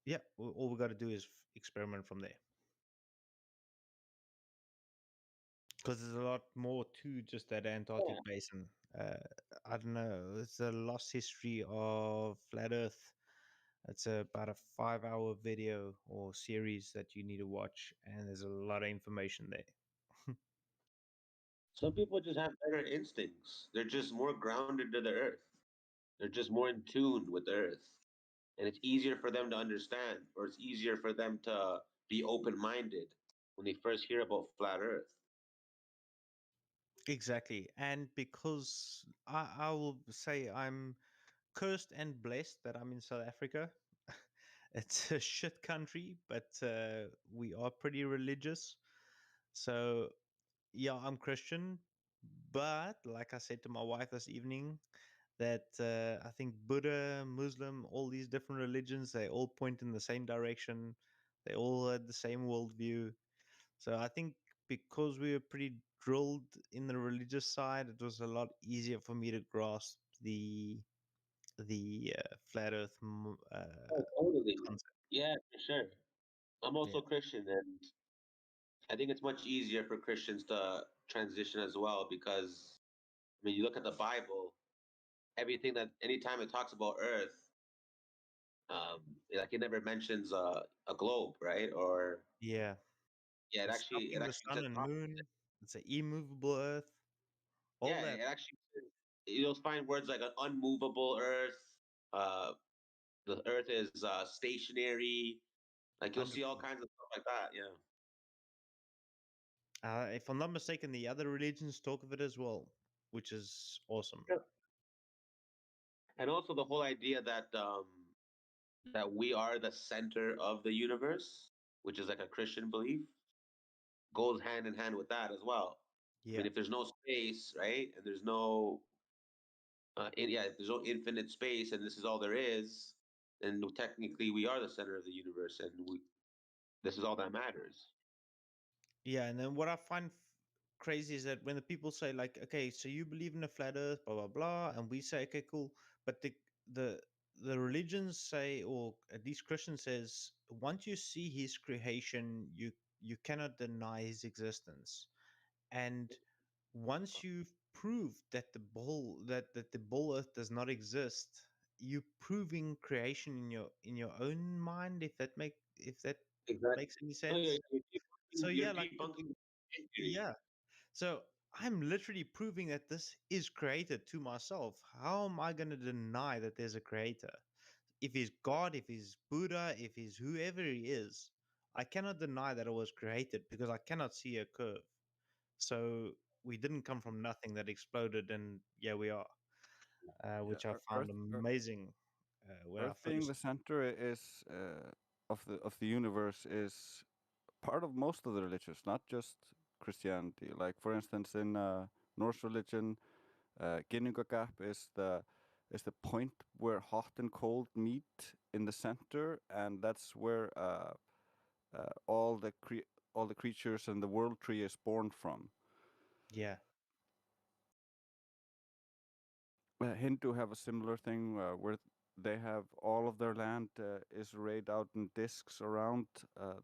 Yeah, all we got to do is experiment from there. Because there's a lot more to just that Antarctic Yeah. basin. I don't know. It's a lost history of flat Earth. It's about a 5 hour video or series that you need to watch, and there's a lot of information there. Some people just have better instincts. They're just more grounded to the earth. They're just more in tune with the earth. And it's easier for them to understand, or it's easier for them to be open minded when they first hear about flat earth. Exactly. And because I will say I'm cursed and blessed that I'm in South Africa. It's a shit country, but we are pretty religious. So, yeah, I'm Christian. But like I said to my wife this evening, that I think Buddha, Muslim, all these different religions, they all point in the same direction. They all had the same worldview. So I think because we were pretty drilled in the religious side, it was a lot easier for me to grasp the flat Earth Oh, totally. concept. Yeah, for sure. I'm Yeah, also Christian, and I think it's much easier for Christians to transition as well because, I mean, you look at the Bible, everything that anytime it talks about Earth, like it never mentions a globe, right? Or yeah. yeah, It's it stopping the actually sun says and opposite. moon. It's an immovable Earth. All Yeah, that, it actually you'll find words like an unmovable Earth. Uh, the Earth is stationary. Like you'll see all 100%. kinds of stuff like that. Yeah. If I'm not mistaken, the other religions talk of it as well, which is awesome. Yep. And also the whole idea that we are the center of the universe, which is like a Christian belief, goes hand in hand with that as well. I mean, Yeah. if there's no space, right, and there's no, if there's no infinite space, and this is all there is, then technically we are the center of the universe, and this is all that matters. Yeah, and then what I find crazy is that when the people say like, "Okay, so you believe in a flat Earth, blah blah blah," and we say, "Okay, cool," but the the religions say, or at least Christian says, once you see His creation, you cannot deny His existence, and once you've proved that the ball Earth does not exist, you proving creation in your own mind. If that Exactly. makes any No, sense. So you're yeah, like debunking yeah. theory. So I'm literally proving that this is created to myself. How am I going to deny that there's a creator? If he's God, if he's Buddha, if he's whoever he is, I cannot deny that it was created because I cannot see a curve. So we didn't come from nothing that exploded, and yeah, we are, Yeah, which I found amazing when I Earth being the first. center is of the universe is part of most of the religions, not just Christianity. Like for instance, in Norse religion, Ginnungagap is the point where hot and cold meet in the center, and that's where all the creatures and the world tree is born from. Yeah, Hindu have a similar thing where they have all of their land is laid out in discs around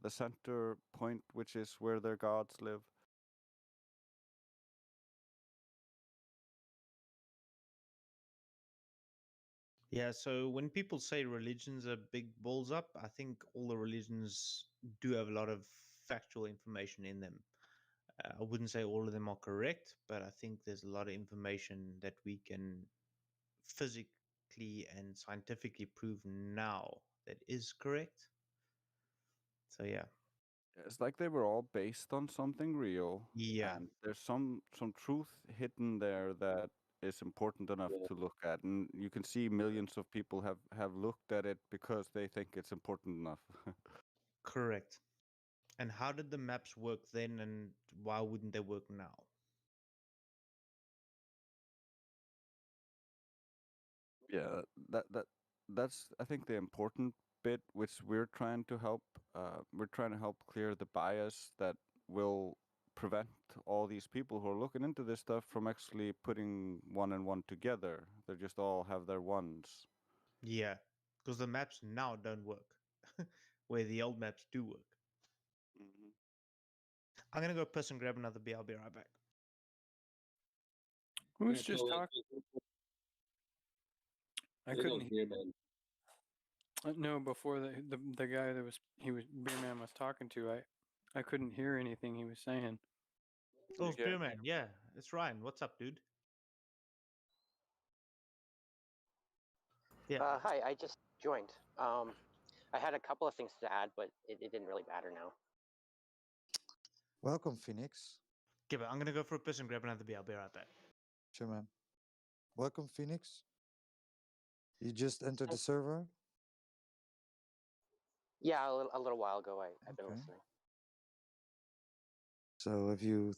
the center point, which is where their gods live. yeah. So when people say religions are big balls up, I think all the religions do have a lot of factual information in them. I wouldn't say all of them are correct, but I think there's a lot of information that we can physically and scientifically prove now that is correct. So yeah, It's like they were all based on something real, yeah, and there's some truth hidden there that is important enough Yeah. to look at, and you can see millions of people have looked at it because they think it's important enough. correct. And how did the maps work then, and why wouldn't they work now? Yeah, that's I think the important bit which we're trying to help. We're trying to help clear the bias that will prevent all these people who are looking into this stuff from actually putting one and one together. They just all have their ones. Yeah, because the maps now don't work. where the old maps do work. Mhm. I'm gonna go piss and grab another beer. I'll be right back. Who was Yeah, just talking? I couldn't. hear man. No, before the guy that was Beer Man was talking to, I couldn't hear anything he was saying. Oh, Yeah. Spearman. Yeah, it's Ryan. What's up, dude? Yeah. Hi, I just joined. I had a couple of things to add, but it didn't really matter now. Welcome, Phoenix. Okay, but I'm gonna go for a piss and grab another beer. I'll be right back. Sure, man. Welcome, Phoenix. You just entered the server? Yeah, a little while ago, I've been Okay. listening. So have you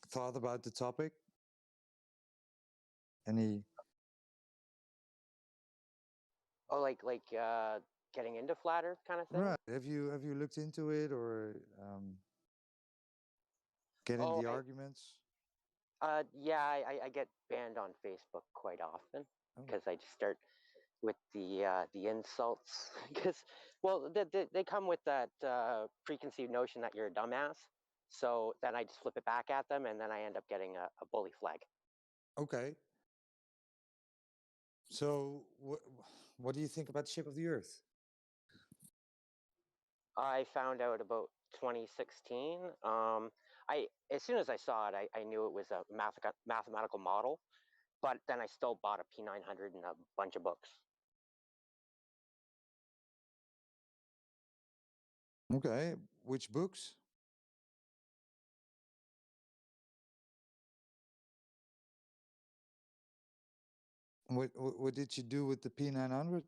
thought about the topic? Any? Oh, like getting into flat Earth kind of thing. Right. Have you looked into it or getting Oh, the arguments? yeah, I get banned on Facebook quite often Oh. because I just start with the insults because well they come with that preconceived notion that you're a dumbass. So then I just flip it back at them, and then I end up getting a bully flag. Okay. So what do you think about the shape of the Earth? I found out about 2016. I as soon as I saw it, I knew it was a mathematical model, but then I still bought a P900 and a bunch of books. Okay. Which books? What did you do with the P900?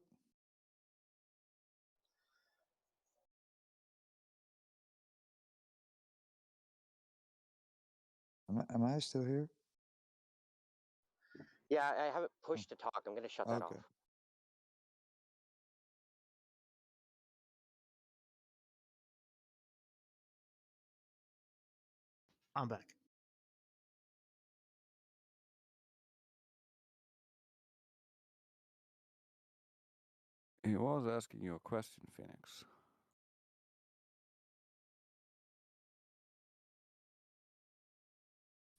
Am I still here? Yeah, I have it pushed to talk. I'm going to shut that off. Okay. I'm back. He was asking you a question, Phoenix.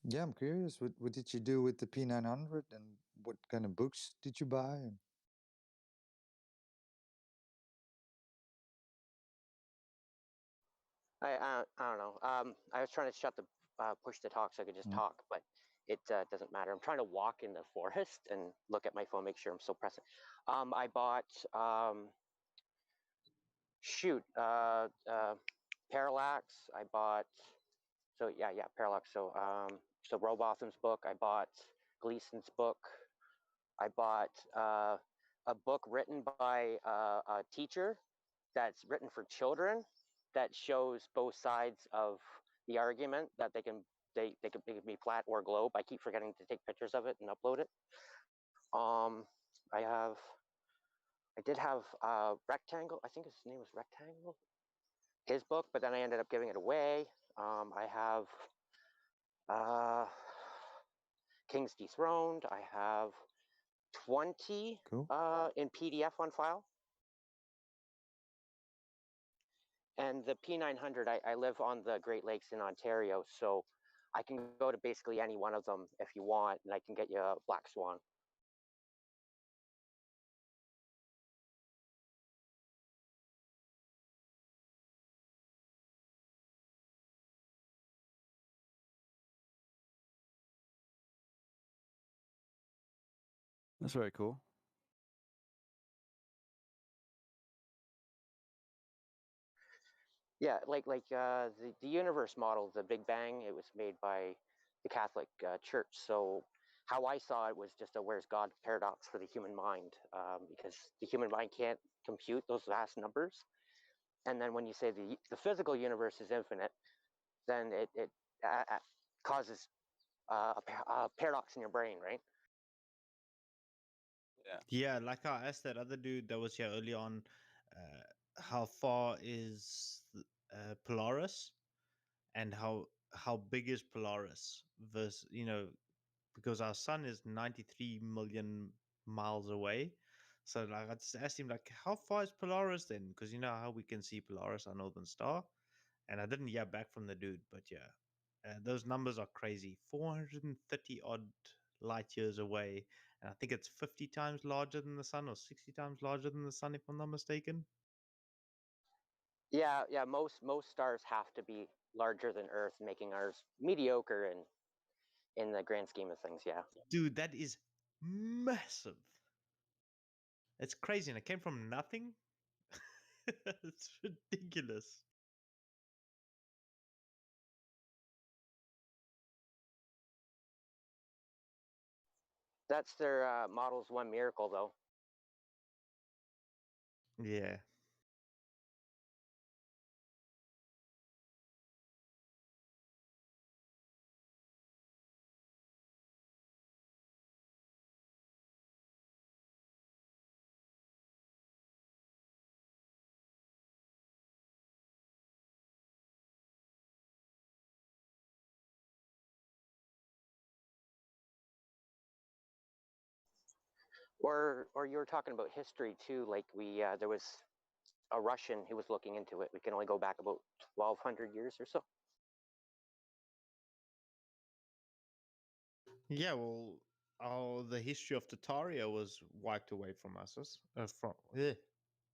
Yeah, I'm curious. What did you do with the P900 and what kind of books did you buy? I don't know. I was trying to shut the push to talk so I could just Mm. talk, but it doesn't matter. I'm trying to walk in the forest and look at my phone, make sure I'm still present. I bought Parallax. I bought Parallax. So Robotham's book. I bought Gleason's book. I bought a book written by a teacher that's written for children that shows both sides of the argument that they can be flat or globe. I keep forgetting to take pictures of it and upload it. Um, I did have Rectangle. I think his name was Rectangle. His book, but then I ended up giving it away. I have uh, King's Dethroned. I have 20 Cool. in PDF on file. And the P900, I live on the Great Lakes in Ontario, so I can go to basically any one of them if you want, and I can get you a Black Swan. That's very cool. Yeah, like the universe model, the Big Bang, it was made by the Catholic Church. So how I saw it was just a where's God paradox for the human mind, because the human mind can't compute those vast numbers. And then when you say the physical universe is infinite, then it causes a paradox in your brain, right? Yeah, like I asked that other dude that was here early on, how far is Polaris, and how big is Polaris versus because our sun is 93 million miles away, So like I just asked him like, how far is Polaris then? Because you know how we can see Polaris, our northern star, and I didn't hear back from the dude. But yeah, those numbers are crazy. 430 odd light years away, and I think it's 50 times larger than the sun, or 60 times larger than the sun, if I'm not mistaken. Yeah, yeah. Most stars have to be larger than Earth, making ours mediocre in the grand scheme of things. Yeah. Dude, that is massive. It's crazy, and it came from nothing. It's ridiculous. That's their Model's one miracle, though. Yeah. Or you were talking about history too. Like there was a Russian who was looking into it. We can only go back about 1,200 years or so. Yeah, well, the history of Tataria was wiped away from us.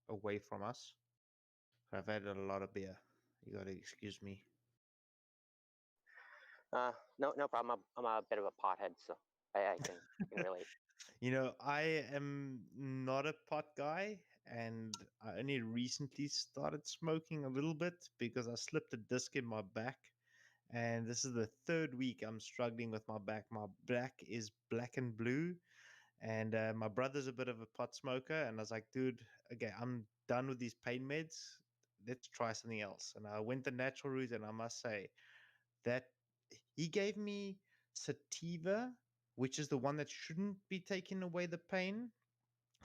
Away from us. I've had a lot of beer. You gotta excuse me. No problem. I'm a bit of a pothead, so I can relate. You know, I am not a pot guy, and I only recently started smoking a little bit because I slipped a disc in my back. And this is the third week I'm struggling with my back. My back is black and blue. And my brother's a bit of a pot smoker. And I was like, dude, okay, I'm done with these pain meds. Let's try something else. And I went the natural route. And I must say that he gave me sativa, which is the one that shouldn't be taking away the pain.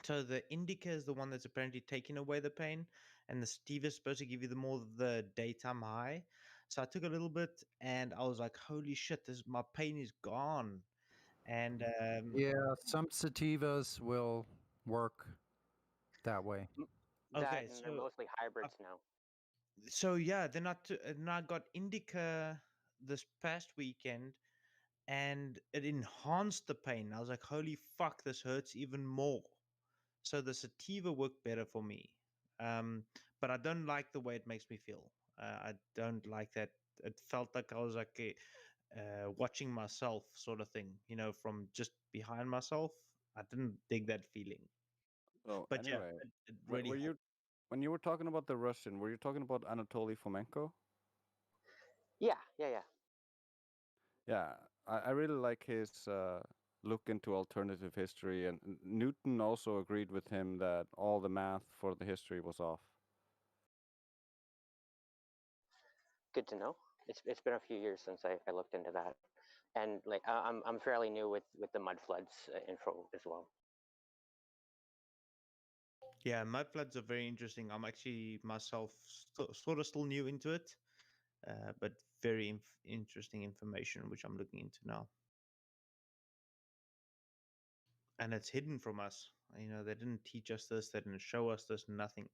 So the indica is the one that's apparently taking away the pain, and the sativa is supposed to give you the more of the daytime high. So I took a little bit, and I was like, "Holy shit! This my pain is gone." And Yeah, some sativas will work that way. That okay, and they're mostly uh, hybrids now. yeah, then I got indica this past weekend, and it enhanced the pain. I was like, "Holy fuck! This hurts even more." So the sativa worked better for me. But I don't like the way it makes me feel. I don't like that. It felt like I was like watching myself, sort of thing, you know, from just behind myself. I didn't dig that feeling. So But yeah, anyway, it were, really were helped. you when you were talking about the Russian, were you talking about Anatoly Fomenko? Yeah. Yeah, I really like his look into alternative history, and Newton also agreed with him that all the math for the history was off. Good to know. It's been a few years since I looked into that, and like I'm fairly new with the mud floods info as well. Yeah, mud floods are very interesting. I'm actually myself sort of still new into it, but very interesting information which I'm looking into now. And it's hidden from us. You know, they didn't teach us this, they didn't show us this, nothing.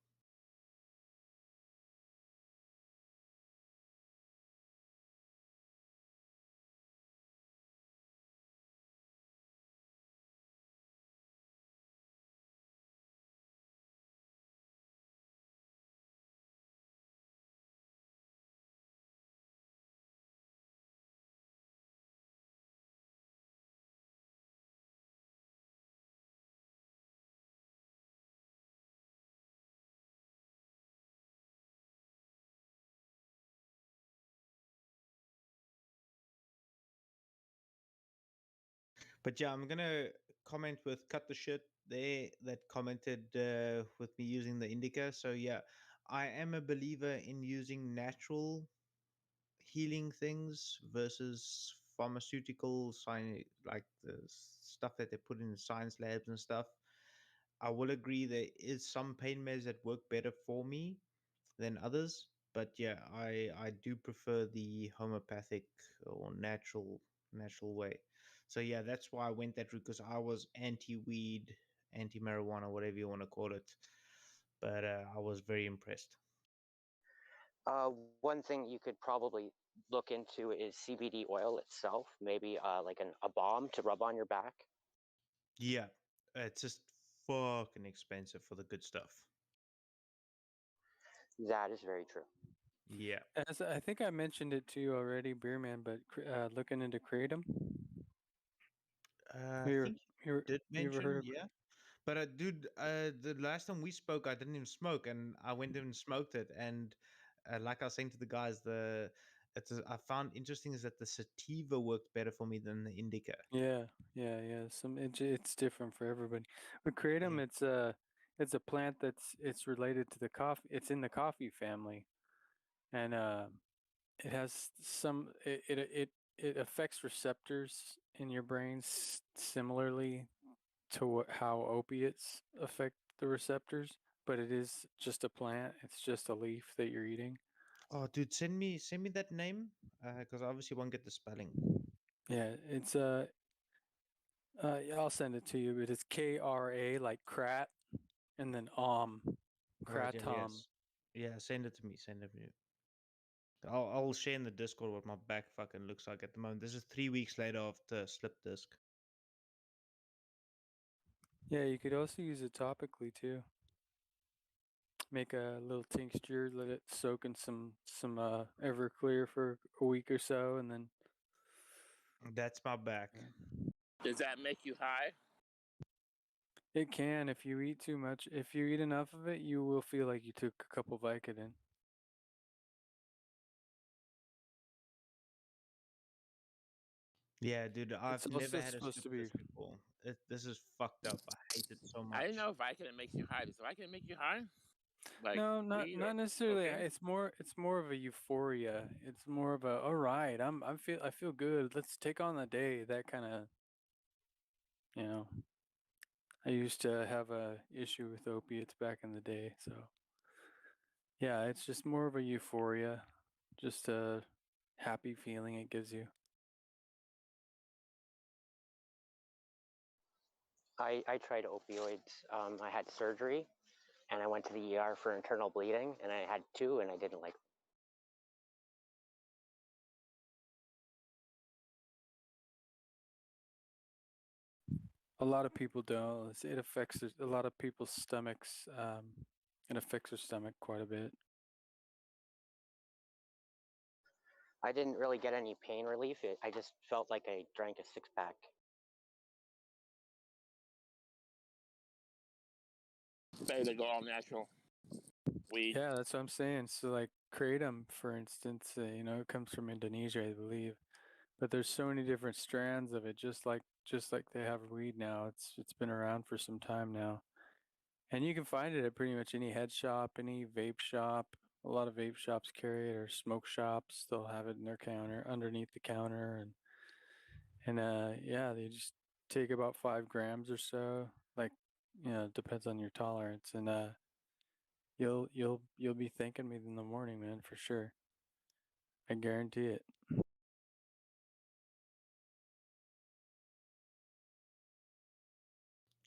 But yeah, I'm gonna comment with cut the shit there that commented with me using the indica. So yeah, I am a believer in using natural healing things versus pharmaceutical science, like the stuff that they put in science labs and stuff. I will agree there is some pain meds that work better for me than others, but yeah, I do prefer the homeopathic or natural way. So yeah, that's why I went that route, because I was anti weed, anti-marijuana, whatever you want to call it. But I was very impressed. One thing you could probably look into is CBD oil itself, maybe like a balm to rub on your back. Yeah, it's just fucking expensive for the good stuff. That is very true. Yeah. As I think I mentioned it to you already, Beerman, but looking into kratom. I You think you did you ever heard mention, of? yeah. But dude, the last time we spoke, I didn't even smoke, and I went and smoked it. And like I was saying to the guys, I found interesting is that the sativa worked better for me than the indica. Yeah, yeah. It's different for everybody. With kratom, Yeah. it's a plant it's related to the coffee. It's in the coffee family, and it has it affects receptors in your brain similarly to how opiates affect the receptors. But it is just a plant. It's just a leaf that you're eating. Oh, dude, send me that name, because I obviously won't get the spelling. Yeah, it's yeah, I'll send it to you. But it's KRA like krat, and then Right, yeah, kratom. yes. Yeah, send it to me. Send it to me. I'll share in the Discord what my back fucking looks like at the moment. This is 3 weeks later after slip disc. Yeah, you could also use it topically too. Make a little tincture, let it soak in some Everclear for a week or so, and then That's my back. Does that make you high? it can. If you eat too much, if you eat enough of it, you will feel like you took a couple Vicodin. Yeah, dude, I've It's never also had a supposed slip to be. disc before. This is fucked up. I hate it so I didn't much. know Vicodin makes you high. Does Vicodin make you high? Like No, weed or not necessarily. cocaine? It's more of a euphoria. It's more of a all right. I feel good. Let's take on the day. That kind of, you know. I used to have a issue with opiates back in the day, so yeah, it's just more of a euphoria, just a happy feeling it gives you. I tried opioids. I had surgery, and I went to the ER for internal bleeding, and I had two, and I didn't like. A lot of people don't. It affects a lot of people's stomachs. It affects their stomach quite a bit. I didn't really get any pain relief. I just felt like I drank a six pack. Better to go all natural weed. Yeah, that's what I'm saying. So like kratom, for instance, it comes from Indonesia, I believe. But there's so many different strands of it, just like they have weed now. It's been around for some time now. And you can find it at pretty much any head shop, any vape shop. A lot of vape shops carry it, or smoke shops. They'll have it in their counter, underneath the counter, and yeah, they just take about 5 grams or so. Like, it depends on your tolerance, and you'll be thanking me in the morning, man, for sure. I guarantee it.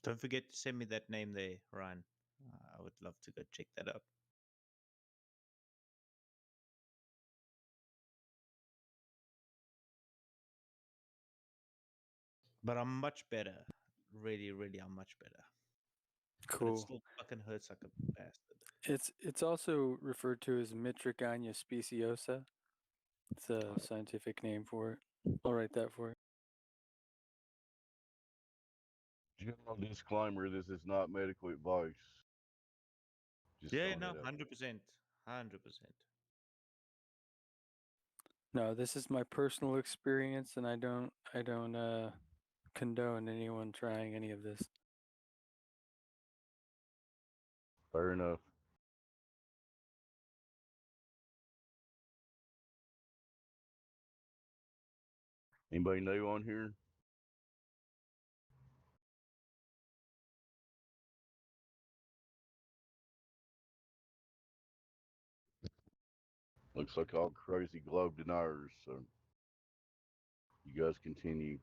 Don't forget to send me that name there, Ryan. I would love to go check that out. But I'm much better. Really, really, I'm much better. But it Cool. still fucking hurts like a bastard. It's also referred to as Mitragania speciosa. It's a scientific name for it. I'll write that for it. General disclaimer: this is not medical advice. Just Yeah, throwing no, it out 100%. 100%. No, this is my personal experience, and I don't condone anyone trying any of this. there. Fair enough. Anybody new on here? Looks like all crazy globe deniers. So you guys continue.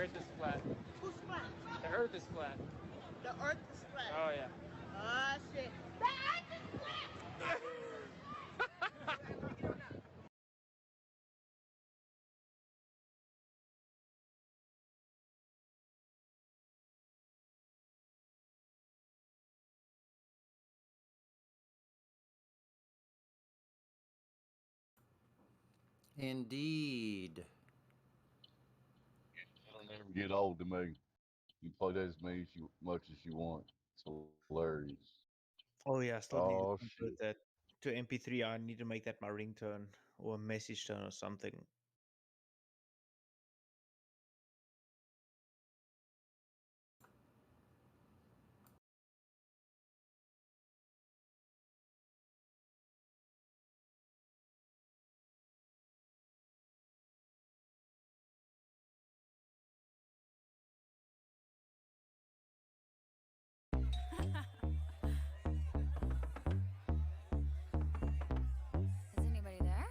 Earth is flat. Who's flat? The Earth is flat. The Earth is flat. Oh yeah. Ah, shit. The Earth is flat. Indeed. It'll never get old to me. You play that as much as you want. It's hilarious. Oh yeah, I still need to Oh convert shit. that to MP3. I need to make that my ringtone or a message tone or something. Is anybody there?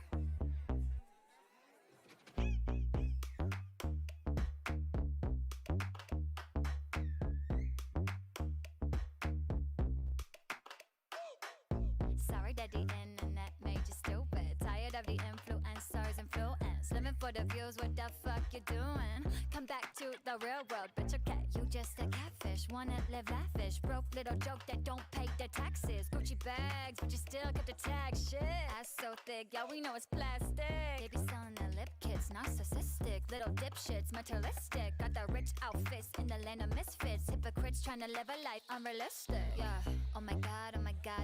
Sorry that the internet made you stupid. Tired of the influencers influence. Living for the views, what the fuck you doing? Come back to the real world, bitch, okay. You just a catfish, wanna live lavish. Broke little joke that don't pay the taxes. Gucci bags, but you still got the tag shit. Ass so thick, yeah, we know it's plastic. They be selling their lip kits, narcissistic. Little dipshits, materialistic. Got the rich outfits in the land of misfits. Hypocrites trying to live a life unrealistic. Yeah, oh my god,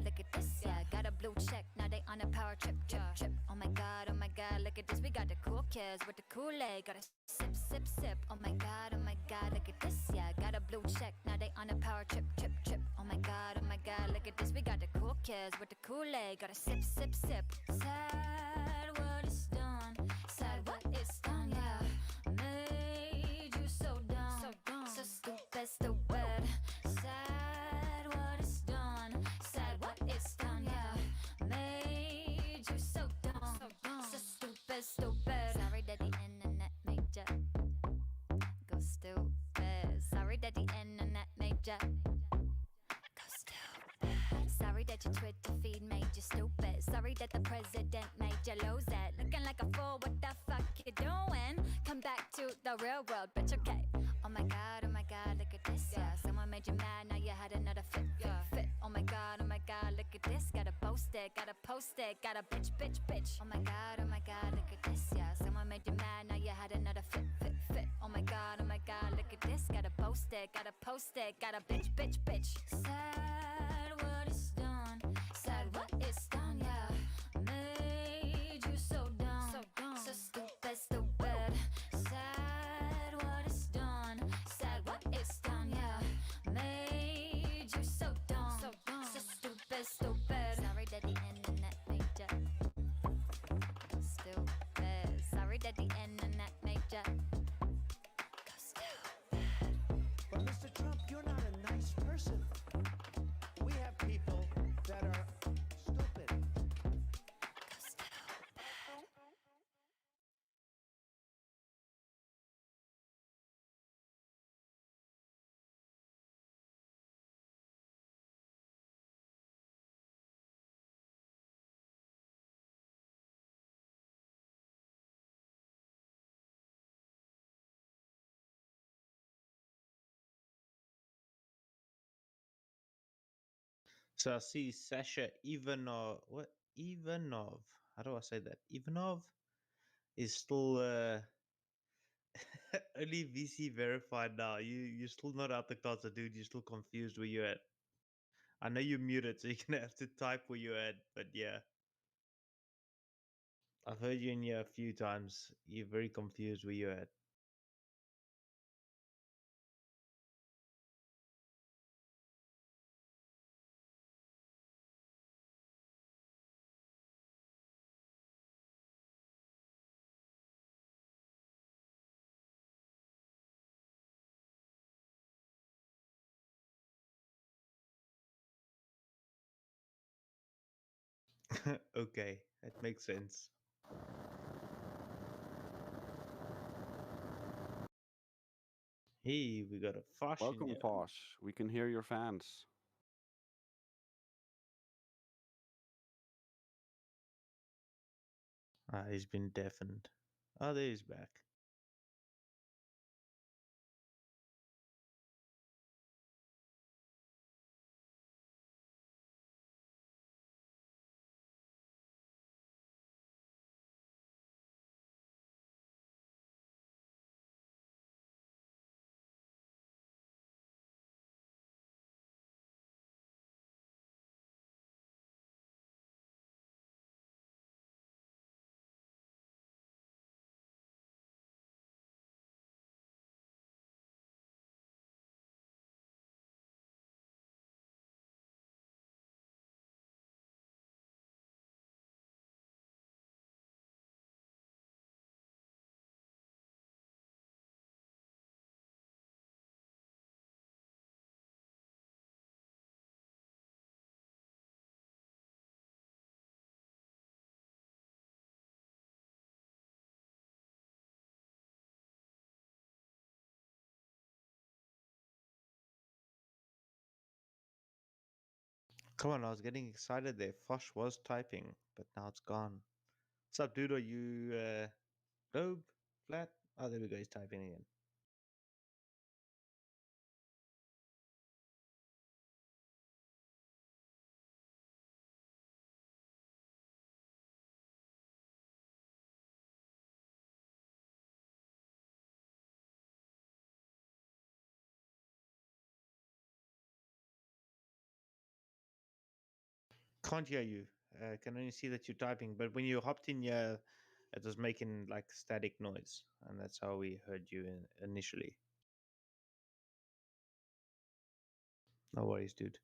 look at this. Yeah, got a blue check, now they on a power trip, trip. Oh my god, look at this. We got the cool kids with the Kool-Aid. Got a sip. Oh my god, look at this. Yeah, got a blue check, now they on a power trip, trip. Oh my god, look at this. We got the cool kids with the Kool-Aid. Got a sip. Sad what is done, sad what is done. Yeah, made you so dumb, so stupid. Sad what is done, sad what is done. Yeah, made you so dumb, so stupid. Sorry that the internet made ya go stupid. Sorry that the internet made ya go stupid. Sorry that your Twitter feed made you stupid. Sorry that the president made you lose it. Looking like a fool, what the fuck you doing? Come back to the real world, bitch, okay. Oh my god, look at this, yeah. Someone made you mad, now you had another fit. Oh my god, look at this. Gotta post it, gotta bitch. Oh my god, look at this, yeah. Someone made you mad, now you had another fit. Oh my god, look at this. Gotta post it, gotta bitch. Sad what is done, sad what is done, yeah. Made you so dumb, so stupid. Sad what is done, sad what is done, yeah. Made you so dumb, so stupid. Sorry that the internet made ya stupid. Sorry that the internet made ya go stupid. But Mr. Trump, you're not a nice person. We have people that are stupid. Go stupid. So I see Sasha Ivanov. How do I say that? Ivanov is still only VC verified now. You're still not out the closet, dude. You're still confused where you're at. I know you're muted, so you're gonna have to type where you're at. But yeah, I've heard you in here a few times. You're very confused where you're at. Okay, that makes sense. Hey, we got a Fosh in Welcome, here. Posh. We can hear your fans. He's been deafened. Oh, there he's back. Come on, I was getting excited there. Fosh was typing, but now it's gone. What's up, dude? Are you globe? Flat? Oh, there we go. He's typing again. Can't hear you. Can only see that you're typing, but when you hopped in here, it was making like static noise, and that's how we heard you initially. No worries, dude.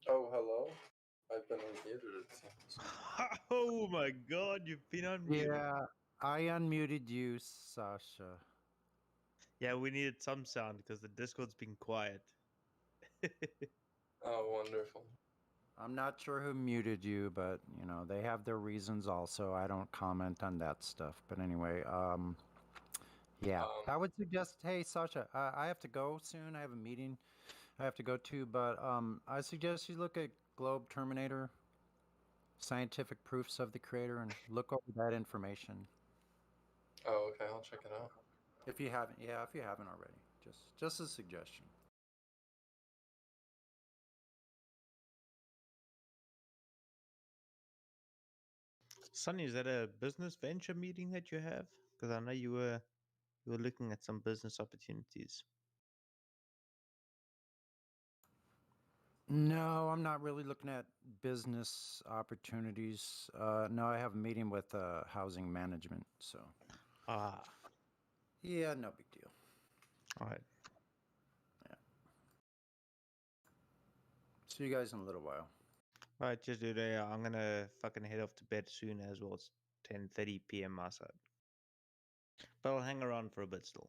Oh, hello. I've been unmuted, it seems. Oh my god, you've been unmuted. Yeah, I unmuted you, Sasha. Yeah, we needed some sound because the Discord's been quiet. Oh, wonderful. I'm not sure who muted you, but you know they have their reasons. Also, I don't comment on that stuff. But anyway, yeah, I would suggest. Hey, Sasha, I have to go soon. I have a meeting I have to go to, but I suggest you look at Globe Terminator, scientific proofs of the creator, and look over that information. Oh, okay, I'll check it out. If you haven't, yeah, if you haven't already, just a suggestion. Sonny, is that a business venture meeting that you have? Because I know you were looking at some business opportunities. No, I'm not really looking at business opportunities. No, I have a meeting with housing management, so. Ah. Yeah, no big deal. All right. Yeah. See you guys in a little while. All right, just dude. I'm gonna fucking head off to bed soon as well. It's 10:30 p.m. my side, but I'll hang around for a bit still.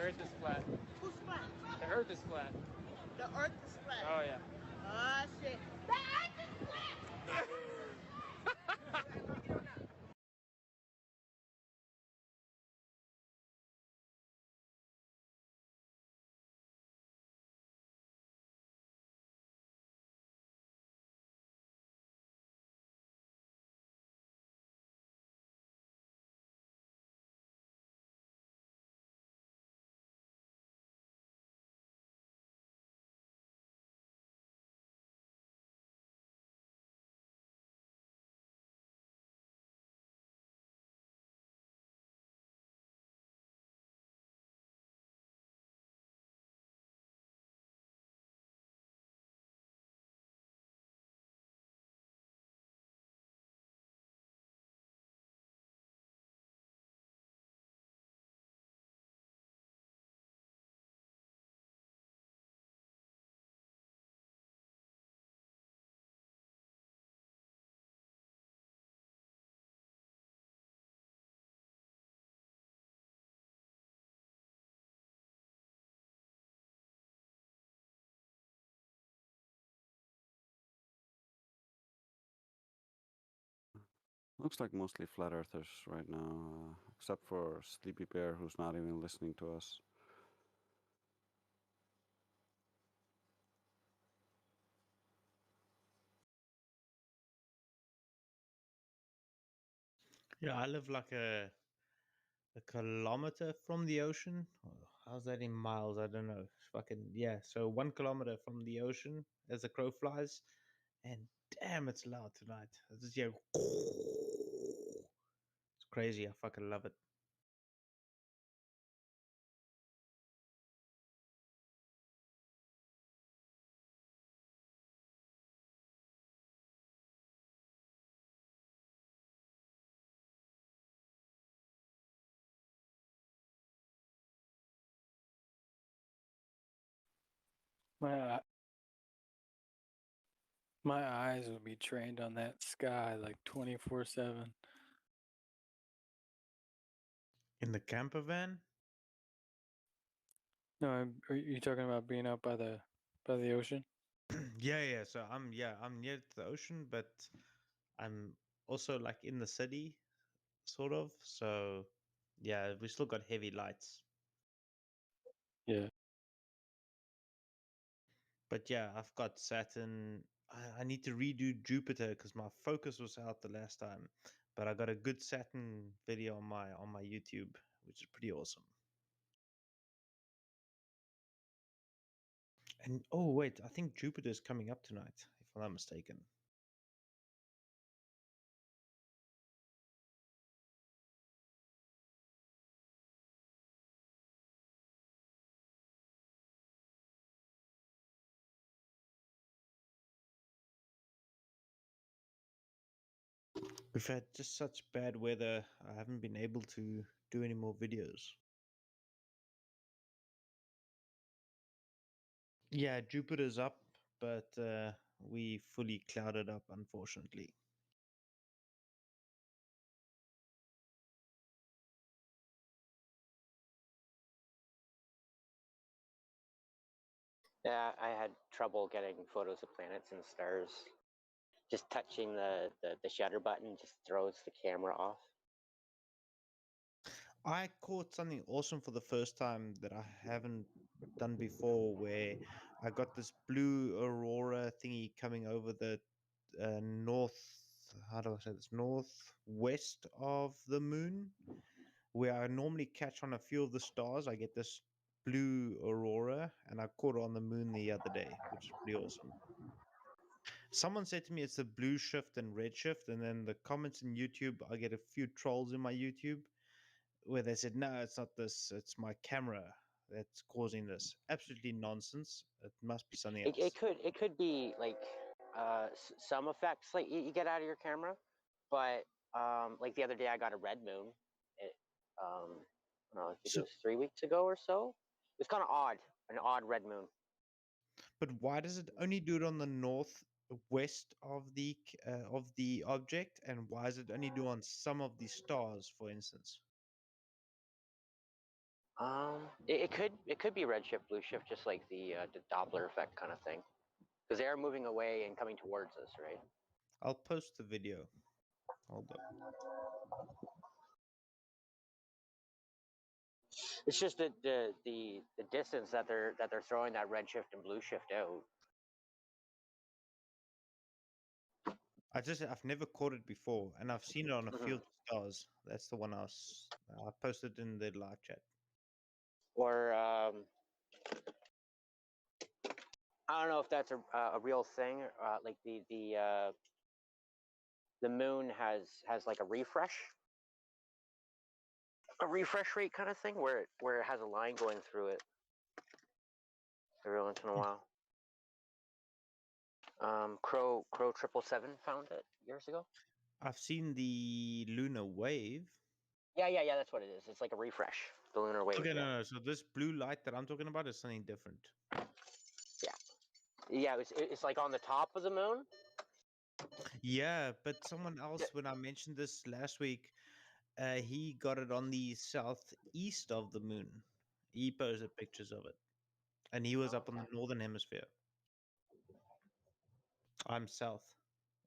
Earth is flat. Who's flat? The Earth is flat. The earth is flat. Oh yeah. Ah, shit. The earth is flat! Looks like mostly flat earthers right now, except for Sleepy Bear, who's not even listening to us. Yeah, I live like a kilometer from the ocean. How's that in miles? I don't know. Fucking yeah. So 1 kilometer from the ocean as the crow flies, and damn, it's loud tonight. It's just yeah. It's crazy. I fucking love it. My my eyes will be trained on that sky like 24/7. In the camper van? No, are you talking about being out by the ocean? Yeah. So I'm near the ocean, but I'm also like in the city, sort of. So yeah, we still got heavy lights. Yeah. But yeah, I've got Saturn. I need to redo Jupiter because my focus was out the last time. But I got a good Saturn video on my YouTube, which is pretty awesome. And oh wait, I think Jupiter's coming up tonight, if I'm not mistaken. We've had just such bad weather. I haven't been able to do any more videos. Yeah, Jupiter's up, but we fully clouded up, unfortunately. Yeah, I had trouble getting photos of planets and stars. Just touching the shutter button just throws the camera off. I caught something awesome for the first time that I haven't done before, where I got this blue aurora thingy coming over the north. How do I say this? Northwest of the moon, where I normally catch on a few of the stars. I get this blue aurora, and I caught it on the moon the other day, which is pretty awesome. Someone said to me it's the blue shift and red shift, and then the comments in YouTube, I get a few trolls in my YouTube where they said, no, it's not this, it's my camera that's causing this. Absolutely nonsense. It must be something else. It could be like some effects like you get out of your camera, but like the other day I got a red moon. It, I don't know, I think it So, was 3 weeks ago or so. It's kind of odd, an odd red moon. but why does it only do it on the northwest of the object, and why does it only do on some of the stars, for instance? It could be redshift, blue shift, just like the Doppler effect kind of thing, because they are moving away and coming towards us, right? I'll post the video. Hold up. It's just that the distance that they're throwing that redshift and blue shift out. I've never caught it before, and I've seen it on a Mhm. field of stars. That's the one I posted in the live chat. Or I don't know if that's a real thing. Like the moon has like a refresh rate kind of thing where it has a line going through it every once in a while. Crow 777 found it years ago. I've seen the lunar wave. Yeah, that's what it is. It's like a refresh, the lunar wave. Okay, yeah. no. So this blue light that I'm talking about is something different. Yeah, it's like on the top of the moon. Yeah, but someone else, when I mentioned this last week, he got it on the southeast of the moon. He posted pictures of it, and he was up on the northern hemisphere. I'm south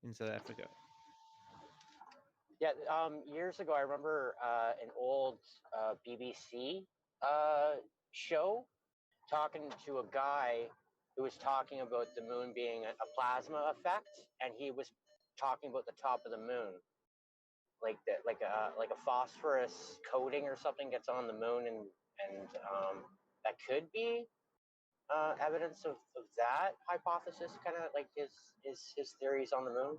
in South Africa. Yeah, years ago, I remember an old BBC show talking to a guy who was talking about the moon being a plasma effect, and he was talking about the top of the moon, like like a phosphorus coating or something gets on the moon, and that could be evidence of that hypothesis, kind of like his theories on the moon.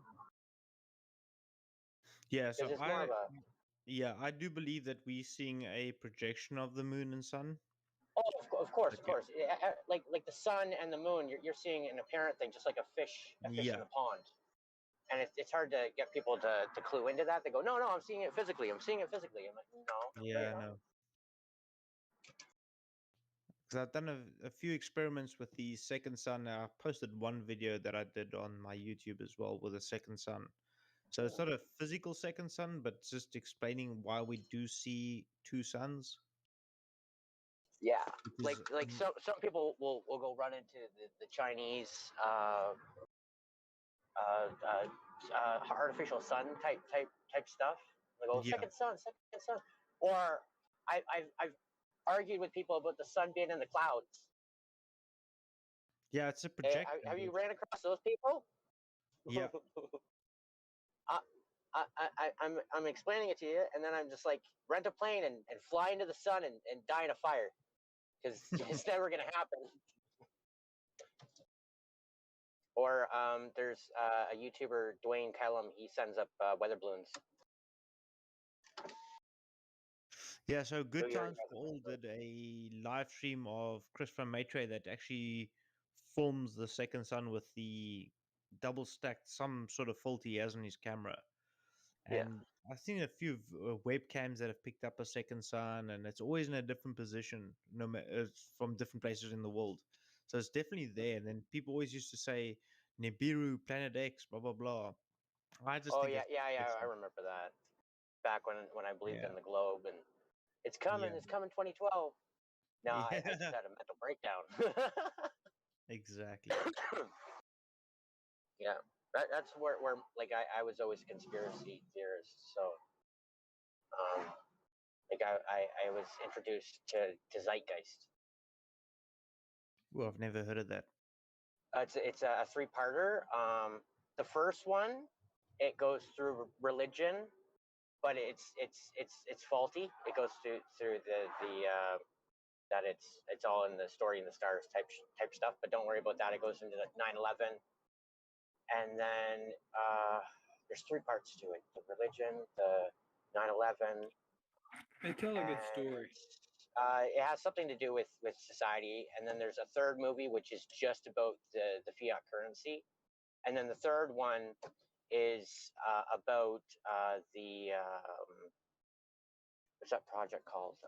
Yeah, so It's more of a I do believe that we're seeing a projection of the moon and sun. Oh, of course. Like the sun and the moon, you're seeing an apparent thing, just like a fish in a pond. And it's hard to get people to clue into that. They go, no, I'm seeing it physically. I'm like, no. Yeah, I know. Because I've done a few experiments with the second sun. I posted one video that I did on my YouTube as well with a second sun. So it's not a physical second sun, but just explaining why we do see two suns. Yeah, like some people will go run into the Chinese artificial sun type stuff. They go second sun, or I've argued with people about the sun being in the clouds. Yeah, it's a projection. Have you ran across those people? Yeah. I'm explaining it to you, and then I'm just like, rent a plane and fly into the sun and die in a fire, because it's never gonna happen. Or there's a YouTuber, Dwayne Kellum. He sends up weather balloons. Yeah, so Good Times for All did a live stream of Chris from Maitre that actually films the second sun with the double stacked, some sort of filter he has on his camera. And I've seen a few webcams that have picked up a second sun, and it's always in a different position, no matter from different places in the world. So it's definitely there. And then people always used to say Nibiru, Planet X, blah blah blah. I just think I remember that. Back when I believed in the globe, and it's coming 2012. No, I just had a mental breakdown. Exactly. Yeah, that's where like I was always a conspiracy theorist. So, like I was introduced to Zeitgeist. Well, I've never heard of that. It's a three-parter. The first one, it goes through religion, but it's faulty. It goes through the that it's all in the story in the stars type stuff. But don't worry about that. It goes into 9/11, and then there's three parts to it: the religion, the 9/11. They tell a good story. It has something to do with society, and then there's a third movie which is just about the fiat currency, and then the third one is about the what's that project called?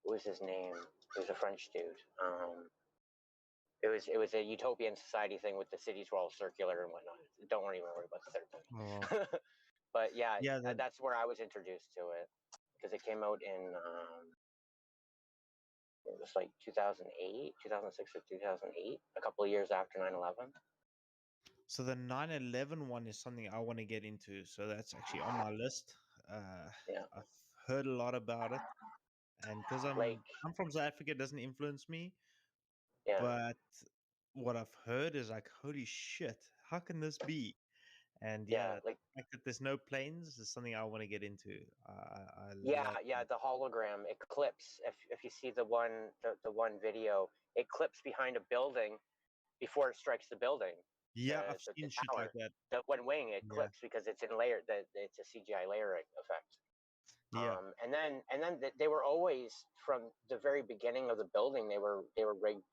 What was his name? It was a French dude. It was a utopian society thing with the cities were all circular and whatnot. Don't worry about the third movie. But yeah, that's where I was introduced to it. because it came out in it was like 2008, 2006 or 2008, a couple of years after 9/11. So the 9/11 one is something I want to get into. So that's actually on my list. Yeah. I've heard a lot about it, and because Like, I'm from South Africa, it doesn't influence me. yeah. But what I've heard is like, holy shit, how can this be? And Yeah, yeah, like, the fact that there's no planes is something I want to get into. I yeah, love yeah, that. the hologram, it clips. If you see the one video, it clips behind a building before it strikes the building, Yeah, I've the seen shit like tower. that. The one wing, it Yeah, clips because it's in layer. That it's a CGI layering effect. yeah, And then they were always, from the very beginning of the building, they were rigged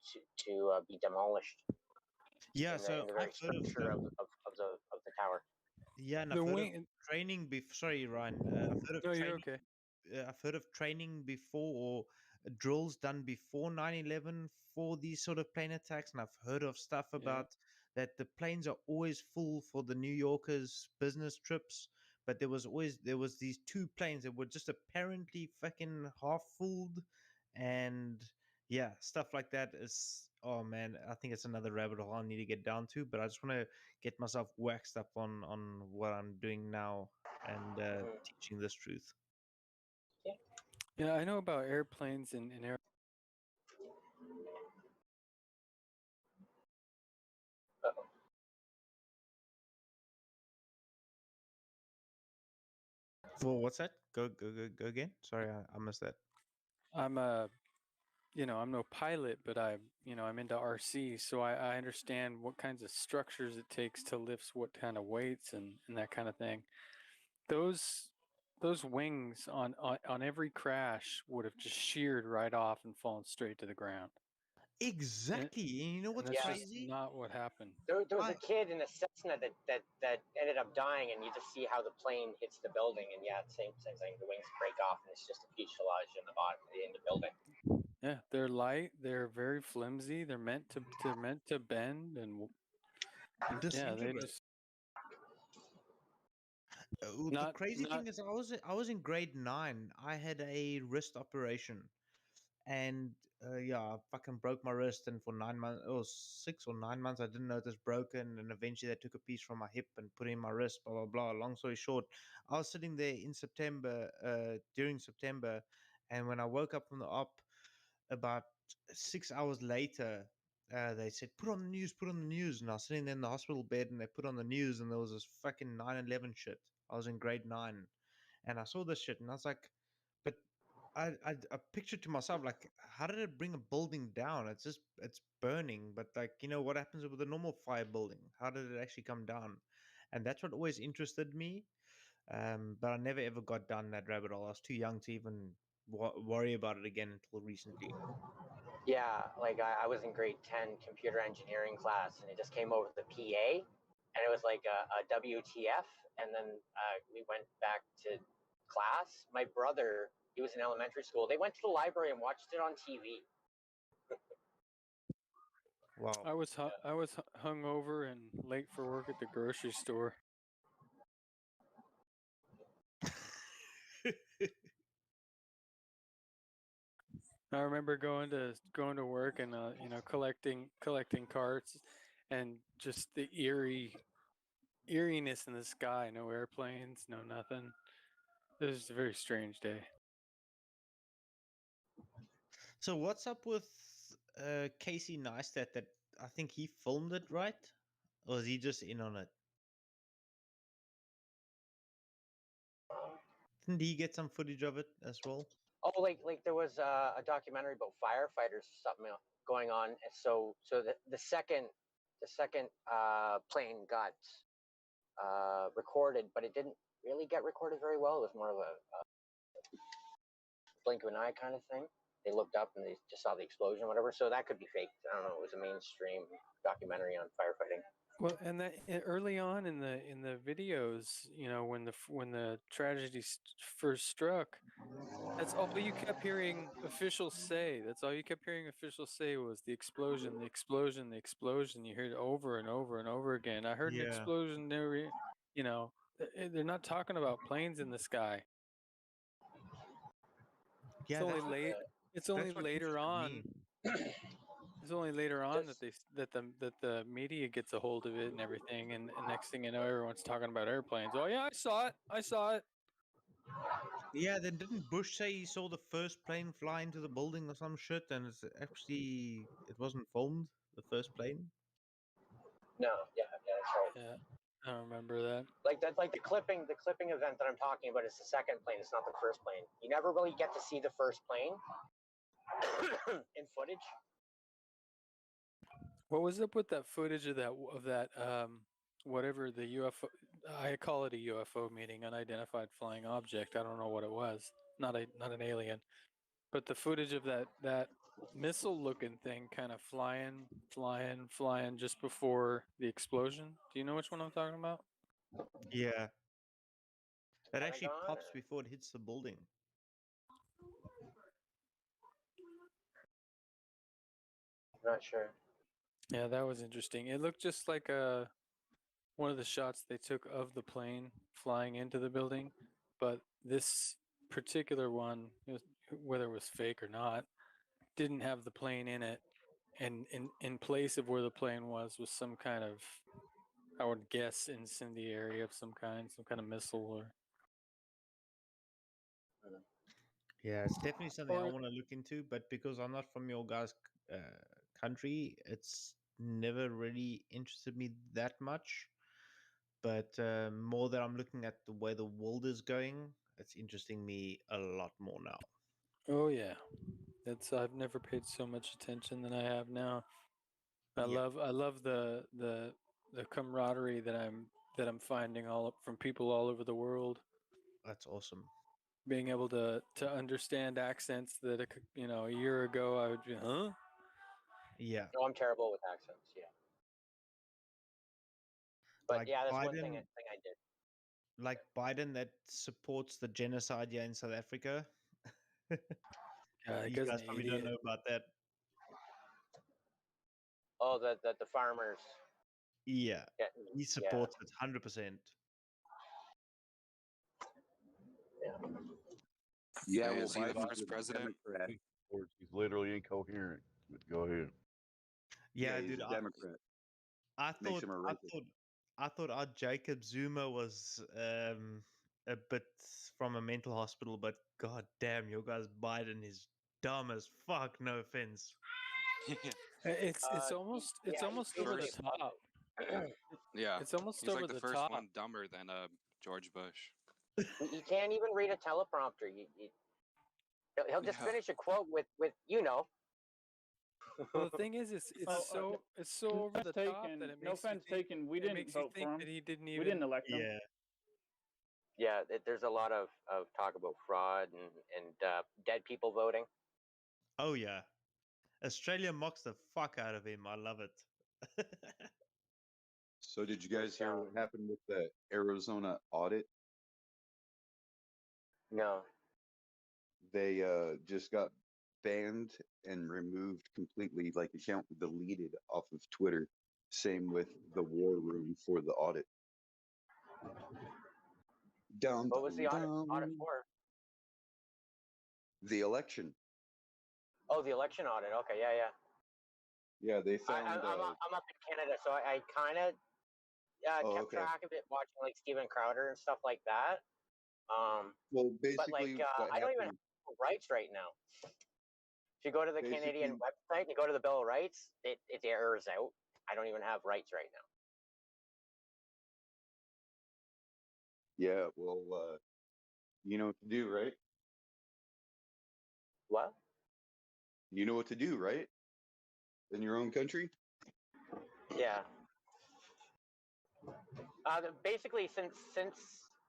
to be demolished yeah. So in the I've very heard of structure stuff. of the tower. Yeah, and I've The heard of wing. training. Sorry, Ryan. I've heard of No, you're training. okay. I've heard of training before or drills done before 9/11 for these sort of plane attacks, and I've heard of stuff Yeah. about that the planes are always full for the New Yorkers' business trips, but there was these two planes that were just apparently fucking half filled, and yeah, stuff like that is, oh man, I think it's another rabbit hole I need to get down to, but I just want to get myself waxed up on what I'm doing now and teaching this truth. Yeah, I know about airplanes and air. Well, what's that? Go again. Sorry, I missed that. I'm a, I'm no pilot, but I'm into RC, so I understand what kinds of structures it takes to lift what kind of weights and that kind of thing. Those those wings on every crash would have just sheared right off and fallen straight to the ground. And, Exactly. And you know and what's that's Yeah. just crazy? not what happened. There was I a kid in a Cessna that ended up dying, and you just see how the plane hits the building, and yeah, same thing. The wings break off, and it's just a fuselage in the bottom in the building. Yeah, they're light, they're very flimsy, they're meant to bend and yeah, they disintegrate. just The not crazy not thing is, I was in grade 9. I had a wrist operation, and yeah, I fucking broke my wrist, and for 9 months, or 6 or 9 months, I didn't know it was broken, and eventually they took a piece from my hip and put it in my wrist. Blah blah blah. Long story short, I was sitting there in September, during September, and when I woke up from the op, about 6 hours later, they said, "Put on the news, put on the news." And I was sitting there in the hospital bed, and they put on the news, and there was this fucking 9/11 shit. I was in grade 9, and I saw this shit, and I was like, "But I pictured to myself, like, how did it bring a building down? It's burning, but like, what happens with a normal fire building? How did it actually come down?" And that's what always interested me. But I never ever got down that rabbit hole. I was too young to even worry about it again until recently. Yeah, like I was in grade 10 computer engineering class, and it just came over the PA, and it was like a WTF. And then we went back to class. My brother, he was in elementary school. They went to the library and watched it on TV. Wow. I was hungover and late for work at the grocery store. I remember going to work and collecting carts and just the eeriness in the sky. No airplanes, no nothing. It was a very strange day. So what's up with Casey Neistat? That I think he filmed it, right? Or is he just in on it? Didn't he get some footage of it as well? Oh, like there was a documentary about firefighters or something going on. And so the second plane got recorded, but it didn't really get recorded very well. It was more of a blink of an eye kind of thing. They looked up and they just saw the explosion, or whatever. So that could be fake. I don't know. It was a mainstream documentary on firefighting. Well, and that early on in the videos, when the tragedy first struck, that's all you kept hearing officials say. That's all you kept hearing officials say was the explosion, the explosion, the explosion. You heard it over and over and over again. I heard an Yeah. explosion. They're not talking about planes in the sky. Yeah, It's only that's what, late. It's only that's what later interested on. me. It's only later on Just that the media gets a hold of it and everything, and next thing you know, everyone's talking about airplanes. Oh yeah, I saw it. I saw it. Yeah, then didn't Bush say he saw the first plane fly into the building or some shit, and it wasn't filmed, the first plane? no, yeah, that's right. Yeah, I don't remember that. Like that's like the clipping event that I'm talking about is the second plane. It's not the first plane. You never really get to see the first plane in footage. What was up with that footage of that whatever the UFO? I call it a UFO meeting, unidentified flying object. I don't know what it was. Not an alien, but the footage of that missile looking thing kind of flying just before the explosion. Do you know which one I'm talking about? Yeah. It actually Pentagon, pops or before it hits the building. I'm not sure. Yeah, that was interesting. It looked just like one of the shots they took of the plane flying into the building, but this particular one, whether it was fake or not, didn't have the plane in it, and in place of where the plane was some kind of, I would guess, incendiary of some kind of missile Yeah, it's definitely something I or want to look into, but because I'm not from your guys' country, it's never really interested me that much. But more that I'm looking at the way the world is going, it's interesting me a lot more now. oh yeah, I've never paid so much attention than I have now. I Yeah, love the camaraderie that I'm finding all from people all over the world. that's awesome. Being able to understand accents that a year ago I would be, huh? Yeah, No, I'm terrible with accents. Yeah, but like yeah, that's one thing Biden, I did. like Biden that supports the genocide here in South Africa. That You guy's guys an probably don't idiot. know about that. Oh, the farmers Yeah, getting, he yeah, supports it 100%. yeah. Yeah, Hey, well, is he the Biden's first a president? Democrat. He's literally incoherent. But go ahead. Yeah, he's dude, a Democrat. I Makes thought him a I racist. thought I thought our Jacob Zuma was a bit from a mental hospital, but god damn, your guy's Biden is dumb as fuck, no offense. It's almost Yeah, he's over the First, usually top. yeah, It's almost he's over like the the first top. one dumber than George Bush. he can't even read a teleprompter. He'll just Yeah, finish a quote with Well, the thing is, it's so No over offense the top taken. that it No makes you offense think taken. We didn't vote for him. that he didn't We didn't even. elect him. Yeah. Yeah, there's a lot of talk about fraud and dead people voting. Oh yeah. Australia mocks the fuck out of him. I love it. So did you guys hear what happened with the Arizona audit? No. They just got banned and removed completely, like account deleted off of Twitter. Same with the war room for the audit. Down, What was the audit down. for? The election. Oh, the election audit. Okay, yeah. Yeah, they found. I'm up in Canada, so I kind of kept Okay. track of it, watching like Steven Crowder and stuff like that. Well, But like basically, what I don't even happened? have rights right now. If you go to the Canadian Basically, website and you go to the Bill of Rights, it errors out. I don't even have rights right now. yeah. Well, you know what to do, right? What? You know what to do, right? In your own country. Yeah. Basically, since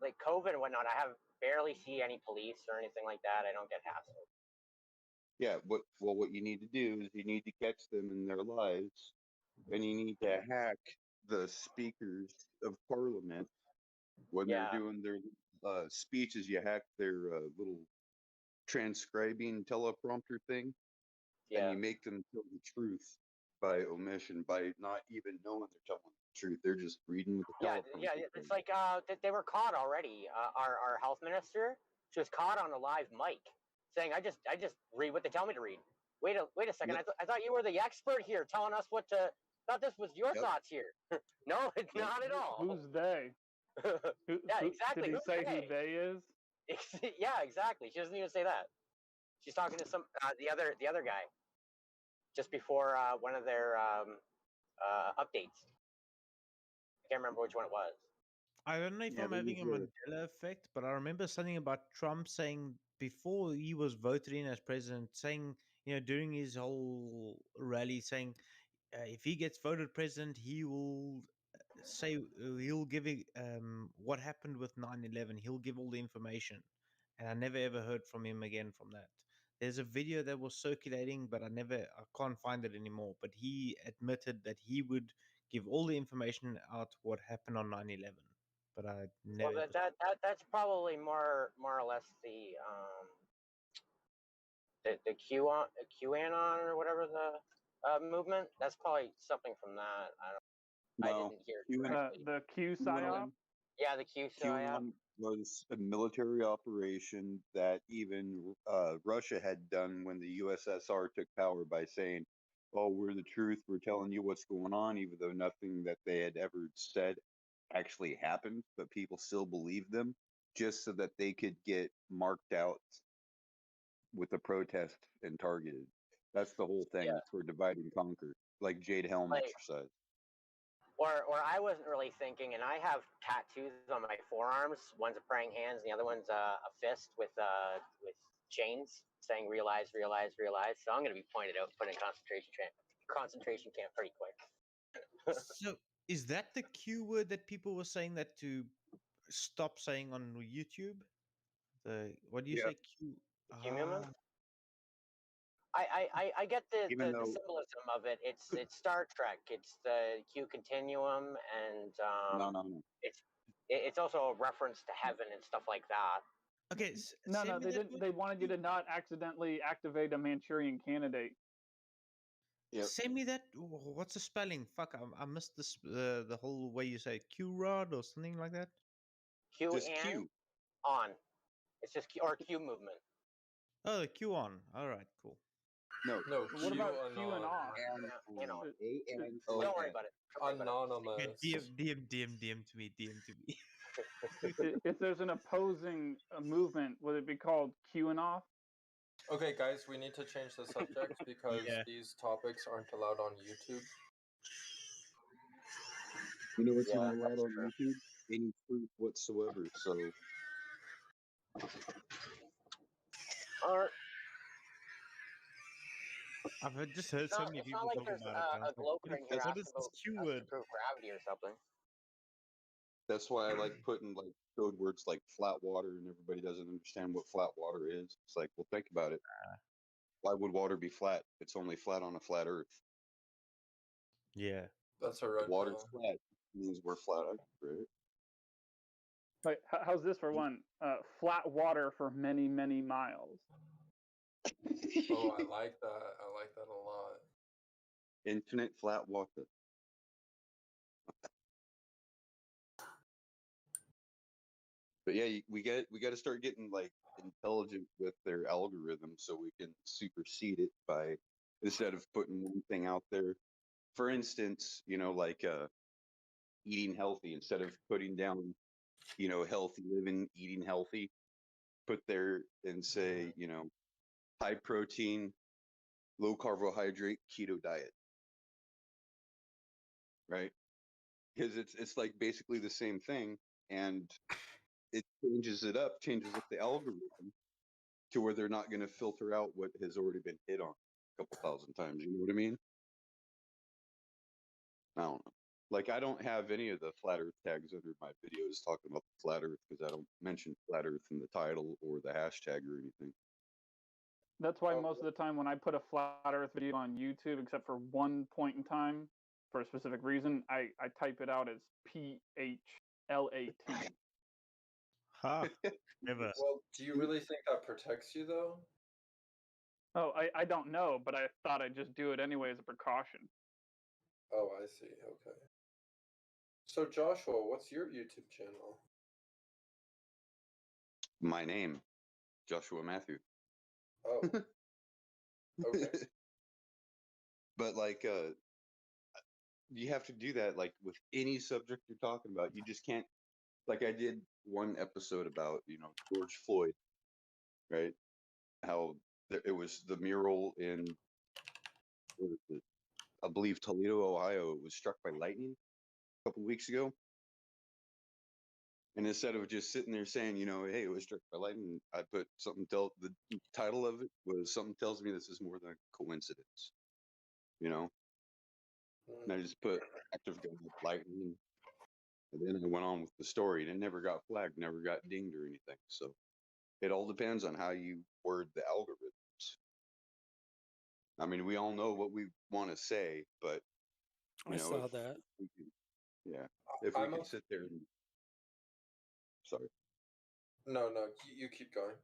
like COVID and whatnot, I have barely see any police or anything like that. I don't get hassled. Yeah. What you need to do is you need to catch them in their lives, and you need to hack the speakers of Parliament when they're doing their speeches. You hack their little transcribing teleprompter thing, and you make them tell the truth by omission, by not even knowing they're telling the truth. They're just reading with the teleprompter. Yeah. It's like they were caught already. Our health minister, she was caught on a live mic saying I just read what they tell me to read. Wait a second. I thought you were the expert here, telling us what to. Thought this was your thoughts here. No, it's not at all. Who's they? Yeah, exactly. Did he Who's say they? who they is? Yeah, exactly. She doesn't even say that. She's talking to some the other guy just before one of their updates. I can't remember which one it was. I don't know if I'm having a Mandela effect, but I remember something about Trump saying before he was voted in as president, saying, during his whole rally, saying if he gets voted president, he will say he'll give what happened with 9/11. He'll give all the information, and I never ever heard from him again from that. There's a video that was circulating, but I can't find it anymore. But he admitted that he would give all the information out what happened on 9/11. But I never. Well, that's probably more or less the QAnon or whatever the movement. That's probably something from that. I didn't hear it correctly. The Q psyop. Yeah, the Q psyop. QAnon was a military operation that even Russia had done when the USSR took power by saying, "Oh, we're the truth. We're telling you what's going on," even though nothing that they had ever said actually happened, but people still believed them just so that they could get marked out with the protest and targeted. That's the whole thing. It's for divide and conquer, like Jade Helm exercise. Or I wasn't really thinking, and I have tattoos on my forearms. One's a praying hands, and the other one's a fist with chains saying "realize, realize, realize." So I'm going to be pointed out, put in concentration camp pretty quick. So is that the Q word that people were saying that to stop saying on YouTube? What do you say? Q. I get the Even though- symbolism of it. It's Star Trek. It's the Q continuum, and No. it's also a reference to heaven and stuff like that. Okay. No, they didn't. They wanted you to not accidentally activate a Manchurian Candidate. Send me that. What's the spelling? Fuck, I missed this. The whole way you say Q rod or something like that. Just Q on. It's just Q, or Q movement. Oh, the Q on. All right, cool. No. What about Q and off? Don't worry about it. Anonymous. DM to me. If there's an opposing movement, would it be called Q and off? Okay, guys, we need to change the subject because these topics aren't allowed on YouTube. You know what's not allowed on YouTube? Any proof whatsoever. So. I've just heard so many people talk about it. A globe here What asking is about this Q word? prove gravity or something. That's why I like putting like code words like flat water, and everybody doesn't understand what flat water is. It's like, well, think about it. Why would water be flat? It's only flat on a flat Earth. Yeah. That's a red Water's pill. flat means we're flat, right? Like, how's this for one? Flat water for many, many miles. Oh, I like that. I like that a lot. Infinite flat water. But yeah, we got to start getting like intelligent with their algorithm so we can supersede it by, instead of putting one thing out there. For instance, like eating healthy, instead of putting down, healthy living, eating healthy, put there and say, high protein, low carbohydrate, keto diet. Right? Because it's like basically the same thing, and it changes up the algorithm to where they're not going to filter out what has already been hit on a couple thousand times. You know what I mean? I don't know. Like, I don't have any of the flat earth tags under my videos talking about the flat earth because I don't mention flat earth in the title or the hashtag or anything. That's why most of the time when I put a flat earth video on YouTube, except for one point in time, for a specific reason, I type it out as PHLAT. Never. Well, do you really think that protects you, though? Oh, I don't know, but I thought I'd just do it anyway as a precaution. Oh, I see. Okay. So, Joshua, what's your YouTube channel? My name, Joshua Matthew. Oh. Okay. But like, you have to do that like with any subject you're talking about. You just can't. Like I did one episode about George Floyd, right? How it was the mural in what is it? I believe Toledo, Ohio. It was struck by lightning a couple weeks ago. And instead of just sitting there saying, hey, it was struck by lightning, I put something. The title of it was something tells me this is more than a coincidence. And I just put active gun lightning, and then I went on with the story, and it never got flagged, never got dinged or anything. So it all depends on how you word the algorithms. I mean, we all know what we want to say, but I saw that. Yeah, if we could sit there and sorry. No, you keep going.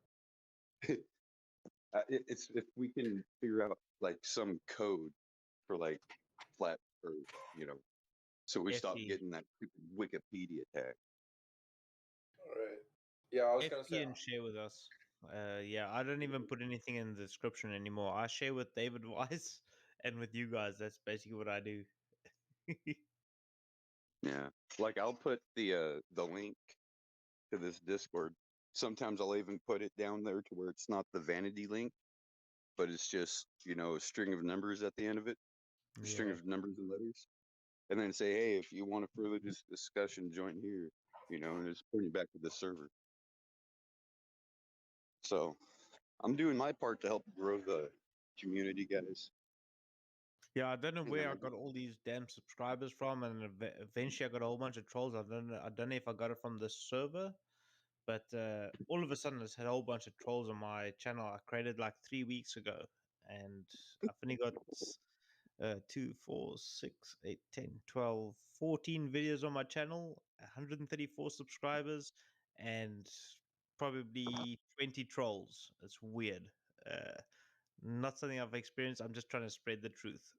It's if we can figure out like some code for like flat Earth, so we stop getting that stupid Wikipedia tag. All right. Yeah, I was gonna say. And share with us. Yeah, I don't even put anything in the description anymore. I share with David Weiss and with you guys. That's basically what I do. Yeah, like I'll put the link to this Discord. Sometimes I'll even put it down there to where it's not the vanity link, but it's just a string of numbers at the end of it, a string of numbers and letters, and then say, hey, if you want to further this discussion, join here, and it's pointing back to the server. So I'm doing my part to help grow the community, guys. Yeah, I don't know where I got all these damn subscribers from, and eventually I got a whole bunch of trolls. I don't know if I got it from this server, but all of a sudden I had a whole bunch of trolls on my channel. I created like 3 weeks ago, and I've only got 2, 4, 6, 8, 10, 12, 14 videos on my channel, 134 subscribers, and probably 20 trolls. It's weird. Not something I've experienced. I'm just trying to spread the truth.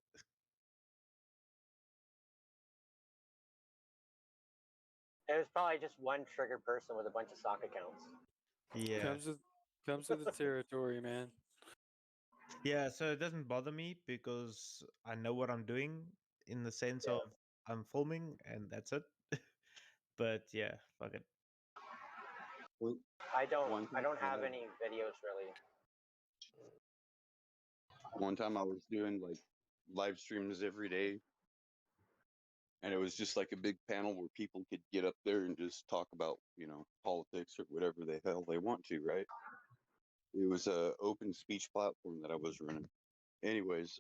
It was probably just one triggered person with a bunch of stock accounts. Yeah. Comes with the territory, man. Yeah, so it doesn't bother me because I know what I'm doing in the sense of I'm filming and that's it. But yeah, fuck it. I don't have any videos really. One time I was doing like live streams every day, and it was just like a big panel where people could get up there and just talk about, politics or whatever the hell they want to, right? It was a open speech platform that I was running. Anyways,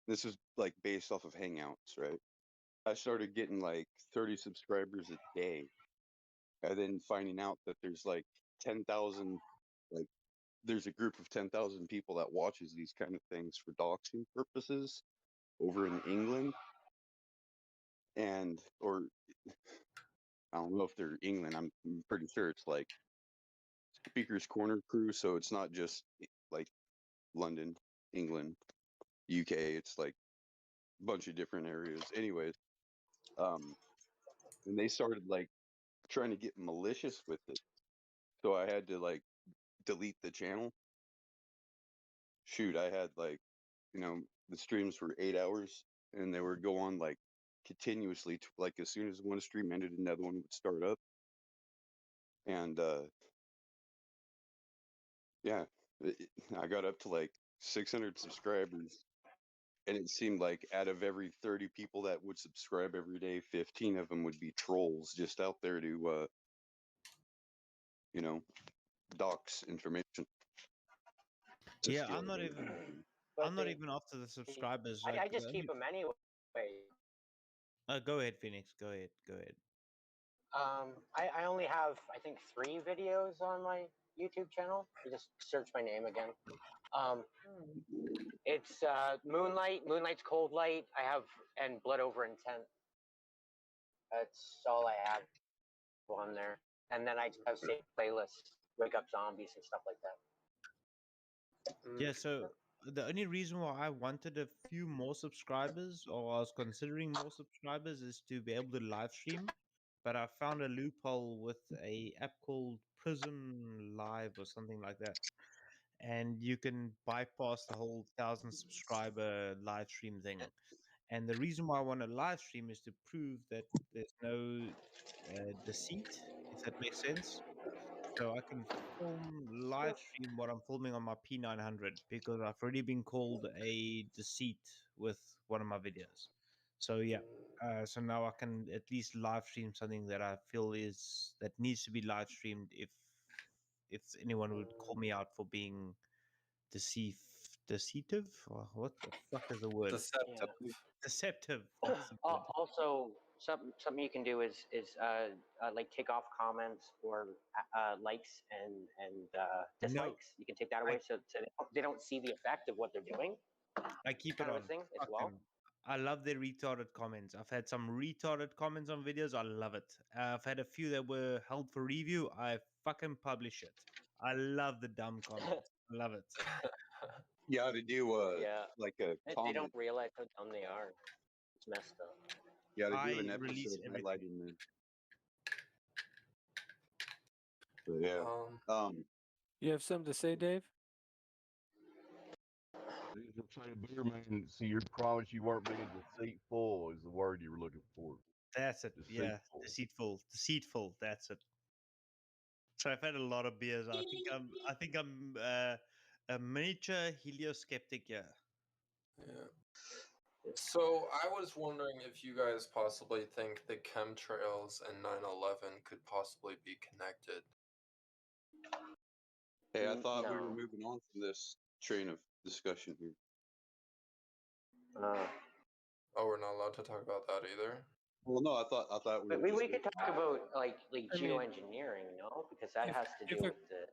this was like based off of Hangouts, right? I started getting like 30 subscribers a day, and then finding out that there's like 10,000, like there's a group of 10,000 people that watches these kind of things for doxing purposes over in England. Or I don't know if they're England. I'm pretty sure it's like Speaker's Corner crew. So it's not just like London, England, UK. It's like a bunch of different areas. Anyways, and they started like trying to get malicious with it. So I had to like delete the channel. Shoot, I had like, the streams were 8 hours and they would go on like continuously. Like as soon as one stream ended, another one would start up. And yeah, I got up to like 600 subscribers, and it seemed like out of every 30 people that would subscribe every day, 15 of them would be trolls just out there to, dox information. Yeah, I'm not even after the subscribers. Like, I just keep them anyway. Go ahead, Phoenix. Go ahead. I only have, I think, 3 videos on my YouTube channel. You just search my name again. It's Moonlight, Moonlight's Cold Light. I have, and Blood Over Intent. That's all I have on there. And then I have saved playlists, Wake Up Zombies and stuff like that. Yeah, so the only reason why I wanted a few more subscribers, or I was considering more subscribers, is to be able to live stream. But I found a loophole with a app called Prism Live or something like that. and you can bypass the whole 1,000 subscriber live stream thing. And the reason why I want to live stream is to prove that there's no deceit, if that makes sense. So I can film live stream what I'm filming on my P900 because I've already been called a deceit with one of my videos. So yeah, so now I can at least live stream something that I feel is that needs to be live streamed if anyone would call me out for being deceive, or what the fuck is the word? Deceptive. Deceptive. That's the word. Also, something you can do is like take off comments or likes and dislikes. You can take that away, so they don't see the effect of what they're doing. I keep it on. Thing as Fuck well. them. I love their retarded comments. I've had some retarded comments on videos. I love it. I've had a few that were held for review. I fucking publish it. I love the dumb comments. I love it. You ought to do like a comment. They don't realize how dumb they are. It's messed up. You ought to do I an release episode everything. highlighting them. But yeah. You have something to say, Dave? Beer man, see, you promise you weren't being deceitful is the word you were looking for. That's it. Yeah, deceitful. That's it. So I've had a lot of beers. I think I'm a miniature helioskeptic. Yeah. Yeah. So I was wondering if you guys possibly think the chemtrails and 9/11 could possibly be connected. Hey, I thought we were moving on from this train of discussion here. Oh, we're not allowed to talk about that either. Well, no, I thought we were. We could talk about like geoengineering, no, because that has to do with the.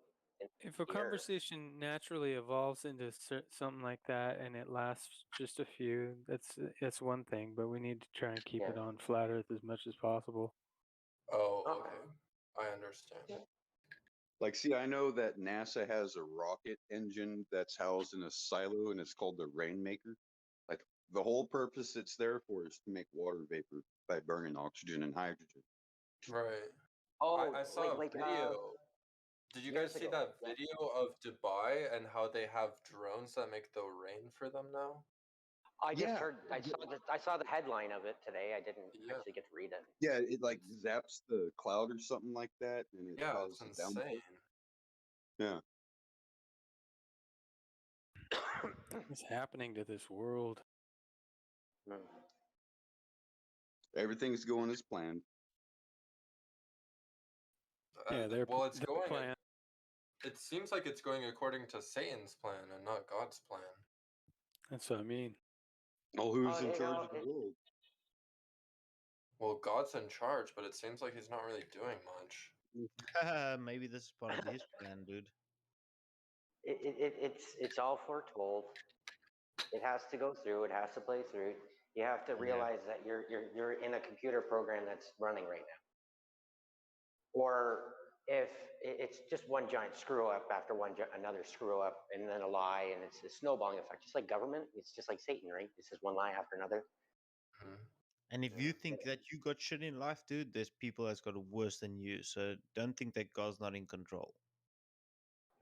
If a conversation naturally evolves into something like that and it lasts just a few, that's one thing. But we need to try and keep it on flat Earth as much as possible. Oh, okay. I understand. Like, see, I know that NASA has a rocket engine that's housed in a silo, and it's called the Rainmaker. Like, the whole purpose it's there for is to make water vapor by burning oxygen and hydrogen. Right. Oh, I saw a video. Did you guys see that video of Dubai and how they have drones that make the rain for them now? I just heard. I saw the headline of it today. I didn't actually get to read it. Yeah, it like zaps the cloud or something like that, and it causes it's a downpour. insane. Yeah. What's happening to this world? Everything's going as planned. Yeah, well, it's going. plan. It seems like it's going according to Satan's plan and not God's plan. That's what I mean. Oh, who's in charge of the world? Well, God's in charge, but it seems like he's not really doing much. Maybe this is part of his plan, dude. It's all foretold. It has to go through. It has to play through. You have to realize that you're in a computer program that's running right now. Or if it's just one giant screw up after another screw up, and then a lie, and it's a snowballing effect, just like government. It's just like Satan, right? It's just one lie after another. And if you think that you got shit in life, dude, there's people that's got it worse than you. So don't think that God's not in control.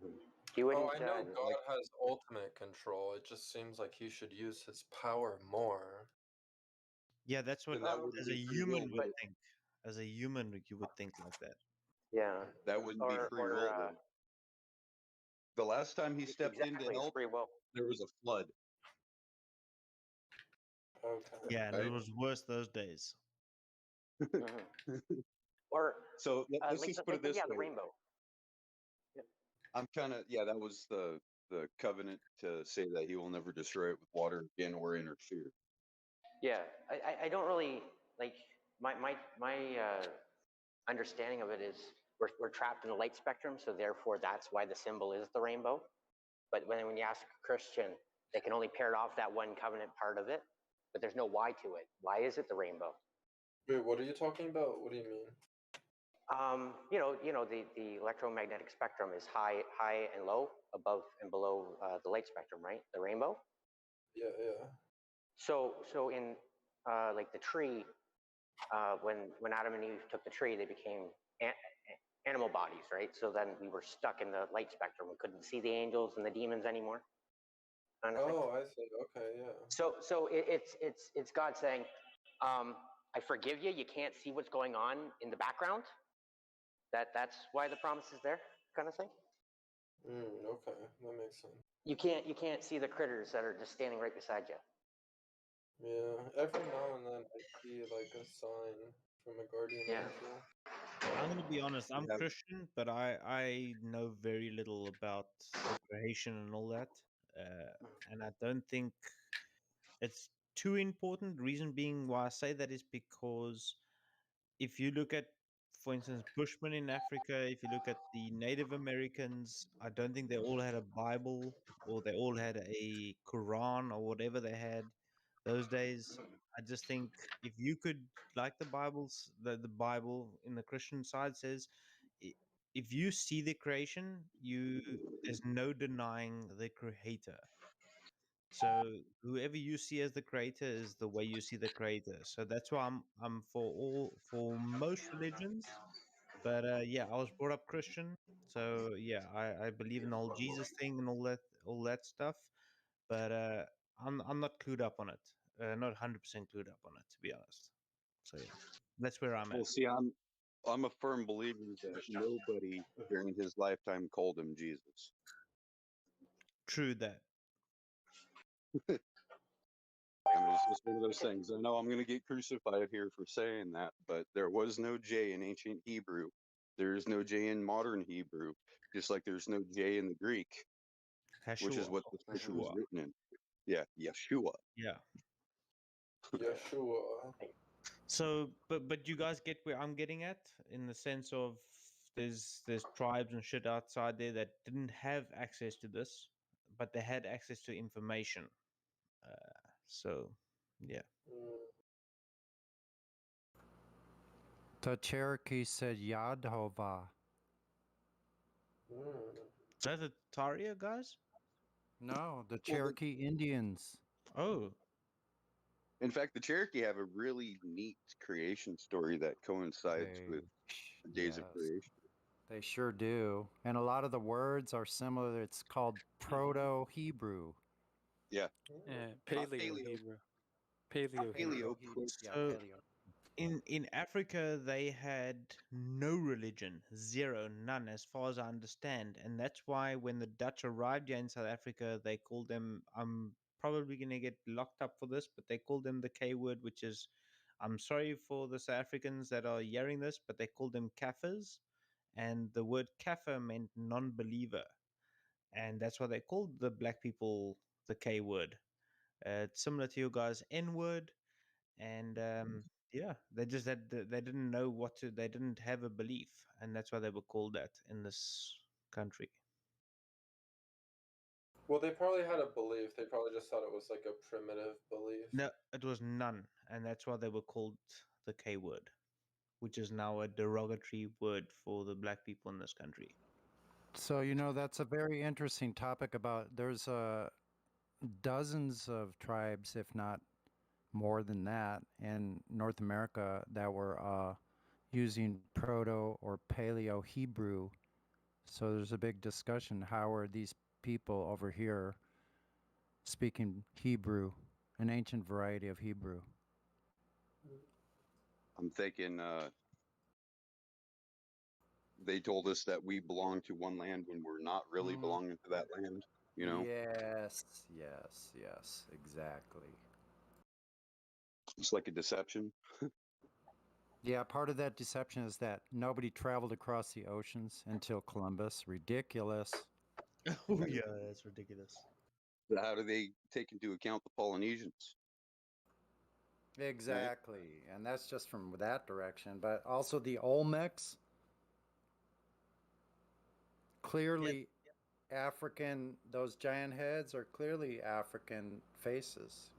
I know God has ultimate control. It just seems like he should use his power more. Yeah, that's what as a human would think. As a human, you would think like that. Yeah. That wouldn't be free will. The last time he stepped in to help, there was a flood. Okay. Yeah, and it was worse those days. Or so let's just put it this way. the rainbow. I'm kind of that was the covenant to say that he will never destroy it with water again or interfere. Yeah, I don't really like my understanding of it is we're trapped in the light spectrum, so therefore that's why the symbol is the rainbow. But when you ask a Christian, they can only pair off that one covenant part of it, but there's no why to it. Why is it the rainbow? Wait, what are you talking about? What do you mean? The electromagnetic spectrum is high and low, above and below the light spectrum, right? The rainbow. Yeah. So in like the tree, when Adam and Eve took the tree, they became animal bodies, right? So then we were stuck in the light spectrum. We couldn't see the angels and the demons anymore. Kind of thing. Oh, I see. Okay, yeah. So it's God saying, I forgive you. You can't see what's going on in the background. That's why the promise is there, kind of thing. Okay, that makes sense. You can't see the critters that are just standing right beside you. Yeah, every now and then I see like a sign from a guardian angel. I'm gonna be honest. I'm Yeah. Christian, but I know very little about the creation and all that, and I don't think it's too important. Reason being why I say that is because if you look at, for instance, Bushmen in Africa, if you look at the Native Americans, I don't think they all had a Bible or they all had a Quran or whatever they had those days. I just think if you could, like the the Bible in the Christian side says, i- if you see the creation, there's no denying the creator. So whoever you see as the creator is the way you see the creator. So that's why I'm for most religions. But yeah, I was brought up Christian, so yeah, I believe in the whole Jesus thing and all that stuff. But I'm not clued up on it. Not 100% clued up on it, to be honest. So yeah, that's where I'm at. Well, see, I'm a firm believer that nobody during his lifetime called him Jesus. True that. I mean, it's just one of those things. I know I'm going to get crucified here for saying that, but there was no J in ancient Hebrew. There is no J in modern Hebrew, just like there's no J in the Greek, which is Yeshua. what the scripture was Yeshua. written in. Yeah, Yeshua. Yeah. Yeshua. So, but you guys get where I'm getting at in the sense of there's tribes and shit outside there that didn't have access to this, but they had access to information. So, yeah. The Cherokee said Yadhova. Is that the Taria guys? No, the Cherokee Indians. Oh. In fact, the Cherokee have a really neat creation story that coincides with the days of creation. They sure do. And a lot of the words are similar. It's called Proto-Hebrew. Yeah. Paleo-Hebrew. Paleo-Hebrew. So in Africa they had no religion, zero, none, as far as I understand, and that's why when the Dutch arrived here in South Africa, they called them. I'm probably gonna get locked up for this, but they called them the K word, which is. I'm sorry for the South Africans that are hearing this, but they called them Kafirs, and the word Kafir meant non-believer, and that's why they called the black people the K word. It's similar to your guys' N word, and yeah, they didn't know what to. They didn't have a belief, and that's why they were called that in this country. Well, they probably had a belief. They probably just thought it was like a primitive belief. No, it was none, and that's why they were called the K word, which is now a derogatory word for the black people in this country. So, that's a very interesting topic about there's dozens of tribes, if not more than that, in North America that were using Proto or Paleo Hebrew. So there's a big discussion. How are these people over here speaking Hebrew, an ancient variety of Hebrew? I'm thinking they told us that we belong to one land when we're not really belonging to that land, Yes, exactly. It's like a deception. Yeah, part of that deception is that nobody traveled across the oceans until Columbus. Ridiculous. Oh yeah, that's ridiculous. But how do they take into account the Polynesians? Exactly, right? And that's just from that direction. But also the Olmecs, clearly African, those giant heads are clearly African faces,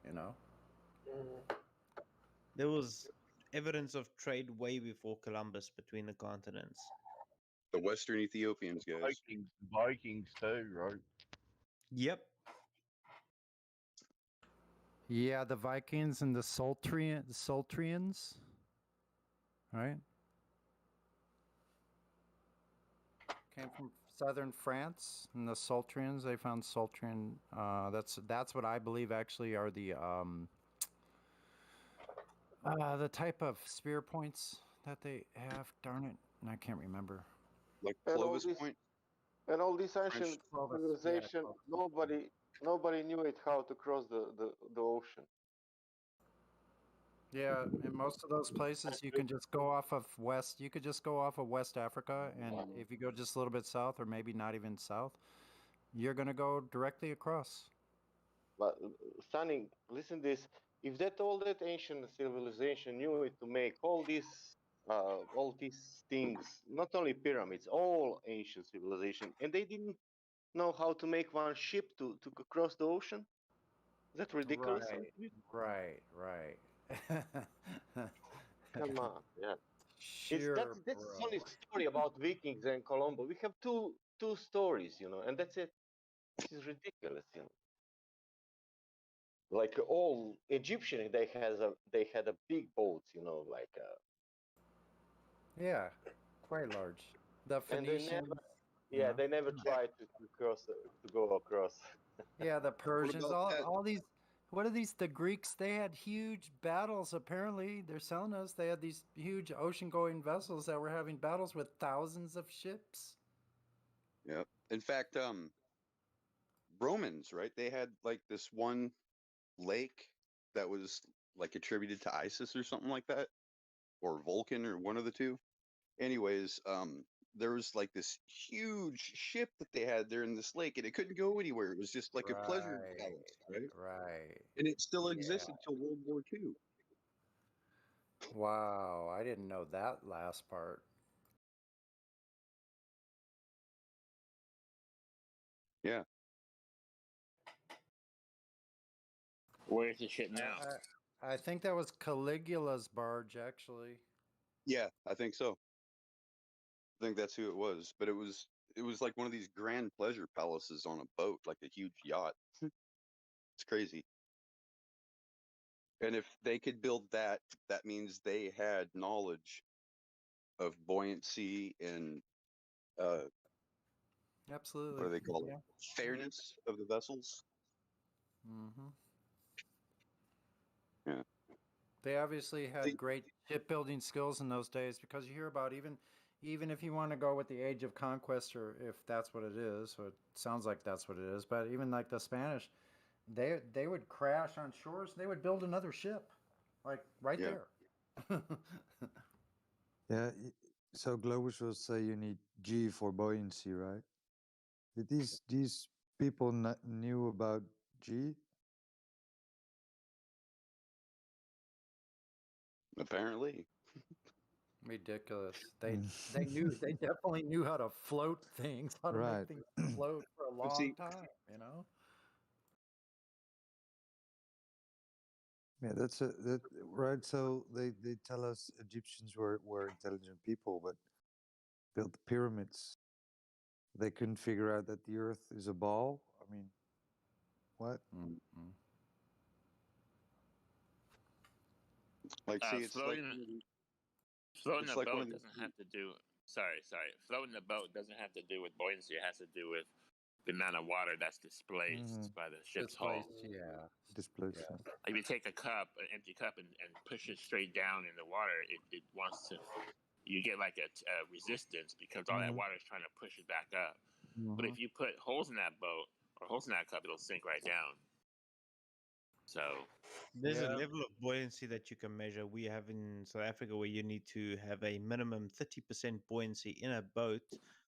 There was evidence of trade way before Columbus between the continents. The Western Ethiopians, guys. Vikings too, right? Yep. Yeah, the Vikings and the Sultrians, right? came from southern France, and the Sultrians. They found Sultrian. That's what I believe actually are the type of spear points that they have. Darn it, and I can't remember. Like And all Clovis this Point. and all this French ancient Clovis, yeah, civilization, Clovis. nobody knew it how to cross the ocean. Yeah, in most of those places, you can just go off of west. You could just go off of West Africa, and if you go just a little bit south, or maybe not even south, you're gonna go directly across. But Sunny, listen this. If that all that ancient civilization knew it to make all these things, not only pyramids, all ancient civilization, and they didn't know how to make one ship to cross the ocean, is that ridiculous? Right. Come on, yeah. Sure, That's bro. only story about Vikings and Colombo. We have two stories, and that's it. This is ridiculous, Like all Egyptian, they had a big boats, like Yeah, quite large. The and they Phoenicians, never, they never tried to cross to go across. Yeah, the Persians, about that? all these. What are these? The Greeks, they had huge battles. Apparently, they're telling us they had these huge ocean-going vessels that were having battles with thousands of ships. Yeah. In fact, Romans, right? They had like this one lake that was like attributed to Isis or something like that, or Vulcan, or one of the two. Anyways, there was like this huge ship that they had there in this lake, and it couldn't go anywhere. It was just like a pleasure palace, right? Right. And it still Yeah. existed till World War II. Wow, I didn't know that last part. Yeah. Where's the ship now? I think that was Caligula's barge, actually. Yeah, I think so. I think that's who it was. But it was like one of these grand pleasure palaces on a boat, like a huge yacht. It's crazy. And if they could build that, that means they had knowledge of buoyancy and Absolutely. what do they call Yeah. it? Fairness of the vessels. Mm-hmm. Yeah. They obviously had great shipbuilding skills in those days, because you hear about even if you want to go with the Age of Conquest, or if that's what it is, or it sounds like that's what it is, but even like the Spanish, they would crash on shores. They would build another ship, like right there. Yeah. So Globus will say you need G for buoyancy, right? Did these people knew about G? Apparently. Ridiculous. They definitely knew how to float things, how to Right. make things float for a long time, Yeah, that right. So they tell us Egyptians were intelligent people, but built the pyramids. They couldn't figure out that the Earth is a ball. I mean, what? Mm-hmm. Like, see, it's like floating it's a like one boat of these. doesn't have to do. Sorry. Floating a boat doesn't have to do with buoyancy. It has to do with the amount of water that's displaced by the ship's hull. Yeah. Displacement. If you take a cup, an empty cup, and push it straight down in the water, it wants to. You get like a resistance, because all that water is trying to push it back up. But if you put holes in that boat or holes in that cup, it'll sink right down. So there's a level of buoyancy that you can measure. We have in South Africa where you need to have a minimum 30% buoyancy in a boat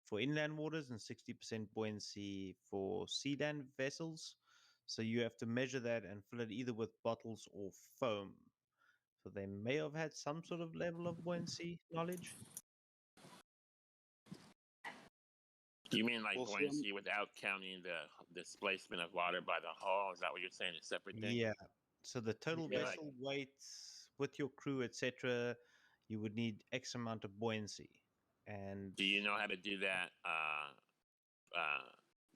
for inland waters and 60% buoyancy for sealand vessels. So you have to measure that and fill it either with bottles or foam. So they may have had some sort of level of buoyancy knowledge. you mean like buoyancy without counting the displacement of water by the hull? Is that what you're saying? A separate thing? Yeah. So the total vessel weight with your crew, etc., you would need X amount of buoyancy. And do you know how to do that?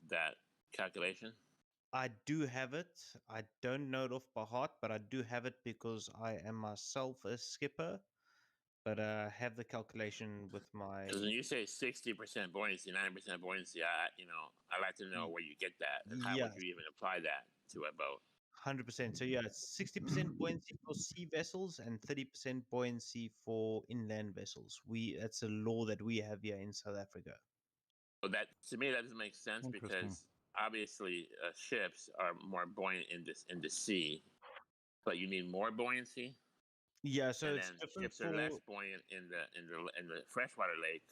That calculation? I do have it. I don't know it off by heart, but I do have it because I am myself a skipper. but have the calculation with my. Because when you say 60% buoyancy, 90% buoyancy, I like to know where you get that, and how Yeah, would you even apply that to a boat? 100%. So yeah, it's 60% buoyancy for sea vessels and 30% buoyancy for inland vessels. That's a law that we have here in South Africa. So that, to me, that doesn't make sense Interesting. because obviously ships are more buoyant in the sea, but you need more buoyancy, Yeah, so and it's then different ships are less for. buoyant in the freshwater lake,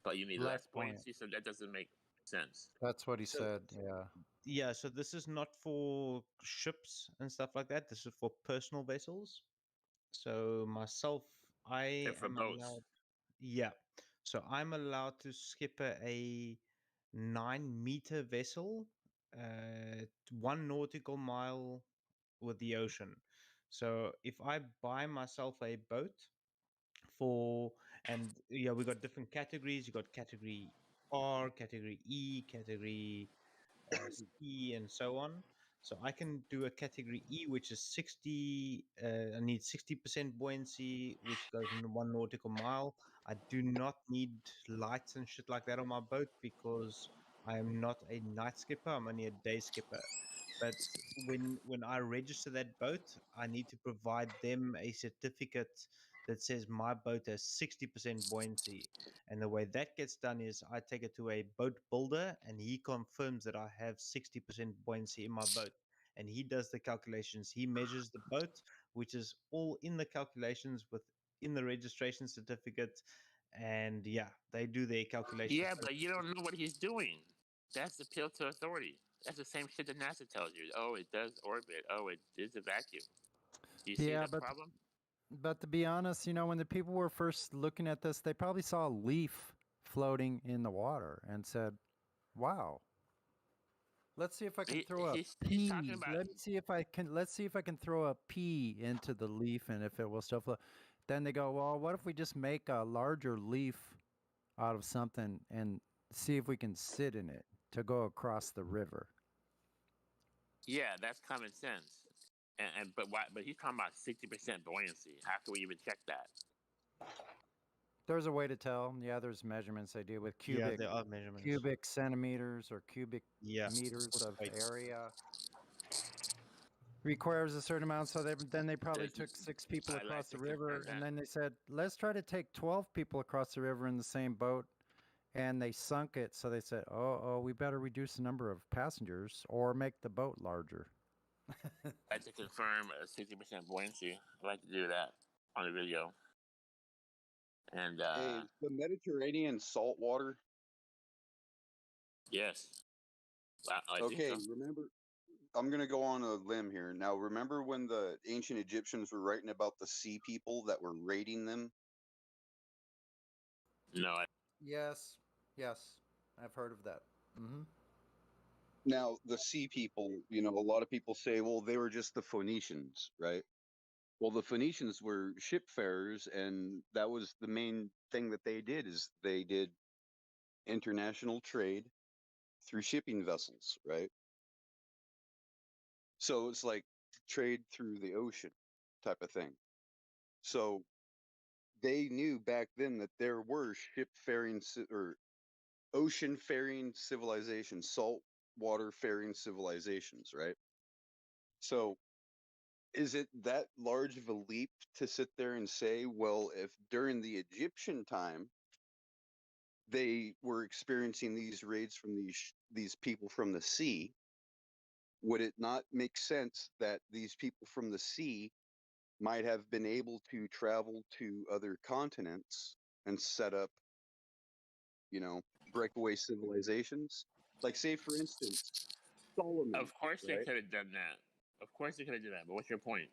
but you need Less less buoyant. buoyancy. So that doesn't make sense. That's what he So said. Yeah. yeah, so this is not for ships and stuff like that. This is for personal vessels. So myself, I They're for am boats. allowed. Yeah, so I'm allowed to skipper a 9-meter vessel, 1 nautical mile with the ocean. So if I buy myself a boat for, and yeah, we got different categories. You got category R, category E, category C, and so on. So I can do a category E, which is 60. I need 60% buoyancy, which goes in 1 nautical mile. I do not need lights and shit like that on my boat because I am not a night skipper. I'm only a day skipper. But when I register that boat, I need to provide them a certificate that says my boat has 60% buoyancy. And the way that gets done is I take it to a boat builder and he confirms that I have 60% buoyancy in my boat. And he does the calculations. He measures the boat, which is all in the calculations within the registration certificate. And yeah, they do their calculations. Yeah, but you don't know what he's doing. That's appeal to authority. That's the same shit that NASA tells you. Oh, it does orbit. Oh, it is a vacuum. Do you see Yeah, the problem? but to be honest, when the people were first looking at this, they probably saw a leaf floating in the water and said, "Wow, let's see if I can throw a He's talking pea. about. Let's see if I can throw a pea into the leaf and if it will still float." Then they go, "Well, what if we just make a larger leaf out of something and see if we can sit in it to go across the river?" Yeah, that's common sense. And but why? But he's talking about 60% buoyancy. How can we even check that? There's a way to tell. Yeah, there's measurements they do with Yeah, there are measurements. cubic centimeters or cubic Yeah, meters foot of weight. area. Requires a certain amount, so then they probably took 6 people I'd like across to the river, confirm and that. then they said, let's try to take 12 people across the river in the same boat, and they sunk it. So they said, oh, we better reduce the number of passengers or make the boat larger. I'd like to confirm 60% buoyancy. I'd like to do that on the video. And Hey, the Mediterranean salt water. yes, I think Okay, so. remember, I'm going to go on a limb here. Now, remember when the ancient Egyptians were writing about the sea people that were raiding them? No. Yes, I've heard of that. Mm-hmm. Now, the sea people, a lot of people say, well, they were just the Phoenicians, right? Well, the Phoenicians were shipfarers, and that was the main thing that they did is they did international trade through shipping vessels, right? So it's like trade through the ocean type of thing. So they knew back then that there were ship-faring or ocean-faring civilizations, saltwater faring civilizations, right? So is it that large of a leap to sit there and say, well, if during the Egyptian time they were experiencing these raids from these people from the sea, would it not make sense that these people from the sea might have been able to travel to other continents and set up, breakaway civilizations? Like, say, for instance, Solomon, Of course they right? could have done that. Of course they could have done that. But what's your point?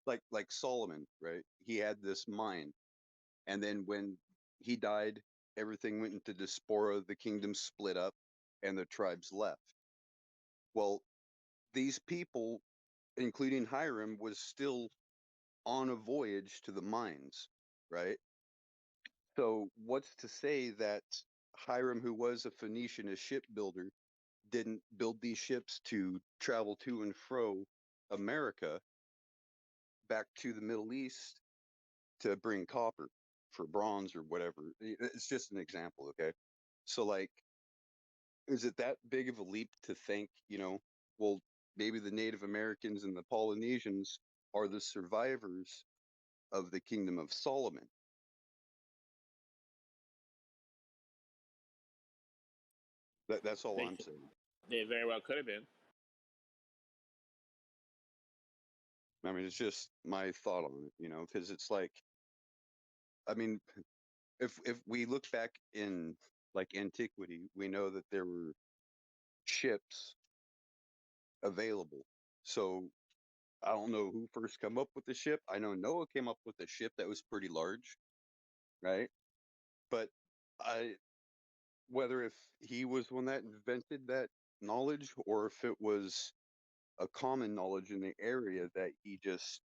Like Solomon, right? He had this mind, and then when he died, everything went into diaspora. The kingdom split up, and the tribes left. Well, these people, including Hiram, was still on a voyage to the mines, right? So what's to say that Hiram, who was a Phoenician, a shipbuilder, didn't build these ships to travel to and fro America back to the Middle East to bring copper for bronze or whatever. It's just an example, okay? So like, is it that big of a leap to think, well, maybe the Native Americans and the Polynesians are the survivors of the Kingdom of Solomon? That's all I'm saying. They very well could have been. I mean, it's just my thought on it, because it's like, I mean, if we look back in like antiquity, we know that there were ships available. So I don't know who first come up with the ship. I know Noah came up with a ship that was pretty large, right? But whether if he was one that invented that knowledge or if it was a common knowledge in the area that he just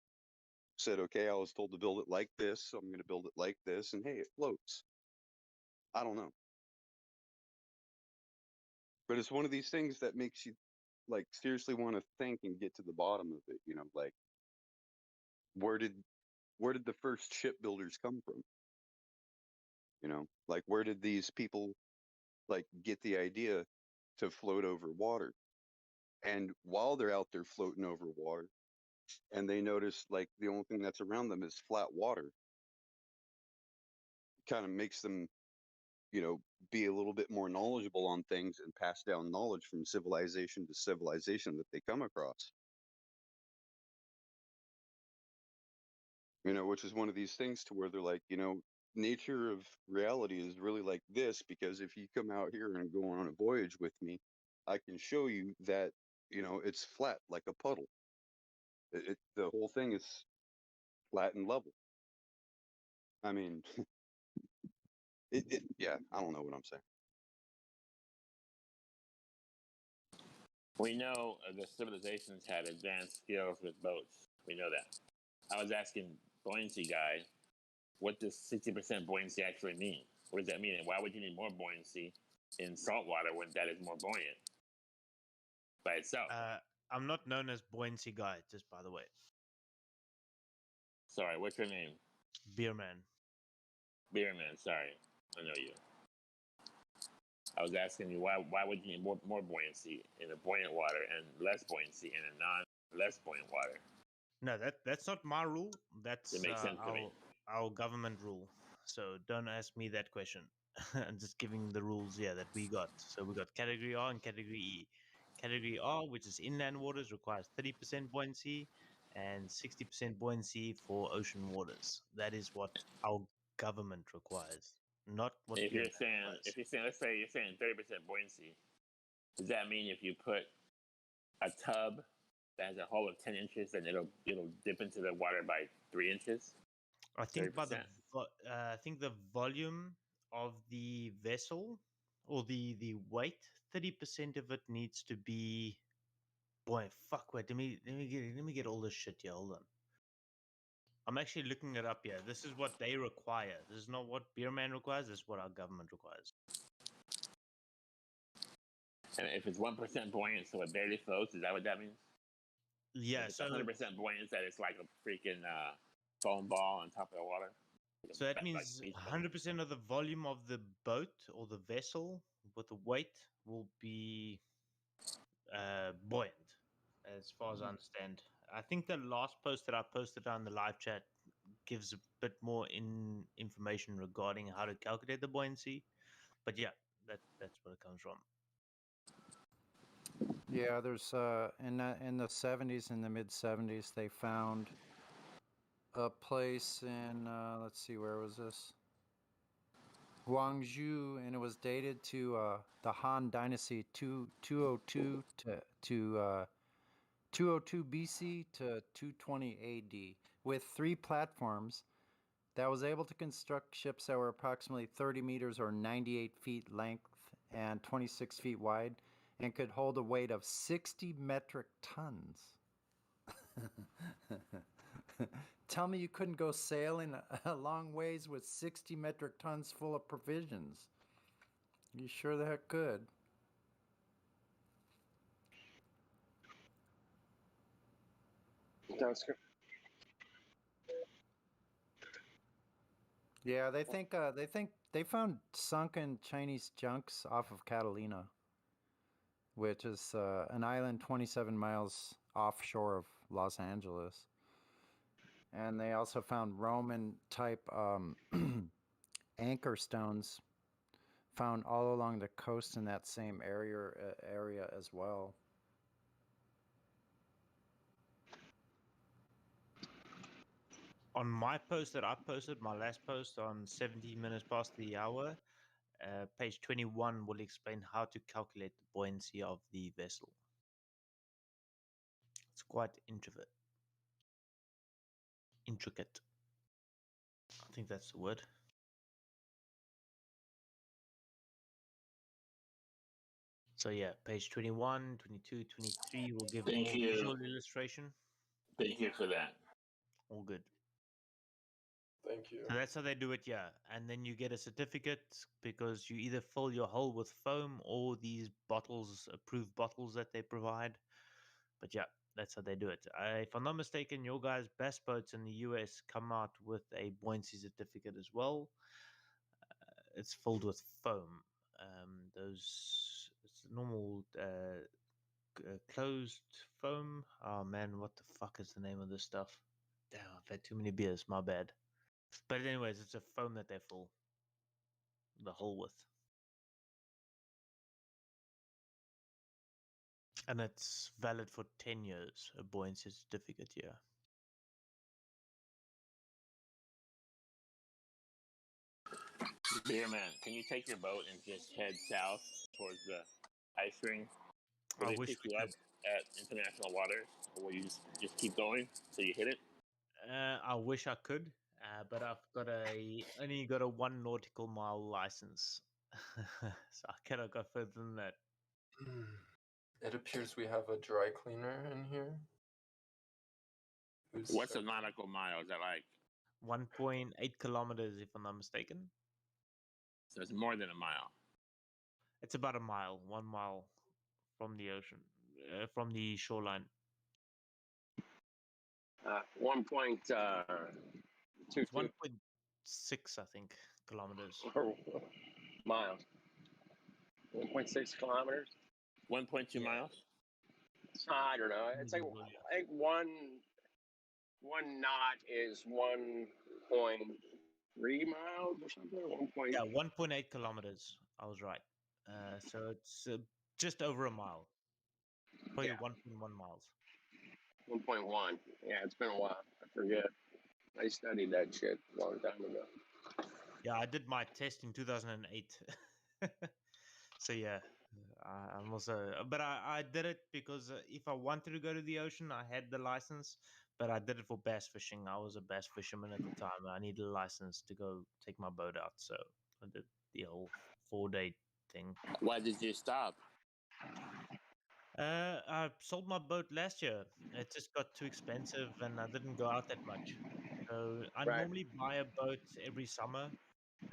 said, okay, I was told to build it like this, so I'm going to build it like this, and hey, it floats. I don't know. But it's one of these things that makes you like seriously want to think and get to the bottom of it, like where did the first shipbuilders come from? Like where did these people like get the idea to float over water? And while they're out there floating over water and they notice like the only thing that's around them is flat water, kind of makes them be a little bit more knowledgeable on things and pass down knowledge from civilization to civilization that they come across. Which is one of these things to where they're like, nature of reality is really like this, because if you come out here and go on a voyage with me, I can show you that, it's flat like a puddle. The whole thing is flat and level. I mean, yeah, I don't know what I'm saying. We know the civilizations had advanced skills with boats. We know that. I was asking buoyancy guy, what does 60% buoyancy actually mean? What does that mean? And why would you need more buoyancy in salt water when that is more buoyant by itself? I'm not known as buoyancy guy, just by the way. Sorry, what's your name? Beerman. Beerman, sorry. I know you. I was asking you why would you need more buoyancy in a buoyant water and less buoyancy in a less buoyant water? No, that's not my rule. That's it makes sense to me. Our government rule. So don't ask me that question. I'm just giving the rules here that we got. So we got category R and category E. Category R, which is inland waters, requires 30% buoyancy and 60% buoyancy for ocean waters. That is what our government requires, not what If you're saying, requires. let's say you're saying 30% buoyancy, does that mean if you put a tub that has a hole of 10 inches, then it'll dip into the water by 3 inches? I think I think the volume of the vessel or the weight, 30% of it needs to be. Boy, fuck! Wait, let me get all this shit here. Hold on. I'm actually looking it up here. This is what they require. This is not what Beerman requires. This is what our government requires. And if it's 1% buoyant, so it barely floats, is that what that means? Yeah, if it's 100% buoyant, that it's like a freaking foam ball on top of the water. So that means 100% of the volume of the boat or the vessel with the weight will be buoyant, as far as I understand. I think the last post that I posted on the live chat gives a bit more information regarding how to calculate the buoyancy. But yeah, that's where it comes from. Yeah, there's in the 70s, in the mid 70s, they found a place in let's see, where was this? Guangzhou, and it was dated to the Han Dynasty 202 to 202 BC to 220 AD, with 3 platforms that was able to construct ships that were approximately 30 meters or 98 feet length and 26 feet wide, and could hold a weight of 60 metric tons. Tell me you couldn't go sailing a long ways with 60 metric tons full of provisions. You sure the heck could. That's good. Yeah, they think they found sunken Chinese junks off of Catalina, which is an island 27 miles offshore of Los Angeles. And they also found Roman type anchor stones found all along the coast in that same area as well. On my post that I posted, my last post on 17 minutes past the hour, page 21 will explain how to calculate the buoyancy of the vessel. It's quite intricate. I think that's the word. So yeah, page 21, 22, 23 will give Thank more you. visual illustration. Thank you for that. All good. Thank you. So that's how they do it, yeah. And then you get a certificate because you either fill your hull with foam or these bottles, approved bottles that they provide. But yeah, that's how they do it. If I'm not mistaken, your guys' best boats in the US come out with a buoyancy certificate as well. It's filled with foam. It's normal closed foam. Oh man, what the fuck is the name of this stuff? Damn, I've had too many beers. My bad. But anyways, it's a foam that they fill the hull with, and it's valid for 10 years. A buoyancy certificate, yeah. Beer man, can you take your boat and just head south towards the ice ring? Will I they wish pick I you up could. at international waters, or will you just keep going till you hit it? I wish I could, but I've only got a 1 nautical mile license, so I cannot go further than that. It appears we have a dry cleaner in here. What's a nautical mile? Is that like 1.8 kilometers, if I'm not mistaken? So it's more than a mile. It's about a mile, 1 mile from the ocean, from the shoreline. 1.22. It's 1.6, I think, kilometers. Miles. 1.6 kilometers. 1.2 miles. I don't know. It's like I think one knot is 1.3 miles or something. 1. Yeah, 1.8 kilometers. I was right. So it's just over a mile. Probably 1.1 miles. 1.1. Yeah, it's been a while. I forget. I studied that shit a long time ago. Yeah, I did my test in 2008. So yeah, I'm also. But I did it because if I wanted to go to the ocean, I had the license. But I did it for bass fishing. I was a bass fisherman at the time. I needed a license to go take my boat out. So I did the whole 4-day thing. Why did you stop? I sold my boat last year. It just got too expensive, and I didn't go out that much. So I normally buy a boat every summer,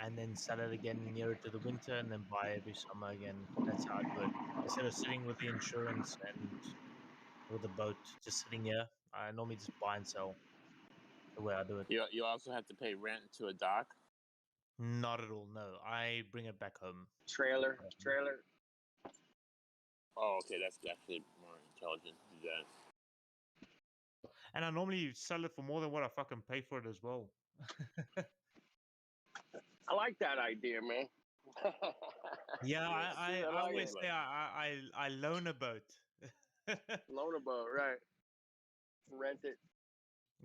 and then sell it again nearer to the winter, and then buy every summer again. That's how I do it. Instead of sitting with the insurance and with the boat just sitting here, I normally just buy and sell. The way I do it. You also have to pay rent to a dock. Not at all. No, I bring it back home. Trailer. Oh, okay, that's actually more intelligent to do that. And I normally sell it for more than what I fucking pay for it as well. I like that idea, man. Yeah, I like always it. say I loan a boat. Loan a boat, right? Rent it.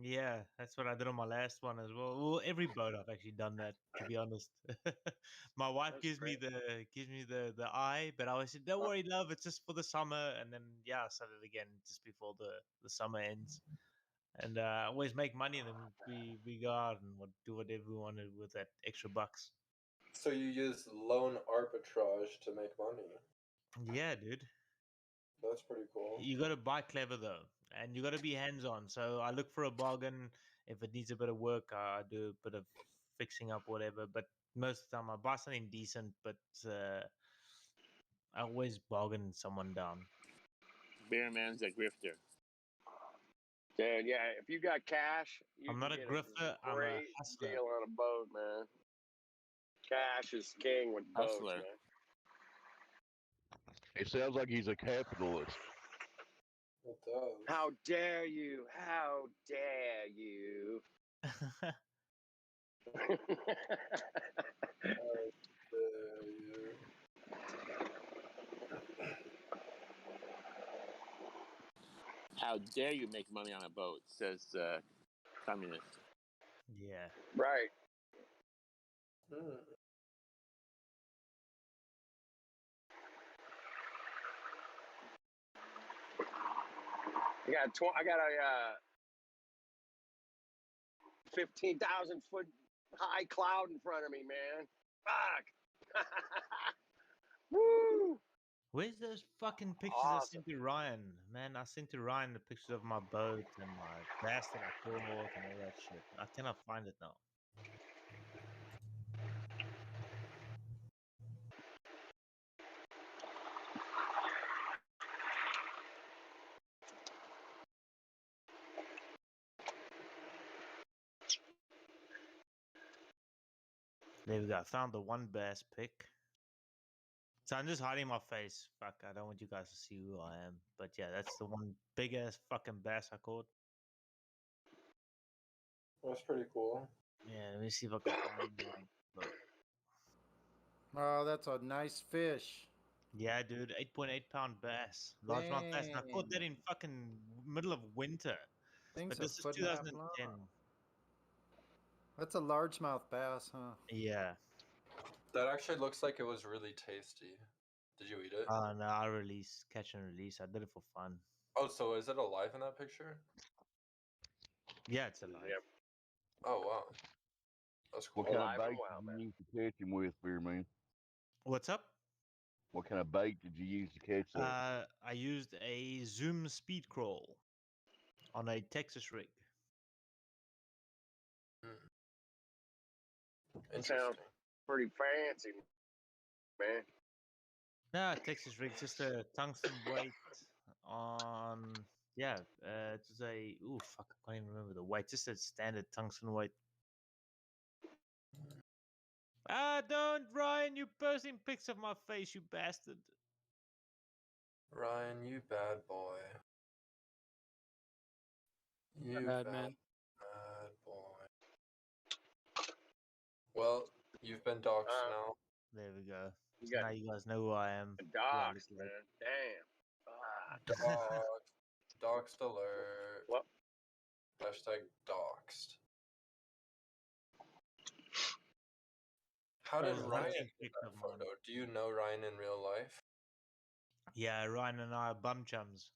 Yeah, that's what I did on my last one as well. Well, every boat I've actually done that, to be honest. My wife gives me the eye, but I always say, "Don't worry, love, it's just for the summer." And then I sell it again just before the summer ends. And I always make money, and then we go out and do whatever we want with that extra bucks. So you use loan arbitrage to make money. Yeah, dude. That's pretty cool. You got to buy clever though, and you got to be hands on. So I look for a bargain. If it needs a bit of work, I do a bit of fixing up, whatever. But most of the time, I buy something decent. But I always bargain someone down. Bear man's a grifter. Dude, yeah. If you got cash, you I'm can not a get grifter. a I'm a great hustler. deal on a boat, man. Cash is king with boats, Hustler. man. It sounds like he's a capitalist. It does. How dare you? How dare you? How dare you make money on a boat? Says communist. Yeah. Right. I got a 15,000 foot high cloud in front of me, man. Fuck. Woo! Where's those fucking pictures I Awesome. sent to Ryan? Man, I sent to Ryan the pictures of my boat and my bass that I caught and all that shit. I cannot find it now. There we go. I found the one bass pic. So I'm just hiding my face. Fuck, I don't want you guys to see who I am. But yeah, that's the one big ass fucking bass I caught. That's pretty cool. Yeah, let me see if I can find my boat. Oh, that's a nice fish. Yeah, dude, 8.8 pound bass, largemouth bass. And I caught that Dang. in fucking middle of winter. Thing's But a this is foot and a half long. 2010. That's a largemouth bass, huh? Yeah. That actually looks like it was really tasty. Did you eat it? No, I release, catch and release. I did it for fun. Oh, so is it alive in that picture? Yeah, it's alive. Yep. Oh, wow. That's cool. What kind of Alive and bait well, did man. you use to catch him with, Beer Man? What's up? What kind of bait did you use to catch that? I used a Zoom speed crawl on a Texas rig. Sounds pretty fancy, man. No, Texas rig, just a tungsten weight on. Yeah, it was a. Ooh, fuck, I can't even remember the weight. Just a standard tungsten weight. Don't, Ryan, you posting pics of my face, you bastard. Ryan, you bad boy. You Bad bad, man. bad boy. Well, you've been doxxed now. There we go. You So got now you guys know who I am. dogs, man. Damn. Doxed alert. What? Hashtag doxed. How did There's Ryan nothing get picked that of mine. photo? Do you know Ryan in real life? Yeah, Ryan and I are bum chums.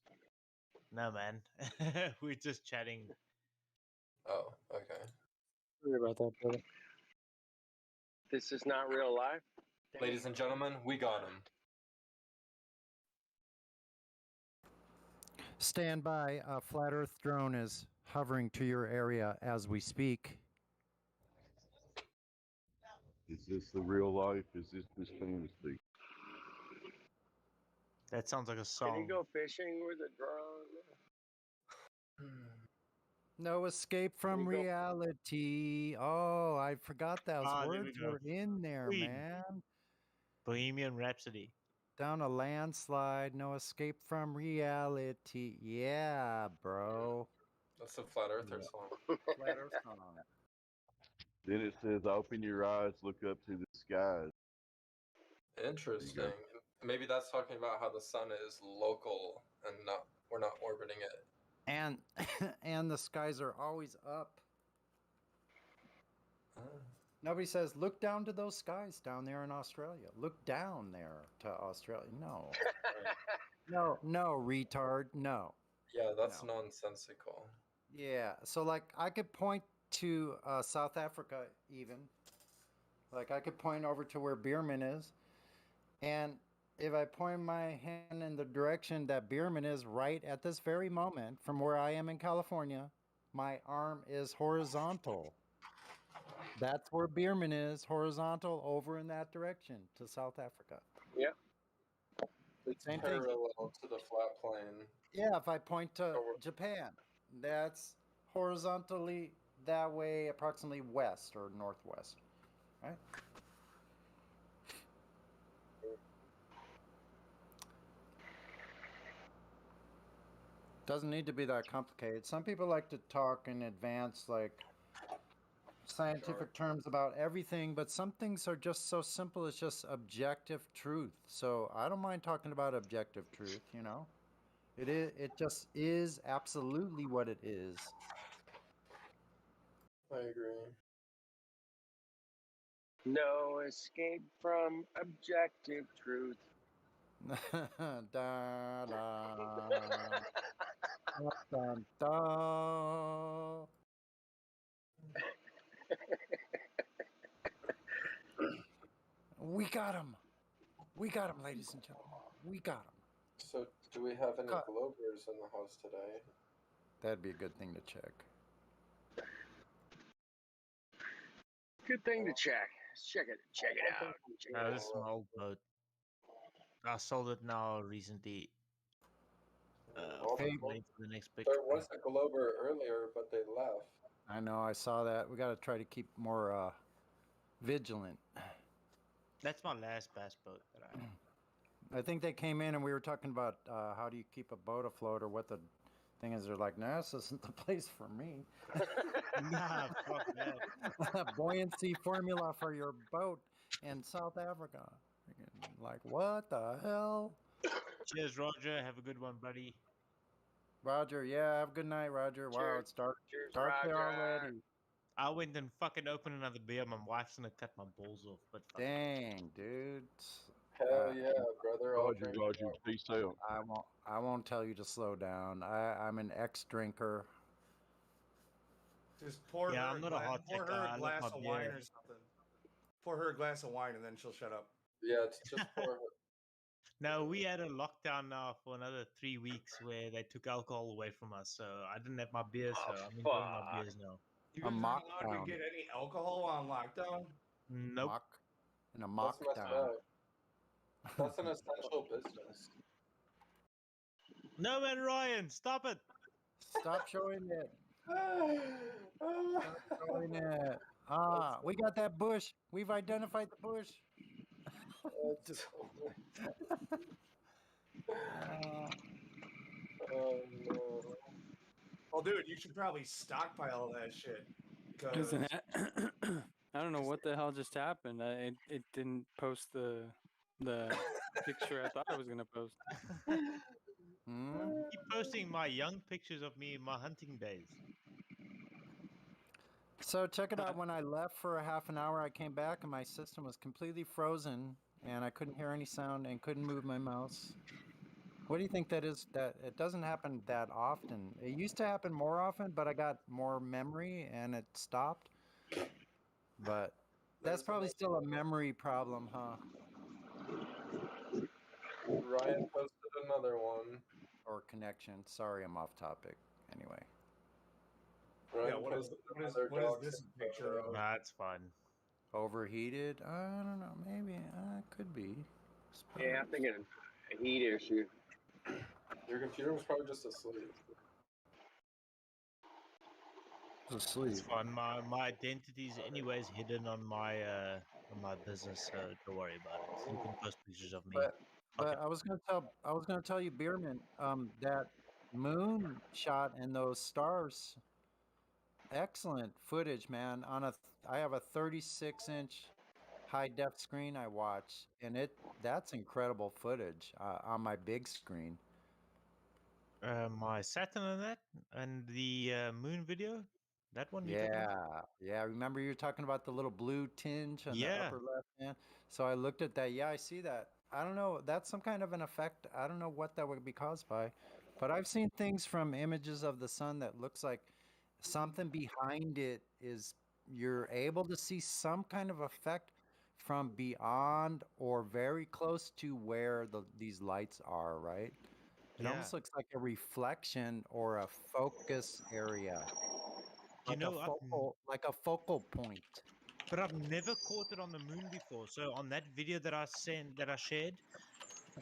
No, man. We're just chatting. Oh, okay. Sorry about that, brother. This is not real life. Ladies and gentlemen, we got him. Stand by. A flat Earth drone is hovering to your area as we speak. Is this the real life? Is this fantasy? That sounds like a song. Can you go fishing with a drone? No escape from reality. Oh, I forgot those There words we go. were in there, Queen. man. Bohemian Rhapsody. Down a landslide, no escape from reality. Yeah, bro. That's a flat earther song. Flat Earth song. Then it says, "Open your eyes, look up to the skies." Interesting. Maybe that's talking about how the sun is local and we're not orbiting it. And and the skies are always up. Nobody says, look down to those skies down there in Australia. Look down there to Australia. No. No, retard. No. Yeah, that's nonsensical. Yeah. So, like, I could point to South Africa, even. Like, I could point over to where Bierman is. And if I point my hand in the direction that Bierman is right at this very moment, from where I am in California, my arm is horizontal. That's where Bierman is, horizontal, over in that direction to South Africa. Yeah. It's Same thing. parallel to the flat plane. Yeah, if I point to Japan, that's horizontally that way, approximately west or northwest, right? Doesn't need to be that complicated. Some people like to talk in advance, like scientific terms about everything, but some things are just so simple. It's just objective truth. So I don't mind talking about objective truth. You know, it is. It just is absolutely what it is. I agree. No escape from objective truth. da, da, da, da. We got him. We got him, ladies and gentlemen. We got him. So, do we have any Cut. Globers in the house today? That'd be a good thing to check. Good thing to check. Let's check it. Check it out. Check it This is my old boat. I sold it now recently. Hey, waiting for the next there picture. was a Glober earlier, but they left. I know. I saw that. We got to try to keep more vigilant. That's my last bass boat that I have. I think they came in and we were talking about how do you keep a boat afloat or what the thing is. They're like, nah, this isn't the place for me. Nah, fuck that. Buoyancy formula for your boat in South Africa. Like, what the hell? Cheers, Roger. Have a good one, buddy. Roger, yeah, have a good night, Roger. Wow, Cheers. it's dark. Cheers, Dark there Roger. already. I went and fucking opened another beer. My wife's gonna cut my balls off, but fuck. Dang, dude. Hell yeah, brother. I'll Roger, drink Roger, peace out. I won't tell you to slow down. I'm an ex-drinker. Just pour Yeah, her, I'm not a hot pour tech her guy. I a love glass my of beer. wine or something. Pour her a glass of wine and then she'll shut up. Yeah, it's just for No, we had a lockdown now for another 3 weeks where they took alcohol away from us. So I didn't have my beer, so I'm enjoying my beers now. You A guys aren't allowed to mockdown. get any alcohol on lockdown? Nope. In a That's messed mockdown. up. That's an essential business. No, man, Ryan, stop it. Stop showing it. Stop showing it. We got that bush. We've identified the bush. Oh no. Well, dude, you should probably stockpile that shit. Because Isn't it? I don't know what the hell just happened. It didn't post the picture I thought I was gonna post. Keep posting my young pictures of me in my hunting days. So check it out. When I left for a half an hour, I came back and my system was completely frozen and I couldn't hear any sound and couldn't move my mouse. What do you think that is? That it doesn't happen that often. It used to happen more often, but I got more memory and it stopped. But that's probably still a memory problem, huh? Ryan posted another one. Or connection. Sorry, I'm off topic. Anyway. Ryan yeah, what is this picture of? Nah, it's fun. Overheated? I don't know. Maybe. Could be. Yeah, I'm thinking a heat issue. Your computer was probably just asleep. Asleep. It's fun. My identity is anyways hidden on my business, so don't worry about it. You can post pictures of me. But I was gonna tell you, Bierman, that moon shot and those stars. Excellent footage, man. I have a 36-inch high def screen I watch, and that's incredible footage on my big screen. My Saturn and that, and the moon video, that one. Yeah. Remember you were talking about the little blue tinge on the upper left hand. So I looked at that. Yeah, I see that. I don't know. That's some kind of an effect. I don't know what that would be caused by, but I've seen things from images of the sun that looks like something behind it is. You're able to see some kind of effect from beyond or very close to where these lights are, right? It almost looks like a reflection or a focus area. Like a focal point. But I've never caught it on the moon before. So on that video that I shared,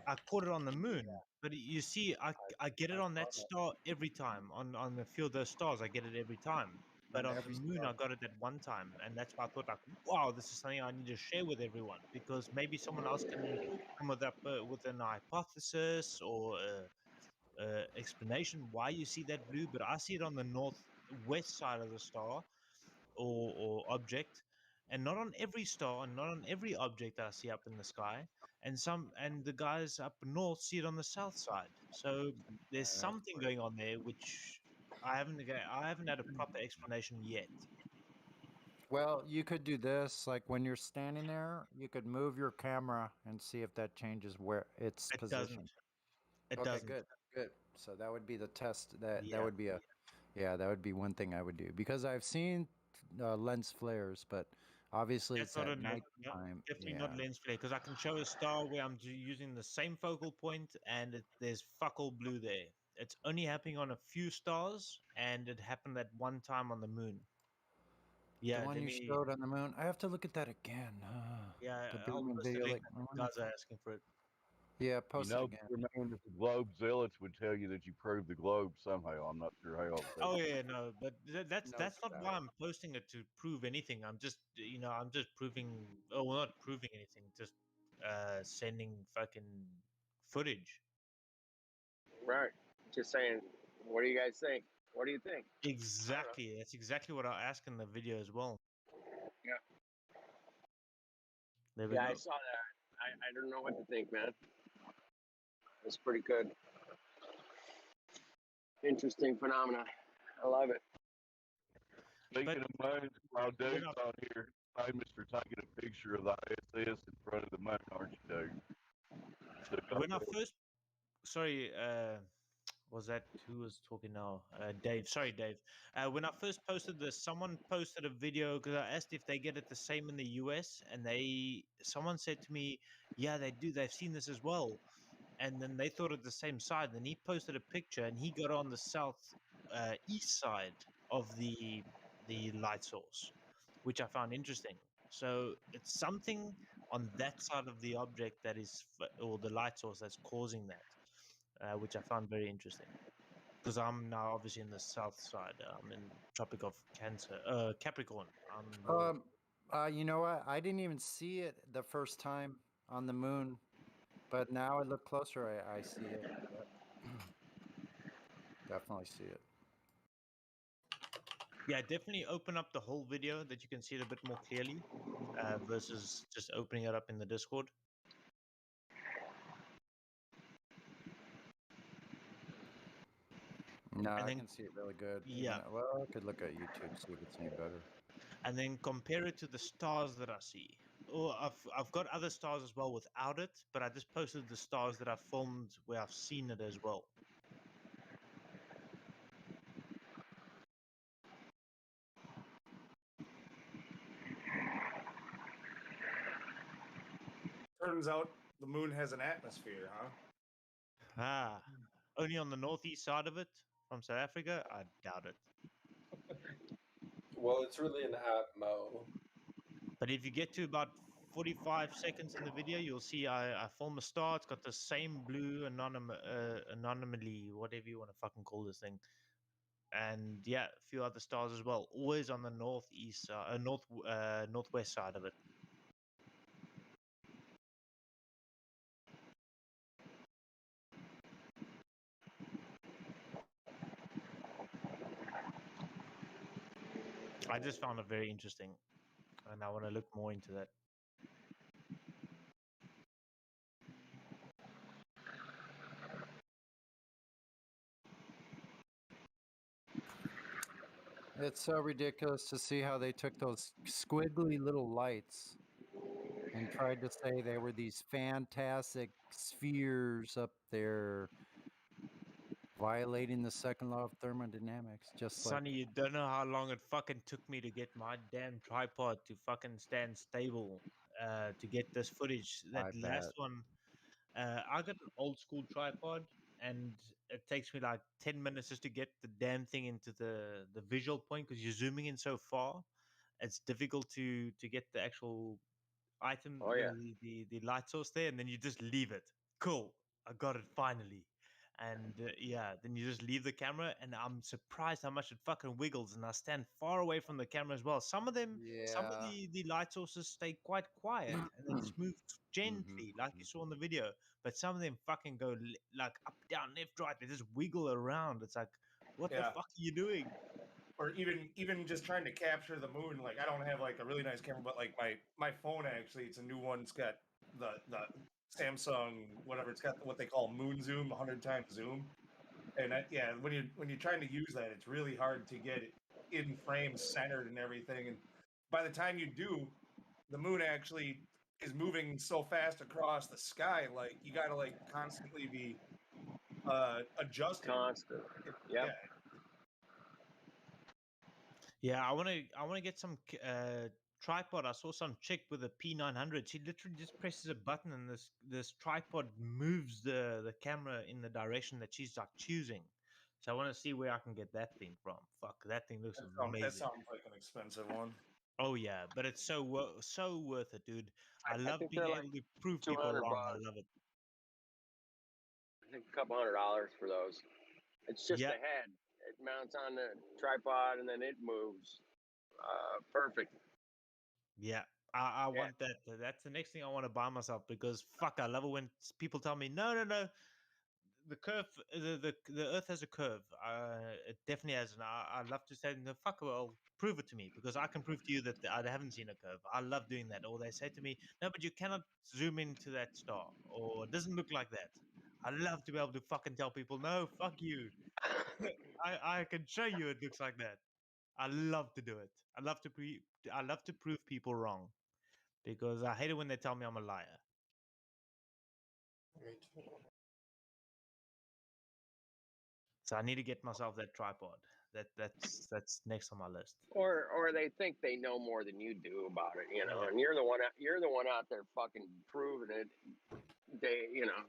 I caught it on the moon. But you see, I get it on that star every time. On a few of those stars, I get it every time. But on the moon, I got it that one time, and that's why I thought, like, wow, this is something I need to share with everyone, because maybe someone else can come with an hypothesis or explanation why you see that blue, but I see it on the northwest side of the star or object, and not on every star and not on every object I see up in the sky. And the guys up north see it on the south side. So there's something going on there which I haven't had a proper explanation yet. Well, you could do this, like when you're standing there, you could move your camera and see if that changes where its It position. doesn't. It Okay, doesn't. good, good. So that would be the test. That Yeah. would be that would be one thing I would do because I've seen lens flares, but obviously That's it's not at a lens, no, nighttime. definitely Yeah. not lens flare because I can show a star where I'm using the same focal point and there's fuck all blue there. It's only happening on a few stars, and it happened that one time on the moon. The Yeah, one let you me. showed on the moon. I have to look at that again. Yeah, The I'll pyramid post the video, link. like Guys are asking for it. yeah, You post it know, again. Jermaine, if the globe zealots would tell you that you proved the globe somehow. I'm not sure how. But Oh yeah, no, but No that's not why doubt. I'm posting it to prove anything. I'm just I'm just proving. Oh, well, not proving anything. Just sending fucking footage. Right. Just saying, what do you guys think? What do you think? Exactly. That's exactly what I asked in the video as well. Yeah. There we Yeah, I go. saw that. I don't know what to think, man. It's pretty good. Interesting phenomena. I love it. speaking of moons, while Dave's on here, famous for taking a picture of the ISS in front of the moon, aren't you, Dave? So When I first, sorry, was that who was talking now? Dave. Sorry, Dave. When I first posted this, someone posted a video because I asked if they get it the same in the US, and someone said to me, "Yeah, they do. They've seen this as well." And then they thought it the same side. Then he posted a picture, and he got on the south east side of the light source, which I found interesting. So it's something on that side of the object that is, or the light source that's causing that, which I found very interesting. Because I'm now obviously in the south side. I'm in Tropic of Cancer, Capricorn. I'm more. You know what? I didn't even see it the first time on the moon, but now I look closer. I see it. Yep. Definitely see it. Yeah, definitely open up the whole video that you can see it a bit more clearly, versus just opening it up in the Discord. No, And I then can see it really good. yeah, Well, I could look at YouTube, see if it's any better. and then compare it to the stars that I see. Or I've got other stars as well without it, but I just posted the stars that I filmed where I've seen it as well. Turns out the moon has an atmosphere, huh? Ah, only on the northeast side of it from South Africa? I doubt it. Well, it's really an atmo. But if you get to about 45 seconds in the video, you'll see I film a star. It's got the same blue anomaly, whatever you want to fucking call this thing. And yeah, a few other stars as well. Always on the northwest side of it. I just found it very interesting, and I want to look more into that. It's so ridiculous to see how they took those squiggly little lights and tried to say they were these fantastic spheres up there violating the second law of thermodynamics, just like Sonny, you don't know how long it fucking took me to get my damn tripod to fucking stand stable, to get this footage. That I last bet. one, I got an old school tripod, and it takes me like 10 minutes just to get the damn thing into the visual point because you're zooming in so far. It's difficult to get the actual item, Oh yeah. the light source there, and then you just leave it. Cool, I got it finally, And yeah, then you just leave the camera, and I'm surprised how much it fucking wiggles. And I stand far away from the camera as well. Some of them, some of Yeah. the light sources stay quite quiet and they just move gently, like you saw in the video. But some of them fucking go like up, down, left, right. They just wiggle around. It's like, what the Yeah. fuck are you doing? Or even just trying to capture the moon. Like I don't have like a really nice camera, but like my phone actually, it's a new one. It's got the Samsung whatever. It's got what they call moon zoom, 100 times zoom. And yeah, when you're trying to use that, it's really hard to get it in frame centered and everything. And by the time you do, the moon actually is moving so fast across the sky, like you got to like constantly be adjusting. Constant. Yeah. Yeah, I want to get some tripod. I saw some chick with a P900. She literally just presses a button, and this tripod moves the camera in the direction that she's like choosing. So I want to see where I can get that thing from. Fuck, that thing looks That amazing. sounds like an expensive one. Oh yeah, but it's so worth it, dude. I love think being they're able like to prove people 200 wrong. I bucks. love it. I think a couple $100 for those. It's just Yeah. the head. It mounts on the tripod and then it moves. Perfect. Yeah, I want that. That's the next thing I want to buy myself because fuck, I love it when people tell me, no, the curve, the Earth has a curve. It definitely has, and I love to say, no, fuck, well, prove it to me because I can prove to you that I haven't seen a curve. I love doing that. Or they say to me, no, but you cannot zoom into that star, or it doesn't look like that. I love to be able to fucking tell people, no, fuck you. I can show you it looks like that. I love to do it. I love to prove people wrong because I hate it when they tell me I'm a liar. Me too. So I need to get myself that tripod. That's next on my list. Or they think they know more than you do about it, you know, Yeah. and you're the one out there fucking proving it. They, you know,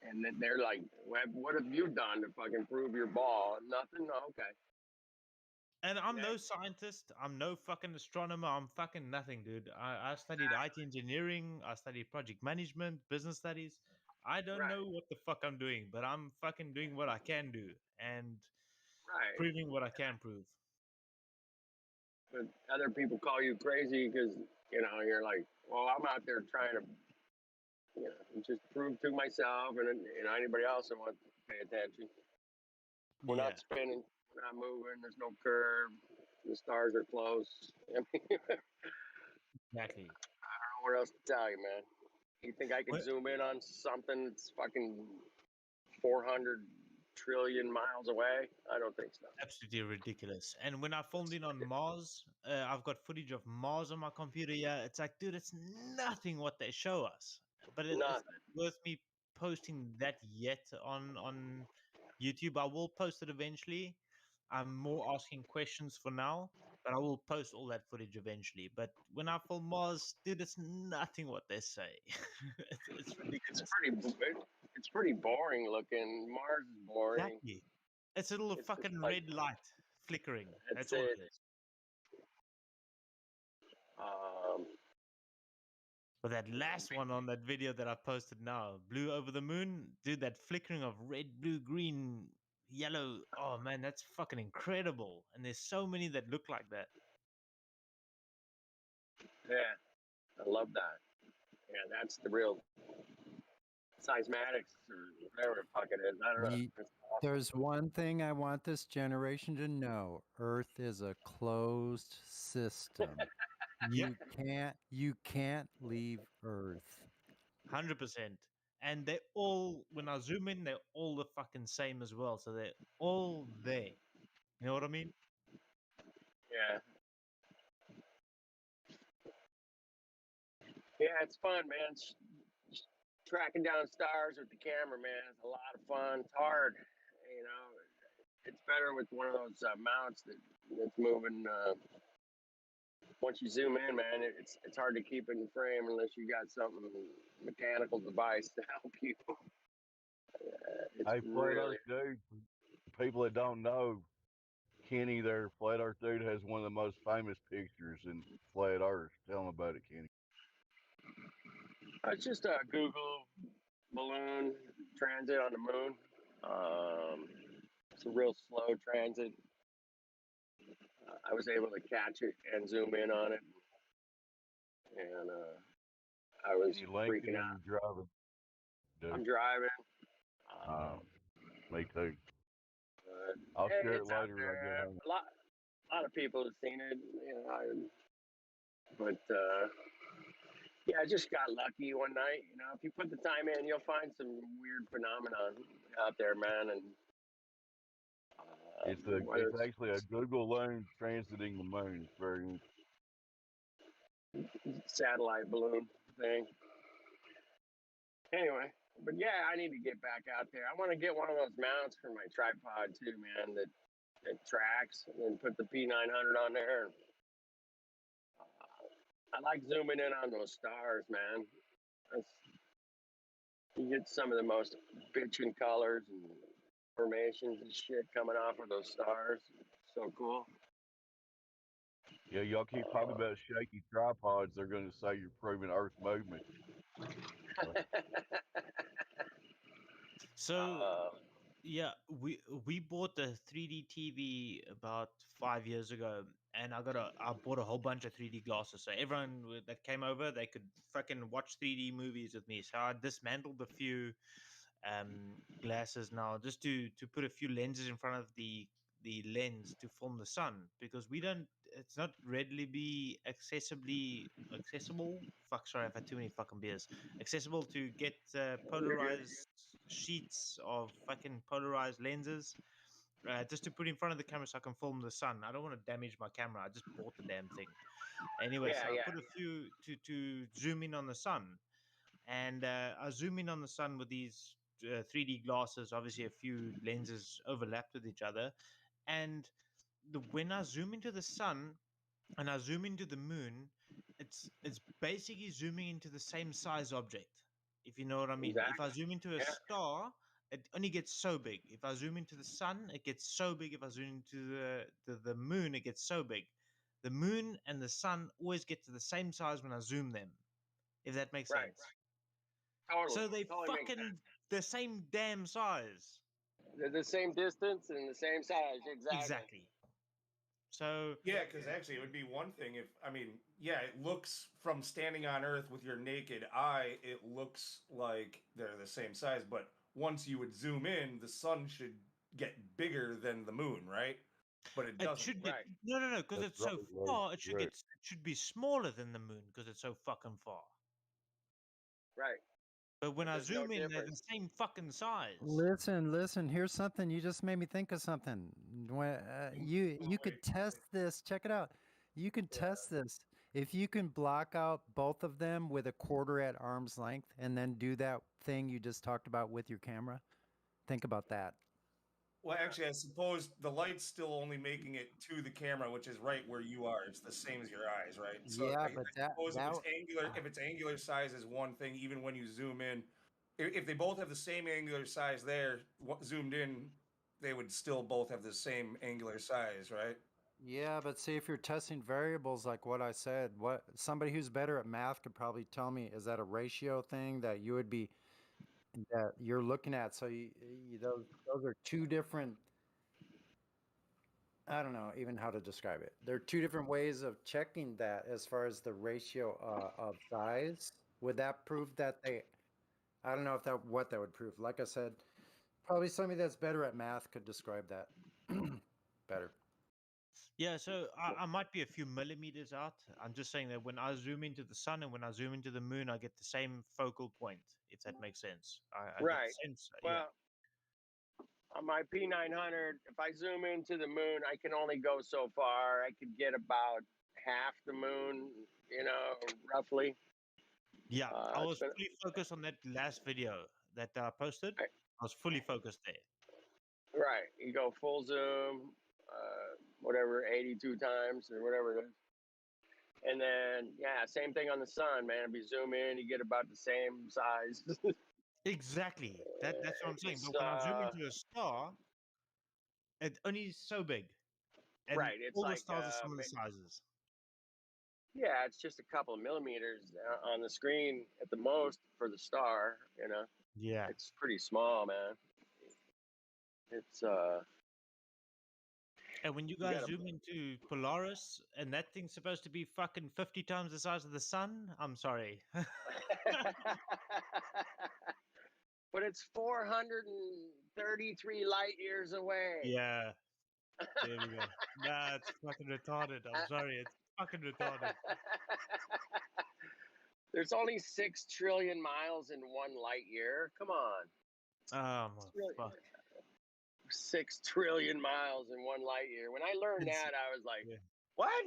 and then they're like, what have you done to fucking prove your ball? Nothing. Okay. And I'm no scientist. I'm no fucking astronomer. I'm fucking nothing, dude. I studied IT engineering. I studied project management, business studies. I don't know what the fuck I'm doing, but I'm fucking doing what I can do and Right. proving what I can prove. But other people call you crazy because, you know, you're like, well, I'm out there trying to, you know, just prove to myself and anybody else that wants to pay attention. We're Yeah. not spinning, we're not moving, there's no curve, the stars are close. I mean, Exactly. I don't know what else to tell you, man. You think I can zoom in on something that's fucking 400 trillion miles away? I don't think so. Absolutely ridiculous. And when I filmed in on Mars, I've got footage of Mars on my computer. Yeah, it's like, dude, it's nothing what they show us. But it's not worth me posting that yet on YouTube. I will post it eventually. I'm more asking questions for now, but I will post all that footage eventually. But when I film Mars, dude, it's nothing what they say. It's ridiculous. It's pretty boring looking. Mars is boring. Exactly. It's a little fucking like, red light flickering. That's That's all it. it is. But that last one on that video that I posted now, blue over the moon, dude, that flickering of red, blue, green, yellow. Oh man, that's fucking incredible. And there's so many that look like that. Yeah, I love that. Yeah, that's the real seismatics or whatever the fuck it is. I don't know. There's one thing I want this generation to know. Earth is a closed system. You can't leave Earth. 100%. And they all, when I zoom in, they're all the fucking same as well. So they're all there. You know what I mean? Yeah. Yeah, it's fun, man. Tracking down stars with the camera, man. It's a lot of fun. It's hard, you know. It's better with one of those mounts that's moving. Once you zoom in, man, it's hard to keep it in frame unless you got something mechanical device to help you. Hey, Flat Earth Dude, people that don't know, Kenny there, Flat Earth Dude has one of the most famous pictures in Flat Earth. Tell him about it, Kenny. It's just a Google balloon transit on the moon. It's a real slow transit. I was able to catch it and zoom in on it, and I was Any Lincoln freaking or out. you driving? Dude. I'm driving. Me too. I'll Hey, share it it's out later when I get there. home. A lot of people have seen it, you know. But yeah, I just got lucky one night. You know, if you put the time in, you'll find some weird phenomenon out there, man. And It's actually a Google loon transiting the moon. It's very satellite balloon thing. Anyway, but yeah, I need to get back out there. I want to get one of those mounts for my tripod too, man. That tracks, and then put the P900 on there. I like zooming in on those stars, man. You get some of the most bitchin' colors and formations and shit coming off of those stars. So cool. Yeah, y'all keep talking about shaky tripods. They're going to say you're proving Earth movement. So yeah, we bought the 3D TV about 5 years ago, and I bought a whole bunch of 3D glasses. So everyone that came over, they could fucking watch 3D movies with me. So I dismantled a few glasses now just to put a few lenses in front of the lens to film the sun, because it's not readily be accessible. Fuck, sorry, I've had too many fucking beers. Accessible to get polarized sheets of fucking polarized lenses, just to put in front of the camera so I can film the sun. I don't want to damage my camera. I just bought the damn thing anyway. Yeah, So I yeah. put a few to zoom in on the sun, and I zoom in on the sun with these 3D glasses. Obviously, a few lenses overlapped with each other, and when I zoom into the sun and I zoom into the moon, it's basically zooming into the same size object, if you know what I mean. Exactly. If I zoom into a Yeah. star, it only gets so big. If I zoom into the sun, it gets so big. If I zoom into the moon, it gets so big. The moon and the sun always get to the same size when I zoom them, if that makes Right. sense. Totally. So they Totally makes fucking the same damn size. They're the same distance and the same size. Exactly. So yeah, because actually it would be one thing if yeah, it looks from standing on Earth with your naked eye, it looks like they're the same size. But once you would zoom in, the sun should get bigger than the moon, right? But it doesn't. Should get no, because it's so far. It should be smaller than the moon because it's so fucking far. Right. But when I zoom in, they're the difference. same fucking size. Listen. Here's something. You just made me think of something. When you could test this. Check it out. You can test this if you can block out both of them with a quarter at arm's length, and then do that thing you just talked about with your camera. Think about that. Well, actually, I suppose the light's still only making it to the camera, which is right where you are. It's the same as your eyes, right? So Yeah, I but suppose if it's angular size is one thing, even when you zoom in, if they both have the same angular size there, zoomed in, they would still both have the same angular size, right? Yeah, but see, if you're testing variables like what I said, what somebody who's better at math could probably tell me, is that a ratio thing that you would be that you're looking at? So those are two different. I don't know even how to describe it. There are two different ways of checking that as far as the ratio of size. Would that prove that they? I don't know if that what that would prove. Like I said, probably somebody that's better at math could describe that better. Yeah, so I might be a few millimeters out. I'm just saying that when I zoom into the sun and when I zoom into the moon, I get the same focal point, if that makes sense. I get Right. the same. Well, on my P900, if I zoom into the moon, I can only go so far. I could get about half the moon, roughly. Yeah, I was fully focused on that last video that I posted. I was fully focused there. Right. You go full zoom, whatever, 82 times or whatever it is. And then, yeah, same thing on the sun, man. If you zoom in, you get about the same size. Exactly. That's what I'm saying. But when I zoom into a star, it only is so big. And right. It's all like, the stars are some of the sizes. Yeah, it's just a couple of millimeters on the screen at the most for the star, Yeah. It's pretty small, man. It's And when you you guys gotta. zoom into Polaris, and that thing's supposed to be fucking 50 times the size of the sun, I'm sorry. But it's 433 light years away. Yeah. There we go. That's fucking retarded. I'm sorry. It's fucking retarded. There's only 6 trillion miles in 1 light year. Come on. Oh my fuck. 6 trillion miles in 1 light year. When I learned that, I was like, what?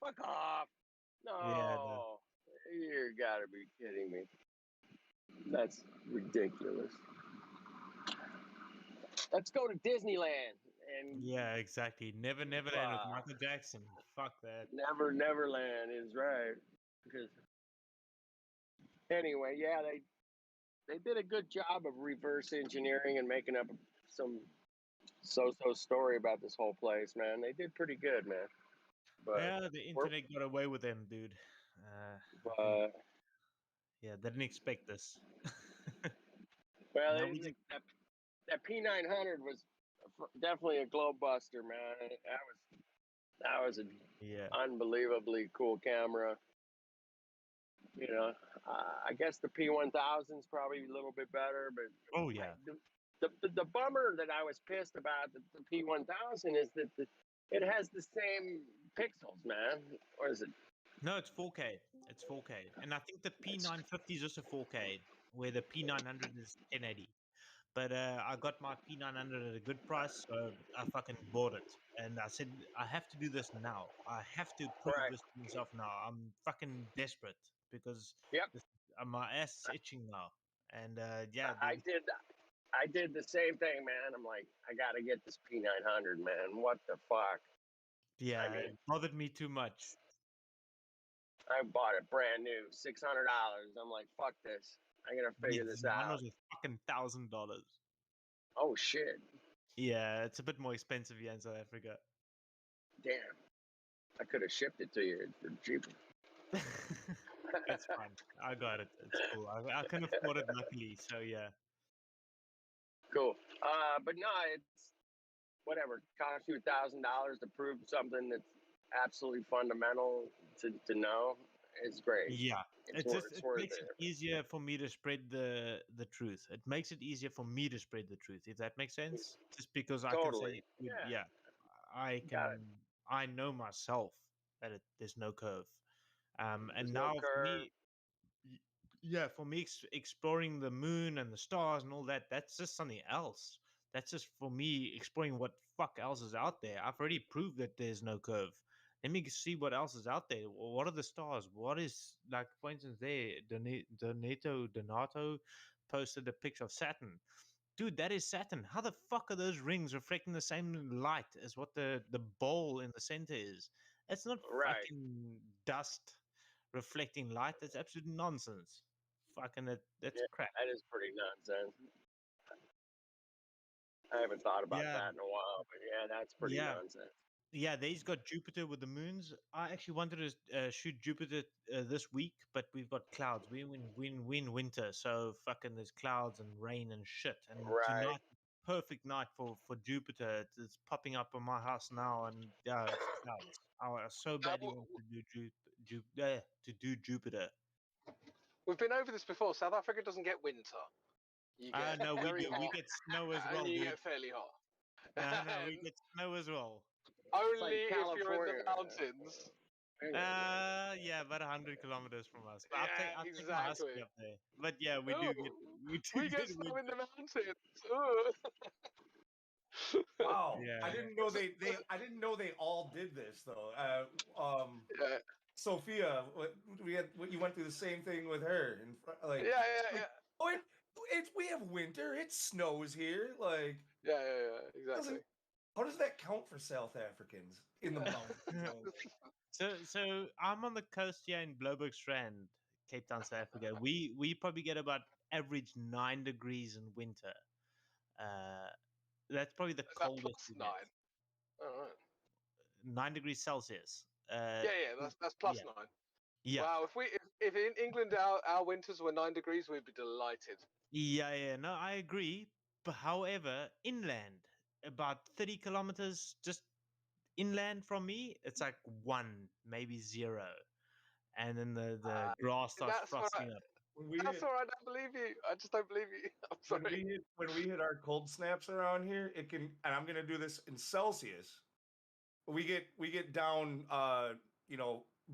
Fuck off. Yeah, no. No. You gotta be kidding me. That's ridiculous. Let's go to Disneyland. And Yeah, exactly. Never Neverland with Michael Jackson. Fuck that. Neverland is right. Because anyway, yeah, they did a good job of reverse engineering and making up some so-so story about this whole place, man. They did pretty good, man. But Yeah, the internet got away with them, dude. Yeah, they didn't expect this. well, Now we just that P900 was definitely a globe buster, man. That was an unbelievably cool camera. You know, I guess the P1000's probably a little bit better, but oh yeah. The bummer that I was pissed about the P1000 is that it has the same pixels, man. Or is it? No, it's 4K. It's 4K, and I think the P950 is also 4K, where the P900 is 1080. But I got my P900 at a good price, so I fucking bought it. And I said, I have to do this now. I have to prove this to myself now. I'm fucking desperate because my ass is itching now. And yeah, I did the same thing, man. I'm like, I gotta get this P900, man. What the fuck? Yeah, I mean, it bothered me too much. I bought it brand new, $600. I'm like, fuck this. I gotta figure this Mine out. was a fucking $1,000. Oh shit. Yeah, it's a bit more expensive here in South Africa. Damn. I could have shipped it to you for cheaper. It's fine. I got it. It's cool. I can afford it luckily, so yeah. Cool. But no, it's whatever. Cost you $1,000 to prove something that's absolutely fundamental to know. It's great. Yeah, It's it worth makes it it. easier for me to spread the truth. It makes it easier for me to spread the truth, if that makes sense. Just because I can say, yeah, I know myself that there's no curve. And There's now no for curve. me, yeah, for me exploring the moon and the stars and all that, that's just something else. That's just for me exploring what fuck else is out there. I've already proved that there's no curve. Let me see what else is out there. What are the stars? What is, like, for instance, there, Donato posted a picture of Saturn. Dude, that is Saturn. How the fuck are those rings reflecting the same light as what the bowl in the center is? It's not fucking dust reflecting light. That's absolute nonsense. Fucking that's crap. That is pretty nonsense. I haven't thought about Yeah. that in a while, but yeah, that's pretty nonsense. Yeah, they's got Jupiter with the moons. I actually wanted to shoot Jupiter this week, but we've got clouds. We're in winter, so fucking there's clouds and rain and shit. And tonight, perfect night for Jupiter. It's popping up on my house now, and it's clouds. I so badly want to do Jupiter. We've been over this before. South Africa doesn't get winter. You get no, we very do. hot, We get snow as well, and you dude. get fairly hot. No, we get snow as well. Only if you're in the mountains. Yeah, about 100 kilometers from us. But I'll take my husky up there. But yeah, we do get snow in the mountains. Wow, Yeah. I didn't know I didn't know they all did this though. Sophia, you went through the same thing with her, and like oh, we have winter. It snows here. Like exactly. How does that count for South Africans in the mountains? So I'm on the coast here in Blobergstrand, Cape Town, South Africa. We probably get about average 9 degrees in winter. That's probably the coldest. +9. All right. 9 degrees Celsius. That's +9. Yeah. Wow, if in England our winters were 9 degrees, we'd be delighted. Yeah. No, I agree. But however, inland, about 30 kilometers just inland from me, it's like 1, maybe 0. And then the grass starts That's what frosting up. that's all right. I don't believe you. I just don't believe you. I'm When sorry. we hit our cold snaps around here, it can, and I'm gonna do this in Celsius. We get down,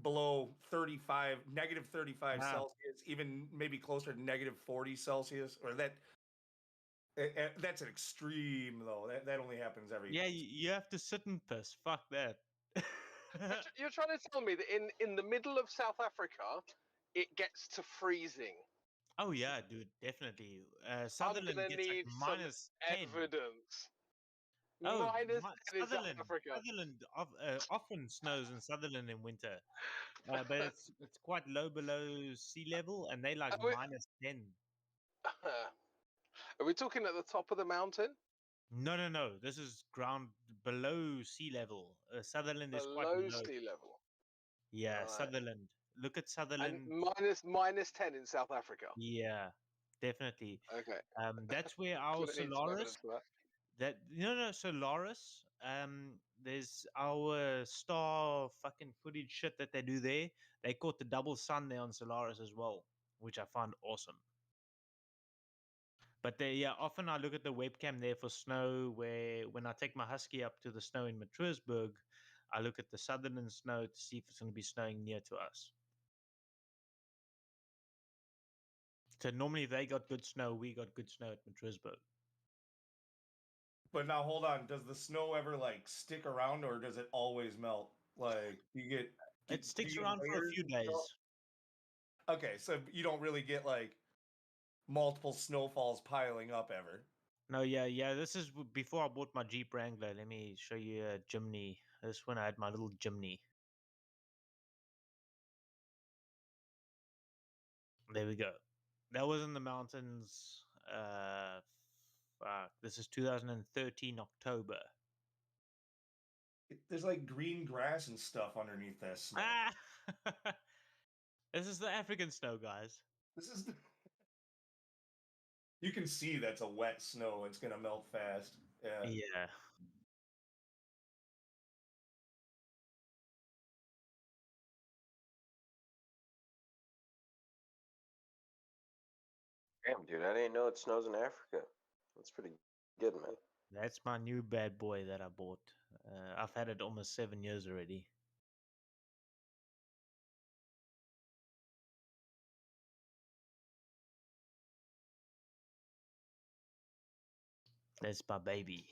below 35, negative 35 Ah. Celsius, even maybe closer to negative 40 Celsius, or that's an extreme though. That only happens every. Yeah, you have to sit and piss. Fuck that. You're trying to tell me that in the middle of South Africa, it gets to freezing. Oh yeah, dude, definitely. I'm Sutherland gonna gets like need some minus 10. evidence. Oh, Minus 10 in South Sutherland. Africa. Sutherland often snows in Sutherland in winter, but it's quite low below sea level, and they like Are we, minus 10. are we talking at the top of the mountain? No. This is ground below sea level. Sutherland is quite Below low. sea level. Yeah, Right. Sutherland. Look at And Sutherland. minus 10 in South Africa. Yeah, definitely. Okay. That's where our Gonna need some Solaris. evidence for that. That no Solaris. There's our star fucking footage shit that they do there. They caught the double sun there on Solaris as well, which I found awesome. But often I look at the webcam there for snow. Where when I take my husky up to the snow in Matroosburg, I look at the southern snow to see if it's going to be snowing near to us. So normally they got good snow, we got good snow at Matroosburg. But now hold on, does the snow ever like stick around, or does it always melt? Like It sticks do you get around for a layers few of days. snow? Okay, so you don't really get like multiple snowfalls piling up ever. No, yeah. This is before I bought my Jeep Wrangler. Let me show you a Jimny. This is when I had my little Jimny. There we go. That was in the mountains. Fuck. This is 2013 October. There's like green grass and stuff underneath that snow. Ah! This is the African snow, guys. This is you can see that's a wet snow. It's gonna melt fast. Yeah. Yeah. Damn, dude, I didn't know it snows in Africa. That's pretty good, man. That's my new bad boy that I bought. I've had it almost 7 years already. That's my baby.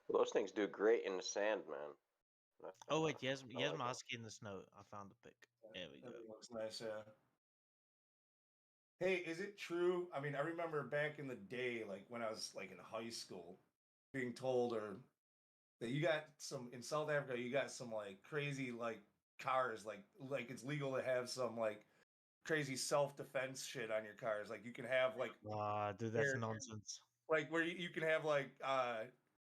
Well, those things do great in the sand, man. Oh wait, here's like my it. husky in the snow. I found the pic. There we go. That looks nice, yeah. Hey, is it true? I mean, I remember back in the day, like when I was like in high school, being told that you got some in South Africa, you got some like crazy like cars, like it's legal to have some like crazy self-defense shit on your cars. Like you can have like Dude, that's nonsense. like where you can have like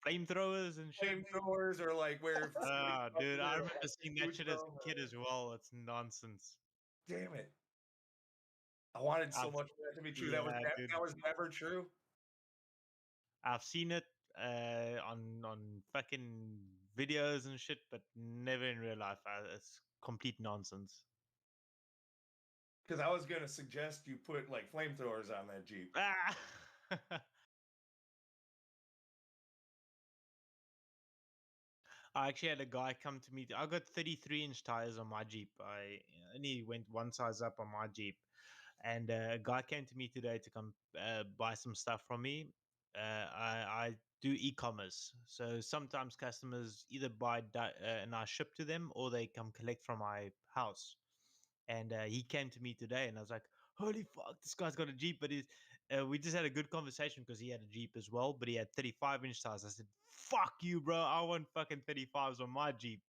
flamethrowers and shit. Flamethrowers or like where dude, I remember seeing that shit as a kid as well. It's nonsense. Damn it. I wanted so much for that to be true. Yeah, That was never true. I've seen it on fucking videos and shit, but never in real life. It's complete nonsense. Because I was gonna suggest you put like flamethrowers on that Jeep. I actually had a guy come to me. I got 33-inch tires on my Jeep. I only went one size up on my Jeep. And a guy came to me today to come buy some stuff from me. I do e-commerce. So sometimes customers either buy and I ship to them, or they come collect from my house. And he came to me today and I was like, holy fuck, this guy's got a Jeep. But we just had a good conversation because he had a Jeep as well, but he had 35-inch tires. I said, fuck you, bro. I want fucking 35s on my Jeep.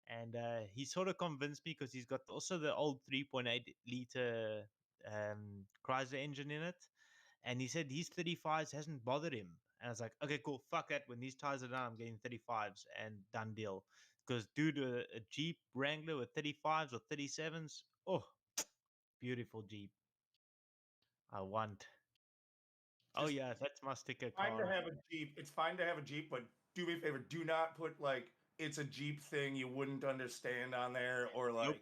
And he sort of convinced me because he's got also the old 3.8 liter Chrysler engine in it. And he said his 35s hasn't bothered him. And I was like, okay, cool. Fuck that. When these tires are done, I'm getting 35s and done deal. Because, dude, a Jeep Wrangler with 35s or 37s, oh, beautiful Jeep. I want. Oh Just yeah, that's my sticker fine car. to have a Jeep. It's fine to have a Jeep, but do me a favor. Do not put like it's a Jeep thing you wouldn't understand on there, or like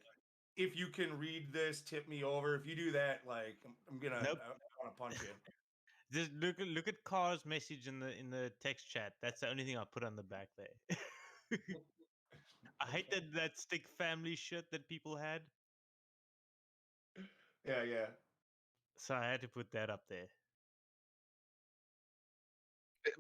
if you can read this, tip me over. If you do that, like I'm gonna I want to punch you. Just look at Car's message in the text chat. That's the only thing I put on the back there. I hate that stick family shit that people had. Yeah. So I had to put that up there.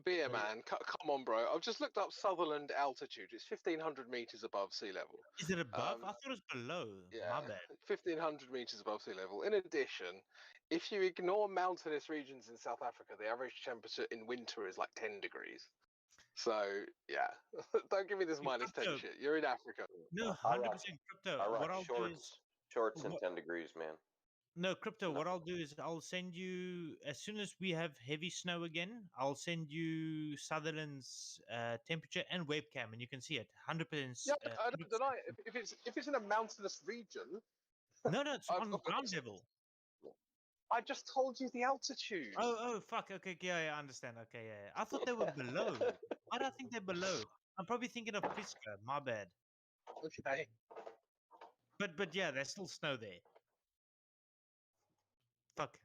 Beer man, come on, bro. I've just looked up Sutherland altitude. It's 1,500 meters above sea level. Is it above? I thought it was below. Yeah, My bad. 1,500 meters above sea level. In addition, if you ignore mountainous regions in South Africa, the average temperature in winter is like 10 degrees. So yeah, don't give me this minus 10 shit. You're in Africa. No, I 100% rock, crypto. I rock What I'll do is shorts and what- 10 degrees, man. No, crypto. What I'll do is I'll send you as soon as we have heavy snow again. I'll send you Sutherland's temperature and webcam, and you can see it. 100%. Yeah, I don't deny it. If it's in a mountainous region. No, it's on ground level. I just told you the altitude. Oh, fuck. Okay, yeah, I understand. Okay, yeah. I thought they were below. Why do I think they're below? I'm probably thinking of Pisca. My bad. Okay. But yeah, there's still snow there. Fuck.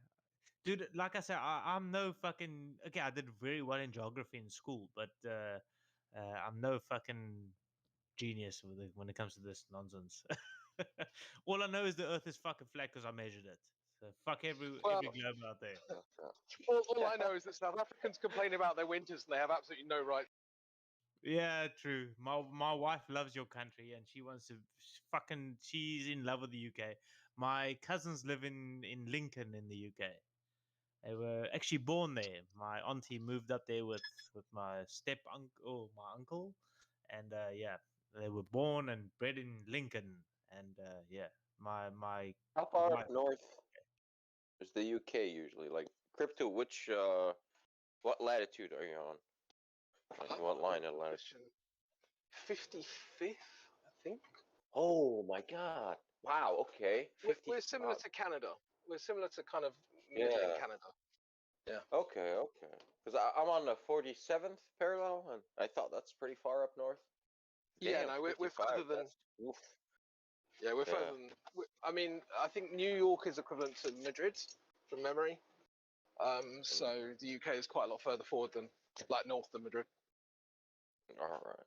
Dude, like I said, I'm no fucking... Okay, I did very well in geography in school, but I'm no fucking genius when it comes to this nonsense. All I know is the Earth is fucking flat because I measured it. So fuck every globe out there. All I know is that South Africans complain about their winters and they have absolutely no right. Yeah, true. My wife loves your country and she wants to she's in love with the UK. My cousins live in Lincoln in the UK. They were actually born there. My auntie moved up there with my my uncle, and yeah, they were born and bred in Lincoln, and yeah, my How far wife. up north is the UK usually? Like crypto, what latitude are you on? Like what line of latitude? 55th, I think. Oh my god! Wow. Okay. We're similar to Canada. We're similar to kind of Canada. Yeah. Okay. Because I'm on the 47th parallel, and I thought that's pretty far up north. Yeah, Damn, no, we're 55, further than. Oof. Yeah, we're further than. I mean, I think New York is equivalent to Madrid, from memory. So the UK is quite a lot further forward than, like, north than Madrid. All right.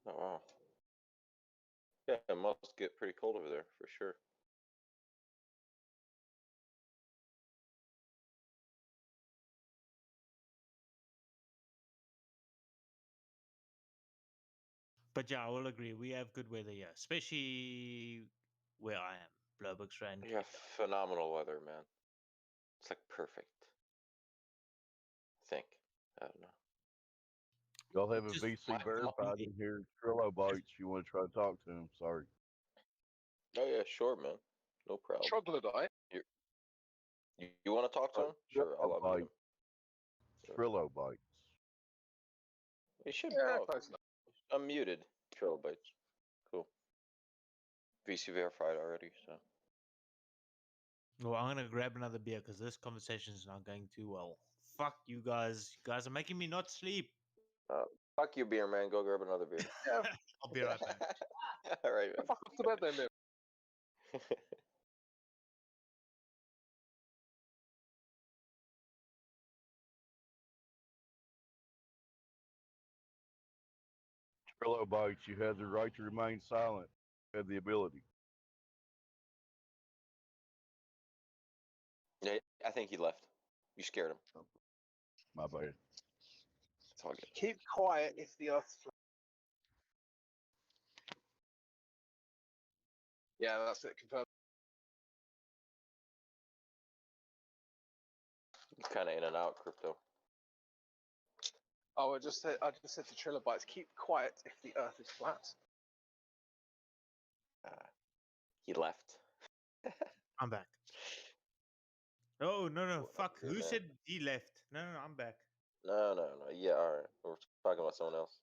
Oh wow. Yeah, it must get pretty cold over there for sure. But yeah, I will agree. We have good weather here, especially where I am, Bloubergstrand. Yeah, phenomenal weather, man. It's like perfect. I think. I don't know. Y'all have a VC verified in here. Trilobites. You want to try to talk to him? Sorry. Oh yeah, sure, man. No problem. Troglodyte. You want to talk to him? Sure, I'll unmute him. Trilobites. You should. Yeah, close enough. Unmuted. Trilobites. Cool. VC verified already, so. Well, I'm gonna grab another beer because this conversation is not going too well. Fuck you guys! You guys are making me not sleep. Fuck you, beer man. Go grab another beer. Yeah. I'll be right back. All right, man. Fuck off to bed then, man. Trilobites. You have the right to remain silent. You have the ability. Yeah, I think he left. You scared him. My bad. That's all good. Keep quiet if the Earth's flat. Yeah, that's it. Confirmed. Kind of in and out, crypto. Oh, I just said to Trilobites, keep quiet if the Earth is flat. He left. I'm back. Oh no! Fuck! Yeah, Who man. said he left? No, I'm back. No. Yeah, all right. We're talking about someone else.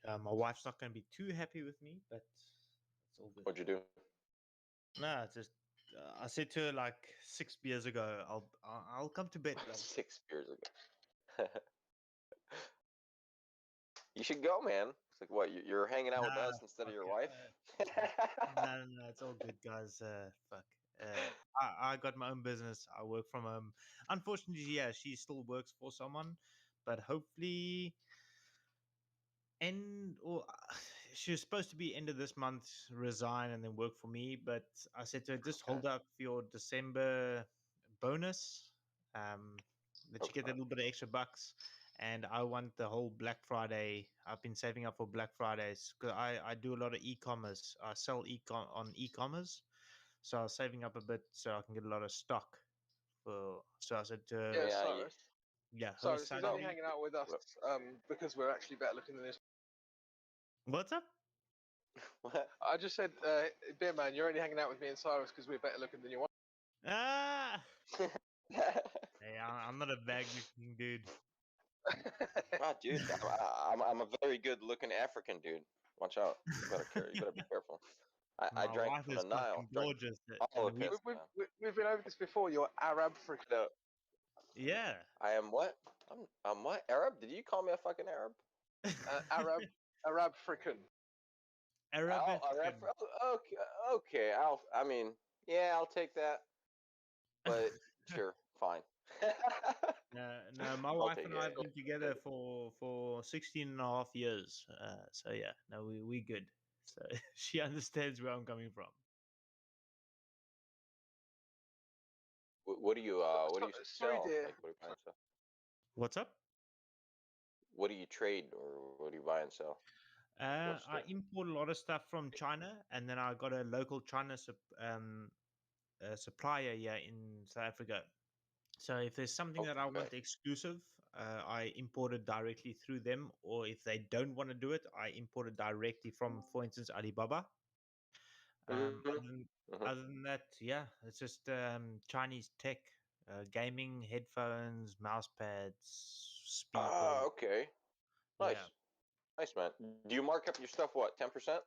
My wife's not going to be too happy with me, but it's all good. What'd you do? Nah, it's just I said to her like 6 beers ago, I'll come to bed. Love. 6 beers ago. You should go, man. It's like what you're hanging out with Nah, us instead of fuck your it. wife. No, it's all good, guys. Fuck. I got my own business. I work from home. Unfortunately, yeah, she still works for someone, but hopefully, she was supposed to be end of this month resign and then work for me. But I said to her, just hold out for your December bonus. That you get a little bit of extra bucks. And I want the whole Black Friday. I've been saving up for Black Fridays because I do a lot of e-commerce. I sell on e-commerce, so I was saving up a bit so I can get a lot of stock. So I said to her, Yeah, Yeah, Cyrus. yeah, her Cyrus, he's only salary. hanging out with us because we're actually better looking than this. What's up? What? I just said, Beer Man, you're only hanging out with me and Cyrus because we're better looking than you are. Ah, hey, I'm not a bag looking dude. Ah, dude, I'm a very good looking African dude. Watch out. You better be careful. I My drank wife from is the Nile. fucking Drank gorgeous, all and the piss. We've been over this before. You're Arab freaking out. yeah. I am what? I'm what? Arab? Did you call me a fucking Arab? Arab freaking. Arab Oh, African. okay. I'll take that. But sure, fine. No, my I'll wife take and I it. have been together for 16 and a half years. So yeah, no, we good. So she understands where I'm coming from. What do you Sorry, sell? dear. Like, what do you buy and sell? What's up? What do you trade, or what do you buy and sell? I import a lot of stuff from China, and then I got a local China supplier here in South Africa. So if there's something that I want exclusive, I import it directly through them, or if they don't want to do it, I import it directly from, for instance, Alibaba. Other than that, yeah, it's just Chinese tech, gaming, headphones, mouse pads, speakers. Ah, okay. Nice. Yeah. Nice, man. Do you mark up your stuff, what, 10%?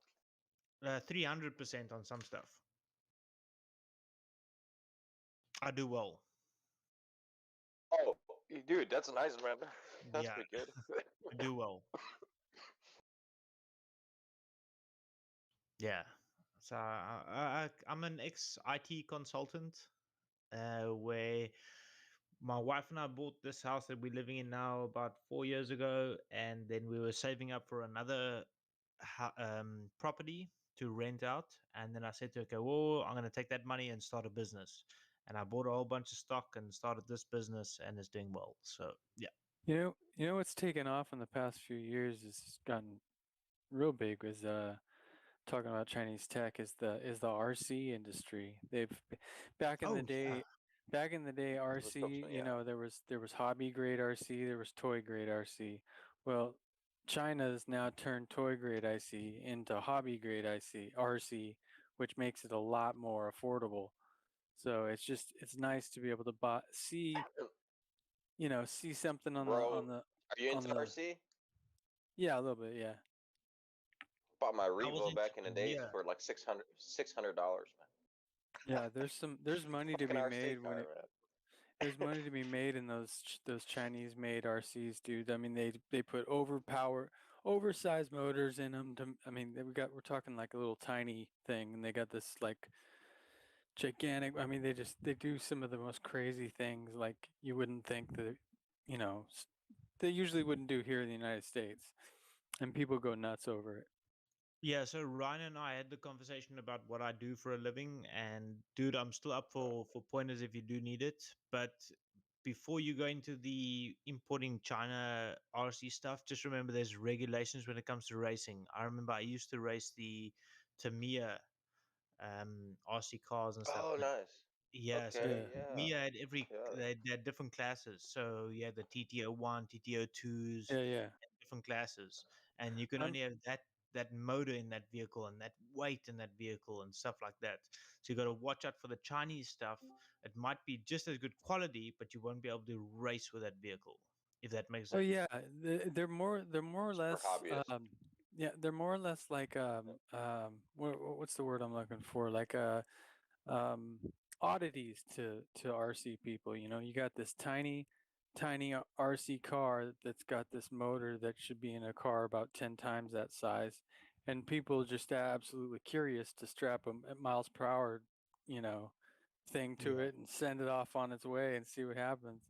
300% on some stuff. I do well. Oh, dude, that's nice, man. That's Yeah, pretty good. I do well. Yeah. So I'm an ex-IT consultant, where my wife and I bought this house that we're living in now about 4 years ago, and then we were saving up for another property to rent out. And then I said to her, okay, well, I'm going to take that money and start a business. And I bought a whole bunch of stock and started this business, and it's doing well. So yeah. You know what's taken off in the past few years has gotten real big was talking about Chinese tech is the RC industry. They've back in the day RC, you know, there was hobby grade RC, there was toy grade RC. Well, China's now turned toy grade IC into hobby grade RC, which makes it a lot more affordable. So it's nice to be able to see something on Bro, the are you into on the RC? yeah, a little bit, yeah. Bought my I was Revo in back in the days yeah. for like $600, man. Yeah, there's money to Fucking be RC made car, man. there's money to be made in those Chinese made RCs, dude. I mean, they put oversized motors in them. We're talking like a little tiny thing, and they got this like gigantic. I mean, they do some of the most crazy things like you wouldn't think that, you know, they usually wouldn't do here in the United States, and people go nuts over it. Yeah, so Ryan and I had the conversation about what I do for a living, and dude, I'm still up for pointers if you do need it. But before you go into the importing China RC stuff, just remember there's regulations when it comes to racing. I remember I used to race the Tamiya RC cars and stuff. Oh, But nice. yeah, so Okay, yeah. Tamiya had Yeah. they had different classes. So you had the TTO1, TTO2s, Yeah. and different classes, and you can I'm only have that motor in that vehicle and that weight in that vehicle and stuff like that. So you got to watch out for the Chinese stuff. It might be just as good quality, but you won't be able to race with that vehicle, if that makes Oh sense. yeah, they're more or For less hobbyists. Yeah, they're more or less like what's the word I'm looking for? Like um oddities to RC people. You know, you got this tiny RC car that's got this motor that should be in a car about 10 times that size, and people just absolutely curious to strap a miles per hour, you know, thing to Yeah. it and send it off on its way and see what happens.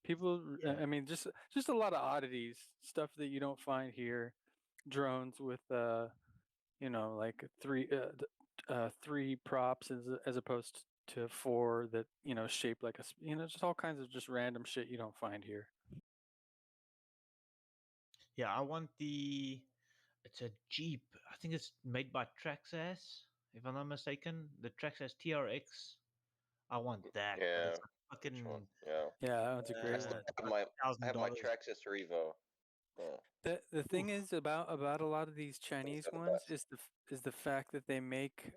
People, Yeah. I mean, just a lot of oddities, stuff that you don't find here. Drones with you know, like three props as opposed to four that, you know, shaped like you know, just all kinds of just random shit you don't find here. Yeah, I want the. It's a Jeep. I think it's made by Traxxas, if I'm not mistaken. The Traxxas TRX. I want that, but Yeah. it's like Which one? fucking Yeah. Yeah, that's a I great still one. have like my I have my $1,000. Traxxas Revo. Yeah. The thing Oof. is about a lot of these Things Chinese are the ones best. is the fact that they make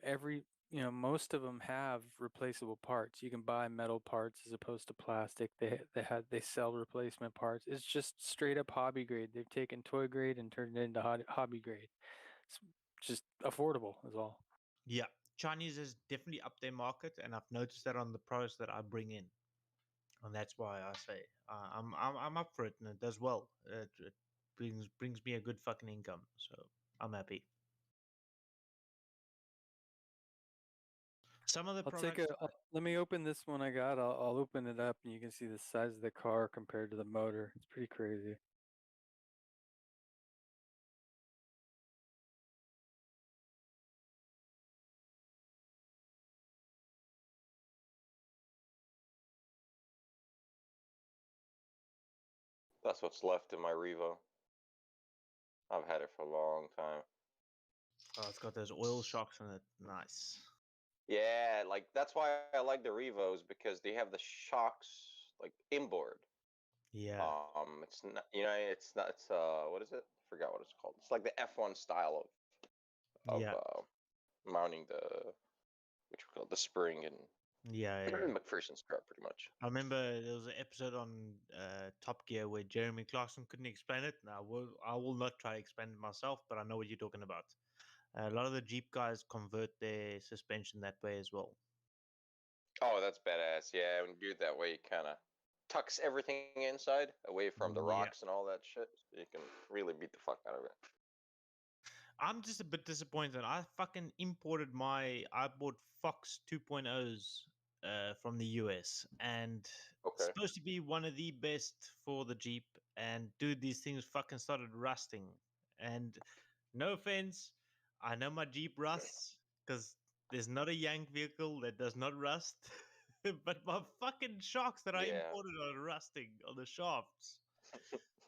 every, you know, most of them have replaceable parts. You can buy metal parts as opposed to plastic. They sell replacement parts. It's just straight up hobby grade. They've taken toy grade and turned it into hobby grade. It's just affordable is all. Yeah, Chinese has definitely upped their market, and I've noticed that on the products that I bring in, and that's why I say I'm up for it, and it does well. It brings me a good fucking income, so I'm happy. Some of the I'll take products, let me open this one I got. I'll open it up and you can see the size of the car compared to the motor. It's pretty crazy. That's what's left in my Revo. I've had it for a long time. oh, it's got those oil shocks in it. Nice. Yeah, like that's why I like the Revos because they have the shocks like inboard. Yeah. It's not, you know, it's not, it's what is it? I forgot what it's called. It's like the F1 style of Yeah. mounting the which we call the spring and Yeah. Yeah. McPherson's car, pretty much. I remember there was an episode on Top Gear where Jeremy Clarkson couldn't explain it. And I will not try to explain it myself, but I know what you're talking about. A lot of the Jeep guys convert their suspension that way as well. Oh, that's badass. Yeah, when you do it that way, it kind of tucks everything inside away from the Yeah. rocks and all that shit. So you can really beat the fuck out of it. I'm just a bit disappointed. I fucking imported I bought Fox 2.0s from the US, and it's Okay. supposed to be one of the best for the Jeep. And dude, these things fucking started rusting. And no offense, I know my Jeep rusts because there's not a Yank vehicle that does not rust. But my fucking shocks that I Yeah. imported are rusting on the shafts. So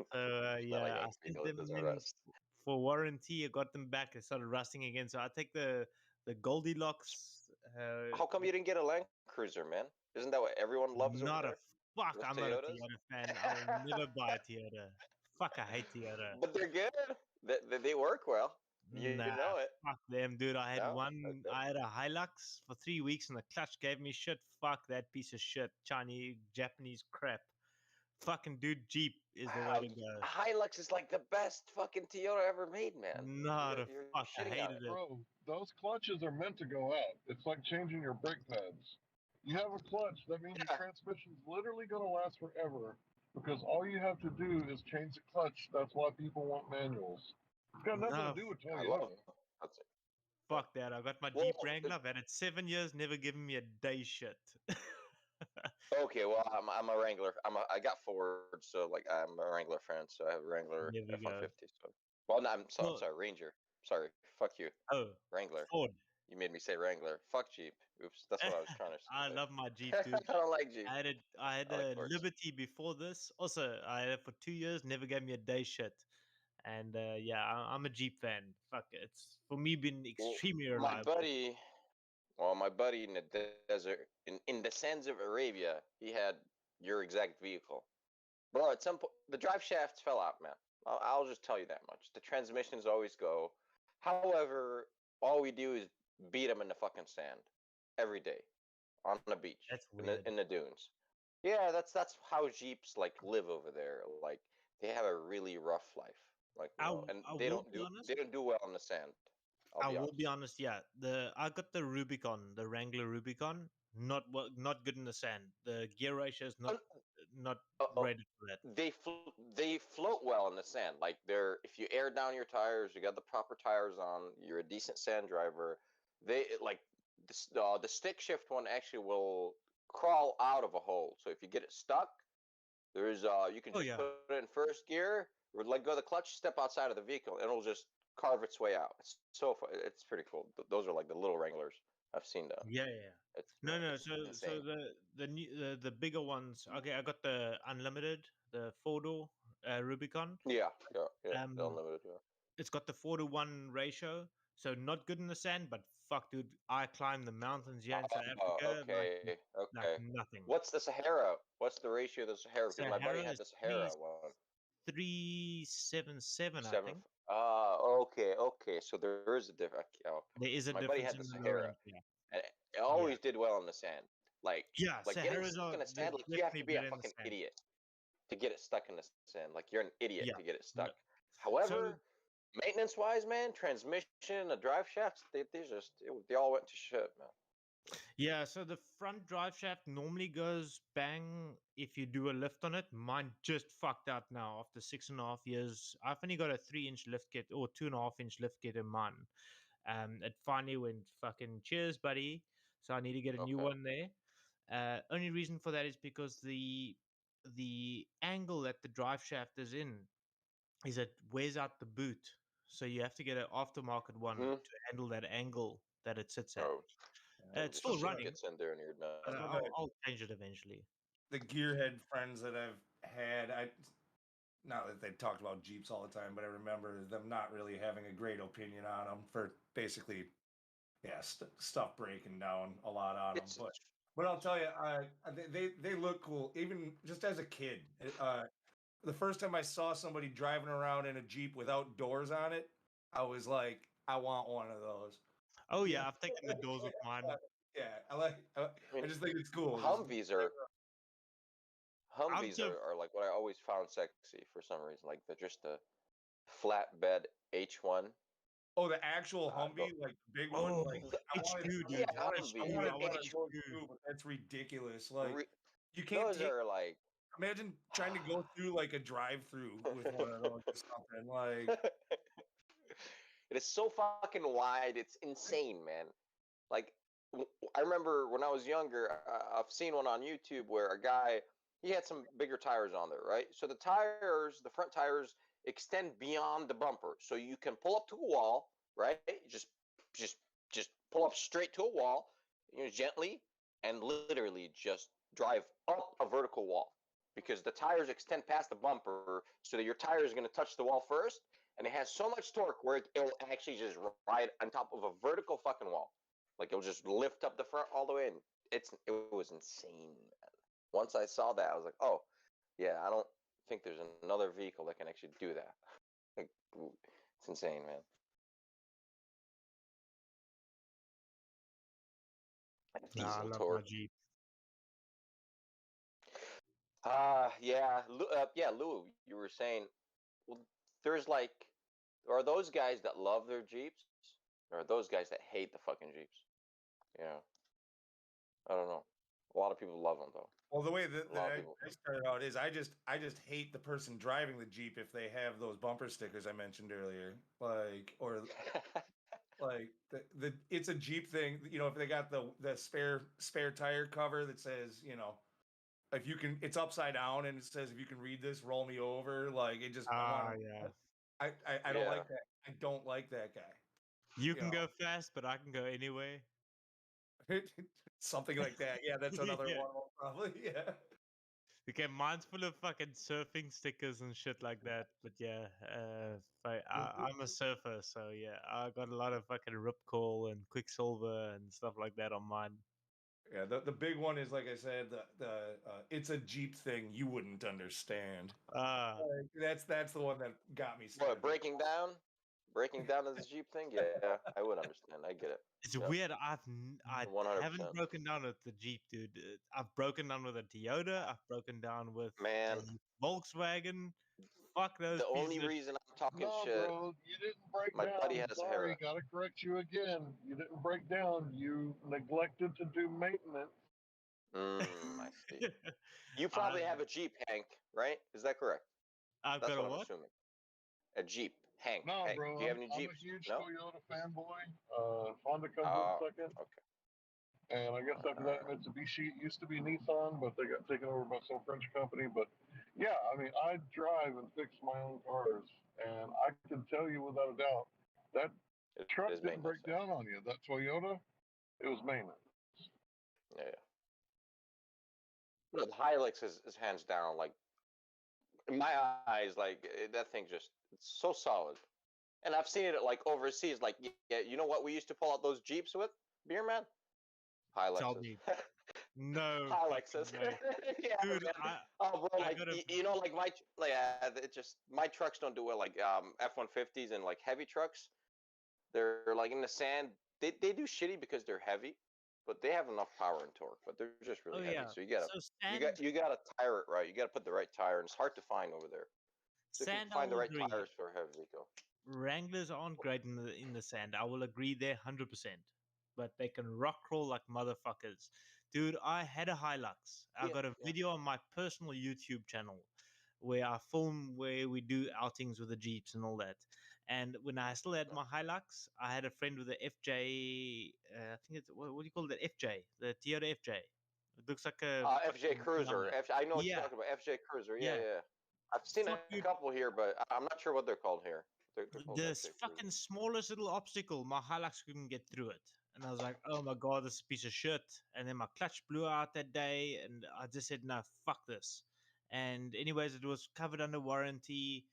It's not a yeah, I Yankee sent vehicle. It them doesn't in rust. for warranty. I got them back. They started rusting again. So I take the Goldilocks. How come you didn't get a Land Cruiser, man? Isn't that what everyone loves over Not a there? fuck. Those I'm not a Toyotas? Toyota fan. I will never buy a Toyota. Fuck, I hate Toyota. But they're good. They work well. You Nah, know it. fuck them, dude. I had No? one. Okay. I had a Hilux for 3 weeks, and the clutch gave me shit. Fuck that piece of shit. Chinese, Japanese crap. Fucking dude, Jeep is the way Wow, to go. Hilux is like the best fucking Toyota ever made, man. Not a You're fuck. I shitting on hated it. it. Bro, those clutches are meant to go out. It's like changing your brake pads. You have a clutch, that means your transmission's literally going to last forever because all you have to do is change the clutch. That's why people want manuals. It's got nothing to No, do with I love Toyota. that's it. fuck that. I got my Well, Jeep Wrangler. I've had it 7 years, never given me a day shit. okay, well, I'm a Wrangler. I got Ford, so like I'm a Wrangler fan, so I have a Wrangler There we go. F-150. So, well, no, I'm Well, sorry, Ranger. Sorry, fuck you, oh, Wrangler. Ford. You made me say Wrangler. Fuck Jeep. Oops, that's what I was trying to I say. love my Jeep, I dude. don't like Jeep. I had I like a Fords. Liberty before this. Also, I had it for 2 years, never gave me a day shit. And yeah, I'm a Jeep fan. Fuck, it's for me been Well, extremely my reliable. buddy, my buddy in the desert, in the sands of Arabia, he had your exact vehicle. Bro, at some point, the drive shafts fell out, man. I'll just tell you that much. The transmissions always go. However, all we do is beat them in the fucking sand every day on the beach That's weird. in the dunes. Yeah, that's how Jeeps like live over there. Like they have a really rough life. Like and I they will don't be do honest. well on the sand. I I'll be will honest. be honest. Yeah, I got the Rubicon, the Wrangler Rubicon. Not good in the sand. The gear ratio is not rated for that. They float well in the sand. Like they're if you air down your tires, you got the proper tires on, you're a decent sand driver. They like the stick shift one actually will crawl out of a hole. So if you get it stuck, there's you can just put it in first gear, or let go of the clutch, step outside of the vehicle, and it'll just carve its way out. It's so fun. It's pretty cool. Those are like the little Wranglers I've seen done. Yeah. It's No. it's So insane. the new the bigger ones. Okay, I got the unlimited, the 4-door Rubicon. Yeah, the Um, unlimited. Yeah. it's got the 4-to-1 ratio, so not good in the sand. But fuck, dude, I climbed the mountains here in South Africa Okay, like okay. nothing. What's the Sahara? What's the ratio of the Sahara? Because my buddy Sahara had is the Sahara one. 377, I think. Okay. So there is a difference. Okay. There is a My buddy difference had the in the low Sahara, end. Yeah. and it always did well in the sand. Like getting Saharas stuck are in the sand. Like you have definitely to be a better in the fucking sand. idiot to get it stuck in the sand. Like you're an idiot Yeah. to get it No. stuck. However, maintenance wise, man, transmission, the drive shafts, they all went to shit, man. Yeah, so the front drive shaft normally goes bang if you do a lift on it. Mine just fucked out now after 6.5 years. I've only got a 3-inch lift kit or 2.5-inch lift kit in mine. It finally went fucking cheers, buddy. So I need to get a new one there. Only reason for that is because the angle that the drive shaft is in is it wears out the boot. So you have to get an aftermarket one to handle that angle that it sits at. It's still running. Gets in there and you're done. I'll change it eventually. The gearhead friends that I've had, not that they've talked about Jeeps all the time, but I remember them not really having a great opinion on them for basically, stuff breaking down a lot on them. But I'll tell you, they look cool. Even just as a kid, the first time I saw somebody driving around in a Jeep without doors on it, I was like, I want one of those. Oh yeah, I've taken the doors off mine. Yeah, I just think it's cool. Humvees are like what I always found sexy for some reason. Like they're just a flatbed H1. Oh, the actual Humvee, like big one, like H2, dude. Yeah, I wanted one H2. too, but that's ridiculous. Like you can't those are like. Imagine trying to go through like a drive-through with one of those or something. Like it is so fucking wide. It's insane, man. Like I remember when I was younger, I've seen one on YouTube where a guy he had some bigger tires on there, right? So the front tires extend beyond the bumper, so you can pull up to a wall, right? Just pull up straight to a wall, gently and literally just drive up a vertical wall because the tires extend past the bumper, so that your tire is going to touch the wall first, and it has so much torque where it'll actually just ride on top of a vertical fucking wall. Like it'll just lift up the front all the way in. It was insane, man. Once I saw that, I was like, oh, yeah, I don't think there's another vehicle that can actually do that. Like, it's insane, man. Nah, I love torque. my Jeep. Lou, you were saying, well, there's like, are those guys that love their Jeeps, or are those guys that hate the fucking Jeeps? Yeah, I don't know. A lot of people love them though. Well, the way that I started out is I just hate the person driving the Jeep if they have those bumper stickers I mentioned earlier, like like the it's a Jeep thing. If they got the spare tire cover that says if you can, it's upside down and it says if you can read this, roll me over. Like it just I don't like that. I don't like that guy. You can go fast, but I can go anyway. Something like that. Yeah, that's another one probably. Yeah. Okay, mine's full of fucking surfing stickers and shit like that. But yeah, I'm a surfer, so yeah, I got a lot of fucking Ripcord and Quicksilver and stuff like that on mine. Yeah, the big one is like I said, the it's a Jeep thing you wouldn't understand. That's the one that got me started. What, breaking down as a Jeep thing? Yeah, I would understand. I get it. It's weird. I 100%. haven't broken down with the Jeep, dude. I've broken down with a Toyota. I've broken down with a Volkswagen. Fuck those. The only reason I'm talking No, shit. bro, you didn't break My buddy down. has a Sorry, Hera. gotta correct you again. You didn't break down. You neglected to do maintenance. I see. You probably have a Jeep, Hank, right? Is that correct? I've That's got a what I'm what? assuming. A Jeep, Hank. No, Hank, bro, do you have any I'm a Jeeps? huge No. Toyota fanboy. Honda comes in second. Okay. And I guess after that, Mitsubishi. It used to be Nissan, but they got taken over by some French company. But yeah, I mean, I drive and fix my own cars, and I can tell you without a doubt that truck didn't break down on you. That Toyota, it was maintenance. Yeah. No, the Hilux is hands down, like, in my eyes, like, that thing just, it's so solid. And I've seen it like overseas, like, yeah, you know what we used to pull out those Jeeps with, Beer Man? Tell Hiluxes. me. No Hiluxes. fucking way. Yeah, Dude, man. Oh, bro, like, gotta... you know, like it just, my trucks don't do well, like F-150s and like heavy trucks. They're like in the sand. They do shitty because they're heavy, but they have enough power and torque. But they're just really heavy. So you gotta tire it right. You gotta put the right tire, and it's hard to find over there. So if you Sand, I find the will right agree. tires for a heavy vehicle. Wranglers aren't great in the sand. I will agree there 100%. But they can rock crawl like motherfuckers. Dude, I had a Hilux. I got a video on my personal YouTube channel where I film where we do outings with the Jeeps and all that. And when I still had my Hilux, I had a friend with the FJ. I think it's what do you call that? FJ, the Toyota FJ. It looks like a FJ Cruiser. I know what you're talking about. FJ Cruiser. Yeah. I've seen a couple here, but I'm not sure what they're called here. They're called This FJ fucking smallest little obstacle, my Hilux couldn't get through it. And I was like, oh my God, this is a piece of shit. And then my clutch blew out that day. And I just said, no, fuck this. And anyways, it was covered under warranty.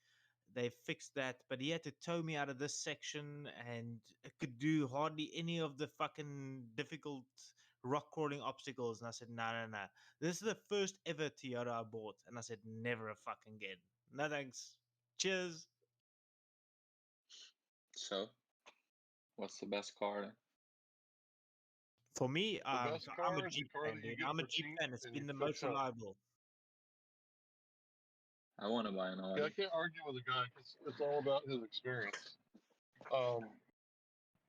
They fixed that. But he had to tow me out of this section. And it could do hardly any of the fucking difficult rock crawling obstacles. And I said, no. This is the first ever Toyota I bought. And I said, never a fucking again. No thanks. Cheers. So, what's the best car? For me, the best I'm car a is Jeep the car fan, that you dude. get I'm a for Jeep cheap fan. It's and been you the fix most up. reliable. I want to buy an Audi. Yeah, I can't argue with a guy because it's all about his experience.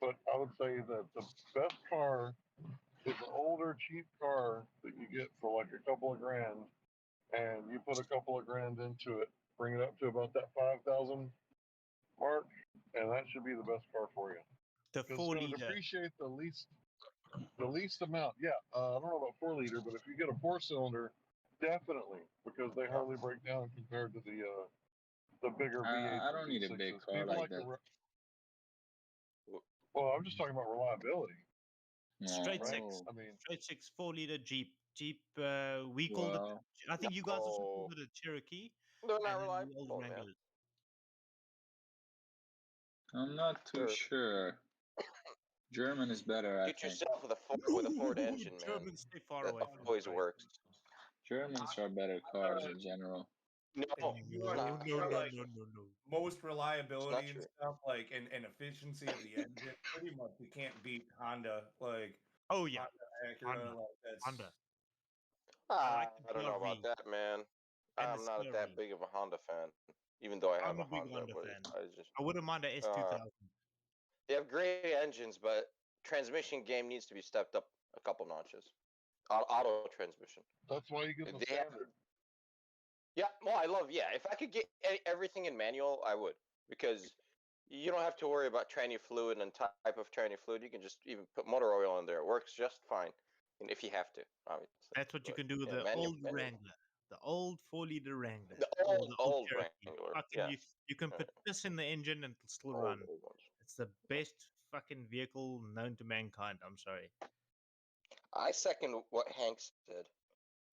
But I would say that the best car is an older, cheap car that you get for like a couple of grand, and you put a couple of grand into it, bring it up to about that 5,000 mark, and that should be the best car for you. The Because it's going to depreciate the least amount. Yeah, I don't know about 4-liter, but if you get a 4-cylinder, definitely, because they hardly break down compared to the bigger V8s. I don't need a big car People like that. Well, I'm just talking about reliability. Straight No. six. I mean, straight six, 4-liter Jeep. We called it. I think you guys also called it a Cherokee. They're and not then reliable, the old man. Wranglers. I'm not too sure. German is better, I Get think. yourself with a Ford engine, man. Germans stay far That away from always works. Germans are better cars in general. No, most reliability and true. stuff, like and efficiency of the engine. Pretty much, you can't beat Honda. Like, oh yeah, Honda, Acura, like that's Honda. I don't know about that, man. I'm not that big of a Honda fan, even though I have I'm a big Honda. Honda But fan. I just I wouldn't mind a S2000. They have great engines, but transmission game needs to be stepped up a couple notches. Auto transmission. That's why you get the standard. Yeah, well, if I could get everything in manual, I would, because you don't have to worry about tranny fluid and type of tranny fluid. You can just even put motor oil in there. It works just fine, and if you have to, obviously. That's what you can do with the old Wrangler, the old 4-liter Wrangler, the old Wrangler. Fucking you can put this in the engine and it'll still run. It's the best fucking vehicle known to mankind. I'm sorry. I second what Hank said,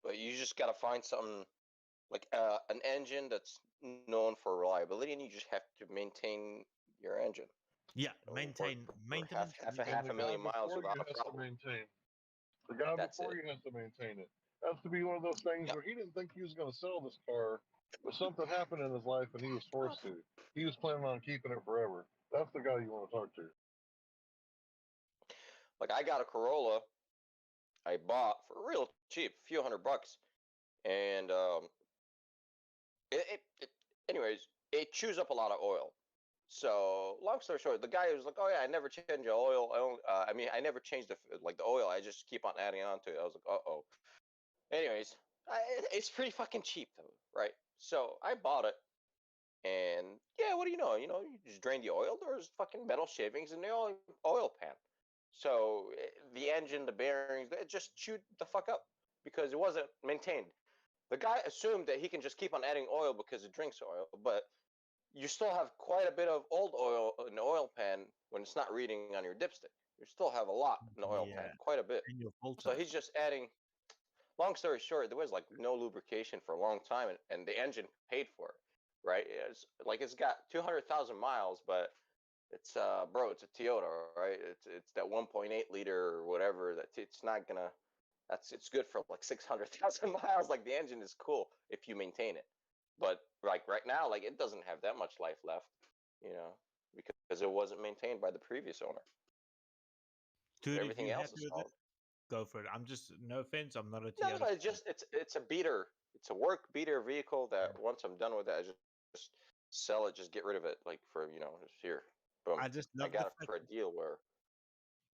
but you just gotta find something like an engine that's known for reliability, and you just have to maintain your engine. Yeah, maintenance. Half a million miles without a problem. The guy before you has to maintain it. Has to be one of those things where he didn't think he was going to sell this car, but something happened in his life and he was forced to. He was planning on keeping it forever. That's the guy you want to talk to. Like, I got a Corolla I bought for real cheap, a few $100, and anyways, it chews up a lot of oil. So long story short, the guy was like, "Oh yeah, I never change the oil. I never change the oil. I just keep on adding on to it." I was like, "Uh oh." Anyways, it's pretty fucking cheap though, right? So I bought it, and yeah, what do you know? You just drain the oil. There's fucking metal shavings in the oil pan. So the engine, the bearings, it just chewed the fuck up because it wasn't maintained. The guy assumed that he can just keep on adding oil because it drinks oil, but you still have quite a bit of old oil in the oil pan when it's not reading on your dipstick. You still have a lot in the oil pan, quite a bit. So he's just adding. Long story short, there was like no lubrication for a long time, and the engine paid for it, right? It's got 200,000 miles, but it's bro, it's a Toyota, right? It's that 1.8 liter or whatever. It's not gonna. It's good for like 600,000 miles. Like the engine is cool if you maintain it, but like right now, like it doesn't have that much life left, because it wasn't maintained by the previous owner. Dude, Everything else is solid. Go for it. I'm just, no offense, I'm not a No, Toyota. it's a beater. It's a work beater vehicle that once I'm done with it, I just sell it, just get rid of it, like for just here, boom. I got it for a deal where.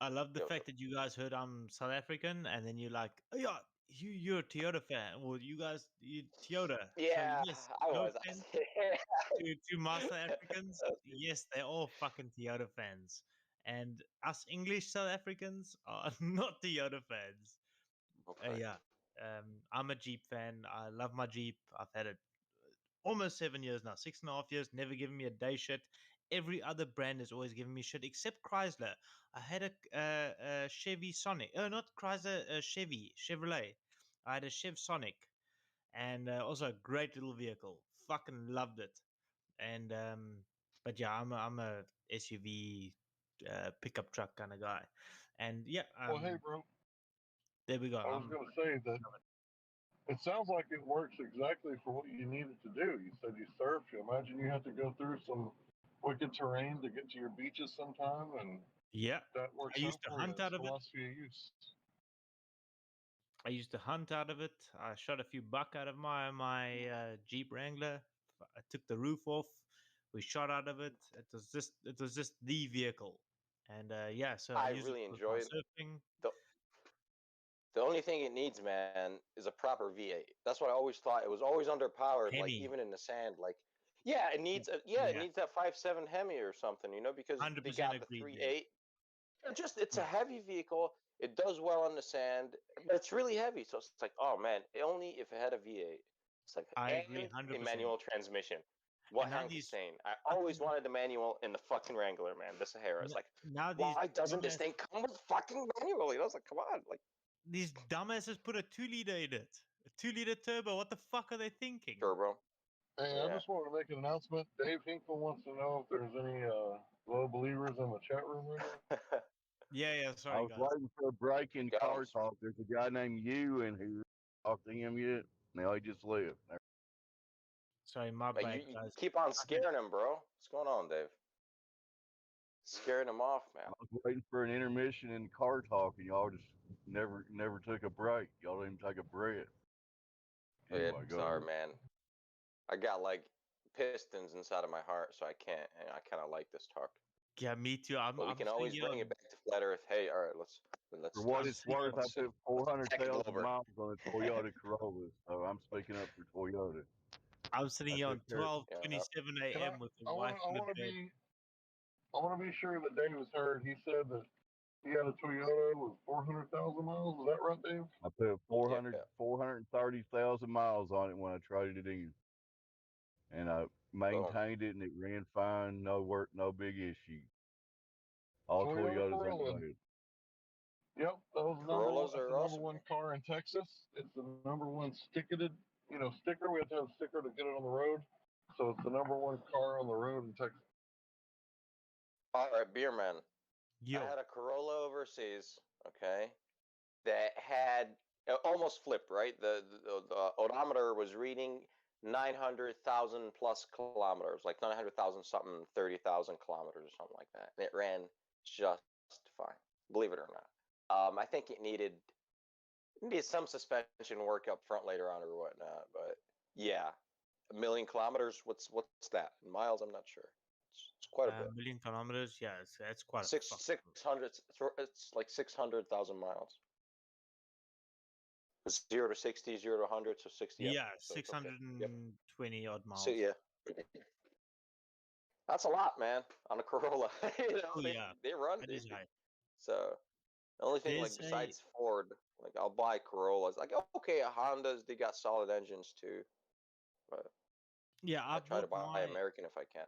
I love the fact that you guys heard I'm South African, and then you're like, "Oh yeah, you're a Toyota fan." Well, you Toyota. Yeah, so, yes, I no was. offense to my South Africans. Yes, they're all fucking Toyota fans, and us English South Africans are not Toyota fans. Okay. Yeah, I'm a Jeep fan. I love my Jeep. I've had it almost 7 years now, 6.5 years, never given me a day shit. Every other brand has always given me shit except Chrysler. I had a Chevy Sonic. Oh, not Chrysler, Chevrolet. I had a Chev Sonic, and also a great little vehicle. Fucking loved it. And but yeah, I'm a SUV pickup truck kind of guy. And yeah, well, hey, bro. There we go. I was going to say that it sounds like it works exactly for what you need it to do. You said you surf. You imagine you have to go through some wicked terrain to get to your beaches sometime, and yeah, that works I used to hunt out of it. Philosophy of use. I used to hunt out of it. I shot a few buck out of my Jeep Wrangler. I took the roof off. We shot out of it. It was just the vehicle, and yeah. So I use really it for enjoy it. surfing. The only thing it needs, man, is a proper V8. That's what I always thought. It was always underpowered, like even in the sand. Like, yeah, it needs it needs that 5.7 Hemi or something, because they got the 3.8. It's a heavy vehicle. It does well on the sand, but it's really heavy. So it's like, oh man, only if it had a V8. It's like I agree 100%. A manual transmission. What Hank is saying. I always wanted the manual in the fucking Wrangler, man. The Sahara. It's like, why doesn't this thing come with fucking manual? I was like, come on, like. These dumbasses put a 2-liter in it. A 2-liter turbo. What the fuck are they thinking? Turbo. Hey, I just wanted to make an announcement. Dave Hinkle wants to know if there's any low believers in the chat room right now. Yeah, sorry, I was waiting for a break in car talk. There's a guy named Ewan who talked to him yet. Now he just left. Sorry, my bad, guys. You keep on scaring him, bro. What's going on, Dave? Scaring him off, man. I was waiting for an intermission in car talk, and y'all just never took a break. Y'all didn't take a breath. Anyway, sorry, man. I got like pistons inside of my heart, so I can't. I kind of like this talk. Yeah, me too. But we can always bring it back to flat Earth. Hey, all right, let's. For what it's worth, I put 400,000 miles on a Toyota Corolla, so I'm speaking up for Toyota. I'm sitting here on 12:27 a.m. with the wife in the bed. I want to be sure that Dave was heard. He said that he had a Toyota with 400,000 miles. Is that right, Dave? I put 430,000 miles on it when I traded it in, and I maintained it, and it ran fine. No work, no big issue. All Toyotas ain't bad. Yep, that was the number one car in Texas. It's the number one sticker. We have to have a sticker to get it on the road. So it's the number one car on the road in Texas. All right, Beerman. I had a Corolla overseas, okay, that had almost flipped, right? The odometer was reading 900,000 plus kilometers, like 900,000 something, 30,000 kilometers or something like that. And it ran just fine, believe it or not. I think it needed some suspension work up front later on or whatnot, but yeah. 1 million kilometers. What's that in miles? I'm not sure. It's quite a bit. 1 million kilometers. Yeah, it's quite a 600. It's like 600,000 miles. 0 to 60, 0 to 100, so 60. Yeah, so 620 odd miles. So yeah, that's a lot, man, on a Corolla. Oh yeah, they run, that is dude. high. So the only thing, like, besides Ford, like, I'll buy Corollas. Like, okay, Hondas, they got solid engines too, but yeah, I try to buy American if I can.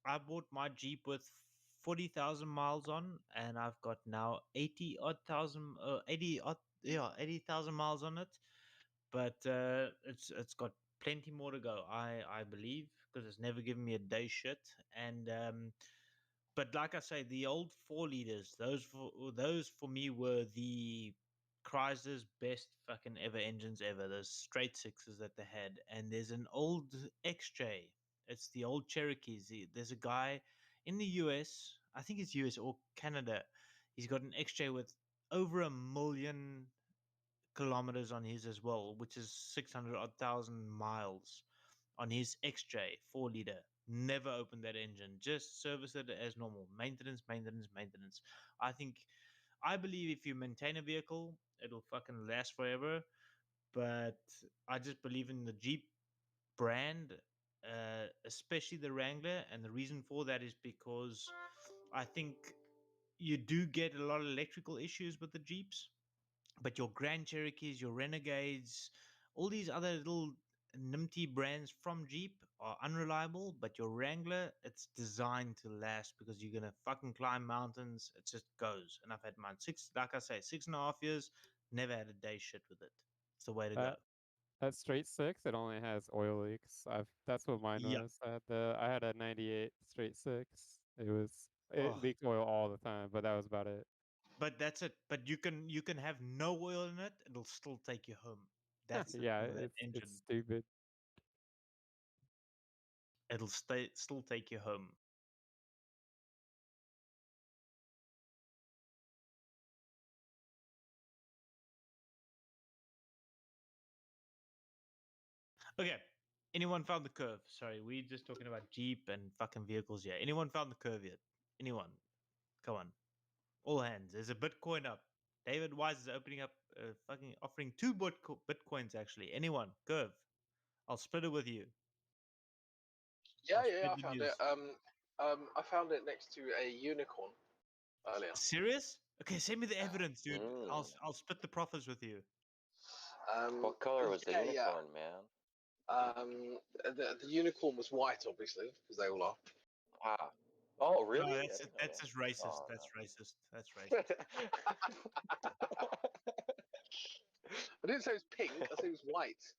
I bought my Jeep with 40,000 miles on, and I've got now 80,000 miles on it. But it's got plenty more to go. I believe, because it's never given me a day shit. And but like I say, the old 4 liters, those for me were the Chrysler's best fucking ever engines ever. Those straight sixes that they had. And there's an old XJ. It's the old Cherokees. There's a guy in the US, I think it's US or Canada. He's got an XJ with over 1 million kilometers on his as well, which is 600 odd thousand miles on his XJ 4 liter. Never opened that engine, just service it as normal. Maintenance. I believe if you maintain a vehicle, it'll fucking last forever. But I just believe in the Jeep brand, especially the Wrangler. And the reason for that is because I think you do get a lot of electrical issues with the Jeeps, but your Grand Cherokees, your Renegades, all these other little nimty brands from Jeep are unreliable. But your Wrangler, it's designed to last because you're gonna fucking climb mountains. It just goes. And I've had mine like I say, 6.5 years. Never had a day shit with it. It's the way to go. That straight six, it only has oil leaks. That's what mine Yeah. was. I had a '98 straight six. It Oh. leaked oil all the time, but that was about it. But that's it. But you can have no oil in it. It'll still take you home. That's the yeah, thing with that engine. it's stupid. It'll still take you home. Okay. Anyone found the curve? Sorry, we're just talking about Jeep and fucking vehicles here. Anyone found the curve yet? Anyone? Come on. All hands. There's a Bitcoin up. David Wise is opening up, fucking offering 2 Bitcoins actually. Anyone? Curve. I'll split it with you. Yeah, I found it. I found it next to a unicorn earlier. Serious? Okay, send me the evidence, dude. I'll split the profits with you. What color was the unicorn, man? The unicorn was white, obviously, because they all are. Ah. Oh, really? No, that's just racist. Oh, that's racist. That's racist. I didn't say it was pink. I said it was white.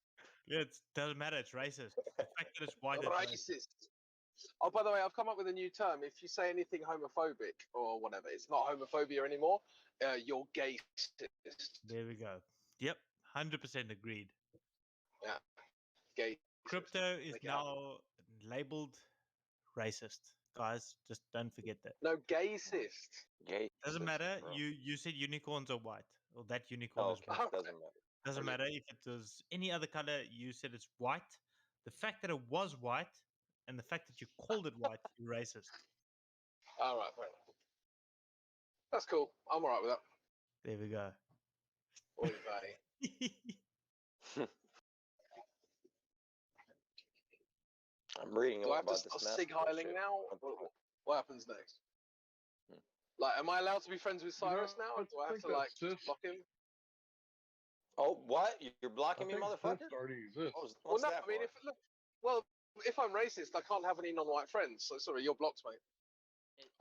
Yeah, it doesn't matter. It's racist. The fact that it's white is racist. Oh, by the way, I've come up with a new term. If you say anything homophobic or whatever, it's not homophobia anymore. You're gayist. There we go. Yep, 100% agreed. Yeah, gay. Crypto is now labeled racist, guys. Just don't forget that. No, gayist. Gay. Doesn't matter. You said unicorns are white, or that unicorn is white. Doesn't matter. Doesn't matter if it was any other color. You said it's white. The fact that it was white, and the fact that you called it white, you're racist. All right, fair enough. That's cool. I'm all right with that. There we go. Oy vey. I'm reading Do I have about to this start sig heiling now? What happens next? Like, am I allowed to be friends with Cyrus now? Or do I have to like block him? Oh, what? You're blocking me, motherfucker? Well, no. I mean, if I'm racist, I can't have any non-white friends. So sorry, you're blocked, mate.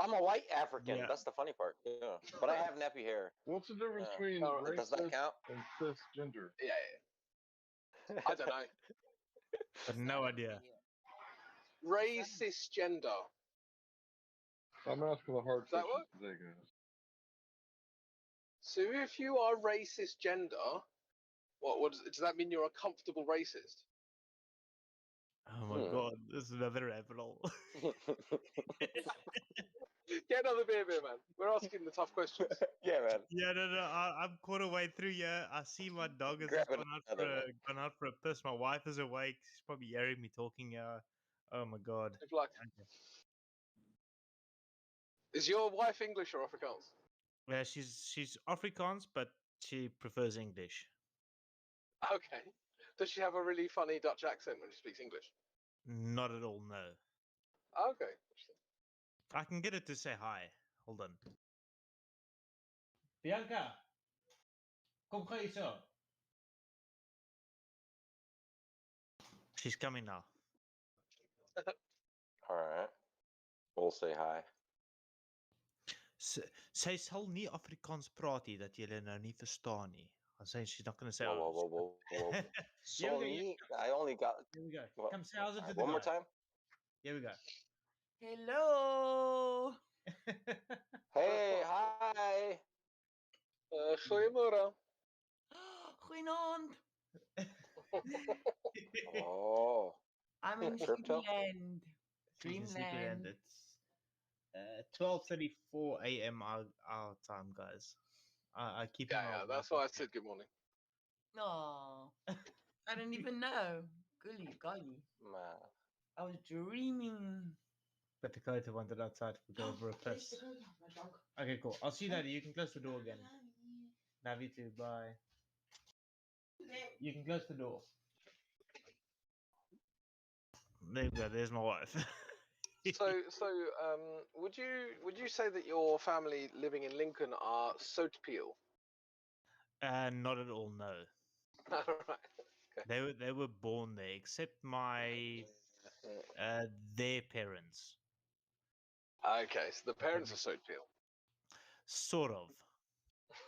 I'm a white African. Yeah. That's the funny part. Yeah. But I have nappy hair. What's the difference between does that racist count? and cisgender? Yeah. I don't know. But no idea. Racist gender. I'm asking the hard Does that questions work? today, guys. So if you are racist gender, what does that mean? You're a comfortable racist? Oh my god, this is another rabbit hole. Get another beer, man. We're asking the tough questions. Yeah, man. Yeah, no, I'm quarter way through here. I see my dog has Grab just gone out for a piss. My wife is awake. She's probably hearing me talking. Oh my god. Good luck. Is your wife English or Afrikaans? Yeah, she's Afrikaans, but she prefers English. Okay. Does she have a really funny Dutch accent when she speaks English? Not at all, no. Okay. I can get it to say hi. Hold on. Bianca, kom gou hier so. She's coming now. All right. We'll say hi. Sy sal nie Afrikaans praat nie dat jy nou nie verstaan nie. She's not going to say. Whoa. Sorry, I only got. Here we go. Well, Come say how's it to the one more guy. time. Here we go. Hello. Hey, hi. Goeiemôre. Goeienaand. Oh. I'm in Sleepyland. Dreamland. It's 12:34 a.m. our time, guys. I keep. Yeah, that's why I said good morning. No, I didn't even know. Golly. I was dreaming. But Dakota wanted outside to go over a piss. Okay, cool. I'll see you later. You can close the door again. Love you too. Bye. You can close the door. There you go. There's my wife. Would you say that your family living in Lincoln are Soatpeel? Not at all. No. Right. Okay. They were born there, except my their parents. Okay, so the parents are Soatpeel. Sort of.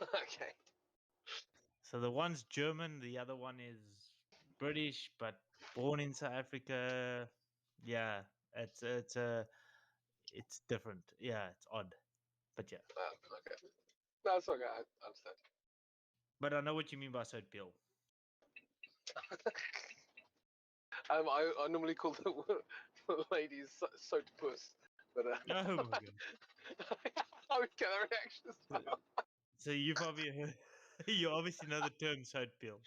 Okay. So the one's German, the other one is British, but born in South Africa. Yeah, it's different. Yeah, it's odd, but yeah. Okay. That's okay. I understand. But I know what you mean by Soatpeel. I normally call the ladies Soatpuss, but Oh my god. I would get a reaction. So you've obviously you obviously know the term Soatpeel.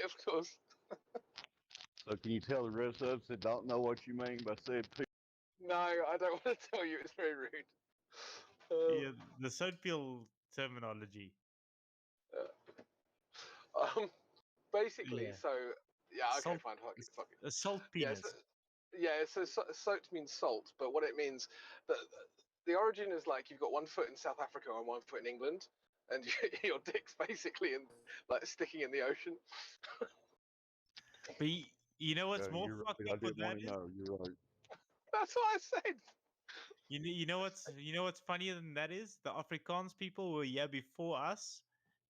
Of course. So can you tell the rest of us that don't know what you mean by said people? No, I don't want to tell you. It's very rude. Yeah, the Soatpeel terminology. Basically, Yeah. so yeah, okay, Salt, fine, fuck it. A salt penis. So soat means salt, but what it means, the origin is like you've got 1 foot in South Africa and 1 foot in England, and your dick's basically sticking in the ocean. But you know what's more You're fucked right. up I with didn't that want to know. You're right. That's what I said. You know what's funnier than that is the Afrikaans people were here before us,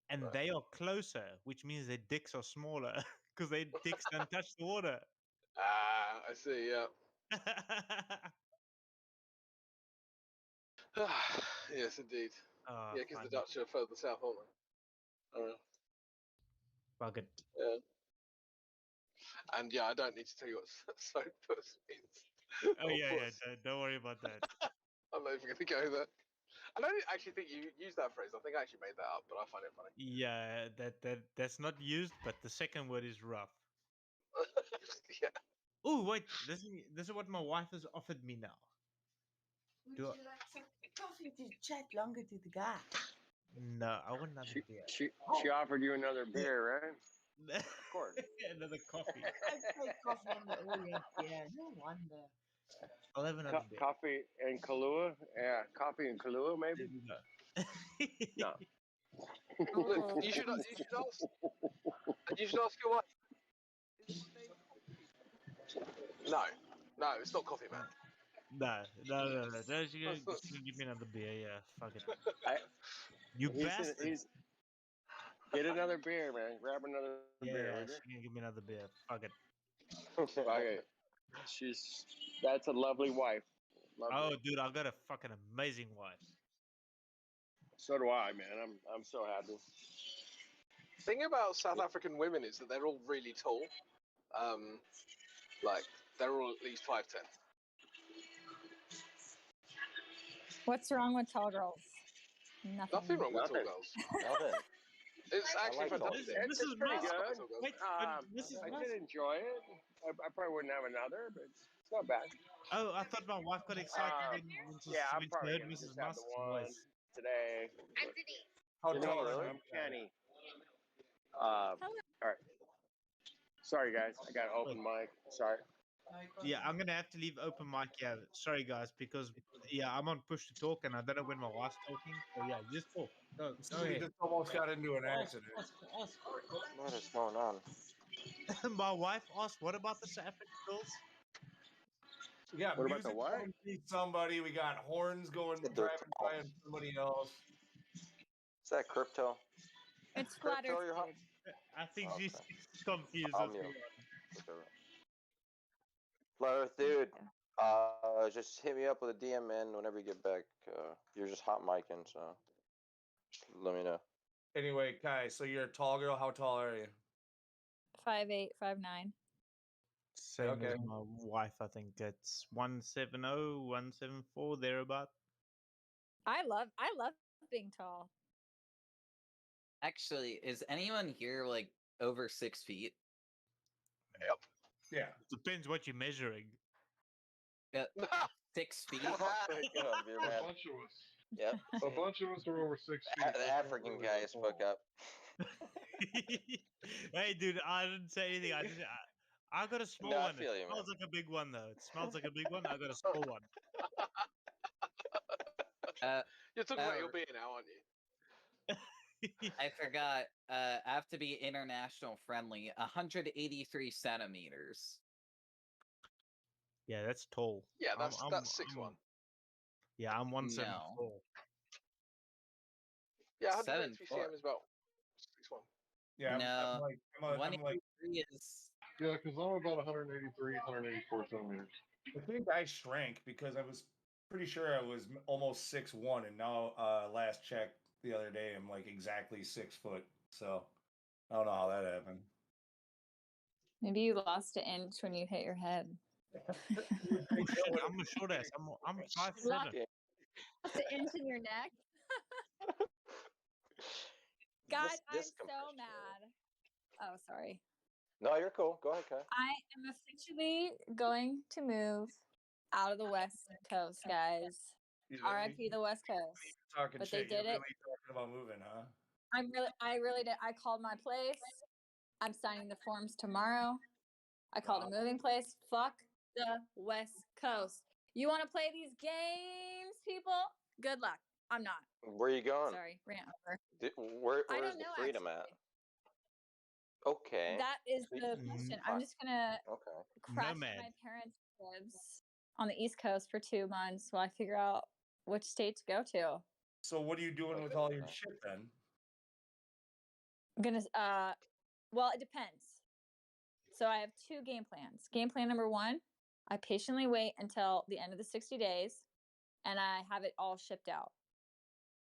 and they are closer, which means their dicks are smaller because their dicks don't touch the water. Ah, I see. Yeah. Yes, indeed. Oh, Yeah, because the funny. Dutch are further south, aren't they? Fuck it. Yeah. And yeah, I don't need to tell you what soatpuss means. Oh yeah. Don't worry about that. I'm not even going to go there. I don't actually think you used that phrase. I think I actually made that up, but I find it funny. Yeah, that's not used, but the second word is rough. Yeah. Oh wait, this is what my wife has offered me now. Would you like some coffee to chat longer to the guy? No, I want another beer. She offered you another beer, right? Of course. Another coffee. I say coffee on the earlier. Yeah, no wonder. I'll have another beer. Coffee and Kahlua? Yeah, coffee and Kahlua, maybe? No. Look, you should ask your wife. No, it's not coffee, man. No. She can give me another beer. Yeah, fuck it. You bastard. Get another beer, man. Grab another beer. Yeah, she can give me another beer. Fuck it. Okay. That's a lovely wife. Lovely. Oh, dude, I got a fucking amazing wife. So do I, man. I'm so happy. The thing about South African women is that they're all really tall. Like they're all at least 5'10". What's wrong with tall girls? Nothing wrong with tall girls. Nothing. It's I actually like tall fantastic. girls. It's pretty good. Wait, Mrs. I Musk. did enjoy it. I probably wouldn't have another, but it's not bad. Oh, I thought my wife got excited when Yeah, I'm she probably heard gonna Mrs. just have the Musk's one voice. today. I'm Denise. How Denise, tall are I'm you? Kenny. All right. Sorry, guys. I got an open mic. Sorry. Yeah, I'm gonna have to leave open mic. Yeah, sorry guys, because I'm on push to talk and I don't know when my wife's talking. So yeah, just talk. Go Somebody ahead. just almost got into an accident. What is going on? My wife asked, "What about the South African girls?" We got What about the music what? going through somebody. We got horns going driving by on somebody else. Is that crypto? It's Crypto, flat you're Earth, dude. I think Okay. she's confused. I'll That's mute. me. Flat Earth dude, just hit me up with a DM, man, whenever you get back. You're just hot micing, so just let me know. Anyway, Kai, so you're a tall girl. How tall are you? 5'8", 5'9". Same Okay. as my wife. I think it's 170, 174 thereabout. I love being tall. Actually, is anyone here like over 6 feet? Yep. Yeah. Depends what you're measuring. 6 feet. Come on, beer A man. bunch of us. Yep. A bunch of us are over 6 feet. The African guy spoke up. Hey, dude, I didn't say anything. I got a small No, I one. feel It you, smells like a big one, though. It smells like a big one. I got a small one. You're talking about your beer now, aren't you? I forgot. I have to be international friendly. 183 centimeters. Yeah, that's tall. Yeah, that's 6'1". Yeah, I'm 174. No. Yeah, 7'4". 183 cm is about 6'1". Yeah, No. I'm like 183 is. Yeah, because I'm about 183, 184 centimeters. I think I shrank because I was pretty sure I was almost 6'1", and now last check the other day I'm like exactly 6 foot. So I don't know how that happened. Maybe you lost an inch when you hit your head. I'm a short ass. I'm 5'7". Lost an inch in your neck. God, I'm so mad. Oh, sorry. No, you're cool. Go ahead, Kai. I am officially going to move out of the West Coast, guys. RIP the West Coast. Talking But shit. they did You're it. really talking about moving, huh? I really did. I called my place. I'm signing the forms tomorrow. I called a moving place. Fuck the West Coast. You want to play these games, people? Good luck. I'm not. Where are you going? Sorry, rant over. Where's I don't the know, freedom at? Okay. That is the question. I'm just gonna crash Nomad. at my parents' cribs on the East Coast for 2 months while I figure out which state to go to. So what are you doing with all your shit then? I'm gonna well, it depends. So I have 2 game plans. Game plan number 1, I patiently wait until the end of the 60 days and I have it all shipped out.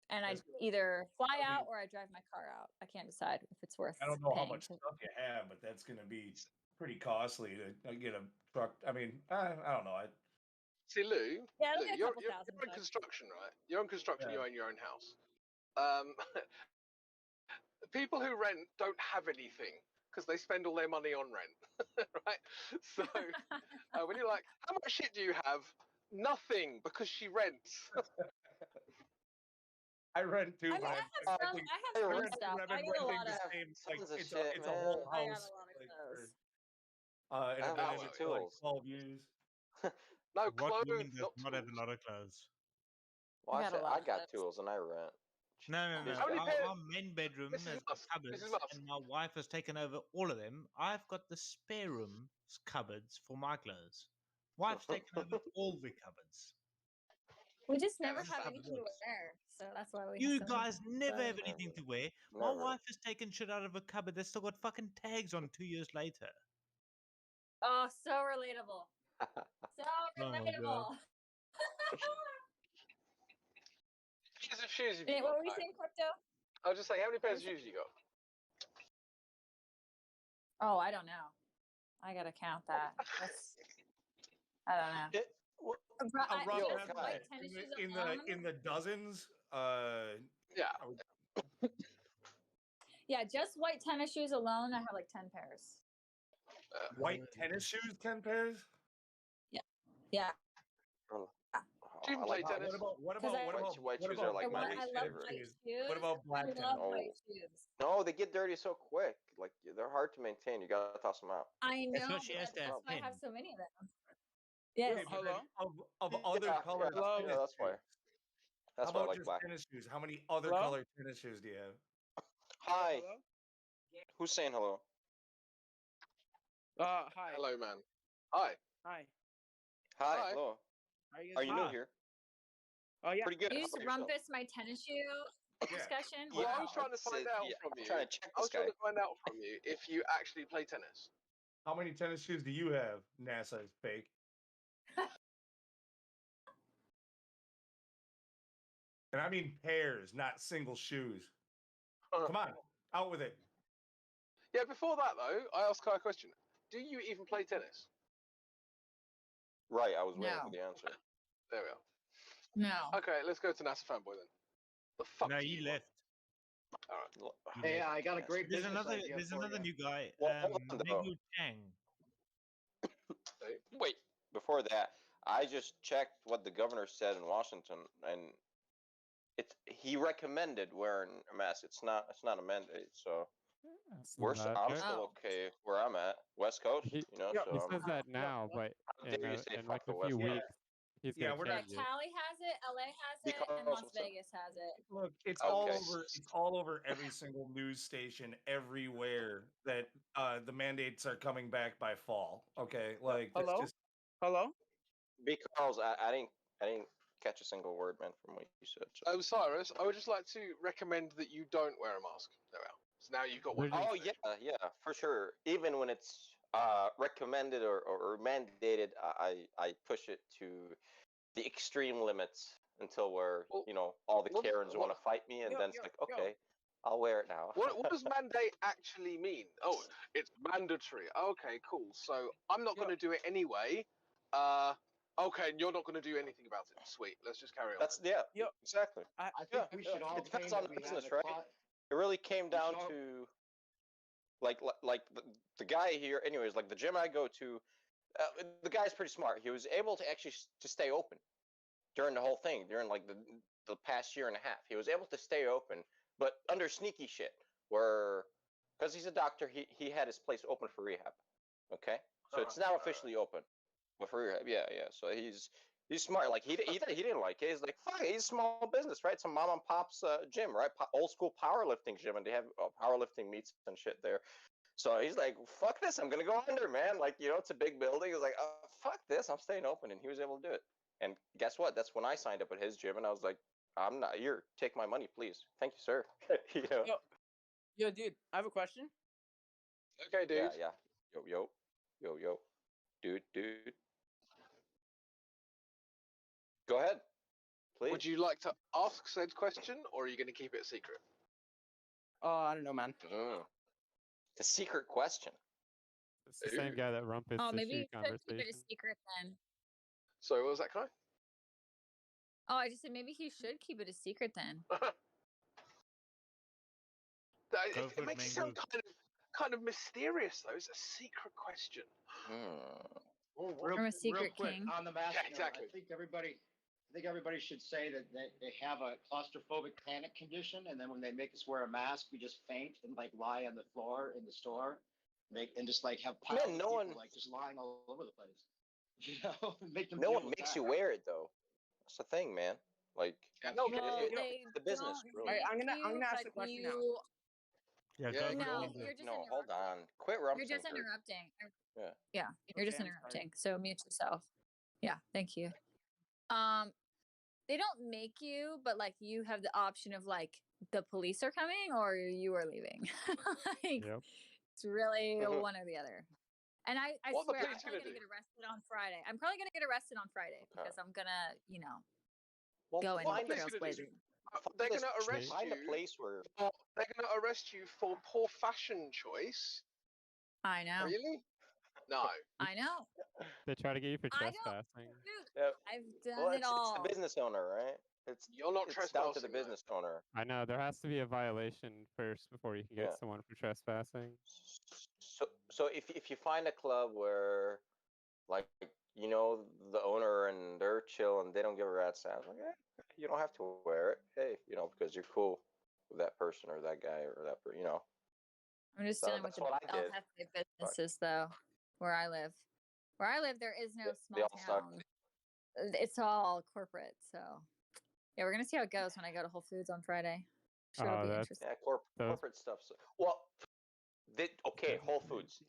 And I either fly out or I drive my car out. I can't decide if it's worth I don't know how paying much to- stuff you have, but that's going to be pretty costly to get a truck. I mean, I don't know. See, Lou, Yeah, it'll Lou, be a you're couple thousand in bucks. construction, right? You're in construction. Yeah. You own your own house. People who rent don't have anything because they spend all their money on rent, right? So when you're like, how much shit do you have? Nothing, because she rents. I rent too. I mean, I have some stuff. I get a lot of It's a whole I got house. a lot of clothes. And I I've have been lots in of it for like tools. 12 years. No What clothes, woman does not not have tools. a lot of clothes? Well, I got a lot I of got clothes. tools and I rent. No. How many pairs? Our main bedroom This is has got us. cupboards, This is us. and my wife has taken over all of them. I've got the spare room cupboards for my clothes. Wife's taken over all the cupboards. We just never That's have how it anything to works. wear, so that's why we. You have so many guys never have clothes. anything to wear. My Never. wife has taken shit out of a cupboard that's still got fucking tags on 2 years later. Oh, so relatable. So Oh my relatable. Pairs of shoes have you Wait, got? what were we Kai? saying, Crypto? I was just saying, how many pairs of shoes you got? Oh, I don't know. I gotta count that. That's I don't know. A rough Just estimate white tennis shoes alone. in the dozens. Yeah. Yeah, just white tennis shoes alone, I have like 10 pairs. White tennis shoes, 10 pairs. Yeah. Yeah. Do you play tennis? What about white shoes are like my I least love favorite. white shoes. What about black I tennis? love white shoes. No, they get dirty so quick. Like they're hard to maintain. You gotta toss them out. I know, So she but has to that's have why I 10. have so many of them. Yes. Okay, but then of other colored Hello? tennis Yeah, that's why. shoes. That's How why I about like just black. tennis shoes? How many other Hello? colored tennis shoes do you have? Hi. Who's saying hello? Hi. Hello, man. Hi. Hi. Hi. Hi. Hello. How you Are guys you new here? Oh yeah. Pretty good. You How just about yourself? rumpus my tennis shoe discussion? Well, I Wow. was trying to find out from you. trying to check I this was trying guy. to find out from you if you actually play tennis. How many tennis shoes do you have? NASA is fake. And I mean pairs, not single shoes. Come on, out with it. Yeah, before that though, I asked Kai a question. Do you even play tennis? Right, I was waiting No. for the answer. There we are. No. Okay, let's go to NASA fanboy then. The fuck No, do he you left. want? All right. Hey, I got a great There's business another. idea There's for another you. new guy. Well, hold on, though. Megu Chang. Wait, before that, I just checked what the governor said in Washington, and he recommended wearing a mask. It's not a mandate. So I'm still okay where I'm at, West Coast. He So says that now, but How dare you say in like fuck the a few West weeks, he's Yeah, gonna we're Yeah, change it. Cali has it, LA has it, and Because Las Vegas has it. Look, it's Okay. all over every single news station everywhere that the mandates are coming back by fall. Okay, like it's Hello? just Hello? Because I didn't catch a single word, man, from what you said. So. Cyrus, I would just like to recommend that you don't wear a mask. There we are. So now you've got one. Oh yeah, for sure. Even when it's recommended or mandated, I push it to the extreme limits until where all the Karens want to fight me, and then it's like, okay, I'll wear it now. What does mandate actually mean? Oh, it's mandatory. Okay, cool. So I'm not going to do it anyway. Okay, and you're not going to do anything about it. Sweet. Let's just carry on. That's exactly. I think we should all It depends claim on that the we have business, the right? It really came down to like the guy here. Anyways, like the gym I go to, the guy's pretty smart. He was able to actually to stay open during the whole thing, during like the past year and a half. He was able to stay open, but under sneaky shit, where because he's a doctor, he had his place open for rehab. Okay, so it's now officially open, but for rehab, yeah. So he's smart. Like he didn't like it. He's like, fuck it, he's a small business, right? It's a mom and pop's gym, right? Old school powerlifting gym, and they have powerlifting meets and shit there. So he's like, fuck this, I'm gonna go under, man. Like, it's a big building. He's like, fuck this, I'm staying open, and he was able to do it. And guess what? That's when I signed up at his gym, and I was like, I'm not here. Take my money, please. Thank you, sir. Yo, dude, I have a question. Okay, dude. Yeah. Yo. Dude. Go ahead, please. Would you like to ask said question, or are you going to keep it a secret? I don't know, man. The secret question. It's the same guy that rumpus Oh, the maybe shoe you should keep it conversation. a secret then. Sorry, what was that, Kai? Oh, I just said maybe he should keep it a secret then. It makes it sound kind of mysterious, though. It's a secret question. Real, From a secret real quick, king. on the mask. Yeah, exactly. I think everybody should say that they have a claustrophobic panic condition, and then when they make us wear a mask, we just faint and like lie on the floor in the store, and just like have piles of people like just lying all over the place. Make them. No deal one with makes that. you wear it though. That's the thing, man. Like, Well, they the business. don't Really. make I'm gonna ask you, the question now. you, Yeah, No, you're just No, hold on. Quit rumping. You're just Kurt. interrupting. Yeah. You're just interrupting. So mute yourself. Yeah, thank you. They don't make you, but like you have the option of like the police are coming or you are leaving. It's really one or the other. And I What the swear, I'm police probably gonna gonna get arrested on Friday. I'm probably gonna get arrested on Friday because I'm gonna, go in find trails blazing. They're going to arrest Find you. a place where They're going to arrest you for poor fashion choice. I know. Really? No. I know. They try to get you for I don't. trespassing. Dude, Yep. I've done Well, it it's all. the business owner, right? You're not It's down to the trespassing, though. business owner. I know there has to be a violation first before you can get Yeah. someone for trespassing. So if you find a club where, like, you know, the owner and they're chill and they don't give a rat's ass, like, you don't have to wear it. Hey, you know, because you're cool with that person or that guy or that person, you know. I'm just So dealing with that's the what I did. LFA businesses, though, where I live. Where I live, there is no They small all suck. town. It's all corporate. So, yeah, we're gonna see how it goes when I go to Whole Foods on Friday. Sure, it'll be interesting. Yeah, corporate stuff. So, well, okay, Whole Foods.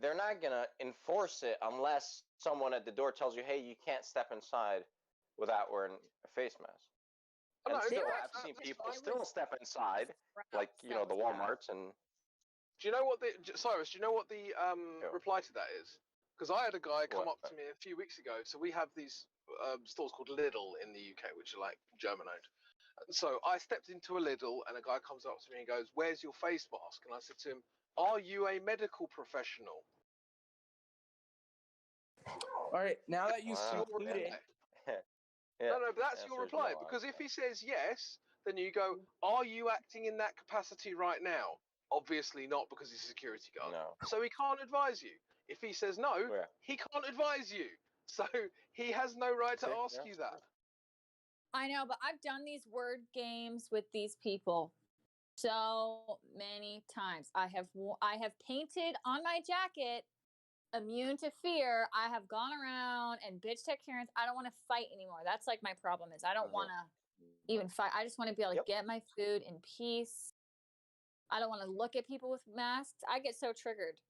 They're not gonna enforce it unless someone at the door tells you, "Hey, you can't step inside without wearing a face mask." Oh, And no, still, that's- I've seen that's people fine. still step inside, like, you know, the WalMarts and. Do you know what Cyrus? Do you know what the reply to that is? Because I had a guy come What? up to me a few weeks ago. So we have these stores called Lidl in the UK, which are like German owned. So I stepped into a Lidl, and a guy comes up to me and goes, "Where's your face mask?" And I said to him, "Are you a medical professional?" All right, now that you've Wow. concluded, No, but that's The your answer is reply. no, Because if he says yes, then you go, "Are you acting in that capacity right now?" Obviously not, because he's a security guard. No. So he can't advise you. If he says no, Yeah. he can't advise you. So he has no right to ask you that. I know, but I've done these word games with these people so many times. I have painted on my jacket immune to fear. I have gone around and bitch to Karens. I don't want to fight anymore. That's like my problem is I don't want to even fight. I just want to be able to get my food in peace. I don't want to look at people with masks. I get so triggered.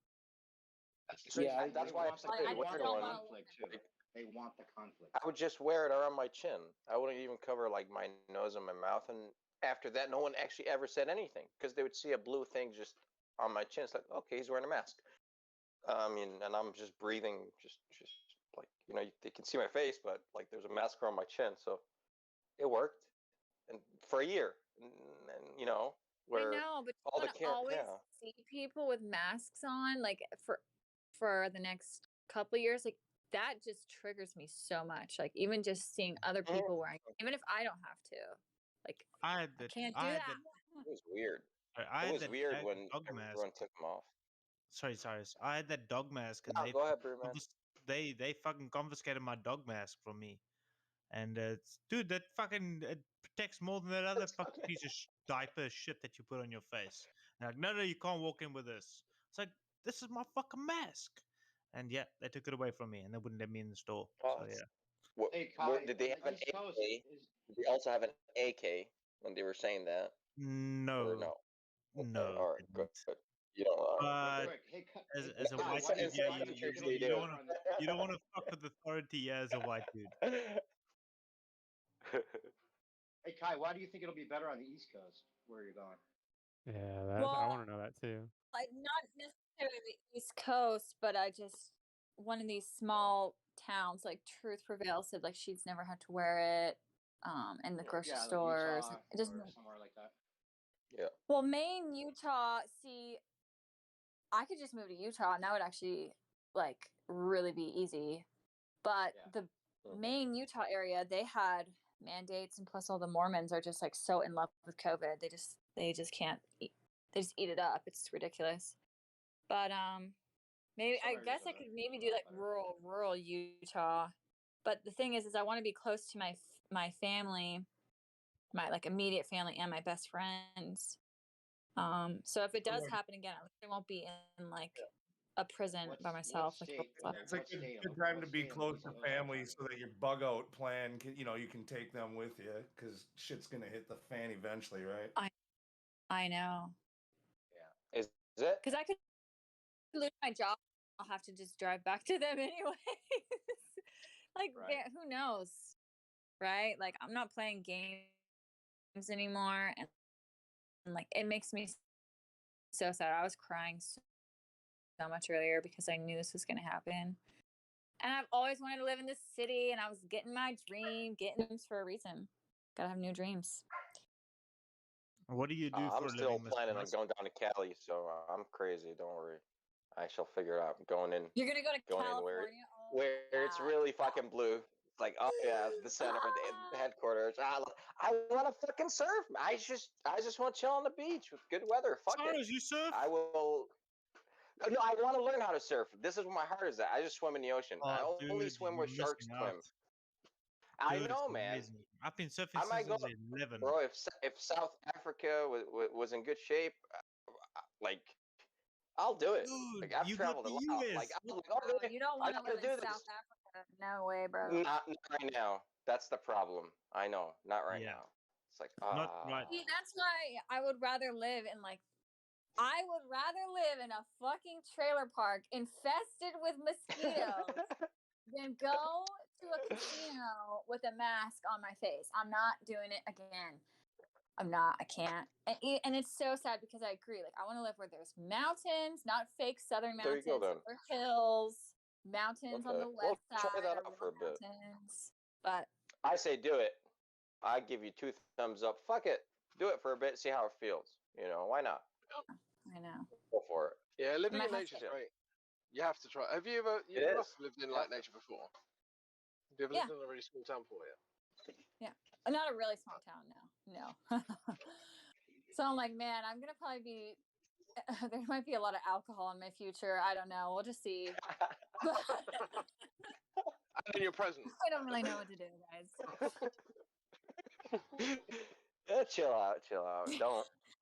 Yeah, that's why I'm they wearing want the one. conflict too. They want the conflict. I would just wear it around my chin. I wouldn't even cover like my nose and my mouth. And after that, no one actually ever said anything because they would see a blue thing just on my chin. It's like, okay, he's wearing a mask. I mean, and I'm just breathing, just like, you know, they can see my face, but like there's a mask around my chin, so it worked, and for a year, and you know, where I know, but all you the want to care, always see people with masks on, like for the next couple of years, like that just triggers me so much. Like even just seeing other people wearing, even if I don't have to, like I can't do that. It was weird. I It had was that weird when dog mask. everyone took them off. Sorry, Cyrus. I had that dog mask, and No, go ahead, Brew, man. they fucking confiscated my dog mask from me. And dude, that fucking it protects more than that other fucking piece of diaper shit that you put on your face. And like, no, you can't walk in with this. It's like, this is my fucking mask. And yeah, they took it away from me, and they wouldn't let me in the store. Oh, so yeah. What, Hey, Kai, did they have an East AK? Coast Did they also have an AK when they were saying that? No, Or no. Okay, no. all right, good. You don't. But Hey, as a Kai, white why- dude, in yeah, some countries they you do. don't want to you don't want to fuck with authority yeah, as a white dude. Hey, Kai, why do you think it'll be better on the East Coast where you're going? Yeah, I Well, want to know that too. like not necessarily the East Coast, but I just one of these small towns like Truth Prevail said like she's never had to wear it in the grocery Yeah, like stores. Utah It just or somewhere like that. Yeah. well, Maine, Utah. See, I could just move to Utah, and that would actually like really be easy. But the Maine, Utah area, they had mandates, and plus all the Mormons are just like so in love with COVID. They just can't. They just eat it up. It's ridiculous. But maybe I guess I could maybe do like rural Utah. But the thing is I want to be close to my family, my like immediate family and my best friends. So if it does happen again, at least I won't be in like a prison by myself. It's a good time to be close to family so that your bug out plan, you know, you can take them with you because shit's gonna hit the fan eventually, right? I know. Yeah. Is it? Because I could lose my job. I'll have to just drive back to them anyway. Like, who knows, right? Like, I'm not playing games anymore, and like, it makes me so sad. I was crying so much earlier because I knew this was going to happen. And I've always wanted to live in this city, and I was getting my dream, getting dreams for a reason. Gotta have new dreams. What do you do for I'm a still living, Mr. planning on Musk? going down to Cali, so I'm crazy. Don't worry. I shall figure it out. Going in. You're gonna go to going California. in where it's really fucking blue. It's like, oh yeah, the center, the headquarters. I want to fucking surf. I just want to chill on the beach with good weather. Fuck it. You surf? I will. No, I want to learn how to surf. This is where my heart is at. I just swim in the ocean. I only swim where sharks swim. I know, man. I've been surfing I since might I go, was 11. bro. If South Africa was in good shape, like I'll do it. Dude, Like I've traveled a lot. Like I'm like, oh, You don't want to live do in this. South Africa. No way, bro. Not right now. That's the problem. I know. Not right now. It's like not right. See, that's why I would rather live in I would rather live in a fucking trailer park infested with mosquitoes than go to a casino with a mask on my face. I'm not doing it again. I'm not. I can't. And it's so sad because I agree. Like, I want to live where there's mountains, not fake southern There you mountains, go, then. or hills, mountains on the west Try side. that or out for a bit. mountains. But I say do it. I give you 2 thumbs up. Fuck it. Do it for a bit. See how it feels. You know, why not? I know. Go for it. Yeah, living I in have nature is to- great. You have to try. Have you ever? You It must is. have lived in like nature before. Have you ever lived in a really small town before? Yeah. Yeah. Not a really small town, no. So I'm like, man, I'm gonna probably be. There might be a lot of alcohol in my future. I don't know. We'll just see. And in your present. I don't really know what to do, guys. Chill out.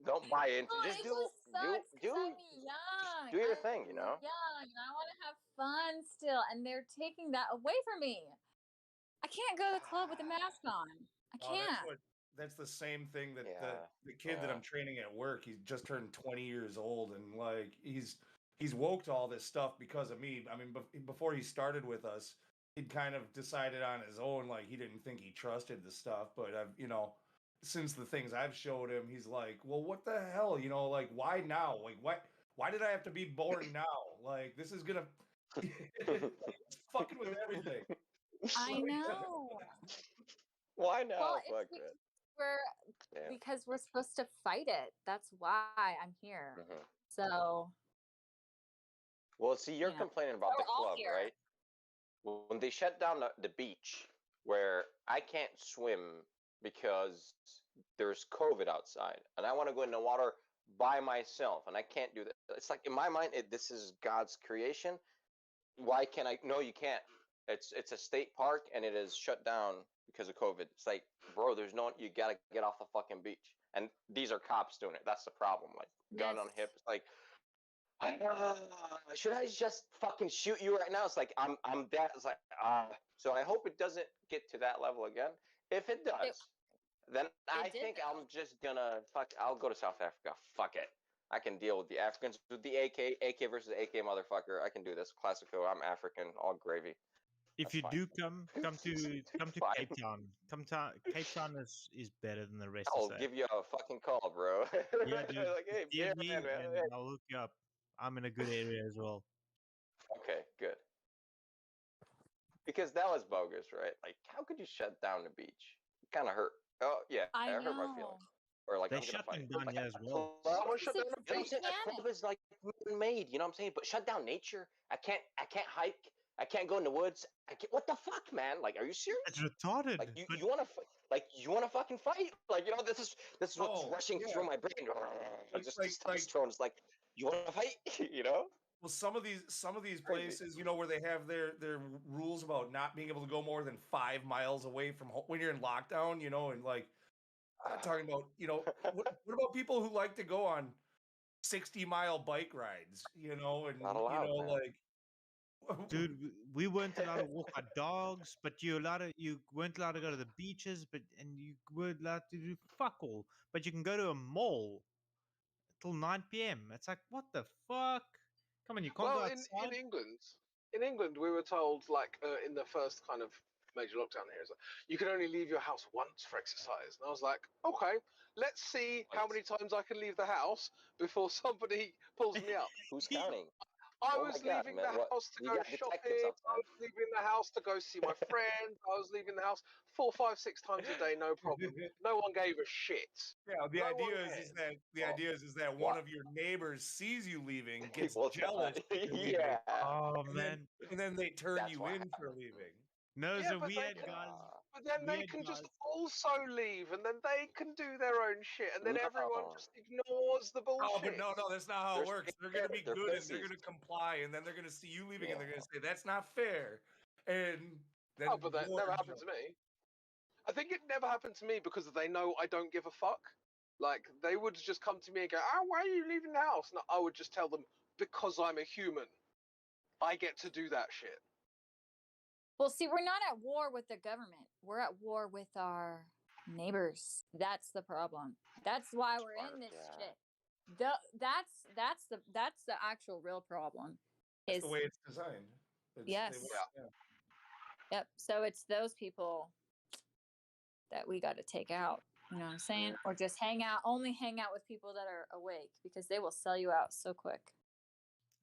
Don't buy into. Oh, Just it do just sucks because I'm young. do your I'm thing. You know. young, and I want to have fun still, and they're taking that away from me. I can't go to the club with a mask on. I can't. That's the same thing that the kid that I'm training at work, he just turned 20 years old, and like he's woke to all this stuff because of me. I mean, before he started with us, he'd kind of decided on his own, like he didn't think he trusted the stuff. But I've, since the things I've showed him, he's like, well, what the hell, like why now? Like why did I have to be born now? Like this is gonna it's fucking with everything. I know. Why now? Well, Fuck it's that. because we're supposed to fight it. That's why I'm here. Mm-hmm. So. Well, see, you're complaining about the club, right? When they shut down the beach, where I can't swim because there's COVID outside, and I want to go in the water by myself, and I can't do that. It's like in my mind, this is God's creation. Why can't I? No, you can't. It's a state park, and it is shut down because of COVID. It's like, bro, there's no. You gotta get off the fucking beach, and these are cops doing it. That's the problem. Like gun on hip. It's like. Should I just fucking shoot you right now? It's like I'm dead. It's like so I hope it doesn't get to that level again. If it does, then I think I'm just gonna I'll go to South Africa. Fuck it. I can deal with the Africans with the AK versus AK motherfucker. I can do this. Classico. I'm African. All gravy. If you do come to Cape Town, Cape Town is better than the rest. I'll give you a fucking call, bro. Yeah, dude. Like, hey, DM me man. and I'll hook you up. I'm in a good area as well. Okay, good. Because that was bogus, right? Like, how could you shut down the beach? It kind of hurt. Oh yeah, I hurt my feelings. Or like they I'm shut gonna them fight. down here as well. Shut down the beach. A club is like made, you know what I'm saying? But shut down nature. I can't hike. I can't go in the woods. What the fuck, man? Like, are you serious? It's retarded. Like, you want to you want to fucking fight? Like, this is what's rushing through my brain. Just testosterone. It's like, you want to fight? Well, some of these places, where they have their rules about not being able to go more than 5 miles away from home when you're in lockdown, and like I'm talking about, what about people who like to go on 60-mile bike rides, and not allowed, man. like. Dude, we weren't allowed to walk our dogs, but you weren't allowed to go to the beaches, and you weren't allowed to do fuck all. But you can go to a mall till 9 p.m. It's like, what the fuck? Come on, you can't go outside. In England, we were told, like, in the first kind of major lockdown here, is like, you can only leave your house once for exercise. And I was like, okay, let's see how many times I can leave the house before somebody pulls me up. Who's counting? I Oh my was God, leaving man! the What? house to You go got detectives shopping. I outside. was leaving the house to go see my friends. I was leaving the house 4, 5, 6 times a day, no problem. No one gave a shit. Yeah, the No idea one is cared. that Well, one of your neighbors sees you leaving, gets well, jealous that you're leaving, yeah. Oh and man, then they turn That's you what in for happened. leaving. no. Yeah, So but we they had can. guys. But then We they had can just guys. also leave, and then they can do their own shit, and then everyone No, just ignores the Oh, but bullshit. no, that's not how they're it works. They're gonna be scared. They're good and they're pussies. gonna comply, and then they're gonna see you leaving, and they're Yeah. gonna say that's not fair, and then Oh, but that you're never in happened to trouble. me. I think it never happened to me because they know I don't give a fuck. Like, they would just come to me and go, "Oh, why are you leaving the house?" And I would just tell them, because I'm a human. I get to do that shit. Well, see, we're not at war with the government. We're at war with our neighbors. That's the problem. That's why we're in this Yeah. shit. That's the actual real problem. That's Is the way it's designed. yes. Yeah. Yep. So it's those people that we got to take out. You know what I'm saying? Or just only hang out with people that are awake because they will sell you out so quick.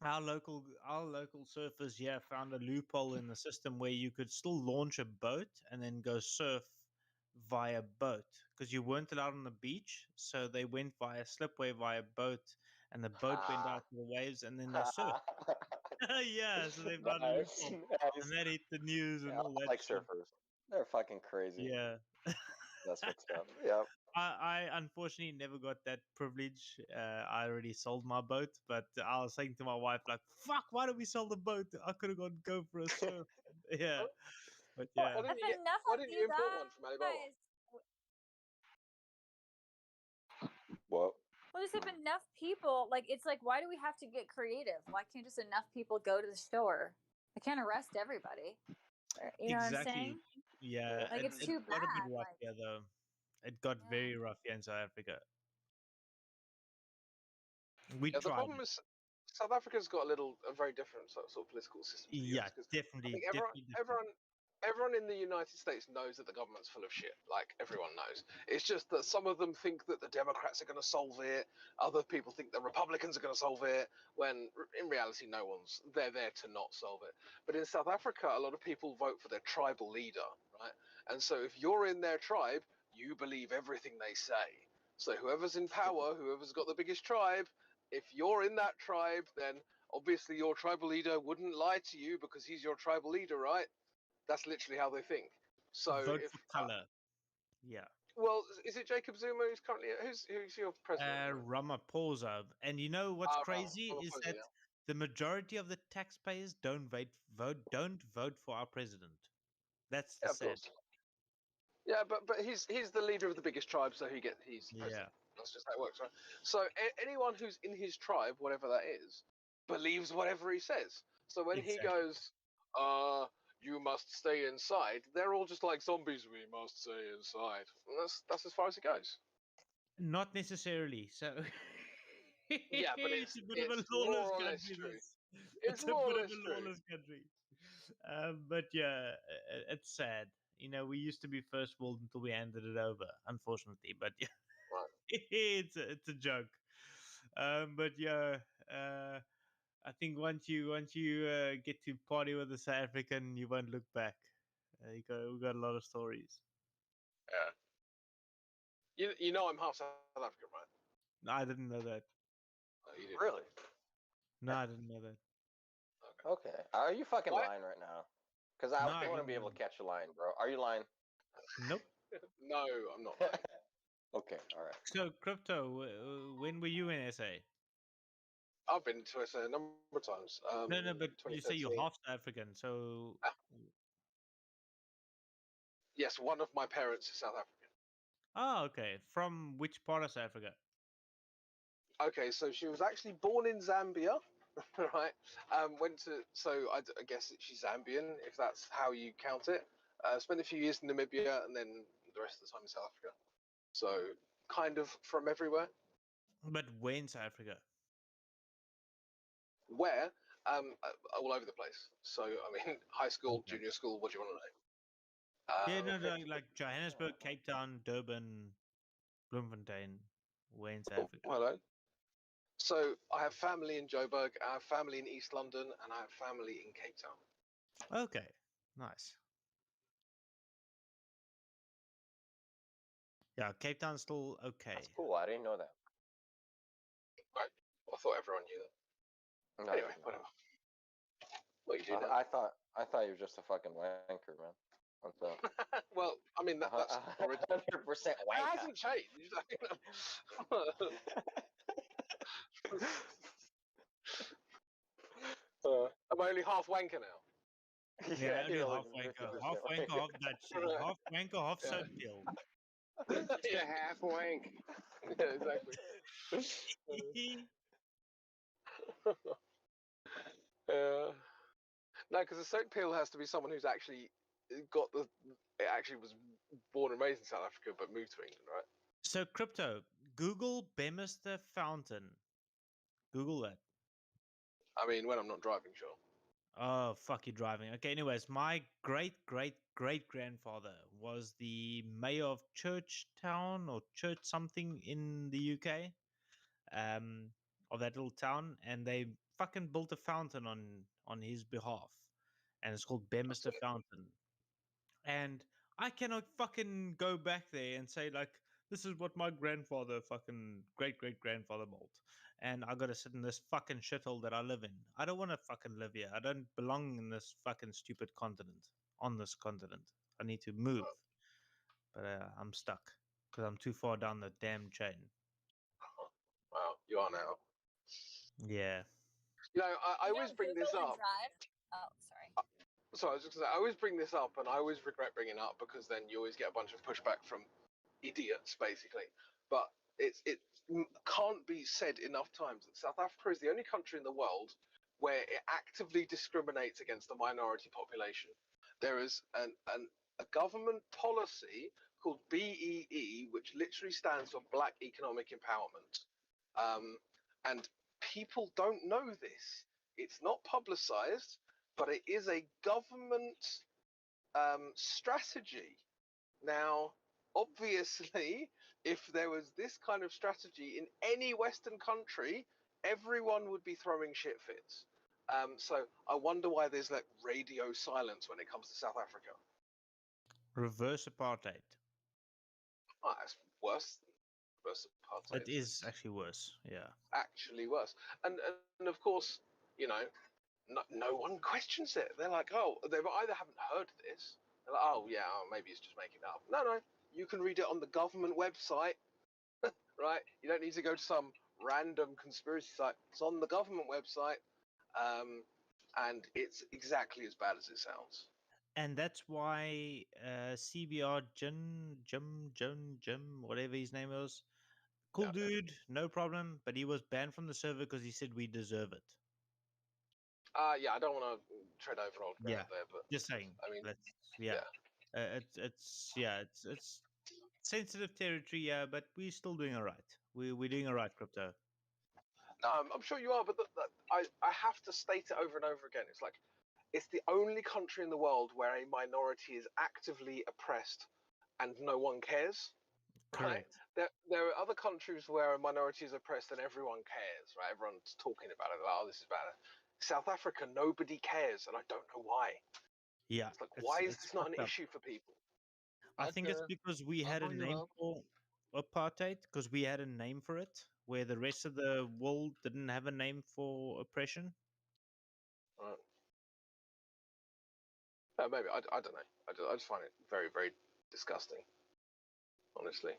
Our local surfers here found a loophole in the system where you could still launch a boat and then go surf via boat because you weren't allowed on the beach. So they went via slipway via boat, and the boat went out to the waves, and then they surfed. Yeah, so they found a Nice, loophole, nice. and that hit the news and Yeah, all that I like shit. surfers. They're fucking crazy. Yeah. That's what's up. Yep. I unfortunately never got that privilege. I already sold my boat, but I was saying to my wife, like, "Fuck, why did we sell the boat? I could have gone go for a surf." Yeah, but yeah, Why didn't you import one from Alibaba? What? Well, there's enough people. Like, it's like, why do we have to get creative? Why can't just enough people go to the shore? I can't arrest everybody. You know what I'm saying? exactly. Yeah, Like, it's too got a bit bad. rough Like, here though. It got very rough here in South Africa. We Yeah, the tried. problem is South Africa's got a very different sort of political system to Yeah, US. Because I definitely, think definitely different. everyone in the United States knows that the government's full of shit. Like, everyone knows. It's just that some of them think that the Democrats are going to solve it. Other people think the Republicans are going to solve it. When in reality, no one's. They're there to not solve it. But in South Africa, a lot of people vote for their tribal leader, right? And so if you're in their tribe, you believe everything they say. So whoever's in power, whoever's got the biggest tribe, if you're in that tribe, then obviously your tribal leader wouldn't lie to you because he's your tribal leader, right? That's literally how they think. So Vote if for color. Yeah. well, is it Jacob Zuma who's currently who's your president? Ramaphosa. And you know what's crazy is Ramaphosa, that yeah. the majority of the taxpayers don't vote for our president. That's the Yeah, of sad. course. Yeah, but he's the leader of the biggest tribe, so he's president. Yeah. That's just how it works, right? So anyone who's in his tribe, whatever that is, believes whatever he says. So when he Exactly. goes, you must stay inside, they're all just like zombies. We must stay inside. And that's as far as it goes. Not necessarily. So Yeah, but it's a bit of a it's lawless more or less country. true. This. It's It's a more or bit of less a true. lawless country. But yeah, it's sad. You know, we used to be first world until we handed it over, unfortunately. But yeah, Right. it's a joke. But yeah, I think once you get to party with a South African, you won't look back. We got a lot of stories. Yeah. You know I'm half South African, right? No, I didn't know that. Oh, you didn't. Really? No, I didn't know that. Okay. Are you fucking What? lying right now? Because I No, I want to didn't be know able to that. catch you lying, bro. Are you lying? Nope. No, I'm not lying. Okay. All right. So, Crypto, when were you in SA? I've been to it a number of times. No, but you say you're 2013. half South African, so Yes, one of my parents is South African. oh, okay. From which part of South Africa? Okay, so she was actually born in Zambia, right? I guess she's Zambian, if that's how you count it. Spent a few years in Namibia, and then the rest of the time in South Africa. So kind of from everywhere. But where in South Africa? Where? All over the place. So I mean, high school, Okay. junior school. What do you want to know? Yeah, no, like Johannesburg, Cape Town, Durban, Bloemfontein. Where in South Africa? Hello. So I have family in Joburg, I have family in East London, and I have family in Cape Town. Okay, nice. Yeah, Cape Town's still okay. That's cool. I didn't know that. Right. Well, I thought everyone knew that. No, Anyway, whatever. What you do now? I thought you were just a fucking wanker, man. What's up? Well, I mean that's 100% That wanker. hasn't changed. Am I only half wanker now? Yeah, only you're half like wanker, 50% half wanker, half Dutch, half wanker, half Yeah. soap pill. Just a half wank. Yeah, exactly. No, because a soap peel has to be someone who's actually got the. It actually was born and raised in South Africa, but moved to England, right? So, Crypto, Google Bemister Fountain. Google that. I mean, when I'm not driving, sure. Oh, fuck, you driving. Okay, anyways, my great-great-great-grandfather was the mayor of Churchtown or Church something in the UK, of that little town, and they fucking built a fountain on his behalf, and it's called Bemister Fountain. And I cannot fucking go back there and say like, this is what my grandfather, fucking great-great-grandfather built, and I gotta sit in this fucking shithole that I live in. I don't want to fucking live here. I don't belong in this fucking stupid continent. On this continent, I need to move, but I'm stuck because I'm too far down the damn chain. Wow, you are now. Yeah. You know, I always bring this up. Drive? Oh, sorry. So I was just gonna say, I always bring this up, and I always regret bringing it up because then you always get a bunch of pushback from idiots, basically. But it can't be said enough times that South Africa is the only country in the world where it actively discriminates against the minority population. There is a government policy called BEE, which literally stands for Black Economic Empowerment. And people don't know this. It's not publicized, but it is a government strategy. Now, obviously, if there was this kind of strategy in any Western country, everyone would be throwing shit fits. So I wonder why there's like radio silence when it comes to South Africa. Reverse apartheid. Oh, that's worse than reverse apartheid. It is actually worse. Yeah. Actually worse. And of course, you know, no one questions it. They're like, oh, they either haven't heard this. They're like, oh yeah, maybe it's just making it up. No, you can read it on the government website, right? You don't need to go to some random conspiracy site. It's on the government website, and it's exactly as bad as it sounds. And that's why CBR Jim, whatever his name was, cool dude, no problem. But he was banned from the server because he said we deserve it. Yeah, I don't want to tread over old ground there, but just saying. I mean, it's sensitive territory, yeah, but we're still doing all right. We're doing all right, Crypto. No, I'm sure you are, but I have to state it over and over again. It's like, it's the only country in the world where a minority is actively oppressed and no one cares. Correct. Right? There are other countries where a minority is oppressed and everyone cares, right? Everyone's talking about it, like, oh, this is bad. South Africa, nobody cares, and I don't know why. Yeah. It's like, why is this not an issue for people? I think it's because we had a name for apartheid, because we had a name for it, where the rest of the world didn't have a name for oppression. Right. Maybe, I don't know. I just find it very, very disgusting, honestly.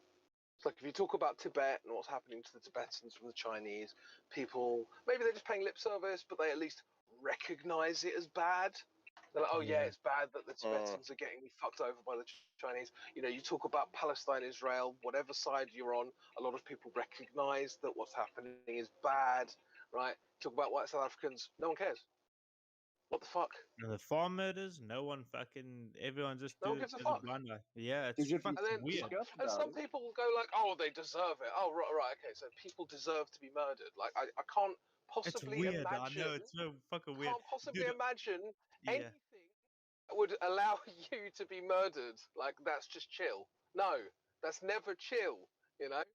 It's like if you talk about Tibet and what's happening to the Tibetans from the Chinese, people, maybe they're just paying lip service, but they at least recognize it as bad. They're like, oh yeah, it's bad that the Tibetans are getting fucked over by the Chinese. You know, you talk about Palestine, Israel, whatever side you're on, a lot of people recognize that what's happening is bad, right? Talk about white South Africans, no one cares. What the fuck? And the farm murders, no one fucking, everyone just no do one it gives a as fuck. a blunder. Yeah, it's fucking weird. And some people will go like, oh, they deserve it. Oh, right, okay, so people deserve to be murdered. Like, I can't possibly it's weird. imagine. I know, it's so fucking weird. Can't possibly Dude, imagine anything that would allow you to be murdered. Like, that's just chill. No, that's never chill, you know?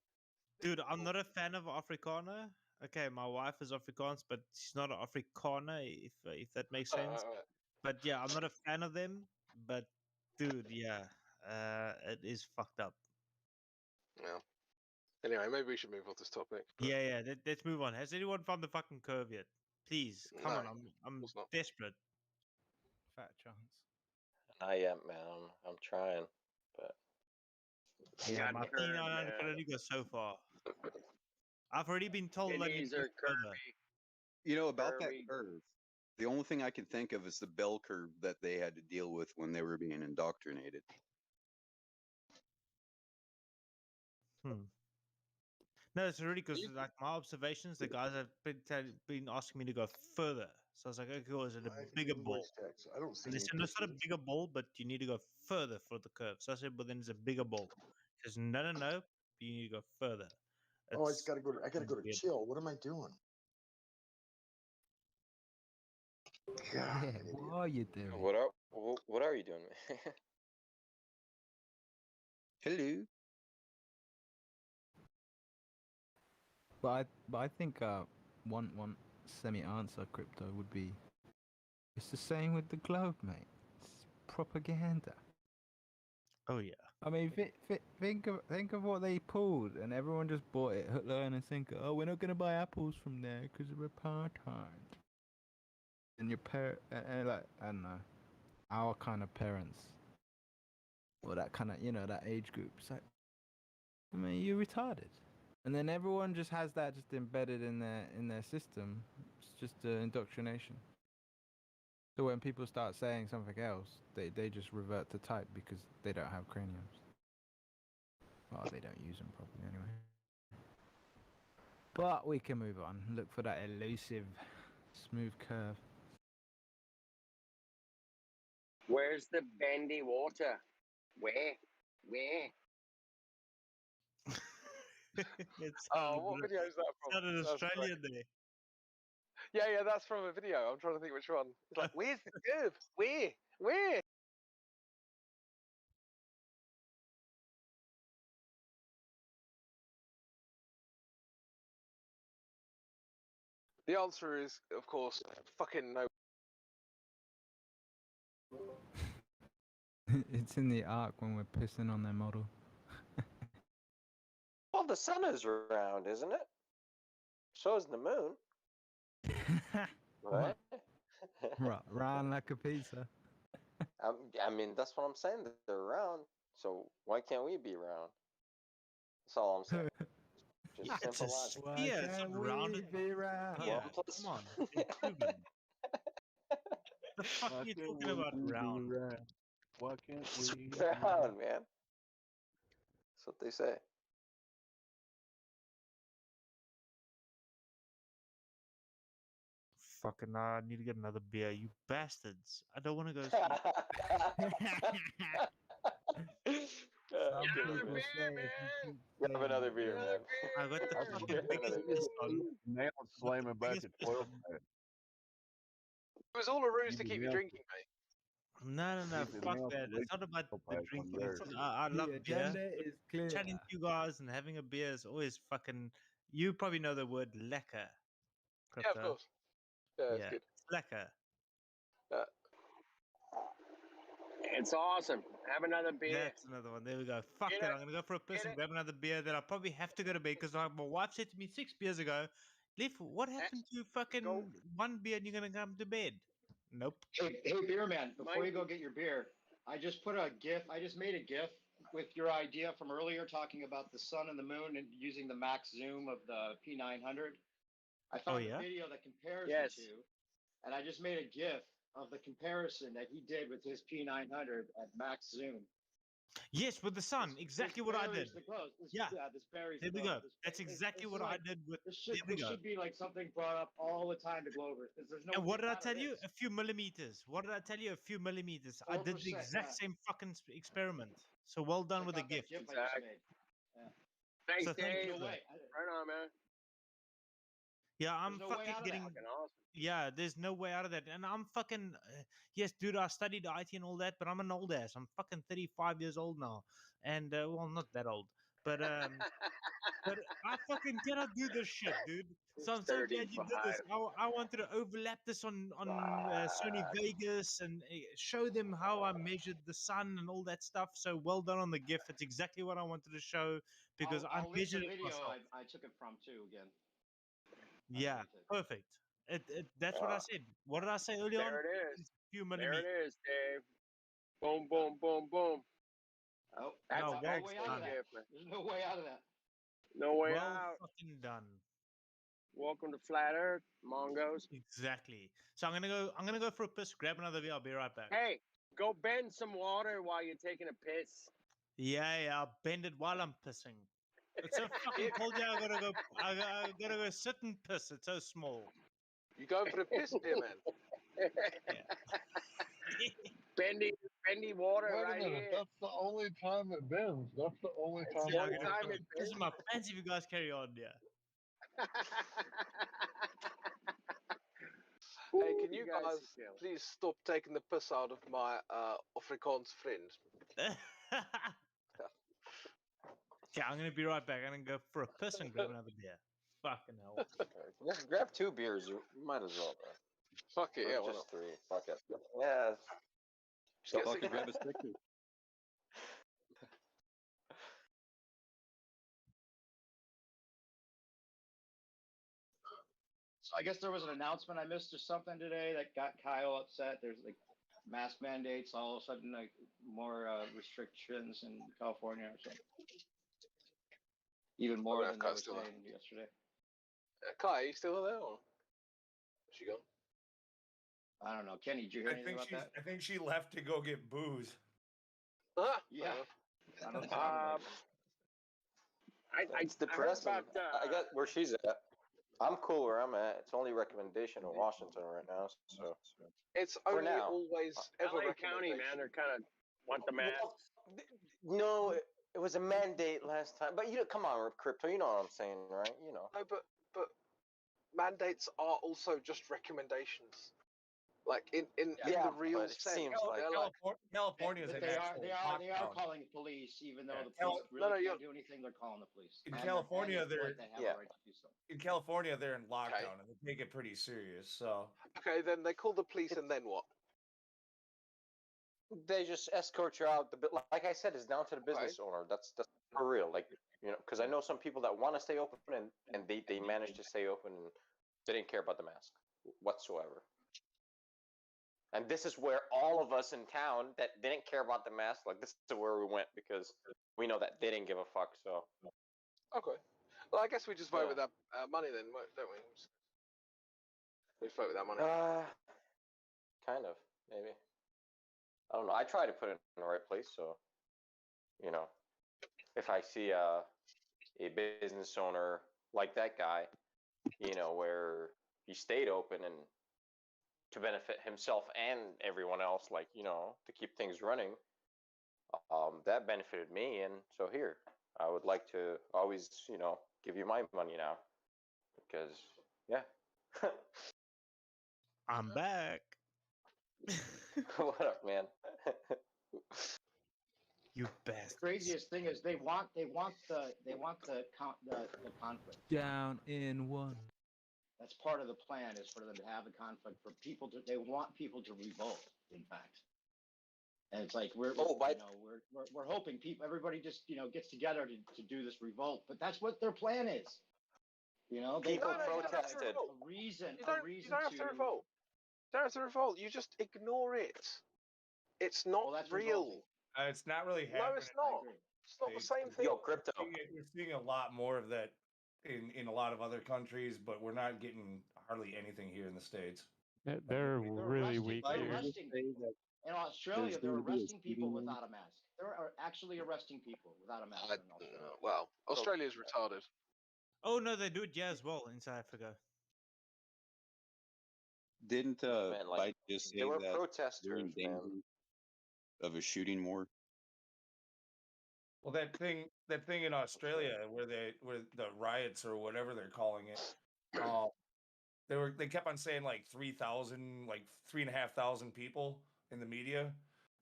Dude, I'm not a fan of Afrikaner. okay, my wife is Afrikaans, but she's not an Afrikaner, if that makes sense. But yeah, I'm not a fan of them. But dude, yeah, it is fucked up. Yeah. Anyway, maybe we should move off this topic. But Yeah. Let's move on. Has anyone found the fucking curve yet? Please, come no, on. of I'm course not. desperate. Fat chance. Not yet, man. I'm trying, but Yeah, Got my curved, P900 can man. only go so far. I've already been told I need Kidneys to go are further. curvy. You know, about that Curvy. curve, the only thing I can think of is the bell curve that they had to deal with when they were being indoctrinated. No, it's really because like my observations, the guys have been asking me to go further. So I was like, okay, cool, is it a bigger ball? I don't see And they any said, no, it's not a pictures. bigger ball, but you need to go further for the curve. So I said, well, then it's a bigger ball. He says, no, you need to go further. Oh, I just gotta go. I gotta go to weird. chill. What am I doing? Yeah, what are you doing? What are you doing, man? Hello. But I think one semi-answer crypto would be, it's the same with the globe, mate. It's propaganda. Oh yeah. I mean, think of what they pulled, and everyone just bought it hook, line, and sinker. Oh, we're not gonna buy apples from there because of apartheid. And your and like I don't know, our kind of parents, or that kind of that age group. It's like, I mean, you're retarded. And then everyone just has that just embedded in their system. It's just indoctrination. So when people start saying something else, they just revert to type because they don't have craniums. Well, they don't use them properly anyway. But we can move on. Look for that elusive, smooth curve. Where's the bendy water? Where? It's what video is that from? It's not an That's Australian great. there. Yeah, that's from a video. I'm trying to think which one. It's like, where's the curve? Where? The answer is, of course, fucking no. It's in the arc when we're pissing on their model. Well, the sun is round, isn't it? So is the moon. Right? Round like a pizza. I mean, that's what I'm saying. They're round. So why can't we be round? That's all I'm saying. Just Yeah, it's simple a logic. sphere. It's not rounded. Yeah, Plus- come on. It's proven. The fuck are you talking about round? Why can't It's we? round, man. That's what they say. Fucking, I need to get another beer, you bastards. I don't want to go sleep. Have another beer, man. I got the I fucking think biggest piss on. now it's slamming back at 12. It was all a ruse to keep you drinking, mate. No, fuck that. It's not about the drinking. I love beer. Agenda is clear. Chatting to you guys and having a beer is always fucking. You probably know the word lekker. Yeah, of course. Yeah, it's good. It's lekker. It's awesome. Have another beer. That's another one. There we go. Fuck that. I'm gonna go for a piss and grab another beer. Then I'll probably have to go to bed because my wife said to me 6 beers ago, "Leaf, what happened to fucking one beer and you're gonna come to bed?" Nope. Hey, beer man! Before you go get your beer, I just put a GIF. I just made a GIF with your idea from earlier, talking about the sun and the moon and using the max zoom of the P900. I found a video that compares the two, and I just made a GIF of the comparison that he did with his P900 at max zoom. Yes, with the sun. Exactly what I did. Yeah. This buries There the we globe. go. That's exactly what I did with. This There we go. should be like something brought up all the time to Glovers, because there's no. And what did I tell you? A few millimeters. What did I tell you? A few millimeters. I did the 4%, exact same fucking experiment. So well done with the gift. Thanks, So thank Dave. you for that. Right on, man. Yeah, I'm There's no way fucking out of getting. that. Fucking awesome. Yeah, there's no way out of that. And I'm fucking. Yes, dude, I studied IT and all that, but I'm an old ass. I'm fucking 35 years old now. And, well, not that old. But I fucking cannot do this shit, dude. So I'm so glad you did this. I wanted to overlap this on Sony Vegas and show them how I measured the sun and all that stuff. So well done on the GIF. It's exactly what I wanted to show because I I'll link the measured it video myself. I took it from too again. Yeah, perfect. That's what I said. What did I say earlier on? There it is. Few There millimeters. it is, Dave. Boom, boom, boom, boom. Oh, That's No, an well excellent done. gift, man. There's no way out of that. No way Well out. fucking done. Welcome to Flat Earth, Mongos. Exactly. So I'm gonna go for a piss, grab another beer, I'll be right back. Hey, go bend some water while you're taking a piss. Yeah, I'll bend it while I'm pissing. It's so fucking cold here. I gotta go sit and piss. It's so small. You going for a piss, beer man? bendy water Wait a right minute, here. that's the only time it bends. That's the only time Yeah, I'm it gonna time fucking it piss in my pants if you guys carry on. Yeah. Hey, can you You guys guys are killing. please stop taking the piss out of my Afrikaans friend? Okay, I'm gonna be right back. I'm gonna go for a piss and grab another beer. Fucking hell. Just grab 2 beers. You might as well, bro. Fuck it, Or yeah, why just not? 3. Fuck it. Yeah. Just get Fuck it, sick. grab a sticker. So I guess there was an announcement I missed or something today that got Kyle upset. There's like mask mandates, all of a sudden like more restrictions in California or something. Even more than they were saying yesterday. Kai, you still there? Or? Where's she gone? I don't know. Kenny, did you hear anything about that? I think she left to go get booze. Yeah. I don't know. It's depressing. I got where she's at. I'm cool where I'm at. It's only recommendation in Washington right now. So it's for only now, always ever LA County, man, they're kind of want the masks. No, it was a mandate last time. But come on, Crypto. You know what I'm saying, right? You know. No, but mandates are also just recommendations. Like in the real but it sense, seems like California is But an they actual are lockdown. calling the police, even though Yeah, the police can't do anything. They're calling the police. In And California, they feel they're like they have a right to do so. in California they're in lockdown and they take it pretty serious. So okay, then they call the police, and then what? they just escort you out. Like I said, it's down to the business owner. That's for real. Like because I know some people that want to stay open and they manage to stay open and they didn't care about the mask whatsoever. And this is where all of us in town that didn't care about the mask, like this is where we went because we know that they didn't give a fuck. So Okay. Well, I guess we just vote with that money then, don't we? We vote with that money. Kind of, maybe. I don't know. I try to put it in the right place. So, if I see a business owner like that guy, where he stayed open and to benefit himself and everyone else, like, to keep things running, that benefited me. And so here, I would like to always, give you my money now because, yeah. I'm back. What up, man? You bastard. The craziest thing is they want the conflict. Down in one. That's part of the plan, is for them to have the conflict, for people to. They want people to revolt. In fact, and it's like we're hoping everybody just gets together to do this revolt. But that's what their plan is. They People protested. protested. A reason. You don't have to revolt. You don't have to revolt. You just ignore it. It's not real. It's not really happening. No, it's not. It's not the same thing. Yo, Crypto. We're seeing a lot more of that in a lot of other countries, but we're not getting hardly anything here in the States. They're really weak They're here. arresting people. In Australia, they're arresting people without a mask. They're actually arresting people without a mask in Australia. Well, Australia's retarded. Oh no, they do it as well in South Africa. Didn't Biden just say there were that protesters, they're in danger of a shooting more? Well, that thing in Australia where the riots or whatever they're calling it, they kept on saying like 3,000, like 3,500 people in the media,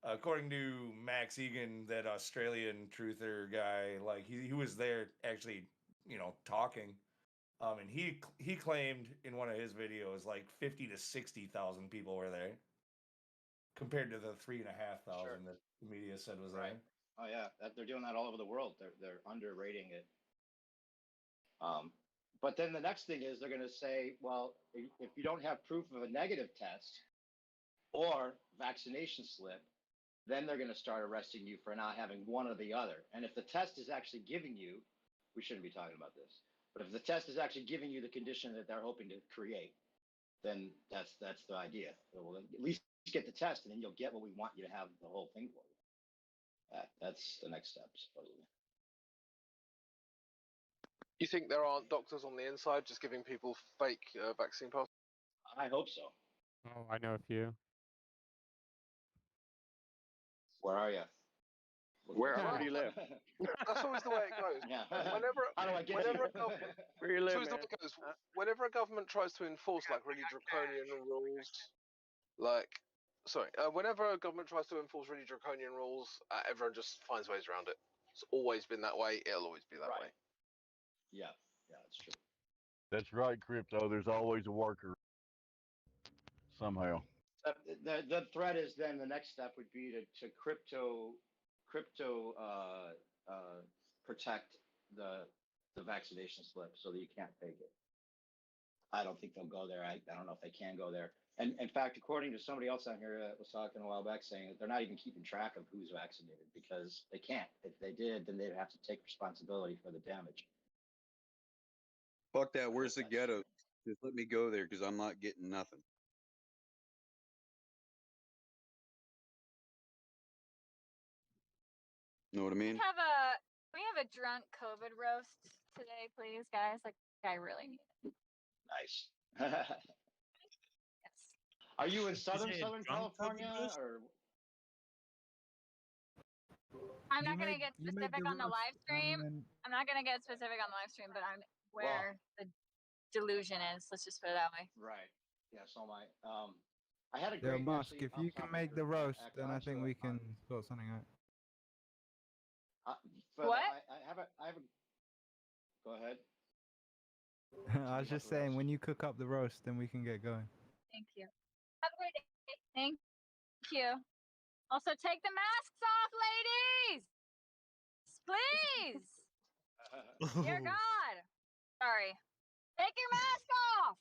according to Max Egan, that Australian truther guy, like he was there actually, talking. And he claimed in one of his videos like 50 to 60,000 people were there, compared to the 3,500 that the media said was there. Oh yeah, they're doing that all over the world. They're underrating it. But then the next thing is they're going to say, well, if you don't have proof of a negative test or vaccination slip, then they're going to start arresting you for not having one or the other. And if the test is actually giving you, we shouldn't be talking about this, but if the test is actually giving you the condition that they're hoping to create, then that's the idea. Well, at least get the test, and then you'll get what we want you to have the whole thing for you. That's the next step, supposedly. You think there aren't doctors on the inside just giving people fake vaccine passes? I hope so. Oh, I know a few. Where are you? Where do you live? That's always the way it goes. Yeah. Whenever How do I get whenever you? a government, Where you live, it's always the way it goes. Whenever a government tries to enforce like really draconian rules, whenever a government tries to enforce really draconian rules, everyone just finds ways around it. It's always been that way. It'll always be that way. Yeah, that's true. That's right, Crypto. There's always a worker somehow. The threat is then the next step would be to crypto protect the vaccination slip so that you can't fake it. I don't think they'll go there. I don't know if they can go there. And in fact, according to somebody else on here that was talking a while back, saying that they're not even keeping track of who's vaccinated because they can't. If they did, then they'd have to take responsibility for the damage. Fuck that. Where's the ghetto? Just let me go there because I'm not getting nothing. Know what I mean? We have a drunk COVID roast today, please, guys. Like, I really need it. Nice. Yes. Are you in Southern drunk California COVID roast? or? I'm not gonna get specific on the live stream. I'm not gonna get specific on the live stream, but I'm where the delusion is. Let's just put it that way. Right. Yeah. So I had a Yo, great. Musk, actually, if you can make the roast, then I think we can sort something out. What? I have a. Go ahead. I was just saying, when you cook up the roast, then we can get going. Thank you. Have a great day. Thank you. Also, take the masks off, ladies. Please. Dear God. Sorry. Take your mask off.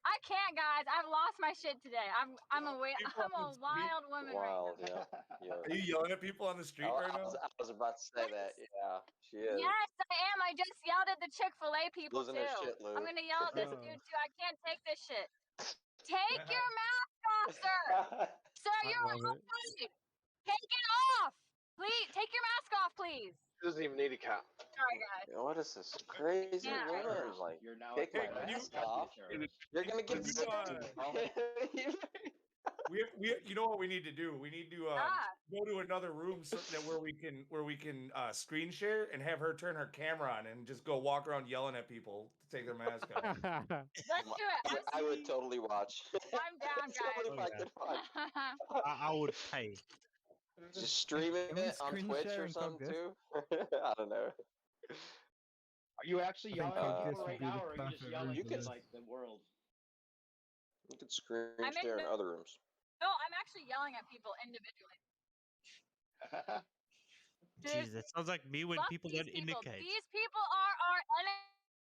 I can't, guys. I've lost my shit today. I'm a wild woman right now. Yeah. Are you yelling at people on the street right now? I was about to say that. Yeah, she is. Yes, I am. I just yelled at the Chick-fil-A people Losing too. her shit, Lou. I'm gonna yell at this dude too. I can't take this shit. Take your mask off, sir. Sir, you're outside. Take it off. Please, take your mask off, please. She doesn't even need a cap. Sorry, guys. What is this crazy Yeah. woman? Like, You're now take my mask off. You're gonna get sick. You know what we need to do? We need to go to another room where we can screen share and have her turn her camera on and just go walk around yelling at people to take their mask off. Let's do it. I would totally watch. I'm down, guys. If I could watch. I would pay. Just stream it on Twitch or something too. I don't know. Are you actually yelling at people right now, or are you just yelling at like the world? You could screen I'm in share in the- other rooms. No, I'm actually yelling at people individually. Jeez, that sounds like me when Fuck people these don't people. indicate. These people are our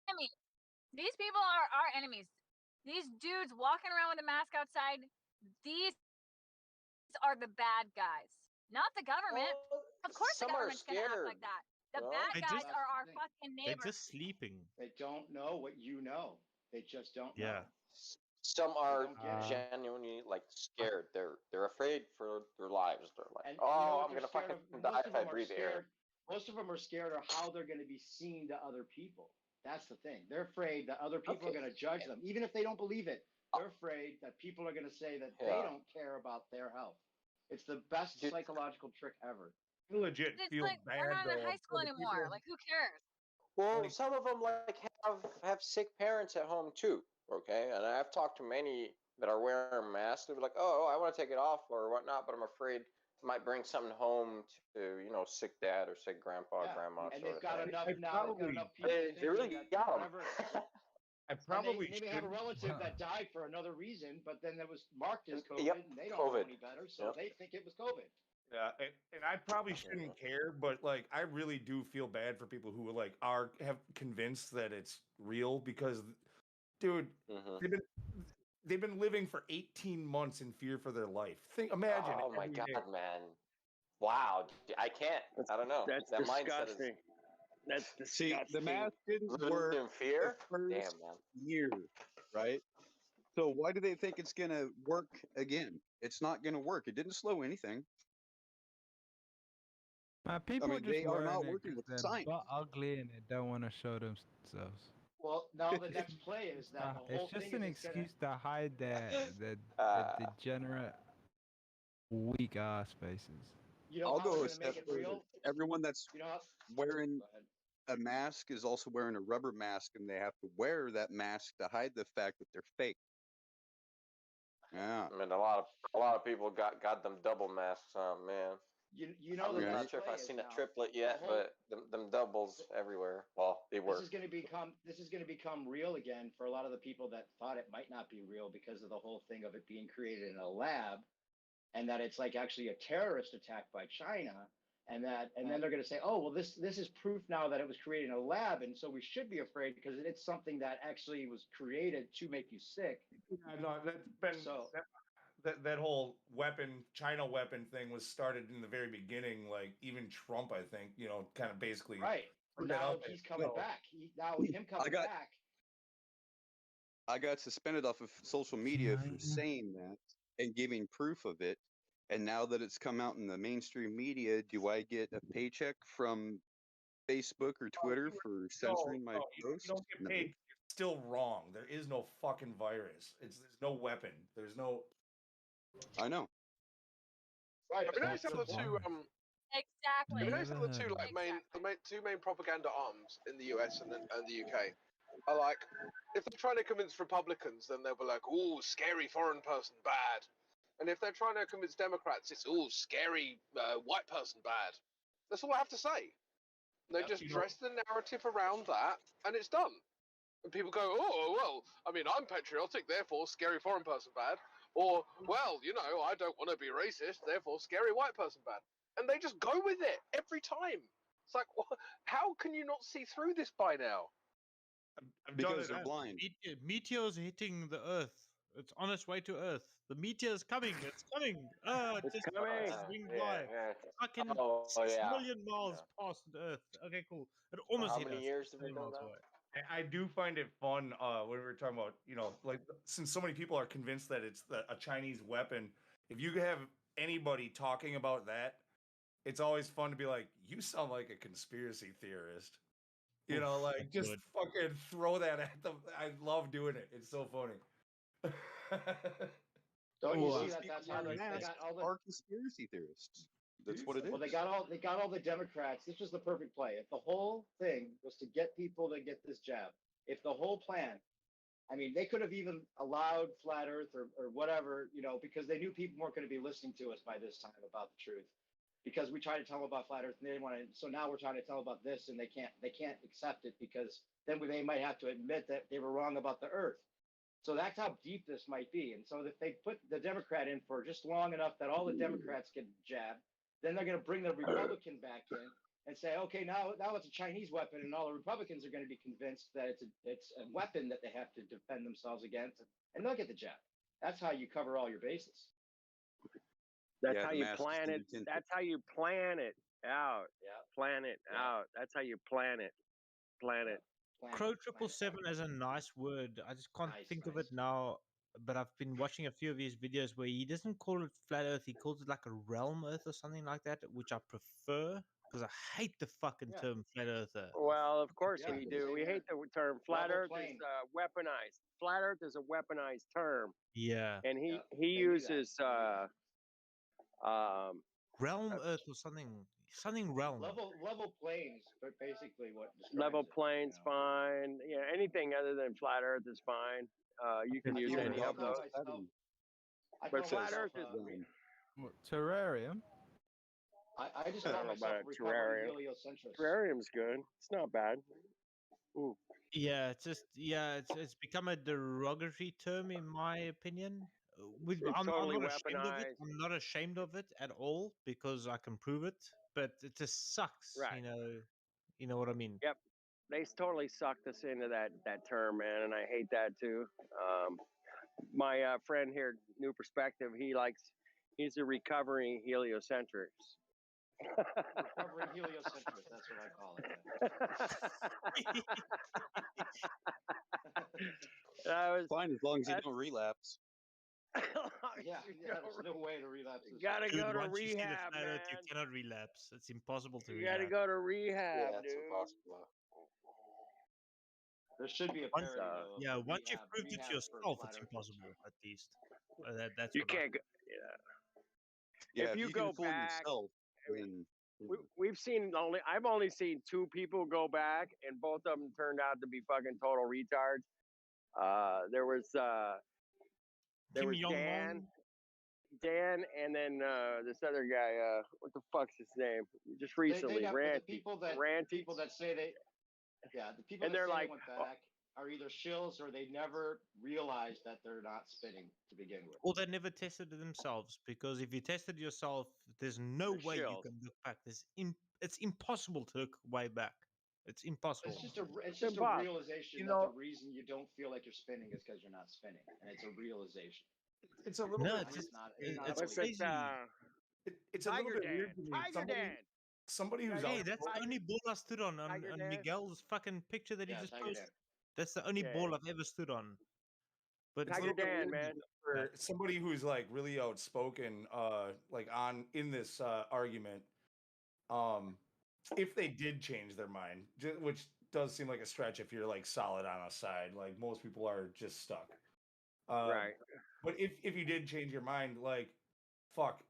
enemies. These people are our enemies. These dudes walking around with a mask outside, these are the bad guys. Not the government. Of course the some are government's gonna act like scared, that. The no? bad They guys just- are our fucking They're neighbors. just sleeping. They don't know what you know. They just don't know. Yeah. Some are don't get it. genuinely like scared. They're afraid for their lives. They're like, And oh, you know what I'm they're gonna scared fucking of? die Most of if I them are breathe air. scared. Most of them are scared of how they're going to be seen to other people. That's the thing. They're afraid that other people are going to judge them, even if they don't believe it. They're afraid that people are going to say that they don't care about their health. It's the best psychological trick ever. I legit It's feel like bad. we're not in though, high school for the people- anymore. Like, who cares? Well, some of them like have sick parents at home too. Okay, and I've talked to many that are wearing masks. They'll be like, "Oh, I want to take it off or whatnot, but I'm afraid it might bring something home to sick dad or sick grandpa, or grandma." And sort they've of got thing. enough I now. They've got probably, enough people They really thinking that got 'em. whatever. I And probably they may have a shouldn't. relative that died for another reason, but then that was marked as COVID, Yep, and they don't know COVID. any better, so Yep. they think it was COVID. Yeah, and I probably shouldn't care, but like I really do feel bad for people who like have convinced that it's real because, dude, Mhm. they've been living for 18 months in fear for their life. Imagine. Oh my every god, day. man! Wow, I can't. I don't know. That's That mindset is. disgusting. That's See, disgusting. the mask didn't Living work in fear? the first Damn, man. year, right? So why do they think it's gonna work again? It's not gonna work. It didn't slow anything. People I are mean, just they are wearing not it working because with they're science. butt ugly and they don't want to show themselves. Well, now the next play is that the whole It's just thing an is it's gonna. excuse to hide the degenerate, weak ass faces. You know I'll how they're go a gonna make step it further. real? Everyone that's You know how. wearing Go ahead. a mask is also wearing a rubber mask, and they have to wear that mask to hide the fact that they're fake. Yeah. I mean, a lot of people got them double masks on, man. You know I'm the not next sure if play I've is seen now a triplet the yet, whole- but them doubles everywhere. Well, they were. This is going to become real again for a lot of the people that thought it might not be real because of the whole thing of it being created in a lab, and that it's like actually a terrorist attack by China, and then they're going to say, oh well, this is proof now that it was created in a lab, and so we should be afraid because it's something that actually was created to make you sick. I know that's been that whole China weapon thing was started in the very beginning. Like even Trump, I think, kind of basically Right. put that Now out there. he's coming back. Now with him coming back. I got suspended off of social media for saying that and giving proof of it. And now that it's come out in the mainstream media, do I get a paycheck from Facebook or Twitter for censoring my posts? You don't get paid. You're still wrong. There is no fucking virus. There's no weapon. There's no. I know. Right. It'd be nice to have the two. Exactly. It'd be nice to have the two two main propaganda arms in the US and the UK. Are like, if they're trying to convince Republicans, then they'll be like, "Ooh, scary foreign person, bad." And if they're trying to convince Democrats, it's "Ooh, scary white person, bad." That's all I have to say. They just dress the narrative around that, and it's done. And people go, "Oh, well, I mean, I'm patriotic, therefore scary foreign person bad." Or, "Well, I don't want to be racist, therefore scary white person bad." And they just go with it every time. It's like, how can you not see through this by now? Because they're blind. Meteors hitting the Earth. It's on its way to Earth. The meteor's coming. It's coming. It's just coming. swing by. Fucking 6 million miles past the Earth. Okay, cool. It almost How hit many us. years 6 have we million done miles that? away. I do find it fun when we were talking about, like since so many people are convinced that it's a Chinese weapon. If you have anybody talking about that, it's always fun to be like, "You sound like a conspiracy theorist." Like just good. fucking throw that at them. I love doing it. It's so funny. Don't you Well, see that? That's how they got all the are conspiracy theorists. That's what it is. Well, they got all the Democrats. This was the perfect play. If the whole thing was to get people to get this jab, if the whole plan, I mean, they could have even allowed flat Earth or whatever, because they knew people weren't going to be listening to us by this time about the truth, because we tried to tell them about flat Earth and they didn't want to. So now we're trying to tell them about this, and they can't accept it because then they might have to admit that they were wrong about the Earth. So that's how deep this might be. And so if they put the Democrat in for just long enough that all the Democrats get jabbed, then they're going to bring the Republican back in and say, okay, now it's a Chinese weapon, and all the Republicans are going to be convinced that it's a weapon that they have to defend themselves against, and they'll get the jab. That's how you cover all your bases. That's how you plan it. That's how you plan it out. Yeah. Plan it out. That's how you plan it. Plan it. Crow 777 is a nice word. I just can't think of it now. But I've been watching a few of his videos where he doesn't call it flat Earth. He calls it like a realm Earth or something like that, which I prefer because I hate the fucking term flat Earther. Well, of course Yeah, we do. We hate the term flat Earth is weaponized. Flat Earth is a weaponized term. Yeah. And he uses realm Earth or something. something realm. Level planes, but basically what describes Level it, plane's fine. Yeah, anything other than flat Earth is fine. You can use any of those. But flat Earth is. What, terrarium? I just I call don't know myself about a a recovering terrarium. heliocentrist. Terrarium's good. It's not bad. Ooh. Yeah, it's become a derogatory term in my opinion. It's totally I'm not ashamed of it. weaponized. I'm not ashamed of it at all because I can prove it. But it just sucks, Right. You know what I mean? Yep. They totally sucked us into that term, man, and I hate that too. My friend here, New Perspective, he's a recovering heliocentrist. Recovering heliocentrist, that's what I call it. Fine as long as you don't relapse. Yeah, there's no way to relapse. You gotta Dude, go to once you see the rehab, flat Earth, you man. cannot relapse. It's impossible to You gotta relapse. go to rehab, It's dude. impossible. There should be a Once, parody though. yeah, of once you've proved it rehab to for yourself, flat it's earthers. impossible. At least that's You what I can't go. Yeah, If you can go fool back, yourself, then I've only seen 2 people go back, and both of them turned out to be fucking total retards. There was Kim Jong-un. Dan, and then this other guy. What the fuck's his name? Just recently, the Ranty. people that say they, the people And that they're say like, they went back are either shills or they never realized that they're not spinning to begin with. Or they never tested it themselves, because if you tested yourself, there's no way you shells. can look back. It's impossible to look way back. It's impossible. It's just a realization that the reason you don't feel like you're spinning is because you're not spinning, and it's a realization. It's a little No, bit it's weird. just It's crazy. It's a little bit weird to me. Somebody who's Hey, out. that's the only ball I stood on Miguel's fucking picture that he just posted. That's the only ball I've ever stood on. But It's a little bit weird for somebody who's like really outspoken, like in this argument. If they did change their mind, which does seem like a stretch if you're like solid on a side, like most people are just stuck. Right. But if you did change your mind, like, fuck,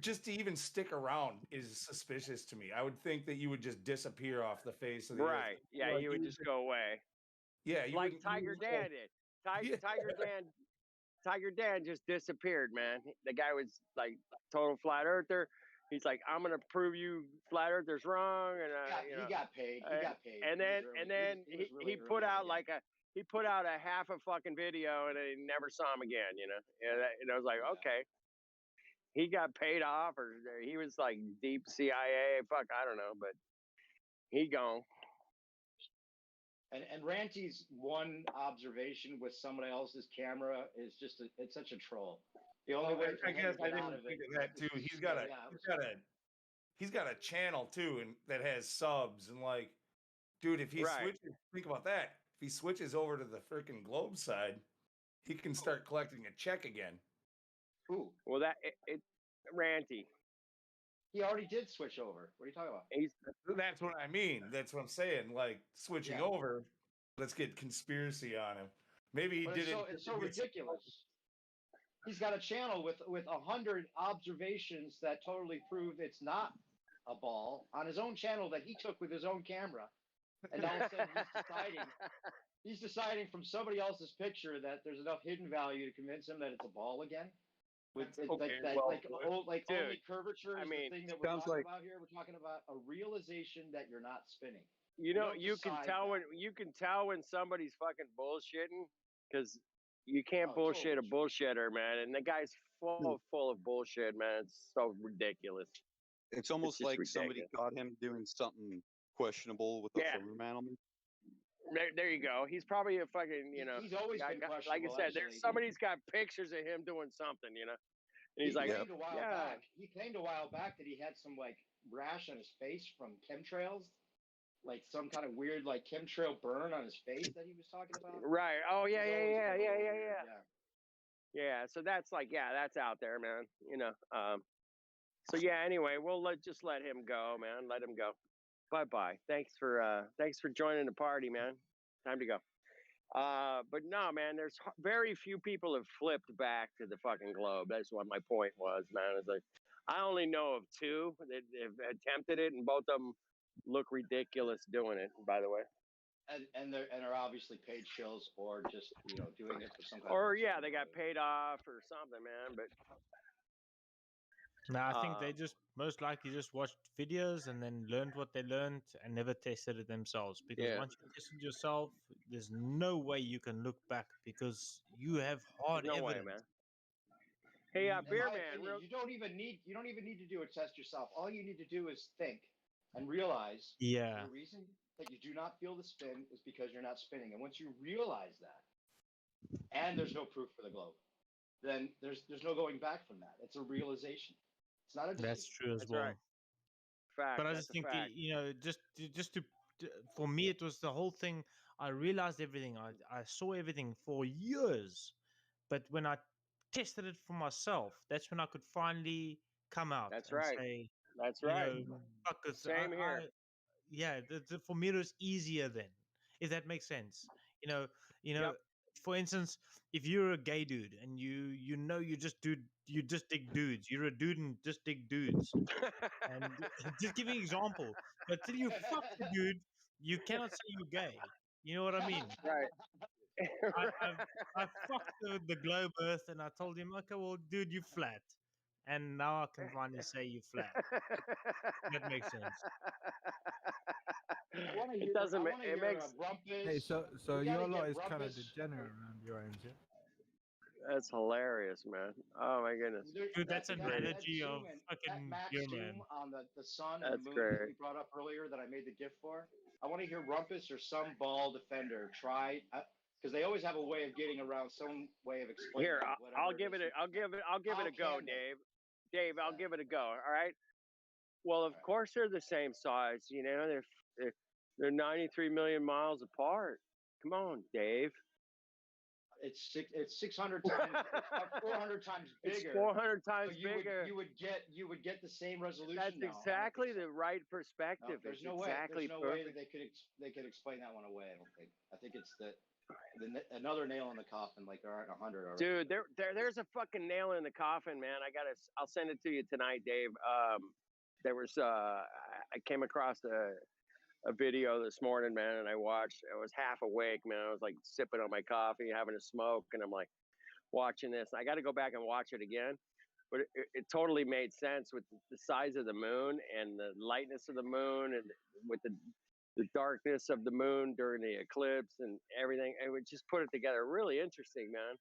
just to even stick around is suspicious to me. I would think that you would just disappear off the face of the earth. Right. Yeah, Like, you would just go away. Yeah, you like wouldn't- Tiger Dan did. Tiger Dan just disappeared, man. The guy was like total flat earther. He's like, I'm gonna prove you flat earthers wrong, and He got paid. He got paid. And then he put out a half a fucking video, and I never saw him again. And I was like, okay, he got paid off, or he was like deep CIA. Fuck, I don't know, but he gone. And Ranty's one observation with somebody else's camera is just it's such a troll. The only way for I him to guess I get out didn't of it think of that is too. to He's got a channel too, and that has subs, and like, dude, if he switches, think about that. If he switches over to the freaking Globe side, he can start collecting a check again. Ooh. Well, Ranty. He already did switch over. What are you talking about? That's what I mean. That's what I'm saying. Like switching over. Let's get conspiracy on him. Maybe he did it. It's so ridiculous. He's got a channel with 100 observations that totally prove it's not a ball on his own channel that he took with his own camera, and all of a sudden he's deciding from somebody else's picture that there's enough hidden value to convince him that it's a ball again. Only curvature is the thing that we're talking about here. We're talking about a realization that you're not spinning. You can tell when somebody's fucking bullshitting, because you can't bullshit a bullshitter, man. And the guy's full of bullshit, man. It's so ridiculous. It's almost just like ridiculous. somebody caught him doing something questionable with a thermal management. There you go. He's probably a fucking, He's always been questionable. Like I said, there's somebody's got pictures of him doing something, And he's like, claimed a while back. He claimed a while back that he had some like rash on his face from chemtrails, like some kind of weird like chemtrail burn on his face that he was talking about. Right. Oh yeah. Yeah. So that's that's out there, man. So yeah. Anyway, we'll just let him go, man. Let him go. Bye. Thanks for joining the party, man. Time to go. But no, man, there's very few people have flipped back to the fucking globe. That's what my point was, man. It's like, I only know of two that have attempted it, and both of them look ridiculous doing it. By the way. And are obviously paid shills or just doing it for some kind Or of yeah, they got paid off or something, man. But No, I think they just most likely just watched videos and then learned what they learned and never tested it themselves. Because Yeah. once you test it yourself, there's no way you can look back because you have hard no way, evidence. man. Hey, In Beer my Man, opinion, you don't even need to do a test yourself. All you need to do is think and realize Yeah. the reason that you do not feel the spin is because you're not spinning. And once you realize that, and there's no proof for the globe, then there's no going back from that. It's a realization. It's not a decision. That's true as That's well. right. Fact. But I That's just a think fact. just to for me it was the whole thing. I realized everything. I saw everything for years, but when I tested it for myself, that's when I could finally come out That's and right. say, That's you right. know, fuck it. Same here. Yeah, for me it was easier then, if that makes sense. Yep. For instance, if you're a gay dude and you just dig dudes, you're a dude and just dig dudes, and just giving an example. But till you fuck the dude, you cannot say you're gay. You know what I mean? Right. I fucked the globe Earth, and I told him, okay, well, dude, you flat, and now I can finally say you flat. That makes sense. It doesn't make it makes. Hey, so your lot is kind of degenerate around your ends, yeah? That's hilarious, man. Oh my goodness. Dude, that's an great. analogy of fucking Max your zoom man. on the sun That's and the moon great. that we brought up earlier that I made the GIF for. I want to hear Rumpus or some ball defender try, because they always have a way of getting around some way of explaining. Here, whatever I'll give it. I'll give it a go, Dave. Dave, I'll give it a go. All right. Well, of course they're the same size. You know, they're 93 million miles apart. Come on, Dave. It's 600 times, it's 400 times bigger. It's 400 times but bigger. You would get the same resolution. That's now. exactly the right perspective. No, there's it's no exactly way. There's no way perfect. that they could explain that one away. I don't think. I think it's another nail in the coffin. Like there aren't 100 already. Dude, there's a fucking nail in the coffin, man. I'll send it to you tonight, Dave. There was I came across a video this morning, man, and I watched. I was half awake, man. I was like sipping on my coffee, having a smoke, and I'm like watching this. I got to go back and watch it again, but it totally made sense with the size of the moon and the lightness of the moon, and with the darkness of the moon during the eclipse and everything. It would just put it together. Really interesting, man.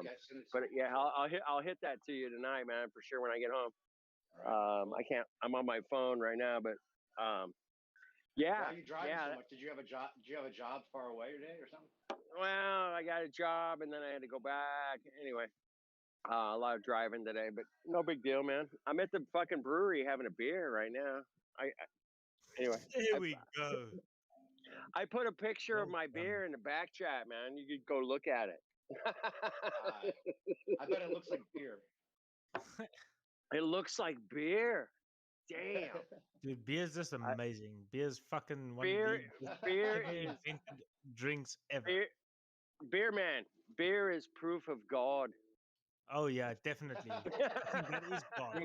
Okay, but yeah, I'll hit that to you tonight, man, for sure when I get home. I can't. I'm on my phone right now, but yeah. Why are you driving yeah. so much? Did you have a job? Did you have a job far away today or something? Well, I got a job and then I had to go back. Anyway, a lot of driving today, but no big deal, man. I'm at the fucking brewery having a beer right now. Anyway. There we go. I put a picture of my beer in the back chat, man. You could go look at it. I bet it looks like beer. It looks like beer. Damn. Dude, beer's just amazing. Beer's fucking one beer, of the beer ever is invented drinks ever. Beer, man. Beer is proof of God. Oh yeah, definitely. I think that is God.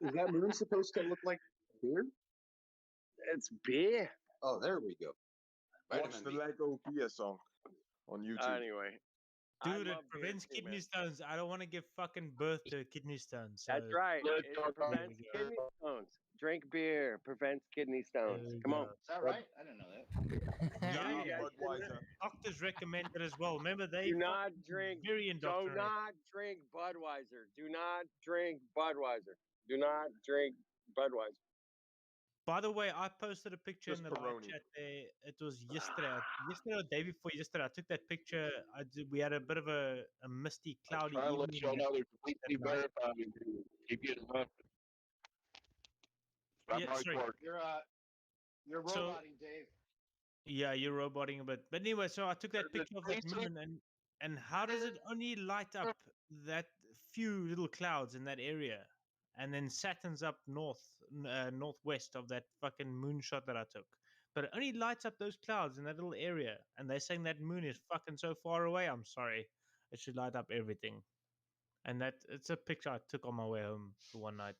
Is that moon supposed to look like beer? It's beer. Oh, there we go. Watch the Lego beer song on YouTube. Anyway. Dude, it prevents kidney stones. I don't want to give fucking birth to kidney stones. So That's right. It there prevents we go. kidney stones. Drink beer prevents kidney stones. Come on. Is that right? I didn't know that. Yeah, Budweiser. doctors recommend it as well. Remember, they Do not drink. very Do indoctrinated. not drink Budweiser. Do not drink Budweiser. Do not drink Budweiser. By the way, I posted a picture Just in the live Peroni. chat there. It was yesterday. Yesterday or the day before yesterday. I took that picture. We had a bit of a misty, cloudy Try to let evening. y'all know they're at completely night. verified. Keep getting up. Yeah, sorry. You're So- roboting, Dave. Yeah, you're roboting a bit. But anyway, so I took that picture of that moon, and how does it only light up that few little clouds in that area? And then Saturn's up northwest of that fucking moonshot that I took. But it only lights up those clouds in that little area. And they're saying that moon is fucking so far away. I'm sorry. It should light up everything. And it's a picture I took on my way home for one night.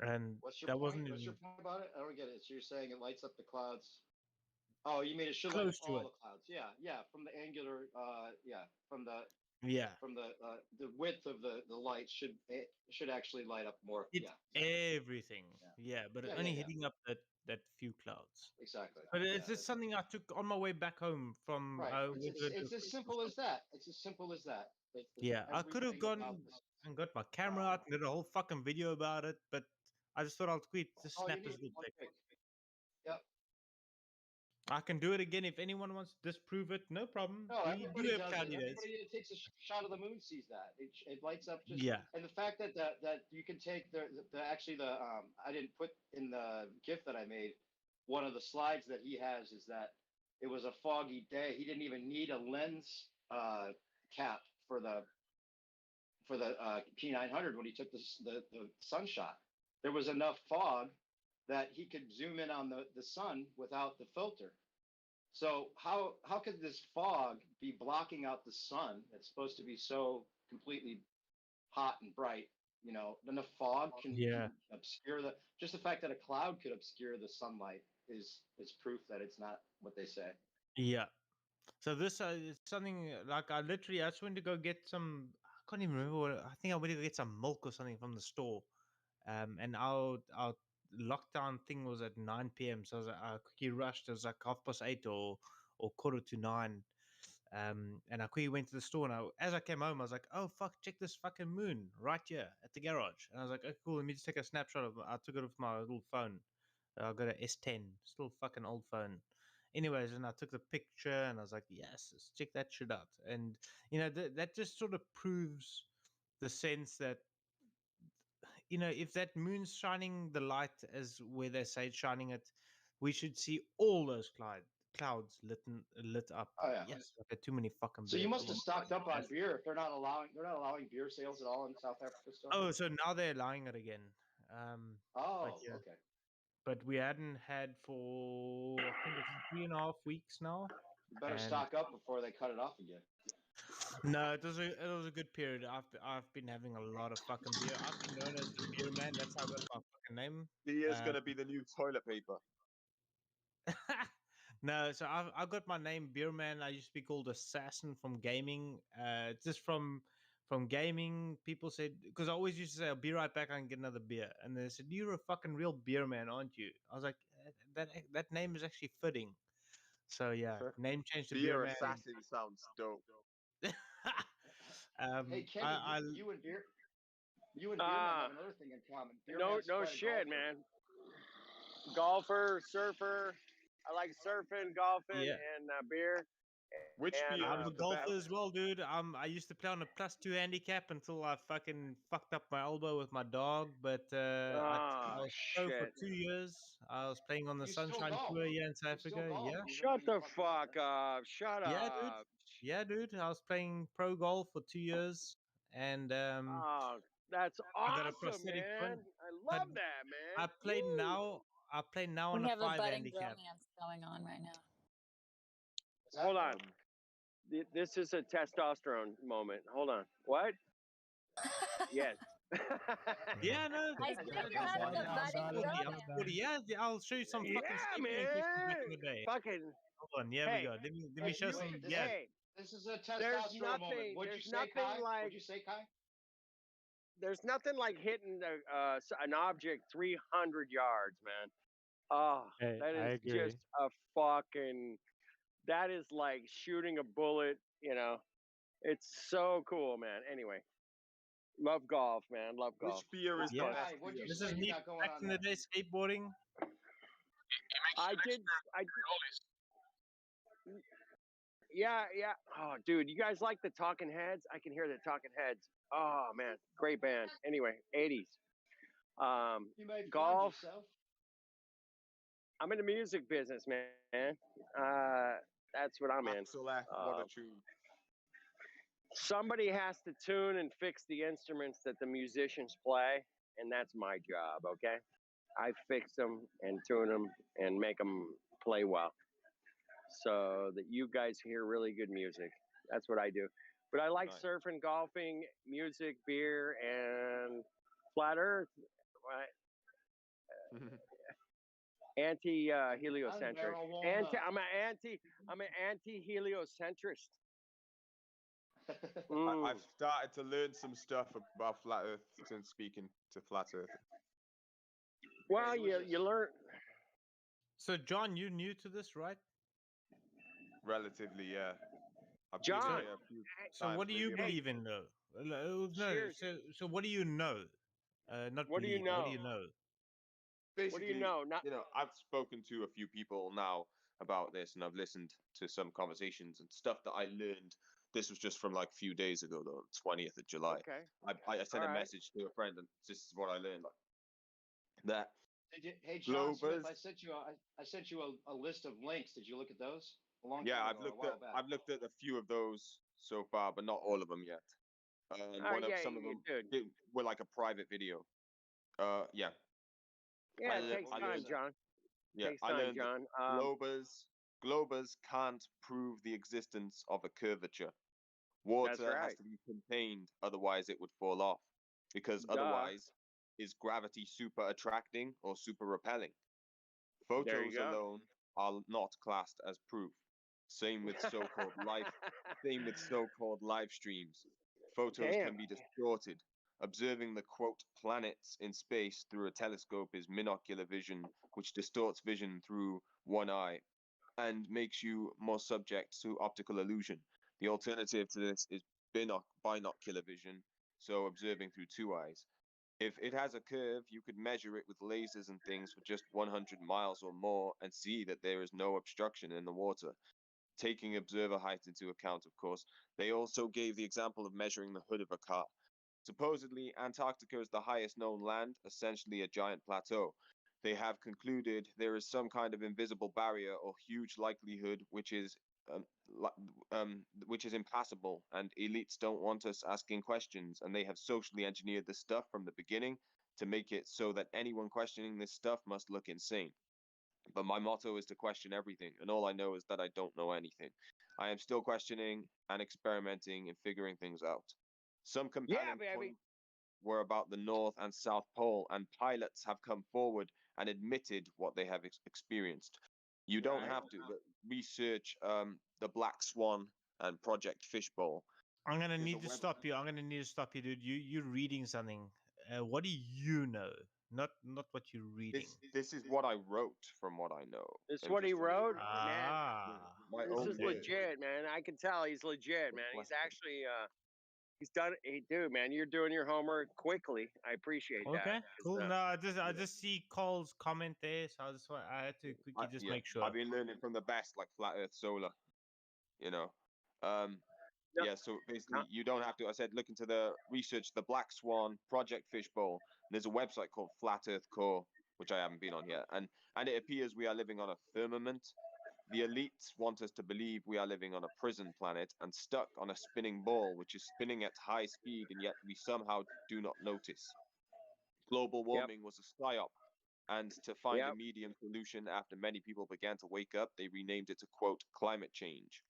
And What's your that point? wasn't What's your even point about it? I don't get it. So you're saying it lights up the clouds? Oh, you mean it should light up close to all it. the clouds? Yeah, yeah. From the angular, from the Yeah. the width of the light should actually light up more. It's Yeah, everything. Yeah, but Yeah, only yeah. hitting up that few clouds. Exactly. But it's Yeah, just something I took on my way back home from. right. I It's, went it's, to it's as simple as that. It's as simple as that. Yeah, I could have Everything gone about this. and got my camera out and did a whole fucking video about it, but I just thought I'll quit. Just All you snap this need little one pic. pic. Yep. I can do it again if anyone wants to disprove it. No problem. No, We do everybody have does it. cloudy days. Everybody that takes a shot of the moon sees that. It lights up just. Yeah. And the fact that you can take the I didn't put in the GIF that I made. One of the slides that he has is that it was a foggy day. He didn't even need a lens cap for the P900 when he took the sun shot. There was enough fog that he could zoom in on the sun without the filter. So how could this fog be blocking out the sun? It's supposed to be so completely hot and bright. You know, then the fog can obscure just the fact that a cloud could obscure the sunlight is proof that it's not what they say. Yeah. So this is something like I just went to go get some. I can't even remember what. I think I went to go get some milk or something from the store. And our lockdown thing was at 9 p.m. So I quickly rushed. It was like 8:30 or 8:45. And I quickly went to the store, and as I came home, I was like, "Oh fuck, check this fucking moon right here at the garage." And I was like, "Oh cool, let me just take a snapshot of it." I took it with my little phone. I got an S10, still fucking old phone. Anyways, and I took the picture, and I was like, "Yes, let's check that shit out." And that just sort of proves the sense that if that moon's shining the light as where they say it's shining it, we should see all those clouds lit up. Oh yeah. Yes, I've had too many fucking So you beers. must have stocked up on beer if they're not allowing beer sales at all in South Africa still. Oh, so now they're allowing it again. Oh, yeah. okay. But we hadn't had for I think it's 3.5 weeks now. You better and- stock up before they cut it off again. No, it was a good period. I've been having a lot of fucking beer. I've been known as the beer man. That's how I got my fucking name. He is going to be the new toilet paper. No, so I've got my name Beer Man. I used to be called Assassin from gaming. Just from gaming, people said, because I always used to say, "I'll be right back. I can get another beer," and they said, "You're a fucking real beer man, aren't you?" I was like, that name is actually fitting. So yeah, name change to Beer Beer Man. assassin sounds dope. Hey Kenny, I you and beer man have another thing in common. Beer Man's No quite a shit, golfer. man. Golfer, surfer. I like surfing, golfing, Yeah. and beer. Which And, beer I'm is a the golfer best? as well, dude. I used to play on a +2 handicap until I fucking fucked up my elbow with my dog. But I was pro for shit. 2 years. I was playing on the You still Sunshine golf. Tour here in South You still Africa. golf, Yeah. even Shut though you the fucked up. fuck up. Shut Yeah, dude. up. Yeah, dude. I was playing pro golf for 2 years, and Oh, that's I got a awesome, prosthetic foot. man. I love that, man. I play Woo. now. I play now on We a have a 5 budding handicap. bromance going on right now. Hold on. This is a testosterone moment. Hold on. What? Yes. Yeah, no. I said you're having a budding bromance. Yeah, I'll show you some fucking Yeah, skating pictures from back in man. the day. Fucking. Hold on, yeah, we Hey, go. Let me show some. Yeah, Hey, This is a there's testosterone moment. nothing. What'd you There's say, Kai? nothing like. What'd you say, Kai? There's nothing like hitting an object 300 yards, man. Oh, Hey, that I is agree. just a fucking. That is like shooting a bullet. You know, it's so cool, man. Anyway, love golf, man. Love golf. Which beer is the yeah. best What'd you This say is you me got going back on in the there? day skateboarding. Yeah. Oh, dude, you guys like the Talking Heads? I can hear the Talking Heads. Oh man, great band. Anyway, 80s. You made golf. yourself. I'm in the music business, man. That's what I'm in. Axel F, what a tune. Somebody has to tune and fix the instruments that the musicians play, and that's my job. Okay, I fix them and tune them and make them play well. so that you guys hear really good music. That's what I do. But I like Nice. surfing, golfing, music, beer, and flat Earth. Anti-heliocentric. I'm an anti-heliocentrist. I've started to learn some stuff about flat Earth since speaking to flat Earth. Well, you learn. So, John, you're new to this, right? Relatively, yeah. I've been John. here a few So, times, what do you maybe about- believe in, though? No. Seriously. So, what do you know? Not What do you believe. What do know? you know? Basically, What do you know? I've spoken to a few people now about this, and I've listened to some conversations and stuff that I learned. This was just from like a few days ago, though, 20th of July. Okay. I sent All a right. message to a friend, and this is what I learned. Like, that Hey, John Smith, Globers. I sent you a list of links. Did you look at those? A long Yeah, time ago, a while back. I've looked at a few of those so far, but not all of them yet. Some of them were like a private video. Yeah. Yeah, it takes time, John. Yeah, Takes I time, learned John. that globers can't prove the existence of a curvature. Water has right. to be contained, otherwise it would fall off. Because Duh. otherwise, is gravity super attracting or super repelling? There Photos you go. alone are not classed as proof. Same with so-called live streams. Photos Damn. can be distorted. Observing the quote planets in space through a telescope is monocular vision, which distorts vision through one eye and makes you more subject to optical illusion. The alternative to this is binocular vision, so observing through two eyes. If it has a curve, you could measure it with lasers and things for just 100 miles or more and see that there is no obstruction in the water. Taking observer height into account, of course, they also gave the example of measuring the hood of a car. Supposedly, Antarctica is the highest known land, essentially a giant plateau. They have concluded there is some kind of invisible barrier or huge likelihood which is impassable, and elites don't want us asking questions, and they have socially engineered this stuff from the beginning to make it so that anyone questioning this stuff must look insane. But my motto is to question everything, and all I know is that I don't know anything. I am still questioning and experimenting and figuring things out. Some compelling points were about the North and South Pole, and pilots have come forward and admitted what they have experienced. You don't have to research the Black Swan and Project Fishbowl. I'm gonna need to stop you. I'm gonna need to stop you, dude. You're reading something. What do you know? Not what you're reading. This is what I wrote from what I know. This is what he wrote, man. Ah, This is legit, man. I can tell he's legit, man. He's actually he's done it. Hey, dude, man, you're doing your homework quickly. I appreciate that. Okay, cool. No, I just see Cole's comment there, so I had to quickly just make sure. I've been learning from the best, like Flat Earth Solar. You know. Yeah, so basically you don't have to. I said look into the research, the Black Swan, Project Fishbowl. There's a website called Flat Earth Core, which I haven't been on yet, and it appears we are living on a firmament. The elites want us to believe we are living on a prison planet and stuck on a spinning ball, which is spinning at high speed, and yet we somehow do not notice. Global warming was a psyop, and to find a medium solution after many people began to wake up, they renamed it to quote climate change.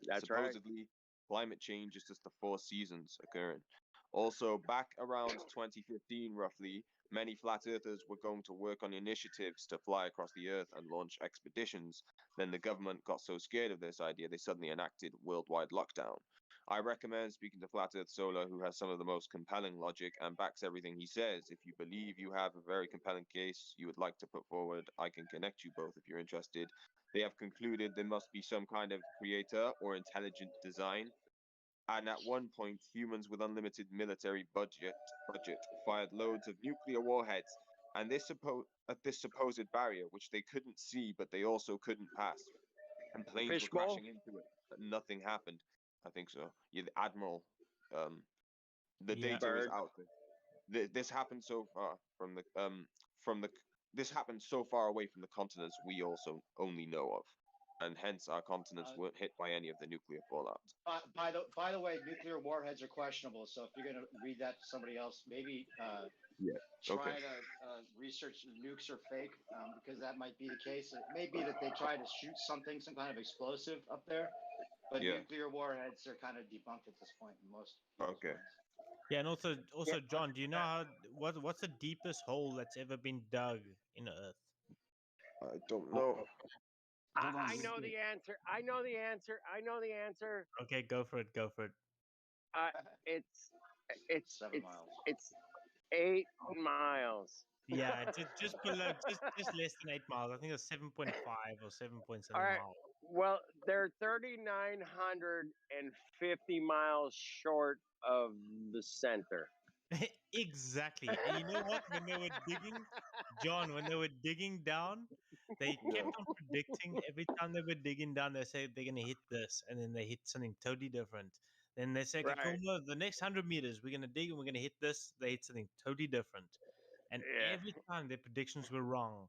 That's Supposedly, climate change is just the 4 seasons occurring. Also, back around 2015, roughly, many flat earthers were going to work on initiatives to fly across the earth and launch expeditions. Then the government got so scared of this idea, they suddenly enacted worldwide lockdown. I recommend speaking to Flat Earth Solar, who has some of the most compelling logic and backs everything he says. If you believe you have a very compelling case you would like to put forward, I can connect you both if you're interested. They have concluded there must be some kind of creator or intelligent design. And at one point, humans with unlimited military budget fired loads of nuclear warheads, and this supposed barrier, which they couldn't see, but they also couldn't pass, and planes were crashing into it, but nothing happened. I think so. Yeah, the Admiral. The data is out there. This happened so far this happened so far away from the continents we also only know of, and hence our continents weren't hit by any of the nuclear fallout. By the way, nuclear warheads are questionable. So if you're going to read that to somebody else, maybe Yeah. try to research if nukes are fake, because that might be the case. It may be that they try to shoot something, some kind of explosive up there, but nuclear warheads are kind of debunked at this point in most. Okay. Yeah, and also, John, do you know what's the deepest hole that's ever been dug in Earth? I don't know. I know the answer. I know the answer. I know the answer. Okay, go for it. Go for it. It's 7 miles. It's 8 miles. Yeah, just below, just less than 8 miles. I think it's 7.5 or 7.7 All right. miles. Well, they're 3,950 miles short of the center. Exactly. And you know what? When they were digging, John, when they were digging down, they kept on predicting every time they were digging down, they say they're gonna hit this, and then they hit something totally different. Then they say, okay, cool, no, the next 100 meters, we're gonna dig and we're gonna hit this. They hit something totally different, and every time their predictions were wrong.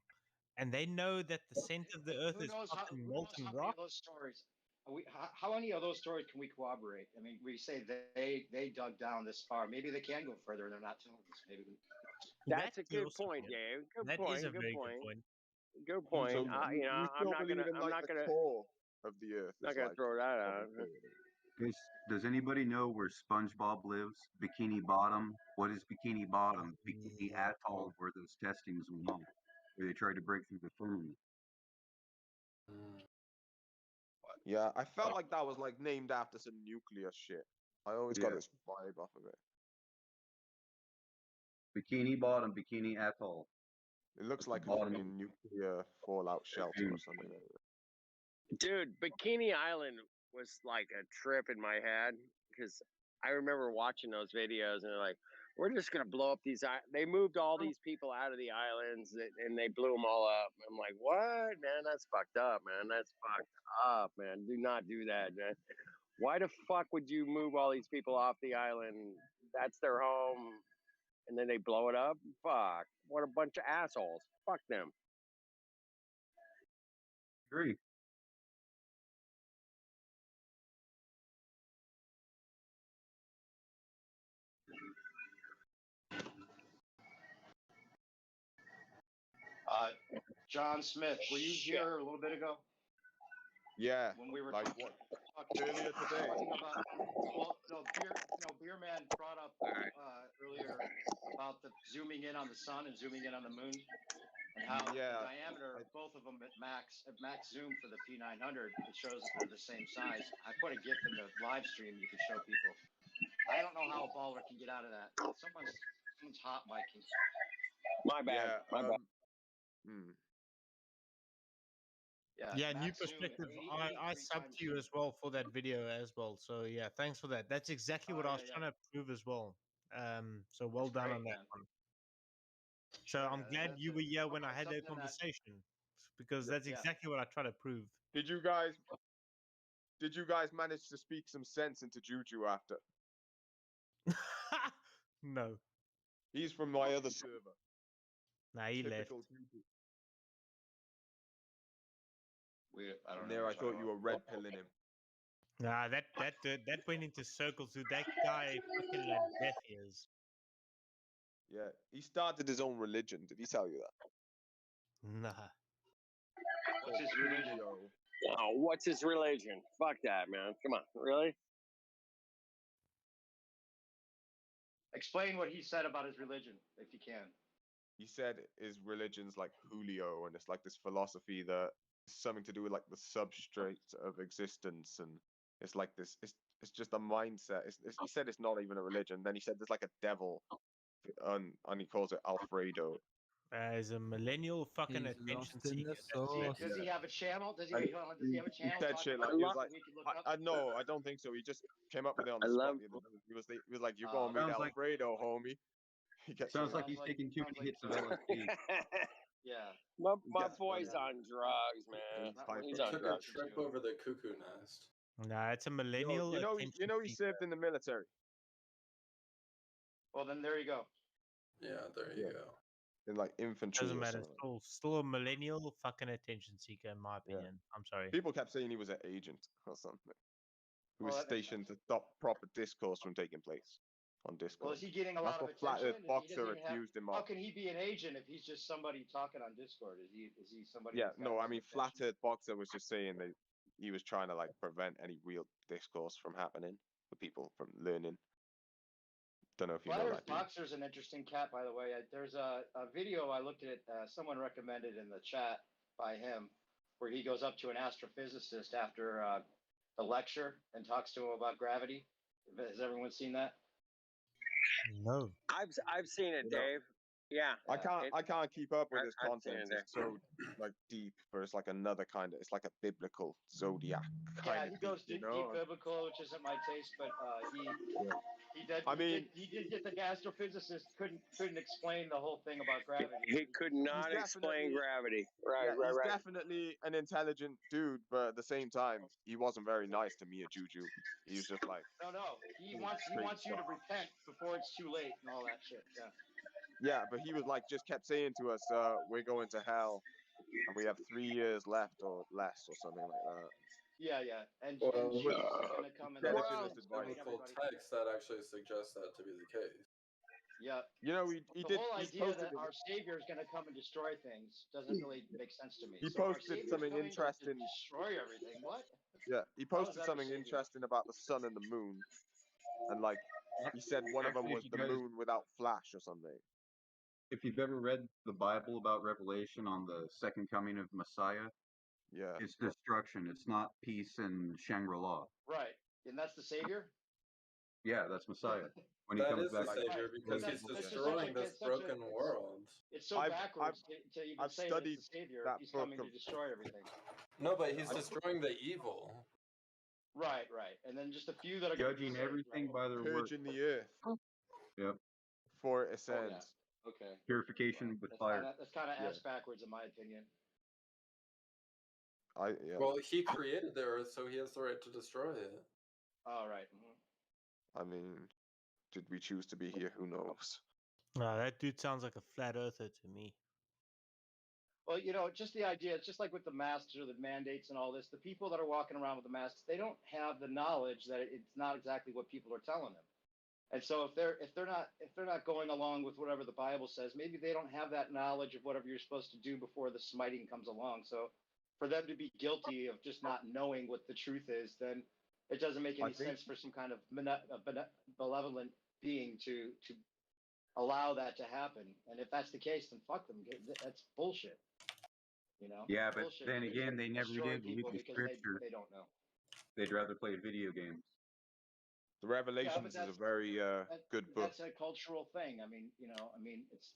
And they know that the center of the Earth Who is knows fucking how molten many rock. of those stories? How many of those stories can we corroborate? I mean, we say they dug down this far. Maybe they can go further. They're not telling us. Maybe. That's a good point, Dave. Good That point. is a Good very point. good point. Good point. So You know, you I'm still not believe gonna. in I'm like not the gonna. core of the Earth? Not is gonna like throw that out. Does anybody know where SpongeBob lives? Bikini Bottom. What is Bikini Bottom? Bikini Atoll, where those testings went on, where they tried to break through the firmament. Yeah, I felt like that was like named after some nuclear shit. I always got Yeah. this vibe off of it. Bikini Bottom, Bikini Atoll. It looks like a Bottom. fucking nuclear fallout shelter or something. Like that. Dude, Bikini Island was like a trip in my head because I remember watching those videos and they're like, we're just gonna blow up these. They moved all these people out of the islands and they blew them all up. I'm like, what, man? That's fucked up, man. That's fucked up, man. Do not do that, man. Why the fuck would you move all these people off the island? That's their home, and then they blow it up. Fuck! What a bunch of assholes. Fuck them. Agree. John Smith, were you here a little bit ago? Yeah. When we were like talking earlier today. about, well, no, Beer Man brought up earlier about the zooming in on the sun and zooming in on the moon, and how the diameter of both of them at max zoom for the P900, it shows that they're the same size. I put a GIF in the live stream you can show people. I don't know how a baller can get out of that. Someone's hot miking. My bad. Yeah, My bad. Yeah, new max zoom perspective. 83 I subbed times to you as well for that video as well. So yeah, thanks for that. That's exactly what I was trying to prove as well. So well done on that one. So I'm glad you were here when I had that conversation, because that's exactly what I try to prove. Did you guys manage to speak some sense into Juju after? No. He's from my other server. Nah, he left. Typical Juju. I don't know. There, I thought you were red pilling him. Nah, that went into circles. Dude, that guy fucking had deaf ears. Yeah, he started his own religion. Did he tell you that? Nah. What's his religion? Oh, what's his religion? Fuck that, man. Come on, really? Explain what he said about his religion, if you can. He said his religion's like Julio, and it's like this philosophy that is something to do with like the substrate of existence, and it's like this. It's just a mindset. He said it's not even a religion. Then he said there's like a devil, and he calls it Alfredo. As a millennial fucking attention seeker. Does he have a channel? Does he have a channel? He said shit like, he was like, no, I don't think so. He just came up with it on the spot. He was like, you're gonna meet Alfredo, homie. Sounds like he's taking too many hits of LSD. Yeah. My boy's on drugs, man. He's on Took a drugs. trip over the cuckoo nest. Nah, it's a millennial. You know he served in the military. Well, then there you go. Yeah, there you go. In like infantry. Doesn't or matter. something. Still a millennial fucking attention seeker, in my opinion. I'm sorry. People kept saying he was an agent or something. Who was stationed to stop proper discourse from taking place. on Discord. Well, is he getting a That's lot of what Flat attention? Earth If he Boxer doesn't even have, accused him how of. can he be an agent if he's just somebody talking on Discord? Is he somebody? Yeah, that's got no, a lot I of mean attention? Flat Earth Boxer was just saying that he was trying to like prevent any real discourse from happening for people from learning. Don't know if you Flat know Earth that. Dude. Boxer's an interesting cat, by the way. There's a video I looked at. Someone recommended in the chat by him, where he goes up to an astrophysicist after the lecture and talks to him about gravity. Has everyone seen that? No. I've seen it, No. Dave. Yeah. I can't keep up with his I've seen content. it, It's so like deep, but it's like another kind of. It's like a biblical zodiac kind Yeah, of he deep, goes you deep know. biblical, which isn't my taste, but Yeah. he did get the astrophysicist couldn't explain the whole thing about gravity. He could not explain gravity. Right, Yeah, he's right. definitely an intelligent dude, but at the same time, he wasn't very nice to me, Juju. He was just like, No, he wants you to repent before it's too late and all that shit. Yeah. yeah, but he was like, just kept saying to us, we're going to hell, and we have 3 years left or less or something like that. Yeah, and Well, Jesus is gonna come and ridiculous advice. biblical text that actually suggests that to be the case. Yeah. You know, he the did. whole He's idea posted. that our Savior is going to come and destroy things doesn't really make sense to me. He So if our posted Savior's something coming interesting. to destroy everything. What? Yeah, he How is posted that our something Savior? interesting about the sun and the moon, and like he said one of them Actually, was if you the guys- moon without flash or something. If you've ever read the Bible about Revelation on the second coming of Messiah, yeah, it's destruction. It's not peace and Shangri-La. Right, and that's the Savior. Yeah, that's Messiah. When That he comes is the back, Savior because he's destroying this broken world. It's so backwards to even say that it's the Savior. He's coming to destroy everything. No, but he's destroying the evil. Right, and then just a few that are judging everything by their work. Purging the earth. Yep. For it ascends. Okay. Purification with fire. That's kind of ass backwards in my opinion. Yeah. Well, he created the earth, so he has the right to destroy it. All right. I mean, did we choose to be here? Who knows? No, that dude sounds like a flat earther to me. Well, just the idea, it's just like with the masks or the mandates and all this, the people that are walking around with the masks, they don't have the knowledge that it's not exactly what people are telling them. And so if they're not going along with whatever the Bible says, maybe they don't have that knowledge of whatever you're supposed to do before the smiting comes along. So for them to be guilty of just not knowing what the truth is, then it doesn't make any sense for some kind of benevolent being to allow that to happen. And if that's the case, then fuck them. That's bullshit. Yeah, but bullshit. then They're again, gonna they never destroy did believe people the because scripture. they don't know. They'd rather play video games. The Revelations is a very good book. That's a cultural thing. I mean, it's.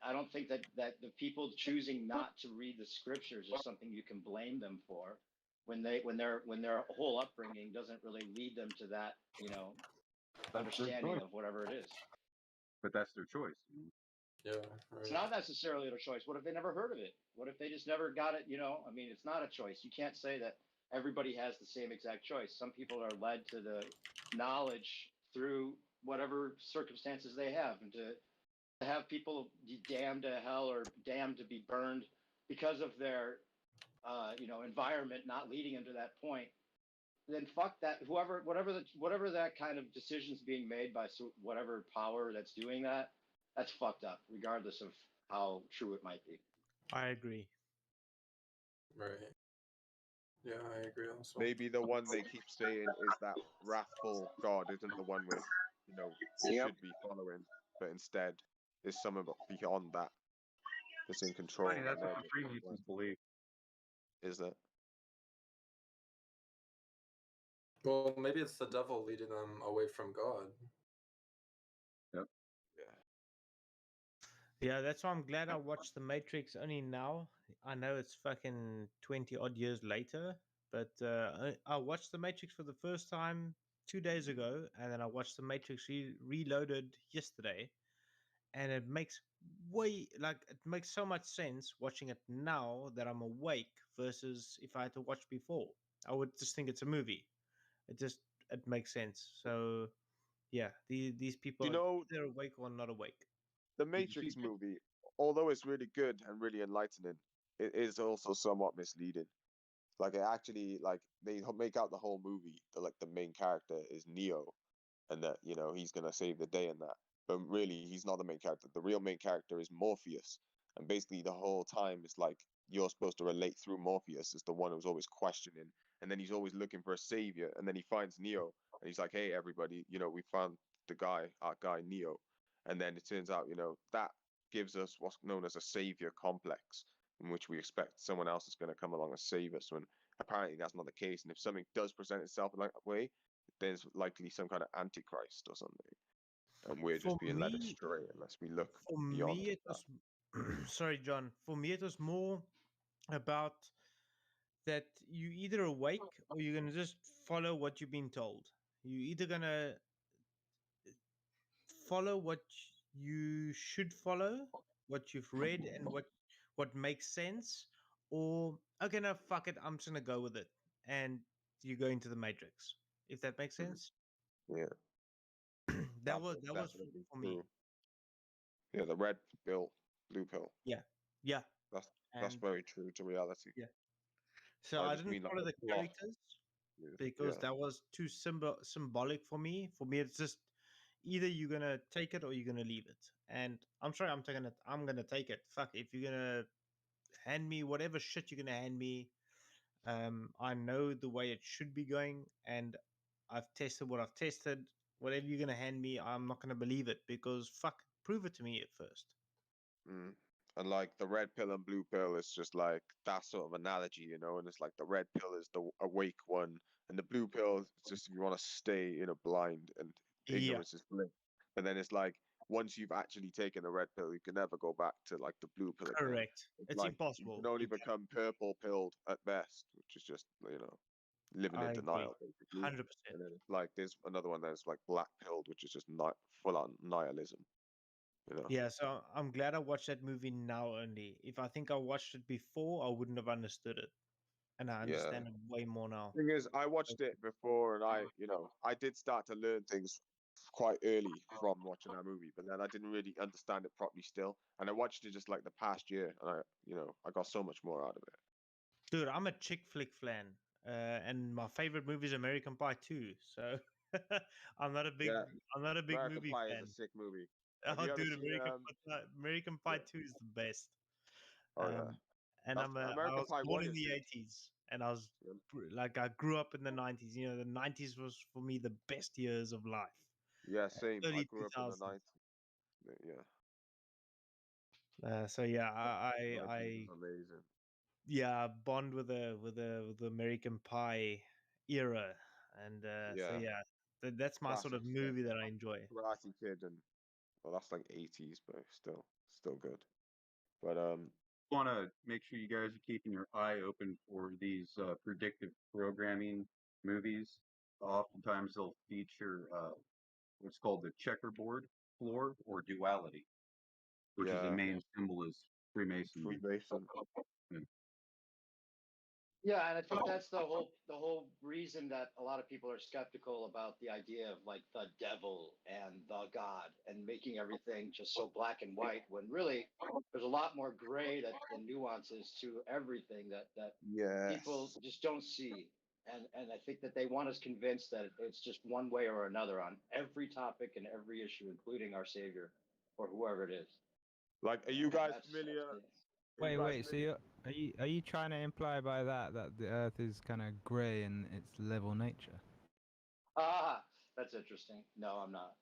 I don't think that the people choosing not to read the scriptures is something you can blame them for, when their whole upbringing doesn't really lead them to that, understanding of whatever it is. But that's their choice. Yeah. Right. It's not necessarily their choice. What if they never heard of it? What if they just never got it? I mean, it's not a choice. You can't say that everybody has the same exact choice. Some people are led to the knowledge through whatever circumstances they have, and to have people be damned to hell or damned to be burned because of their environment not leading them to that point, then fuck that. Whatever that kind of decision's being made by whatever power that's doing that, that's fucked up, regardless of how true it might be. I agree. Right. Yeah, I agree also. Maybe the one they keep saying is that wrathful God isn't the one we should be following, but instead is someone beyond that that's in control. Funny, that's what the Freemasons believe. Is that? Well, maybe it's the devil leading them away from God. Yep. Yeah, that's why I'm glad I watched The Matrix only now. I know it's fucking 20 odd years later, but I watched The Matrix for the first time 2 days ago, and then I watched The Matrix Reloaded yesterday, and it makes so much sense watching it now that I'm awake versus if I had to watch before. I would just think it's a movie. It makes sense. So yeah, these people they're awake or not awake. The Matrix movie, although it's really good and really enlightening, it is also somewhat misleading. Like it actually, like they make out the whole movie, the main character is Neo, and that he's gonna save the day and that. But really, he's not the main character. The real main character is Morpheus, and basically the whole time it's like you're supposed to relate through Morpheus as the one who's always questioning, and then he's always looking for a savior, and then he finds Neo, and he's like, "Hey, everybody, we found our guy Neo," and then it turns out, that gives us what's known as a savior complex, in which we expect someone else is going to come along and save us. When apparently that's not the case, and if something does present itself in that way, there's likely some kind of antichrist or something, and we're For just being led me, astray unless we look for beyond me, it that. was sorry, John. For me, it was more about that you either awake or you're gonna just follow what you've been told. You either gonna follow what you should follow, what you've read, and what makes sense, or okay, no, fuck it, I'm just gonna go with it, and you go into the matrix. If that makes sense. Yeah, that was definitely for me. true. Yeah, the red pill, blue pill. Yeah, yeah, That's and very true to reality. yeah. So I I just didn't mean like follow the the plot. characters because that was too symbolic for me. For me, it's just either you're gonna take it or you're gonna leave it. And I'm sorry, I'm taking it. I'm gonna take it. Fuck, if you're gonna hand me whatever shit you're gonna hand me, I know the way it should be going, and I've tested what I've tested. Whatever you're gonna hand me, I'm not gonna believe it because fuck, prove it to me at first. Mm. And like the red pill and blue pill is just like that sort of analogy, and it's like the red pill is the awake one, and the blue pill is just if you want to stay blind and Yeah, ignorance is bliss. And then it's like once you've actually taken the red pill, you can never go back to like the blue pill again. correct. It's Like you impossible. can only become purple pilled at best, which is just living I in agree, denial basically. 100%. And then it's like there's another one that's like black pilled, which is just full on nihilism. Yeah, so I'm glad I watched that movie now only. If I think I watched it before, I wouldn't have understood it. And I Yeah. understand it way more now. Thing is, I watched it before, and I did start to learn things quite early from watching that movie, but then I didn't really understand it properly still. And I watched it just like the past year, and I got so much more out of it. Dude, I'm a chick flick fan. And my favorite movie is American Pie 2. So I'm not a big Yeah, I'm not a big American movie Pie fan. is a sick movie. Have Oh you ever dude, seen? American Pie 2 is the best. Oh yeah, And that's I American was Pie born 1 in is the sick. 80s, and I grew up in the 90s. The 90s was for me the best years of life. Yeah, same. I Early grew up in the 2000s. 90s. Yeah. So yeah, Is amazing. yeah, bond with the American Pie era, and so Yeah. yeah, that's my sort Classic of stuff. movie that I enjoy. Karate Kid, and well, that's like 80s, but still good. But Want to make sure you guys are keeping your eye open for these predictive programming movies. Oftentimes they'll feature what's called the checkerboard floor or duality, which is the main symbol is Freemasonry. Freemason. Yeah. Yeah, and I think that's the whole reason that a lot of people are skeptical about the idea of like the devil and the God and making everything just so black and white when really there's a lot more gray and nuances to everything that people just don't see. And I think that they want us convinced that it's just one way or another on every topic and every issue, including our Savior or whoever it is. Like, are you guys familiar? Wait. So are you trying to imply by that the Earth is kind of grey in its level nature? Ah, that's interesting. No, I'm not.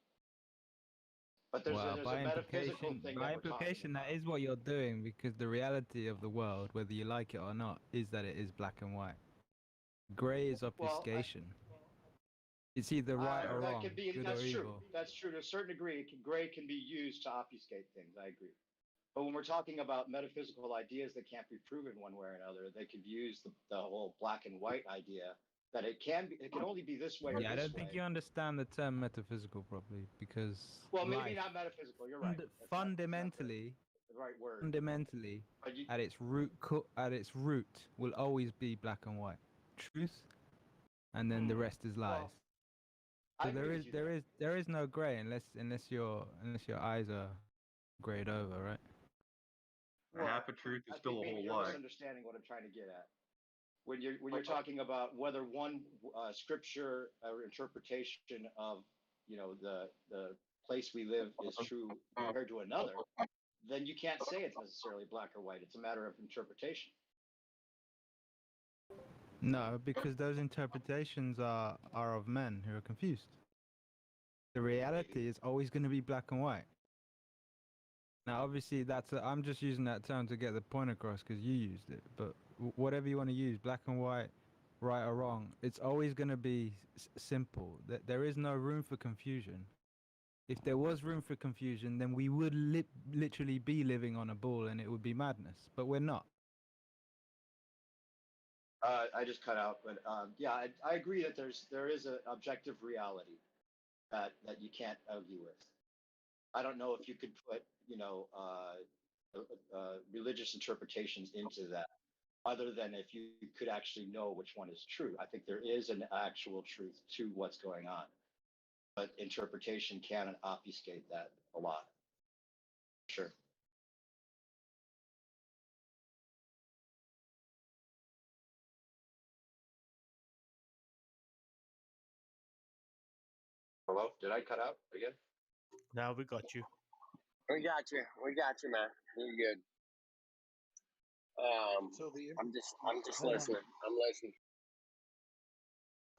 But there's by a metaphysical thing by that we're talking implication, about. that is what you're doing, because the reality of the world, whether you like it or not, is that it is black and white. Grey is obfuscation. It's either right or that wrong, could be, good that's or true. evil. That's true to a certain degree. Gray can be used to obfuscate things. I agree. But when we're talking about metaphysical ideas that can't be proven one way or another, they could use the whole black and white idea that it can only be this way or Yeah, I this don't think way. you understand the term metaphysical properly, because Well, maybe not metaphysical. You're right. Fundamentally, The right word. fundamentally, at its root will always be black and white, truth, and then the rest is lies. So there is no grey unless your eyes are grayed over, right? Half a truth is still a whole you're lie. misunderstanding what I'm trying to get at. When you're talking about whether one scripture or interpretation of the place we live is true compared to another, then you can't say it's necessarily black or white. It's a matter of interpretation. No, because those interpretations are of men who are confused. The reality is always going to be black and white. Now, obviously, I'm just using that term to get the point across because you used it. But whatever you want to use, black and white, right or wrong, it's always going to be simple. There is no room for confusion. If there was room for confusion, then we would literally be living on a ball and it would be madness. But we're not. I just cut out, but yeah, I agree that there is an objective reality that you can't argue with. I don't know if you could put religious interpretations into that, other than if you could actually know which one is true. I think there is an actual truth to what's going on, but interpretation can obfuscate that a lot. Sure. Hello? Did I cut out again? Now we got you. We got you. We got you, man. You're good. I'm just hold on. listening. I'm listening.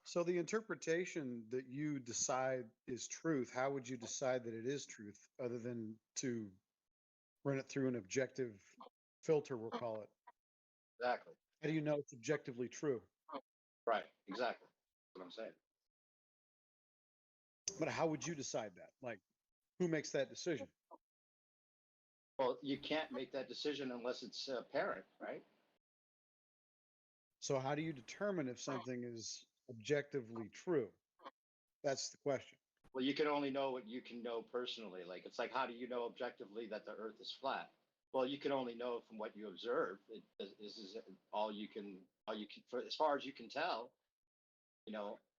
So the interpretation that you decide is truth, how would you decide that it is truth other than to run it through an objective filter, we'll call it? Exactly. How do you know it's objectively true? Right. Exactly. That's what I'm saying. But how would you decide that? Like, who makes that decision? Well, you can't make that decision unless it's apparent, right? So how do you determine if something is objectively true? That's the question. Well, you can only know what you can know personally. Like, it's like, how do you know objectively that the Earth is flat? Well, you can only know from what you observe. This is all you can, for as far as you can tell,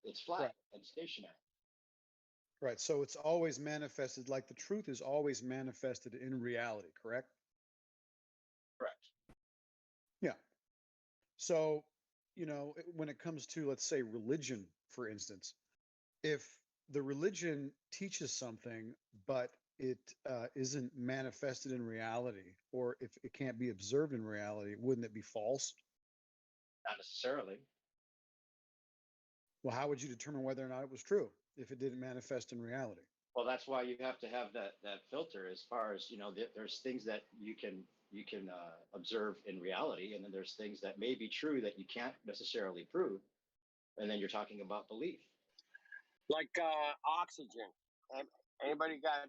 it's flat Right. and stationary. Right. So it's always manifested, like the truth is always manifested in reality, correct? Correct. Yeah. So, when it comes to, let's say, religion, for instance, if the religion teaches something, but it isn't manifested in reality, or if it can't be observed in reality, wouldn't it be false? Not necessarily. Well, how would you determine whether or not it was true if it didn't manifest in reality? Well, that's why you have to have that filter. As far as there's things that you can observe in reality, and then there's things that may be true that you can't necessarily prove, and then you're talking about belief. Like oxygen. Anybody got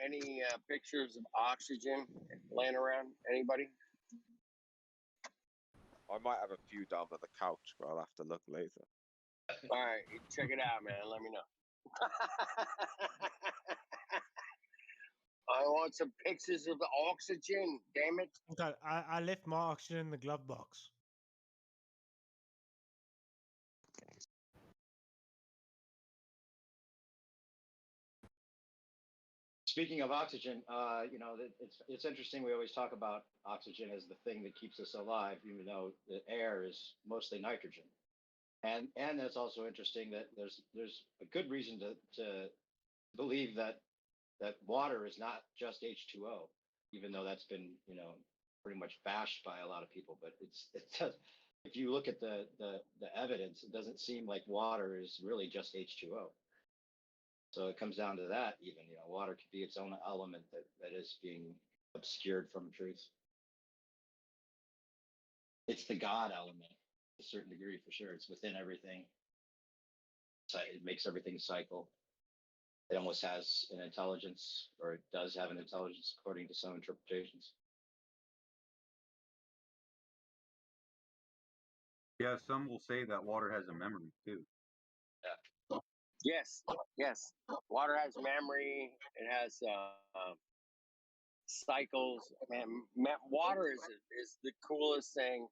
any pictures of oxygen laying around? Anybody? I might have a few down at the couch, but I'll have to look later. All right, check it out, man. Let me know. I want some pictures of the oxygen. Damn it! Okay, I left my oxygen in the glove box. Speaking of oxygen, it's interesting. We always talk about oxygen as the thing that keeps us alive, even though the air is mostly nitrogen. And it's also interesting that there's a good reason to believe that water is not just H2O, even though that's been pretty much bashed by a lot of people. But if you look at the evidence, it doesn't seem like water is really just H2O. So it comes down to that. Even water could be its own element that is being obscured from truth. It's the God element to a certain degree, for sure. It's within everything. So it makes everything cycle. It almost has an intelligence, or it does have an intelligence, according to some interpretations. Yeah, some will say that water has a memory too. Yeah. Yes, yes. Water has memory. It has cycles. Man, water is the coolest thing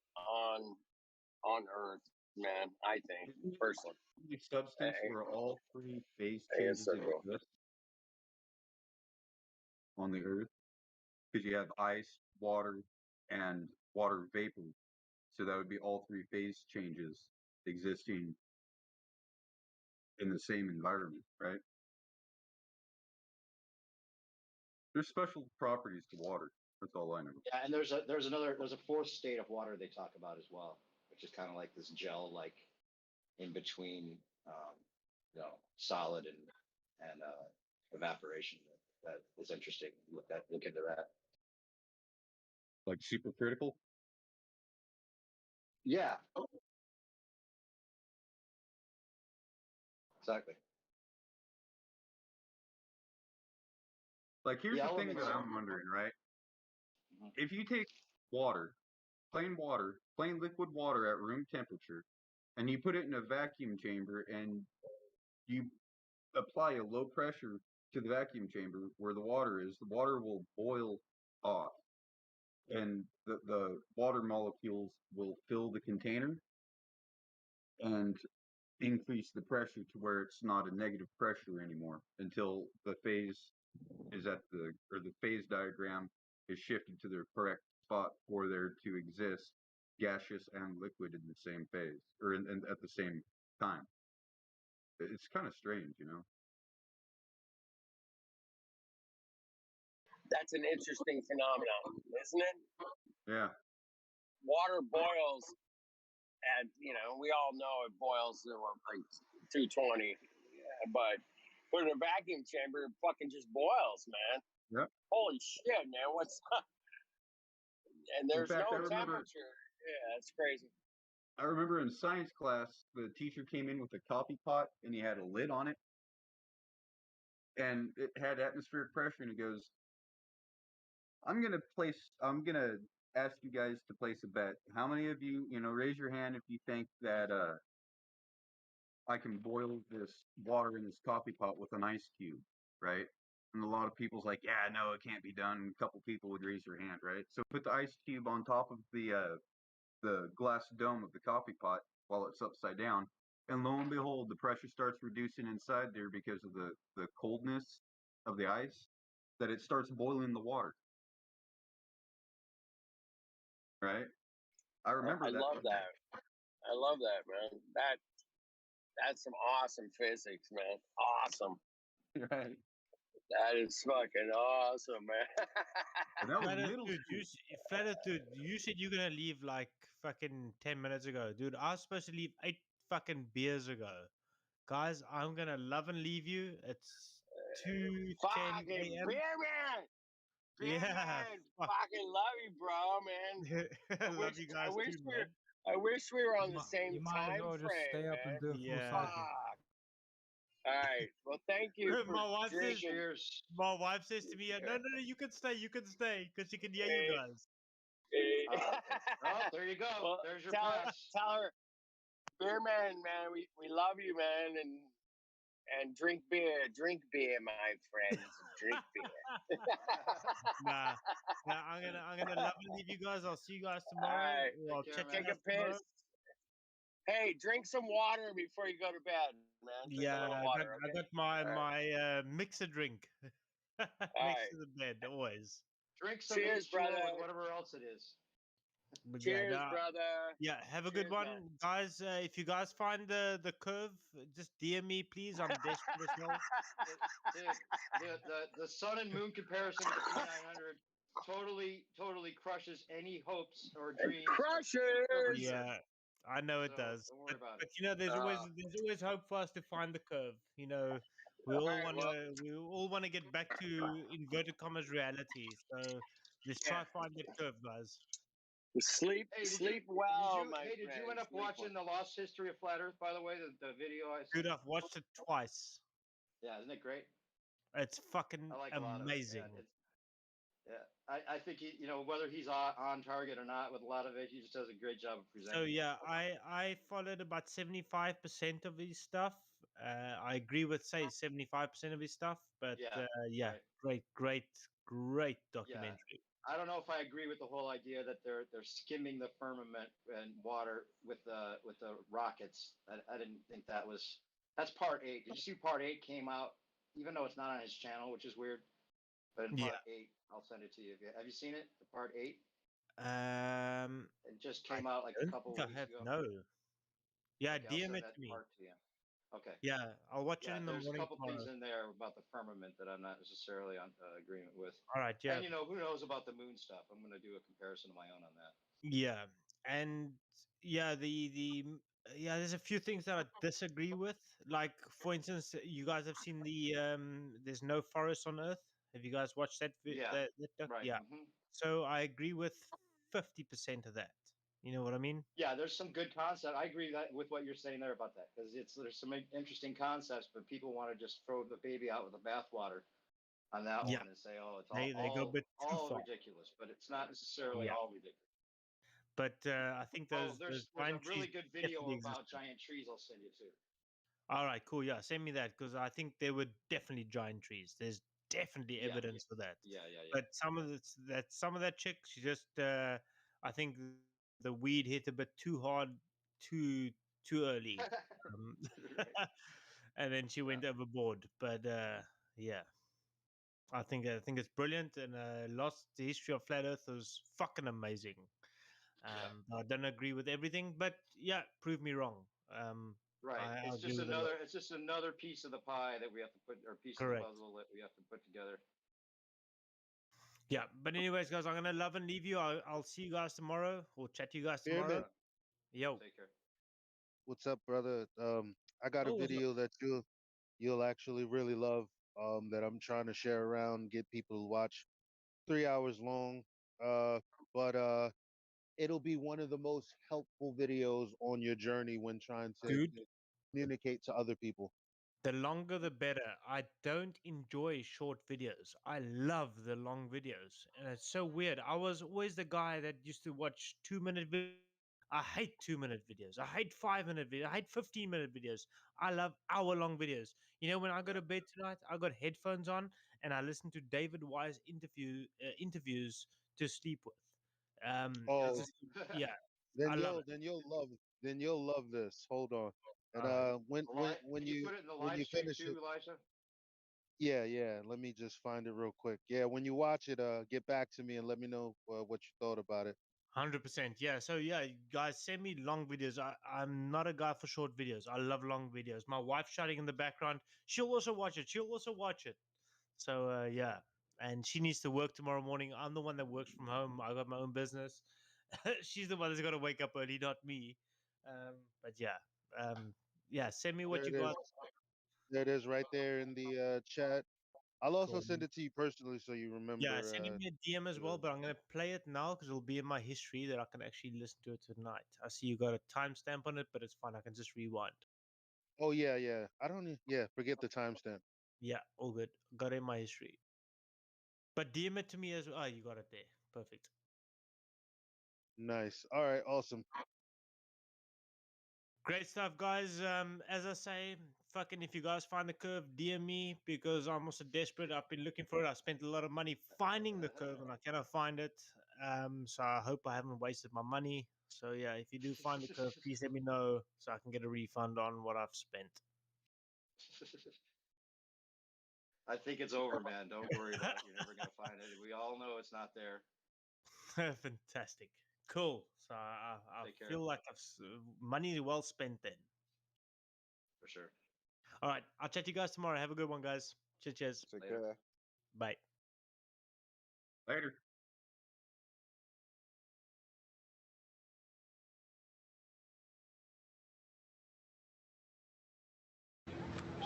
on Earth, man. I think personally. The substance where all three phase It's changes so cool. exist on the Earth, because you have ice, water, and water vapor. So that would be all three phase changes existing in the same environment, right? There's special properties to water. That's all I know. Yeah, and there's a fourth state of water they talk about as well, which is kind of like this gel, like in between, solid and evaporation. That is interesting. Look into that. Like supercritical. Yeah. Exactly. Like here's the thing that I'm wondering, right? If you take water, plain liquid water at room temperature, and you put it in a vacuum chamber and you apply a low pressure to the vacuum chamber where the water is, the water will boil off. And the water molecules will fill the container and increase the pressure to where it's not a negative pressure anymore until the phase diagram is shifted to the correct spot for there to exist gaseous and liquid in the same phase or at the same time. It's kind of strange, you know. That's an interesting phenomenon, isn't it? Yeah. Water boils at, we all know it boils at like 220, but put it in a vacuum chamber, it fucking just boils, man. Yep. Holy shit, man! What's up? And there's fact, no temperature. Yeah, that's crazy. I remember in science class, the teacher came in with a coffee pot and he had a lid on it. And it had atmospheric pressure, and he goes, I'm gonna ask you guys to place a bet. How many of you, raise your hand if you think that I can boil this water in this coffee pot with an ice cube, right? And a lot of people's like, yeah, no, it can't be done. A couple people would raise their hand, right? So put the ice cube on top of the glass dome of the coffee pot while it's upside down, and lo and behold, the pressure starts reducing inside there because of the coldness of the ice, that it starts boiling the water. Right? I remember I that. love that. I love that, man. That's some awesome physics, man. Awesome. Right. That is fucking awesome, man. And that was Flatter middle dude, school. Flatter dude, you said you're gonna leave like fucking 10 minutes ago. Dude, I was supposed to leave 8 fucking beers ago. Guys, I'm gonna love and leave you. It's 2:10 Fucking a.m. beer man. Beer Yeah. man. Fucking love you, bro, man. Love you guys too, man. I wish we were on the same You might as time well just frame, stay up man. and do a full Yeah. cycle. All right. Well, thank you for My wife says, drinking. my wife says to me, no, you can stay, because she can hear you guys. Oh, there you go. Well, There's your tell press. her, beer man, we love you, man, and drink beer, my friends, drink beer. Nah, I'm gonna love and leave you guys. I'll see you guys tomorrow. All right. Or I'll check you Take a guys tomorrow. piss. Hey, drink some water before you go to bed, man. Drink a little water. I got my All right. my mixer drink next to the bed always. Drink some Cheers, H2O brother. and whatever else it is. But Cheers, yeah, brother. Yeah, have a good Cheers, one, man. guys. If you guys find the curve, just DM me, please. I'm desperate as hell. Dude, the sun and moon comparison with the P900 totally crushes any hopes or dreams. Crushes. Yeah, I know it So, does. don't worry about But it. there's always hope for us to find the curve. We all wanna get back to inverted commas reality. So let's try find that curve, guys. Sleep well, my Hey, did you end up watching The Lost History of Flat Earth, by the way, the video I Dude, sent? I've watched it twice. Yeah, isn't it great? It's fucking I like a lot of it. amazing. I think whether he's on target or not with a lot of it, he just does a great job of presenting. So yeah, I followed about 75% of his stuff. I agree with 75% of his stuff, but great documentary. I don't know if I agree with the whole idea that they're skimming the firmament and water with the rockets. I didn't think that's part 8. Did you see part 8 came out, even though it's not on his channel, which is weird. But in part 8, I'll send it to you. Have you seen it? Part 8? It just came out like a couple weeks ago. No. Yeah, Okay, I'll DM send it that to me. part to you. Okay. Yeah, I'll watch it Yeah, in the there's a morning couple things tomorrow. in there about the firmament that I'm not necessarily on agreement with. All right, yeah. And you know, who knows about the moon stuff? I'm going to do a comparison of my own on that. Yeah, and yeah, yeah, there's a few things that I disagree with. Like, for instance, you guys have seen the "There's No Forest on Earth." Have you guys watched that? Yeah. Right. Yeah. So I agree with 50% of that. You know what I mean? Yeah, there's some good concept. I agree that with what you're saying there about that because there's some interesting concepts, but people want to just throw the baby out with the bathwater on that Yeah. one and say, oh, it's They go a bit too all far. ridiculous, but it's not necessarily Yeah. all ridiculous. But I think those there's a giant really trees good video definitely about existed. giant trees. I'll send you too. All right, cool. Yeah, send me that because I think there were definitely giant trees. There's definitely Yeah, evidence for that. Yeah. But some of that chick, she just I think the weed hit a bit too hard, too early, um, and then she went overboard. But yeah, I think it's brilliant, and lost the history of flat Earth was fucking amazing. I don't agree with everything, but yeah, prove me wrong. Right. I It's agree just with a lot. another piece of the pie that we have to put, or piece of the Correct. puzzle that we have to put together. Yeah, but anyways, guys, I'm gonna love and leave you. I'll see you guys tomorrow. We'll chat to you guys tomorrow. Spearmint, Yo. Take care. what's up, brother? I got a Oh, what's up? video that you'll actually really love. That I'm trying to share around, get people to watch. 3 hours long. But it'll be one of the most helpful videos on your journey when trying to Dude, communicate to other people. the longer the better. I don't enjoy short videos. I love the long videos. And it's so weird. I was always the guy that used to watch 2-minute videos. I hate 2-minute videos. I hate 5-minute videos. I hate 15-minute videos. I love hour-long videos. You know, when I go to bed tonight, I got headphones on and I listen to David Wise interviews to sleep with. Oh, Yeah, then I love it. you'll love this. Hold on. And All right. when Can you put it in the when live you stream finish too, it, Elijah? yeah. Let me just find it real quick. Yeah, when you watch it, get back to me and let me know what you thought about it. 100%. Yeah. So yeah, guys, send me long videos. I'm not a guy for short videos. I love long videos. My wife's shouting in the background. She'll also watch it. So yeah, and she needs to work tomorrow morning. I'm the one that works from home. I got my own business. She's the one that's got to wake up early, not me. But yeah, um, yeah. Send me what There you it is. got. There it is, right there in the chat. I'll also Cool. send it to you personally so you Yeah, remember. send me a DM as well, but I'm gonna play it now because it'll be in my history that I can actually listen to it tonight. I see you got a timestamp on it, but it's fine. I can just rewind. Oh yeah. I don't. Yeah, forget the timestamp. Yeah, all good. Got it in my history. But DM it to me as well. Oh, you got it there. Perfect. Nice. All right. Awesome. Great stuff, guys. As I say, fucking if you guys find the curve, DM me because I'm also desperate. I've been looking for it. I spent a lot of money finding the curve and I cannot find it. So I hope I haven't wasted my money. So yeah, if you do find the curve, please let me know so I can get a refund on what I've spent. I think it's over, man. Don't worry about it. You're never gonna find it. We all know it's not there. Fantastic. Cool. So I Take care. feel like money well spent then. For sure. All right. I'll chat to you guys tomorrow. Have a good one, guys. Cheers. Take care. Bye. Later. The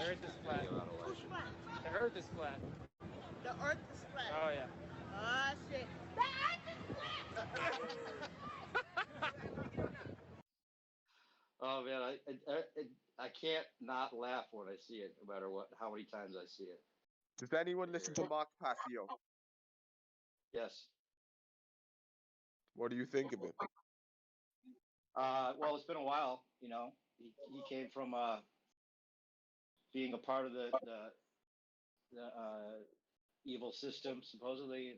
earth is flat. The earth is flat. The earth is flat. Oh yeah. Ah, shit. The earth is flat! Oh man, I can't not laugh when I see it, no matter how many times I see it. Does anyone listen to Mark Passio? Yes. What do you think of it? Well, it's been a while. You know, he came from being a part of the evil system, supposedly.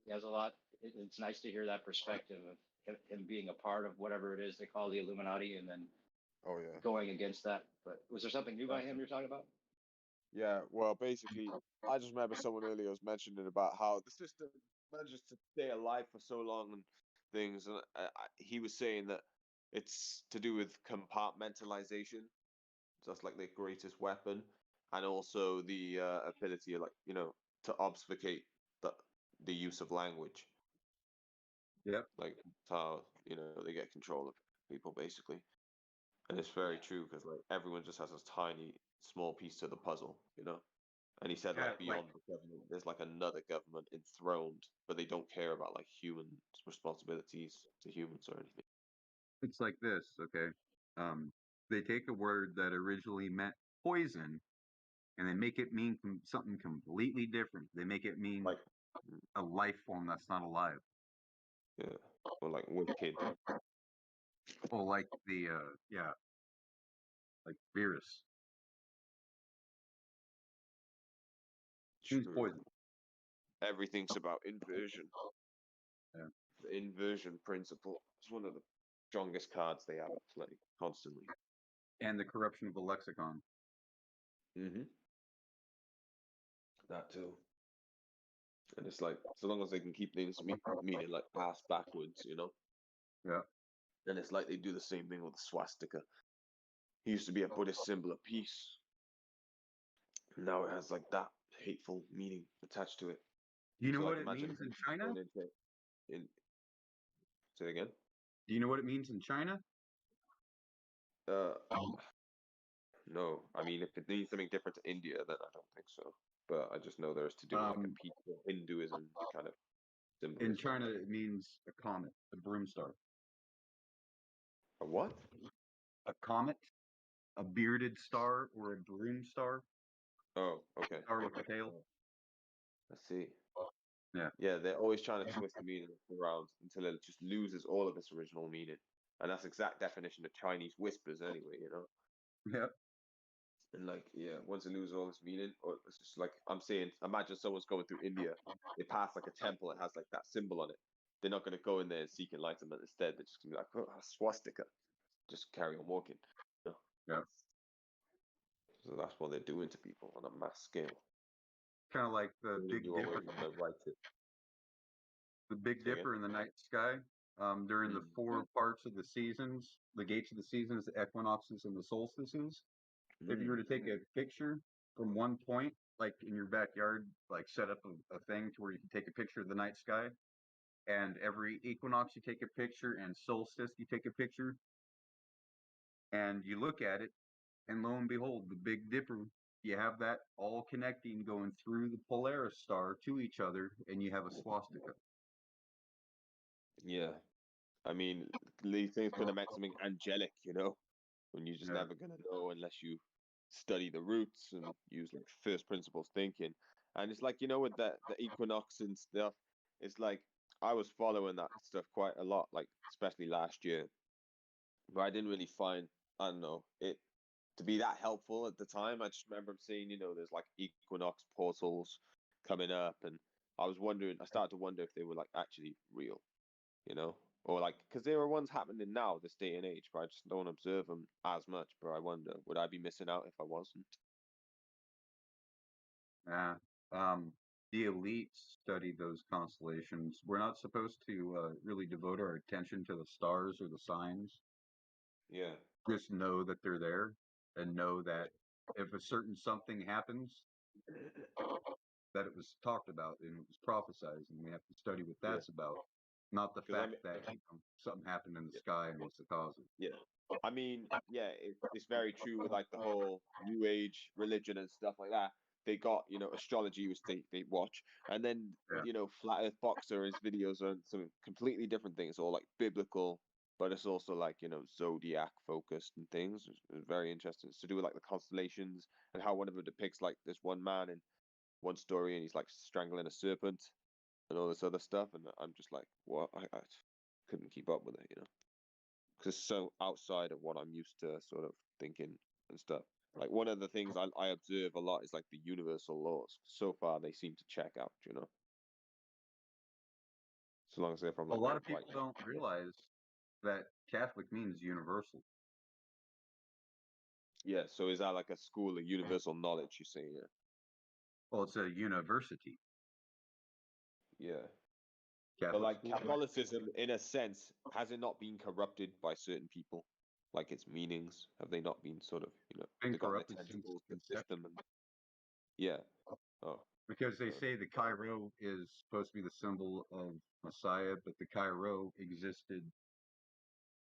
He has a lot. It's nice to hear that perspective of him being a part of whatever it is they call the Illuminati, and then going against that. But was there something new by him you're talking about? Yeah, well, basically, I just remember someone earlier was mentioning about how the system manages to stay alive for so long and things, and he was saying that it's to do with compartmentalization. That's like their greatest weapon, and also the ability, like to obfuscate the use of language. Yep. Like how they get control of people basically, and it's very true because like everyone just has this tiny small piece to the puzzle, And he said Yeah, like beyond the government, there's like another government enthroned, but they don't care about like human responsibilities to humans or anything. it's like this, okay? They take a word that originally meant poison, and they make it mean something completely different. They make it mean Like a life form that's not alive. Yeah, or like wicked. Oh, like the like virus. Means True. poison. Everything's about inversion. Yeah. The inversion principle is one of the strongest cards they have at play constantly. And the corruption of the lexicon. Mm-hmm. That too. And it's like, so long as they can keep things meaning like pass backwards, Yeah. And it's like they do the same thing with the swastika. It used to be a Buddhist symbol of peace. Now it has like that hateful meaning attached to it. Do you know So what like it imagine means in China? Say it again. Do you know what it means in China? No. I mean, if it means something different to India, then I don't think so. But I just know there's to do with like a peaceful Hinduism kind of symbolism. In China, it means a comet, a broom star. A what? A comet, a bearded star, or a broom star. Oh, okay. Star with a tail. I see. Yeah. Yeah, they're always trying to twist the meaning around until it just loses all of its original meaning. And that's the exact definition of Chinese whispers anyway, Yep. And like, yeah, once it loses all its meaning, or it's just like I'm saying, imagine someone's going through India, they pass like a temple, it has like that symbol on it. They're not gonna go in there and seek enlightenment. Instead, they're just gonna be like, oh, a swastika. Just carry on walking. Yeah. So that's what they're doing to people on a mass scale. Kind of like the Big You always Dipper. want to write it. The Big Say Dipper in the night sky. During the 4 parts of the seasons, the gates of the seasons, the equinoxes, and the solstices. If you were to take a picture from one point, like in your backyard, like set up a thing to where you can take a picture of the night sky, and every equinox you take a picture, and solstice you take a picture, and you look at it, and lo and behold, the Big Dipper, you have that all connecting, going through the Polaris star to each other, and you have a swastika. Yeah. I mean, these things could have meant something angelic, when you're just never going to know unless you study the roots and use like first principles thinking. And it's like, with the equinox and stuff, it's like I was following that stuff quite a lot, like especially last year, but I didn't really find, I don't know, it to be that helpful at the time. I just remember seeing, there's like equinox portals coming up, and I started to wonder if they were like actually real, or like, because there are ones happening now, this day and age, but I just don't observe them as much. But I wonder, would I be missing out if I wasn't? Yeah. The elites study those constellations. We're not supposed to really devote our attention to the stars or the signs. Yeah. Just know that they're there, and know that if a certain something happens, that it was talked about and it was prophesized, and we have to study what that's about, not the fact that something happened in the sky and what's the cause of it. Yeah. I mean, yeah, it's very true with like the whole New Age religion and stuff like that. They got, astrology, which they watch, and then, Flat Earth Boxer, his videos on some completely different things, or like biblical, but it's also like, zodiac focused and things. It's very interesting. It's to do with like the constellations and how one of them depicts like this one man in one story, and he's like strangling a serpent and all this other stuff. And I'm just like, what? I couldn't keep up with it, because it's so outside of what I'm used to sort of thinking and stuff. Like one of the things I observe a lot is like the universal laws. So far, they seem to check out, so long as they're from A like lot of people don't realize that Catholic means universal. Yeah, so is that like a school of universal knowledge, you say? Yeah. Well, it's a university. Yeah. Catholic But like school. Catholicism, in a sense, has it not been corrupted by certain people? like its meanings? Have they not been sort of, Been they got their corrupted since tentacles in the inception. system? And yeah. Oh. Because they say the Cairo is supposed to be the symbol of Messiah, but the Cairo existed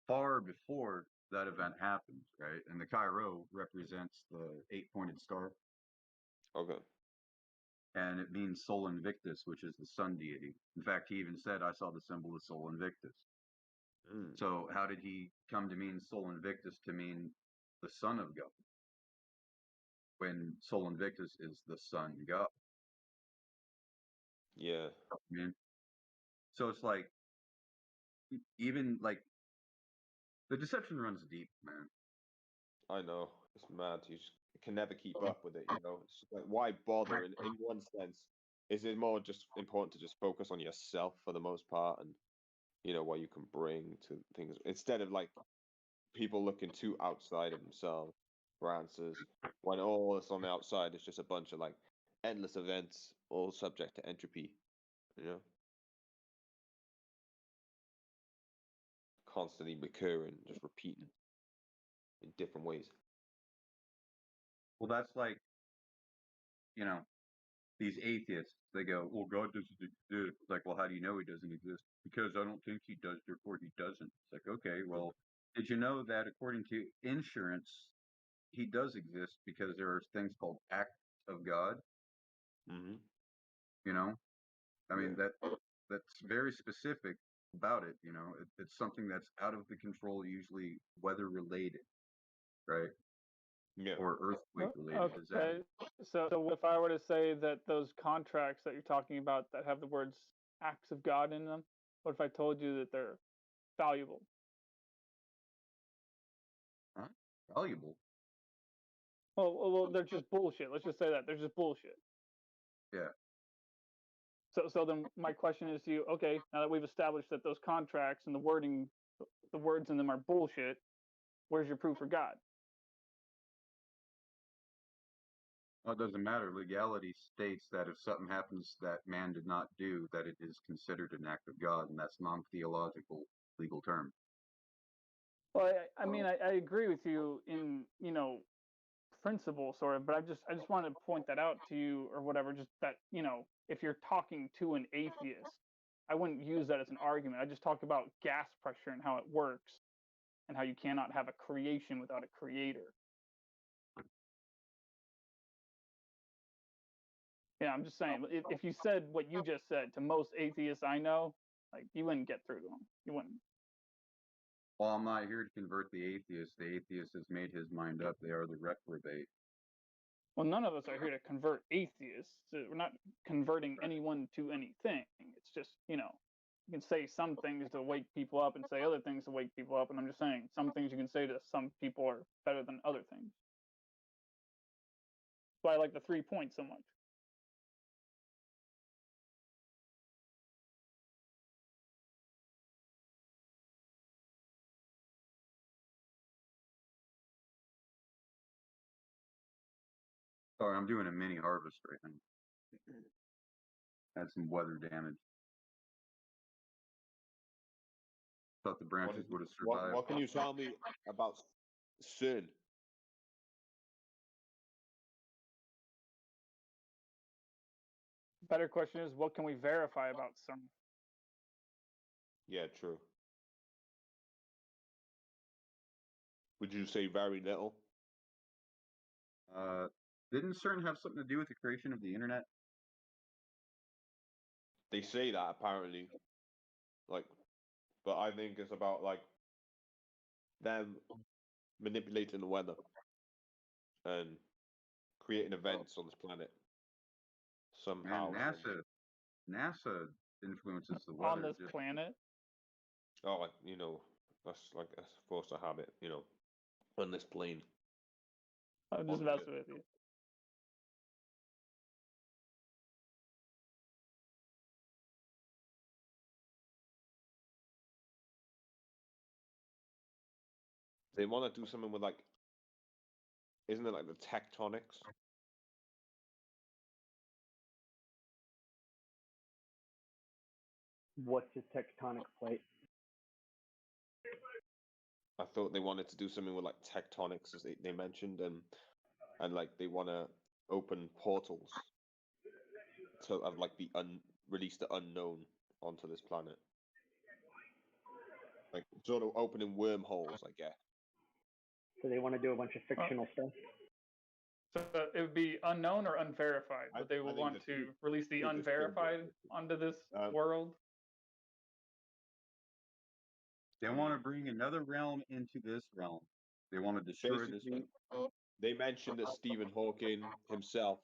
far before that event happened, right? And the Cairo represents the 8-pointed star. Okay. And it means Sol Invictus, which is the sun deity. In fact, he even said, I saw the symbol of Sol Invictus. So how did he come to mean Sol Invictus to mean the son of God? When Sol Invictus is the sun God. Yeah. I mean, so it's like, even like, the deception runs deep, man. I know. It's mad. You just can never keep up with it, It's just like, why bother? In one sense, is it more just important to just focus on yourself for the most part and, what you can bring to things instead of like people looking too outside of themselves for answers when all that's on the outside is just a bunch of like endless events, all subject to entropy, constantly recurring, just repeating in different ways. Well, that's like, these atheists, they go, well, God doesn't exist. It's like, well, how do you know he doesn't exist? Because I don't think he does, therefore he doesn't. It's like, okay, well, did you know that according to insurance, he does exist because there are things called acts of God? Mm-hmm. I mean, that's very specific about it. It's something that's out of the control, usually weather related, right? Yeah. Or earthquake related Okay. So if I were to say that those contracts that you're talking about that have the words acts of God in them, what if I told you that they're valuable? Huh? Valuable? Well, they're just bullshit. Let's just say that they're just bullshit. Yeah. So then my question is to you, okay, now that we've established that those contracts and the wording, the words in them are bullshit, where's your proof for God? Well, it doesn't matter. Legality states that if something happens that man did not do, that it is considered an act of God, and that's non-theological legal term. Well, I mean, I agree with you in, principle sort of, but I just wanted to point that out to you or whatever, just that, if you're talking to an atheist, I wouldn't use that as an argument. I just talk about gas pressure and how it works and how you cannot have a creation without a creator. Yeah, I'm just saying, if you said what you just said to most atheists I know, like, you wouldn't get through to them. You wouldn't. Well, I'm not here to convert the atheist. The atheist has made his mind up. They are the reprobate. Well, none of us are here to convert atheists. We're not converting anyone to anything. It's just, you can say some things to wake people up and say other things to wake people up. And I'm just saying some things you can say to some people are better than other things. That's why I like the 3 points so much. Sorry, I'm doing a mini harvest right now. Had some weather damage. Thought the branches would have survived. What can you tell me about sin? Better question is, what can we verify about some? Yeah, true. Would you say very little? Didn't CERN have something to do with the creation of the internet? They say that apparently, like, but I think it's about like them manipulating the weather and creating events on this planet somehow. Man, NASA influences the weather. On this planet? Oh, like, that's like a force of habit, on this plane. I'm just messing with you. They want to do something with like, isn't it like the tectonics? What's a tectonic plate? I thought they wanted to do something with like tectonics, as they mentioned, and like they want to open portals to have like release the unknown onto this planet, like sort of opening wormholes, I guess. So they want to do a bunch of fictional stuff. So it would be unknown or unverified, but they will want to release the unverified onto this world. They want to bring another realm into this realm. They want to destroy this Basically, one. they mentioned that Stephen Hawking himself,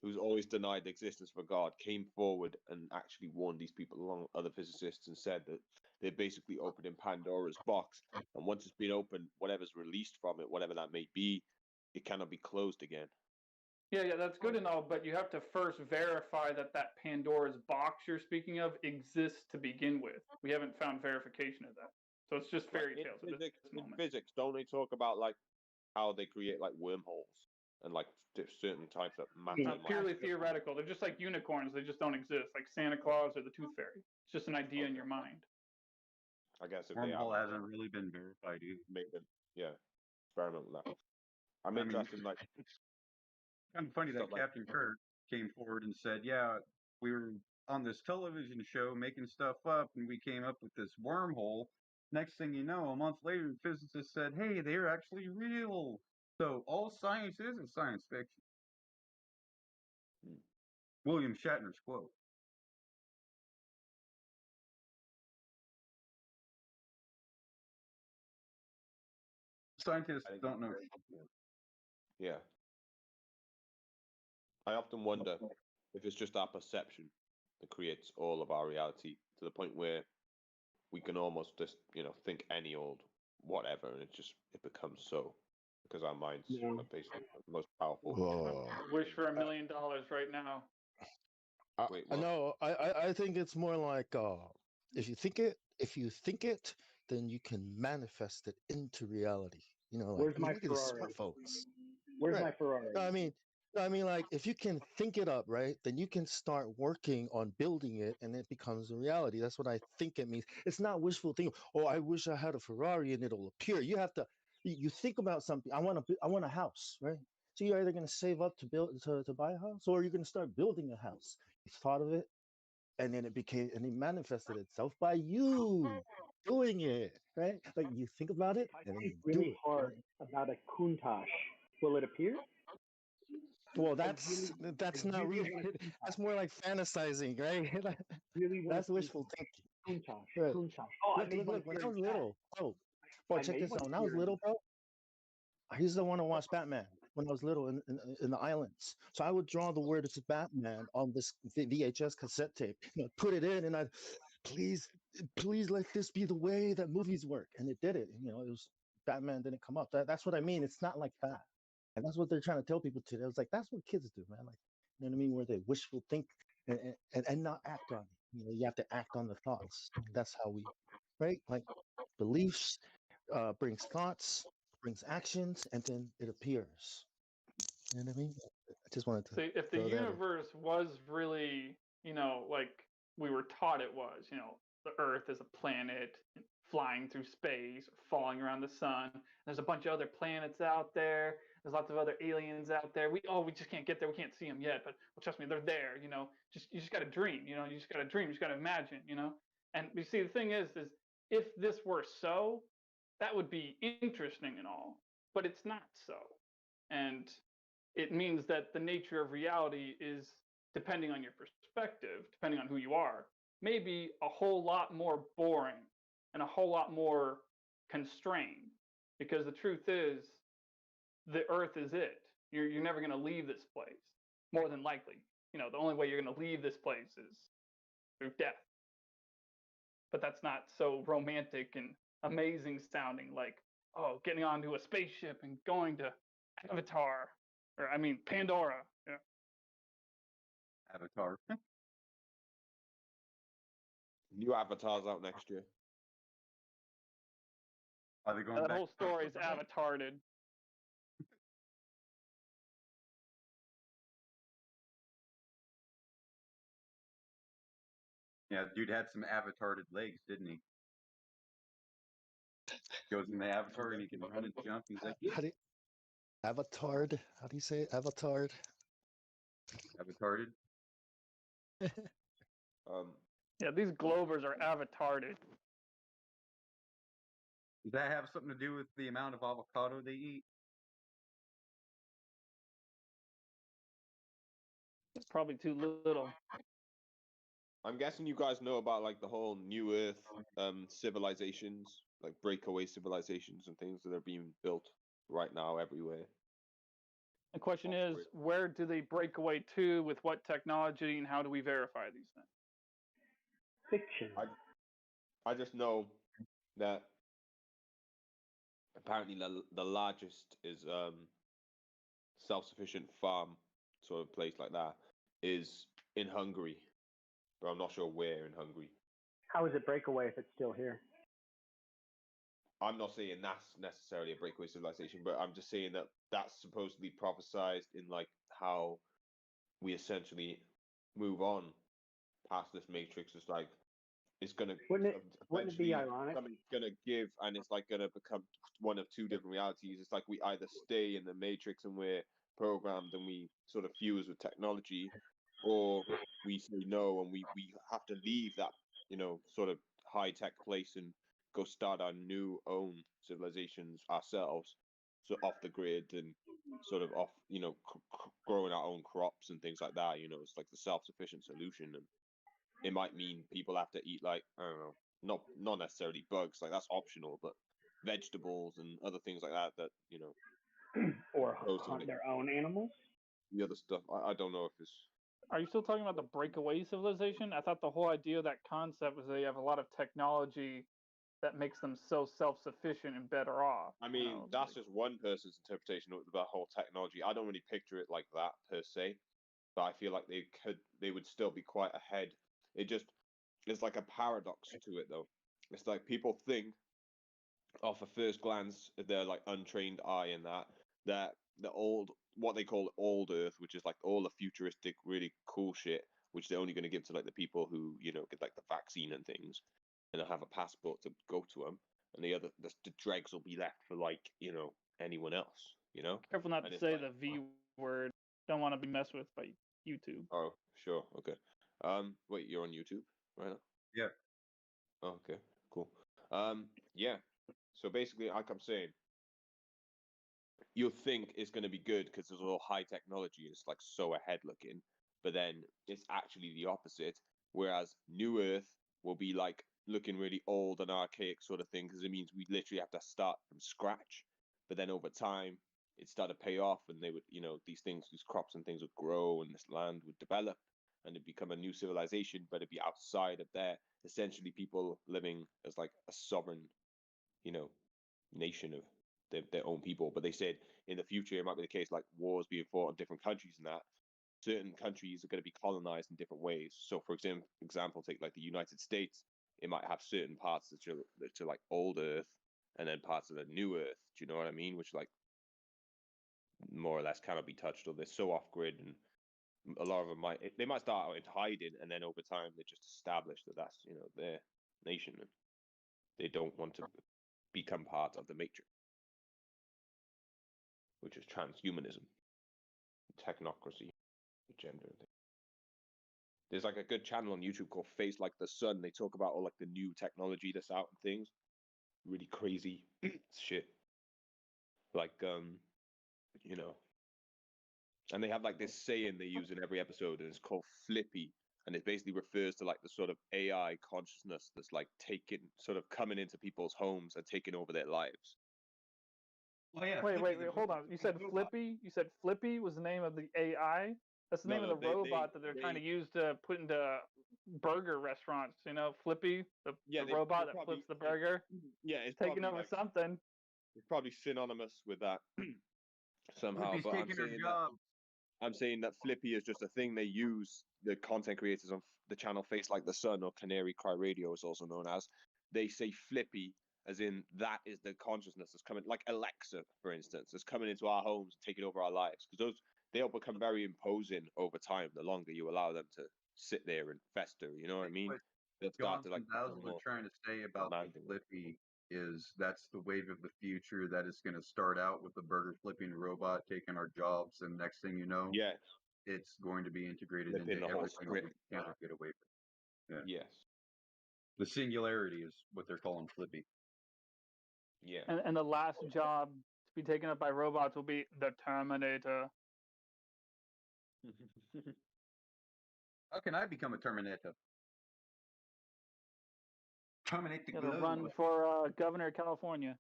who's always denied the existence of a god, came forward and actually warned these people along with other physicists and said that they're basically opening Pandora's box, and once it's been opened, whatever's released from it, whatever that may be, it cannot be closed again. Yeah, that's good and all, but you have to first verify that Pandora's box you're speaking of exists to begin with. We haven't found verification of that. So it's just fairy tales at this moment. In physics, don't they talk about like how they create like wormholes and like certain types of matter? It's purely theoretical. They're just like unicorns. They just don't exist, like Santa Claus or the Tooth Fairy. It's just an idea in your mind. I guess if Wormhole hasn't really been verified either. Experiment with that. I'm interested in like. It's kind of funny that Captain Kirk came forward and said, "Yeah, we were on this television show making stuff up, and we came up with this wormhole. Next thing you know, a month later, physicists said, hey, they're actually real. So all science is science fiction." William Shatner's quote. Scientists don't know. Yeah. I often wonder if it's just our perception that creates all of our reality to the point where we can almost just, think any old whatever, and it becomes so because our minds are basically the most powerful. Wish for $1 million right now. Wait, No, I think it's more like if you think it, then you can manifest it into reality. Where's my look at these Ferrari? smart folks. Where's my Ferrari? No, I mean, like if you can think it up, right, then you can start working on building it, and it becomes a reality. That's what I think it means. It's not wishful thinking. Oh, I wish I had a Ferrari and it'll appear. You have to. You think about something. I want a house, right? So you're either going to save up to build to buy a house, or you're going to start building a house. You thought of it, and then it manifested itself by you doing it, right? Like you think about it, and then you do Really it. hard about a Countach. Will it appear? Well, that's not really. That's more like fantasizing, right? That's wishful thinking. Countach. Right. Countach. Oh, I made Look, when I was here in little, bro, I check made this one out. When I here was in little, bro, I used to want to watch Batman when I was little in the islands. So I would draw the words Batman on this VHS cassette tape, put it in, and I'd please let this be the way that movies work. And it did it. It was Batman didn't come up. That's what I mean. It's not like that. And that's what they're trying to tell people today. It's like, that's what kids do, man. Like, you know what I mean? Where they wishful think and not act on it. You have to act on the thoughts. That's how we, right? Like beliefs brings thoughts, brings actions, and then it appears. You know what I mean? I just wanted to. See, if the universe was really, like we were taught it was, the Earth is a planet flying through space, falling around the sun. There's a bunch of other planets out there. There's lots of other aliens out there. We just can't get there. We can't see them yet, but trust me, they're there. You just got to dream. You just got to dream. You just got to imagine. And you see, the thing is if this were so, that would be interesting and all, but it's not so, and it means that the nature of reality is, depending on your perspective, depending on who you are, maybe a whole lot more boring and a whole lot more constrained, because the truth is the Earth is it. You're never going to leave this place, more than likely. The only way you're going to leave this place is through death. But that's not so romantic and amazing sounding, like, oh, getting onto a spaceship and going to Avatar, or Pandora. Yeah. Avatar. New Avatar's out next year. Are they going that back? whole story is avatarted. Yeah, dude had some avatarted legs, didn't he? Goes in the avatar and he can run and jump. He's like, How do you, Avatard? How do you say it? Avatard? avatarded. Yeah, these Glovers are avatarded. Does that have something to do with the amount of avocado they eat? It's probably too little. I'm guessing you guys know about like the whole New Earth civilizations, like breakaway civilizations and things that are being built right now everywhere. The question is, where do they break away to, with what technology, and how do we verify these things? Fiction. I just know that apparently the largest is self-sufficient farm sort of place like that is in Hungary, but I'm not sure where in Hungary. How is it breakaway if it's still here? I'm not saying that's necessarily a breakaway civilization, but I'm just saying that that's supposedly prophesized in like how we essentially move on past this matrix. It's like it's gonna wouldn't it be ironic? something's gonna give, and it's like gonna become one of two different realities. It's like we either stay in the matrix and we're programmed and we sort of fuse with technology, or we say no and we have to leave that, you know, sort of high tech place and go start our new own civilizations ourselves, so off the grid and sort of off, you know, growing our own crops and things like that. You know, it's like the self-sufficient solution, and it might mean people have to eat like, I don't know, not necessarily bugs, like that's optional, but vegetables and other things like that that, you know, or those hunt like their own animals. the other stuff. I don't know if it's. Are you still talking about the breakaway civilization? I thought the whole idea of that concept was they have a lot of technology that makes them so self-sufficient and better off. I mean, that's just one person's interpretation of the whole technology. I don't really picture it like that per se, but I feel like they would still be quite ahead. It just, it's like a paradox to it though. It's like people think off a first glance, if they're like untrained eye in that the old, what they call old Earth, which is like all the futuristic, really cool shit, which they're only going to give to like the people who, you know, get like the vaccine and things, and they'll have a passport to go to them, and the dregs will be left for like, you know, anyone else, you know. Careful not And to it's say like, the V word. Don't want to be messed with by YouTube. oh, sure, okay. Wait, you're on YouTube right now? Yeah. Oh, okay, cool. Yeah. So basically, like I'm saying, you'll think it's going to be good because there's all high technology and it's like so ahead looking, but then it's actually the opposite. Whereas New Earth will be like looking really old and archaic sort of thing because it means we literally have to start from scratch. But then over time, it started to pay off, and they would, you know, these things, these crops and things would grow, and this land would develop, and it'd become a new civilization, but it'd be outside of there. Essentially, people living as like a sovereign, you know, nation of their own people. But they said in the future it might be the case like wars being fought in different countries and that certain countries are going to be colonized in different ways. So for example, take like the United States, it might have certain parts that are like old Earth, and then parts of the new Earth. Do you know what I mean? Which like more or less cannot be touched, or they're so off grid, and a lot of them they might start out in hiding, and then over time they just establish that that's, you know, their nation, and they don't want to become part of the matrix, which is transhumanism, technocracy, gender thing. There's like a good channel on YouTube called Face Like the Sun. They talk about all like the new technology that's out and things. Really crazy shit. Like you know. And they have like this saying they use in every episode, and it's called flippy. And it basically refers to like the sort of AI consciousness that's like sort of coming into people's homes and taking over their lives. Oh yeah. Wait, hold on. You said Flippy? You said Flippy was the name of the AI? That's the name of the robot that they're trying to use to put into burger restaurants. You know, Flippy, the robot that flips the burger. Yeah, it's taking over something. It's probably synonymous with that somehow. Flippy's But taking her job. I'm saying that Flippy is just a thing they use. The content creators on the channel Face Like the Sun, or Canary Cry Radio is also known as. They say Flippy as in that is the consciousness that's coming, like Alexa, for instance, that's coming into our homes and taking over our lives. Because they'll become very imposing over time. The longer you allow them to sit there and fester, you know what I mean? They'll start to like Johnson Dazzle are trying to say about the Flippy is that's the wave of the future that is going to start out with a burger flipping robot taking our jobs, and next thing you know, Yes. it's going to be integrated Flipping into the whole everything that we script. cannot get away from. Yeah. Yes. The singularity is what they're calling flippy. Yeah. And the last job to be taken up by robots will be the Terminator. How can I become a Terminator? Terminate the It'll globe. run for governor of California.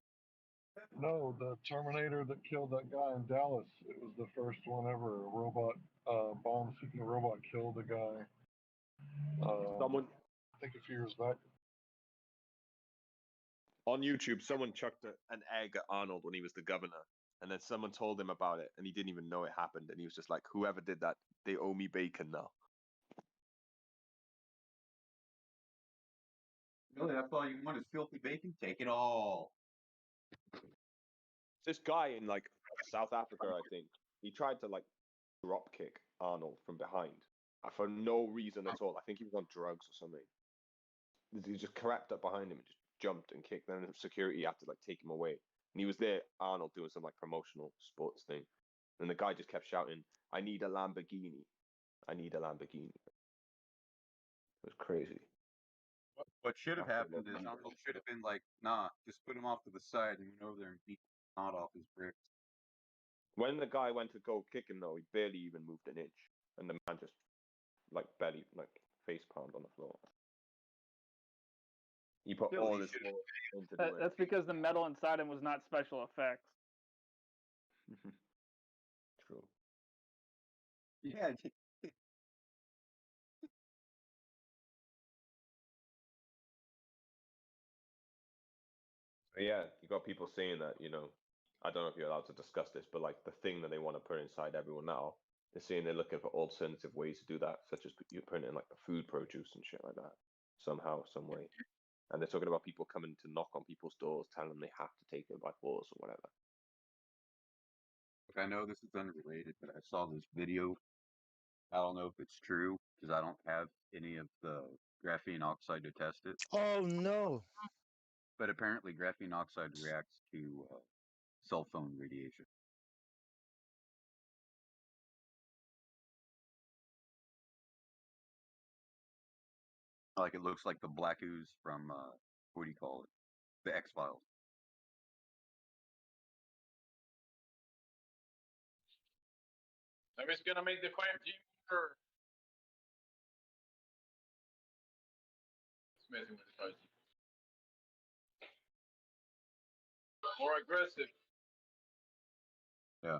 No, the Terminator that killed that guy in Dallas. It was the first one ever. A robot, bomb-seeking robot killed a guy. Someone, I think a few years back. on YouTube, someone chucked an egg at Arnold when he was the governor, and then someone told him about it, and he didn't even know it happened, and he was just like, "Whoever did that, they owe me bacon now." Really, that's all you want is filthy bacon? Take it all. This guy in like South Africa, I think, he tried to like drop kick Arnold from behind for no reason at all. I think he was on drugs or something. He just crept up behind him and just jumped and kicked. Then security had to like take him away. And he was there, Arnold, doing some like promotional sports thing. And the guy just kept shouting, "I need a Lamborghini. I need a Lamborghini." It was crazy. What should have After happened is Arnold should have been like, nah, just put him off to the side and went over there and beat the knot off his bricks. When the guy went to go kick him, though, he barely even moved an inch, and the man just like belly, like face palmed on the floor. He put all his force into doing That's because the metal inside him was not special effects. True. Yeah. So yeah, you got people saying that, I don't know if you're allowed to discuss this, but like the thing that they want to put inside everyone now, they're saying they're looking for alternative ways to do that, such as you put in like the food produce and shit like that, somehow, some way. And they're talking about people coming to knock on people's doors, telling them they have to take it by force or whatever. Look, I know this is unrelated, but I saw this video. I don't know if it's true because I don't have any of the graphene oxide to test it. Oh no! But apparently, graphene oxide reacts to cell phone radiation. Like it looks like the black ooze from what do you call it? The X-Files. Somebody's gonna make the 5G or it's messing with the 5G. More aggressive. Yeah.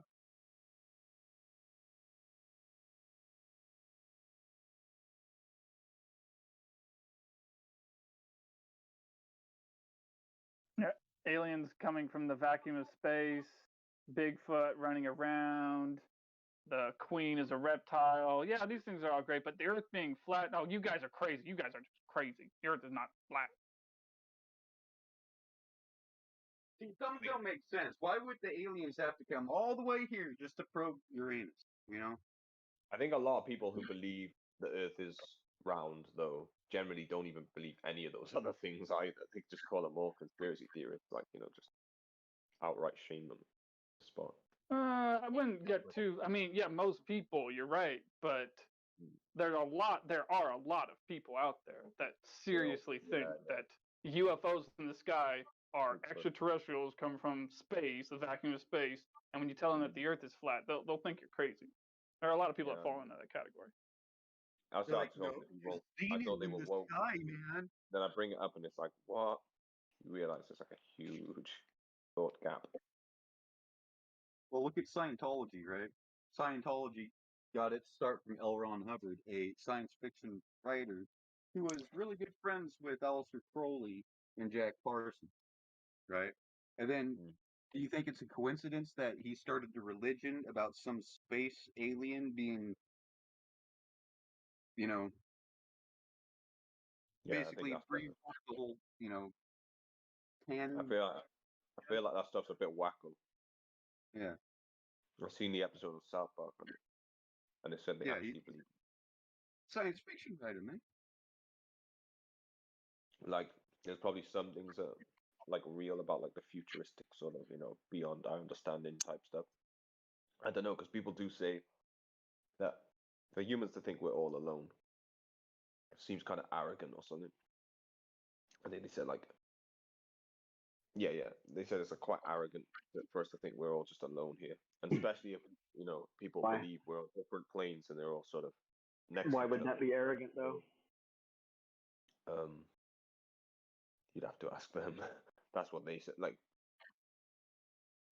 Yeah, aliens coming from the vacuum of space, Bigfoot running around, the queen is a reptile. Yeah, these things are all great, but the Earth being flat, no, you guys are crazy. You guys are just crazy. The Earth is not flat. See, some don't make sense. Why would the aliens have to come all the way here just to probe Uranus? I think a lot of people who believe the Earth is round, though, generally don't even believe any of those other things either. They just call them more conspiracy theorists, like, just outright shame them. Spot. I wouldn't get too. I mean, yeah, most people, you're right, but there are a lot of people out there that seriously think that UFOs in the sky are extraterrestrials come from space, the vacuum of space, and when you tell them that the Earth is flat, they'll think you're crazy. There are a lot of people that fall into that category. I was like, no, I thought they were woke. Sky, man. Then I bring it up and it's like, what? You realize there's like a huge thought gap. Well, look at Scientology, right? Scientology got its start from L. Ron Hubbard, a science fiction writer who was really good friends with Aleister Crowley and Jack Parsons, right? And then, do you think it's a coincidence that he started the religion about some space alien being, basically free for the whole, I feel like that stuff's a bit wacko. Yeah. I've seen the episode of South Park and they said they actually believe science fiction writer, man. like there's probably some things that like real about like the futuristic sort of, beyond our understanding type stuff. I don't know, because people do say that for humans to think we're all alone seems kind of arrogant or something. I think they said like, yeah, they said it's a quite arrogant for us to think we're all just alone here, and especially if people Why? believe we're on different planes and they're all sort of next. Why to each would other. that be arrogant though? You'd have to ask them. That's what they said. Like,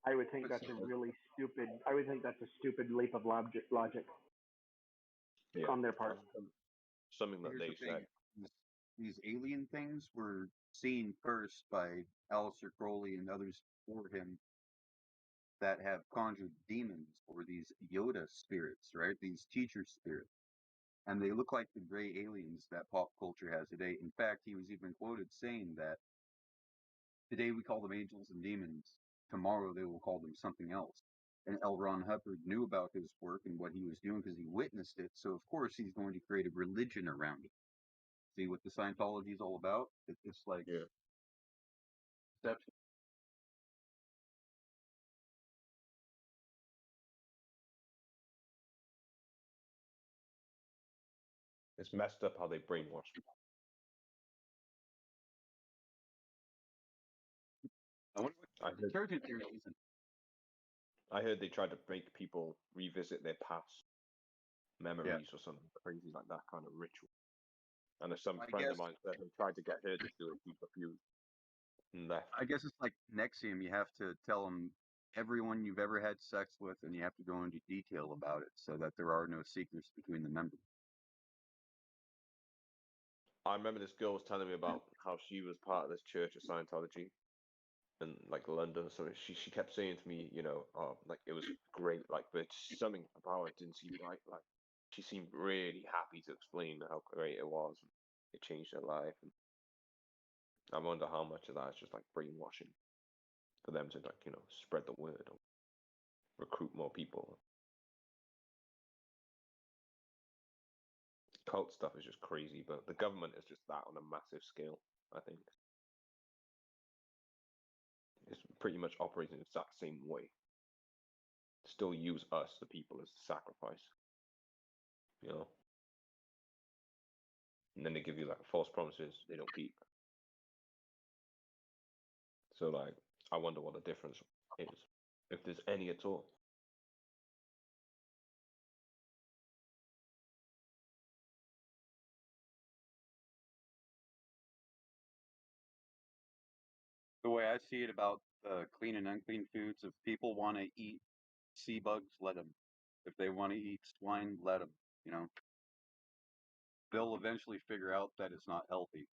I would think that's a really stupid. I would think that's a stupid leap of logic yeah, on their part. something that Here's they the said. thing. These alien things were seen first by Aleister Crowley and others before him that have conjured demons or these Yoda spirits, right? These teacher spirits. And they look like the gray aliens that pop culture has today. In fact, he was even quoted saying that today we call them angels and demons. Tomorrow they will call them something else. And L. Ron Hubbard knew about his work and what he was doing because he witnessed it. So of course he's going to create a religion around it. See what the Scientology is all about? It's like deception. It's messed up how they brainwash people. I heard they tried to make people revisit their past memories or something crazy like that kind of ritual. And there's some friend of mine that tried to get her to do it, he refused and left. I guess it's like Nexium. You have to tell them everyone you've ever had sex with, and you have to go into detail about it so that there are no secrets between the members. I remember this girl was telling me about how she was part of this Church of Scientology in like London. So she kept saying to me, like it was great, like but something about it didn't seem right. Like she seemed really happy to explain how great it was. And it changed her life. And I wonder how much of that is just like brainwashing for them to like spread the word or recruit more people. Cult stuff is just crazy, but the government is just that on a massive scale. I think it's pretty much operating the exact same way. Still use us, the people, as the sacrifice. And then they give you like false promises they don't keep. So like, I wonder what the difference is, if there's any at all. The way I see it about clean and unclean foods, if people want to eat sea bugs, let them. If they want to eat swine, let them. They'll eventually figure out that it's not healthy.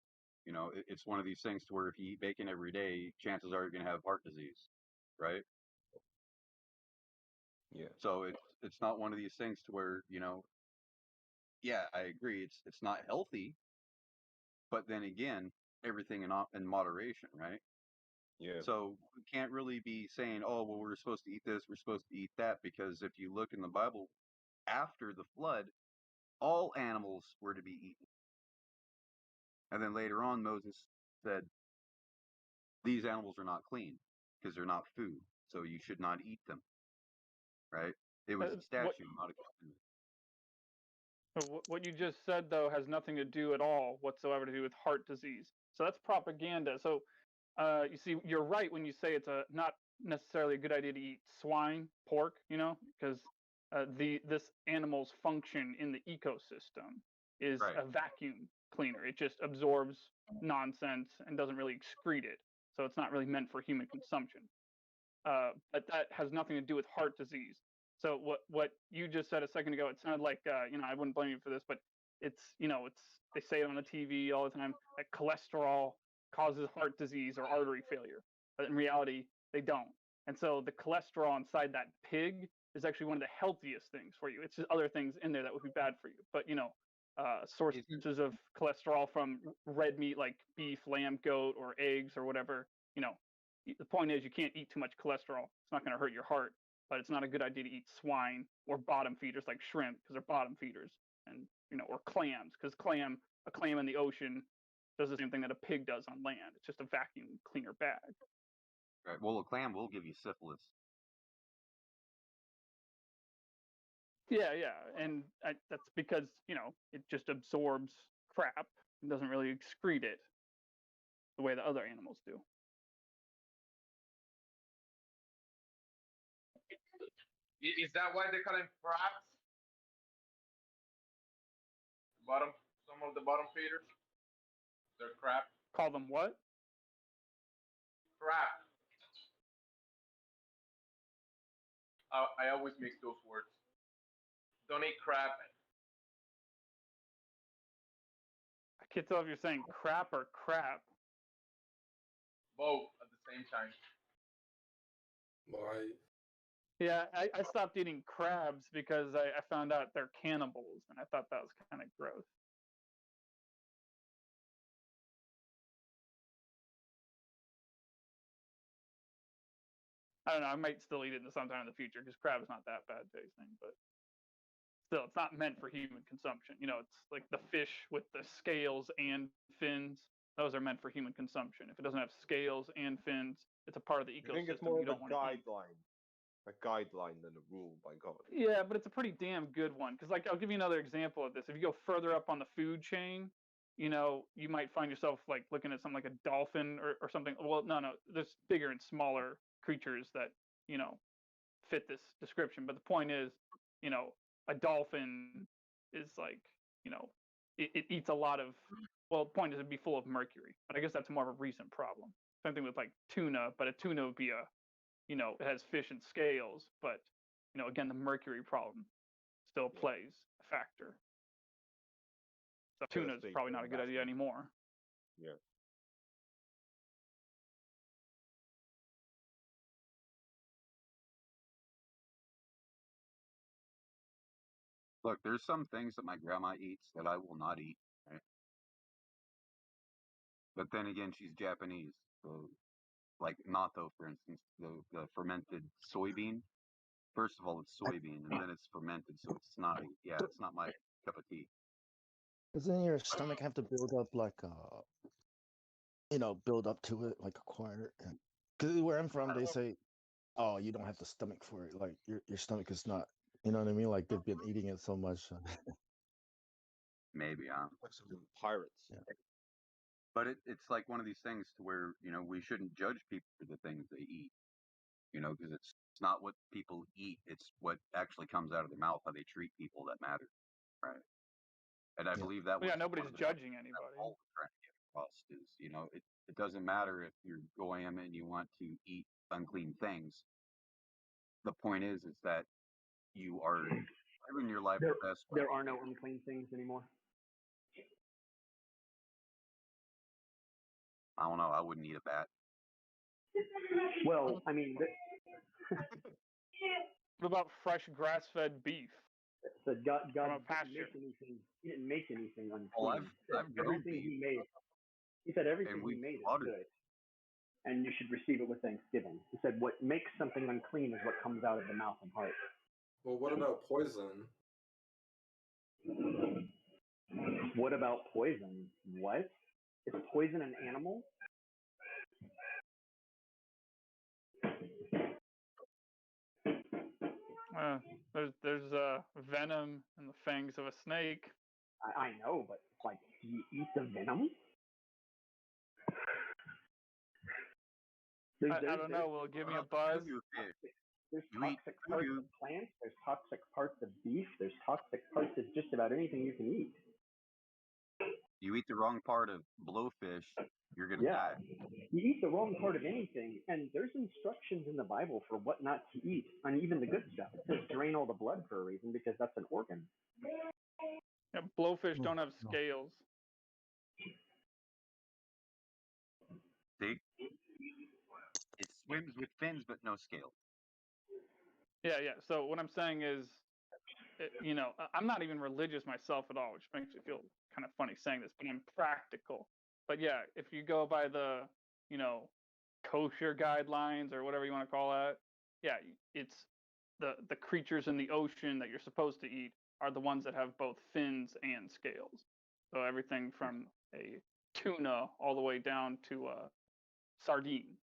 It's one of these things to where if you eat bacon every day, chances are you're going to have heart disease, right? Yeah. So it's not one of these things to where yeah, I agree. It's not healthy, but then again, everything in moderation, right? Yeah. So we can't really be saying, oh, well, we're supposed to eat this, we're supposed to eat that, because if you look in the Bible, after the flood, all animals were to be eaten. And then later on, Moses said, these animals are not clean because they're not food, so you should not eat them. Right? It was a statute, not a commandment. What you just said, though, has nothing to do at all whatsoever to do with heart disease. So that's propaganda. So you see, you're right when you say it's not necessarily a good idea to eat swine, pork, because this animal's function in the ecosystem is a vacuum cleaner. It just absorbs nonsense and doesn't really excrete it. So it's not really meant for human consumption. But that has nothing to do with heart disease. So what you just said a second ago, it sounded like I wouldn't blame you for this, but it's they say it on the TV all the time that cholesterol causes heart disease or artery failure, but in reality they don't. And so the cholesterol inside that pig is actually one of the healthiest things for you. It's just other things in there that would be bad for you. But sources of cholesterol from red meat like beef, lamb, goat, or eggs or whatever. The point is you can't eat too much cholesterol. It's not going to hurt your heart, but it's not a good idea to eat swine or bottom feeders like shrimp because they're bottom feeders, and or clams because a clam in the ocean does the same thing that a pig does on land. It's just a vacuum cleaner bag. Right. Well, a clam will give you syphilis. Yeah, and that's because it just absorbs crap and doesn't really excrete it the way the other animals do. Is that why they call them crabs? Some of the bottom feeders, they're crab. Call them what? Crab. I always mix those words. Don't eat crab. I can't tell if you're saying crap or crap. Both at the same time. Why? Yeah, I stopped eating crabs because I found out they're cannibals, and I thought that was kind of gross. I don't know. I might still eat it sometime in the future because crab is not that bad tasting, but still, it's not meant for human consumption. It's like the fish with the scales and fins. Those are meant for human consumption. If it doesn't have scales and fins, it's a part of the ecosystem. I think it's more you of don't a want to eat. guideline than a rule, by God. Yeah, but it's a pretty damn good one. Because, I'll give you another example of this. If you go further up on the food chain, you might find yourself looking at something like a dolphin or something. Well, no, there's bigger and smaller creatures that fit this description. But the point is, a dolphin is it eats a lot of. Well, the point is it'd be full of mercury. But I guess that's more of a recent problem. Same thing with tuna, but a tuna would be it has fish and scales, but again, the mercury problem still plays a factor. So tuna is probably not a good idea anymore. Yeah. Look, there's some things that my grandma eats that I will not eat. Right? But then again, she's Japanese, so like natto, for instance, the fermented soybean. First of all, it's soybean, and then it's fermented, so it's not. It's not my cup of tea. Doesn't your stomach have to build up build up to it, acquire it? Because where I'm from, they say, "Oh, you don't have the stomach for it. Like your stomach is not." You know what I mean? Like they've been eating it so much. Maybe, like some pirates. Yeah. But it's like one of these things to where we shouldn't judge people for the things they eat. Because it's not what people eat; it's what actually comes out of their mouth, how they treat people that matters, right? And I believe that. Yeah, nobody's judging anybody. All we're trying to get across is, it doesn't matter if you're goyim and you want to eat unclean things. The point is that you are living your life the best way. There are no unclean things anymore. I don't know. I wouldn't eat a bat. Well, I mean, what about fresh grass-fed beef? So God from a didn't pasture. make anything. He didn't make anything unclean. Oh, I've grown everything beef. he made. He said everything we he made is slaughtered good, and you should receive it with thanksgiving. He said, "What makes something unclean is what comes out of the mouth and heart." Well, what about poison? What about poison? What? Is poison an animal? There's venom in the fangs of a snake. I know, but do you eat the venom? I don't know. Will it give me a buzz? There's toxic parts of plants. There's toxic parts of beef. There's toxic parts of just about anything you can eat. You eat the wrong part of blowfish, you're gonna die. You eat the wrong part of anything, and there's instructions in the Bible for what not to eat, and even the good stuff. It says drain all the blood for a reason because that's an organ. Yeah, blowfish don't have scales. See? It swims with fins but no scales. Yeah. So what I'm saying is, I'm not even religious myself at all, which makes me feel kind of funny saying this, but I'm practical. But yeah, if you go by the, kosher guidelines or whatever you want to call that, yeah, it's the creatures in the ocean that you're supposed to eat are the ones that have both fins and scales. So everything from a tuna all the way down to sardine.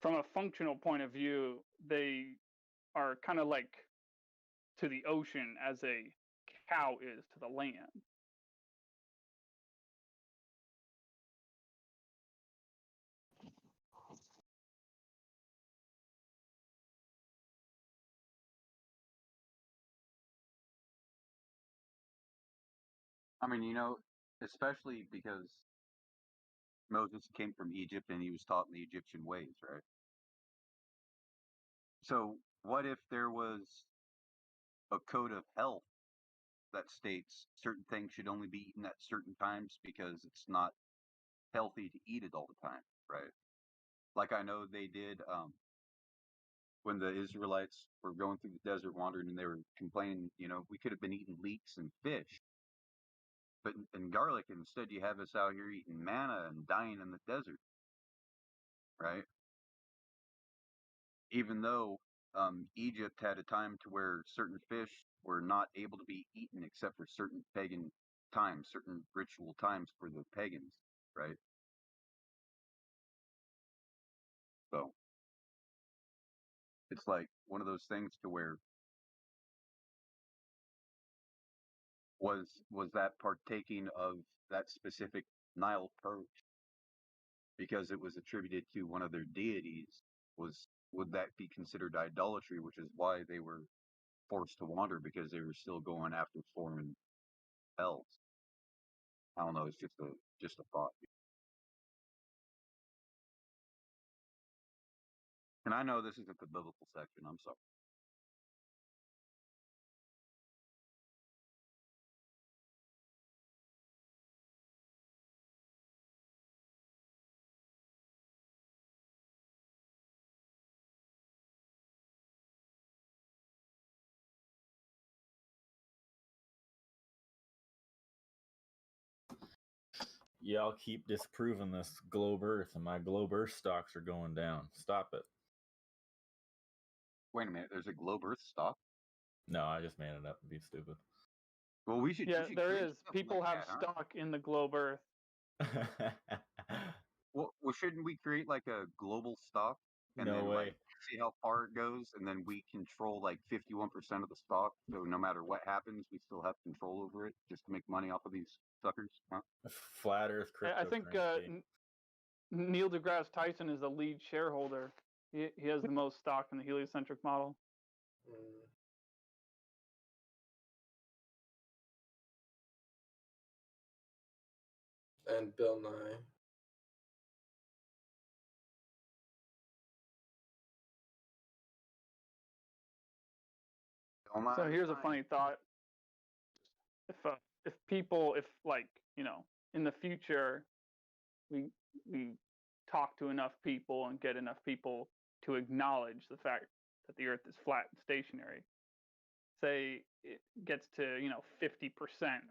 From a functional point of view, they are kind of like to the ocean as a cow is to the land. I mean, especially because Moses came from Egypt and he was taught in the Egyptian ways, right? So, what if there was a code of health that states certain things should only be eaten at certain times because it's not healthy to eat it all the time, right? Like I know they did when the Israelites were going through the desert wandering and they were complaining, we could have been eating leeks and fish, but and garlic, instead you have us out here eating manna and dying in the desert, right? Even though Egypt had a time to where certain fish were not able to be eaten except for certain pagan times, certain ritual times for the pagans, right? So it's like one of those things to where was that partaking of that specific Nile perch because it was attributed to one of their deities, would that be considered idolatry, which is why they were forced to wander because they were still going after foreign hells. I don't know, it's just a thought. And I know this isn't the biblical section, I'm sorry. Y'all keep disproving this globe Earth, and my globe Earth stocks are going down. Stop it. Wait a minute, there's a globe Earth stock? No, I just made it up to be stupid. Well, we should. Yeah, we should there create is. something People like have that, huh? stock in the globe Earth. Well, shouldn't we create like a global stock and No then way. like see how far it goes, and then we control like 51% of the stock, so no matter what happens, we still have control over it, just to make money off of these suckers, huh? Flat Earth I think cryptocurrency. Neil deGrasse Tyson is the lead shareholder. He has the most stock in the heliocentric model. And Bill Nye. So here's a funny thought: if people, if like in the future, we talk to enough people and get enough people to acknowledge the fact that the Earth is flat and stationary. Say it gets to 50%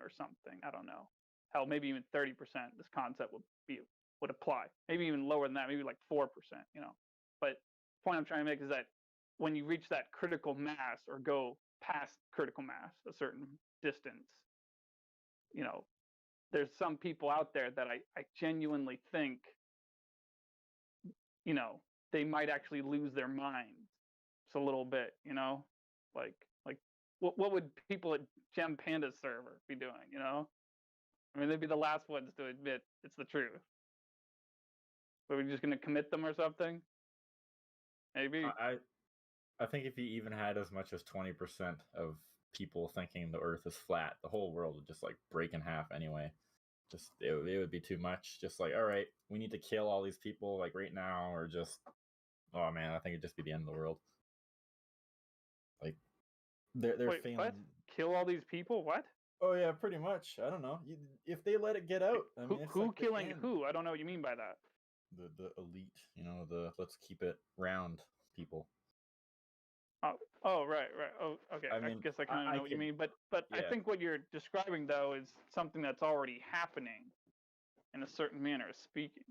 or something. I don't know. Hell, maybe even 30%. This concept would apply. Maybe even lower than that. Maybe like 4%. But the point I'm trying to make is that when you reach that critical mass or go past critical mass a certain distance, there's some people out there that I genuinely think they might actually lose their minds just a little bit. Like what would people at Gem Panda's server be doing? I mean, they'd be the last ones to admit it's the truth. But we're just going to commit them or something? Maybe. I think if you even had as much as 20% of people thinking the Earth is flat, the whole world would just like break in half anyway. Just it would be too much. Just like, all right, we need to kill all these people like right now, or just, oh man, I think it'd just be the end of the world. Like they're Wait, failing. what? Kill all these people? What? Oh yeah, pretty much. I don't know. If they let it get out, I mean, who killing who? I don't know what you mean by that. The elite, the let's keep it round people. Oh, right. Oh, okay. I guess I kind of know what you mean, but yeah. I think what you're describing though is something that's already happening, in a certain manner of speaking.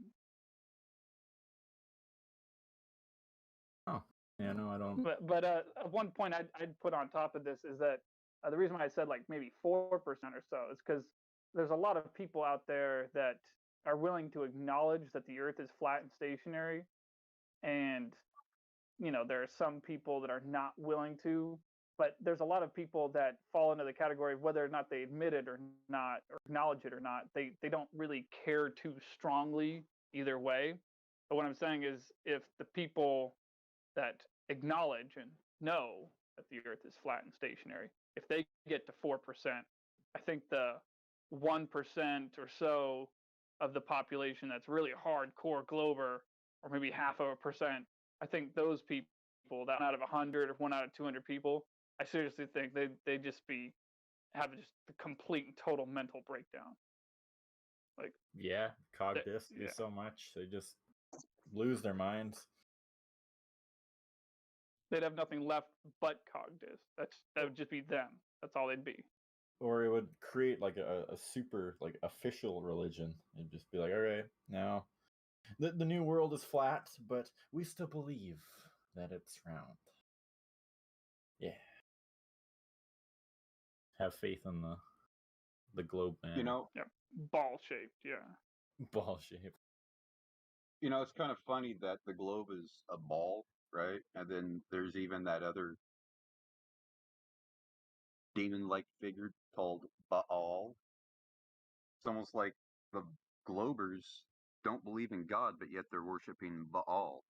Oh, Yeah, no, I don't. But one point I'd put on top of this is that the reason why I said like maybe 4% or so is because there's a lot of people out there that are willing to acknowledge that the Earth is flat and stationary, and there are some people that are not willing to. But there's a lot of people that fall into the category of whether or not they admit it or not, or acknowledge it or not. They don't really care too strongly either way. But what I'm saying is, if the people that acknowledge and know that the Earth is flat and stationary, if they get to 4%, I think the 1% or so of the population that's really hardcore Glober, or maybe half of a percent, I think those people, that 1 out of 100 or 1 out of 200 people, I seriously think they just have just a complete and total mental breakdown. Like, yeah, Cogdis do so much, they just lose their minds. They'd have nothing left but Cogdis. That would just be them. That's all they'd be. Or it would create like a super like official religion. It'd just be like, all right, now the new world is flat, but we still believe that it's round. Yeah. Have faith in the globe, man. Yeah, ball shaped. Yeah. Ball shaped. It's kind of funny that the globe is a ball, right? And then there's even that other demon-like figure called Baal. It's almost like the Globers don't believe in God, but yet they're worshiping Baal.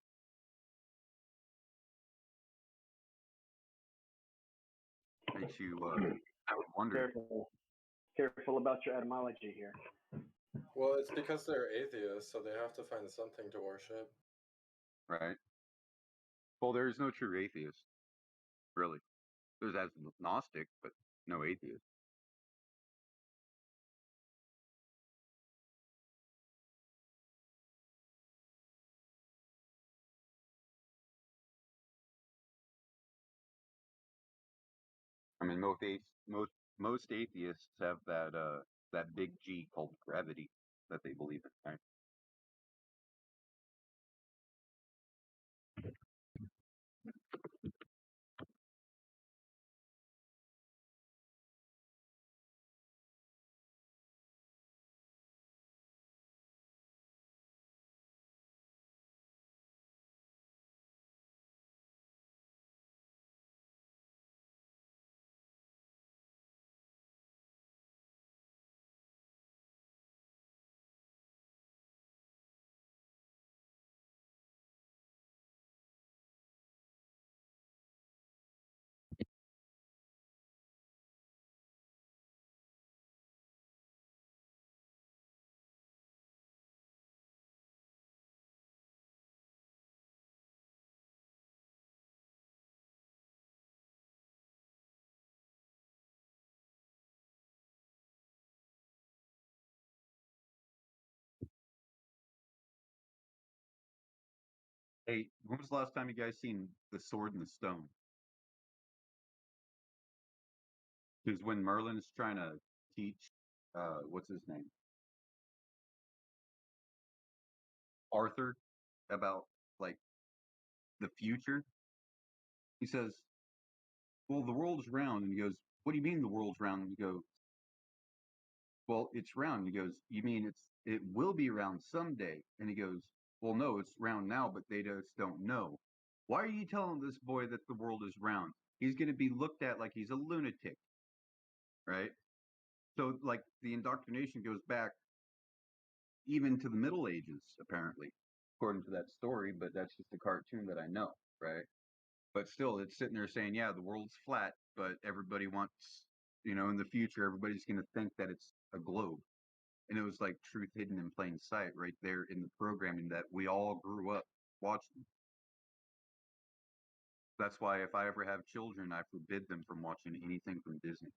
Makes you wonder. Careful about your etymology here. Well, it's because they're atheists, so they have to find something to worship. Right. Well, there is no true atheist, really. There's agnostic, but no atheist. I mean, most atheists have that big G called gravity that they believe in, right? Hey, when was the last time you guys seen The Sword and the Stone? Because when Merlin's trying to teach, what's his name? Arthur, about like the future, he says, well, the world's round. And he goes, what do you mean the world's round? And you go, well, it's round. He goes, you mean it will be round someday? And he goes, well, no, it's round now, but they just don't know. Why are you telling this boy that the world is round? He's going to be looked at like he's a lunatic, right? So, like, the indoctrination goes back even to the Middle Ages, apparently, according to that story, but that's just a cartoon that I know, right? But still, it's sitting there saying, yeah, the world's flat, but everybody wants, in the future, everybody's going to think that it's a globe. And it was like truth hidden in plain sight right there in the programming that we all grew up watching. That's why if I ever have children, I forbid them from watching anything from Disney.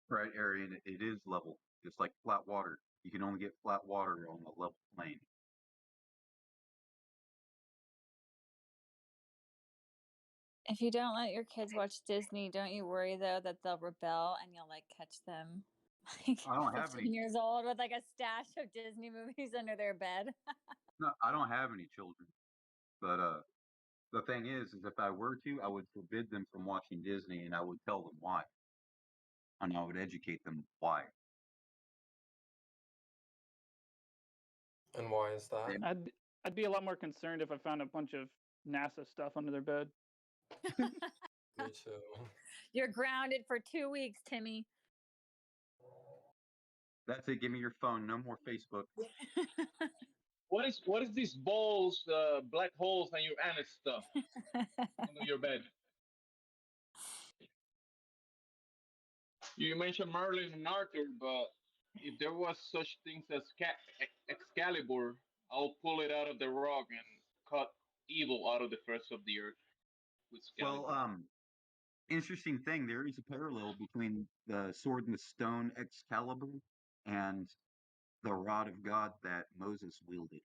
Right, Arian, it is level. It's like flat water. You can only get flat water on a level plane. If you don't let your kids watch Disney, don't you worry though that they'll rebel and you'll like catch them like I don't have 15 any. years old with like a stash of Disney movies under their bed? No, I don't have any children. But the thing is if I were to, I would forbid them from watching Disney, and I would tell them why, and I would educate them why. And why is that? I'd be a lot more concerned if I found a bunch of NASA stuff under their bed. Me too. You're grounded for 2 weeks, Timmy. That's it. Give me your phone. No more Facebook. What is these balls, black holes, and your anus stuff under your bed? You mentioned Merlin and Arthur, but if there was such things as Excalibur, I'll pull it out of the rock and cut evil out of the face of the earth with Excalibur. Well, interesting thing. There is a parallel between the sword and the stone Excalibur and the rod of God that Moses wielded.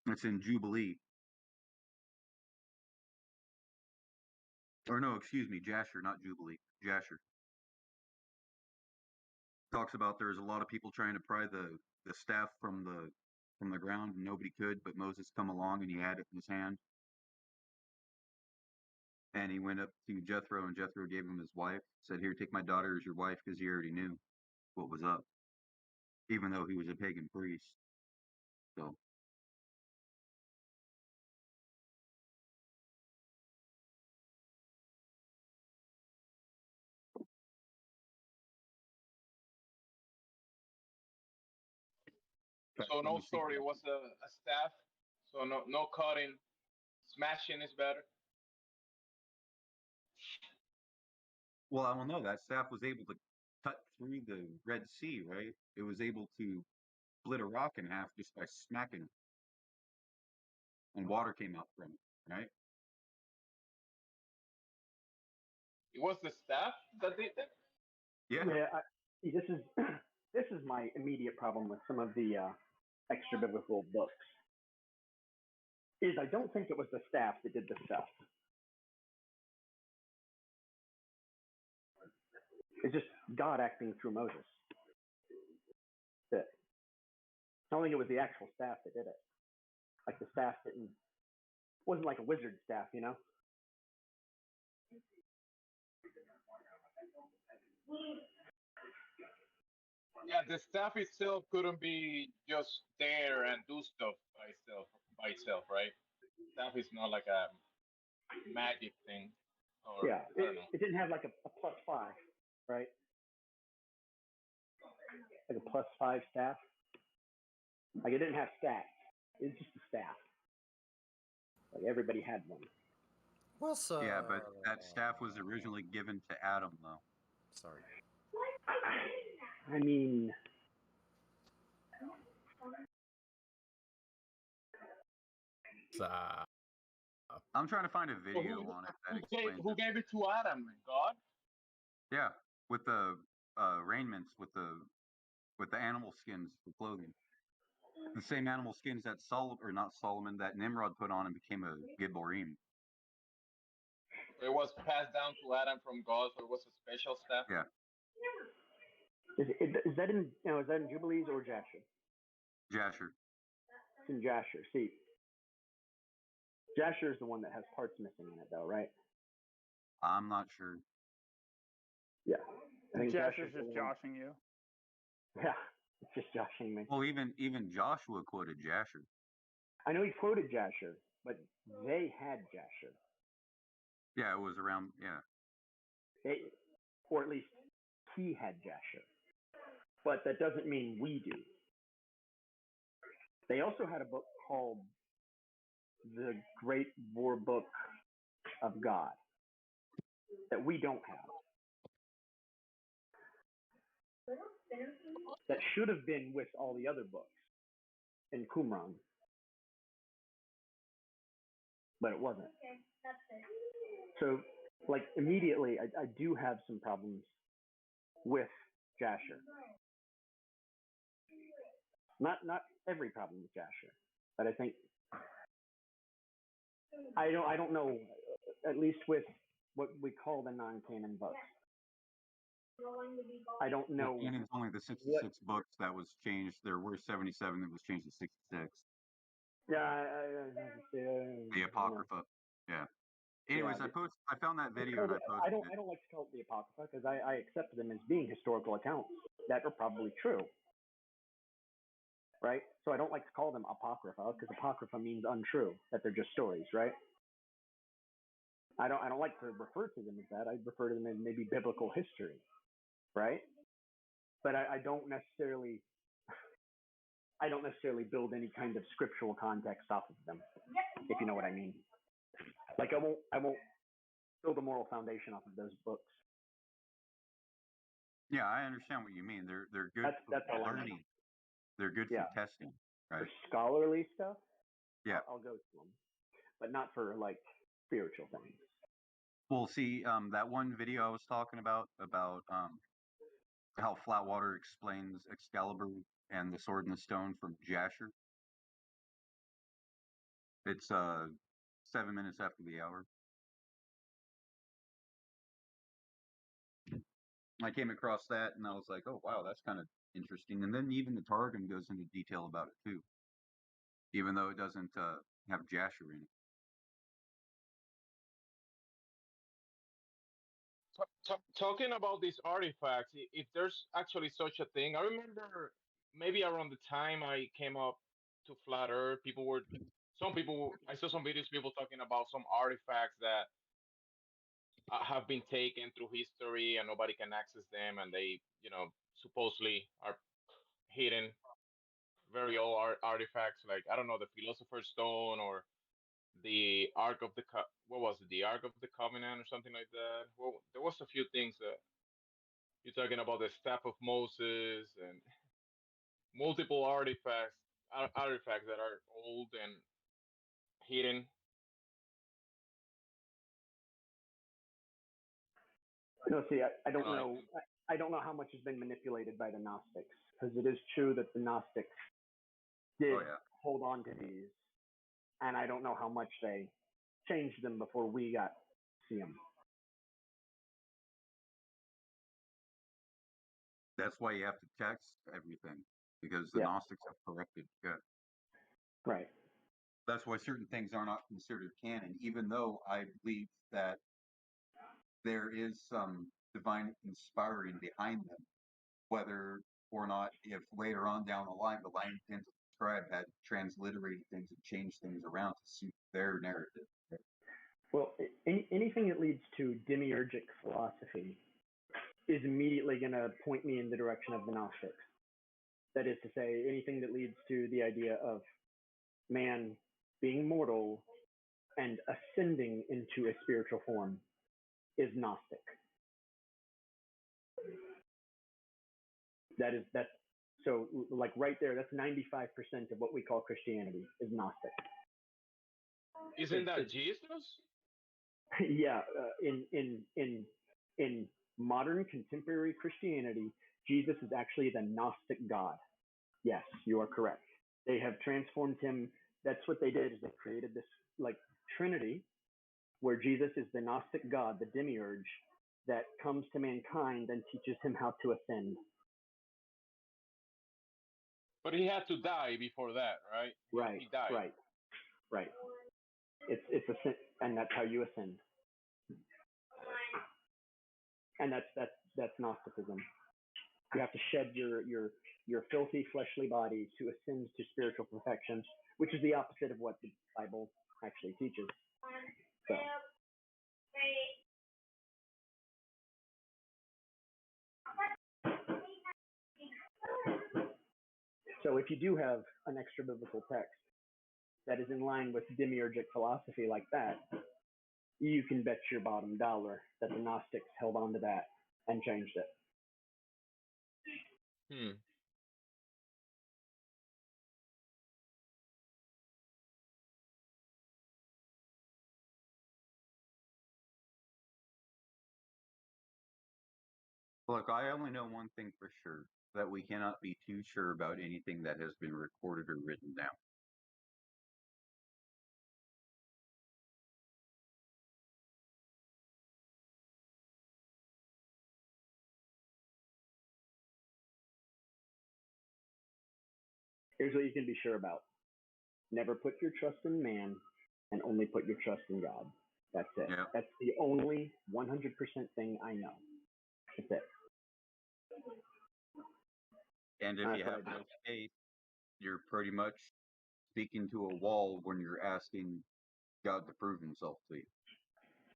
It's in Jubilee. Or no, excuse me, Jasher, not Jubilee. Jasher. Talks about there's a lot of people trying to pry the staff from the ground, and nobody could, but Moses come along and he had it in his hand. And he went up to Jethro, and Jethro gave him his wife. Said, "Here, take my daughter as your wife," because he already knew what was up, even though he was a pagan priest. So So no story. It was a staff. So no cutting. Smashing is better. well, I don't know. That staff was able to cut through the Red Sea, right? It was able to split a rock in half just by smacking it, and water came out from it, right? It was the staff that did that. Yeah. See, this is this is my immediate problem with some of the extra biblical books. Is I don't think it was the staff that did the stuff. It's just God acting through Moses. That's it. I don't think it was the actual staff that did it. Like the staff wasn't like a wizard staff, you know? Yeah, the staff itself couldn't be just there and do stuff by itself, right? Staff is not like a magic thing. Or, Yeah, I don't know. it didn't have like a +5, right? Like a +5 staff. Like it didn't have stats. It was just a staff. Like everybody had one. What's Yeah, but that staff was originally given to Adam, though. Sorry. I mean, I'm trying to find a video on it that explains Who it. gave it to Adam? God? Yeah, with the raiments, with the animal skins for clothing. The same animal skins that that Nimrod put on and became a Gibborim. It was passed down to Adam from God, so it was a special staff. Yeah. is that in Jubilees or Jasher? Jasher. It's in Jasher. See, Jasher is the one that has parts missing in it, though, right? I'm not sure. Yeah. I think Jasher's Jasher's the just one. joshing you. Yeah, it's just joshing me. Well, even Joshua quoted Jasher. I know he quoted Jasher, but they had Jasher. Yeah, it was around. Yeah. Or at least he had Jasher. But that doesn't mean we do. They also had a book called The Great War Book of God that we don't have. That should have been with all the other books in Qumran. But it wasn't. So, like, immediately, I do have some problems with Jasher. Not every problem with Jasher, but I think I don't know. At least with what we call the non-canon books, I don't know. Well, canon's only the 66 books that was changed. There were 77 that was changed to 66. Yeah, The Apocrypha. Yeah. Anyways, Yeah, I found that video and I posted I don't it. like to call it the Apocrypha because I accept them as being historical accounts that are probably true. Right? So I don't like to call them Apocrypha because Apocrypha means untrue, that they're just stories, right? I don't like to refer to them as that. I refer to them as maybe biblical history, right? But I don't necessarily build any kind of scriptural context off of them, if you know what I mean. Like I won't build a moral foundation off of those books. Yeah, I understand what you mean. They're good That's for all I mean. learning. They're good for testing, right? For scholarly stuff, Yeah. I'll go to them, but not for like spiritual things. Well, see, that one video I was talking about how Flatwater explains Excalibur and the Sword and the Stone from Jasher. It's 7 minutes after the hour. I came across that and I was like, oh wow, that's kind of interesting. And then even the Targum goes into detail about it too, even though it doesn't have Jasher in it. Talking about these artifacts, if there's actually such a thing, I remember maybe around the time I came up to Flat Earth, I saw some videos, people talking about some artifacts that have been taken through history and nobody can access them, and they, supposedly are hidden, very old artifacts, like, I don't know, the Philosopher's Stone or the Ark of the what was it, the Ark of the Covenant or something like that. Well, there was a few things that you're talking about, the Staff of Moses and multiple artifacts that are old and hidden. No, see, I don't know. I don't know how much has been manipulated by the Gnostics, because it is true that the Gnostics did hold on to these, and I don't know how much they changed them before we got to see them. That's why you have to text everything, because the Gnostics have corrected. Yeah. Right. That's why certain things are not considered canon, even though I believe that there is some divine inspiring behind them, whether or not, if later on down the line, the Lion Pins of the Scribe had transliterated things and changed things around to suit their narrative. Well, anything that leads to demiurgic philosophy is immediately going to point me in the direction of the Gnostics. That is to say, anything that leads to the idea of man being mortal and ascending into a spiritual form is Gnostic. That's so, like, right there, that's 95% of what we call Christianity is Gnostic. Isn't that Jesus? Yeah, in modern contemporary Christianity, Jesus is actually the Gnostic God. Yes, you are correct. They have transformed him. That's what they did, is they created this like Trinity, where Jesus is the Gnostic God, the demiurge, that comes to mankind and teaches him how to ascend. But he had to die before that, right? Right. He died. Right. It's ascend, and that's how you ascend. And that's Gnosticism. You have to shed your filthy fleshly body to ascend to spiritual perfection, which is the opposite of what the Bible actually teaches. So if you do have an extra biblical text that is in line with demiurgic philosophy like that, you can bet your bottom dollar that the Gnostics held on to that and changed it. Look, I only know one thing for sure, that we cannot be too sure about anything that has been recorded or written down. Here's what you can be sure about: never put your trust in man, and only put your trust in God. That's it. Yeah. That's the only 100% thing I know. That's it. And if That's you what have I no do. faith, you're pretty much speaking to a wall when you're asking God to prove himself to you.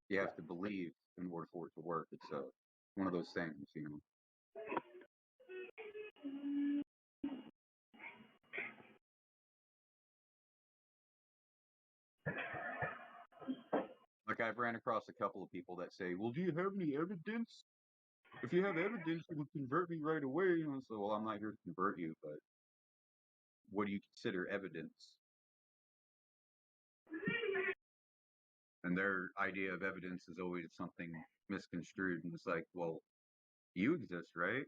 You have to believe in order for it to work. It's one of those things, you know. Like I've ran across a couple of people that say, "Well, do you have any evidence? If you have evidence, it would convert me right away." And so, well, I'm not here to convert you, but what do you consider evidence? And their idea of evidence is always something misconstrued. And it's like, well, you exist, right?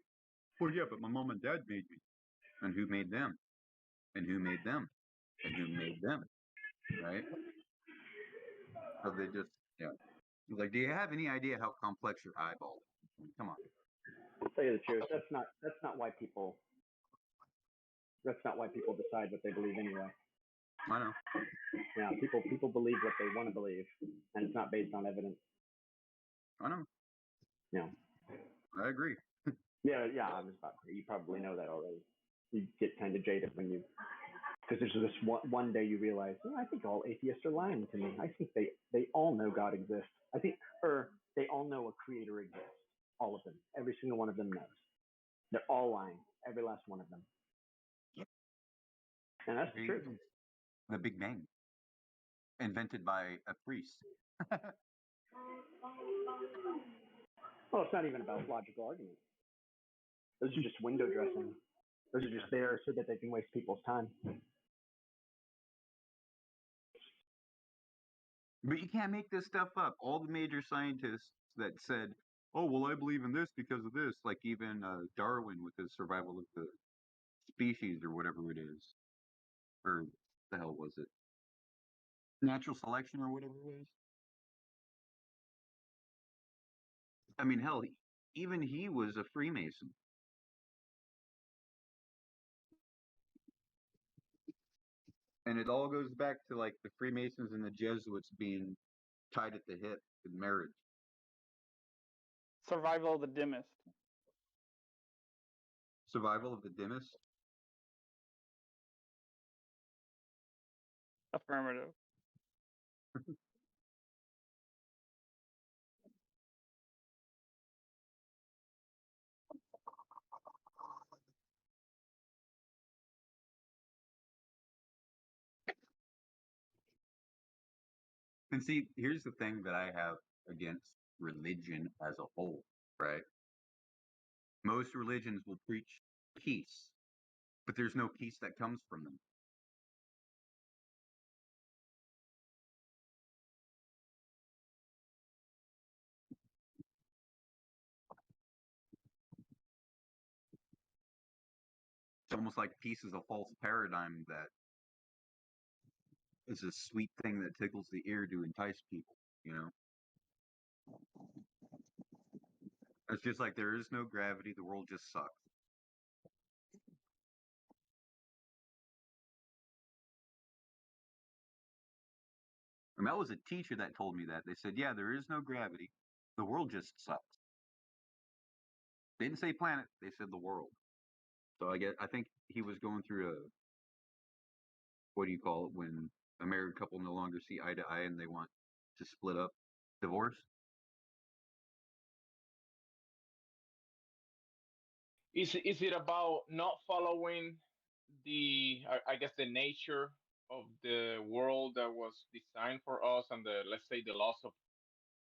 Well, yeah, but my mom and dad made me. And who made them? And who made them? And who made them? Right? So they just, yeah. Like, do you have any idea how complex your eyeball is? Come on. I'll tell you the truth. That's not why people decide what they believe anyway. I know. Yeah, people believe what they want to believe, and it's not based on evidence. I know. Yeah. I agree. Yeah. I was about to. You probably know that already. You get kind of jaded when you, because there's this one day you realize, I think all atheists are lying to me. I think they all know God exists. I think, or they all know a creator exists. All of them. Every single one of them knows. They're all lying. Every last one of them. And that's the truth. The Big Bang. Invented by a priest. Well, it's not even about logical arguments. Those are just window dressing. Those are just there so that they can waste people's time. But you can't make this stuff up. All the major scientists that said, "Oh, well, I believe in this because of this," like even Darwin with his survival of the species or whatever it is, or the hell was it? Natural selection or whatever it was. I mean, hell, even he was a Freemason. And it all goes back to like the Freemasons and the Jesuits being tied at the hip in marriage. Survival of the dimmest. Survival of the dimmest? Affirmative. And see, here's the thing that I have against religion as a whole, right? Most religions will preach peace, but there's no peace that comes from them. It's almost like peace is a false paradigm that is a sweet thing that tickles the ear to entice people, you know? It's just like there is no gravity, the world just sucks. And that was a teacher that told me that. They said, yeah, there is no gravity. The world just sucks. They didn't say planet, they said the world. So I think he was going through a, what do you call it, when a married couple no longer see eye to eye and they want to split up, divorce. Is it about not following I guess the nature of the world that was designed for us and the, let's say, the laws of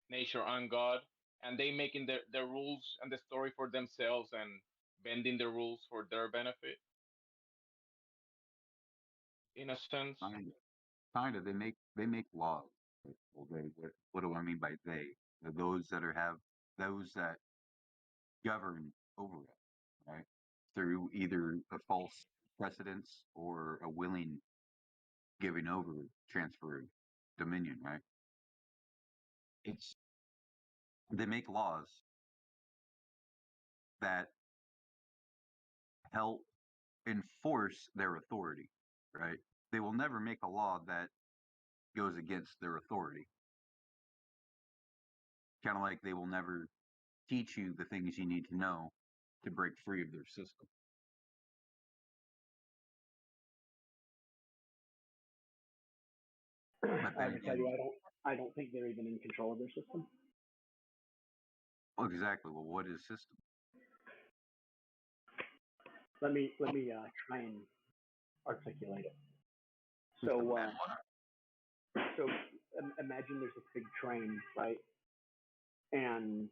nature and God, and they making the rules and the story for themselves and bending the rules for their benefit, in a sense? Kind of. They make laws. Well, what do I mean by they? Those that those that govern over it, right? Through either a false precedence or a willing giving over transfer of dominion, right? They make laws that help enforce their authority, right? They will never make a law that goes against their authority. Kind of like they will never teach you the things you need to know to break free of their system. But I then have to tell again, you, I don't think they're even in control of their system. well, exactly. Well, what is system? Let me try and articulate it. So imagine there's this big train, right? And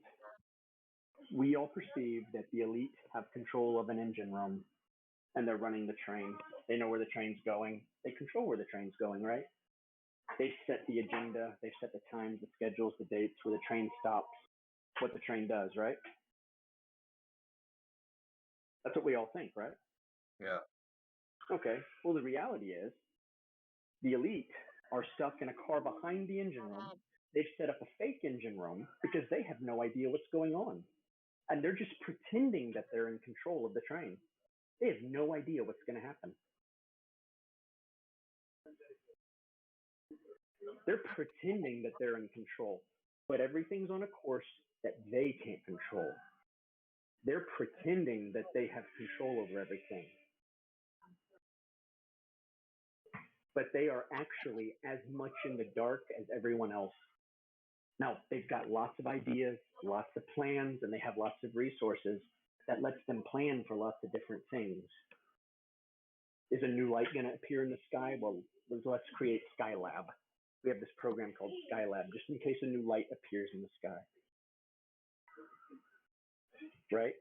we all perceive that the elite have control of an engine room, and they're running the train. They know where the train's going. They control where the train's going, right? They've set the agenda. They've set the times, the schedules, the dates, where the train stops, what the train does, right? That's what we all think, right? Yeah. Okay. Well, the reality is the elite are stuck in a car behind the engine room. They've set up a fake engine room because they have no idea what's going on. And they're just pretending that they're in control of the train. They have no idea what's going to happen. They're pretending that they're in control, but everything's on a course that they can't control. They're pretending that they have control over everything. But they are actually as much in the dark as everyone else. Now, they've got lots of ideas, lots of plans, and they have lots of resources that lets them plan for lots of different things. Is a new light going to appear in the sky? Well, let's create Skylab. We have this program called Skylab, just in case a new light appears in the sky. Right?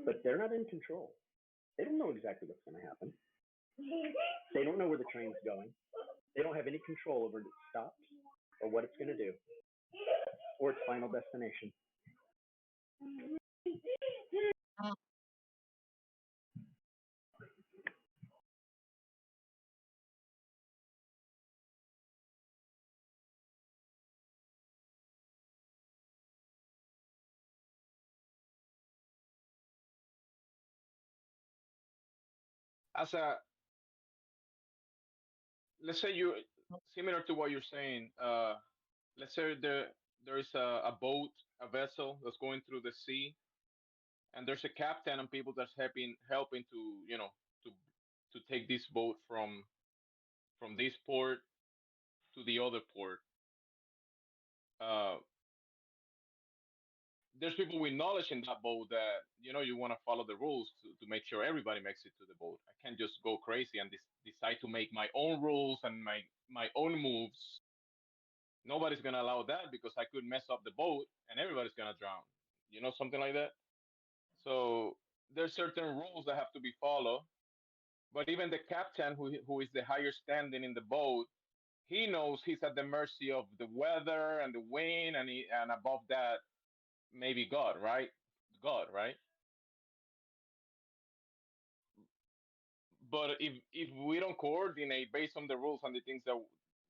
But they're not in control. They don't know exactly what's going to happen. They don't know where the train's going. They don't have any control over its stops or what it's going to do or its final destination. As a let's say you similar to what you're saying. Let's say there is a boat, a vessel that's going through the sea, and there's a captain and people that's helping to to to take this boat from this port to the other port. Uh, there's people with knowledge in that boat that you want to follow the rules to make sure everybody makes it to the boat. I can't just go crazy and decide to make my own rules and my own moves. Nobody's gonna allow that because I could mess up the boat and everybody's gonna drown. Something like that. So there's certain rules that have to be followed. But even the captain, who is the higher standing in the boat, he knows he's at the mercy of the weather and the wind, and above that, maybe God, right? God, right? But if we don't coordinate based on the rules and the things that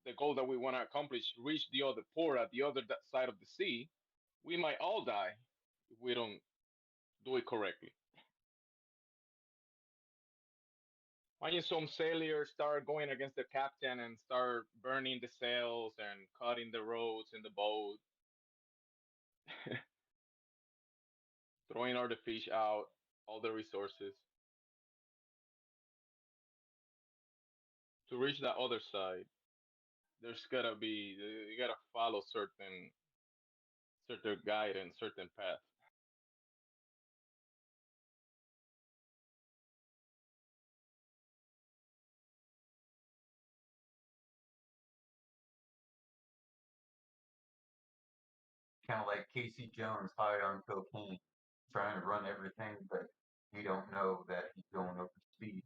the goal that we want to accomplish, reach the other port at the other side of the sea, we might all die if we don't do it correctly. Imagine some sailors start going against the captain and start burning the sails and cutting the ropes in the boat, throwing all the fish out, all the resources. To reach that other side, there's gotta be you gotta follow certain guidance, certain path. Kind of like Casey Jones high on cocaine, trying to run everything, but he don't know that he's going over speed.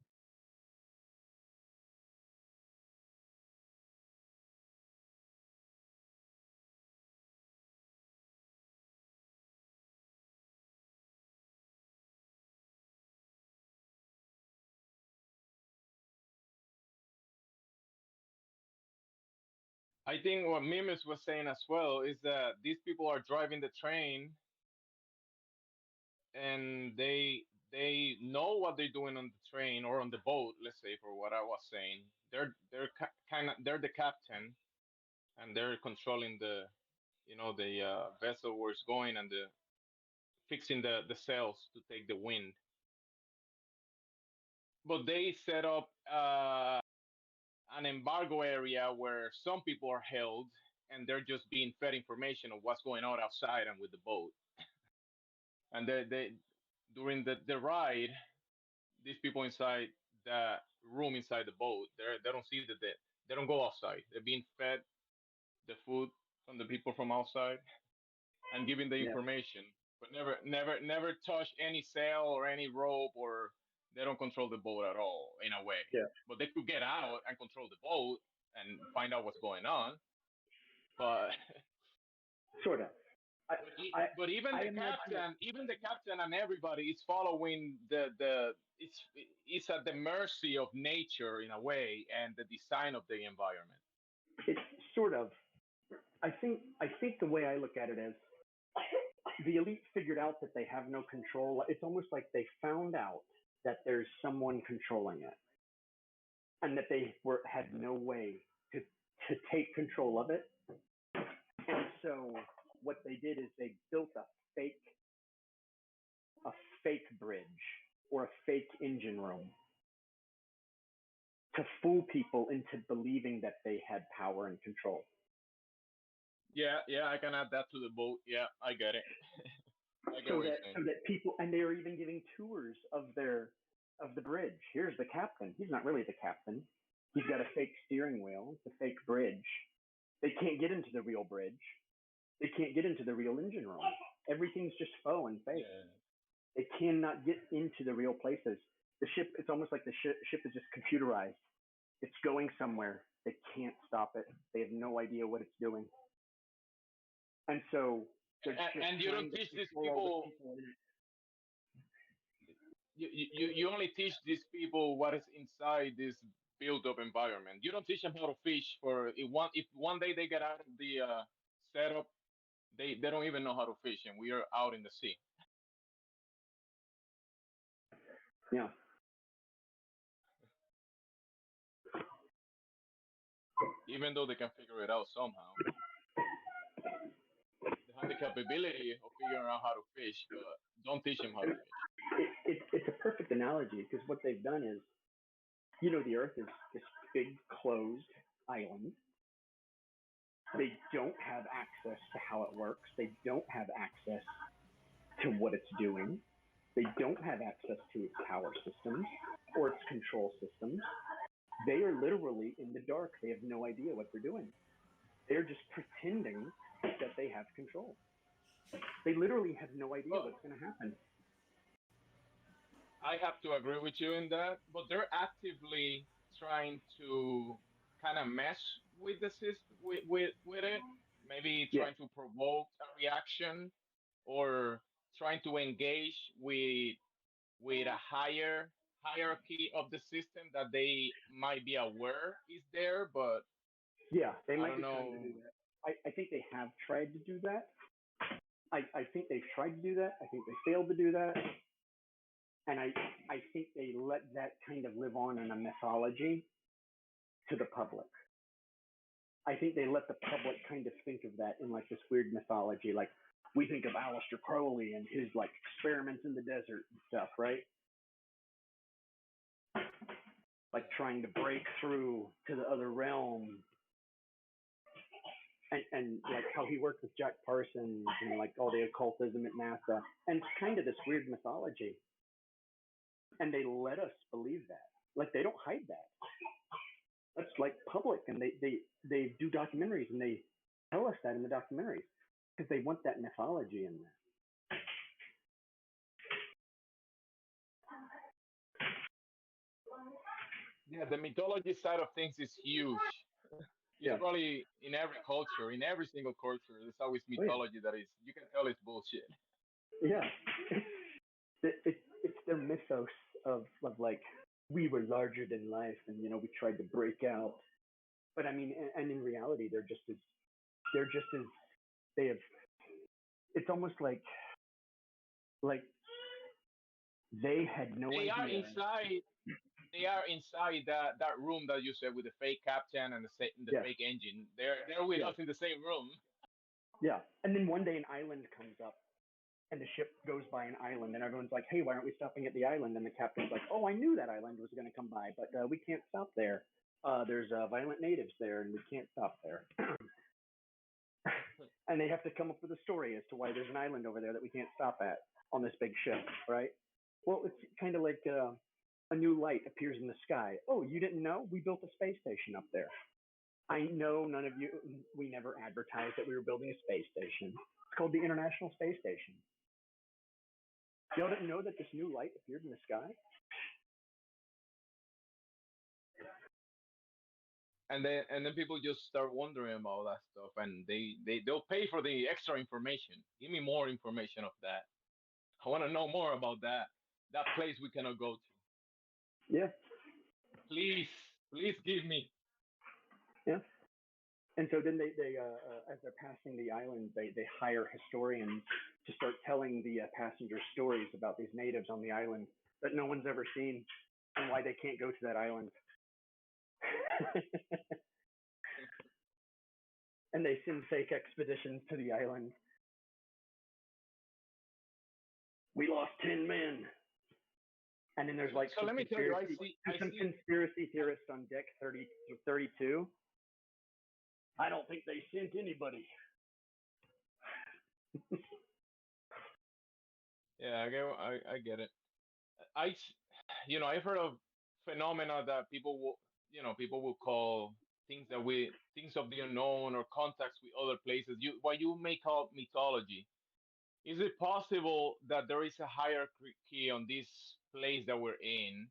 I think what Mimes was saying as well is that these people are driving the train and they know what they're doing on the train or on the boat. Let's say, for what I was saying, they're the captain, and they're controlling the the vessel where it's going, and the fixing the sails to take the wind. But they set up an embargo area where some people are held, and they're just being fed information of what's going on outside and with the boat. And they during the ride, these people inside the room inside the boat, they don't see they don't go outside. They're being fed the food from the people from outside and giving the Yeah. information, but never touch any sail or any rope, or they don't control the boat at all in a way. Yeah. But they could get out and control the boat and find out what's going on. But Sort of. but even the captain and everybody is following it's at the mercy of nature in a way, and the design of the environment. It's sort of. I think the way I look at it is the elite figured out that they have no control. It's almost like they found out that there's someone controlling it, and that they had no way to take control of it. And so what they did is they built a fake bridge or a fake engine room to fool people into believing that they had power and control. Yeah, I can add that to the boat. Yeah, I get it. I get So what you're that saying. people, and they are even giving tours of the bridge. Here's the captain. He's not really the captain. He's got a fake steering wheel. It's a fake bridge. They can't get into the real bridge. They can't get into the real engine room. Everything's just faux and fake. Yeah. They cannot get into the real places. The ship, it's almost like the ship is just computerized. It's going somewhere. They can't stop it. They have no idea what it's doing. And so they're just And you don't teach these people. You only teach these people what is inside this built-up environment. You don't teach them how to fish. If one day they get out of the setup, they don't even know how to fish, and we are out in the sea. Yeah. Even though they can figure it out somehow, they have the capability of figuring out how to fish, but don't teach them how to fish. It's a perfect analogy, because what they've done is, the Earth is this big closed island. They don't have access to how it works. They don't have access to what it's doing. They don't have access to its power systems or its control systems. They are literally in the dark. They have no idea what they're doing. They're just pretending that they have control. They literally have no idea what's going to happen. I have to agree with you in that, but they're actively trying to kind of mess with the system, with it. Maybe trying to provoke a reaction, or trying to engage with a higher hierarchy of the system that they might be aware is there, but yeah, they might I don't be trying know. to do that. I think they have tried to do that. I think they've tried to do that. I think they failed to do that. And I think they let that kind of live on in a mythology to the public. I think they let the public kind of think of that in like this weird mythology. Like, we think of Aleister Crowley and his like experiments in the desert and stuff, right? Like trying to break through to the other realm. And like how he worked with Jack Parsons and like all the occultism at NASA. And it's kind of this weird mythology. And they let us believe that. Like, they don't hide that. That's like public, and they do documentaries, and they tell us that in the documentaries because they want that mythology in there. Yeah, the mythology side of things is huge. It's probably in every culture, in every single culture, there's always mythology that is, you can tell it's bullshit. Yeah. It's their mythos of like, we were larger than life, and we tried to break out. But I mean, and in reality, they're just as they have. It's almost like They had no They are idea. inside. They are inside that room that you said with the fake captain and the Yes. fake engine. They're with Yes. us in the same room. Yeah. And then one day an island comes up and the ship goes by an island and everyone's like, hey, why aren't we stopping at the island? And the captain's like, oh, I knew that island was going to come by, but we can't stop there. There's violent natives there and we can't stop there. And they have to come up with a story as to why there's an island over there that we can't stop at on this big ship, right? Well, it's kind of like a new light appears in the sky. Oh, you didn't know? We built a space station up there. I know none of you, we never advertised that we were building a space station. It's called the International Space Station. Y'all didn't know that this new light appeared in the sky? And then people just start wondering about that stuff, and they'll pay for the extra information. Give me more information of that. I want to know more about that place we cannot go to. Yeah. Please give me. Yeah. And so then they as they're passing the island, they hire historians to start telling the passengers stories about these natives on the island that no one's ever seen and why they can't go to that island. And they send fake expeditions to the island. We lost 10 men. And then there's like so let me tell you, I see conspiracy theorists on deck 32. I don't think they sent anybody. Yeah, I get it. I've heard of phenomena that people will call things of the unknown or contacts with other places. What you may call mythology. Is it possible that there is a hierarchy on this place that we're in,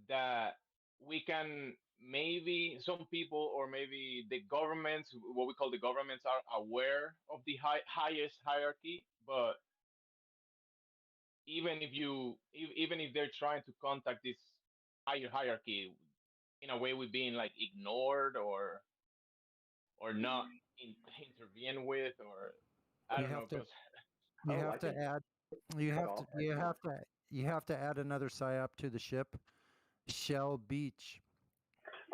that we can, maybe some people or maybe the governments, what we call the governments, are aware of the highest hierarchy, but even if they're trying to contact this higher hierarchy, in a way we're being like ignored or not intervened with, or I don't know, because You have to add. You have to add another psyop to the ship. Shell Beach.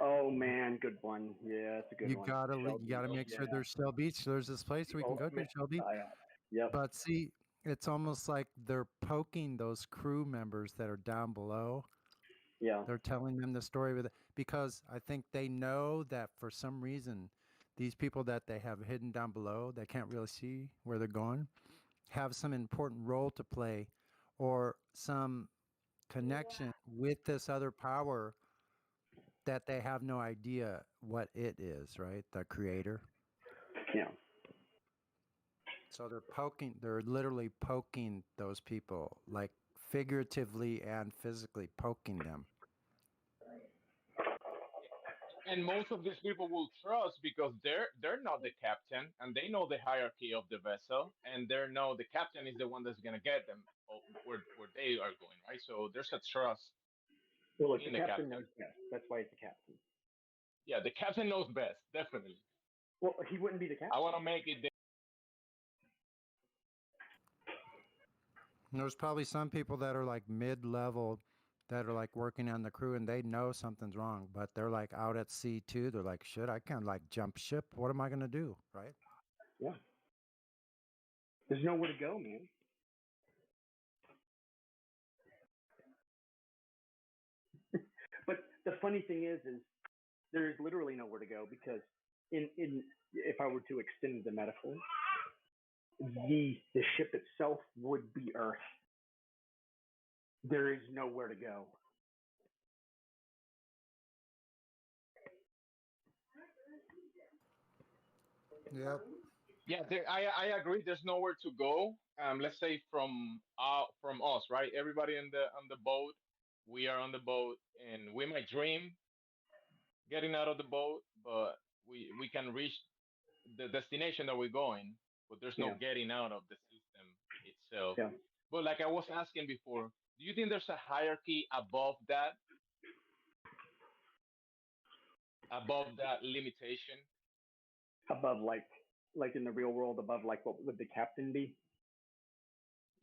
Oh man, good one. Yeah, it's a good You one. gotta make sure there's Shell Beach. There's this place we can go to, Shell Beach. Yep. But see, it's almost like they're poking those crew members that are down below. Yeah. They're telling them the story with it because I think they know that for some reason, these people that they have hidden down below that can't really see where they're going have some important role to play or some connection with this other power that they have no idea what it is, right? The creator. Yeah. So they're literally poking those people, like figuratively and physically poking them. And most of these people will trust because they're not the captain, and they know the hierarchy of the vessel, and they know the captain is the one that's gonna get them where they are going, right? So there's a trust. Well, look, the captain knows best. That's why it's the captain. Yeah, the captain knows best, definitely. Well, he wouldn't be the captain. I want to make it. There's probably some people that are like mid-level that are like working on the crew and they know something's wrong, but they're like out at sea too. They're like, shit, I can't like jump ship. What am I going to do? Right? Yeah. There's nowhere to go, man. But the funny thing is there's literally nowhere to go because in if I were to extend the metaphor, the ship itself would be Earth. There is nowhere to go. Yep. Yeah, I agree. There's nowhere to go. Let's say from us, right? Everybody on the boat. We are on the boat, and we might dream getting out of the boat, but we can reach the destination that we're going, but there's no getting out of the system itself. Yeah. But like I was asking before, do you think there's a hierarchy above that limitation? Above like in the real world, above like what would the captain be?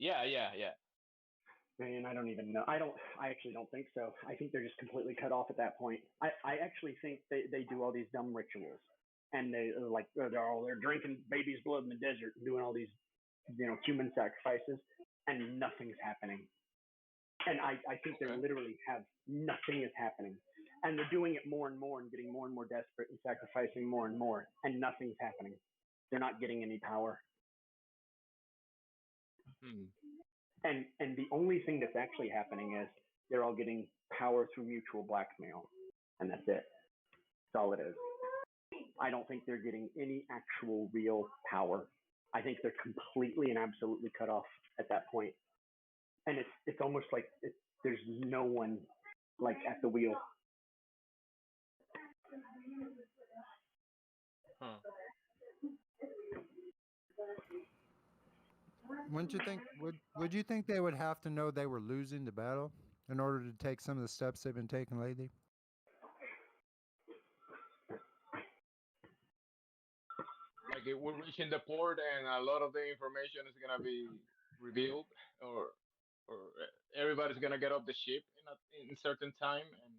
Yeah. Man, I don't even know. I actually don't think so. I think they're just completely cut off at that point. I actually think they do all these dumb rituals, and they're drinking baby's blood in the desert and doing all these human sacrifices, and nothing's happening. And I think they literally have nothing is happening, and they're doing it more and more and getting more and more desperate and sacrificing more and more, and nothing's happening. They're not getting any power. And the only thing that's actually happening is they're all getting power through mutual blackmail, and that's it. That's all it is. I don't think they're getting any actual real power. I think they're completely and absolutely cut off at that point. And it's almost like there's no one like at the wheel. Wouldn't you think? Would you think they would have to know they were losing the battle in order to take some of the steps they've been taking lately? Like we're reaching the port, and a lot of the information is gonna be revealed, or everybody's gonna get off the ship in a certain time and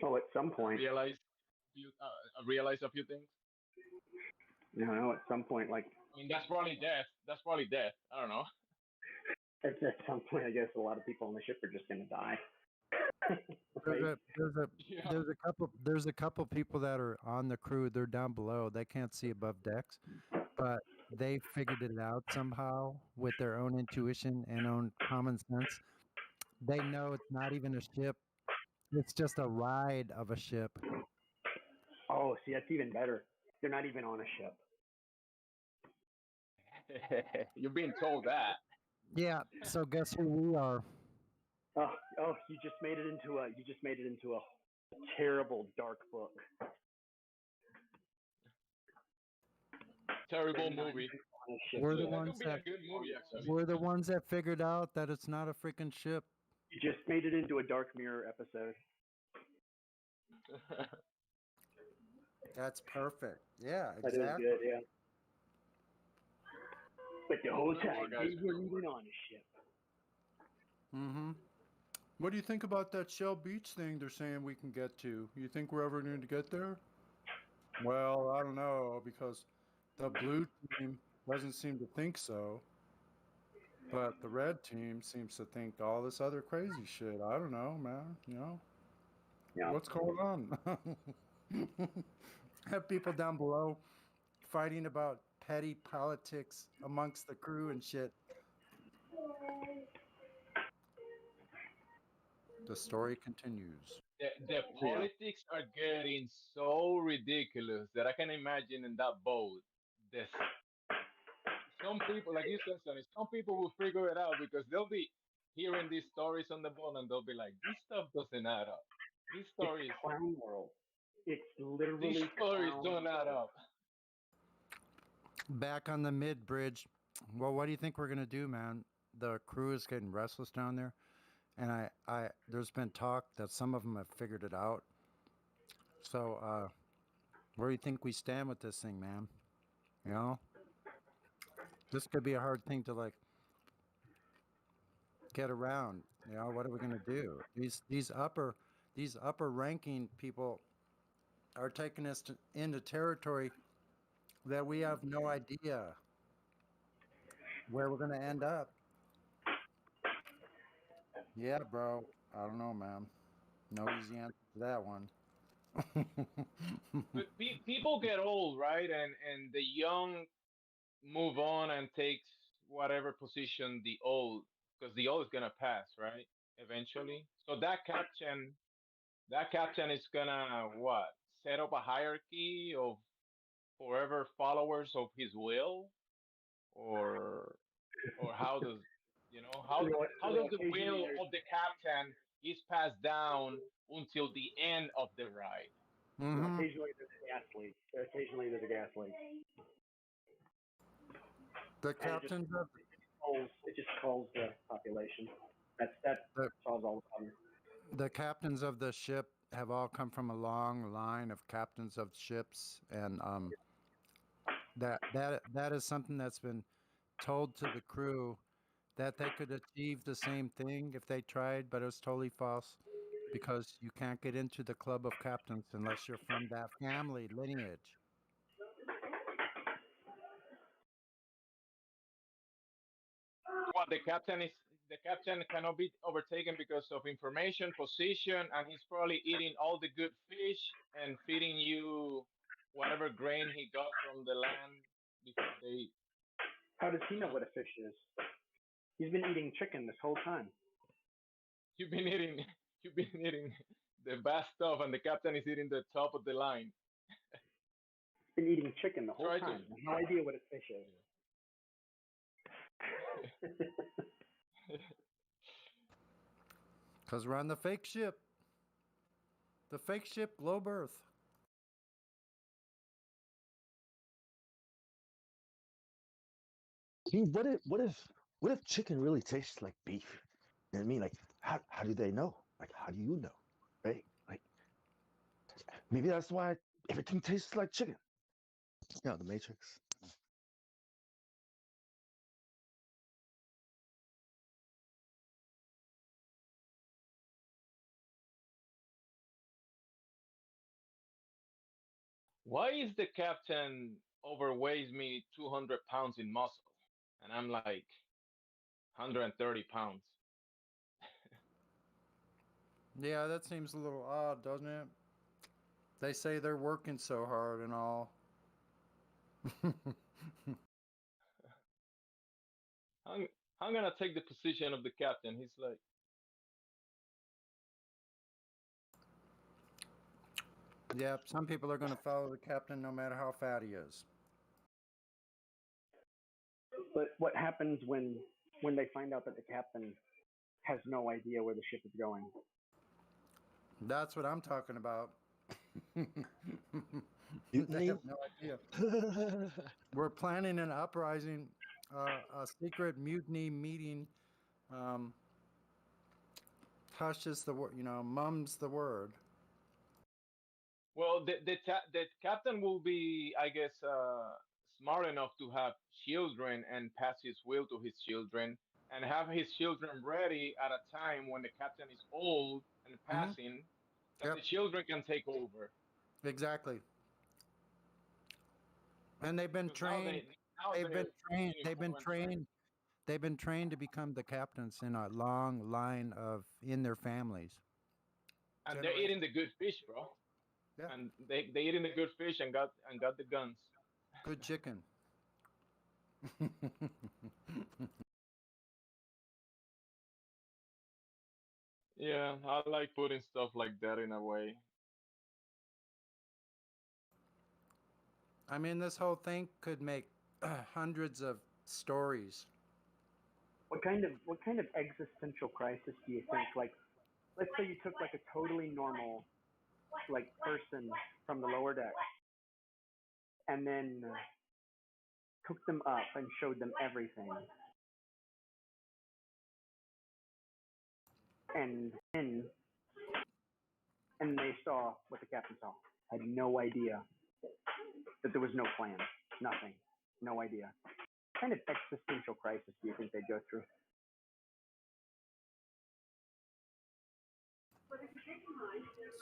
Oh, at some point. realize a few things. No, at some point, like. I mean, that's probably death. That's probably death. I don't know. At some point, I guess a lot of people on the ship are just gonna die. There's a couple people that are on the crew. They're down below. They can't see above decks, but they figured it out somehow with their own intuition and own common sense. They know it's not even a ship. It's just a ride of a ship. Oh, see, that's even better. They're not even on a ship. You're being told that. Yeah. So guess who we are? Oh, you just made it into a terrible dark book. Terrible movie. We're the ones that we're the ones that figured out that it's not a freaking ship. You just made it into a Dark Mirror episode. That's perfect. Yeah, That exactly. is good, yeah. But the whole time, they weren't even on a ship. Mm-hmm. What do you think about that Shell Beach thing they're saying we can get to? You think we're ever going to get there? Well, I don't know, because the blue team doesn't seem to think so. But the red team seems to think all this other crazy shit. I don't know, man. Yeah. What's going on? Have people down below fighting about petty politics amongst the crew and shit. The story continues. The politics are getting so ridiculous that I can imagine in that boat, some people, like you said, Sonny, some people will figure it out because they'll be hearing these stories on the boat and they'll be like, this stuff doesn't add up. These stories. It's clown world. It's literally these stories don't add up. Back on the mid bridge. Well, what do you think we're gonna do, man? The crew is getting restless down there, and I there's been talk that some of them have figured it out. So, where do you think we stand with this thing, man? You know, this could be a hard thing to like get around. You know, what are we gonna do? These upper ranking people are taking us into territory that we have no idea where we're gonna end up. Yeah, bro. I don't know, man. No easy answer to that one. But people get old, right? And the young move on and takes whatever position the old, because the old is gonna pass, right? Eventually. So that captain is gonna what? Set up a hierarchy of forever followers of his will, or how does how does the will of the captain is passed down until the end of the ride? Mm-hmm. Occasionally there's a gas leak. Occasionally there's a gas leak. The captains of it just calls the population. That solves all the problems. The captains of the ship have all come from a long line of captains of ships, and that is something that's been told to the crew that they could achieve the same thing if they tried, but it's totally false because you can't get into the club of captains unless you're from that family lineage. What the captain cannot be overtaken because of information, position, and he's probably eating all the good fish and feeding you whatever grain he got from the land before they. How does he know what a fish is? He's been eating chicken this whole time. You've been eating the best stuff, and the captain is eating the top of the line. Been eating chicken the whole Try time. to. No idea what a fish is. Because we're on the fake ship. The fake ship Globe Earth. I mean, what if chicken really tastes like beef? You know what I mean? Like, how do they know? Like, how do you know? Right? Like, maybe that's why everything tastes like chicken. You know, the Matrix. Why is the captain overweighs me 200 pounds in muscle, and I'm like 130 pounds? Yeah, that seems a little odd, doesn't it? They say they're working so hard and all. I'm gonna take the position of the captain. He's like, Yeah, some people are going to follow the captain no matter how fat he is. But what happens when they find out that the captain has no idea where the ship is going? That's what I'm talking about. They Mutiny? have no idea. We're planning an uprising, a secret mutiny meeting. Hush is the word, mum's the word. well, the captain will be, I guess, smart enough to have children and pass his will to his children and have his children ready at a time when the captain is old and passing, that the children can take over. Exactly. And they've been trained. They've been trained to become the captains in a long line in their families. And they're eating the good fish, bro. Yeah. And they eating the good fish and got the guns. Good chicken. Yeah, I like putting stuff like that in a way. I mean, this whole thing could make hundreds of stories. What kind of existential crisis do you think? Like, let's say you took like a totally normal like person from the lower deck, and then took them up and showed them everything, and they saw what the captain saw. Had no idea that there was no plan, nothing, no idea. What kind of existential crisis do you think they'd go through?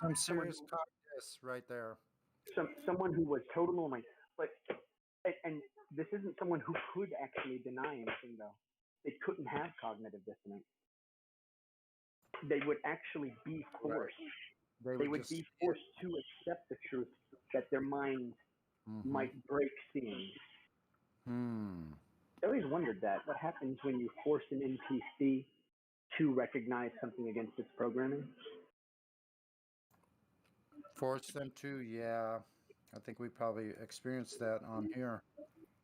Some serious cockness right there. Someone who was total normal, but and this isn't someone who could actually deny anything though. They couldn't have cognitive dissonance. They would actually be forced. Right. They would be forced to accept the truth that their mind might break seeing. I always wondered that. What happens when you force an NPC to recognize something against its programming? Force them to, yeah. I think we probably experienced that on here.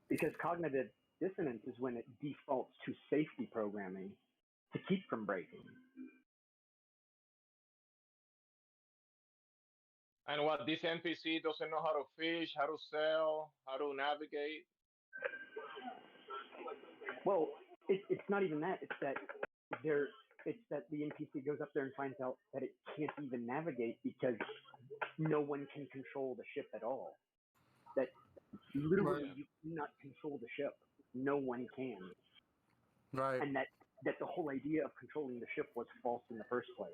Because cognitive dissonance is when it defaults to safety programming to keep from breaking. And what, this NPC doesn't know how to fish, how to sell, how to navigate? Well, it's not even that. It's that the NPC goes up there and finds out that it can't even navigate because no one can control the ship at all. That literally you cannot control the ship. No one can. Right. And that that the whole idea of controlling the ship was false in the first place.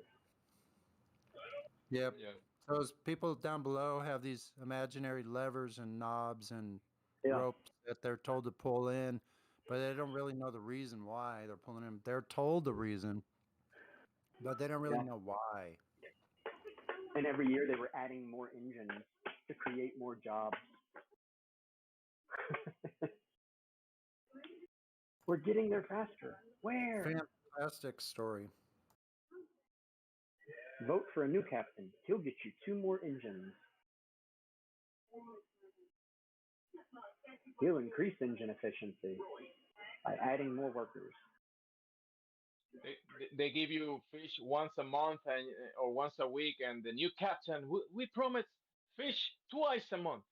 Yep. Yeah. Those people down below have these imaginary levers and knobs and Yeah. ropes that they're told to pull in, but they don't really know the reason why they're pulling in. They're told the reason, but they don't really Yeah. know why. And every year they were adding more engines to create more jobs. We're getting there faster. Where? Fantastic story. Vote for a new captain. He'll get you 2 more engines. He'll increase engine efficiency by adding more workers. They give you fish once a month or once a week, and the new captain, we promise fish twice a month.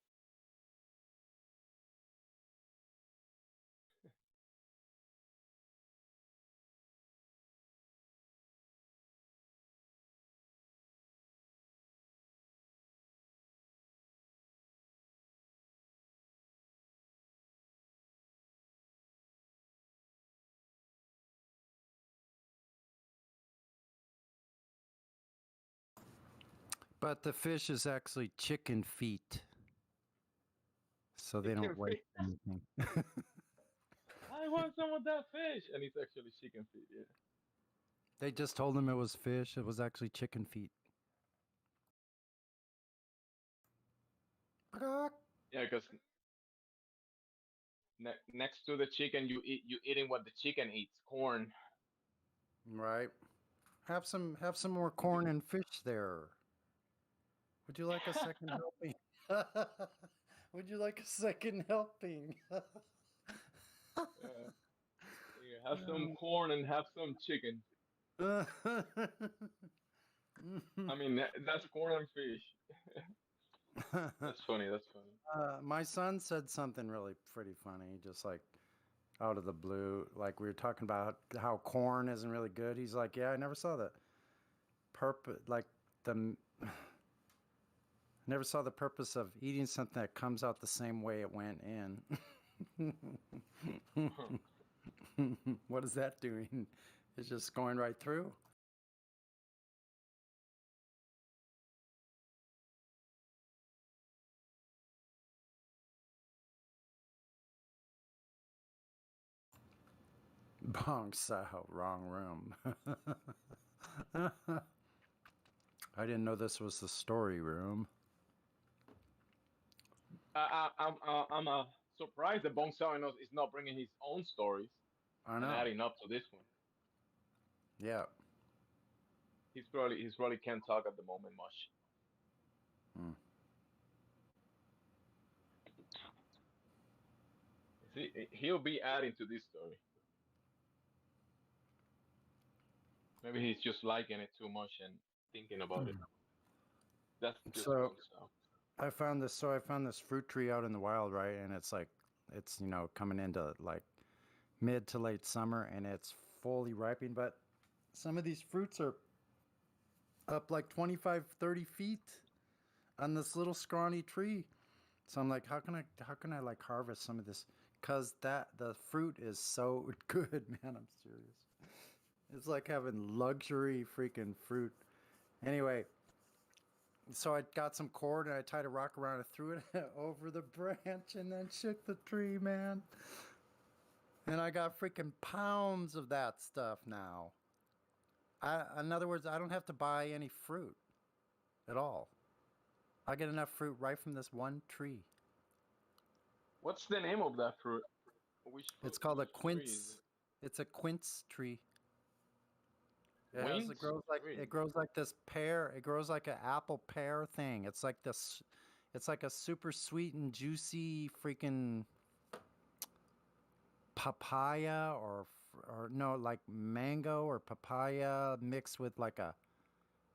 But the fish is actually chicken feet, so they don't Chicken waste feet. anything. I want some of that fish, and it's actually chicken feet. Yeah. They just told them it was fish. It was actually chicken feet. Yeah, because next to the chicken, you eating what the chicken eats, corn. Right. Have some more corn and fish there. Would you like a second helping? Would you like a second helping? Yeah, have some corn and have some chicken. I mean, that's corn and fish. That's funny. That's funny. My son said something really pretty funny, just like out of the blue. Like we were talking about how corn isn't really good. He's like, "Yeah, I never saw the purpose, like never saw the purpose of eating something that comes out the same way it went in." What is that doing? It's just going right through. Bong Sao, wrong room. I didn't know this was the story room. I'm surprised that Bong Sao is not bringing his own stories I know. and adding up to this one. Yeah. He's probably can't talk at the moment much. He'll be adding to this story. Maybe he's just liking it too much and thinking about it. That's just So Bong Sao. I found this fruit tree out in the wild, right? And it's like, it's, coming into like mid to late summer and it's fully ripening, but some of these fruits are up like 25, 30 feet on this little scrawny tree. So I'm like, how can I like harvest some of this? Cause the fruit is so good, man. I'm serious. It's like having luxury freaking fruit. Anyway, so I got some cord and I tied a rock around it, threw it over the branch, and then shook the tree, man. And I got freaking pounds of that stuff now. In other words, I don't have to buy any fruit at all. I get enough fruit right from this one tree. What's the name of that fruit? It's called a tree is quince. It's a quince tree. Quince? It grows like this pear. It grows like an apple pear thing. It's like this. It's like a super sweet and juicy freaking papaya or no, like mango or papaya mixed with like a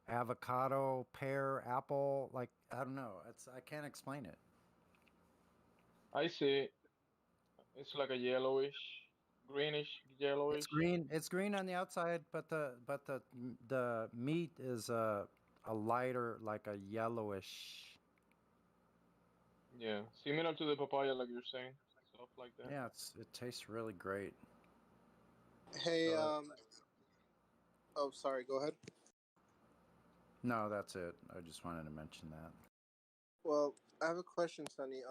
avocado, pear, apple. Like, I don't know. I can't explain it. I see. It's like a yellowish, greenish, yellowish. It's green on the outside, but the meat is a lighter, like a yellowish. Yeah, similar to the papaya, like you're saying, stuff like that. Yeah, it tastes really great. Hey, So, oh, sorry. Go ahead. no, that's it. I just wanted to mention that. Well, I have a question, Sonny.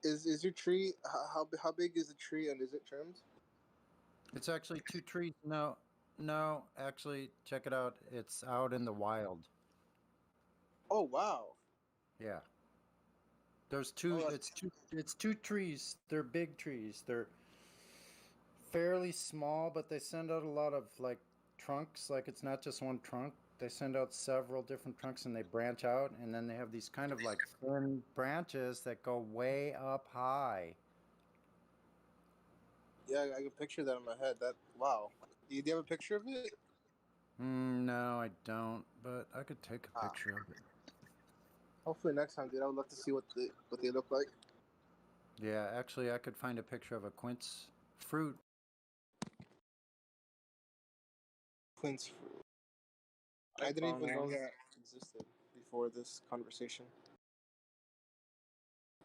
Is your tree how big is the tree and is it trimmed? It's actually 2 trees. No, actually, check it out. It's out in the wild. Oh wow. Yeah. There's two. Oh, It's 2 trees. They're big trees. They're fairly small, but they send out a lot of like trunks. Like it's not just one trunk. They send out several different trunks and they branch out, and then they have these kind of like thin branches that go way up high. yeah, I can picture that in my head. That wow. Do you have a picture of it? No, I don't, but I could take a picture of it. Hopefully next time, dude. I would love to see what they look like. Yeah, actually, I could find a picture of a quince fruit. Quince fruit. I I didn't found even know one. that existed before this conversation.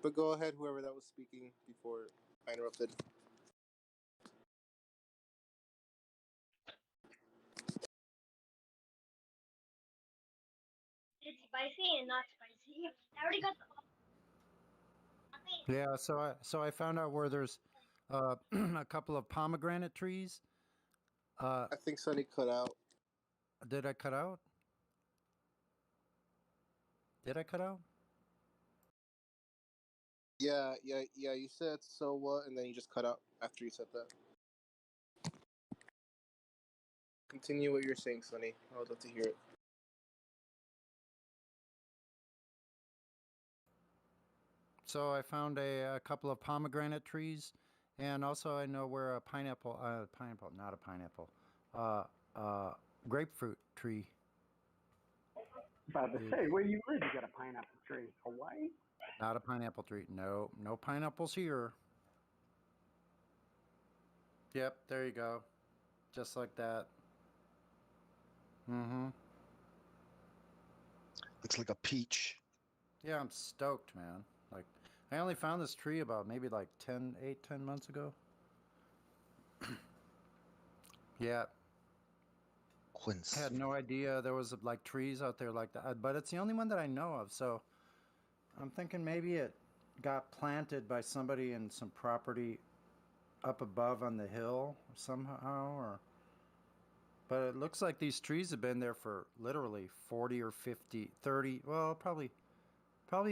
But go ahead, whoever that was speaking before I interrupted. It's spicy and not spicy. I already got the. Yeah, so I found out where there's a couple of pomegranate trees. I think Sonny cut out. Did I cut out? Did I cut out? Yeah. You said so what, and then you just cut out after you said that. Continue what you're saying, Sonny. I would love to hear it. So I found a couple of pomegranate trees, and also I know where a pineapple, not a pineapple, uh, uh, grapefruit tree. About to say, where you live, you got a pineapple tree. Hawaii? Not a pineapple tree. No, no pineapples here. Yep, there you go. Just like that. Mm-hmm. Looks like a peach. Yeah, I'm stoked, man. Like, I only found this tree about maybe like 10 months ago. Yeah. Quince. I had no idea there was like trees out there like that, but it's the only one that I know of. So I'm thinking maybe it got planted by somebody in some property up above on the hill somehow, or. But it looks like these trees have been there for literally 40 or 50, 30, well, probably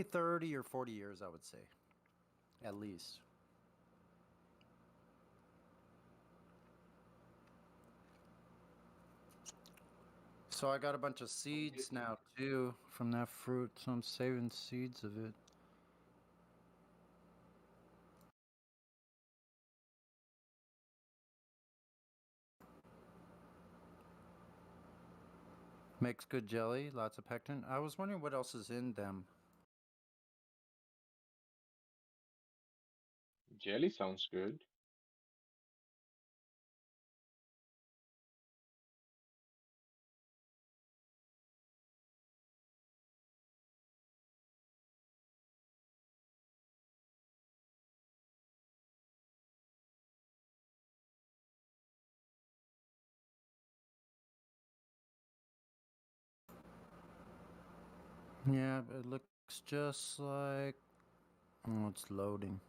30 or 40 years, I would say, at least. So I got a bunch of seeds now too from that fruit, so I'm saving seeds of it. Makes good jelly, lots of pectin. I was wondering what else is in them. Jelly sounds good. Yeah, it looks just like. Oh, it's loading.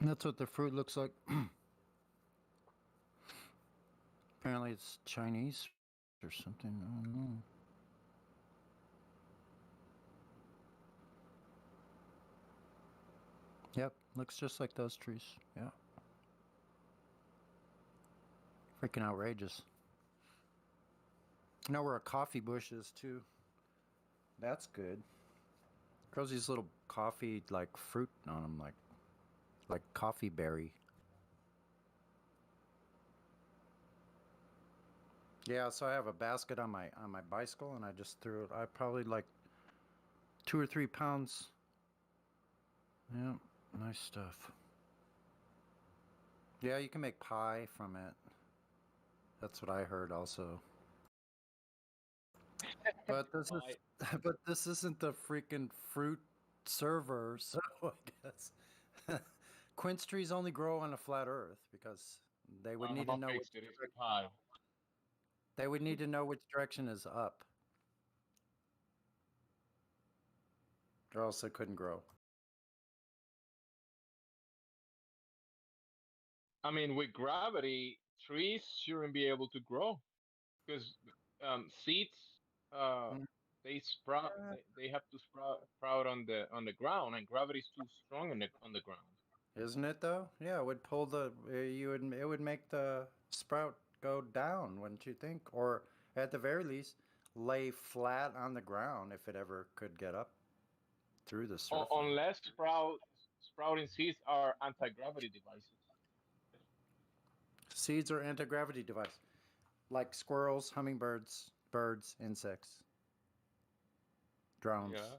And that's what the fruit looks like. Apparently it's Chinese or something. I don't know. Yep, looks just like those trees. Yeah. Freaking outrageous. Know where a coffee bush is too. That's good. Grows these little coffee like fruit on them, like coffee berry. Yeah, so I have a basket on my bicycle, and I just threw it. I probably like 2 or 3 pounds. Yeah, nice stuff. Yeah, you can make pie from it. That's what I heard also. But this is but this isn't the freaking fruit server, so I guess quince trees only grow on a flat Earth because they would need to know which It is pie. they would need to know which direction is up, or else it couldn't grow. I mean, with gravity, trees shouldn't be able to grow because seeds they sprout. They have to sprout on the ground, and gravity is too strong on the ground. Isn't it though? Yeah, it would pull the it would make the sprout go down, wouldn't you think? Or at the very least, lay flat on the ground if it ever could get up through the surface. Unless sprouting seeds are anti-gravity devices. Seeds are anti-gravity device, like squirrels, hummingbirds, birds, insects, drones. Yeah.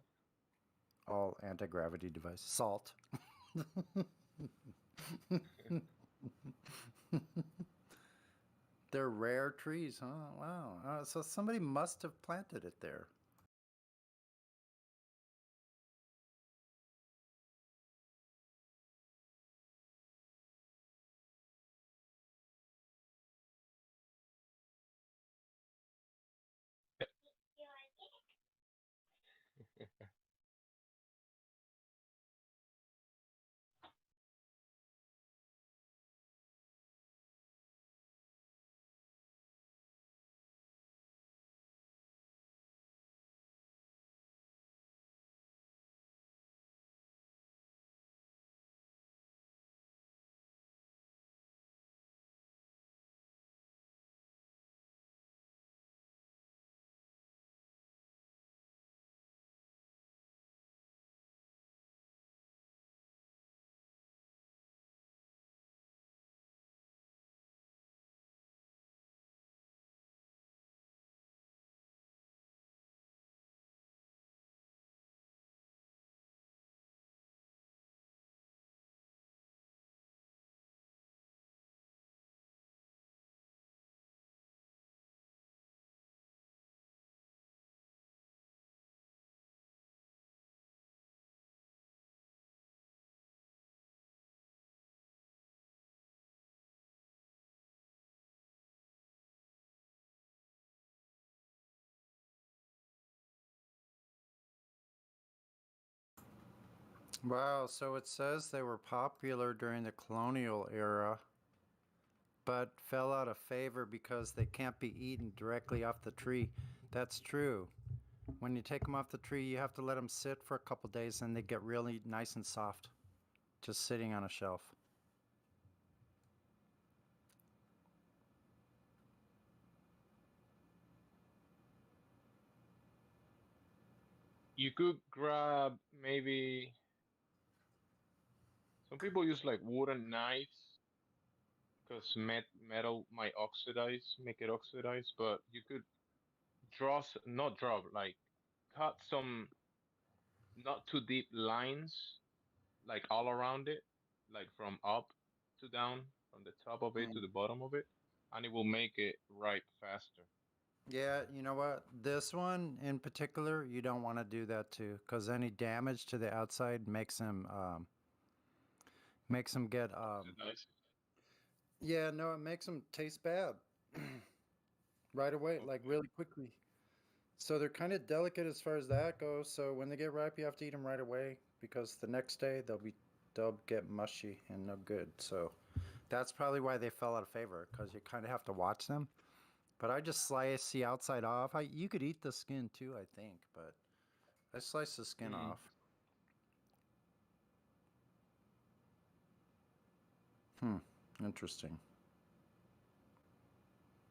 All anti-gravity device. Salt. They're rare trees, huh? Wow. So somebody must have planted it there. Wow, so it says they were popular during the colonial era, but fell out of favor because they can't be eaten directly off the tree. That's true. When you take them off the tree, you have to let them sit for a couple days and they get really nice and soft, just sitting on a shelf. You could grab maybe some people use like wooden knives because metal might make it oxidize. But you could not draw, like cut some not too deep lines, like all around it, like from up to down, from the top of it to the bottom of it, and it will make it ripe faster. Yeah, you know what? This one in particular, you don't want to do that too, because any damage to the outside makes them get Nice. yeah, no, it makes them taste bad right away, like really quickly. So they're kind of delicate as far as that goes. So when they get ripe, you have to eat them right away because the next day they'll get mushy and no good. So that's probably why they fell out of favor, because you kind of have to watch them. But I just slice the outside off. You could eat the skin too, I think, but I slice the skin off. Interesting.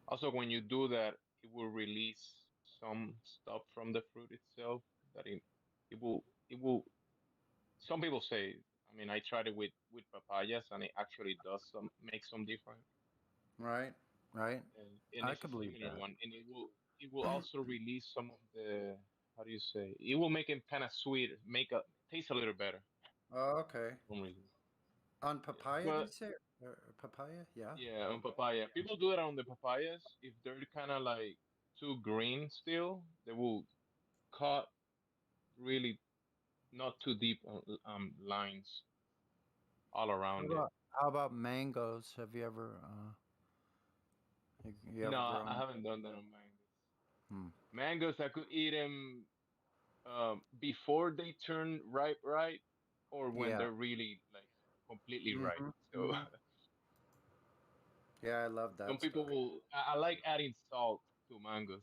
Also, when you do that, it will release some stuff from the fruit itself that it will. Some people say. I mean, I tried it with papayas, and it actually does make some difference. Right. right? and I it's a could believe similar that. one, and it will also release some of the, how do you say, it will make it kind of sweet, taste a little better Oh, okay. for some reason. On papaya, did But you say? Papaya? Yeah. yeah, on papaya, people do it on the papayas. If they're kind of like too green still, they will cut really not too deep lines all How around it. about how about mangoes? Have you ever you No, ever I grown? haven't done that on mangoes. Hmm. Mangoes, I could eat them before they turn ripe, right, or when Yeah. they're really like completely ripe. Hmm. So Yeah, I love some that people stuff. will. I like adding salt to mangoes.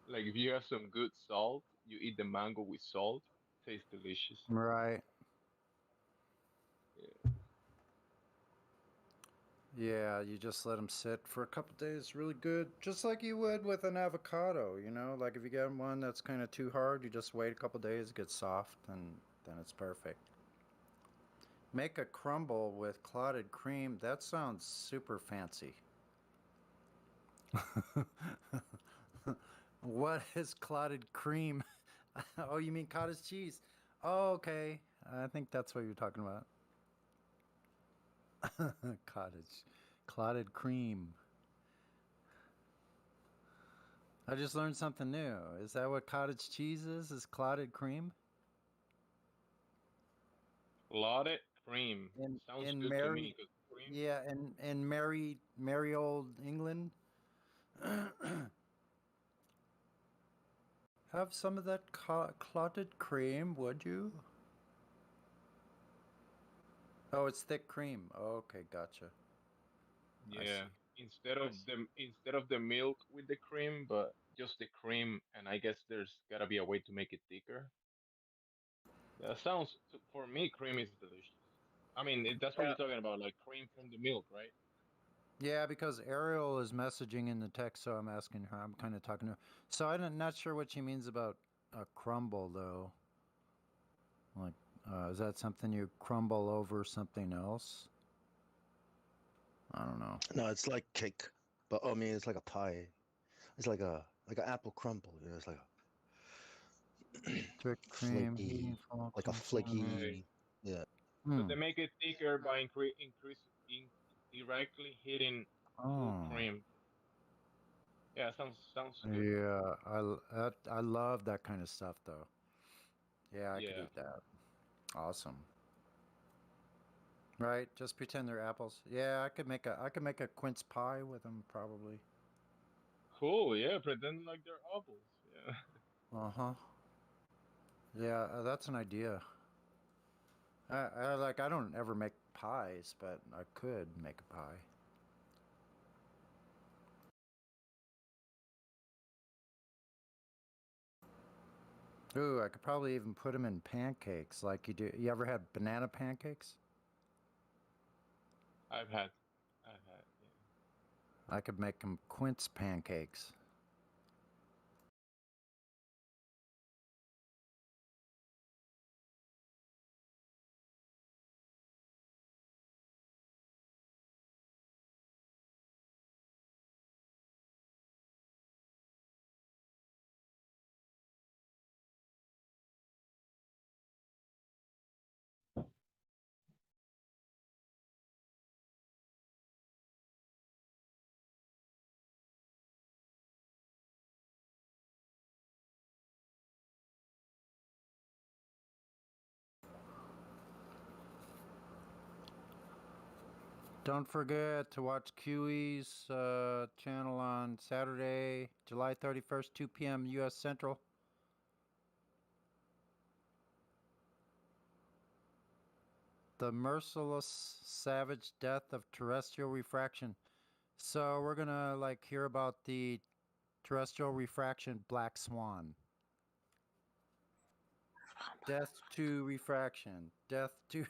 Like if you have some good salt, you eat the mango with salt. Tastes delicious. Right. Yeah. Yeah, you just let them sit for a couple days, really good, just like you would with an avocado. Like if you get one that's kind of too hard, you just wait a couple days, it gets soft, and then it's perfect. Make a crumble with clotted cream. That sounds super fancy. What is clotted cream? Oh, you mean cottage cheese? Oh, okay. I think that's what you're talking about. Cottage. Clotted cream. I just learned something new. Is that what cottage cheese is? Is clotted cream? Clotted cream sounds In good to merry, me because cream. yeah, in merry old England. Have some of that clotted cream, would you? Oh, it's thick cream. Okay, gotcha. I Yeah, see. instead of the milk with the cream, but just the cream, and I guess there's gotta be a way to make it thicker. That sounds, for me, cream is delicious. I mean, that's what Yeah. you're talking about, like cream from the milk, right? Yeah, because Ariel is messaging in the text, so I'm asking her. I'm kind of talking to her. So I'm not sure what she means about a crumble, though. Like, is that something you crumble over something else? I don't know. No, it's like cake, but I mean it's like a pie. It's like an apple crumble. It's like a Thick cream, heating flaky, full like a Okay. flaky. Yeah. So Hmm. they make it thicker by directly hitting full Oh. cream. Yeah, sounds good. Yeah, I love that kind of stuff, though. Yeah, I could Yeah. eat that. Awesome. Right? Just pretend they're apples. Yeah, I could make a quince pie with them probably. Cool. Yeah, pretend like they're apples. Yeah. Uh-huh. Yeah, that's an idea. I don't ever make pies, but I could make a pie. Ooh, I could probably even put them in pancakes like you do. You ever had banana pancakes? I've had. I've had. I could make them quince pancakes. Don't forget to watch QE's channel on Saturday, July 31st, 2 p.m. U.S. Central. The merciless, savage death of terrestrial refraction. So we're gonna hear about the terrestrial refraction black swan. Death to refraction. Death to.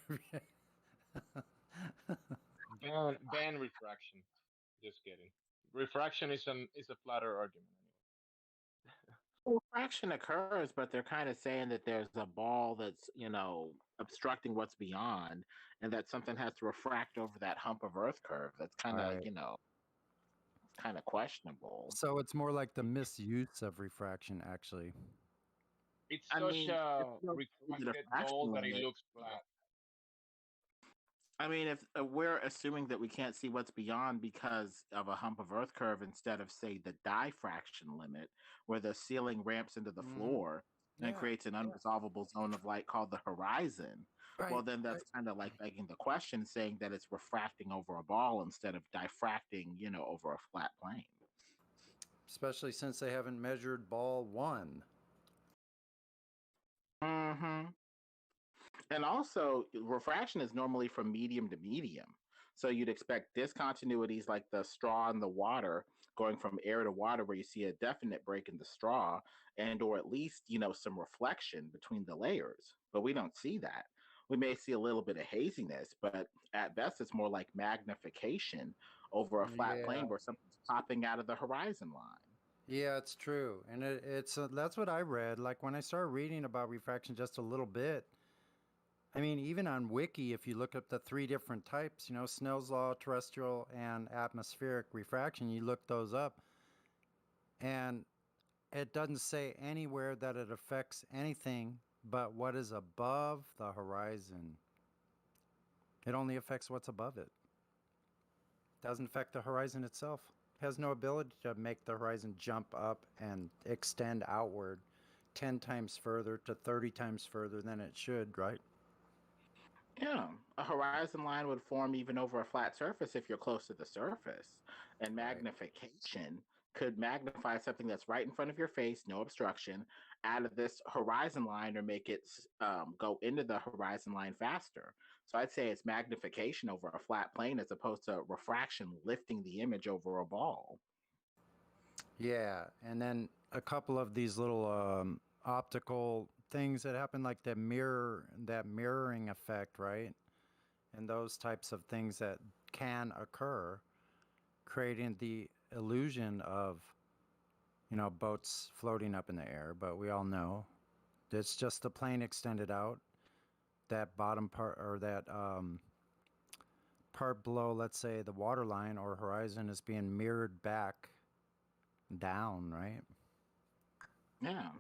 Ban refraction. Just kidding. Refraction is a flatter argument. Refraction occurs, but they're kind of saying that there's a ball that's, obstructing what's beyond, and that something has to refract over that hump of Earth curve. That's kind of, Right. kind of questionable. So it's more like the misuse of refraction, actually. It's I such mean, if a you don't see the refracted ball diffraction that it limit, looks flat. I mean, if we're assuming that we can't see what's beyond because of a hump of Earth curve instead of, say, the diffraction limit, where the ceiling ramps into the floor and Yeah. creates an unresolvable zone of light called the horizon, well, Right. then that's kind of like begging the question, saying that it's refracting over a ball instead of diffracting, over a flat plane. Especially since they haven't measured ball one. Mm-hmm. And also, refraction is normally from medium to medium. So you'd expect discontinuities like the straw in the water going from air to water where you see a definite break in the straw and or at least, some reflection between the layers. But we don't see that. We may see a little bit of haziness, but at best it's more like magnification over a flat Yeah. plane where something's popping out of the horizon line. Yeah, it's true. And it's that's what I read. Like when I started reading about refraction just a little bit, I mean, even on Wiki, if you look up the 3 different types, Snell's law, terrestrial, and atmospheric refraction, you look those up, and it doesn't say anywhere that it affects anything but what is above the horizon. It only affects what's above it. Doesn't affect the horizon itself. Has no ability to make the horizon jump up and extend outward 10 times further to 30 times further than it should, right? Yeah, a horizon line would form even over a flat surface if you're close to the surface. And Right. magnification could magnify something that's right in front of your face, no obstruction, out of this horizon line or make it go into the horizon line faster. So I'd say it's magnification over a flat plane as opposed to refraction lifting the image over a ball. Yeah, and then a couple of these little optical things that happen, like that mirroring effect, right? And those types of things that can occur, creating the illusion of, boats floating up in the air. But we all know it's just the plane extended out. That bottom part or that part below, let's say the waterline or horizon, is being mirrored back down, right? Yeah.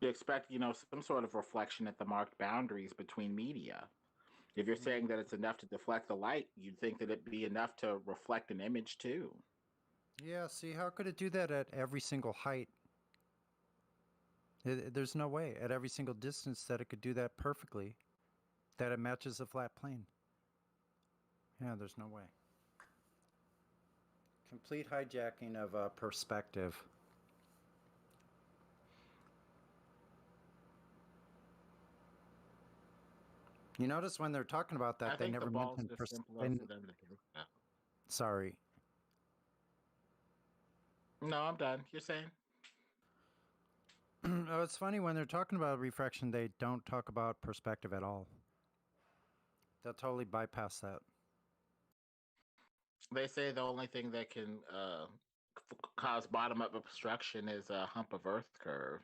You expect, some sort of reflection at the marked boundaries between media. If you're saying that it's enough to deflect the light, you'd think that it'd be enough to reflect an image too. Yeah, see, how could it do that at every single height? There's no way at every single distance that it could do that perfectly, that it matches a flat plane. Yeah, there's no way. Complete hijacking of perspective. You notice when they're talking about that, I they think the never ball's mention just simpler for them to do that. Sorry. No, I'm done. You're saying? Oh, it's funny when they're talking about refraction, they don't talk about perspective at all. They'll totally bypass that. They say the only thing that can cause bottom-up obstruction is a hump of Earth curve,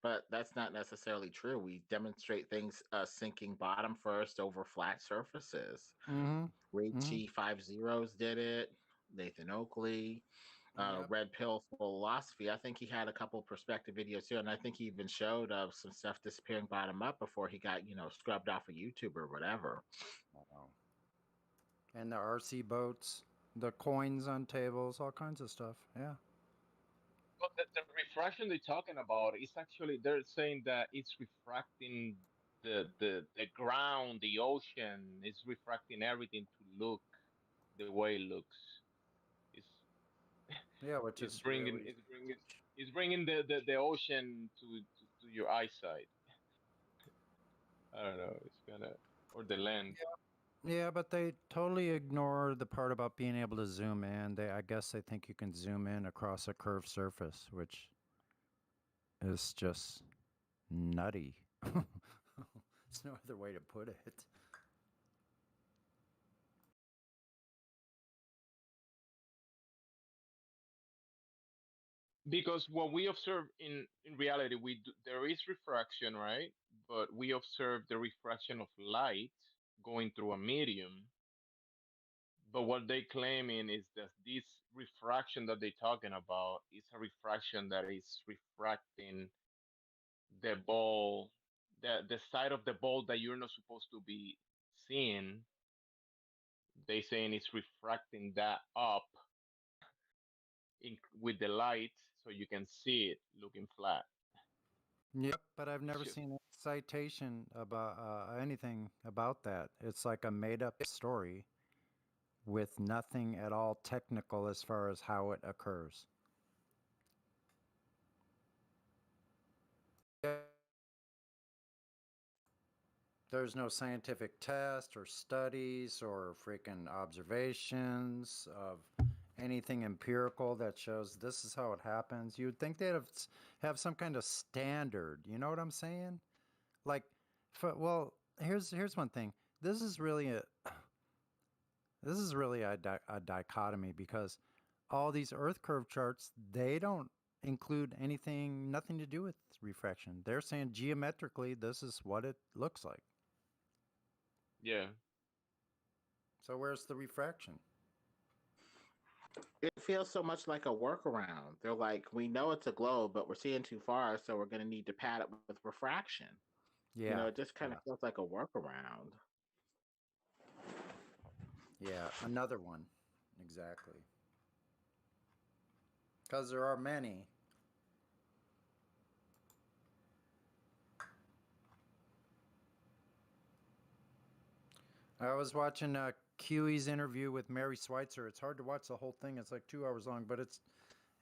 but that's not necessarily true. We demonstrate things sinking bottom first over flat surfaces. Ray T 50s did it. Nathan Oakley, Yep. Red Pill Philosophy. I think he had a couple perspective videos too, and I think he even showed some stuff disappearing bottom up before he got scrubbed off of YouTube or whatever. Wow. And the RC boats, the coins on tables, all kinds of stuff. Yeah. But the refraction they're talking about is actually they're saying that it's refracting the ground, the ocean. It's refracting everything to look the way it looks. It's Yeah, which it's is bringing really it's bringing the ocean to your eyesight. I don't know. It's gonna or the land. Yeah, but they totally ignore the part about being able to zoom in. I guess they think you can zoom in across a curved surface, which is just nutty. There's no other way to put it. Because what we observe in reality, there is refraction, right? but we observe the refraction of light going through a medium. But what they claiming is that this refraction that they're talking about is a refraction that is refracting the ball, the side of the ball that you're not supposed to be seeing. They saying it's refracting that up with the light, so you can see it looking flat. Yep, but I've never Shit. seen a citation about anything about that. It's like a made-up story with nothing at all technical as far as how it occurs. There's no scientific test or studies or freaking observations of anything empirical that shows this is how it happens. You'd think they'd have some kind of standard. You know what I'm saying? Like, well, here's one thing. This is really a dichotomy because all these Earth curve charts, they don't include nothing to do with refraction. They're saying geometrically this is what it looks like. Yeah. So where's the refraction? It feels so much like a workaround. They're like, we know it's a globe, but we're seeing too far, so we're going to need to pad it with refraction. Yeah. You know, it just kind of feels like a workaround. Yeah, another one. Exactly. Because there are many. I was watching QE's interview with Mary Schweitzer. It's hard to watch the whole thing. It's like 2 hours long, but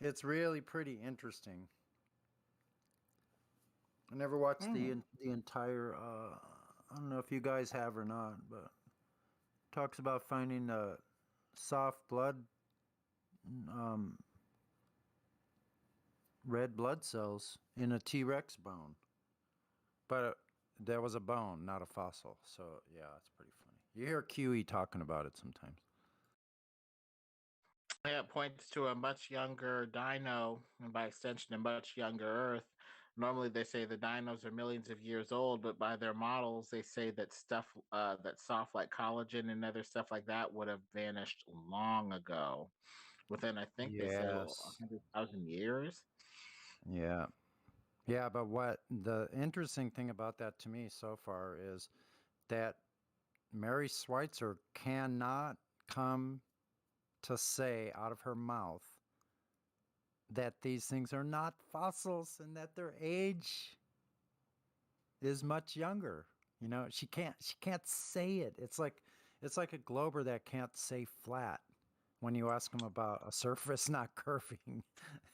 it's really pretty interesting. I never watched the entire. I don't know if you guys have or not, but talks about finding soft blood, red blood cells in a T-Rex bone, but there was a bone, not a fossil. So yeah, it's pretty funny. You hear QE talking about it sometimes. Yeah, it points to a much younger dino, and by extension, a much younger Earth. Normally, they say the dinos are millions of years old, but by their models, they say that stuff that's soft like collagen and other stuff like that would have vanished long ago. Within, I think they say, 100,000 years. Yeah. Yeah, but what the interesting thing about that to me so far is that Mary Schweitzer cannot come to say out of her mouth that these things are not fossils and that their age is much younger. You know, she can't say it. It's like a glober that can't say flat when you ask them about a surface not curving.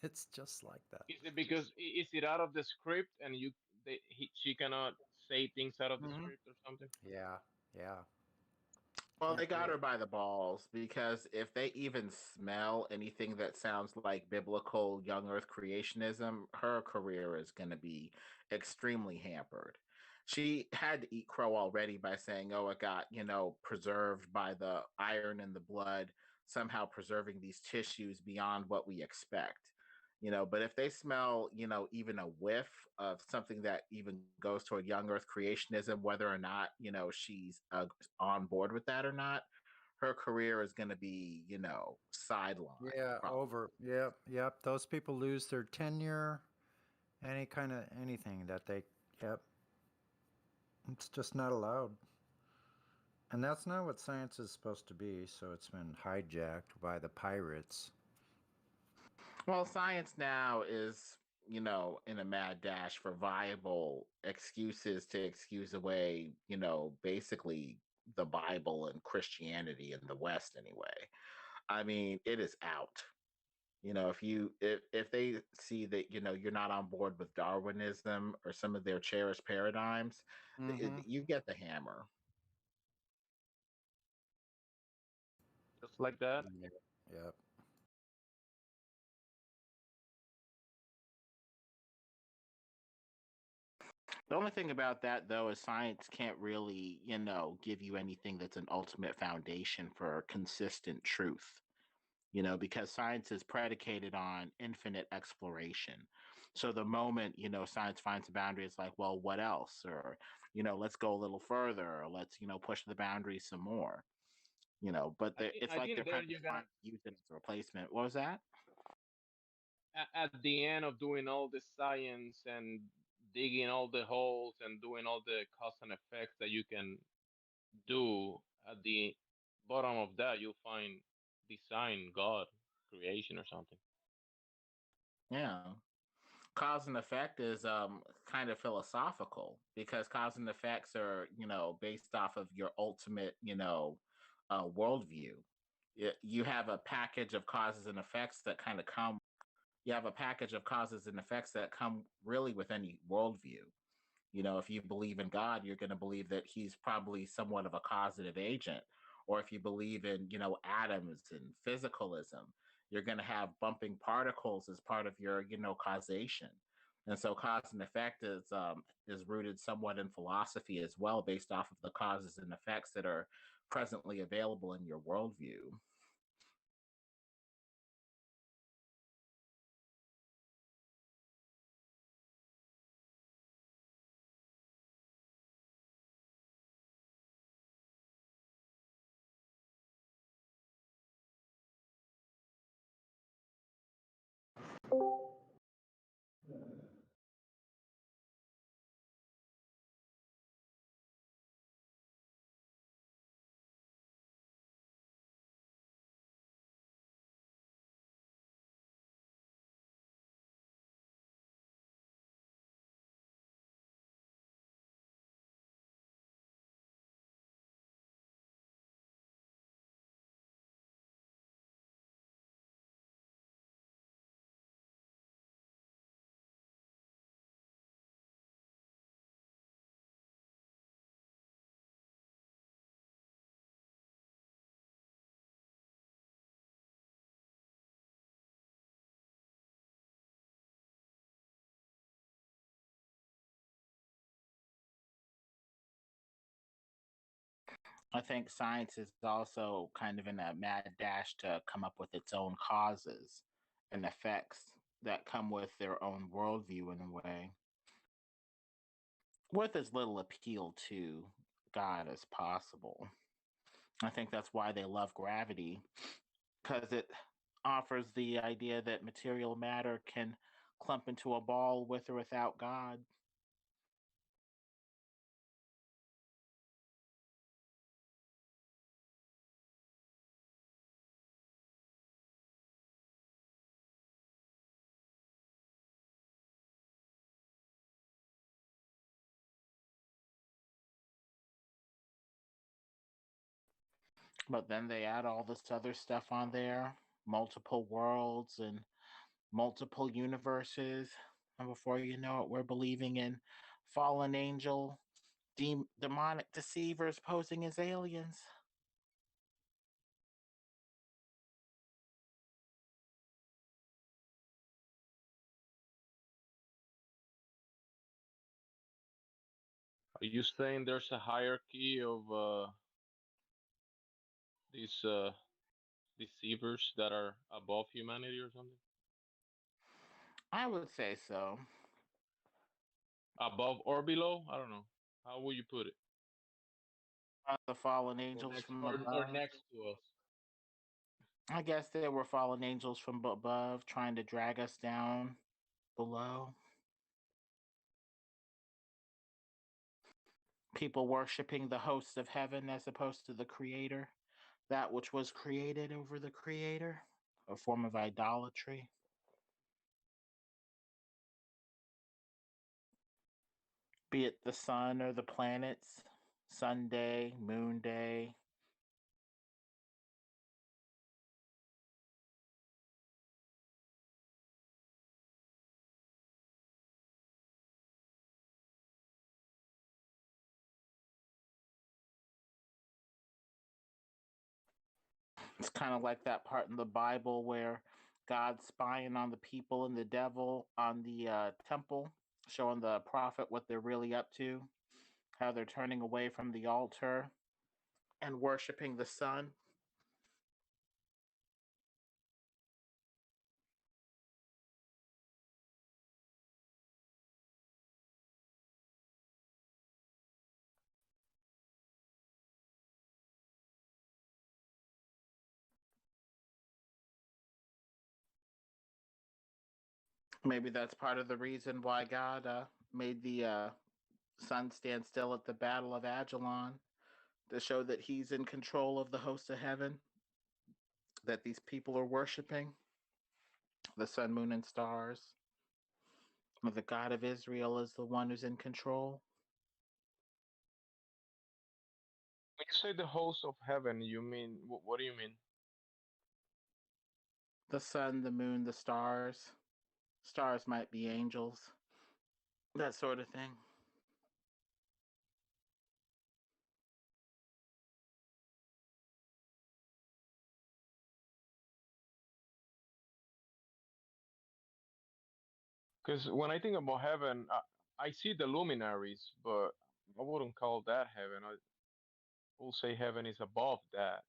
It's just like that. Is it because is it out of the script and she cannot say things out of the script or something? Yeah, yeah. Well, they got her by the balls because if they even smell anything that sounds like biblical young earth creationism, her career is going to be extremely hampered. She had to eat crow already by saying, oh, it got, preserved by the iron in the blood, somehow preserving these tissues beyond what we expect. But if they smell, even a whiff of something that even goes toward young earth creationism, whether or not, she's on board with that or not, her career is going to be, sidelined. Yeah, over. Yep. Those people lose their tenure, anything that they, it's just not allowed. And that's not what science is supposed to be, so it's been hijacked by the pirates. Well, science now is, in a mad dash for viable excuses to excuse away, basically the Bible and Christianity in the West anyway. I mean, it is out. If they see that, you're not on board with Darwinism or some of their cherished paradigms, you get the hammer. Just like that? Yep. The only thing about that, though, is science can't really, give you anything that's an ultimate foundation for consistent truth, because science is predicated on infinite exploration. So the moment, science finds a boundary, it's like, well, what else? Or, let's go a little further, or let's, push the boundaries some more. But it's I like think they're there kind of you're trying gonna to use it as a replacement. What was that? at the end of doing all the science and digging all the holes and doing all the cause and effects that you can do, at the bottom of that you'll find design, God, creation, or something. Yeah. Cause and effect is kind of philosophical because cause and effects are, based off of your ultimate, worldview. You have a package of causes and effects that kind of come. You have a package of causes and effects that come really with any worldview. If you believe in God, you're going to believe that he's probably somewhat of a causative agent. Or if you believe in, atoms and physicalism, you're going to have bumping particles as part of your, causation. And so cause and effect is rooted somewhat in philosophy as well, based off of the causes and effects that are presently available in your worldview. I think science is also kind of in a mad dash to come up with its own causes and effects that come with their own worldview in a way, with as little appeal to God as possible. I think that's why they love gravity, because it offers the idea that material matter can clump into a ball with or without God. But then they add all this other stuff on there, multiple worlds and multiple universes. And before you know it, we're believing in fallen angel, demonic deceivers posing as aliens. Are you saying there's a hierarchy of these deceivers that are above humanity or something? I would say so. Above or below? I don't know. How would you put it? The fallen angels from Or above. next to us. I guess there were fallen angels from above trying to drag us down below. People worshiping the hosts of heaven as opposed to the creator, that which was created over the creator, a form of idolatry. Be it the sun or the planets, sun day, moon day. It's kind of like that part in the Bible where God's spying on the people and the devil on the temple, showing the prophet what they're really up to, how they're turning away from the altar and worshiping the sun. Maybe that's part of the reason why God made the sun stand still at the Battle of Ajalon to show that He's in control of the host of heaven, that these people are worshiping the sun, moon, and stars. The God of Israel is the one who's in control. When you say the host of heaven, you mean what do you mean? The sun, the moon, the stars. Stars might be angels, that sort of thing. Because when I think about heaven, I see the luminaries, but I wouldn't call that heaven. I will say heaven is above that.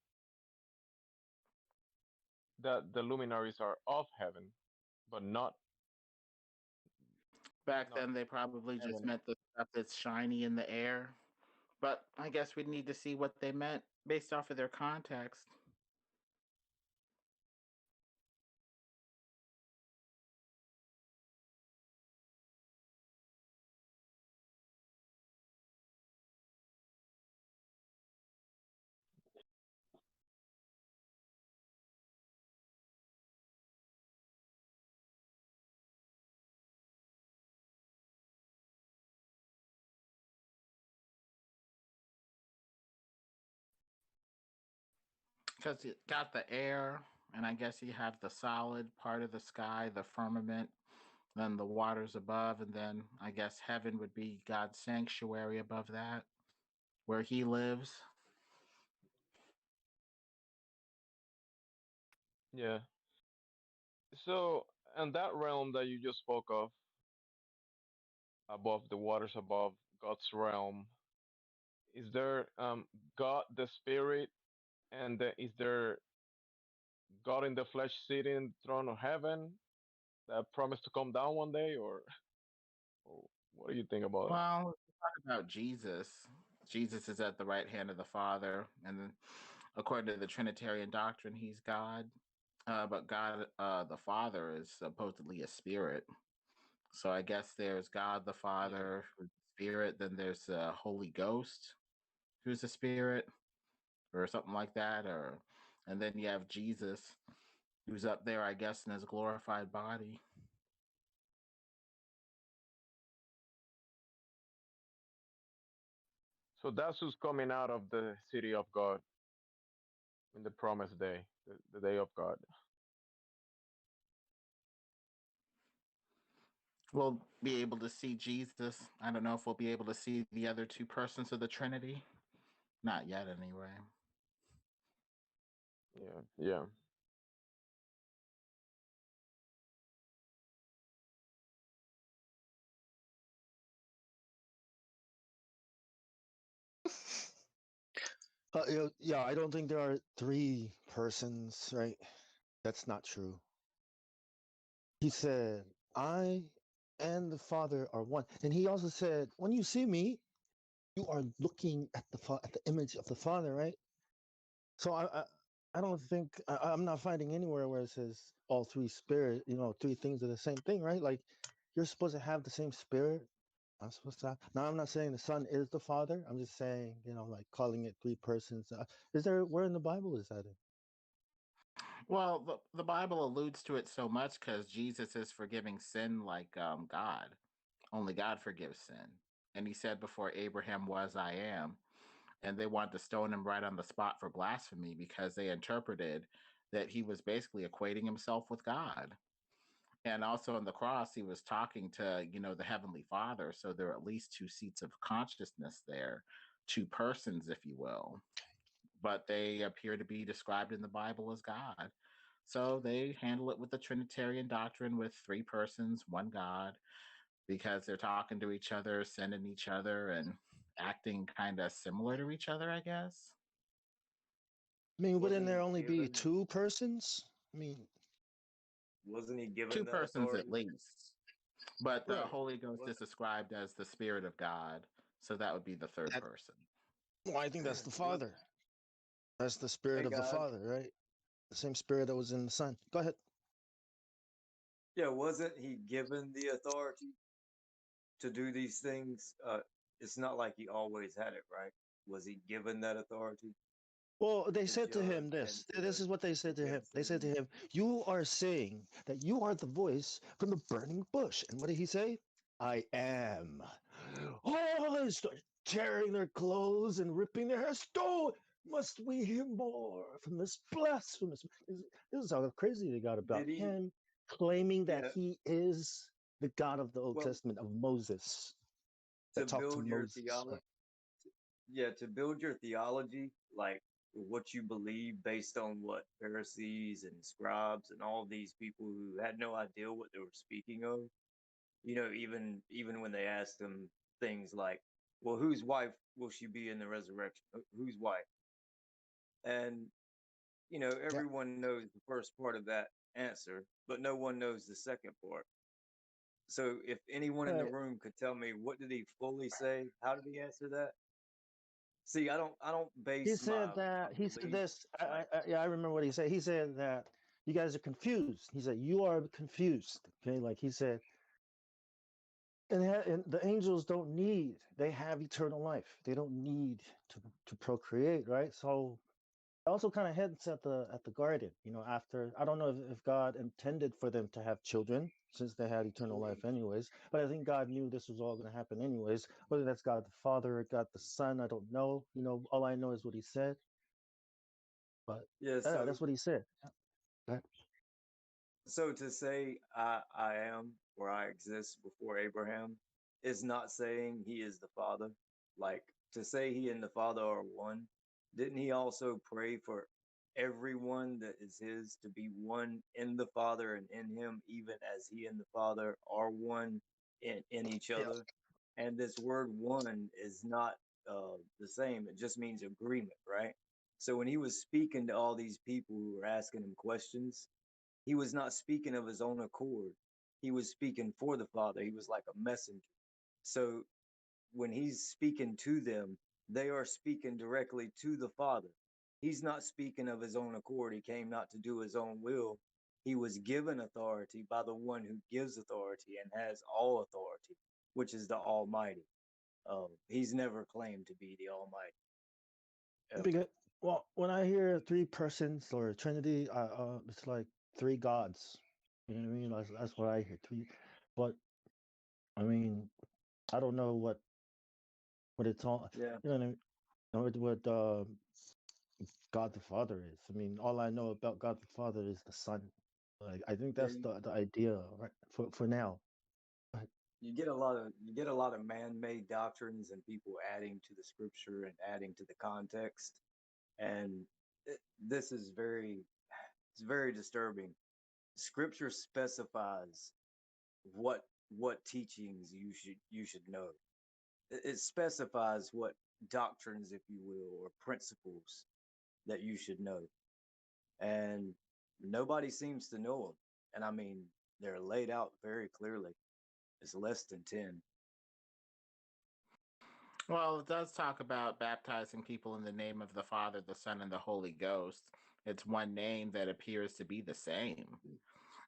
That the luminaries are of heaven, but Back not then, they probably just heaven. meant the stuff that's shiny in the air. But I guess we'd need to see what they meant based off of their context. Because you got the air, and I guess you have the solid part of the sky, the firmament, then the waters above, and then I guess heaven would be God's sanctuary above that, where He lives. Yeah. So, and that realm that you just spoke of, above the waters, above God's realm, is there God the Spirit, and is there God in the flesh sitting in the throne of heaven that promised to come down one day, or what do you think about it? Well, let's talk about Jesus. Jesus is at the right hand of the Father, and then, according to the Trinitarian doctrine, He's God. But God, the Father, is supposedly a spirit. So I guess there's God the Yeah. Father, who's the Spirit. Then there's the Holy Ghost, who's a spirit, or something like that. And then you have Jesus, who's up there, I guess, in his glorified body. So that's who's coming out of the city of God in the promised day, the day of God. We'll be able to see Jesus. I don't know if we'll be able to see the other two persons of the Trinity. Not yet, anyway. Yeah, yeah. Yeah, I don't think there are three persons, right? That's not true. He said, I and the Father are one. And he also said, when you see me, you are looking at at the image of the Father, right? So I don't think I'm not finding anywhere where it says all three spirit, three things are the same thing, right? Like you're supposed to have the same spirit. I'm supposed to have, now I'm not saying the Son is the Father. I'm just saying, like calling it three persons. Is there where in the Bible is that in? Well, the Bible alludes to it so much because Jesus is forgiving sin like God. Only God forgives sin. And He said, before Abraham was, I am. And they wanted to stone Him right on the spot for blasphemy because they interpreted that He was basically equating Himself with God. And also on the cross, He was talking to, the Heavenly Father. So there are at least two seats of consciousness there, two persons, if you will. But they appear to be described in the Bible as God. So they handle it with the Trinitarian doctrine with three persons, one God, because they're talking to each other, sending each other, and acting kind of similar to each other, I guess. I mean, wouldn't Wasn't there he only be given? two persons? I mean, Wasn't he given Two that persons at authority? least. But the right. Holy Ghost is described as the Spirit of God. So that would be the third That, person. well, I think that's the Was Father. That's the spirit hey of the God? Father, right? The same spirit that was in the Son. Go ahead. Yeah, wasn't he given the authority to do these things? It's not like he always had it, right? Was he given that authority Well, they to said to him judge and this. This to is what they said to him. against They said to sin? him, "You are saying that you are the voice from the burning bush." And what did he say? I am. Oh, they started tearing their clothes and ripping their hair. Stole. Must we hear more from this blasphemous? This is how crazy they got about Did he? him claiming that Yeah. he is the God of the Old Well, Testament of Moses to that talked to build your Moses. theology, yeah, to build your theology, like what you believe based on what Pharisees and scribes and all these people who had no idea what they were speaking of, even when they asked them things like, well, whose wife will she be in the resurrection? Whose wife? And Yeah. everyone knows the first part of that answer, but no one knows the second part. So if anyone in the Right. room could tell me what did he fully say, how did he answer that? See, I don't He base said my that he said belief this. like Yeah, I remember what he said. He said that you guys are confused. He said you are confused. Okay, like he said, and the angels don't need. They have eternal life. They don't need to procreate, right? So it also kind of hints at the garden. After I don't know if God intended for them to have children since they had eternal life anyways, but I think God knew this was all going to happen anyways. Whether that's God the Father or God the Son, I don't know. All I know is what he said. But yeah, yeah, so that's what he said. Yeah. so to say I am or I exist before Abraham is not saying he is the father. Like to say he and the father are one, didn't he also pray for everyone that is his to be one in the father and in him, even as he and the father are one in each Yes. other? And this word one is not the same, it just means agreement, right? So when he was speaking to all these people who were asking him questions, he was not speaking of his own accord. He was speaking for the Father. He was like a messenger. So when he's speaking to them, they are speaking directly to the Father. He's not speaking of his own accord. He came not to do his own will. He was given authority by the one who gives authority and has all authority, which is the Almighty. He's never claimed to be the Almighty, ever. Because well, when I hear three persons or Trinity, it's like three gods. You know what I mean? That's what I hear. Three, but I mean, I don't know what it's all. Yeah. You know what I mean? What God the Father is. I mean, all I know about God the Father is the Son. Like I think Yeah, that's the idea, right? For now. Right. you get a lot of man-made doctrines and people adding to the scripture and adding to the context, and this is very disturbing. Scripture specifies what what teachings you should know. It specifies what doctrines, if you will, or principles that you should know, and nobody seems to know them. And I mean, they're laid out very clearly. It's less than 10. Well, it does talk about baptizing people in the name of the Father, the Son, and the Holy Ghost. It's one name that appears to be the same.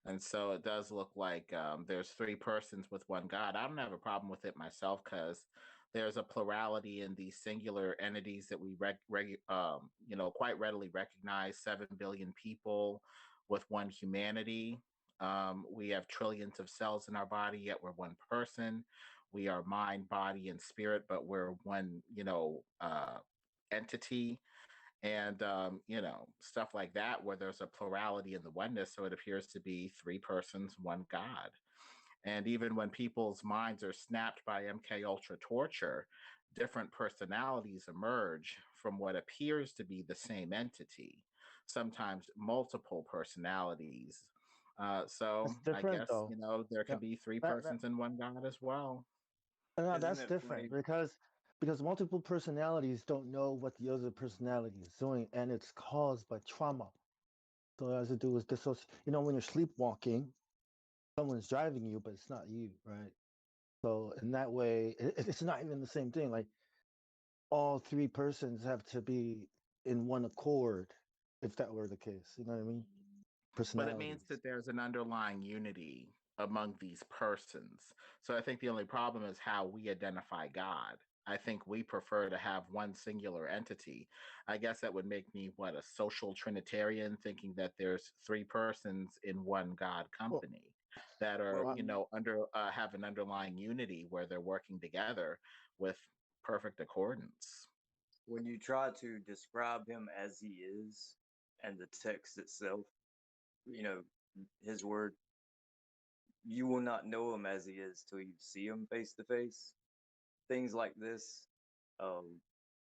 And so it does look like there's three persons with one God. I don't have a problem with it myself because there's a plurality in these singular entities that we quite readily recognize. 7 billion people with one humanity. We have trillions of cells in our body, yet we're one person. We are mind, body, and spirit, but we're one, entity, and stuff like that, where there's a plurality in the oneness, so it appears to be three persons, one God. And even when people's minds are snapped by MK Ultra torture, different personalities emerge from what appears to be the same entity, sometimes multiple personalities. So That's I different guess though. there Yeah. can be three That persons in one God as well. no, Isn't that's it different funny? because multiple personalities don't know what the other personality is doing, and it's caused by trauma. So it has to do with dissociation. When you're sleepwalking, someone's driving you, but it's not you, right? So in that way, it's not even the same thing. Like all three persons have to be in one accord, if that were the case. You know what I mean? But it means personalities. that there's an underlying unity among these persons. So I think the only problem is how we identify God. I think we prefer to have one singular entity. I guess that would make me what, a social Trinitarian, thinking that there's three persons in one God company that are, Well, under have an underlying unity where they're working together with perfect accordance. when you try to describe him as he is, and the text itself, you know, his word, you will not know him as he is till you see him face to face. Things like this.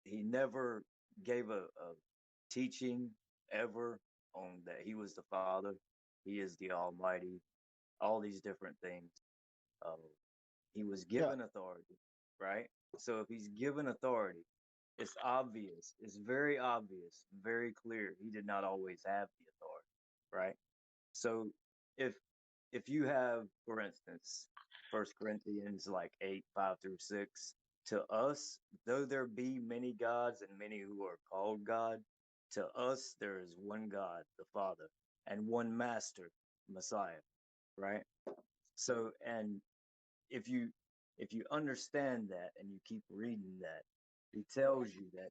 He never gave a teaching ever on that he was the Father, he is the Almighty, all these different things. Uh, he was Yeah. given authority, right? So if he's given authority, it's obvious, it's very obvious, very clear. He did not always have the authority, right? So if if you have, for instance, First Corinthians like 8:5-6, to us, though there be many gods and many who are called God, to us there is one God, the Father, and one Master, Messiah, right? So, and if you if you understand that and you keep reading that, he tells you that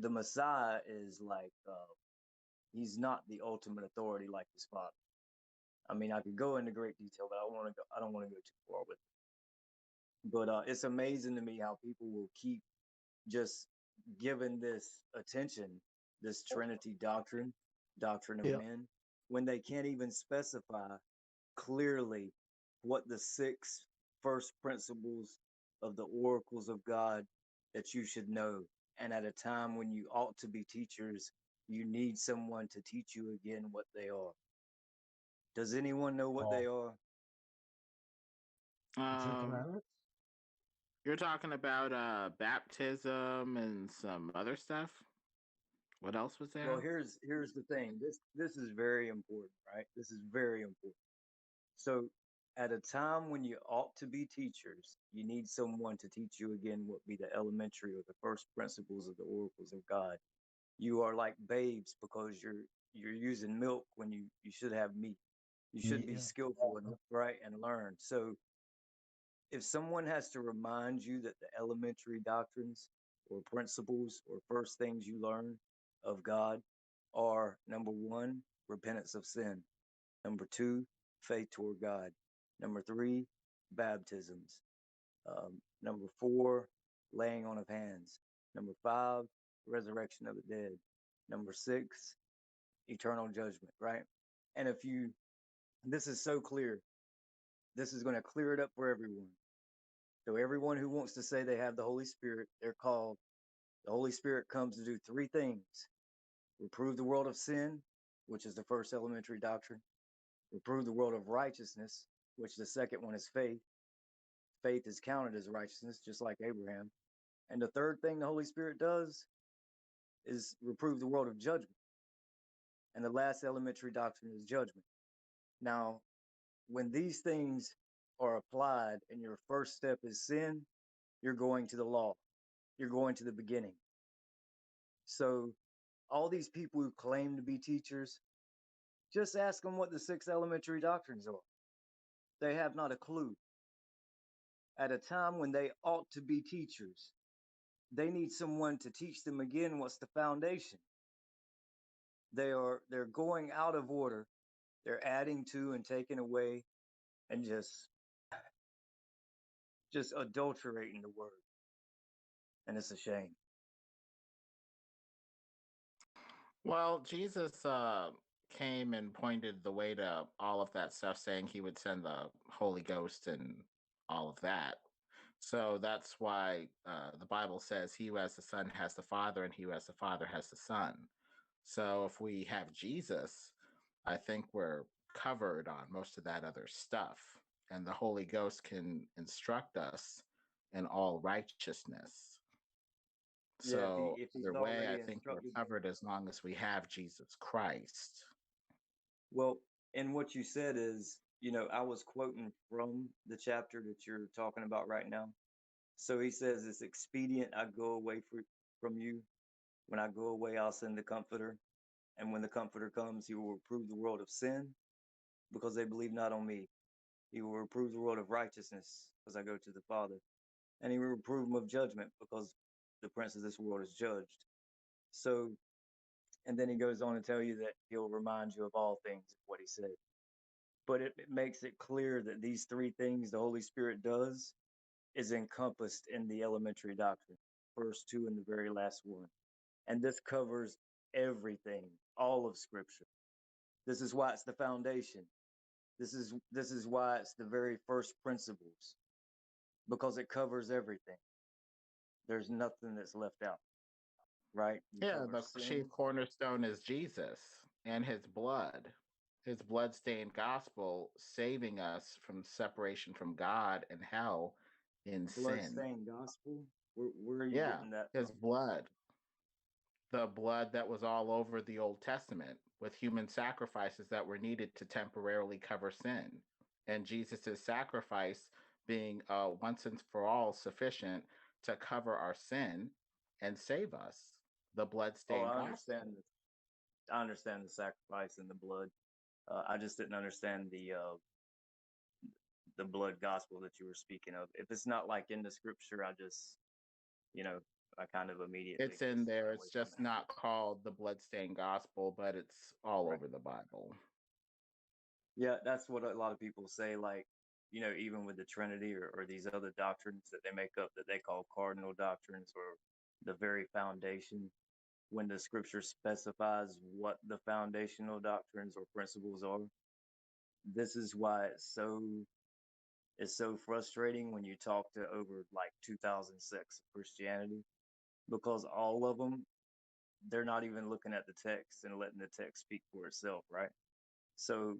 the Messiah is like he's not the ultimate authority like his father. I mean, I could go into great detail, but I don't want to go too far with it. But it's amazing to me how people will keep just giving this attention, this Trinity doctrine of Yeah. men, when they can't even specify clearly what the six first principles of the oracles of God that you should know. And at a time when you ought to be teachers, you need someone to teach you again what they are. Does anyone know what they are? The Ten Um, Commandments. you're talking about baptism and some other stuff. What else was Well, there? here's the thing. This is very important, right? This is very important. So, at a time when you ought to be teachers, you need someone to teach you again what be the elementary or the first principles of the oracles of God. You are like babes because you're using milk when you should have meat. You should be Yeah. skillful and right and learn. So, if someone has to remind you that the elementary doctrines or principles or first things you learn of God are number one, repentance of sin, number two, faith toward God, number three, baptisms, number four, laying on of hands, number five, resurrection of the dead, number six, eternal judgment, right? And if you, this is so clear, this is going to clear it up for everyone. So everyone who wants to say they have the Holy Spirit, they're called. The Holy Spirit comes to do three things: reprove the world of sin, which is the first elementary doctrine; reprove the world of righteousness, which the second one is faith. Faith is counted as righteousness, just like Abraham. And the third thing the Holy Spirit does is reprove the world of judgment. And the last elementary doctrine is judgment. Now, when these things are applied and your first step is sin, you're going to the law. You're going to the beginning. So all these people who claim to be teachers, just ask them what the six elementary doctrines are. They have not a clue. At a time when they ought to be teachers, they need someone to teach them again what's the foundation. They're going out of order. They're adding to and taking away and just adulterating the word. And it's a shame. Well, Jesus came and pointed the way to all of that stuff, saying he would send the Holy Ghost and all of that. So that's why the Bible says, he who has the Son has the Father, and he who has the Father has the Son. So if we have Jesus, I think we're covered on most of that other stuff. And the Holy Ghost can instruct us in all righteousness. Yeah, So if he's either way, I already think we're instructed. covered as long as we have Jesus Christ. Well, and what you said is, I was quoting from the chapter that you're talking about right now. So he says, it's expedient I go away from you. When I go away, I'll send the comforter. And when the Comforter comes, he will reprove the world of sin, because they believe not on me. He will reprove the world of righteousness, because I go to the Father. And he will reprove them of judgment, because the prince of this world is judged. So, and then he goes on to tell you that he'll remind you of all things, what he said. But it makes it clear that these three things the Holy Spirit does is encompassed in the elementary doctrine, first two and the very last one. And this covers everything, all of Scripture. This is why it's the foundation. This is why it's the very first principles, because it covers everything. There's nothing that's left out, right? Yeah, the chief cornerstone is Jesus and his blood-stained gospel, saving us from separation from God and hell in sin. Blood-stained gospel? Where are you getting that his from? blood. The blood that was all over the Old Testament with human sacrifices that were needed to temporarily cover sin. And Jesus' sacrifice being once and for all sufficient to cover our sin and save us. The blood-stained I gospel. understand the sacrifice and the blood. I just didn't understand the blood gospel that you were speaking of. If it's not like in the scripture, I just, I kind of immediately. It's in there. It's just not called the blood-stained gospel, but it's all over the Bible. Yeah, that's what a lot of people say. Like, even with the Trinity or these other doctrines that they make up that they call cardinal doctrines or the very foundation, when the scripture specifies what the foundational doctrines or principles are. This is why it's so frustrating when you talk to over like 2000 sects of Christianity, because all of them, they're not even looking at the text and letting the text speak for itself, right? So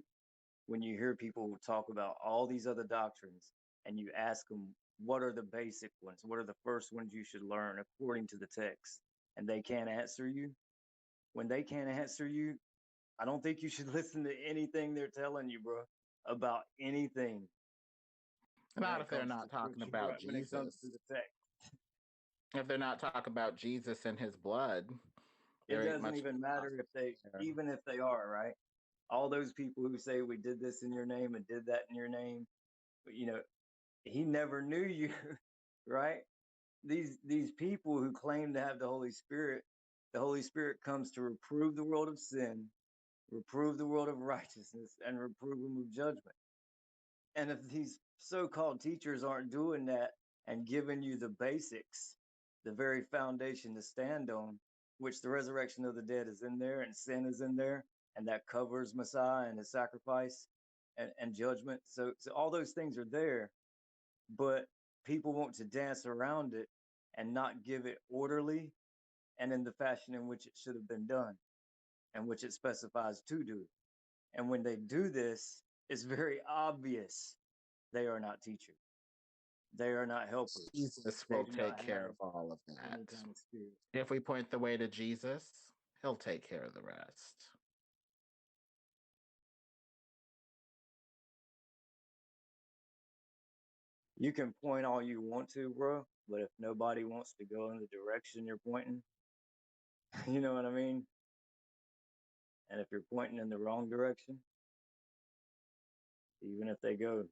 when you hear people talk about all these other doctrines and you ask them, what are the basic ones? What are the first ones you should learn according to the text? And they can't answer you. When they can't answer you, I don't think you should listen to anything they're telling you, bro, about anything. Not if they're not talking about when it comes Jesus. to the text. If they're not talking about Jesus and his blood, it doesn't even matter even if they are, right? All those people who say we did this in your name and did that in your name, but he never knew you, right? These people who claim to have the Holy Spirit comes to reprove the world of sin, reprove the world of righteousness, and reprove them of judgment. And if these so-called teachers aren't doing that and giving you the basics, the very foundation to stand on, which the resurrection of the dead is in there and sin is in there, and that covers Messiah and his sacrifice and judgment. So all those things are there, but people want to dance around it and not give it orderly and in the fashion in which it should have been done and which it specifies to do. And when they do this, it's very obvious they are not teachers. They are not helpers. Jesus will take care of all of that. If we point the way to Jesus, he'll take care of the rest. You can point all you want to, bro, but if nobody wants to go in the direction you're pointing, you know what I mean? And if you're pointing in the wrong direction, even if they go,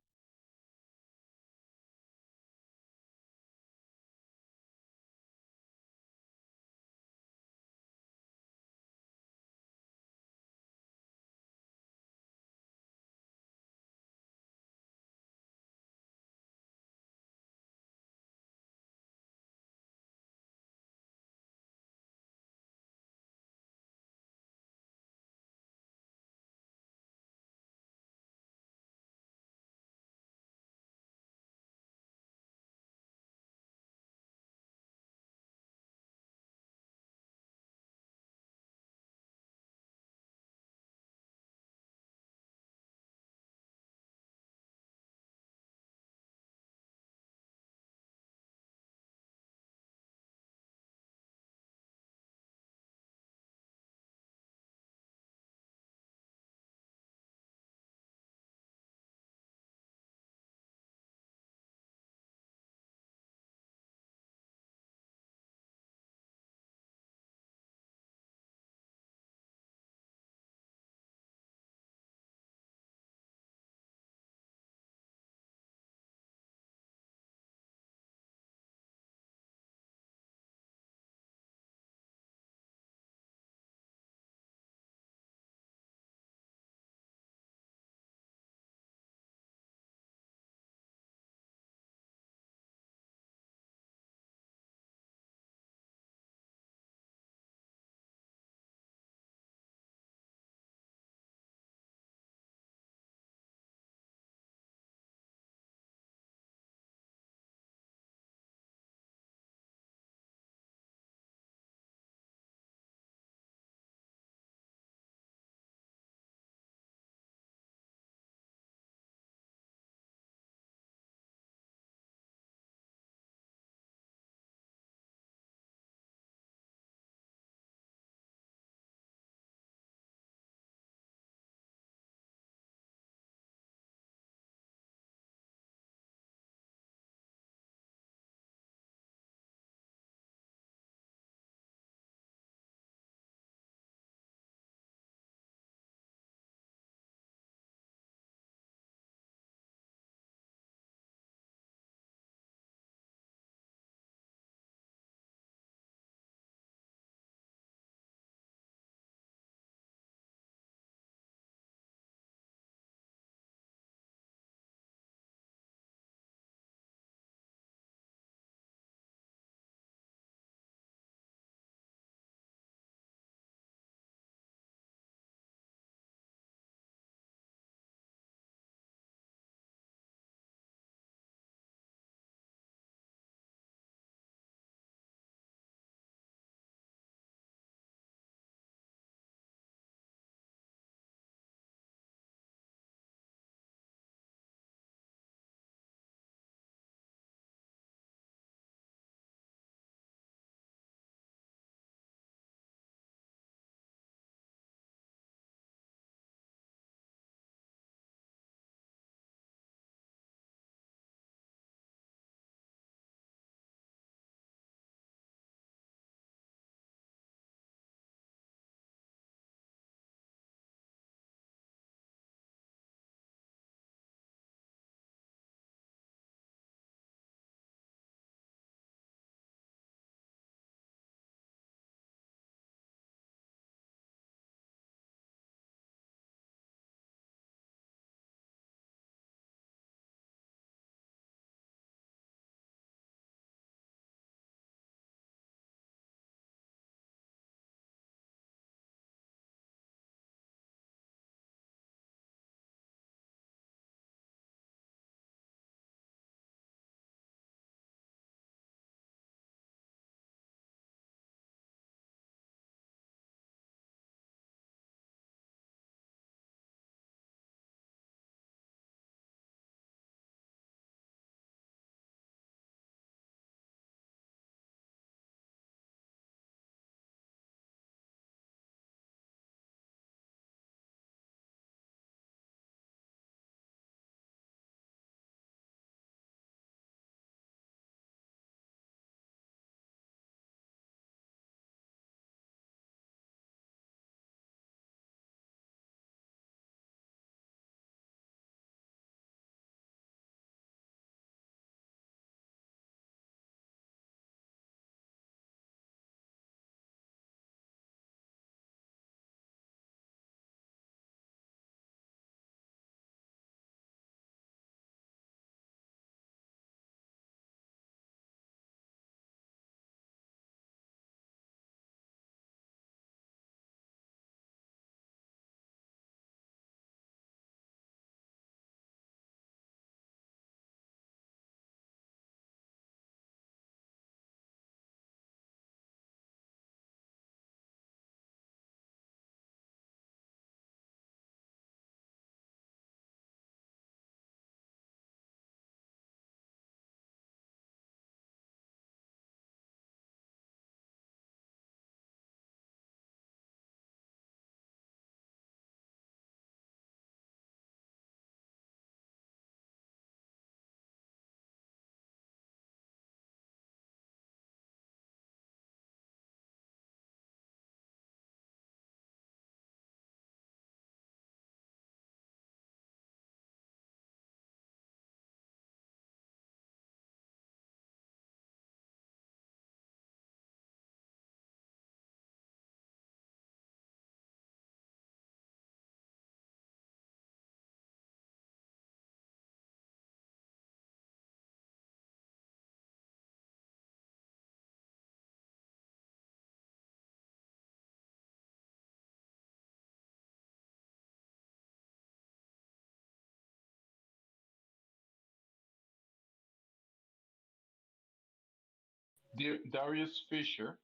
Darius Fisher.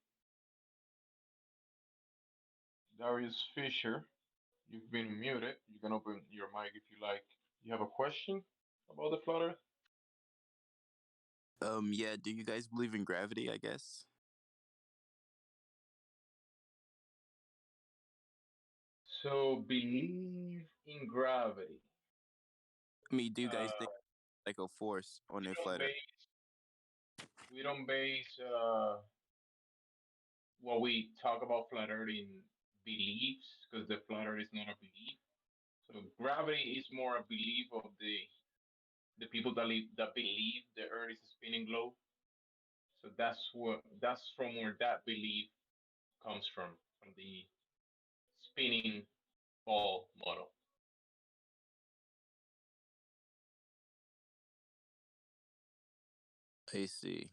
Darius Fisher, you've been muted. You can open your mic if you like. You have a question about the flat Earth? Yeah, do you guys believe in gravity, I guess? So believe in gravity. I mean, do you guys think like a force on a flat Earth? We don't base what we talk about flat Earth in beliefs, because the flat Earth is not a belief. So gravity is more a belief of the people that believe the Earth is a spinning globe. So that's from where that belief comes from the spinning ball model. I see.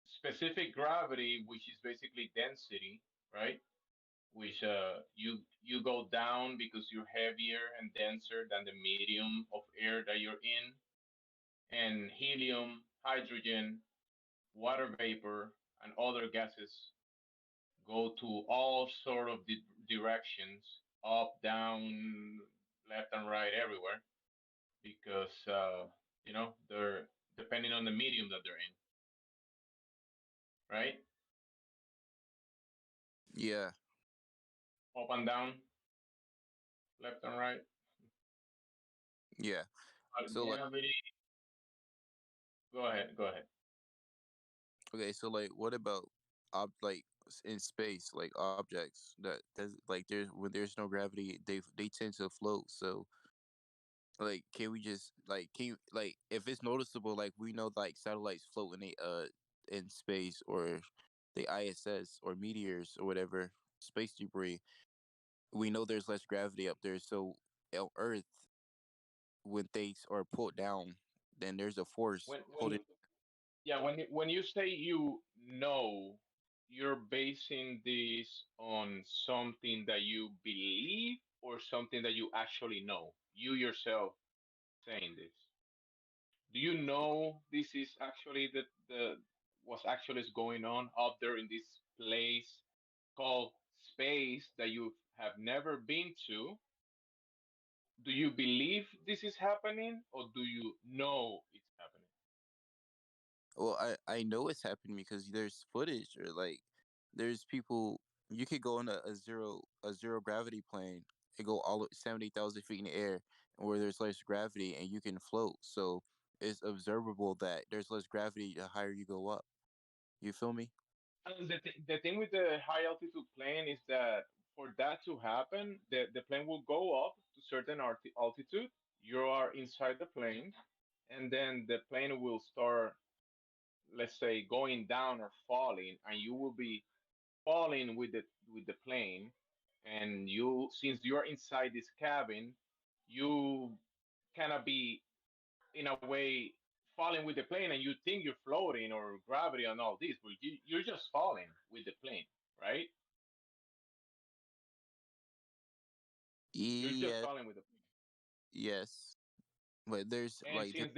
Specific gravity, which is basically density, right? Which you go down because you're heavier and denser than the medium of air that you're in, and helium, hydrogen, water vapor, and other gases go to all sort of directions, up, down, left and right, everywhere, because they're depending on the medium that they're in, right? Yeah. Up and down, left and right. Yeah. So like, Gravity. Go ahead. okay, so like, what about like in space, like objects that does like there's when there's no gravity, they tend to float. So like, can we just like can you like if it's noticeable, like we know like satellites float in space or the ISS or meteors or whatever space debris, we know there's less gravity up there. So on Earth, when things are pulled down, then there's a force When holding. yeah, when you say you know, you're basing this on something that you believe or something that you actually know. You yourself saying this. Do you know this is actually the what's actually is going on up there in this place called space that you have never been to? Do you believe this is happening or do you know it's happening? Well, I know it's happening because there's footage or like there's people. You could go on a zero gravity plane and go all 70,000 feet in the air, and where there's less gravity and you can float. So it's observable that there's less gravity the higher you go up. You feel me? And the thing with the high altitude plane is that for that to happen, the plane will go up to certain altitude. You are inside the plane, and then the plane will start, let's say, going down or falling, and you will be falling with the plane. And you, since you're inside this cabin, you cannot be in a way falling with the plane, and you think you're floating or gravity and all this, but you're just falling with the plane, right? You're just Yes, falling with the plane. yes. But there's And like since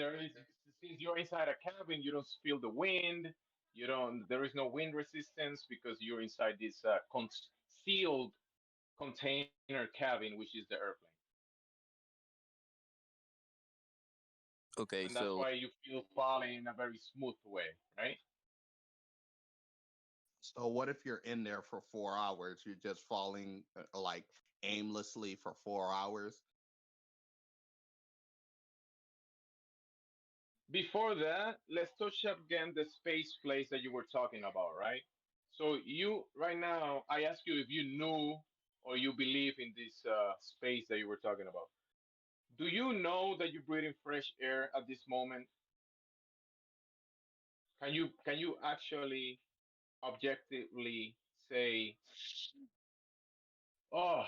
you're inside a cabin, you don't feel the wind. You don't. There is no wind resistance because you're inside this concealed container cabin, which is the airplane. okay, And that's so why you feel falling in a very smooth way, right? So what if you're in there for 4 hours? You're just falling like aimlessly for 4 hours. Before that, let's touch up again the space place that you were talking about, right? So you right now, I ask you if you knew or you believe in this space that you were talking about. Do you know that you're breathing fresh air at this moment? Can you actually objectively say, "Oh,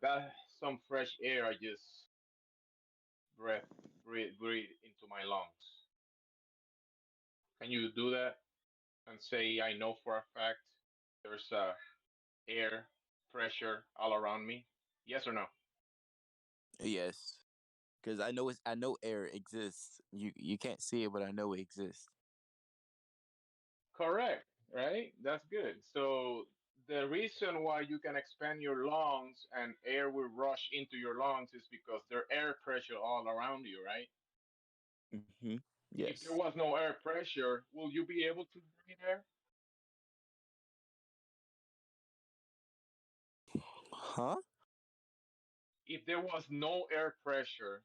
that's some fresh air I just breath breathe into my lungs"? Can you do that and say, "I know for a fact there's air pressure all around me"? Yes or no? yes, because I know air exists. You can't see it, but I know it exists. Correct, right? That's good. So the reason why you can expand your lungs and air will rush into your lungs is because there's air pressure all around you, right? Mm-hmm. If there Yes. was no air pressure, will you be able to breathe air? Huh? If there was no air pressure,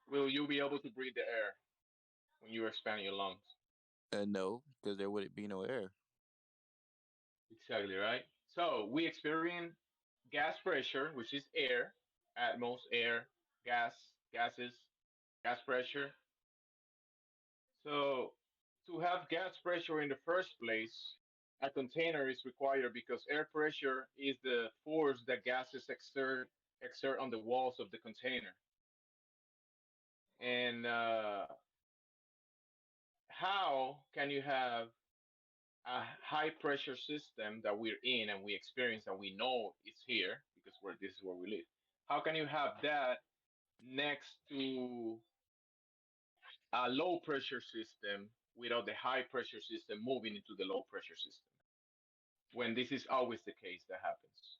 will you be able to breathe the air when you expand your lungs? No, because there wouldn't be no air. Exactly, right? So we experience gas pressure, which is air, atmos, air, gas, gases, gas pressure. So to have gas pressure in the first place, a container is required because air pressure is the force that gases exert on the walls of the container. And how can you have a high pressure system that we're in and we experience and we know it's here because this is where we live? How can you have that next to a low pressure system without the high pressure system moving into the low pressure system when this is always the case that happens?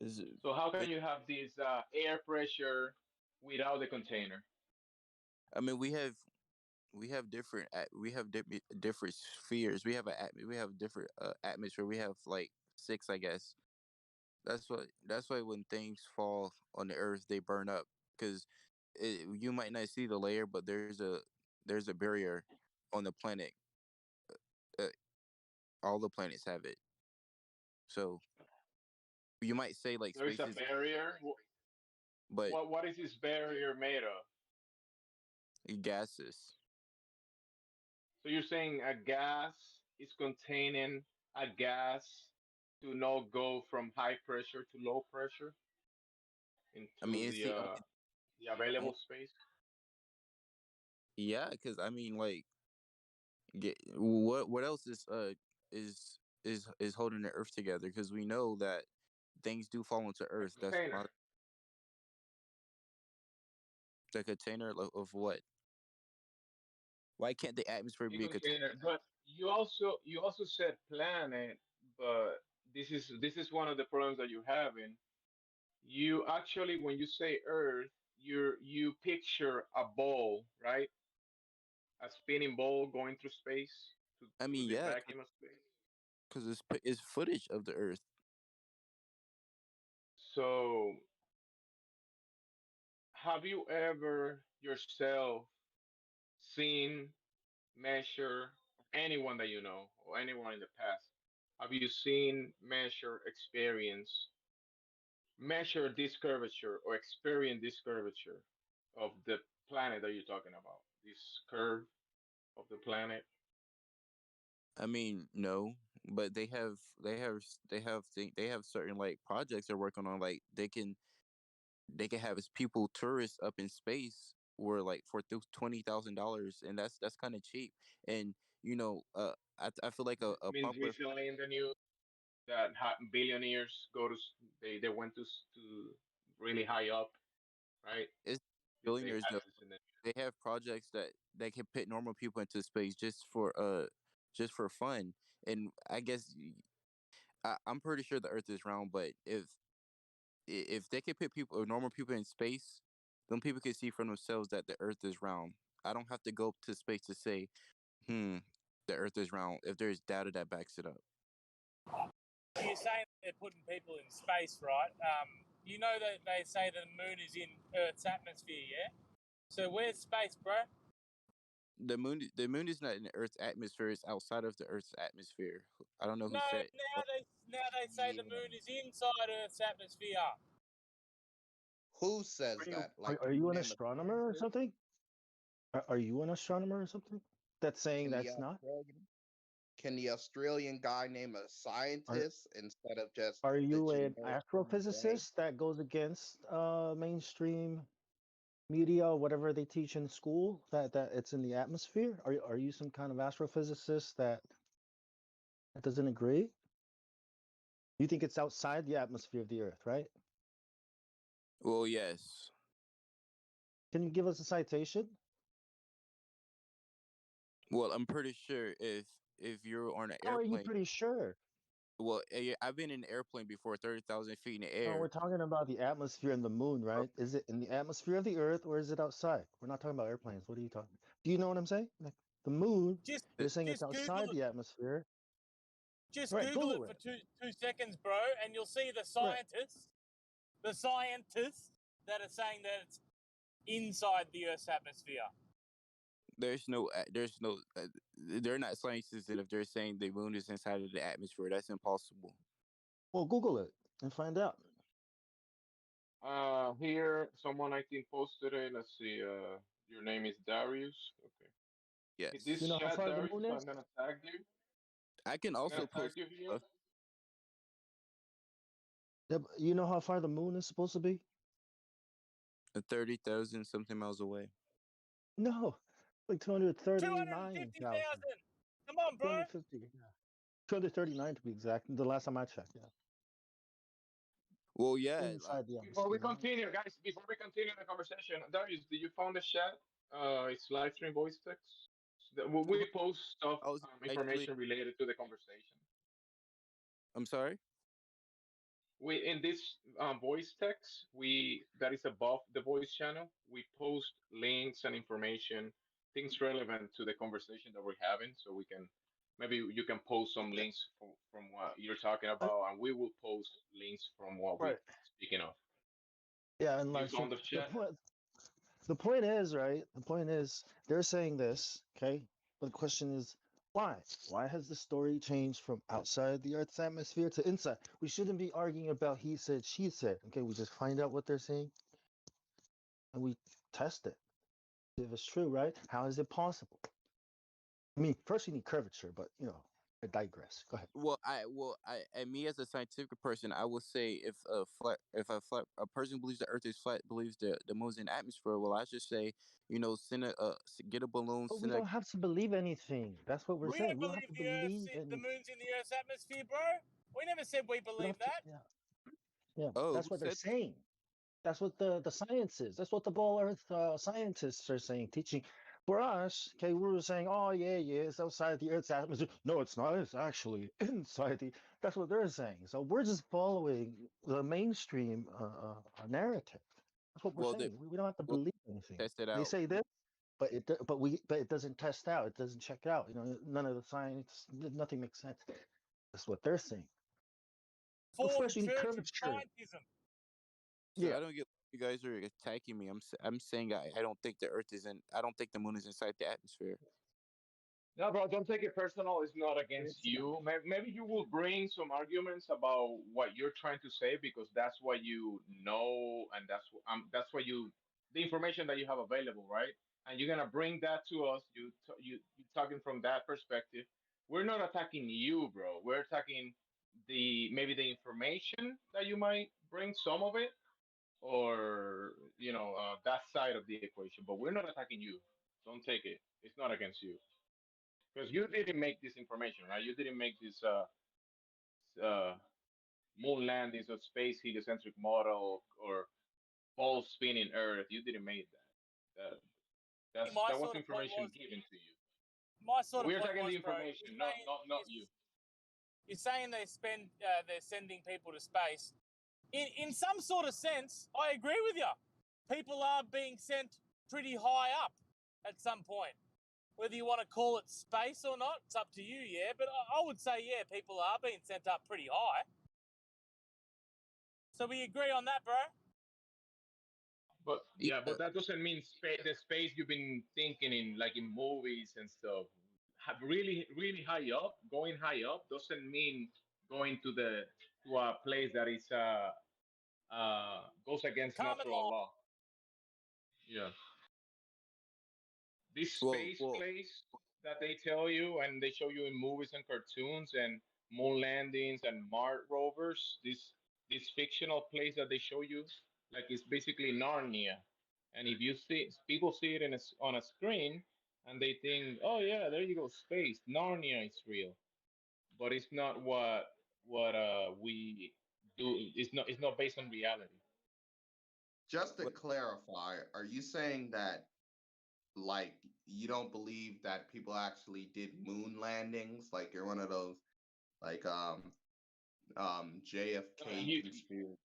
Is it? So how can But you have this air pressure without the container? I mean, we have different spheres. We have different atmosphere. We have like six, I guess. That's why when things fall on the earth, they burn up because you might not see the layer, but there's a barrier on the planet. Uh, all the planets have it. So you might say like There is space a is, barrier. but What is this barrier made of? gases. So you're saying a gas is containing a gas to not go from high pressure to low pressure I into mean, it's the only. the available space? Yeah, because I mean, like, what else is holding the Earth together? Because we know that things do fall into A Earth. That's container. the container of what? Why can't the atmosphere A be a container? container. But you also said planet, but this is one of the problems that you're having. You actually, when you say Earth, you picture a ball, right? A spinning ball going through space I through mean, the yeah, vacuum of space. because it's footage of the Earth. So have you ever yourself seen, measure, anyone that you know, or anyone in the past? Have you seen, measure, experience, measure this curvature or experience this curvature of the planet that you're talking about? This curve of the planet? I mean, no, but they have certain like projects they're working on. Like they can have as people tourists up in space where like for $20,000, and that's kind of cheap. And I feel like a Means popular recently in the news that billionaires they went to really high up, right? it's They billionaires had though. this in the They have projects that they can put normal people into space just for fun. And I guess I'm pretty sure the Earth is round, but if they could put normal people in space, then people can see for themselves that the Earth is round. I don't have to go to space to say, the Earth is round. If there's data that backs it up. You're saying they're putting people in space, right? You know that they say the moon is in Earth's atmosphere, yeah? So where's space, bro? The moon is not in the Earth's atmosphere. It's outside of the Earth's atmosphere. I don't know No, who said. now they say the moon is inside Earth's atmosphere. Who says Are you, that? Like, are can you you an name a astronomer or scientist? something? Are you an astronomer or something? That's saying Can the that's not? Australian guy name a Are scientist instead of just are the you an generic term brain? astrophysicist that goes against mainstream media or whatever they teach in school that it's in the atmosphere? Are you some kind of astrophysicist that doesn't agree? You think it's outside the atmosphere of the Earth, right? Well, yes. Can you give us a citation? Well, I'm pretty sure if you're on an How are you airplane, pretty sure? well, I've been in an airplane before, 30,000 feet in the No, we're air. talking about the atmosphere and the moon, right? Is it in the atmosphere of the Earth or is it outside? We're not talking about airplanes. What are you talking? Do you know what I'm saying? Like the moon, you're saying it's Just Google outside it. the atmosphere. Just Right, Google Google it for it. 2 seconds, bro, and you'll see the Right. scientists that are saying that it's inside the Earth's atmosphere. There's no, they're not scientists, and if they're saying the moon is inside of the atmosphere, that's impossible. Well, Google it and find out. Here, someone I think posted it. Let's see. Your name is Darius. Okay. Yes. Hit this You know how chat, far the Darius. moon I'm is? gonna tag you. I can I'm gonna also tag post you here. stuff. Yeah, you know how far the moon is supposed to be? 30,000 something miles away. No, like 239,000. 250,000. Come on, bro. 250, yeah. 239 to be exact. The last time I checked, yeah. Well, yeah. Inside the Before we atmosphere. continue, guys, before we continue the conversation, Darius, did you found the chat? It's live stream voice text. We post stuff, information related to the conversation. I'm sorry. We in this voice text that is above the voice channel. We post links and information, things relevant to the conversation that we're having, so we can maybe you can post some links from what you're talking about, and we will post links from what we're speaking of. Yeah, and You like found the chat? the point is, right? The point is they're saying this, okay? But the question is why? Why has the story changed from outside the Earth's atmosphere to inside? We shouldn't be arguing about he said, she said. Okay, we just find out what they're saying and we test it. If it's true, right? How is it possible? I mean, first you need curvature, but I digress. Go ahead. And me as a scientific person, I will say if a person believes the Earth is flat, believes the moon's in the atmosphere, well, I should say, get a balloon. But we don't have to believe anything. That's what we're We saying. don't We don't have to believe believe the anything. moon's in the Earth's atmosphere, bro. We never said we believe that. Yeah, Oh, that's what they're saying. That's what the science is. That's what the Ball Earth scientists are saying, teaching. For us, okay, we were saying, oh yeah, it's outside the Earth's atmosphere. No, it's not. It's actually inside the. That's what they're saying. So we're just following the mainstream narrative. That's what we're saying. We don't have to believe anything. Test it They out. say this, but it doesn't test out. It doesn't check out. None of the science, nothing makes sense. That's what they're saying. Formed First, you need church of curvature. scientism. So I don't get you guys are attacking me. I'm saying I don't think the Earth is in. I don't think the moon is inside the atmosphere. No, bro, don't take it personal. It's not against you. Maybe you will bring some arguments about what you're trying to say because that's what you know, and that's what the information that you have available, right? And you're gonna bring that to us. You talking from that perspective. We're not attacking you, bro. We're attacking maybe the information that you might bring, some of it, or that side of the equation. But we're not attacking you. Don't take it. It's not against you. Because you didn't make this information, right? You didn't make this uh, moon landings or space heliocentric model or ball spinning Earth. You didn't make that. That was information given to you. My sort of We're point taking was, the bro, information, not you. You're saying they're sending people to space. In some sort of sense, I agree with you. People are being sent pretty high up at some point. Whether you want to call it space or not, it's up to you, yeah. But I would say, yeah, people are being sent up pretty high. So we agree on that, bro. But yeah, but that doesn't mean the space you've been thinking in, like in movies and stuff. Really, really high up, going high up doesn't mean going to a place that is goes against natural law. Yeah. This space place that they tell you and they show you in movies and cartoons and moon landings and Mars rovers, this fictional place that they show you, like it's basically Narnia. And if you see people see it on a screen and they think, oh yeah, there you go, space, Narnia is real, but it's not what we do. It's not based on reality. Just to clarify, are you saying that like you don't believe that people actually did moon landings? Like you're one of those like JFK You, conspiracy.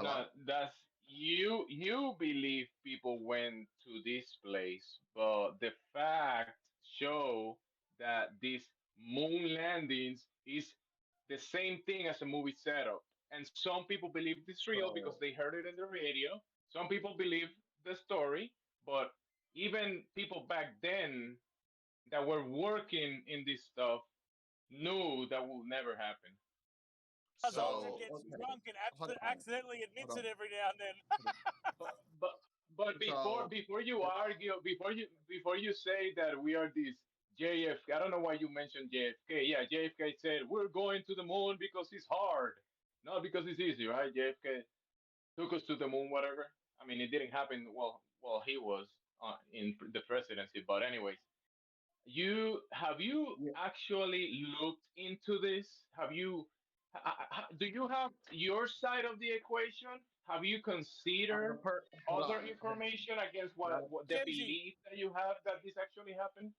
no, Hello? that's you. You believe people went to this place, but the fact show that these moon landings is the same thing as a movie setup. And some people believe it's real because So they heard it in the radio. Some people believe the story, but even people back then that were working in this stuff knew that would never happen. Ultra so gets okay. drunk and Hold on. accidentally Hold admits on. it every now and then. But but but So before you argue, before you say that we are this JFK, I don't know why you mentioned JFK. Yeah, JFK said we're going to the moon because it's hard, not because it's easy, right? JFK took us to the moon, whatever. I mean, it didn't happen while he was in the presidency, but anyways, you yeah, actually looked into this? Have you do you have your side of the equation? Have you considered hold other on. information against Now, what the Jimsy, belief that you have that this actually happened?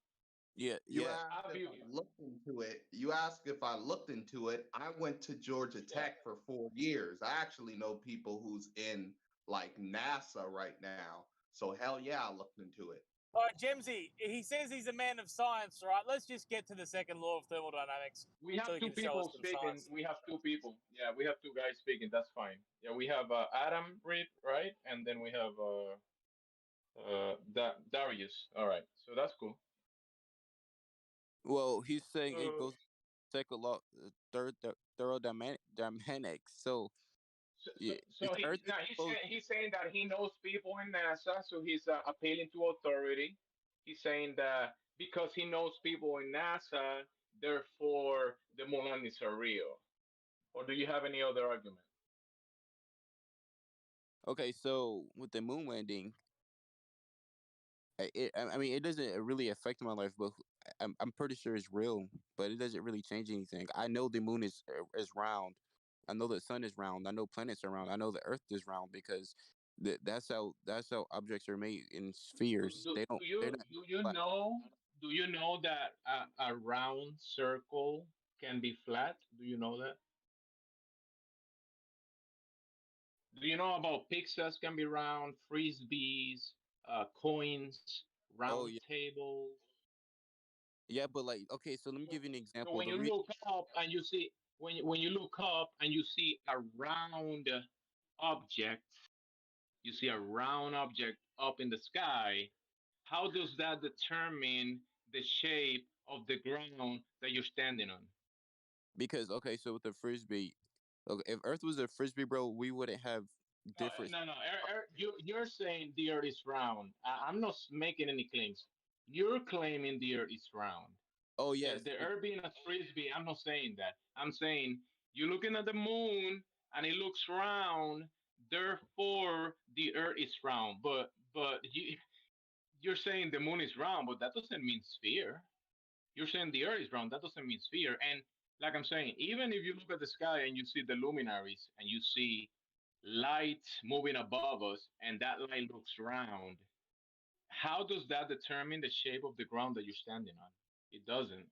Yeah, you yeah. asked Have if you? I looked into it. You asked if I looked into it. I went to Georgia Yeah. Tech for 4 years. I actually know people who's in like NASA right now. So hell yeah, I looked into it. all right, Jimsy, he says he's a man of science, right? Let's just get to the second law of thermodynamics We so have he two can show us people some speaking. science. We have two people. Yeah, we have two guys speaking. That's fine. Yeah, we have Adam read right, and then we have Darius. All right, so that's cool. Well, he's saying it Uh, goes second law, thermodynamics. So yeah, so this he Earth is now supposed. he's saying that he knows people in NASA, so he's appealing to authority. He's saying that because he knows people in NASA, therefore the moon landings are real. Or do you have any other argument? Okay, so with the moon landing, I mean, it doesn't really affect my life, but I'm pretty sure it's real. But it doesn't really change anything. I know the moon is round. I know the sun is round. I know planets are round. I know the Earth is round because that's how objects are made in Do, spheres. do, do They're you not do you flat. know do you know that a round circle can be flat? Do you know that? Do you know about pizzas can be round, frisbees, coins, Oh round yeah, tables? yeah. But like, okay, so let me So, give you an so example. when The you reason. look up and you see when you look up and you see a round object, you see a round object up in the sky. How does that determine the shape of the ground that you're standing on? Because okay, so with the frisbee, okay, if Earth was a frisbee, bro, we wouldn't have No, different. no, no. You're saying the Earth is round. I'm not making any claims. You're claiming the Earth is round. Oh The yes, the Earth being a frisbee. I'm not saying that. I'm saying you're looking at the moon and it looks round. Therefore, the Earth is round. But you're saying the moon is round, but that doesn't mean sphere. You're saying the Earth is round. That doesn't mean sphere. And like I'm saying, even if you look at the sky and you see the luminaries and you see light moving above us and that light looks round, how does that determine the shape of the ground that you're standing on? It doesn't.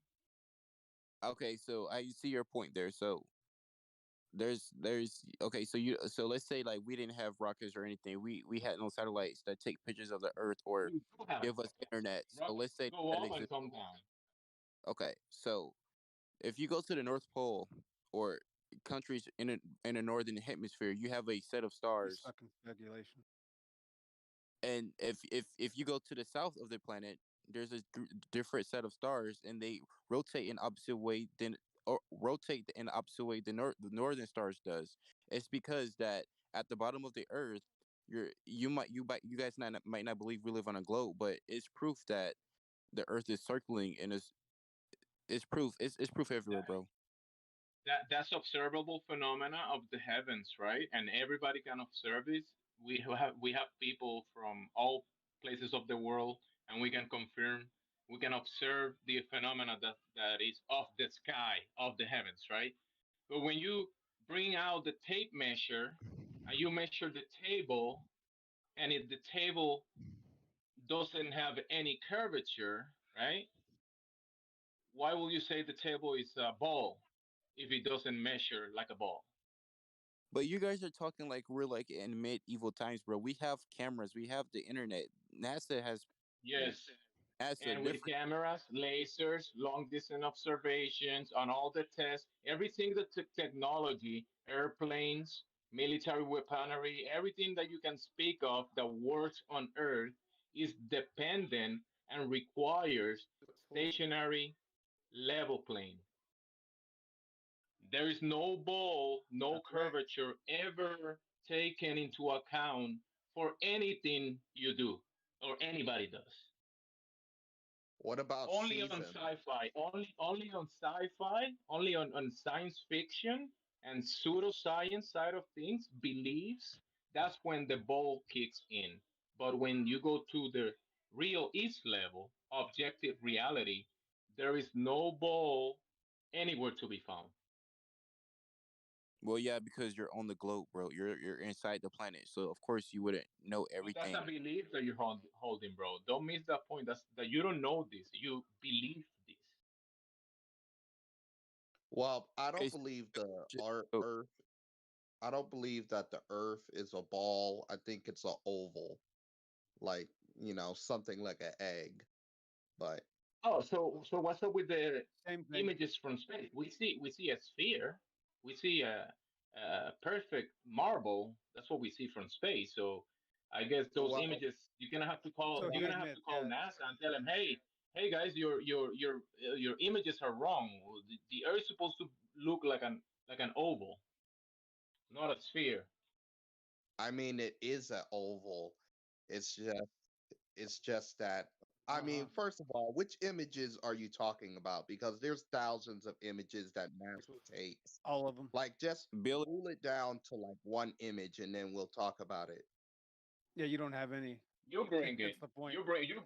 okay, so I see your point there. So there's okay, so let's say like we didn't have rockets or anything. We had no satellites that take pictures of the Earth or You do have give us rockets. internet. So Rockets let's say go that up and exists. come down. Okay, so if you go to the North Pole or countries in the northern hemisphere, you have a set of You stars. stuck in speculation. And if you go to the south of the planet, there's a different set of stars, and they rotate in opposite way than or rotate in the opposite way the northern stars does. It's because that at the bottom of the Earth, you guys might not believe we live on a globe, but it's proof that the Earth is circling, and it's proof everywhere, bro. That's observable phenomena of the heavens, right? And everybody can observe this. We have people from all places of the world, and we can confirm, we can observe the phenomena that is of the sky, of the heavens, right? But when you bring out the tape measure and you measure the table, and if the table doesn't have any curvature, right? Why will you say the table is a ball if it doesn't measure like a ball? But you guys are talking like we're like in medieval times, bro. We have cameras, we have the internet. NASA has Yes. NASA And with different. cameras, lasers, long distance observations, on all the tests, everything that technology, airplanes, military weaponry, everything that you can speak of that works on Earth is dependent and requires stationary level plane. There is no ball, no curvature ever taken into account for anything you do or anybody does. What about Only on season? sci-fi, only on sci-fi, only on science fiction and pseudoscience side of things, beliefs, that's when the ball kicks in. But when you go to the real East level, objective reality, there is no ball anywhere to be found. Well, yeah, because you're on the globe, bro. You're inside the planet, so of course you wouldn't know But that's everything. a belief that you're holding, bro. Don't miss that point. That's that you don't know this. You believe this. Well, I Okay, don't believe the oh, Earth. I don't believe that the Earth is a ball. I think it's an oval, like something like an egg. But Oh, so what's up with the Same thing. images from space? We see a sphere, we see a perfect marble. That's what we see from space. So I guess those well, images you're gonna have to call So he you're gonna have admits, to call NASA and tell them, hey guys, your images are wrong. The Earth is supposed to look like an oval, not a sphere. I mean, it is an oval. It's just it's just that. I mean, first of all, which images are you talking about? Because there's thousands of images that NASA takes. all of them. Like, just Bill, rule it down to like one image, and then we'll talk about it. Yeah, you don't have any. You bring it. That's the point. You bring you.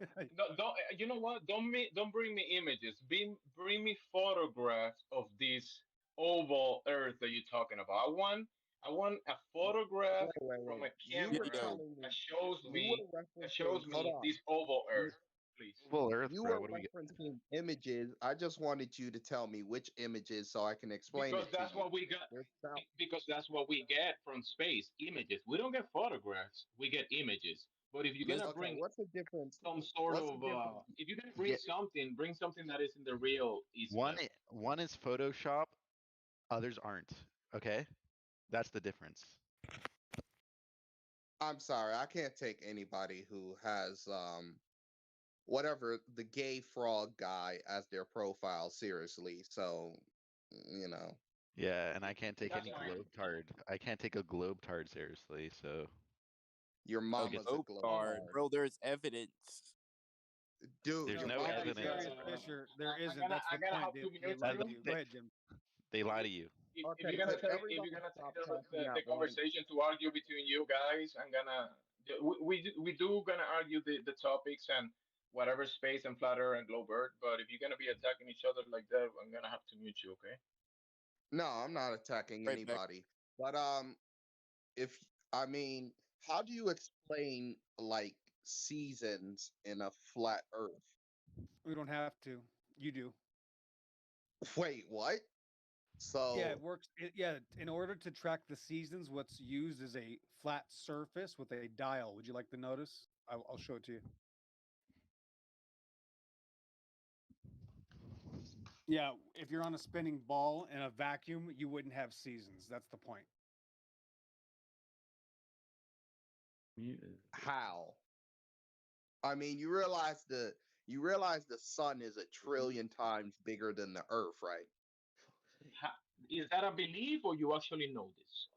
Don't you know what? Don't bring me images. Bring me photographs of this oval Earth that you're talking about. I want a photograph from Wait. a You were camera telling me that shows you me were referencing. Hold on. this oval Earth, please. Well, Earth, You bro. were What do we get? referencing images. I just wanted you to tell me which images so I can explain Because it to that's you. what we got. There's thou- Because that's what we get from space, images. We don't get photographs. We get images. But if you're let's gonna Okay, bring what's the difference? some sort What's the of difference? if you're gonna Yeah, bring something that is in the real east level. one is Photoshop, others aren't. Okay, that's the difference. I'm sorry, I can't take anybody who has whatever the gay frog guy as their profile seriously. So, you know, Yeah, and I can't take That's any fine. globetard. I can't take a globetard seriously. So your a mama's a globe glow guard, card. bro. There's evidence. Dude, there's your no mama's Like a evidence. glow Darius guard. Fisher, there I'm isn't. That's the gonna point have to they mute lied to you. you. Go They, ahead, Jim. they lie to you. If Okay, you're gonna could take everybody stop cussing the out one? conversation to argue between you guys, I'm gonna we do gonna argue the topics and whatever space and flatter and glowbird. But if you're gonna be attacking each other like that, I'm gonna have to mute you. Okay? No, I'm not attacking Right back. anybody. But if I mean, how do you explain like seasons in a flat Earth? We don't have to. You do. Wait, what? Yeah, So it works. Yeah, in order to track the seasons, what's used is a flat surface with a dial. Would you like to notice? I'll show it to you. Yeah, if you're on a spinning ball in a vacuum, you wouldn't have seasons. That's the point. how? I mean, you realize the sun is a trillion times bigger than the Earth, right? Is that a belief or you actually know this?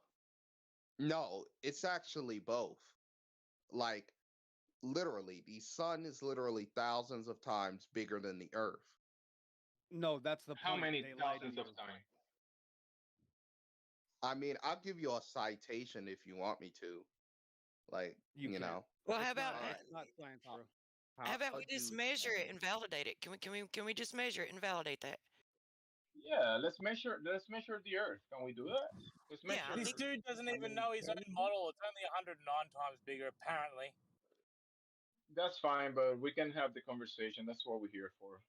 No, it's actually both. Like literally, the sun is literally thousands of times bigger than the Earth. No, that's the How point. many They lied to thousands you. of times? I mean, I'll give you a citation if you want me to. Like, You you can't. know. Well, It's not science, bro. how about we just measure it and validate it? Can we just measure it and validate that? Yeah, let's measure the Earth. Can we do that? Let's Yeah, measure. I This think dude doesn't I even mean, know his can own you? model. It's only 109 times bigger, apparently. That's fine, but we can have the conversation. That's what we're here for.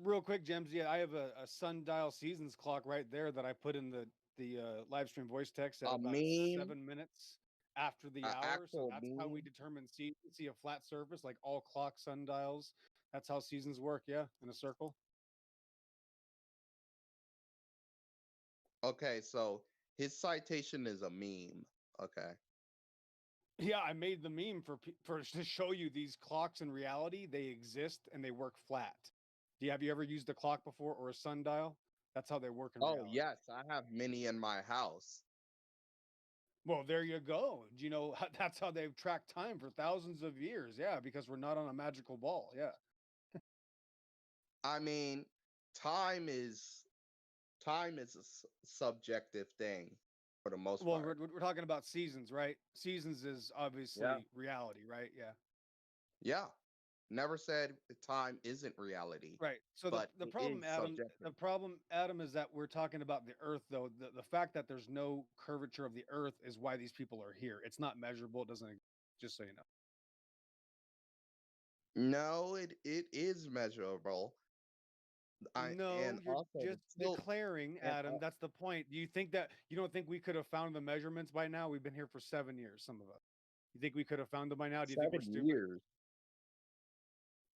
Real quick, Gems. Yeah, I have a sundial seasons clock right there that I put in the live stream voice text at A about meme, 7 minutes after the an hour. So actual that's how we meme. determine seasons. See a flat surface like all clock sundials. That's how seasons work. Yeah, in a circle. Okay, so his citation is a meme. Okay. Yeah, I made the meme for to show you these clocks in reality. They exist and they work flat. Have you ever used a clock before or a sundial? That's how they work in Oh reality. yes, I have many in my house. Well, there you go. Do you know that's how they've tracked time for thousands of years? Yeah, because we're not on a magical ball. Yeah. I mean, time is time is a subjective thing for the most Well, part. we're talking about seasons, right? Seasons is obviously reality, right? Yeah. Yeah. Never said time isn't reality, Right. So but the it problem, is Adam, subjective. Adam, is that we're talking about the Earth, though. The fact that there's no curvature of the Earth is why these people are here. It's not measurable. It doesn't. Just so you know. No, it is measurable. No, And you're also the just tilt declaring, and Adam. That's the point. Do you think that you don't think we could have found the measurements by now? We've been here for 7 years, some of us. You think we could have found them by now? Do you think we're 7 stupid? years.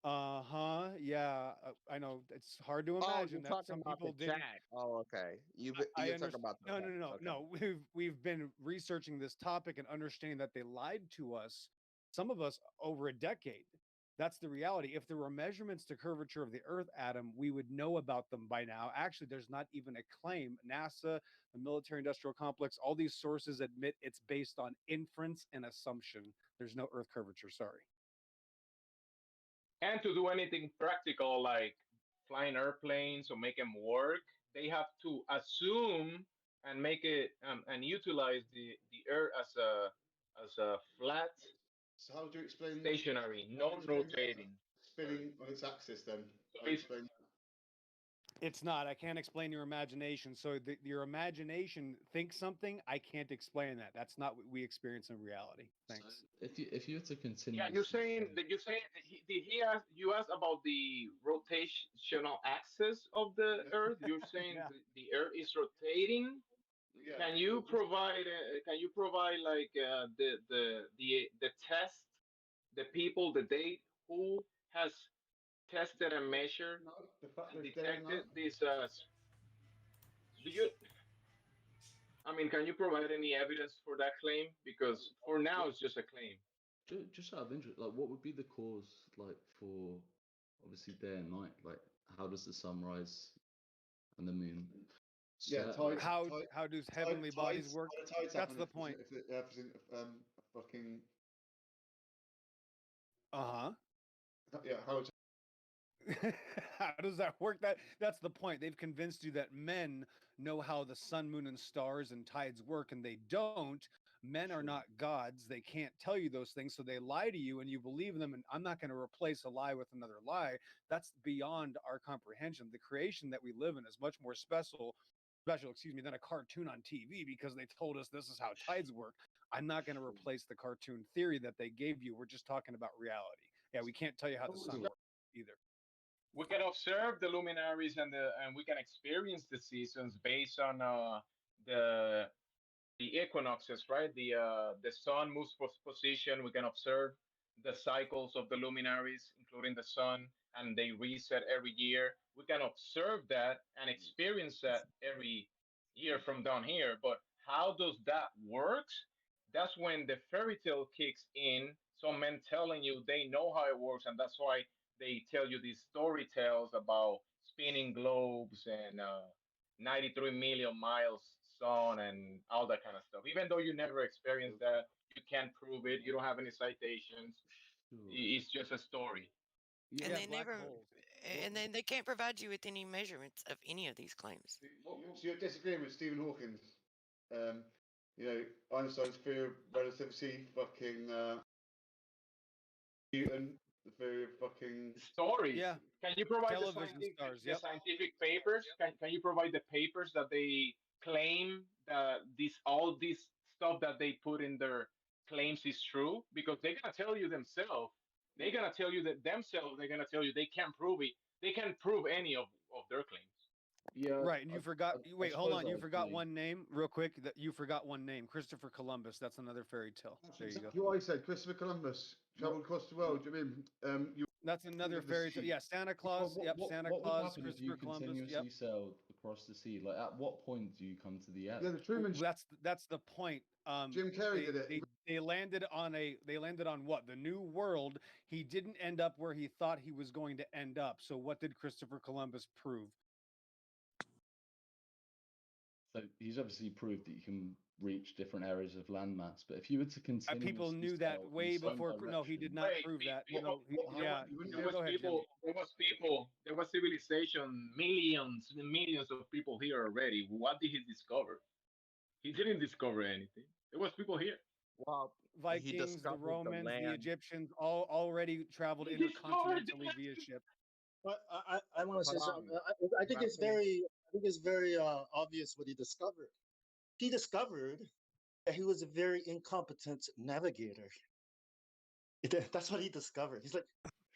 Uh-huh. Yeah, I know it's hard to Oh, imagine you're that talking some about the people didn't. chat. Oh, okay. I You're talking understand. about the No, no, text. no, no, Okay. no. We've been researching this topic and understanding that they lied to us, some of us over a decade. That's the reality. If there were measurements to curvature of the Earth, Adam, we would know about them by now. Actually, there's not even a claim. NASA, the military-industrial complex, all these sources admit it's based on inference and assumption. There's no Earth curvature. Sorry. And to do anything practical like flying airplanes or make them work, they have to assume and make it and utilize the Earth as a flat, So how would you explain stationary, how would you explain non-rotating. spinning on its axis then? So How do you explain that? It's not. I can't explain your imagination. So your imagination thinks something. I can't explain that. That's not what we experience in reality. Thanks. So if you were to continue, Yeah, you're saying he asked you asked about the rotational axis of the Earth. You're saying Yeah. the Earth is rotating. Yeah. Can you provide like the test, the people, the date, who has tested and measured No, the fact and that it's there detected now. this? Do you? I mean, can you provide any evidence for that claim? Because for now, it's just a claim. just out of interest, like what would be the cause, like for obviously day and night? Like how does the sun rise and the moon Yeah, set? tides. How does heavenly bodies work? How do tides That's happen the point. if it happens in fucking Uh-huh. yeah? How would How does that work? That's the point. They've convinced you that men know how the sun, moon, and stars and tides work, and they don't. Men are not gods. They can't tell you those things, so they lie to you, and you believe them. And I'm not going to replace a lie with another lie. That's beyond our comprehension. The creation that we live in is much more special, than a cartoon on TV because they told us this is how tides work. I'm not going to replace the cartoon theory that they gave you. We're just talking about reality. Yeah, we can't tell you how the sun works either. We can observe the luminaries and we can experience the seasons based on the the equinoxes, right? The sun moves position. We can observe the cycles of the luminaries, including the sun, and they reset every year. We can observe that and experience that every year from down here. But how does that work? That's when the fairy tale kicks in. Some men telling you they know how it works, and that's why they tell you these story tales about spinning globes and 93 million miles sun and all that kind of stuff. Even though you never experienced that, you can't prove it. You don't have any citations. It's just a story. And they never, and then they can't provide you with any measurements of any of these claims. So you're disagreeing with Stephen Hawking? You know, Einstein's theory of relativity, fucking Newton, the theory of fucking stories. Yeah. Can you provide television stars? Yep. the scientific papers? Can you provide the papers that they claim that all this stuff that they put in their claims is true? Because they're gonna tell you themselves They're gonna tell you that themselves. They're gonna tell you they can't prove it. They can't prove any of their claims. Yeah. Right, and you forgot. Wait, hold on. You forgot agree. one name, real quick. That you forgot one name, Christopher Columbus. That's another fairy tale. That's There you go. exactly what I said. Christopher Columbus traveled across the world. Do you mean you? That's another of the fairy tale. sea. Yeah, Santa Claus. Well, Yep, Santa what would Claus. happen if you Christopher Columbus. Yep. continuously sailed across the sea? Like, at what point do you come to the end? Yeah, the Truman. That's the point. Jim Carrey did it. They landed on what? The New World. He didn't end up where he thought he was going to end up. So what did Christopher Columbus prove? So he's obviously proved that you can reach different areas of landmass. But if you were to continue, People knew that way before. No, he did not prove that. People, Yeah. there was people. There was people. There was civilization. Millions and millions of people here already. What did he discover? He didn't discover anything. There was people here. Well, Vikings, the Romans, the Egyptians, all already traveled intercontinentally via ship. But I want to say something. I think it's very obvious what he discovered. He discovered that he was a very incompetent navigator. That's what he discovered. He's like,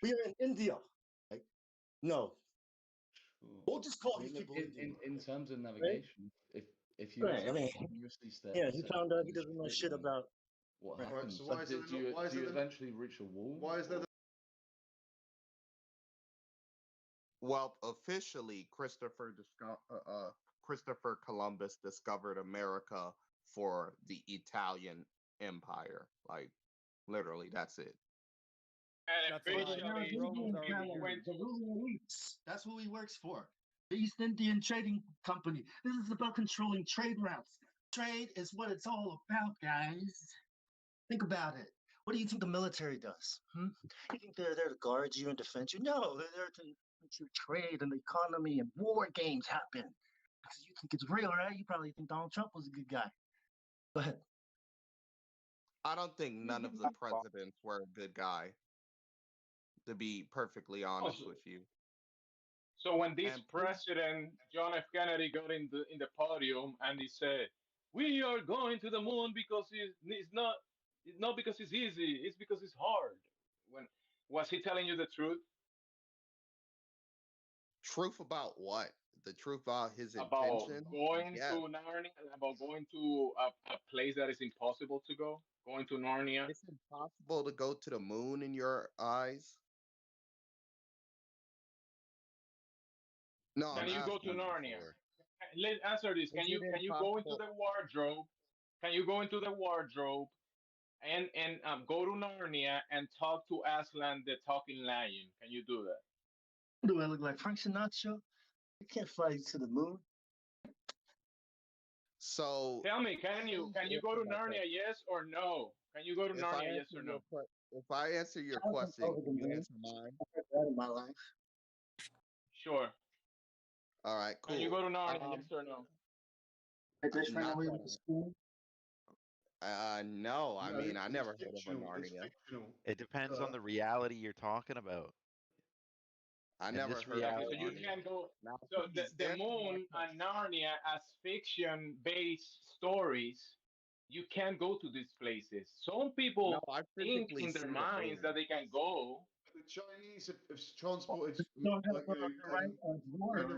we are in India. Like, no. We'll just call these people in terms of navigation, right? if you right, I mean, he found out he doesn't know shit about what right. happens. So why is do you eventually reach a wall? Why is there? Well, officially, Christopher Columbus discovered America for the Italian Empire. Like, literally, that's it. And officially, the ruling elites. That's who he works for. The East Indian Trading Company. This is about controlling trade routes. Trade is what it's all about, guys. Think about it. What do you think the military does? You think they're there to guard you and defend you? No, they're there to trade and the economy, and war games happen. Because you think it's real, right? You probably think Donald Trump was a good guy. Go ahead. I don't think none of the presidents were a good guy, to be perfectly honest with you. So when this president, John F. Kennedy, got in the podium and he said, "We are going to the moon because it's not because it's easy, it's because it's hard." Was he telling you the truth? Truth about what? The truth about his about intention? going to Narnia, about going to a place that is impossible to go, going to Narnia. It's impossible to go to the moon in your eyes. No, can you go to Narnia? Let's answer this. Can you go into the wardrobe? Can you go into the wardrobe and go to Narnia and talk to Aslan, the talking lion? Can you do that? Do I look like Frank Sinatra? I can't fly to the moon. So tell me, can you go to Narnia? Yes or no? Can you go to Narnia? Yes or no? If I answer your question, can you answer mine? That in my life. Sure. All right, cool. Can you go to Narnia? Yes or no? No, I mean, I never heard of a Narnia. It depends on the reality you're talking about. I never heard of it. So you can go. So the moon and Narnia as fiction-based stories, you can't go to these places. Some people think in their minds that they can go. The Chinese have transported mineral matter from Earth.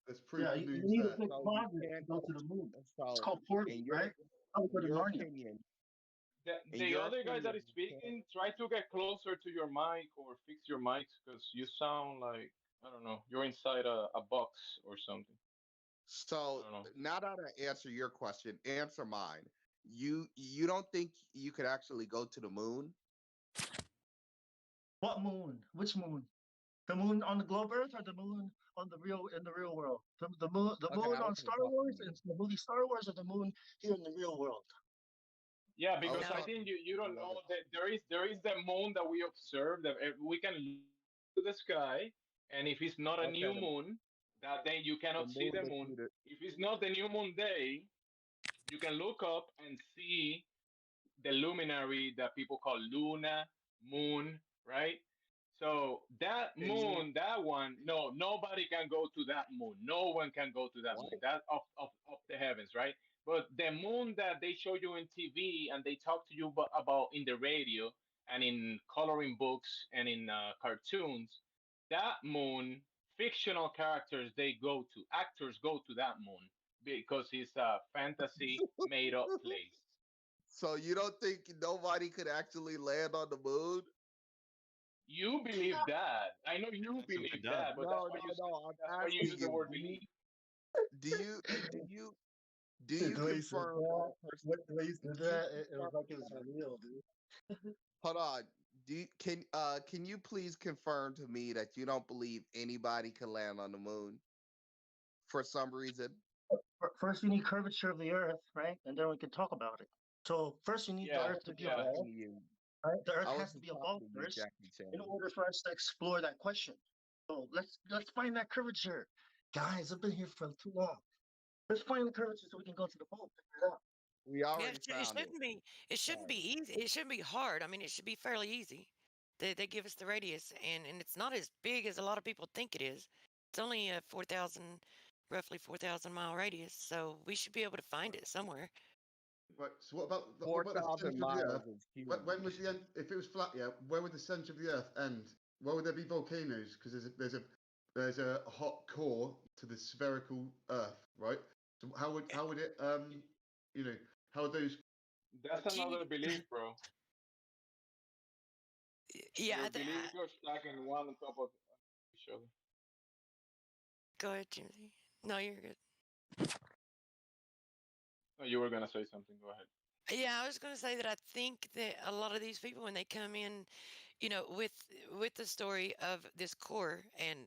That's proof yeah, you need a big closet to go to the moon. It's called portal, right? I would go to Narnia. The other guy that is speaking, try to get closer to your mic or fix your mics because you sound like, I don't know, you're inside a box or something. So now that I answer your question, answer mine. You don't think you could actually go to the moon? What moon? Which moon? The moon on the globe Earth or the moon on the real world? The moon on Star Wars and the movie Star Wars, or the moon here in the real world? Yeah, because I think you don't know that there is the moon that we observe, that we can look to the sky, and if it's not a new moon, that day you cannot see the moon. If it's not the new moon day, you can look up and see the luminary that people call Luna, moon, right? So that moon, that one, no, nobody can go to that moon. No one can go to that moon. That's of the heavens, right? But the moon that they show you in TV and they talk to you about in the radio, and in coloring books and in cartoons, that moon, fictional characters, actors go to that moon because it's a fantasy made up place. So you don't think nobody could actually land on the moon? You believe that. I know you believe that, but No, no, no. that's I'm why you asking use the you. word believe. Do you do you do Dude, you the way you said confirm that that, a person? the way you said Do you that, it was confirm like it was that real, dude. hold on. Can you please confirm to me that you don't believe anybody can land on the moon for some reason? First, you need curvature of the Earth, right? And then we can talk about it. So first, you need the Yeah, Earth to be a yeah. ball. You. Right? The Earth I has to wasn't be a talking ball to you, first Jackie Chan. in order for us to explore that question. So let's find that curvature, guys. I've been here for too long. Let's find the curvature so we can go to the ball. Figure it out. We Yeah, already it found it. shouldn't be. It shouldn't be easy. It shouldn't be hard. I mean, it should be fairly easy. They give us the radius, and it's not as big as a lot of people think it is. It's only a 4,000, roughly 4,000 mile radius. So we should be able to find it somewhere. Right. So what about Four the thousand center of the miles Earth? is huge. When would the end? If it was flat, yeah. Where would the center of the Earth end? Where would there be volcanoes? Because there's a hot core to the spherical Earth, right? So how would it you know how would those? That's another belief, bro. Yeah. Your beliefs are stacking one on top of each other. Go ahead, Jimmy. No, you're good. No, you were gonna say something. Go ahead. Yeah, I was going to say that I think that a lot of these people, when they come in, with the story of this core and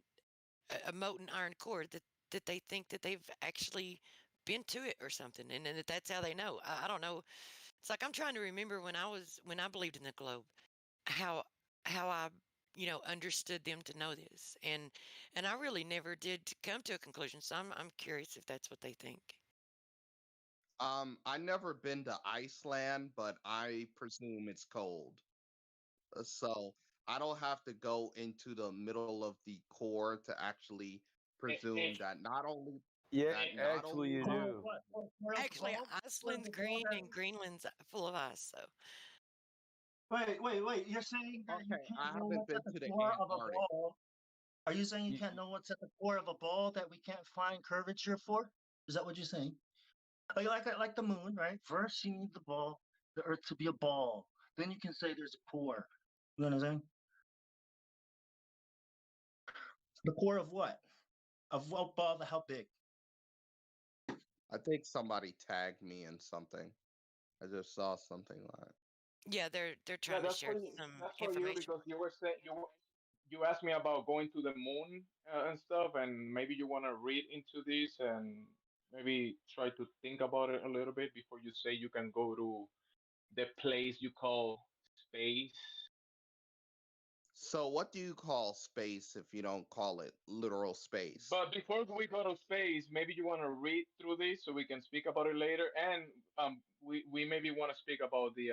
a molten iron core, that they think that they've actually been to it or something, and then that's how they know. I don't know. It's like I'm trying to remember when I believed in the globe, how I understood them to know this, and I really never did come to a conclusion. So I'm curious if that's what they think. I never been to Iceland, but I presume it's cold. So I don't have to go into the middle of the core to actually presume that not only Yeah, that not actually, only you is it do. Actually, Iceland's green and Greenland's full of ice. So Wait. You're saying that you okay, I can't know haven't what's been at the to the core of a Antarctic. ball? Are you saying you can't know what's at the core of a ball that we can't find curvature for? Is that what you're saying? Like the moon, right? First, you need the ball, the Earth to be a ball. Then you can say there's a core. You know what I'm saying? The core of what? Of what ball? How big? I think somebody tagged me in something. I just saw something like yeah, they're Yeah, trying to share some that's for you information. because you were saying you asked me about going to the moon and stuff, and maybe you want to read into this and maybe try to think about it a little bit before you say you can go to the place you call space. so what do you call space if you don't call it literal space? But before we go to space, maybe you want to read through this so we can speak about it later, and we maybe want to speak about the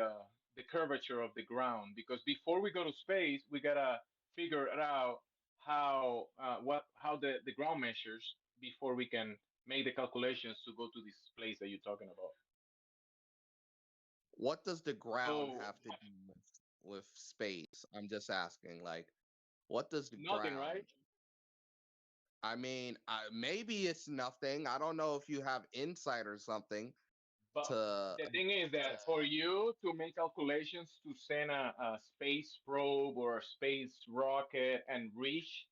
curvature of the ground because before we go to space, we gotta figure it out how the ground measures before we can make the calculations to go to this place that you're talking about. What does the ground So have to do with space? I'm just asking, like, what does the nothing, right? ground? I mean, maybe it's nothing. I don't know if you have insight or something But to. the thing is that for you to make calculations to send a space probe or a space rocket and reach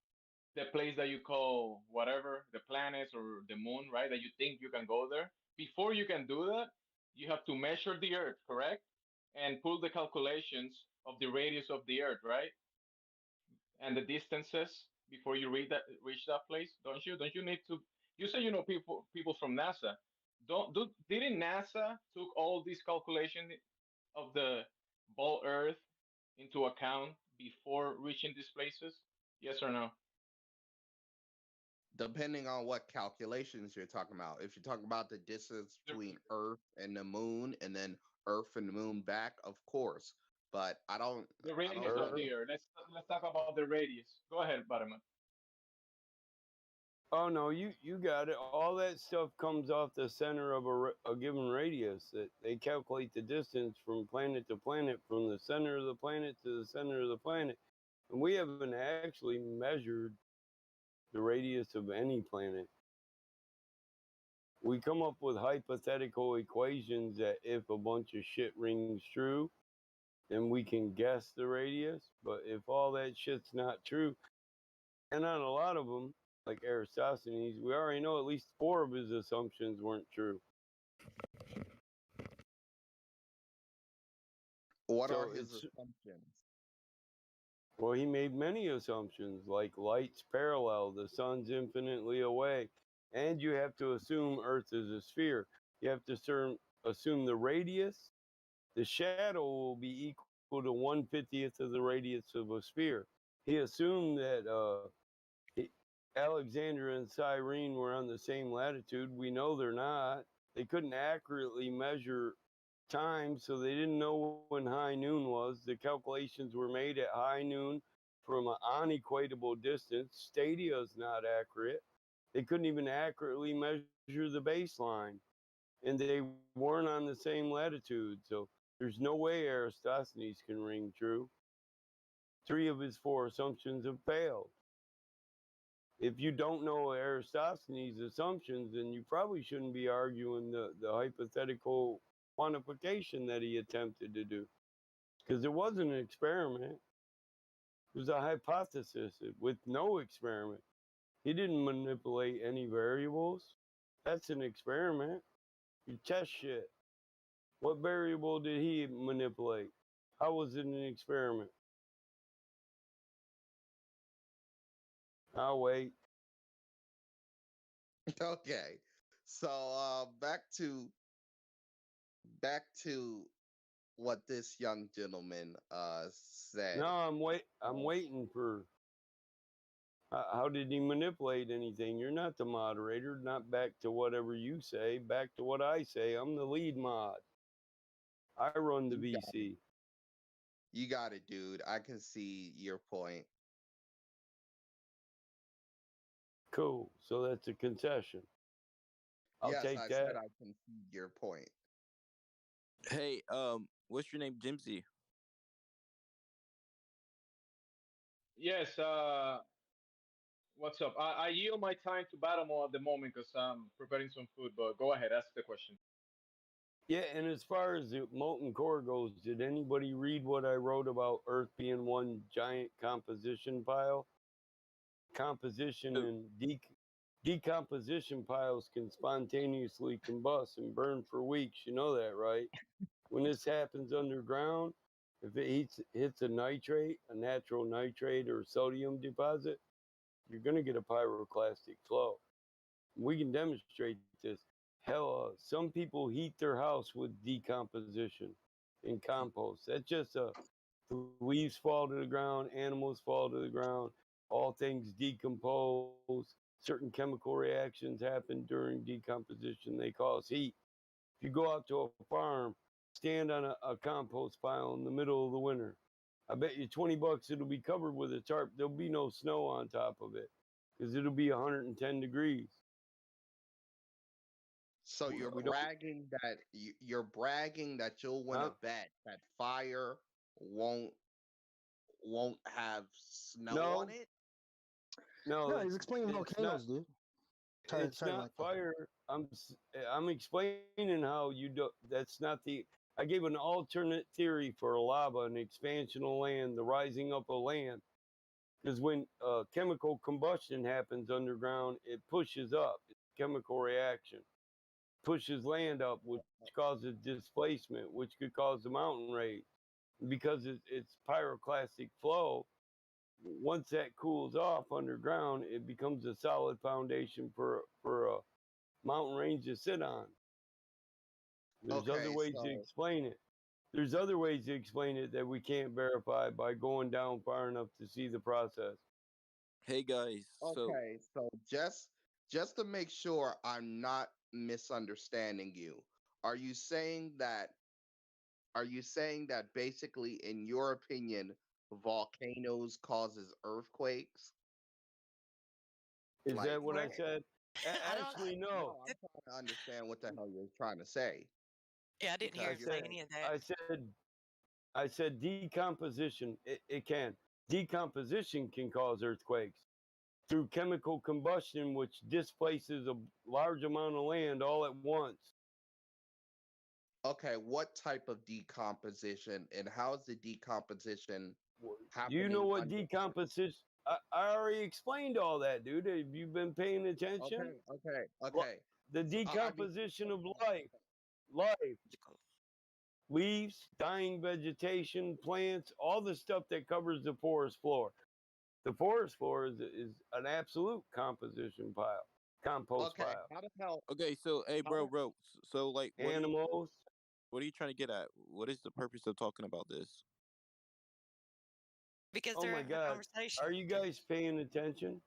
the place that you call whatever, the planets or the moon, right? That you think you can go there. Before you can do that, you have to measure the Earth, correct? And pull the calculations of the radius of the Earth, right? And the distances before you reach that place, don't you? Don't you need to? You say you know people from NASA. Didn't NASA took all these calculations of the ball Earth into account before reaching these places? Yes or no? Depending on what calculations you're talking about. If you're talking about the distance between Earth and the moon, and then Earth and the moon back, of course. But I don't. The I radius don't of know. the Earth. Let's talk about the radius. Go ahead, Butterman. Oh no, you got it. All that stuff comes off the center of a given radius. That they calculate the distance from planet to planet, from the center of the planet to the center of the planet, and we haven't actually measured the radius of any planet. We come up with hypothetical equations that if a bunch of shit rings true, then we can guess the radius. But if all that shit's not true, and on a lot of them, like Aristophanes, we already know at least 4 of his assumptions weren't true. What So are his it's assumptions? well, he made many assumptions, like light's parallel, the sun's infinitely away, and you have to assume Earth is a sphere. You have to assume the radius, the shadow will be equal to 1/50th of the radius of a sphere. He assumed that Alexandria and Cyrene were on the same latitude. We know they're not. They couldn't accurately measure time, so they didn't know when high noon was. The calculations were made at high noon from an unequatable distance. Stadia is not accurate. They couldn't even accurately measure the baseline, and they weren't on the same latitude. So there's no way Aristophanes can ring true. 3 of his 4 assumptions have failed. If you don't know Aristophanes' assumptions, then you probably shouldn't be arguing the hypothetical quantification that he attempted to do. Because it wasn't an experiment, it was a hypothesis with no experiment. He didn't manipulate any variables. That's an experiment. You test shit. What variable did he manipulate? How was it an experiment? I'll wait. Okay. So back to what this young gentleman said. No, I'm waiting for. How did he manipulate anything? You're not the moderator. Not back to whatever you say. Back to what I say. I'm the lead mod. I run the You got it. VC. You got it, dude. I can see your point. Cool. So that's a concession. I'll Yes, take I that. said I can see your point. Hey, what's your name, Jimsy? Yes. What's up? I yield my time to Batamo at the moment because I'm preparing some food. But go ahead, ask the question. Yeah, and as far as the molten core goes, did anybody read what I wrote about Earth being one giant composition pile? Composition and decomposition piles can spontaneously combust and burn for weeks. You know that, right? When this happens underground, if it hits a nitrate, a natural nitrate or sodium deposit, you're going to get a pyroclastic flow. We can demonstrate this. Hell, some people heat their house with decomposition in compost. That's just the leaves fall to the ground, animals fall to the ground, all things decompose. Certain chemical reactions happen during decomposition. They cause heat. If you go out to a farm, stand on a compost pile in the middle of the winter, I bet you $20 it'll be covered with a tarp. There'll be no snow on top of it because it'll be 110 degrees. So you're We don't. bragging that you're bragging that you'll win a bet that fire won't have snow on No, it. No, no, he's explaining it's not. volcanoes, dude. It's Sorry, not Michael. fire. I'm explaining how you do. That's not the. I gave an alternate theory for lava, an expansion of land, the rising up of land. Because when chemical combustion happens underground, it pushes up. It's a chemical reaction, pushes land up, which causes displacement, which could cause the mountain rage. Because it's pyroclastic flow, once that cools off underground, it becomes a solid foundation for a mountain range to sit on. There's other Okay, ways to so explain it. There's other ways to explain it that we can't verify by going down far enough to see the process. Hey guys, so just to make sure I'm not misunderstanding you, are you saying that basically in your opinion volcanoes causes earthquakes? Is Like, that what I Where said? I don't. Actually, no, no. I'm trying to understand what the hell you're trying to say Yeah, I didn't hear I because him you're say said, any of that. I said decomposition. It can. Decomposition can cause earthquakes through chemical combustion, which displaces a large amount of land all at once. okay. What type of decomposition and how is the decomposition Do you know happening what under? decomposition? I already explained all that, dude. Have you been paying attention? Okay. The So I mean, decomposition of life, leaves, dying vegetation, plants, all the stuff that covers the forest floor. The forest floor is an absolute composition pile, compost okay. pile. How the hell? Okay, so hey, How the bro. So like, Animals. what are you trying to get at? What is the purpose of talking about this? Because Oh they're my having a God. conversation. Are you guys paying attention?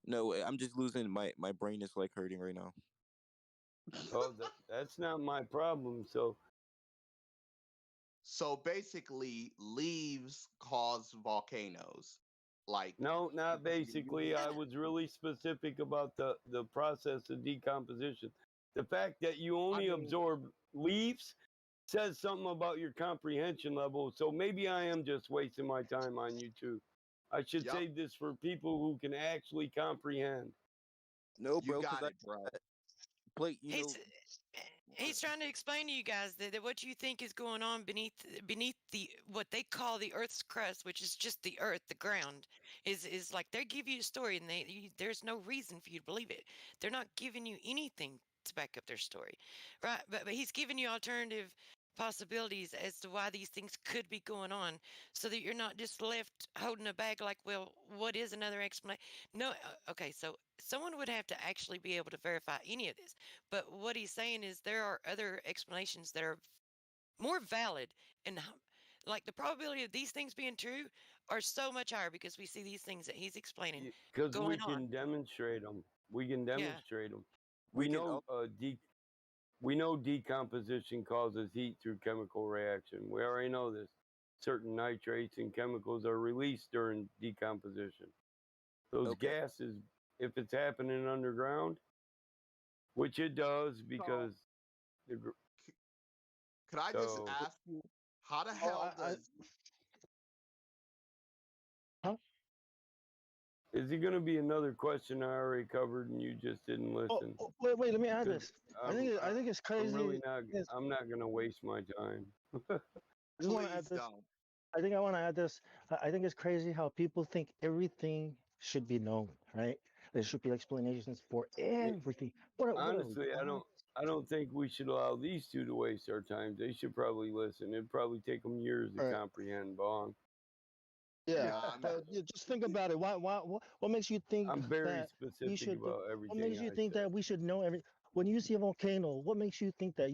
No, I'm just losing my brain is like hurting right now. Oh, that's not my problem. So basically, leaves cause volcanoes. Like, No, not you basically. I was really specific about the process of decomposition. The fact that you I only mean, absorb leaves says something about your comprehension level. So maybe I am just wasting my time on YouTube. I should yep, save this for people who can actually comprehend. No, you bro, because got I it, bro. play. He's trying to explain to you guys that what you think is going on beneath the what they call the Earth's crust, which is just the Earth, the ground, is like they give you a story and there's no reason for you to believe it. They're not giving you anything to back up their story, right? But he's giving you alternative possibilities as to why these things could be going on, so that you're not just left holding a bag like, well, what is another explanation? No, okay, so someone would have to actually be able to verify any of this. But what he's saying is there are other explanations that are more valid, and like the probability of these things being true are so much higher because we see these things that he's explaining Because we going on. can demonstrate them. We can Yeah. demonstrate them. We We can know we know decomposition causes heat through chemical reaction. We already know this. Certain nitrates and chemicals are released during decomposition. Those Okay. gases, if it's happening underground, which it does So, because the could I just so ask you, how the Oh, hell does? is it going to be another question I already covered and you just didn't listen? Wait. Let me add 'Cause this. I think it's I'm really crazy. not. I'm not going to waste my time. I just want to add Please this. don't. I want to add this. I think it's crazy how people think everything should be known, right? There should be explanations for everything. What a Honestly, wow. I don't think we should allow these two to waste our time. They should probably listen. It'd probably take them years to Right. comprehend Bong. Yeah, Nah, I'm but just think about it. What makes you think I'm very that we specific should? about What everything makes you I think say. that we should know every? When you see a volcano, what makes you think that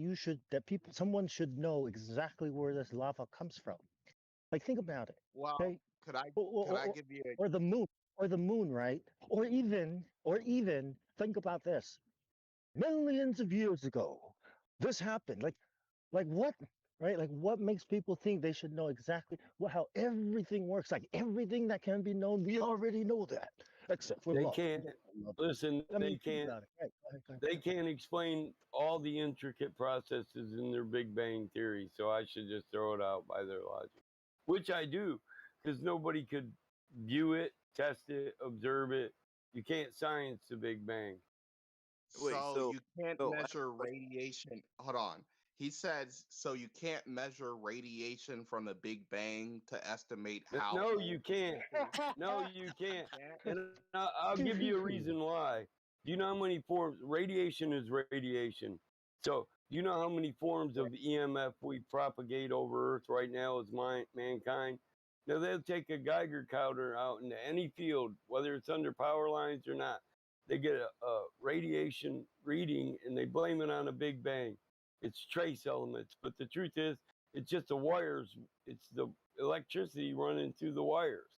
someone should know exactly where this lava comes from? Like, think about it. well. Okay, Could I or, could or, I or, give you a? or the moon, right? Or even think about this. Millions of years ago, this happened. Like what? Right? Like what makes people think they should know exactly how everything works? Like everything that can be known, we already know that, except for They love. can't listen. I They mean, think can't. about it. Right? Go ahead, go ahead. They can't explain all the intricate processes in their Big Bang Theory. So I should just throw it out by their logic, which I do, because nobody could view it, test it, observe it. You can't science the Big Bang. Wait, So so you can't so I have measure a question. radiation. Hold on. He says so you can't measure radiation from the Big Bang to estimate how No, old you the can't. Earth is. No, you can't. can't? And I'll give you a reason why. Do you know how many forms? Radiation is radiation. So, do you know how many forms of EMF we propagate over Earth right now as mankind? Now, they'll take a Geiger counter out into any field, whether it's under power lines or not. They get a radiation reading and they blame it on a Big Bang. It's trace elements. But the truth is, it's just the wires, it's the electricity running through the wires.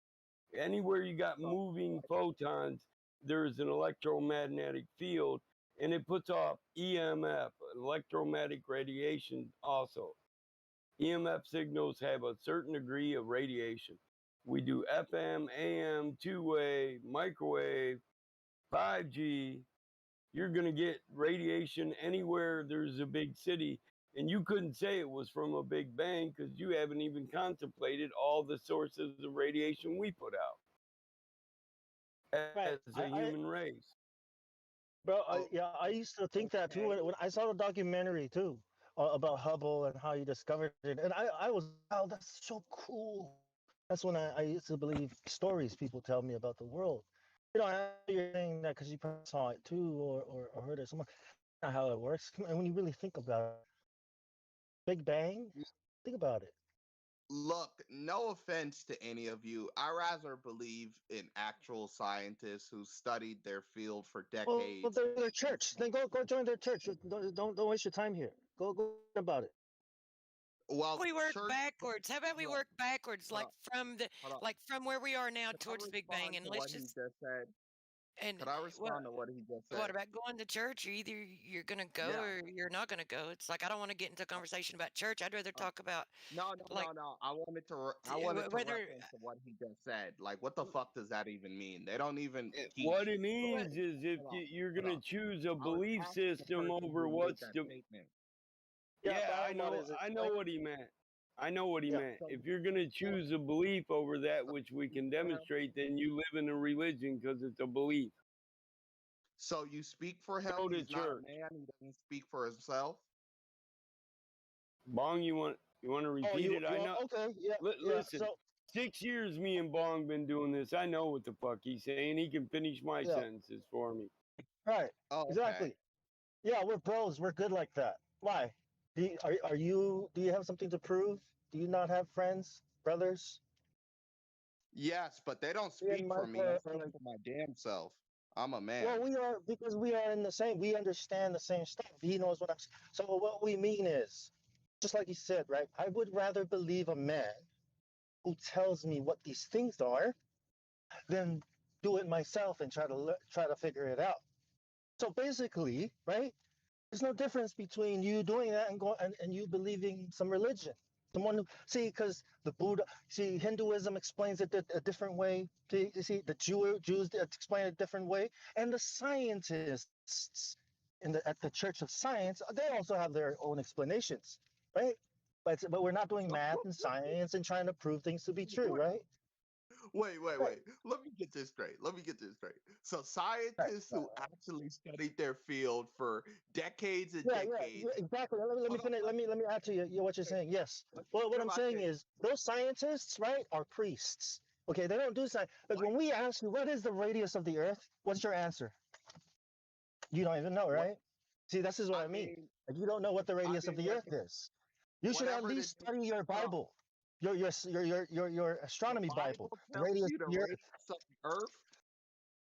Anywhere you got moving photons, there's an electromagnetic field, and it puts off EMF, electromagnetic radiation also. EMF signals have a certain degree of radiation. We do FM, AM, two-way, microwave, 5G, you're going to get radiation anywhere there's a big city. And you couldn't say it was from a big bang because you haven't even contemplated all the sources of radiation we put out Right. as a human race. Bro, Oh, yeah, I used to think that too when I saw the documentary too about Hubble and how he discovered it, and I was, wow, that's so cool. That's when I used to believe stories people tell me about the world. You know, I know you're saying that because you probably saw it too or heard it somewhere. Not how it works. And when you really think about it, Big Bang, think about it. look, no offense to any of you. I rather believe in actual scientists who studied their field for Well, decades. they're their church. Then go join their church. Don't waste your time here. Go about it. Well, We work church. backwards. How about we Hold on, work backwards, hold like on, from the hold on. from where we are now Could I towards the Big Bang, respond and to let's what he just just said? and Could I what respond to what he just what said? about going to church? Either you're gonna go Yeah. or you're not gonna go. It's like I don't want to get into a conversation about church. I'd rather talk about No, like no. I wanted to whether reference to what he just said. Like, what the fuck does that even mean? They don't even teach. What it means is if Hold on, you're hold going on. to choose a I was belief asking the system person over who made what's that the. statement. Yeah, Yeah, but what is it? I know what he meant. I know what he Yeah. meant. So, If you're going to so, choose a belief over that so which we you can speak for him. demonstrate, then you live in a religion because it's a belief. So you speak for him. Go to He's not a church. man. He doesn't speak for himself. Bong, you want to Oh, repeat it? I know. okay? Yeah, yeah. Listen, 6 years me and Bong been doing this. I know what the fuck he's saying. He can finish my Yeah, sentences for me. right. Oh, okay. Exactly. Yeah, we're bros. We're good like that. Why? Are you? Do you have something to prove? Do you not have friends, brothers? Yes, but they don't Me and speak for Mike me. I are speak like, for my damn self. I'm a well, man. we are because we are in the same. We understand the same stuff. He knows what I'm. So what we mean is, just like he said, right? I would rather believe a man who tells me what these things are than do it myself and try to figure it out. So basically, right? There's no difference between you doing that and you believing some religion. Someone who see, because the Buddha, see, Hinduism explains it a different way. You see, the Jews explain it a different way, and the scientists at the Church of Science, they also have their own explanations, right? But we're not doing math and science and trying to prove things to be true, right? Right. Wait. Let me get this straight. Let me get this straight. So Right. scientists who actually studied their field for decades and Yeah, decades. exactly. Let me Hold on, finish. Let me add to you what you're saying. Yes. let me Well, what finish I'm my saying statement. is those scientists, right, are priests. Okay, they don't do science. Like when we ask you what is the radius of the Earth, what's your answer? You don't even know, What right? See, this is what I I mean. mean, Like you don't know what the I radius of mean, the Earth is. You should at whatever the least study your hold on. Bible, your The astronomy Bible. Bible The tells radius you of the the Earth. radius of the Earth.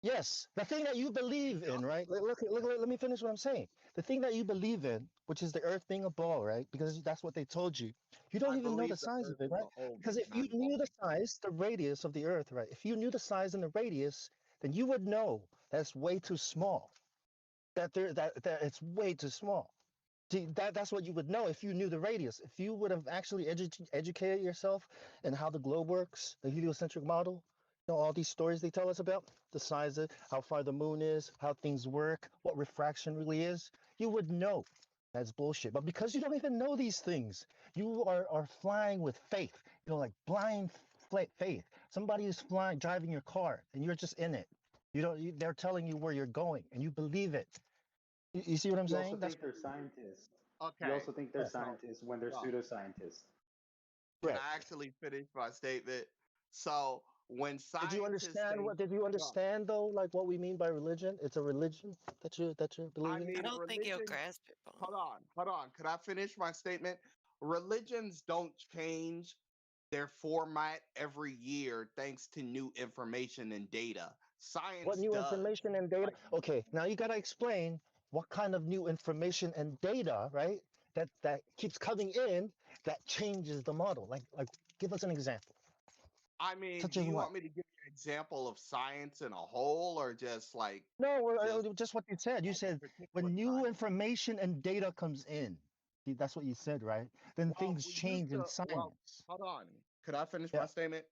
Yes, the thing that you It believe in, does. right? Let me finish what I'm saying. The thing that you believe in, which is the Earth being a ball, right? Because that's what they told you. You don't I even know the believe the size of Earth it, is right? an oval, Because if not you knew ball. the size, the radius of the Earth, right? If you knew the size and the radius, then you would know that's way too small. That it's way too small. See, that's what you would know if you knew the radius. If you would have actually educated yourself in how the globe works, the heliocentric model, all these stories they tell us about, the size of how far the moon is, how things work, what refraction really is, you would know that's bullshit. But because you don't even know these things, you are flying with faith, like blind faith. Somebody is flying, driving your car, and you're just in it. They're telling you where you're going, and you believe it. You see what I'm You also saying? That's think they're scientists. You Okay. also think they're So scientists when they're hold on. pseudoscientists. Can right. I actually finish my statement? So when Did you scientists understand say, what? Did you no, understand though, like what we mean by religion? It's a religion that you're I believing I mean, in. don't think he'll religion. grasp it, Bong. Hold on. Could I finish my statement? Religions don't change their format every year thanks to new information and data. What Science new does. information and data? Like, Okay, now you gotta explain what kind of new information and data, right? That keeps coming in that changes the model. Like, give us an example, I mean, such do as you what? want me to give you an example of science in a whole, or just like No, just just what you said. You like a said particular when new science? information and data comes in. See, that's what you said, right? Then Well, things we used change in to. Well, science. hold on. Could I finish Yeah, my statement?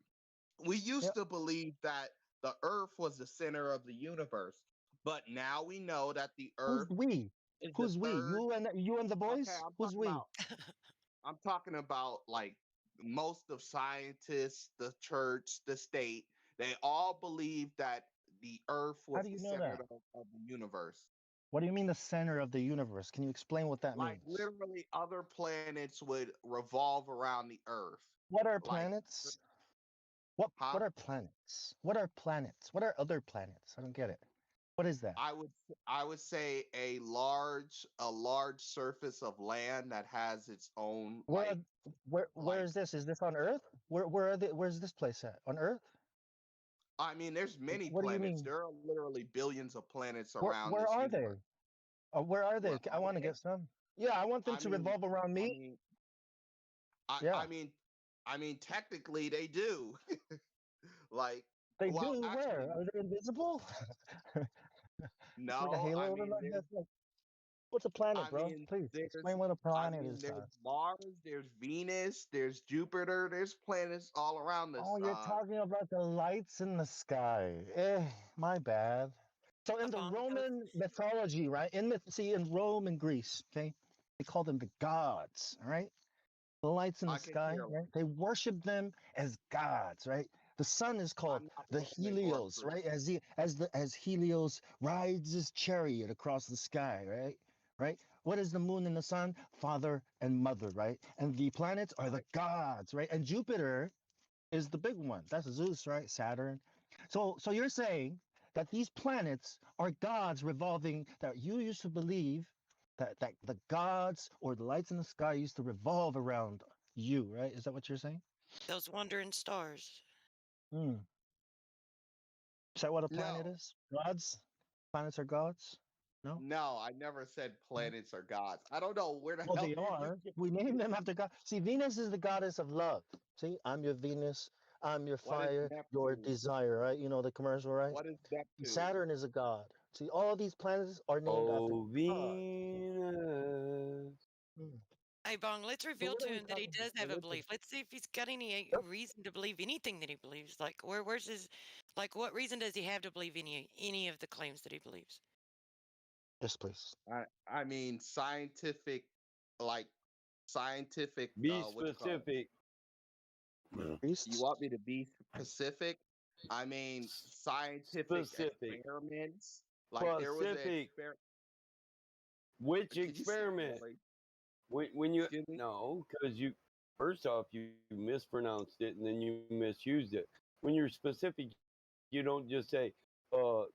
We yeah. used to believe that the Earth was the center of the universe, But now we know that the Who's Earth we? is the Who's we? third. You and the boys? Okay, Who's we? I'm talking about like most of scientists, the church, the state. They all believe that the Earth How was do the you know center that? of the universe. What do you mean the center of the universe? Can you explain what that Like means? literally, other planets would revolve around the Earth. What are Like, planets? What huh? what are planets? What are planets? What are other planets? I don't get it. What is that? I would say a large surface of land that has its own Where are, where like is this? Is this on Earth? Where's this place at? On Earth? I mean, there's many What do you planets. mean? There are literally billions of planets Where around where this are they? universe. Where are they? Where I are want to they? get some. Yeah, I want them I to mean, revolve around I me. mean, I, Yeah. I mean, I mean, technically they do. Like, They well, do. actually, Where? Are they invisible? It's like a no. halo over my head. Like, what's a planet, bro? Please explain what a planet is to There's us. Mars, there's Venus, there's Jupiter, there's planets all around this. Oh, you're talking about the lights in the sky. My bad. So in the Roman mythology, right? In Rome and Greece, okay, they call them the gods, all right? The lights in the I can sky, hear. right? They worship them as gods, right? The sun is called I'm not the listening or Helios, right? As Helios rides his chariot across the sky, right? Right? What is the moon and the sun? Father and mother, right? And the planets are the gods, right? And Jupiter is the big one. That's Zeus, right? Saturn. So you're saying that these planets are gods revolving, that you used to believe that the gods or the lights in the sky used to revolve around you, right? Is that what you're saying? Those wandering stars. Hmm. Is that what a planet No, is? Gods? Planets are gods? No? no, I never said planets are gods. I don't know where the Well, hell they you are. get. We name them after God. See, Venus is the goddess of love. See, I'm your Venus. I'm your What is fire, your Neptune? desire, right? You know the commercial, right? What is Neptune? Saturn is a god. See, all these planets are named after Oh, God. Venus. Hmm. Hey, Bong, let's So reveal what to are we him that he talking does about? have a Religion? belief. Let's see if he's got any Yep. reason to believe anything that he believes. Like, where's his, like, what reason does he have to believe any of the claims that he believes? Yes, please. I mean like scientific Be what you call it? specific. You Priests? want me to be specific? I mean scientific Specific. experiments. Like there was an Specific. experiment. Which Can you say experiment? more? When you Excuse me? no, because you first off you mispronounced it and then you misused it. When you're specific, you don't just say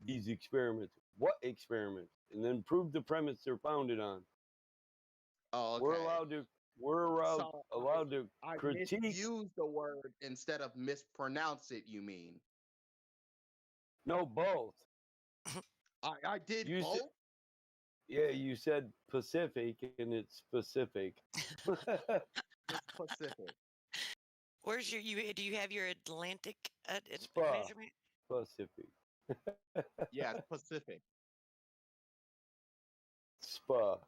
these experiments. What experiments? And then prove the premise they're founded on. Oh, We're okay. So allowed to I critique. misused the word instead of mispronounce it, you mean? No, both. I did You both? yeah, you said Pacific and it's specific. It's Pacific. Where's your do you have your Atlantic Spa. measurement? Pacific. Yeah, it's Pacific. Spa.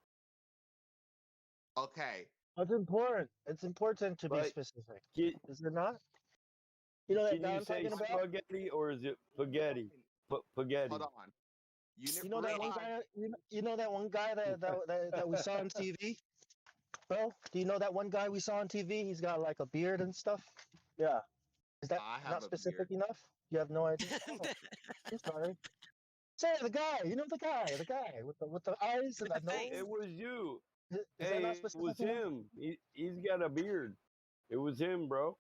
Okay. It's important. It's important to be But specific. can, Is it not? You know that can guy you I'm say talking about? spaghetti or is it spaghetti? Spaghetti. Hold on. You You never know that one realize guy? You know that one guy that we saw on TV? Bro, do you know that one guy we saw on TV? He's got like a beard and stuff. Yeah. Is that I have not a specific beard. enough? You have no idea? Oh, I'm sorry. Say the guy. You know the guy with the eyes and the nose. It was you. Is that not Hey, it was specific enough? him. He's got a beard. It was him, bro.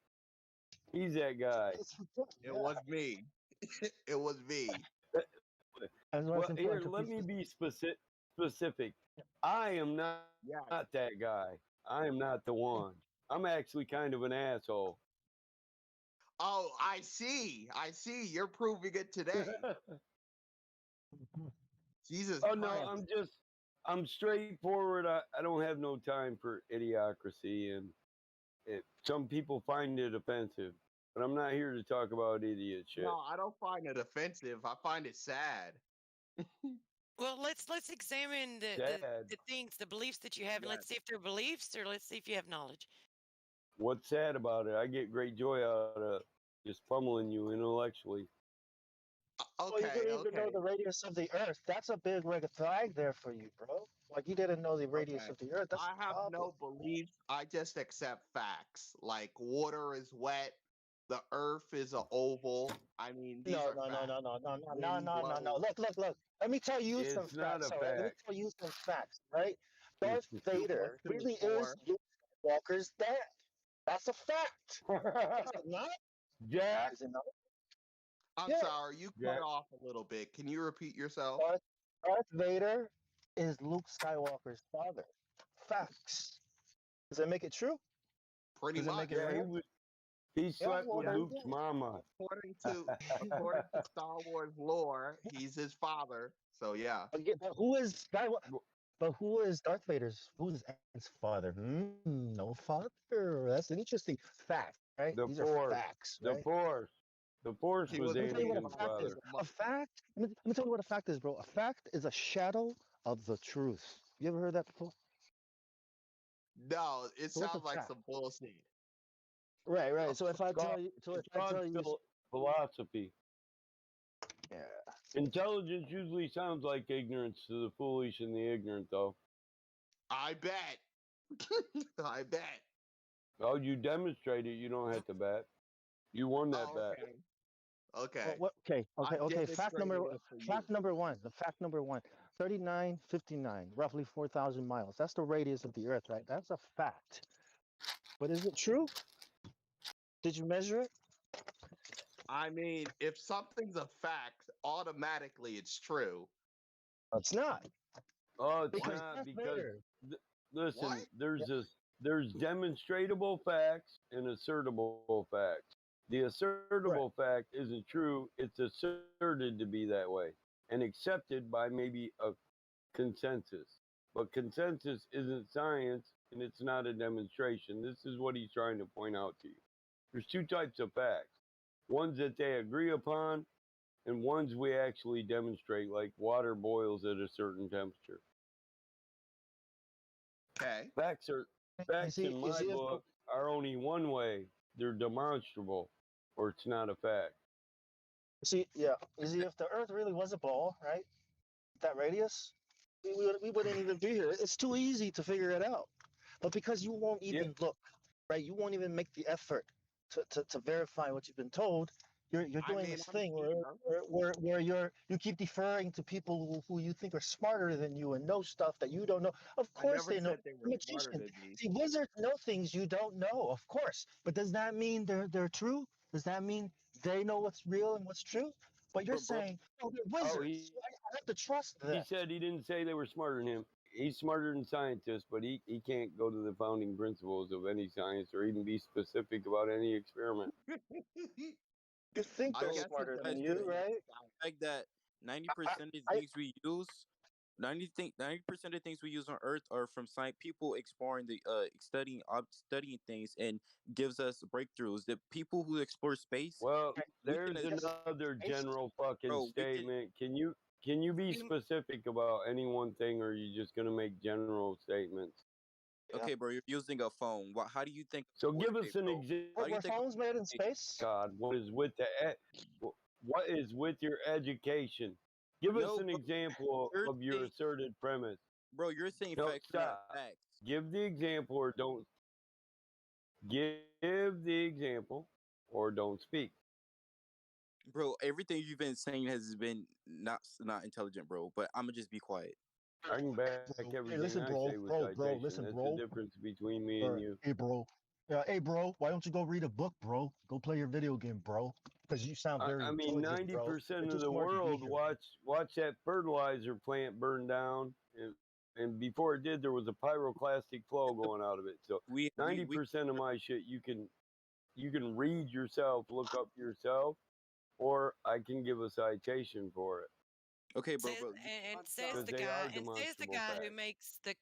He's that guy. It was me. It was me. That's why Well, it's here, important to let be me specific. be specific. I am not Yeah. that guy. I am not the one. I'm actually kind of an asshole. Oh, I see. I see. You're proving it today. Jesus Oh no, Christ. I'm straightforward. I don't have no time for idiocracy, and some people find it offensive. But I'm not here to talk about idiot shit. No, I don't find it offensive. I find it sad. Well, let's examine the things, the beliefs that you have, and Yes. let's see if they're beliefs or let's see if you have knowledge. What's sad about it? I get great joy out of just pummeling you intellectually. Well, you Okay, didn't even know okay, the radius of the Earth. That's a big red flag there for you, bro. Like you didn't know the radius okay. of the Earth. That's I a have problem. no beliefs. I just accept facts. Like water is wet, the earth is a oval. I mean, these No, are no, no, facts. no, no, no, no, no, Wind no, no, no. blows. Look. Let me tell you some It's not facts. a All right, let me fact. tell you some facts. Right, Darth Shoot, what's Vader two and really is four? Luke Skywalker's dad. That's a fact. Is it not? Jack, Is it not? I'm Yeah. sorry, you cut Jack. off a little bit. Can you repeat yourself? Darth Vader is Luke Skywalker's father. Facts. Does that make it true? Pretty Does it make much. it Yeah, real? he Yeah. slept Well, with Yeah. there you Luke's go. mama. According to Star Wars lore, he's his father. So yeah. But who is Skywalker? But who is Darth Vader's? Who is Anakin's father? No father. That's an interesting fact, right? The These are Force. facts, The right? Force. The Force He was was Let me tell you what a Anakin's raised fact by is. father. the A fact. Let me tell you what a fact is, bro. A fact is a shadow of the truth. You ever heard that before? No, it So what's a sounds like fact? some bullshit. Right. So if I tell you, It's called philosophy. Yeah. Intelligence usually sounds like ignorance to the foolish and the ignorant, though. I bet. I bet. Oh, you demonstrate it. You don't have to bet. You won that Oh, bet. okay. Okay. Well, what? I Okay. Fact demonstrated number. it for you. Fact number one. The fact number one. 3959, roughly 4,000 miles. That's the radius of the Earth, right? That's a fact. But is it true? Did you measure it? I mean, if something's a fact, automatically it's true. It's not. Oh, it's Because not Darth because Vader. listen, What? there's demonstratable facts and assertable facts. The Right. assertable fact isn't true. It's asserted to be that way and accepted by maybe a consensus. But consensus isn't science and it's not a demonstration. This is what he's trying to point out to you. There's two types of facts. Ones that they agree upon and ones we actually demonstrate, like water boils at a certain temperature. Okay. Facts You in my see if book are only one way. They're demonstrable, or it's not a fact. yeah. You see if the Earth really was a ball, right? That radius, we wouldn't even be here. It's too easy to figure it out. But because you won't Yeah, even look, right? You won't even make the effort to verify what you've been told. You're I doing mean, this I'm thing here. where you keep deferring to people who you think are smarter than you and know stuff that you don't know. Of I course never they know. said they were smarter Magicians. than me. See, wizards know things you don't know, of course. But does that mean they're true? Does that mean they know what's real and what's true? But you're Bro, saying, oh, they're Oh, wizards. So I have to trust he them. said he didn't say they were smarter than him. He's smarter than scientists, but he can't go to the founding principles of any science or even be specific about any experiment. You think I they're So guess it smarter than guys, you, demonstrates right? the fact that 90% of the I things we use, 90% of things we use on Earth are from science people exploring the studying things and gives us breakthroughs. The people who explore space, Well, we can there's another space. general fucking bro. We can. statement. Can you be specific about any one thing, or are you just gonna make general statements? Yeah. Okay, bro, you're using a phone. How do you think So a give birthday, us an bro? How do you Were think phones made in a space? God, what is with your education? Give us no, an bro? example You're of your saying, asserted premise. bro, you're saying No, facts are not stop. facts, Give the example or don't give the example or don't speak. bro. Everything you've been saying has been not intelligent, bro. But I'm gonna just be quiet. I can back Bro, hey, everything listen, I bro, say with bro, citation. listen, That's the bro. difference between me All and right, you. hey, bro. Yeah, hey, bro. Why don't you go read a book, bro? Go play your video game, bro. Because you sound very I mean, intelligent, bro. 90% You're of too the smart to be world here. watch that fertilizer plant burn down, and before it did, there was a pyroclastic flow going out of it. So We 90% of my shit you can read yourself, look up yourself, or I can give a citation for it okay, bro. Says, But and because they are says the demonstrable guy who facts. makes the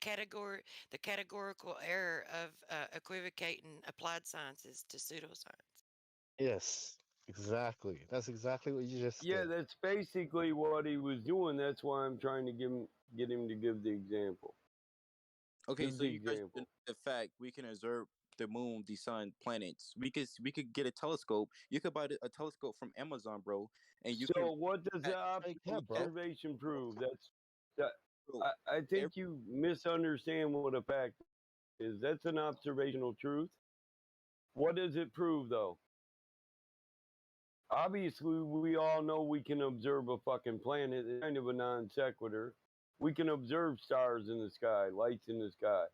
categorical error of equivocating applied sciences to pseudoscience. Yes, exactly. That's exactly what you just Yeah, did. that's basically what he was doing. That's why I'm trying to get him to give the example. okay, Give so the you guys deny example. the fact we can observe the moon, the sun, planets. We could get a telescope. You could buy a telescope from Amazon, bro, and you can. So what does the observation prove? I think you misunderstand what a fact is. That's an observational truth. What does it prove, though? Obviously, we all know we can observe a fucking planet. It's kind of a non sequitur. We can observe stars in the sky, lights in the sky.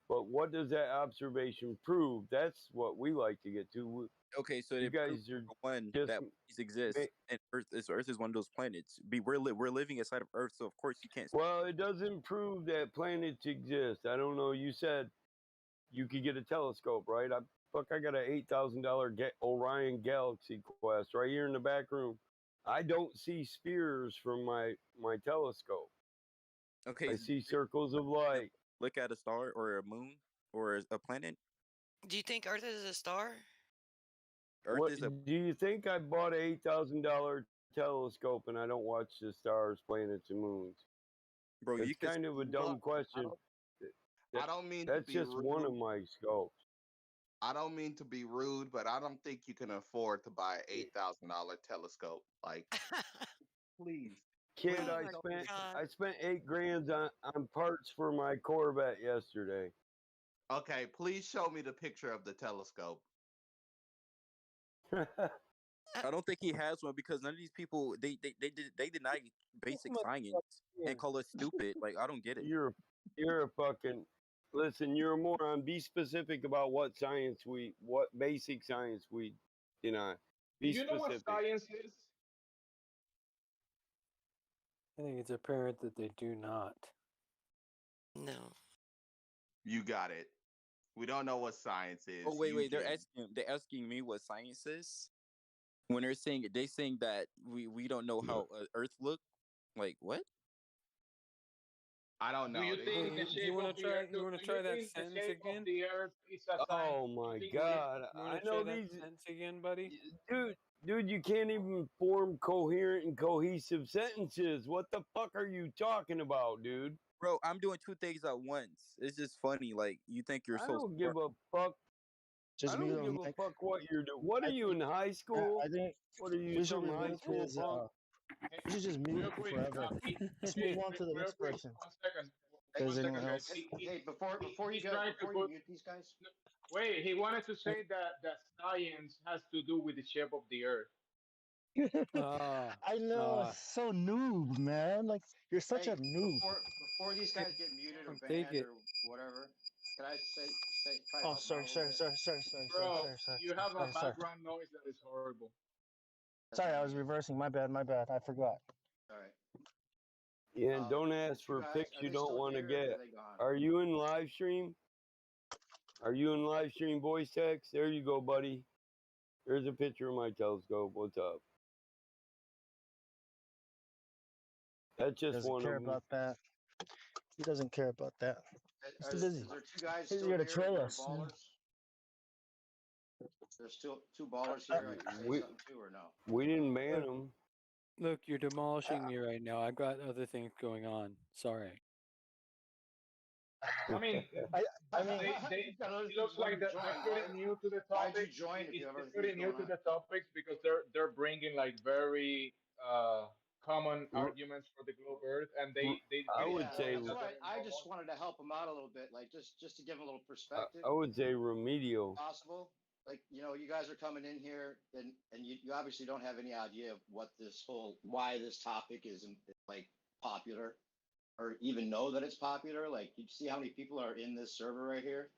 But what does that observation prove? That's what we like to get to. Okay, so you it guys proves, are number one, just that planets exist, and Earth is one of those planets. We're living inside of Earth, so of course you can't. Well, it doesn't prove that planets exist. I don't know. You said you could get a telescope, right? I got an $8,000 Orion Galaxy Quest right here in the back room. I don't see spheres from my telescope. Okay, I see circles of light. Look at a star or a moon or a planet. Do you think Earth is a star? Earth is a. Do you think I bought an $8,000 telescope and I don't watch the stars, planets, and moons? Bro, it's you could. kind of a dumb question. I don't mean to That's be just rude. one of my scopes. I don't mean to be rude, but I don't think you can afford to buy an $8,000 telescope. Like, please. Kid, please I spent $8 grand on parts for my Corvette yesterday. Okay, please show me the picture of the telescope. I don't think he has one because none of these people they deny basic science and call us stupid. Like I don't get it. You're a fucking listen. You're a moron. Be specific about what basic science we deny. Be You know what specific. science is? I think it's apparent that they do not. No. You got it. We don't know what science is. Oh wait, You they're get it. they're asking me what science is. When they're saying that we don't know how Earth look. Like what? I don't know. Do you think the do shape you want of to the try? Earth? You want to Do try you that think the sentence shape again? of the Earth is a sign? Oh my You think god! You want I to try know that these. sentence again, buddy? Dude, you can't even form coherent and cohesive sentences. What the fuck are you talking about, dude? Bro, I'm doing two things at once. It's just funny. Like you think you're I so don't smart. give a fuck. Just I mute don't him, give a Mike. fuck what you're doing. What are I you think, in high school? I think What are you, we should some high revoke school his. punk? We should just mute real him quick, forever. Let's move on to the real next quick, person. 1 second. If there's 1 anyone second, guys. else. Hey, before He's you trying to put. mute these guys. Wait, he wanted to say that science has to do with the shape of the Earth. I know, so noob, man. Like you're such Hey, a noob. before these guys get muted or Take banned it. or whatever, can I say try to Oh, help sorry, out a little sorry, bit? sorry, Bro, you have a sorry. background noise that is horrible. Sorry, I was reversing. My bad. I forgot. All right. Yeah, and don't ask for guys, pics are you they don't still want to here or get. are they gone? Are you in live stream? Are you in live stream voice text? There you go, buddy. There's a picture of my telescope. What's up? That's just Doesn't one care of them. about that. He doesn't care about that. He's too busy. Is there two guys He's still here to here troll that are us. ballers? There's still two ballers here. I can say something too or no? We didn't ban them. Look, you're demolishing me right now. I've got other things going on. Sorry. I mean, it looks like they're pretty new to the Why'd you topic. join if you have It's other pretty things new going to on? the topics because they're bringing like very common arguments for the globe Earth, and they I would say that's why I just wanted to help them out a little bit, like just to give them a little perspective. I would say remedial. Possible. Like, you know, you guys are coming in here and you obviously don't have any idea of why this topic is like popular or even know that it's popular. Like you see how many people are in this server right here.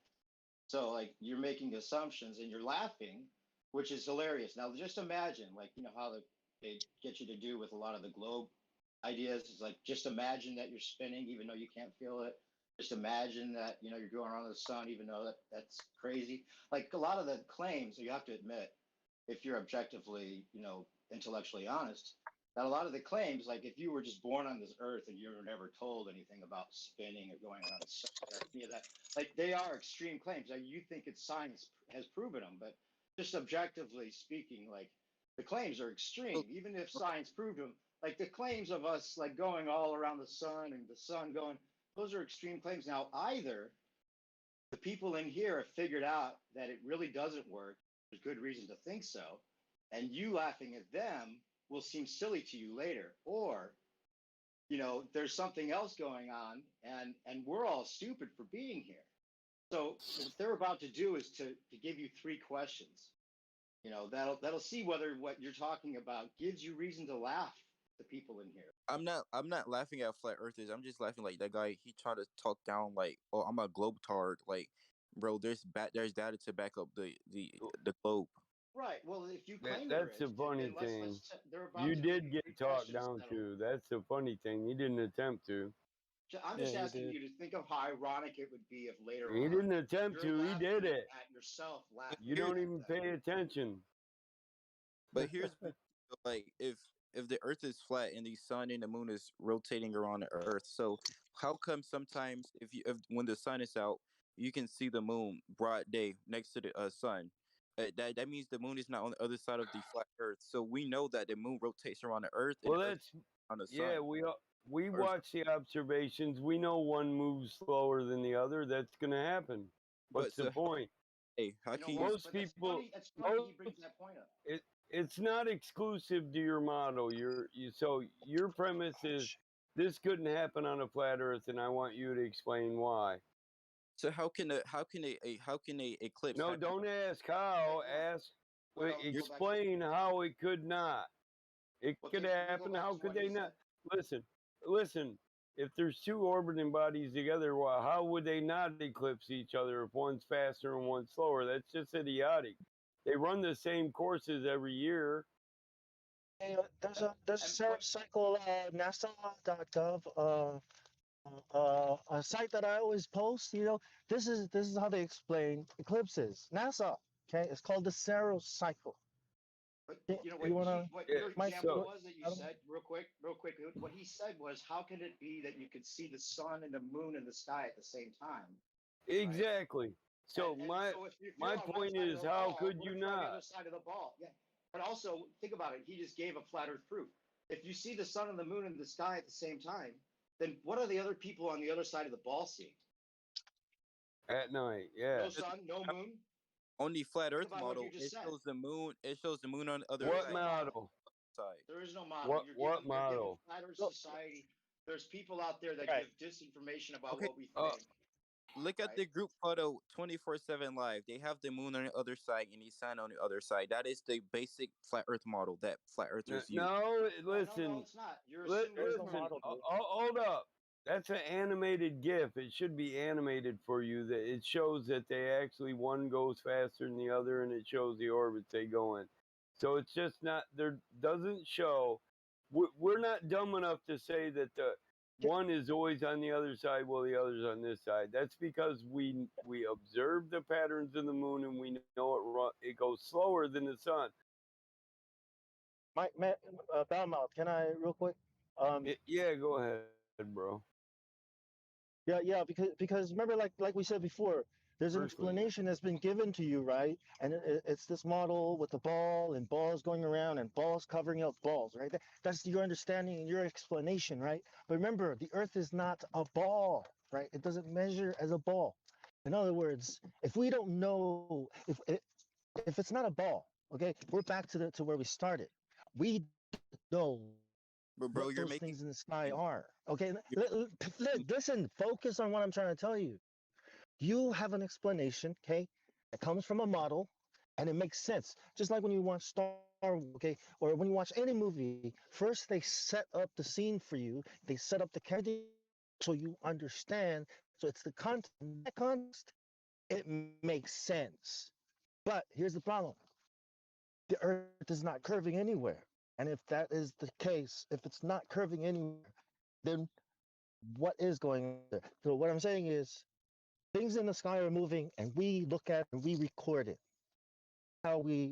So like you're making assumptions and you're laughing, which is hilarious. Now just imagine like, you know, how they get you to do with a lot of the globe ideas is like, just imagine that you're spinning, even though you can't feel it. Just imagine that, you know, you're going around the sun, even though that's crazy. Like a lot of the claims, you have to admit, if you're objectively, you know, intellectually honest, that a lot of the claims, like if you were just born on this earth and you were never told anything about spinning or going around the sun or any of that, like they are extreme claims. Like you think it's science has proven them, but just objectively speaking, like the claims are extreme. Even if science proved them, like the claims of us like going all around the sun and the sun going, those are extreme claims. Now, either The people in here have figured out that it really doesn't work. There's good reason to think so. And you laughing at them will seem silly to you later. Or, there's something else going on and we're all stupid for being here. So what they're about to do is to give you 3 questions. That'll see whether what you're talking about gives you reason to laugh. The people in here. I'm not laughing at flat earthers. I'm just laughing like that guy. He tried to talk down like, oh, I'm a globetard. Like, bro, there's data to back up the globe. Right. Well, if you claim That's there the is, funny then thing. they're You about to give did you get 3 talked questions. down to. That's the funny thing. He didn't attempt to. I'm just asking you to think of how ironic it would be if later He on didn't attempt you're to. He did laughing it. at yourself laughing. You don't even pay attention. But here's like if the Earth is flat and the sun and the moon is rotating around the Earth, so how come sometimes if when the sun is out, you can see the moon broad day next to the sun? That means the moon is not on the other side of the flat Earth. So we know that the moon rotates around the Earth and Well, the Earth that's on the sun. yeah. We Or- watch the observations. We know one moves slower than the other. That's gonna happen. What's But the point? Hey, how can you? Most people. It's funny he brings that point up. It's not exclusive to your model. So your premise is this couldn't happen on a flat Earth, and I want you to explain why. So how can a eclipse No, happen? don't ask how. Ask. Explain how it could not. It could happen. How could they not? Listen. If there's 2 orbiting bodies together, well, how would they not eclipse each other if one's faster and one's slower? That's just idiotic. They run the same courses every year. Hey, there's a Sarah cycle NASA.gov a site that I always post. This is how they explain eclipses. NASA, okay, it's called the Saros cycle. But what Yeah, your my example so- was that you said real quick. What he said was, how can it be that you could see the sun and the moon in the sky at the same time? Exactly. So And my so if you're my on one point side of is, the how ball, could what you if you're on the not? other side of the ball? Yeah. But also think about it. He just gave a flat Earth proof. If you see the sun and the moon in the sky at the same time, then what are the other people on the other side of the ball seeing? At night, yeah. No sun, no moon. On the flat Think Earth about what model, you just it said. shows the moon. It shows the moon on the other What side. model? Side. There is no model. What You're giving model? flat Earth society. There's people out there that Right. give disinformation about Okay. what we think. Look at the group photo 24/7 live. They have the moon on the other side and the sun on the other side. That is the basic flat Earth model that flat Earthers use. No, listen. No, it's not. You're assuming There's no Listen. model, dude. Hold up. That's an animated GIF. It should be animated for you. That it shows that they actually one goes faster than the other, and it shows the orbits they go in. So it's just not there. Doesn't show. We're not dumb enough to say that the one is always on the other side while the other's on this side. That's because we observe the patterns in the moon and we know it goes slower than the sun. Badmouth, can I real quick? Yeah, go ahead, bro. Yeah, because remember, like we said before, there's an explanation that's been given to you, right? And it's this model with the ball and balls going around and balls covering up balls, right? That's your understanding and your explanation, right? But remember, the Earth is not a ball, right? It doesn't measure as a ball. In other words, if we don't know if it's not a ball, okay, we're back to where we started. We know But bro, what you're those making things in the sky are. Okay, listen, focus on what I'm trying to tell you. You have an explanation, okay, that comes from a model, and it makes sense. Just like when you watch Star Wars, okay, or when you watch any movie, first they set up the scene for you, they set up the character so you understand. So it's the context. That context, it makes sense. But here's the problem. The Earth is not curving anywhere. And if that is the case, if it's not curving anywhere, then what is going on there? So what I'm saying is things in the sky are moving and we look at it and we record it. How we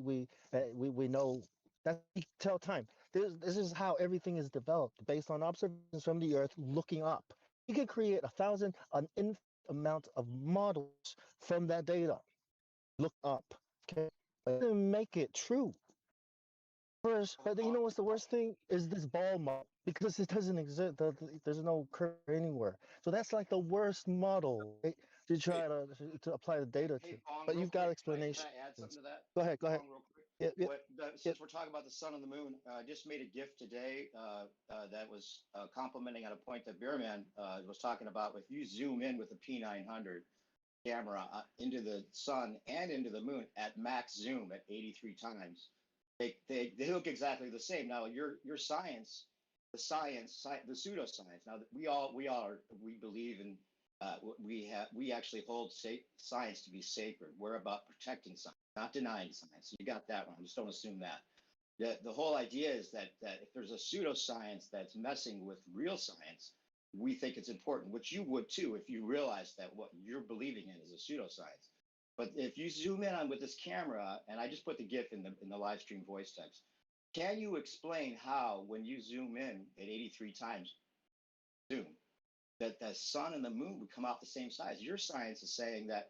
know that we tell time. This is how everything is developed based on observations from the Earth looking up. You can create an infinite amount of models from that data. Look up. Okay. But it doesn't make it true. First, but you know what's the worst thing is this ball model because it doesn't exist. There's no curve anywhere. So that's like the worst model. Right? to try to apply the data Hey, to. Bong, But real you've got quick, can I explanations. add something to that? Go ahead, go ahead. Bong, real quick. Yeah, yeah, yeah. Since we're talking about the sun and the moon, I just made a GIF today that was complimenting on a point that Bearman was talking about. If you zoom in with the P900 camera into the sun and into the moon at max zoom at 83 times, they look exactly the same. Now your science, the pseudoscience. Now we believe in we actually hold science to be sacred. We're about protecting science, not denying science. You got that one. Just don't assume that. The whole idea is that if there's a pseudoscience that's messing with real science, we think it's important, which you would too if you realize that what you're believing in is a pseudoscience. But if you zoom in on with this camera, and I just put the GIF in the live stream voice text, can you explain how when you zoom in at 83 times zoom, that the sun and the moon would come out the same size? Your science is saying that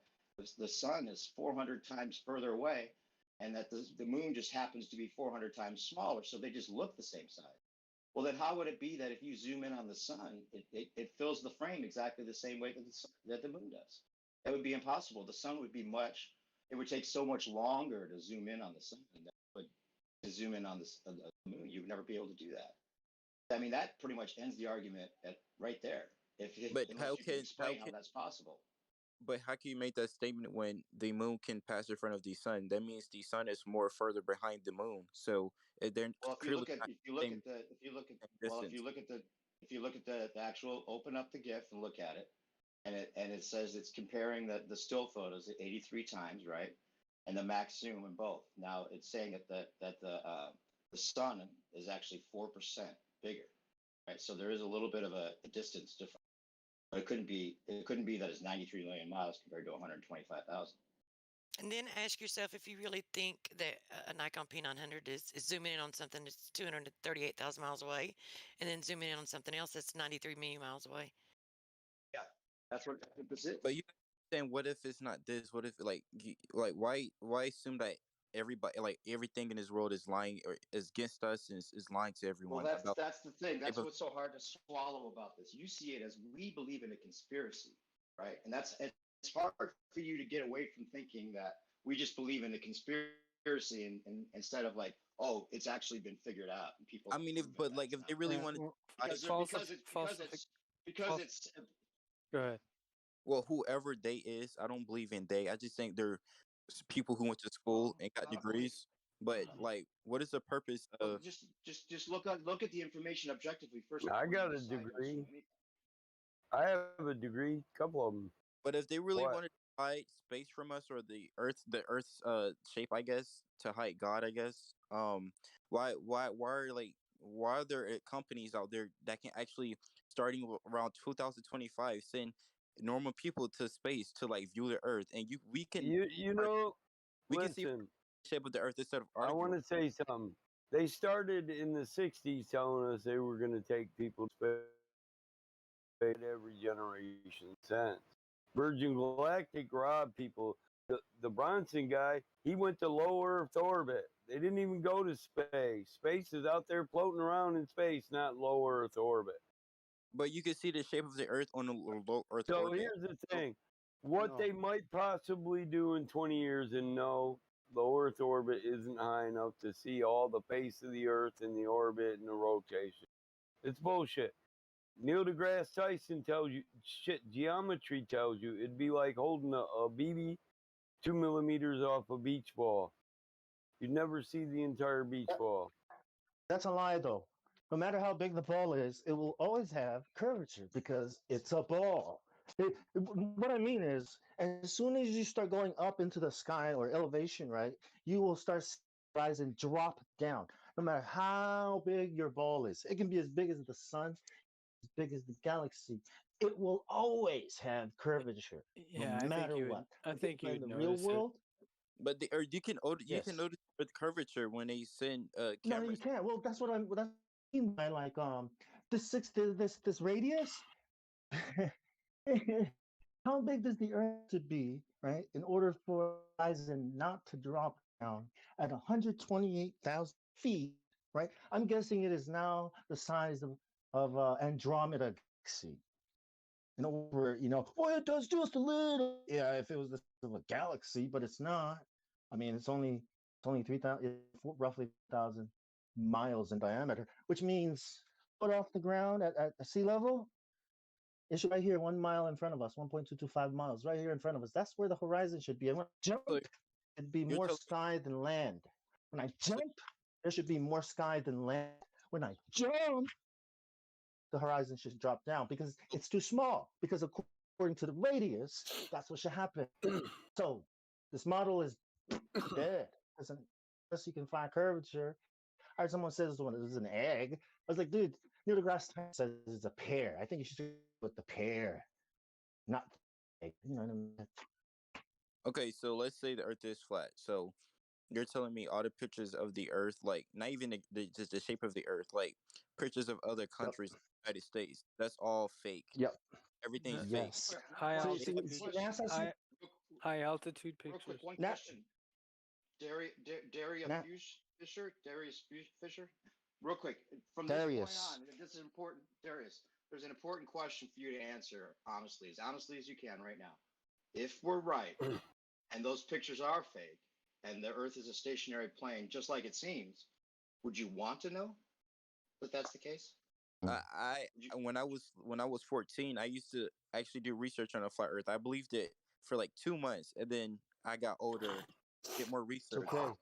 the sun is 400 times further away and that the moon just happens to be 400 times smaller, so they just look the same size. Well, then how would it be that if you zoom in on the sun, it fills the frame exactly the same way that the moon does? That would be impossible. The sun would be it would take so much longer to zoom in on the sun than to zoom in on the moon. You would never be able to do that. I mean, that pretty much ends the argument right there. Unless you can explain how that's possible. But how can you make that statement when the moon can pass in front of the sun? That means the sun is more further behind the moon. So they're Well, clearly not the same distance. if you look at the actual, open up the GIF and look at it, and it says it's comparing the still photos at 83 times, right, and the max zoom in both. Now it's saying that the sun is actually 4% bigger, right? So there is a little bit of a distance difference. But it couldn't be that it's 93 million miles compared to 125,000. And then ask yourself if you really think that a Nikon P900 is zooming in on something that's 238,000 miles away, and then zooming in on something else that's 93 million miles away. Yeah, that's what this is. But you understand, what if it's not this? What if why assume that everybody, like everything in this world is lying or is against us and is lying to everyone? Well, About that's the thing. That's what's so hard to swallow about this. You see it as we believe in a conspiracy, right? And it's hard for you to get away from thinking that we just believe in a conspiracy and instead of like, oh, it's actually been figured out and people. I mean, if they really wanted, because it's. Go ahead. Well, whoever they is, I don't believe in they. I just think they're people who went to school and got degrees. But like, what is the purpose of? Just look at the information objectively first. I got a degree. I have a degree, couple of them. But if they really wanted to hide space from us or the Earth's shape, I guess, to hide God, I guess. Why are there companies out there that can actually, starting around 2025, send normal people to space to like view the Earth, and we can can see the shape of the Earth instead of I want to say something. They started in the 60s telling us they were going to take people to space every generation since. Virgin Galactic robbed people. The Bronson guy, he went to low Earth orbit. They didn't even go to space. Space is out there floating around in space, not low Earth orbit. But you can see the shape of the Earth on a low Earth so orbit. Here's the thing. What they might possibly do in 20 years, and no, low Earth orbit isn't high enough to see all the face of the Earth and the orbit and the rotation. It's bullshit. Neil deGrasse Tyson tells you shit. Geometry tells you it'd be like holding a BB 2 millimeters off a beach ball. You'd never see the entire beach ball. That's a lie, though. No matter how big the ball is, it will always have curvature because it's a ball. What I mean is, as soon as you start going up into the sky or elevation, right, you will start rise and drop down. No matter how big your ball is, it can be as big as the sun, as big as the galaxy. It will always have curvature, Yeah, no matter what. I think you in would the real notice world. But you can notice with curvature when they send cameras. No, you can't. Well, that's what I mean by like this radius. How big does the Earth to be, right, in order for horizon not to drop down at 128,000 feet, right? I'm guessing it is now the size of Andromeda galaxy. and over, well, it does just a little. Yeah, if it was the size of a galaxy, but it's not. I mean, it's only 3,000, roughly 1,000 miles in diameter, which means put off the ground at sea level. It should right here, 1 mile in front of us, 1.225 miles, right here in front of us. That's where the horizon should be. And when I jump, it'd be You're more telling sky than land. When I so jump, there should be more sky than land. When I jump, the horizon should drop down because it's too small. Because according to the radius, that's what should happen. So this model is dead. Unless you can find curvature. I heard someone says when it was an egg. I was like, dude, Neil deGrasse Tyson says it's a pear. I think you should go with the pear, not the egg. You know what I mean? okay, so let's say the Earth is flat. So you're telling me all the pictures of the Earth, like not even just the shape of the Earth, like pictures of other Yep. countries, United States, that's all fake. Yep. Everything's fake. Yes. High So, They so, have altitude, so NASA, high, high altitude Real quick, pictures. one now, question. now, Darius Fisher. Real quick, from this point Darius. on, this is important, Darius. There's an important question for you to answer honestly as you can right now. If we're right, and those pictures are fake, and the Earth is a stationary plane, just like it seems, would you want to know that that's the case? when I was 14, I used to actually do research on a flat Earth. I believed it for like 2 months, and then I got older, did more It's research. okay.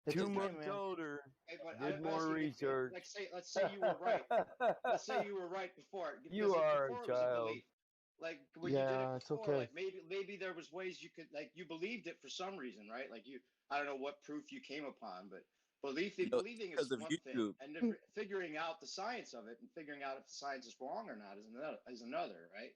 It's 2 okay, months man. older, Hey, but did I'm more asking research. let's say you were right. Let's say you were right before, You because are a before it was a child. belief. Like when you did it Yeah, it's before, okay. like maybe there was ways you could, like, you believed it for some reason, right? Like I don't know what proof you came upon, but believing is Because of one thing, YouTube. and figuring out the science of it and figuring out if the science is wrong or not is another, right?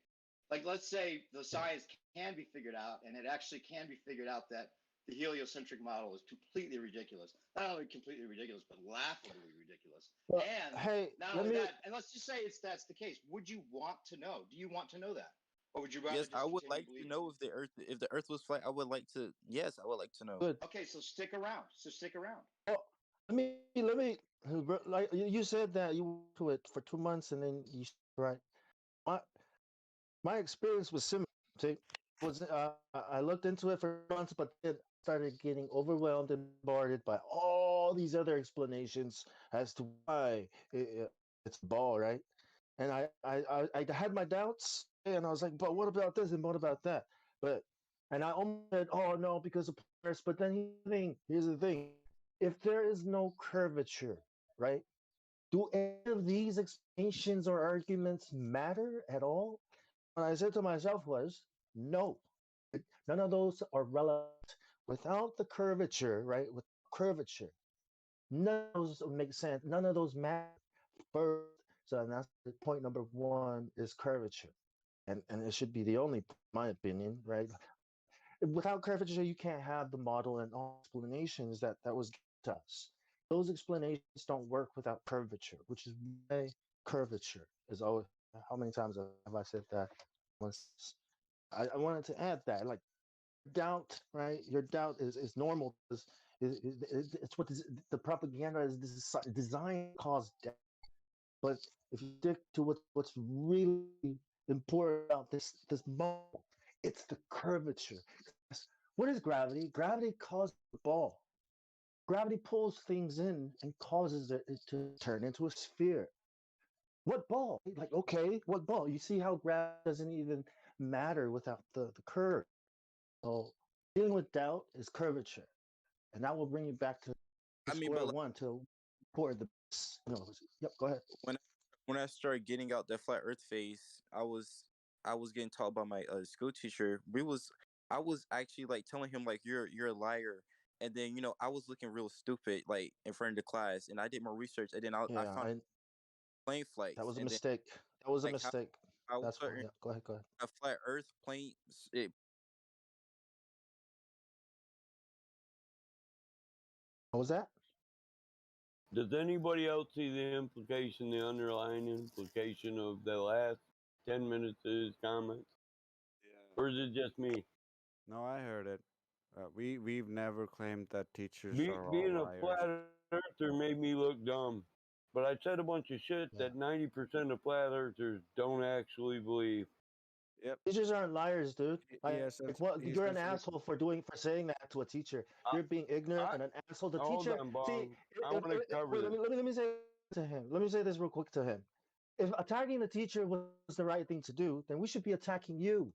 Like, let's say the science can be figured out, and it actually can be figured out that the heliocentric model is completely ridiculous. Not only completely ridiculous, but laughably ridiculous. Well, And hey, not let only me. that, and let's just say that's the case. Would you want to know? Do you want to know that? Or would you rather Yes, just I would continue like to believing? know if the Earth was flat. I would like to. Yes, I would like to know. Good. Okay, so stick around. Well, let me. Like you said that you went to it for 2 months and then you right. My my experience was similar. See, was I looked into it for months, but then started getting overwhelmed and bombarded by all these other explanations as to why it's a ball, right? And I had my doubts, and I was like, but what about this and what about that? But and I almost said, oh no, because of Paris. But then here's the thing: if there is no curvature, right? Do any of these explanations or arguments matter at all? What I said to myself was, no, none of those are relevant. Without the curvature, right? With curvature, none of those make sense. None of those matter. First, so that's point number one is curvature, and it should be the only, in my opinion, right? Without curvature, you can't have the model and all explanations that was given to us. Those explanations don't work without curvature, which is why curvature is always. How many times have I said that? Once. I wanted to add that, like, doubt, right? Your doubt is normal. It's what the propaganda is designed to cause doubt. But if you stick to what's really important about this ball, it's the curvature. What is gravity? Gravity causes the ball. Gravity pulls things in and causes it to turn into a sphere. What ball? Like, okay, what ball? You see how gravity doesn't even matter without the curve. So dealing with doubt is curvature, and that will bring you back to I mean, square but like, one to pour the. Yep, go ahead. when when I started getting out that flat Earth phase, I was getting taught by my school teacher. I was actually like telling him like you're a liar, and then I was looking real stupid like in front of the class, and I did more research, and then I Yeah, found plane that flights, was a and then mistake. That was a like mistake. how That's fine. certain Yeah, go ahead. Go ahead. a flat Earth plane. What was that? Does anybody else see the implication, the underlying implication of the last 10 minutes of his comments? Or is it just me? No, I heard it. We've never claimed that teachers are all Being a liars. flat earther made me look dumb. But I said a bunch of shit that 90% of flat earthers don't actually believe. Yep. Teachers aren't liars, dude. Yes, Like what? he You're an essentially. asshole for saying that to a teacher. I, You're being ignorant I and an asshole. The hold teacher. on, See, Bong. I want to cover wait, this. let me say to him. Let me say this real quick to him. If attacking the teacher was the right thing to do, then we should be attacking you.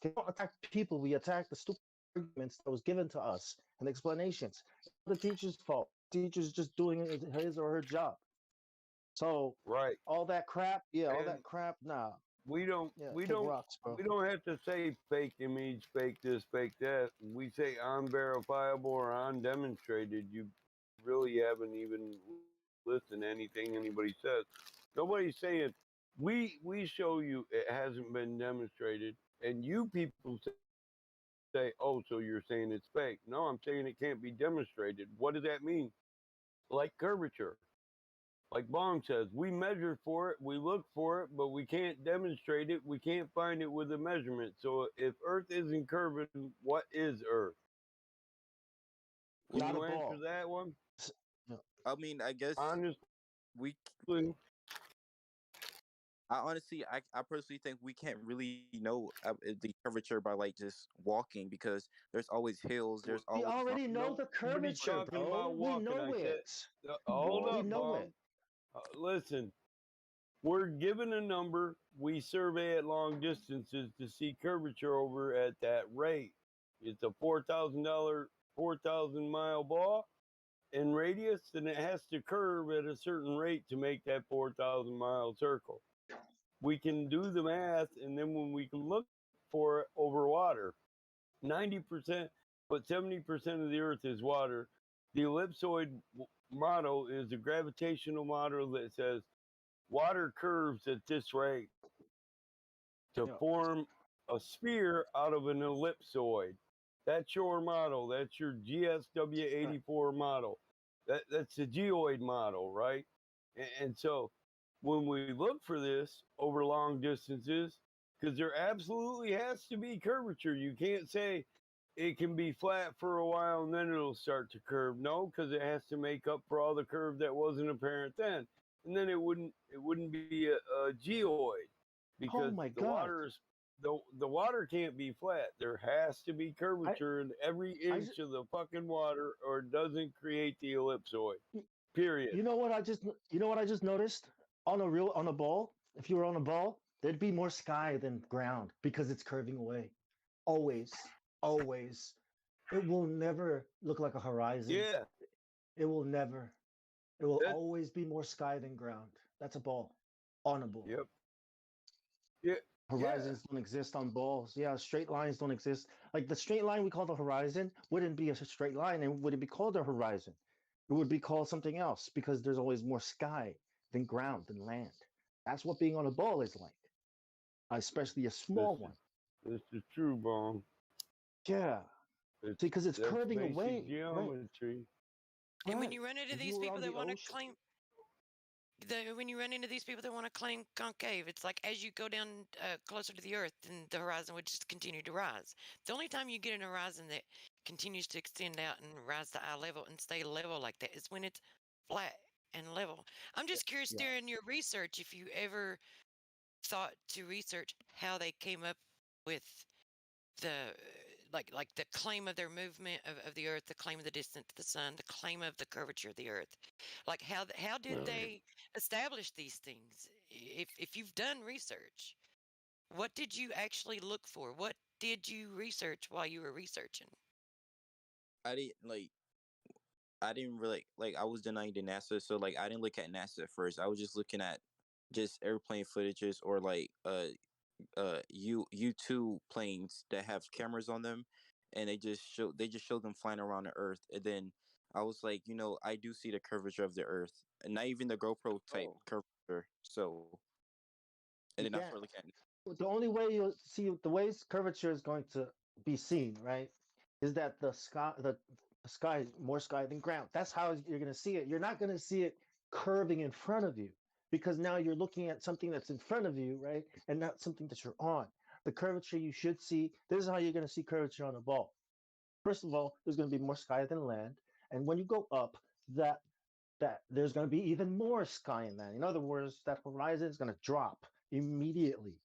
We don't attack people. We attack the stupid arguments that was given to us and explanations. It's not the teacher's fault. The teacher's just doing his or her job. So Right. all that crap, yeah, all And that crap, nah. we don't Yeah, we kick don't rocks, bro. we don't have to say fake image, fake this, fake that. We say unverifiable or undemonstrated. You really haven't even listened to anything anybody says. Nobody's saying we show you it hasn't been demonstrated, and you people say, oh, so you're saying it's fake. No, I'm saying it can't be demonstrated. What does that mean? Like curvature. Like Bong says, we measure for it, we look for it, but we can't demonstrate it. We can't find it with a measurement. So if Earth isn't curving, what is Earth? Can Not a you answer ball. that one? I mean, I guess Honestly, we. I personally think we can't really know the curvature by like just walking because there's always hills. There's We always already know the nobody's curvature, talking bro. about We walking. know I said, it. hold We up, know Bong. it. Listen, we're given a number. We survey at long distances to see curvature over at that rate. It's a $4,000 ball in radius, and it has to curve at a certain rate to make that 4,000-mile circle. We can do the math, and then when we can look for it over water, 90%, but 70% of the Earth is water. The ellipsoid model is a gravitational model that says water curves at this rate to form a sphere out of an ellipsoid. That's your model. That's your GSW84 model. That's the geoid model, right? And so when we look for this over long distances, because there absolutely has to be curvature. You can't say it can be flat for a while and then it'll start to curve. No, because it has to make up for all the curve that wasn't apparent then. And then it wouldn't be a geoid Oh because my the God. water is the water can't be flat. There has to be curvature in every inch of the fucking water, or it doesn't create the ellipsoid. Period. You know what I just noticed? On a ball, if you were on a ball, there'd be more sky than ground because it's curving away. Always. Always. It will never look like a horizon. Yeah. It will never. It will That- always be more sky than ground. That's a ball. On a ball. Yep. Yeah. Horizons don't exist on balls. Yeah, straight lines don't exist. Like the straight line we call the horizon wouldn't be a straight line and wouldn't be called a horizon. It would be called something else because there's always more sky than ground than land. That's what being on a ball is like, especially a small one. This is true, Bong. Yeah. See, because it's That's curving basic away. Right. geometry. And when Right. you run into If these you were people on that the want to ocean, claim when you run into these people that want to claim concave, it's like as you go down closer to the Earth, then the horizon would just continue to rise. The only time you get an horizon that continues to extend out and rise to eye level and stay level like that is when it's flat and level. I'm just curious, yeah. during your research, if you ever thought to research how they came up with the like the claim of their movement of the Earth, the claim of the distance to the sun, the claim of the curvature of the Earth. Like how did they establish these things? If you've done research, what did you actually look for? What did you research while you were researching? I didn't like. I didn't really like. I was denying the NASA, so like I didn't look at NASA at first. I was just looking at just airplane footages or like U-2 planes that have cameras on them, and they just show them flying around the Earth, and then I was like, I do see the curvature of the Earth, and not even the GoPro type curvature. So, and then I Yeah. started looking at. The only way you'll see the way curvature is going to be seen, right, is that the sky, more sky than ground. That's how you're going to see it. You're not going to see it curving in front of you because now you're looking at something that's in front of you, right, and not something that you're on. The curvature you should see. This is how you're going to see curvature on a ball. First of all, there's going to be more sky than land, and when you go up, that there's going to be even more sky in that. In other words, that horizon is going to drop immediately.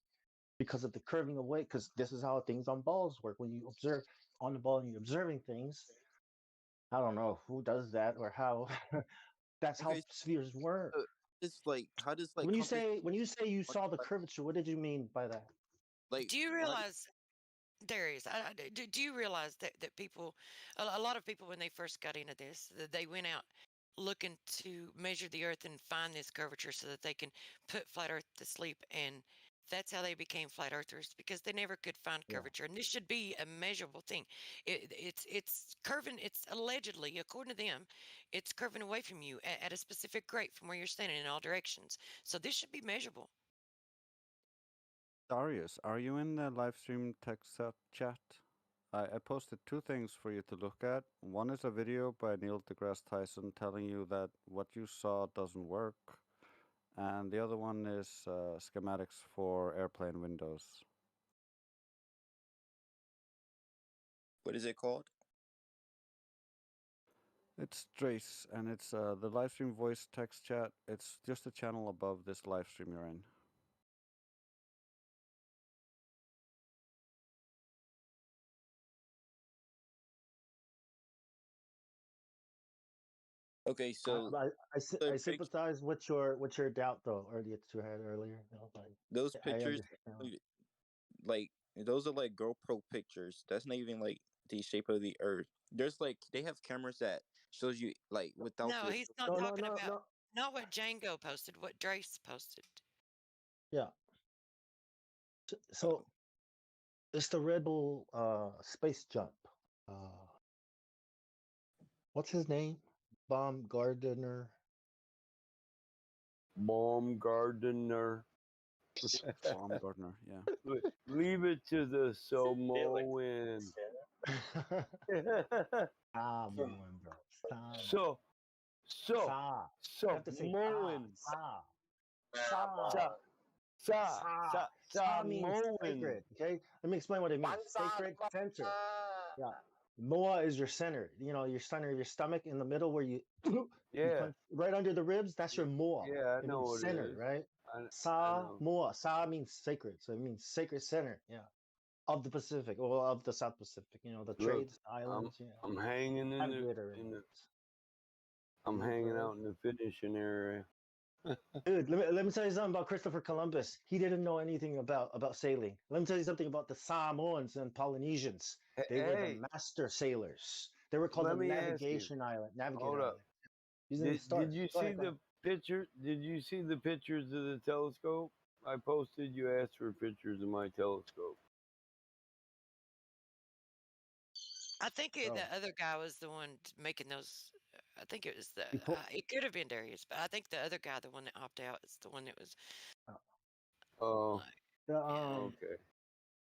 because of the curving away. Because this is how things on balls work. When you observe on the ball and you're observing things, I don't know who does that or how. That's how Okay, spheres work. it's like how does like When you compass say you saw the like curvature, what did you mean by that? Do you how do realize, Darius, do you realize that people, a lot of people, when they first got into this, that they went out looking to measure the earth and find this curvature so that they can put flat earth to sleep. And that's how they became flat earthers, because they never could find Yeah. curvature. And this should be a measurable thing. It's curving, it's allegedly, according to them, it's curving away from you at a specific rate from where you're standing in all directions. So this should be measurable. Darius, are you in the live stream text chat? I posted two things for you to look at. One is a video by Neil deGrasse Tyson telling you that what you saw doesn't work. And the other one is schematics for airplane windows. what is it called? It's Trace, and it's the live stream voice text chat. It's just a channel above this live stream you're in. Okay, so I the sympathize with your doubt though, or that you had earlier. You know, like, those I pictures, understand. like those are like GoPro pictures. That's not even like the shape of the Earth. There's like they have cameras that shows you like without No, the he's not talking about not what Django posted, what Drace posted. Yeah. So it's the Red Bull space jump. What's his name? Baumgartner. Baumgartner. Baumgartner, yeah. Leave it to the Samoans. Samoan, bro. So have to say Samoan. Sa means Samoan. sacred. Okay, let me explain what it means. Sacred center. Yeah. Moa is your center. You know, your center of your stomach in the middle where you, you punch right under the ribs. That's your Moa. Yeah, I it know means what center, it is. right? I Sa know. Moa. Sa means sacred, so it means sacred center. Yeah, of the Pacific or of the South Pacific. You know, the Look, trades, the islands. I'm hanging in I'm hanging out in the finishing area. Dude, let me tell you something about Christopher Columbus. He didn't know anything about sailing. Let me tell you something about the Samoans and Polynesians. They were the master sailors. They were called Let the me ask you. Navigation Island. Navigator Hold up. Island. Using the stars. Did you Go see ahead, go ahead. the picture? Did you see the pictures of the telescope I posted? You asked for pictures of my telescope. I think the other guy was the one making those. I think it was it could have been Darius, but I think the other guy, the one that opted out, is the one that was. Oh. Okay.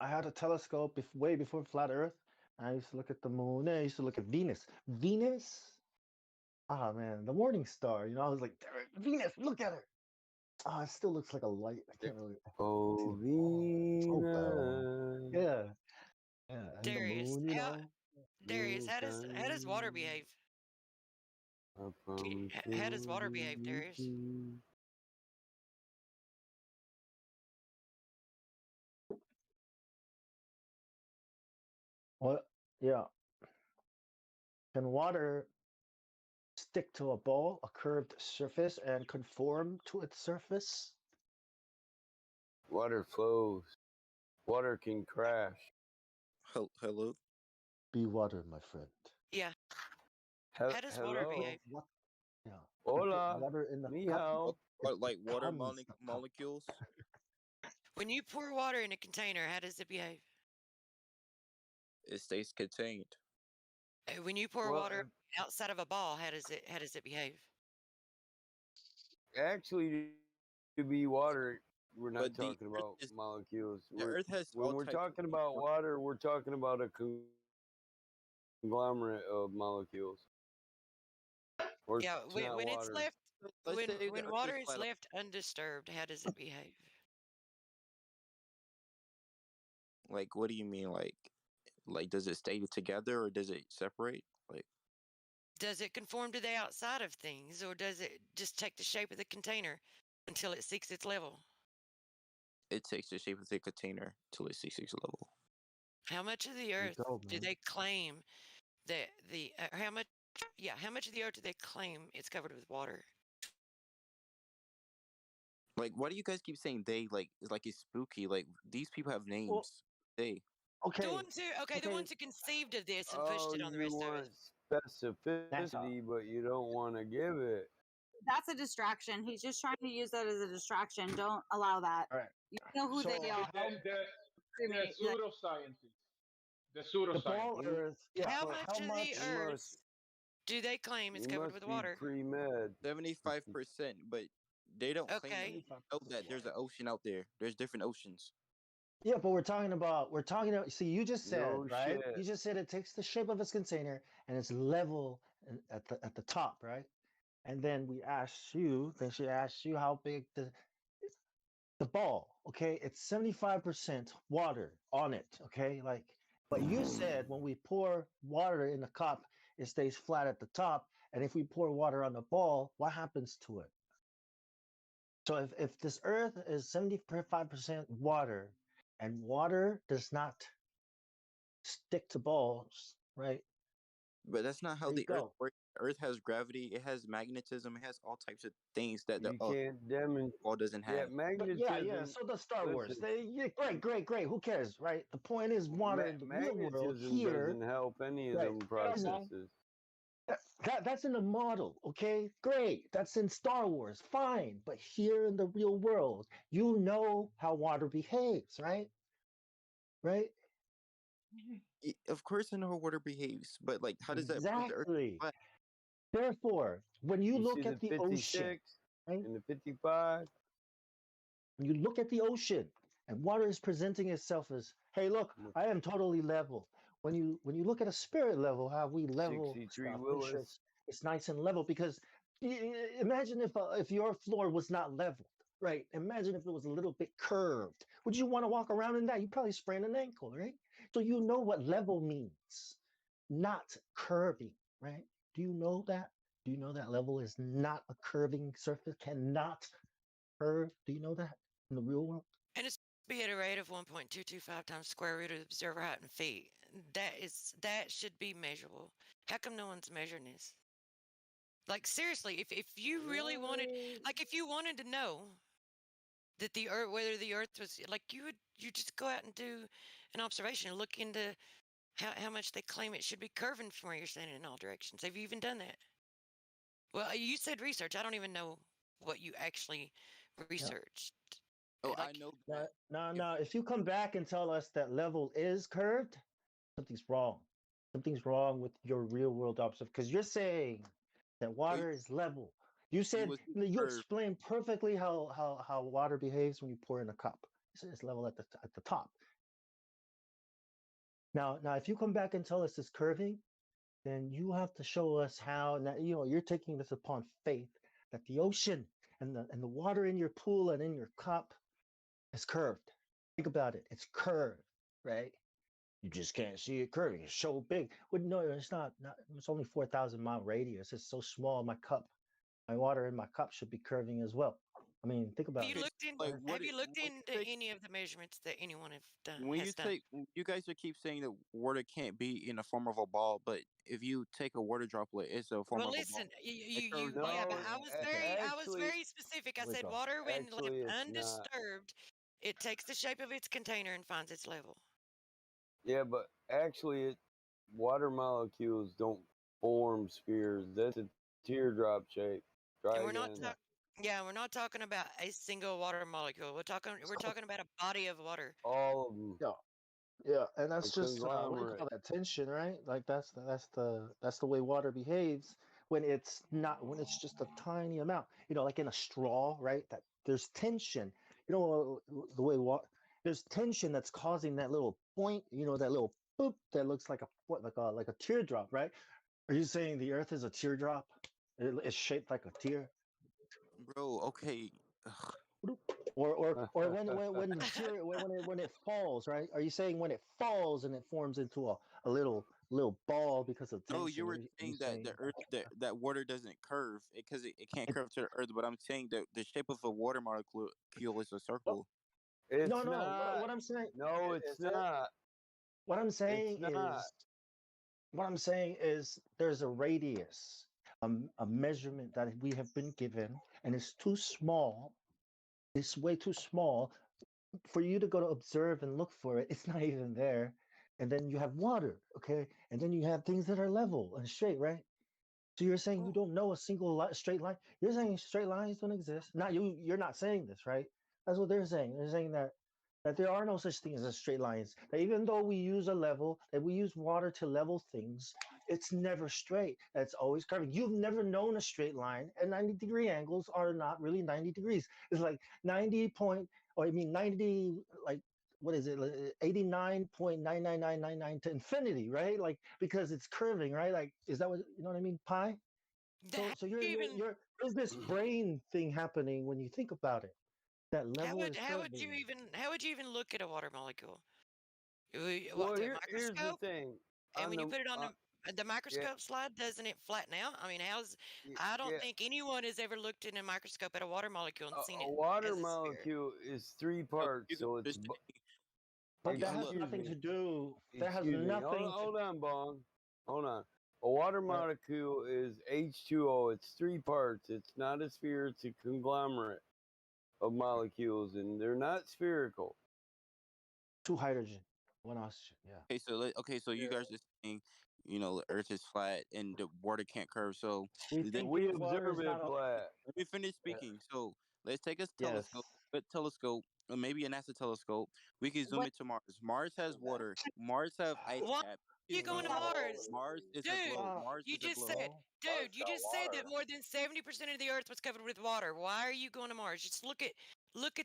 I had a telescope way before flat Earth. I used to look at the moon. I used to look at Venus. Venus. Ah man, the morning star. You know, I was like, Venus, look at her. Ah, it still looks like a light. I can't really. Oh, Venus. Yeah. Yeah. And Darius, the moon, you know. Darius, how does water behave? How does water behave, Darius? What? Yeah. Can water stick to a ball, a curved surface, and conform to its surface? Water flows. Water can crash. Hello? Be water, my friend. Yeah. How does water behave? What? Yeah. Hola. Water in the Ni cup. hao. Like water Becomes the cup. molecules? When you pour water in a container, how does it behave? It stays contained. When you pour water outside of a ball, how does it behave? Actually, to be water, we're not But the talking about molecules. Earth has when all we're types of talking about water, we're talking about a conglomerate of molecules. Yeah, when it's water. left, Let's say the when Earth water is is flat. left undisturbed, how does it behave? Like, what do you mean? Like, does it stay together or does it separate? Like, Does it conform to the outside of things, or does it just take the shape of the container until it seeks its level? it takes the shape of the container till it 66 level. How much of the There you Earth go, do man. they claim that how much? Yeah, how much of the Earth do they claim it's covered with water? Like, why do you guys keep saying they? Like, it's spooky. Like, these people have names. Well, They. The okay, ones who, the ones who conceived of this and pushed Oh, it on the you rest of want us. specificity, but you don't want to give it. That's a distraction. He's just trying to use that as a distraction. Don't allow that. all right. You know who So they are. The pseudoscientists. The the ball pseudoscientists. Earth, yeah. How So much how of much? the Earth do they claim is You covered must with be water? pre-med. 75%, but they don't claim that. Okay. Know that there's an ocean out there. There's different oceans. Yeah, but we're talking about. See, you just said No right. shit. You just said it takes the shape of its container and it's level at the top, right? And then we asked you. Then she asked you how big the ball. Okay, it's 75% water on it. Okay, like, but you said when we pour water in the cup, it stays flat at the top, and if we pour water on the ball, what happens to it? So if this Earth is 75% water, and water does not stick to balls, right? But that's not how There you the Earth go. works. Earth has gravity. It has magnetism. It has all types of things that the You can't demonstrate. ball doesn't Yeah, have. But yeah, magnetism. so does Star Wars. Listen, Yeah, great. Who cares, right? The point is, water in the real world magnetism here, doesn't help any of right? them Isn't processes. that's in the model, okay? Great. That's in Star Wars. Fine. But here in the real world, you know how water behaves, right? Right? Of course, I know how water behaves, but like, how does that prove the Earth? Exactly. Therefore, when you You look see at the the ocean, 56 right? and the 55? When you look at the ocean and water is presenting itself as, hey, look, I am totally level. When you look at a spirit level, how we level 63 stuff, make sure Willis. it's nice and level. Because imagine if your floor was not leveled, right? Imagine if it was a little bit curved. Would you want to walk around in that? You'd probably sprain an ankle, right? So you know what level means, not curving, right? Do you know that? Do you know that level is not a curving surface? Cannot curve. Do you know that in the real world? And it's be at a rate of 1.225 times square root of the observer height in feet. That should be measurable. How come no one's measuring this? Like seriously, if you really wanted, like if you wanted to know that the Earth, whether the Earth was like, you just go out and do an observation and look into how much they claim it should be curving from where you're standing in all directions. Have you even done that? Well, you said research. I don't even know what you actually researched. Oh, Like, I know. Now, if you come back and tell us that level is curved, something's wrong. Something's wrong with your real world observation because you're saying that water is level. You said you explained perfectly how water behaves when you pour in a cup. You said it's level at the top. Now, if you come back and tell us it's curving, then you have to show us how. Now, you're taking this upon faith that the ocean and the water in your pool and in your cup is curved. Think about it. It's curved, right? You just can't see it curving. It's so big. Well, no, it's not. It's only 4,000-mile radius. It's so small. My water in my cup should be curving as well. I mean, think about have it. you looked into any of the measurements that anyone have done? When you guys keep saying that water can't be in the form of a ball, but if you take a water droplet, it's a form Well, of a listen, ball. but I was very specific. I said water when left undisturbed, it takes the shape of its container and finds its level. Yeah, but actually, water molecules don't form spheres. That's a teardrop shape. Try And we're again. we're not talking about a single water molecule. We're talking about a body of water. All of them. Yeah, and that's A just what do you conglomerate. call that, tension, right? Like that's the way water behaves when it's just a tiny amount. Like in a straw, right? That there's tension. The way water there's tension that's causing that little point. That little boop that looks like a teardrop, right? Are you saying the Earth is a teardrop? It's shaped like a tear. Bro, okay. Or when the tear when it falls, right? Are you saying when it falls and it forms into a little ball because of tension? No, you were saying that the Earth that water doesn't curve because it can't curve to the Earth. But I'm saying that the shape of a water molecule is a circle. It's No, no. not. What I'm saying, No, it's not. what I'm It's saying not. is there's a radius, a measurement that we have been given, and it's too small. It's way too small for you to go to observe and look for it. It's not even there. And then you have water, okay? And then you have things that are level and straight, right? So you're saying you don't know a single straight line? You're saying straight lines don't exist? Not you. You're not saying this, right? That's what they're saying. They're saying that there are no such things as straight lines. That even though we use a level, that we use water to level things, it's never straight. That's always curving. You've never known a straight line, and 90-degree angles are not really 90 degrees. It's like 90 point, or I mean 90, like what is it, 89.99999 to infinity, right? Like because it's curving, right? Like is that what you know what I mean? Pi. So Even there's this brain thing happening when you think about it. That level is how would curving. you even look at a water molecule? Well, What, the here's the microscope? thing. And when you The put it on the yeah, microscope slide, doesn't it flatten out? I mean, I don't yeah. think anyone has ever looked in a microscope at a water molecule and seen A it water as a sphere. molecule is three So parts, you guys so are it's saying, But that has look, excuse nothing me, to do. That has excuse me. nothing to. Hold on, Bong. Hold on. A water Right. molecule is H2O. It's three parts. It's not a sphere. It's a conglomerate of molecules, and they're not spherical. Two hydrogen, one oxygen. Yeah. okay, so you guys are saying, the Earth is flat and the water can't curve. So We then think We water observe is it not a. flat. let me finish speaking. So let's take a Yes. telescope, or maybe a NASA telescope. We can zoom What into Mars. Mars has water. Mars have ice Why cap. are you Is going to known. Mars? Mars is a globe. Dude, Stop. Mars you is a just globe. said, you just said that more than 70% of the earth was covered with water. Why are you going to Mars? Just look at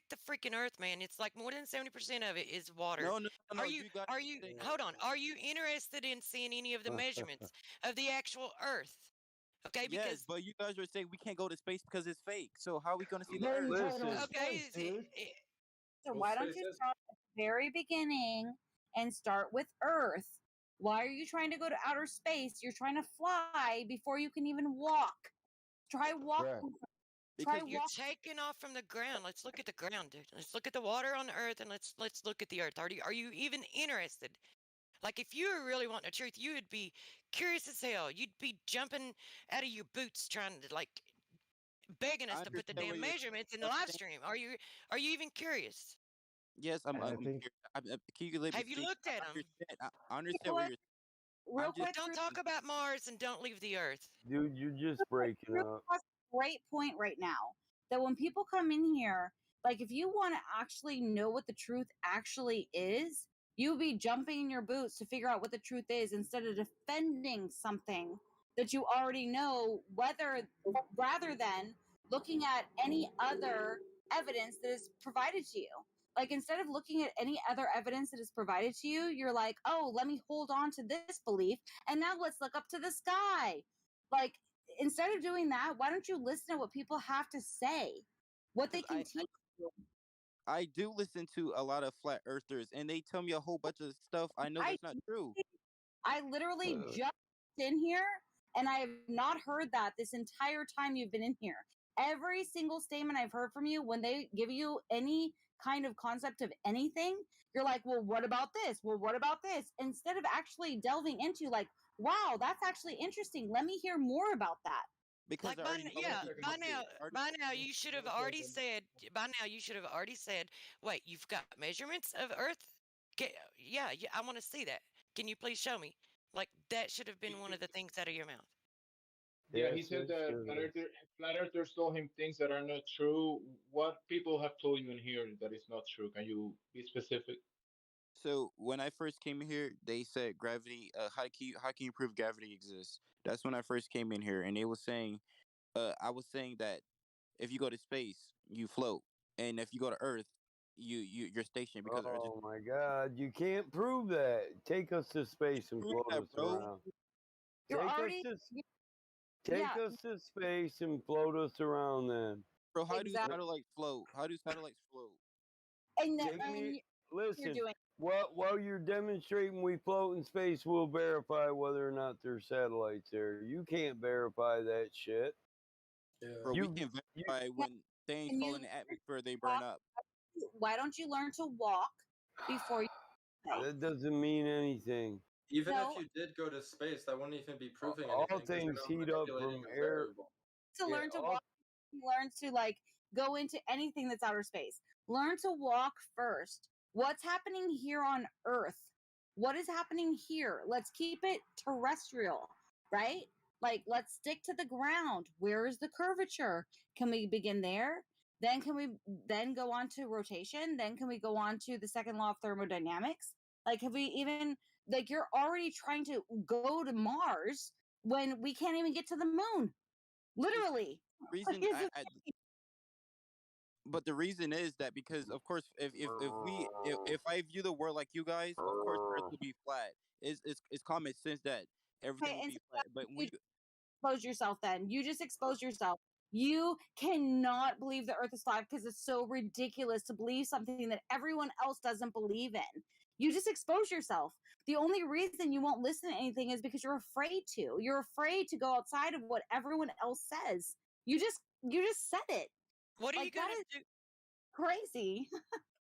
the freaking earth, man. It's like more than 70% of it is water. No, no, no, no. You guys Are you are saying hold on. Are you interested in seeing any of the measurements of the actual earth? Okay, yes, because but you guys are saying we can't go to space because it's fake. So how are we going to see the What are you Earth? talking about Listen, okay, space, dude? So Well, why don't space you is start at the very beginning and start with Earth? Why are you trying to go to outer space? You're trying to fly before you can even walk. Try Correct. walking. Try Because you're walking. taking off from the ground. Let's look at the ground, dude. Let's look at the water on the earth and let's look at the earth. Are you even interested? Like if you were really wanting the truth, you would be curious as hell. You'd be jumping out of your boots trying to like begging us I to put the understand damn what you're measurements in the live saying. stream. Are you even curious? Yes, I'm. And I I'm think curious. Can you let me Have you speak? looked at them? I understand what What? you're. Real I'm just. quick, Don't Truth. talk about Mars and don't leave the earth. dude, you're just breaking Truth up. has a great point right now. That when people come in here, like if you want to actually know what the truth actually is, you would be jumping in your boots to figure out what the truth is instead of defending something that you already know, whether rather than looking at any other evidence that is provided to you. Like instead of looking at any other evidence that is provided to you, you're like, oh, let me hold on to this belief, and now let's look up to the sky. Like instead of doing that, why don't you listen to what people have to say, what they Because can teach you? I do listen to a lot of flat earthers, and they tell me a whole bunch of stuff I know I that's not true. I literally just in here and I have not heard that this entire time you've been in here. Every single statement I've heard from you, when they give you any kind of concept of anything, you're like, well, what about this? Well, what about this? Instead of actually delving into, like, wow, that's actually interesting. Let me hear more about that. Because Like I already know yeah, everything about it. I already by now you should have already said. By now you should have already said. Wait, you've got measurements of Earth? Yeah, I want to see that. Can you please show me? Like that should have been one of the things out of your mouth. Yeah, he Yes, said it that sure is. flat earthers told him things that are not true. What people have told you in here that is not true? Can you be specific? So when I first came here, they said gravity. How can you prove gravity exists? That's when I first came in here, and they was saying. I was saying that if you go to space, you float, and if you go to Earth, you're stationary because Earth is. Oh my God, you can't prove that. Take us to space and Prove float that, us bro. around. You're Take us already, to yeah, take us to space and float us around then. Bro, how do exactly. satellites float? How do satellites float? And, Take and me you're listen, doing while you're demonstrating we float in space, we'll verify whether or not there's satellites there. You can't verify that shit. Bro, yeah. we You can you verify when things can fall you in the atmosphere, they burn talk up. you learn to walk before you fly? That doesn't mean anything. Even No. if you did go to space, that wouldn't even be proving All anything because you're things not heat up manipulating from a air. variable. To Yeah, learn to all walk, learns to like go into anything that's outer space. Learn to walk first. What's happening here on Earth? What is happening here? Let's keep it terrestrial, right? Like, let's stick to the ground. Where is the curvature? Can we begin there? Then can we then go on to rotation? Then can we go on to the second law of thermodynamics? Like, have we even like you're already trying to go to Mars when we can't even get to the moon? Literally. Reason but the reason is that because of course if I view the world like you guys, of course Earth will be flat. It's common sense that everything Okay, will and be so flat. But when you expose yourself then. You just expose yourself. You cannot believe the earth is flat because it's so ridiculous to believe something that everyone else doesn't believe in. You just expose yourself. The only reason you won't listen to anything is because you're afraid to. You're afraid to go outside of what everyone else says. You just said it. What are you Like, that gonna is do? crazy.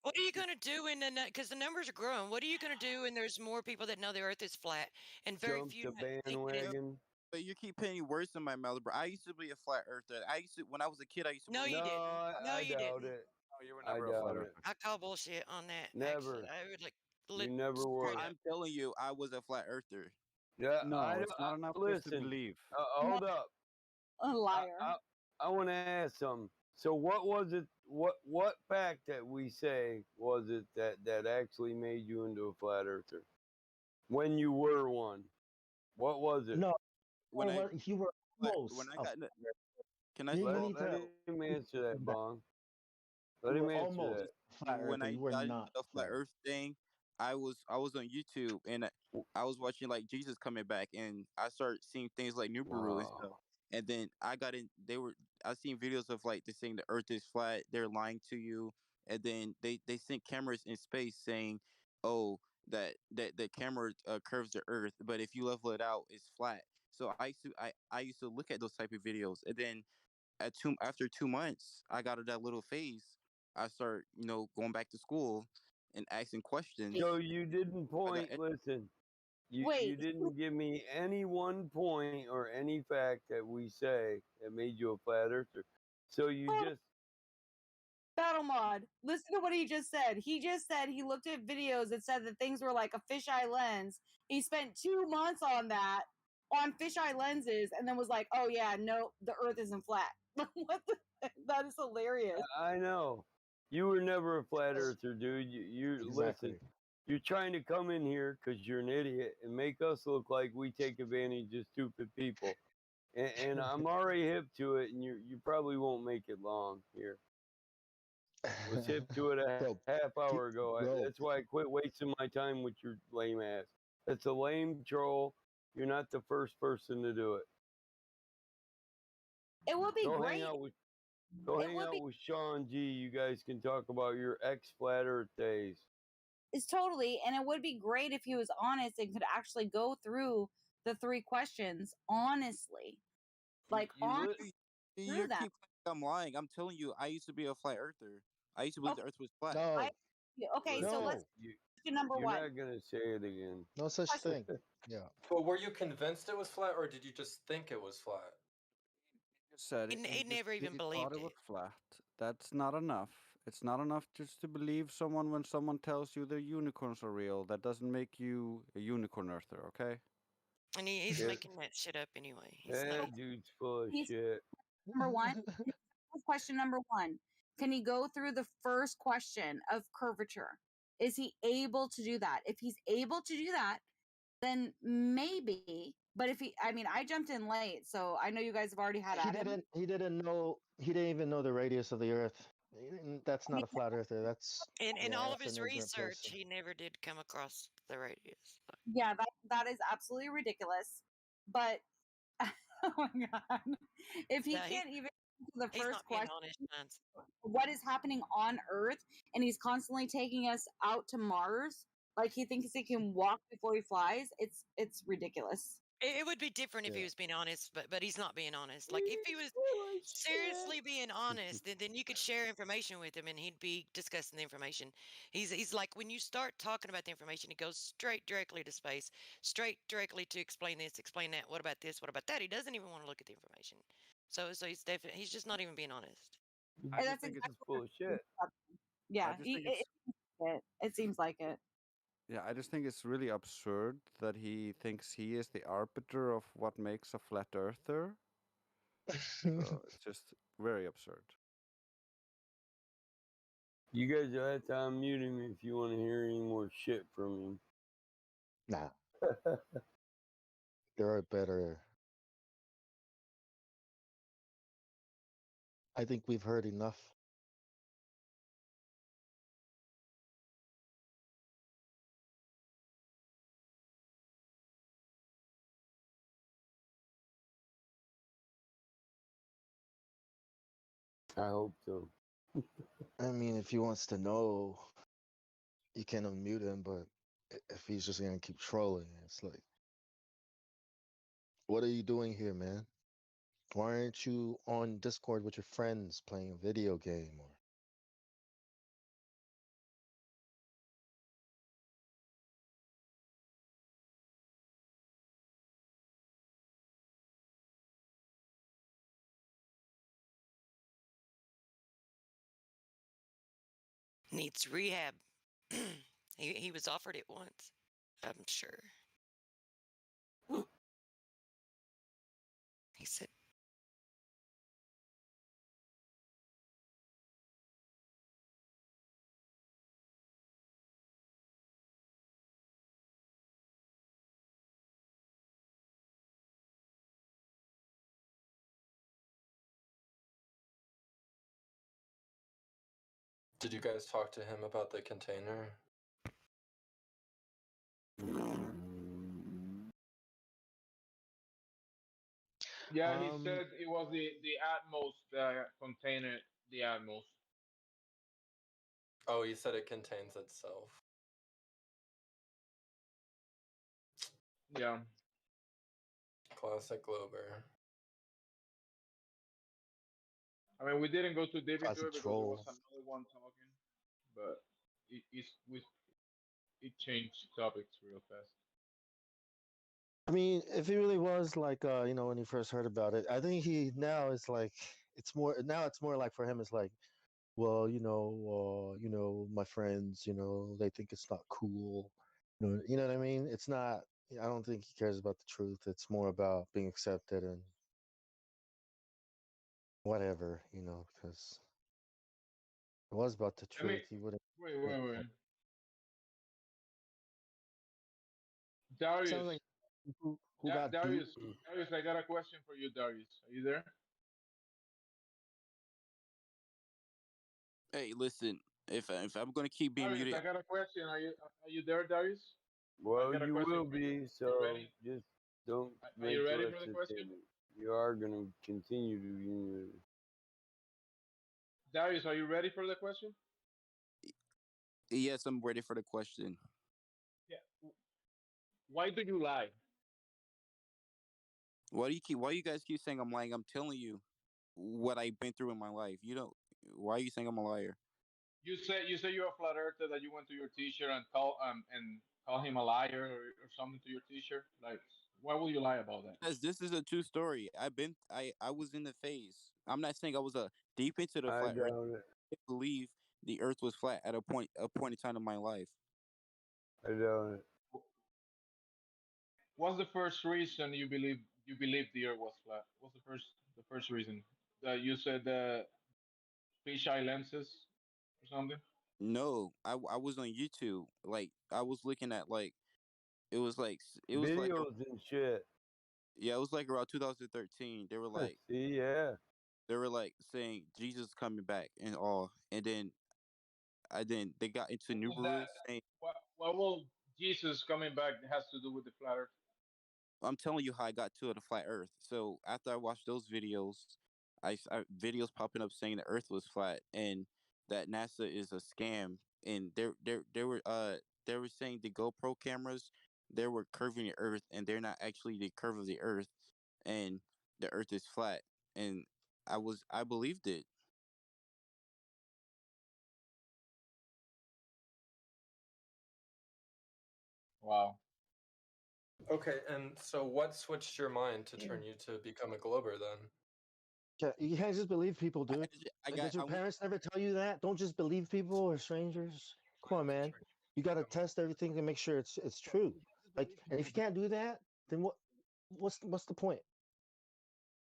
What are you gonna do when because the numbers are growing? What are you gonna do when there's more people that know the Earth is flat and very jump few the that think that it's? bandwagon. but you keep putting words in my mouth, bro. I used to be a flat earther. I used to when I was a kid. I used to No, believe. you No, didn't. No, I you doubt didn't. it. No, you were I never a flat doubt it. earther. I call bullshit on that. Actually, Never. I would like You never straight were. up. I'm telling you, I was a flat earther. Yeah, No, it's not enough just to listen. believe. Hold up. A liar. I want to ask something. So, what was it? What fact that we say was it that actually made you into a flat earther? When you were one, what was it? No, When I you were almost. when I A got flat can I You, speak? you Let, need let to him answer that, that Bong. Let you him were answer almost that. a flat When earther. I You were got into not the a flat flat earther. Earth thing, I was on YouTube and I was watching like Jesus coming back, and I started seeing things like Nubaru and stuff. Wow. And then I got in. I seen videos of like they saying the Earth is flat. They're lying to you, and then they sent cameras in space saying, "Oh, that the camera curves the Earth, but if you level it out, it's flat." So I used to look at those type of videos, and then after 2 months, I got of that little phase. I start going back to school and asking questions. So you didn't I got point. Listen, you Wait, didn't give me any one point or any fact that we say that made you a flat earther. So you just Battle Mod, listen to what he just said. He just said he looked at videos that said that things were like a fisheye lens. He spent 2 months on that, on fisheye lenses, and then was like, "Oh yeah, no, the Earth isn't flat." What the? That is hilarious. I know. You were never a flat earther, dude. You listen. Exactly. You're trying to come in here because you're an idiot and make us look like we take advantage of stupid people. And I'm already hip to it, and you probably won't make it long here. I was hip to it a Bro, half hour ago. bro, That's why I quit wasting my time with your lame ass. That's a lame troll. You're not the first person to do it. It would be Go great. hang out with Go It hang would out be. with Sean G. You guys can talk about your ex flat Earth days. It's totally, and it would be great if he was honest and could actually go through the 3 questions honestly, like on through You them. keep saying I'm lying. I'm telling you, I used to be a flat earther. I used to believe Okay, the Earth was flat. no, okay, so let's no, question number You're one. not gonna say it again. no such Question. thing. Yeah. But were you convinced it was flat, or did you just think it was flat? He just said it. He never even He thought believed it was it. flat. That's not enough. It's not enough just to believe someone when someone tells you the unicorns are real. That doesn't make you a unicorn earther, okay? And he's Yeah, making that shit up anyway. He's not. that dude's full of He's shit. number one. Question number one. Can he go through the first question of curvature? Is he able to do that? If he's able to do that, then maybe. But if he, I mean, I jumped in late, so I know you guys have already had He at him. didn't. He didn't know. He didn't even know the radius of the Earth. That's I not mean, a flat earther. That's In yeah. all of That's an his ignorant research, person. he never did come across the radius. yeah, that is absolutely ridiculous. But oh my god, if he Yeah, can't even answer the he's first not being question, honest, Chance. what is happening on Earth, and he's constantly taking us out to Mars, like he thinks he can walk before he flies. It's ridiculous. It would be different if he Yeah. was being honest, but he's not being honest. Like if he was seriously being honest, then you could share information with him and he'd be discussing the information. He's like when you start talking about the information, it goes straight directly to space, straight directly to explain this, explain that. What about this? What about that? He doesn't even want to look at the information. So he's definitely he's just not even being honest. I And just that's think exactly it's what full of shit. Yeah, I just think it's it seems like it. yeah, I just think it's really absurd that he thinks he is the arbiter of what makes a flat earther. It's just very absurd. You guys will have to unmute him if you want to hear any more shit from him. Nah, there are better. I think we've heard enough. I hope so. I mean, if he wants to know, you can unmute him, but if he's just gonna keep trolling, it's like, what are you doing here, man? Why aren't you on Discord with your friends playing a video game? Or Needs rehab. He was offered it once, I'm sure. He said, Did you guys talk to him about the container? Yeah, he said it was the Atmos that contained it, the Atmos. Oh, he said it contains itself. Yeah. Classic Glober. I mean, we didn't go too deep into classic it because there was troll. another one talking, but it changed topics real fast. I mean, if he really was like, when he first heard about it, I think he now is like, it's more now. It's more like for him, it's like, well, my friends, they think it's not cool. You know what I mean? It's not. I don't think he cares about the truth. It's more about being accepted and whatever, because if it was about the I mean, truth, he wouldn't. wait. Darius, Sounds like who got deep. Darius, I got a question for you, Darius. Are you there? Hey, listen. If I'm gonna keep being Darius, muted, I got a question. Are you there, Darius? I Well, got a you question will for you. be, You so ready? just don't Are you make the ready rest for the of the question? statement. You are going to continue to be muted. Darius, are you ready for the question? yes, I'm ready for the question. Yeah. Why do you lie? Why you guys keep saying I'm lying? I'm telling you what I've been through in my life. You don't. Why are you saying I'm a liar? You say you're a flat earther, that you went to your teacher and call him a liar or something to your teacher. Like, why will you lie about that? Because this is a true story. I was in the phase. I'm not saying I was deep into the I flat earth. doubt it. I believe the earth was flat at a point in time in my life. I doubt it. What's the first reason you believe the earth was flat? What's the first reason? That you said fisheye lenses or something? No, I was on YouTube. Like I was looking at like it was like Videos and shit. yeah, it was like around 2013. See, yeah. They were like saying Jesus coming back and all, and then they got into What was that? numerals saying What will Jesus coming back has to do with the flat earth? I'm telling you how I got to the flat Earth. So after I watched those videos, videos popping up saying the Earth was flat and that NASA is a scam, and they were saying the GoPro cameras they were curving the Earth, and they're not actually the curve of the Earth, and the Earth is flat. And I believed it. Wow. Okay, and so what switched your mind to turn you to become a glober then? Yeah, you can't just believe people, dude. Did your I went, parents never tell you that? Don't just believe people or strangers. Come on, man. You got to test everything to make sure it's true. Like, and if you can't do that, then what's the point?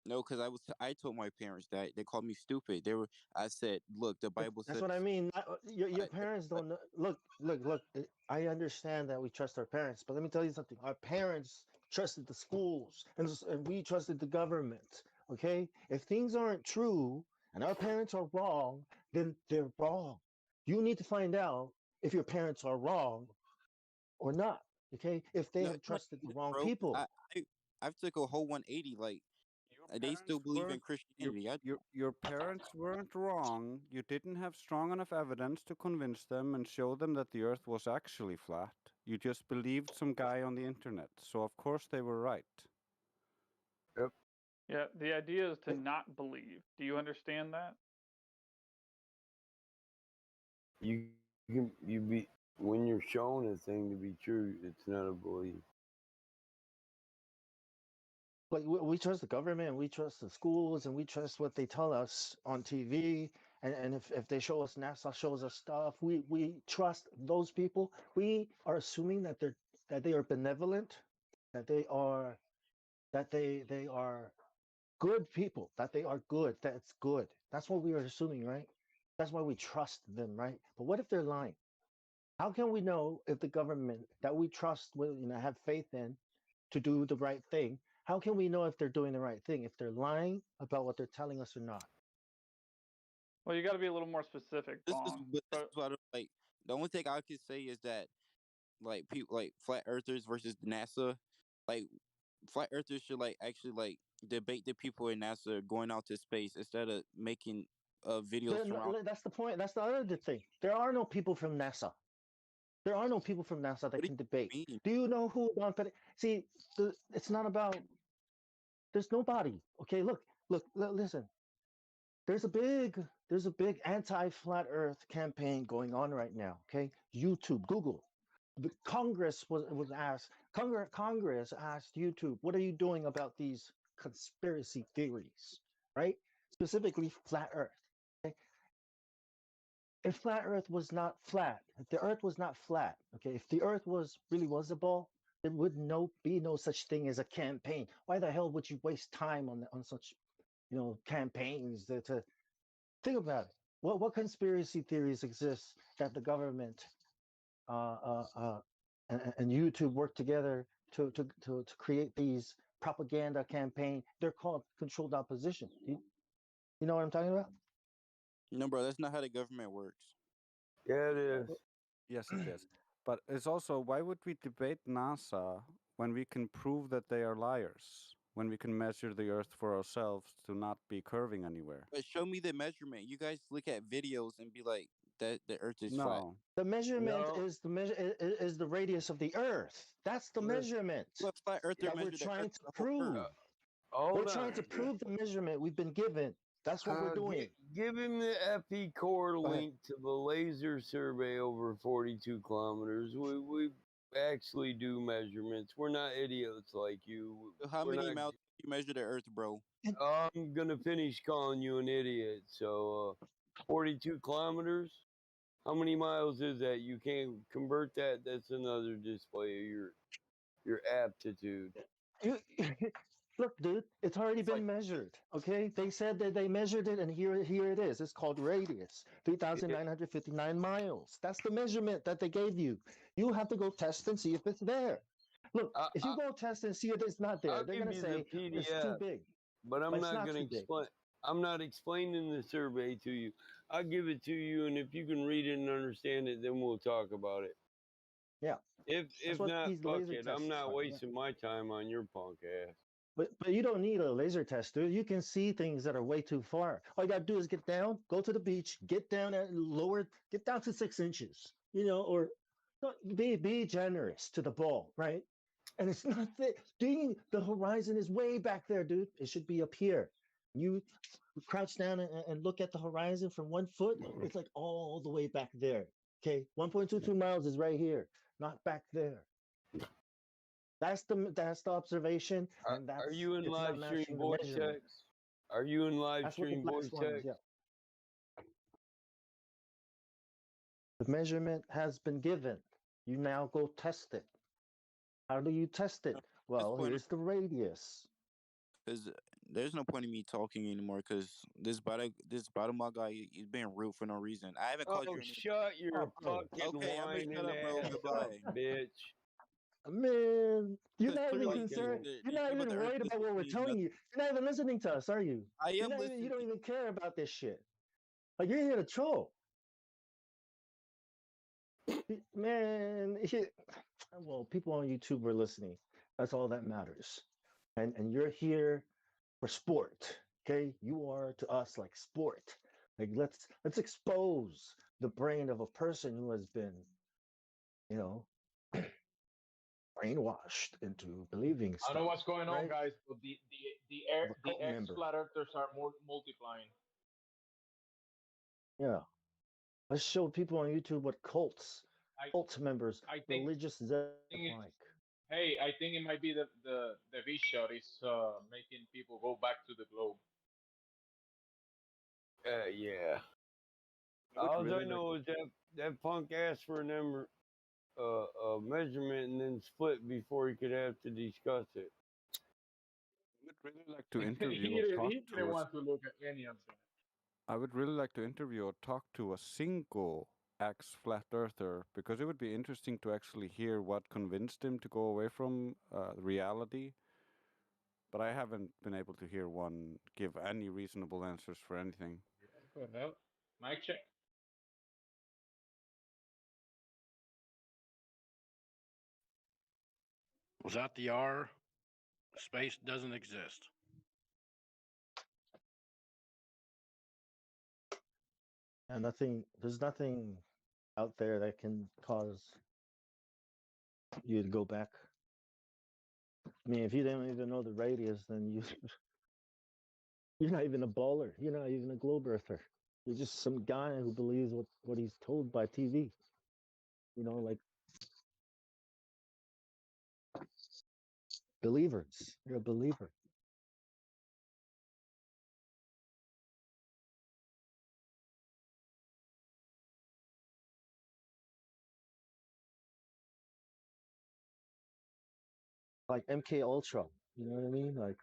no, because I told my parents that they called me stupid. I said, look, the Bible That's says. what I mean. Your I- parents don't know. Look. I understand that we trust our parents, but let me tell you something. Our parents trusted the schools, and we trusted the government. Okay, if things aren't true and our parents are wrong, then they're wrong. You need to find out if your parents are wrong or not. Okay, if they No, have it's not trusted the even, wrong bro. people. I've took a whole 180. Like they still Parents believe in weren't Christianity. your parents weren't wrong. You didn't have strong enough evidence to convince them and show them that the earth was actually flat. You just believed some guy on the internet. So of course they were right. Yep. Yeah, the idea is to not believe. Do you understand that? You be when you're shown a thing to be true, it's not a belief. Like we trust the government, we trust the schools, and we trust what they tell us on TV. And if they show us NASA shows us stuff, we trust those people. We are assuming that they are benevolent, that they are good people, that they are good. That's good. That's what we are assuming, right? That's why we trust them, right? But what if they're lying? How can we know if the government that we trust, will, have faith in, to do the right thing? How can we know if they're doing the right thing, if they're lying about what they're telling us or not? Well, you got to be a little more specific, Bong. This is what like. The only thing I could say is that like people like flat earthers versus NASA, like flat earthers should like actually like debate the people in NASA going out to space instead of making videos surround. That's the point. That's the other thing. There are no people from NASA. There are no people from NASA that can debate. mean? Do you know who on FedEx? See, it's not about. There's nobody. Okay, look, listen. There's a big anti-flat Earth campaign going on right now. Okay, YouTube, Google. The Congress was asked. Congress asked YouTube, "What are you doing about these conspiracy theories?" Right? Specifically, flat Earth. Okay? If flat Earth was not flat, if the Earth was not flat, okay, if the Earth really was a ball, there would be no such thing as a campaign. Why the hell would you waste time on such campaigns to think about it? What conspiracy theories exist that the government and YouTube work together to create these propaganda campaign? They're called controlled opposition. You know what I'm talking about? No, bro, that's not how the government works. Yeah, it is. Yes, it is. But it's also, why would we debate NASA when we can prove that they are liars? When we can measure the Earth for ourselves to not be curving anywhere? But show me the measurement. You guys look at videos and be like, that the Earth is flat. No. The measurement is the radius of the Earth. That's the measurement What flat earther that we're measure the Earth trying to the whole prove. Earth? We're trying to prove the measurement we've been given. That's what we're doing. Give him the FE core link to the laser survey over 42 kilometers. We actually do measurements. We're not idiots like you. So how We're many not- miles do you measure the Earth, bro? I'm gonna finish calling you an idiot. So, 42 kilometers. How many miles is that? You can't convert that. That's another display of your aptitude. Look, dude, it's already been measured. Okay, they said that they measured it, and here it is. It's called radius, 3,959 miles. That's the measurement that they gave you. You have to go test and see if it's there. Look, if you go test and see if it's not there, I'll they're give gonna you say the it's too PDF, big. but I'm It's not not gonna too big. explain. I'm not explaining the survey to you. I'll give it to you, and if you can read it and understand it, then we'll talk about it. Yeah. If what not, these fuck laser it. I'm tests not are, yeah. wasting my time on your punk ass. But you don't need a laser test, dude. You can see things that are way too far. All you gotta do is get down, go to the beach, get down to 6 inches, or Be generous to the ball, right? And it's not that the horizon is way back there, dude. It should be up here. You crouch down and look at the horizon from 1 foot. It's like all the way back there. Okay, 1.22 miles is right here, not back there. That's the observation, and Are you in it's not live stream matching the voice measurement. text? Are you in live That's what the stream black voice swan is. text? Yeah. The measurement has been given. You now go test it. How do you test it? Well, here's the radius. Because there's no point in me talking anymore. Because this bottom guy, he's being rude for no reason. I haven't Oh, called your name. shut your fucking Okay, I'm gonna whining shut up, bro. ass up, Goodbye. bitch. Man, you're Because not even clearly concerned. You're you're not about even the Earth worried is about what we're mean telling you. You're not even listening to us, are you? I You're am not even, listening. you don't even care about this shit. Like you're here to troll. Man, well, people on YouTube are listening. That's all that matters. And you're here for sport. Okay? You are to us like sport. Like let's expose the brain of a person who has been, you know, brainwashed into believing I stuff. don't know what's going on, right? guys, but the Cult ex member. flat earthers are multiplying. Yeah. Let's show people on YouTube what cult members, I think religious zealots think like. hey, I think it might be the V shot is making people go back to the globe. Yeah. I would All really I like know is that punk asked for a number, measurement and then split before he could have to discuss it. I would really like to interview he or didn't, talk he to didn't us. want to look at any of that. I would really like to interview or talk to a single ex-flat earther because it would be interesting to actually hear what convinced him to go away from reality. But I haven't been able to hear one give any reasonable answers for anything. Well, mic check. Without the R, space doesn't exist. And there's nothing out there that can cause you to go back. I mean, if you don't even know the radius, then you're not even a baller. You're not even a globe earther. You're just some guy who believes what he's told by TV. You know, like believers. You're a believer. Like MK Ultra. You know what I mean? Like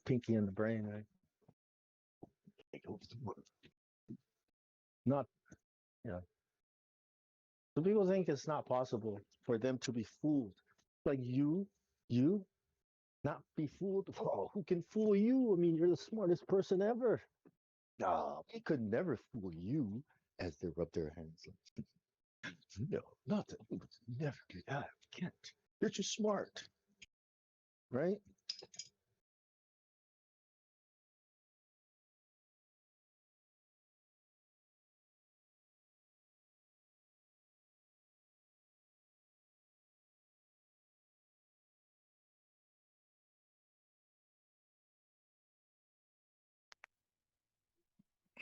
Pinky in the Brain, right? Not, you know. So people think it's not possible for them to be fooled. Like you not be fooled. Oh, who can fool you? I mean, you're the smartest person ever. No, we could never fool you. As they rub their hands. No, not that. Never do that. We can't. You're too smart, right?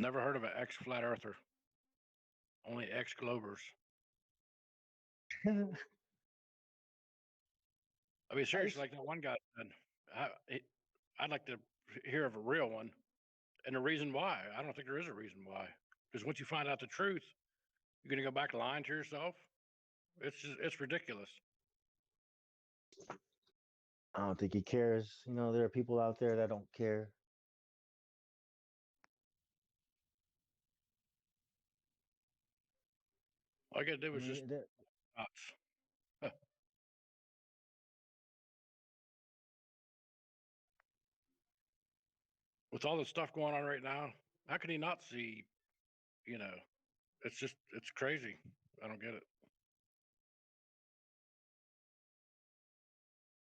Never heard of an ex-flat earther. Only ex-globers. I mean, seriously, like that one guy said, I'd like to hear of a real one, and the reason why. I don't think there is a reason why. Because once you find out the truth, you're going to go back lying to yourself. It's ridiculous. I don't think he cares. You know, there are people out there that don't care. All I got to do I is mean, just nuts. With all the stuff going on right now, how can he not see? You know, it's crazy. I don't get it.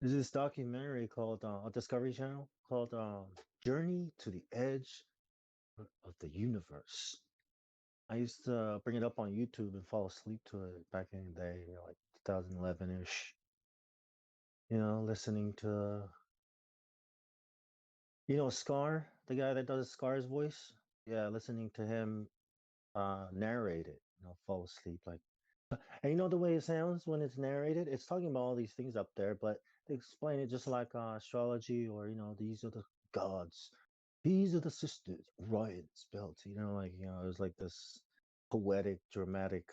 There's this documentary called on Discovery Channel called Journey to the Edge of the Universe. I used to bring it up on YouTube and fall asleep to it back in the day, like 2011-ish. Listening to Scar, the guy that does Scar's voice. Yeah, listening to him narrate it, fall asleep like. And the way it sounds when it's narrated, it's talking about all these things up there, but they explain it just like astrology, or these are the gods, these are the sisters, Orion's belt. It was like this poetic, dramatic.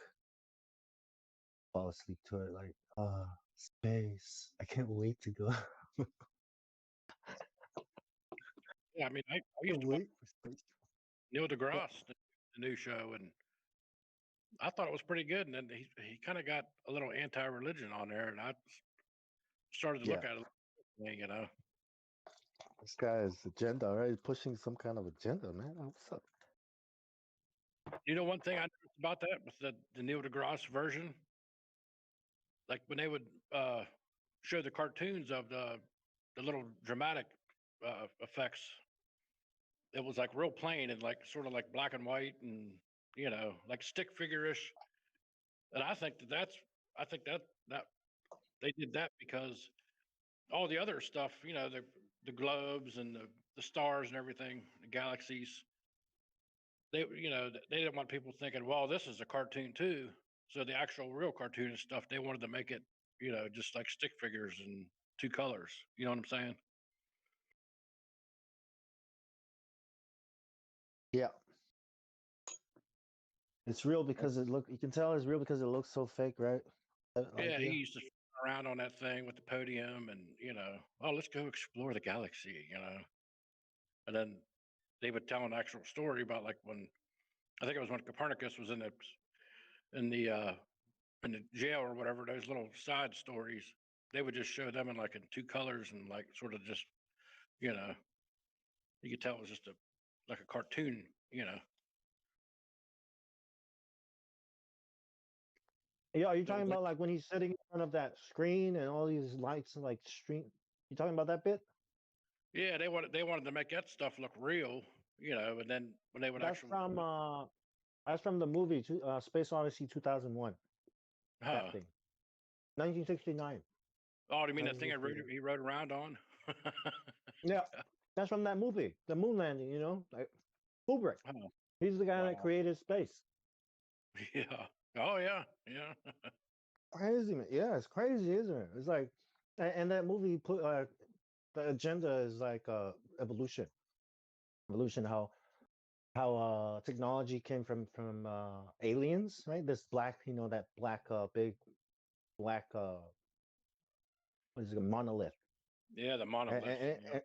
Fall asleep to it like space. I can't wait to go. Yeah, I mean, I used Can't to watch wait for space. Neil deGrasse, the new show, and I thought it was pretty good. And then he kind of got a little anti-religion on there, and I started to Yeah, look at it, this guy's agenda, right? He's pushing some kind of agenda, man. What's up? One thing I noticed about that was the Neil deGrasse version, like when they would show the cartoons of the little dramatic effects, it was like real plain and like sort of like black and white and like stick figure-ish. And I think I think that they did that because all the other stuff, the globes and the stars and everything, the galaxies, they they didn't want people thinking, well, this is a cartoon too. So the actual real cartoon and stuff, they wanted to make it, just like stick figures and two colors. You know what I'm saying? Yeah, it's real because you can tell it's real because it looks so fake, right? That Yeah, he idea. used to f- around on that thing with the podium and, oh, let's go explore the galaxy. And then they would tell an actual story about like when I think it was when Copernicus was in the uh in the jail or whatever, those little side stories, they would just show them in like in two colors and like sort of just, you know, you could tell it was just like a cartoon. Yeah, are you That was talking like about like when he's sitting in front of that screen and all these lights and like stream? You talking about that bit? yeah, they wanted to make that stuff look real, and then when they would That's actually from the movie Space Odyssey 2001. That huh. thing, 1969. Oh, do you mean that thing 1969. he rode around on? Yeah, that's from that movie, the moon landing. Like Kubrick. Oh, He's the guy that wow. created space. Yeah. Oh yeah. Yeah. Crazy, man. Yeah, it's crazy, isn't it? It's like, and that movie put the agenda is like evolution. Evolution, how technology came from aliens, right? This black, that black big black what is it, monolith. Yeah, the And, monolith. and, Yeah. and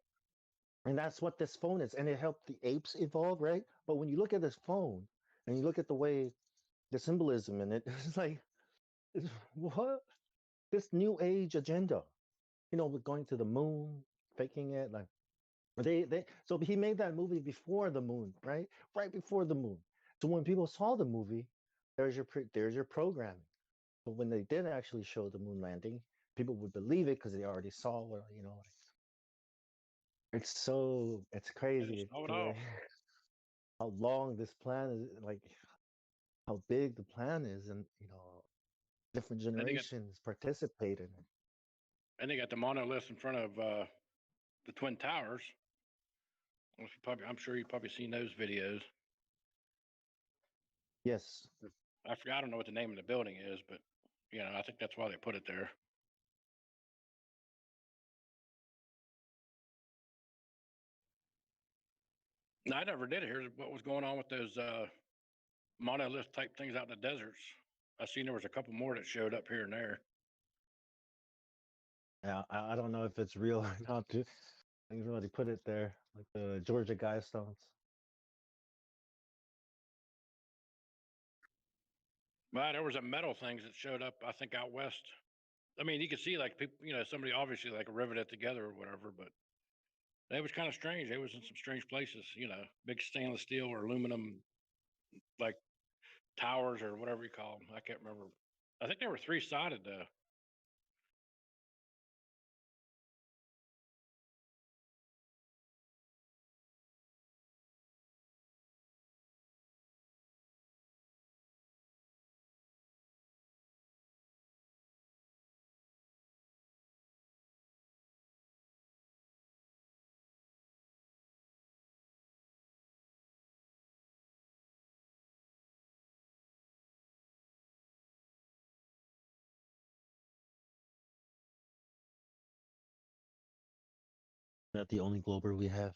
and that's what this phone is, and it helped the apes evolve, right? But when you look at this phone and you look at the way the symbolism in it, it's like, what? This new age agenda, with going to the moon, faking it, like so he made that movie before the moon, right? Right before the moon. So when people saw the movie, there's your programming. But when they did actually show the moon landing, people would believe it because they already saw what, it's And crazy it's all it the way all. how long this plan is, like how big the plan is, and different And they got generations participate in it. the monolith in front of the Twin Towers. I'm sure you've probably seen those videos. Yes. I forgot. I don't know what the name of the building is, but I think that's why they put it there. No, I never did hear what was going on with those monolith type things out in the deserts. I seen there was a couple more that showed up here and there. Yeah, I don't know if it's real or not. Too. I think somebody put it there, like the Georgia Guidestones. Well, there was a metal things that showed up, I think, out west. I mean, you could see like people, somebody obviously like riveted it together or whatever, but it was kind of strange. It was in some strange places, big stainless steel or aluminum, like towers or whatever you call them. I can't remember. I think they were three-sided though. Not the only Glober we have.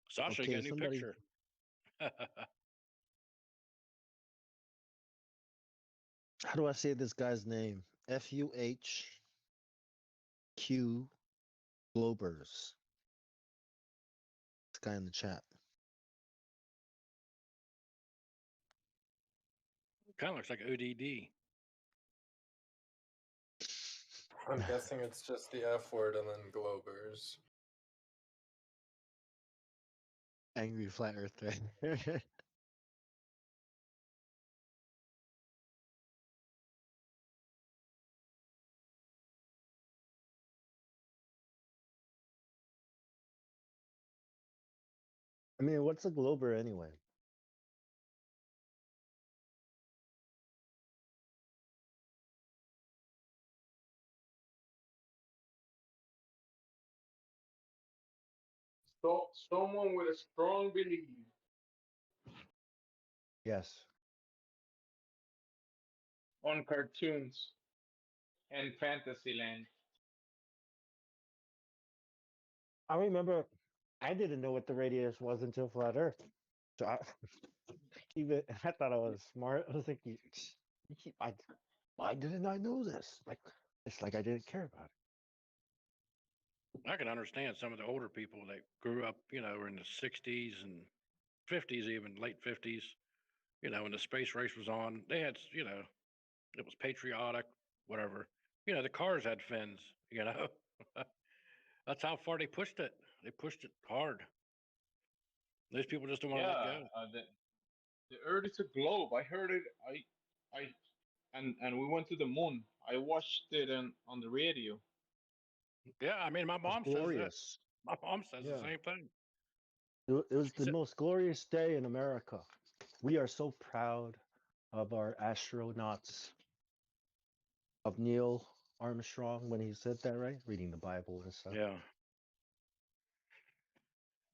Sasha, you Okay, got a new somebody. picture. How do I say this guy's name? FUHQ Globers. This guy in the chat. Kind of looks like ODD. I'm guessing it's just the F word and then Globers. Angry flat earther. I mean, what's a Glober anyway? So, someone with a strong belief. Yes. On cartoons and Fantasyland. I remember I didn't know what the radius was until Flat Earth. So I thought I was smart. I was like, why didn't I know this? Like, it's like I didn't care about it. I can understand some of the older people that grew up, were in the 60s and 50s, even late 50s, when the space race was on. They had, it was patriotic, whatever. The cars had fins, That's how far they pushed it. They pushed it hard. These people just don't want to let go. The Earth is a globe. I heard it. And we went to the moon. I watched it on the radio. Yeah, I mean, my mom says that. Glorious. My mom says Yeah. the same thing. It was the most glorious day in America. We are so proud of our astronauts, of Neil Armstrong when he said that, right? Reading the Bible and stuff. Yeah.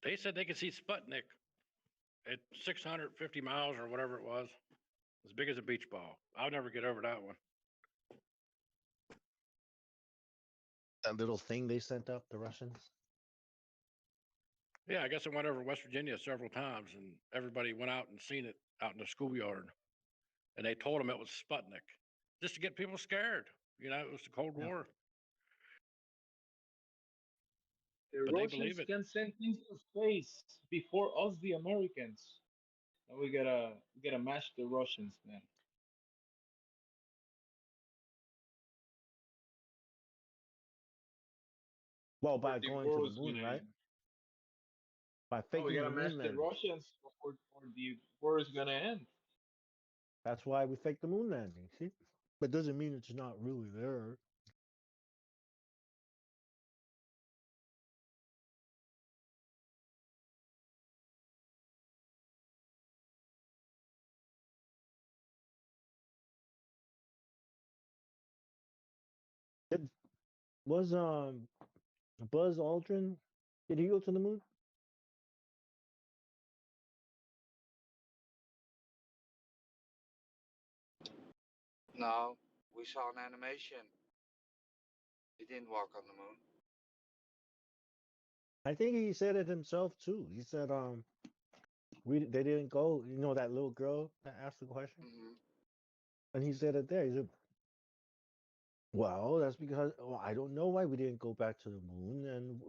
They said they could see Sputnik at 650 miles or whatever it was, as big as a beach ball. I'll never get over that one. That little thing they sent up, the Russians. Yeah, I guess I went over West Virginia several times, and everybody went out and seen it out in the schoolyard. And they told them it was Sputnik, just to get people scared. It was the Cold War. The But they Russians believe it. can send things to space before us, the Americans. And we gotta match the Russians then. Well, by Or the going to the world's moon, gonna right? end. By Oh, we faking gotta the match moon the landing. Russians, or the world's gonna end. That's why we faked the moon landing. See, but doesn't mean it's not really there. Did, was Buzz Aldrin? Did he go to the moon? No, we saw an animation. He didn't walk on the moon. I think he said it himself too. He said, they didn't go. You know that little girl that asked the question, and he said it there. He said, "Well, that's because I don't know why we didn't go back to the moon, and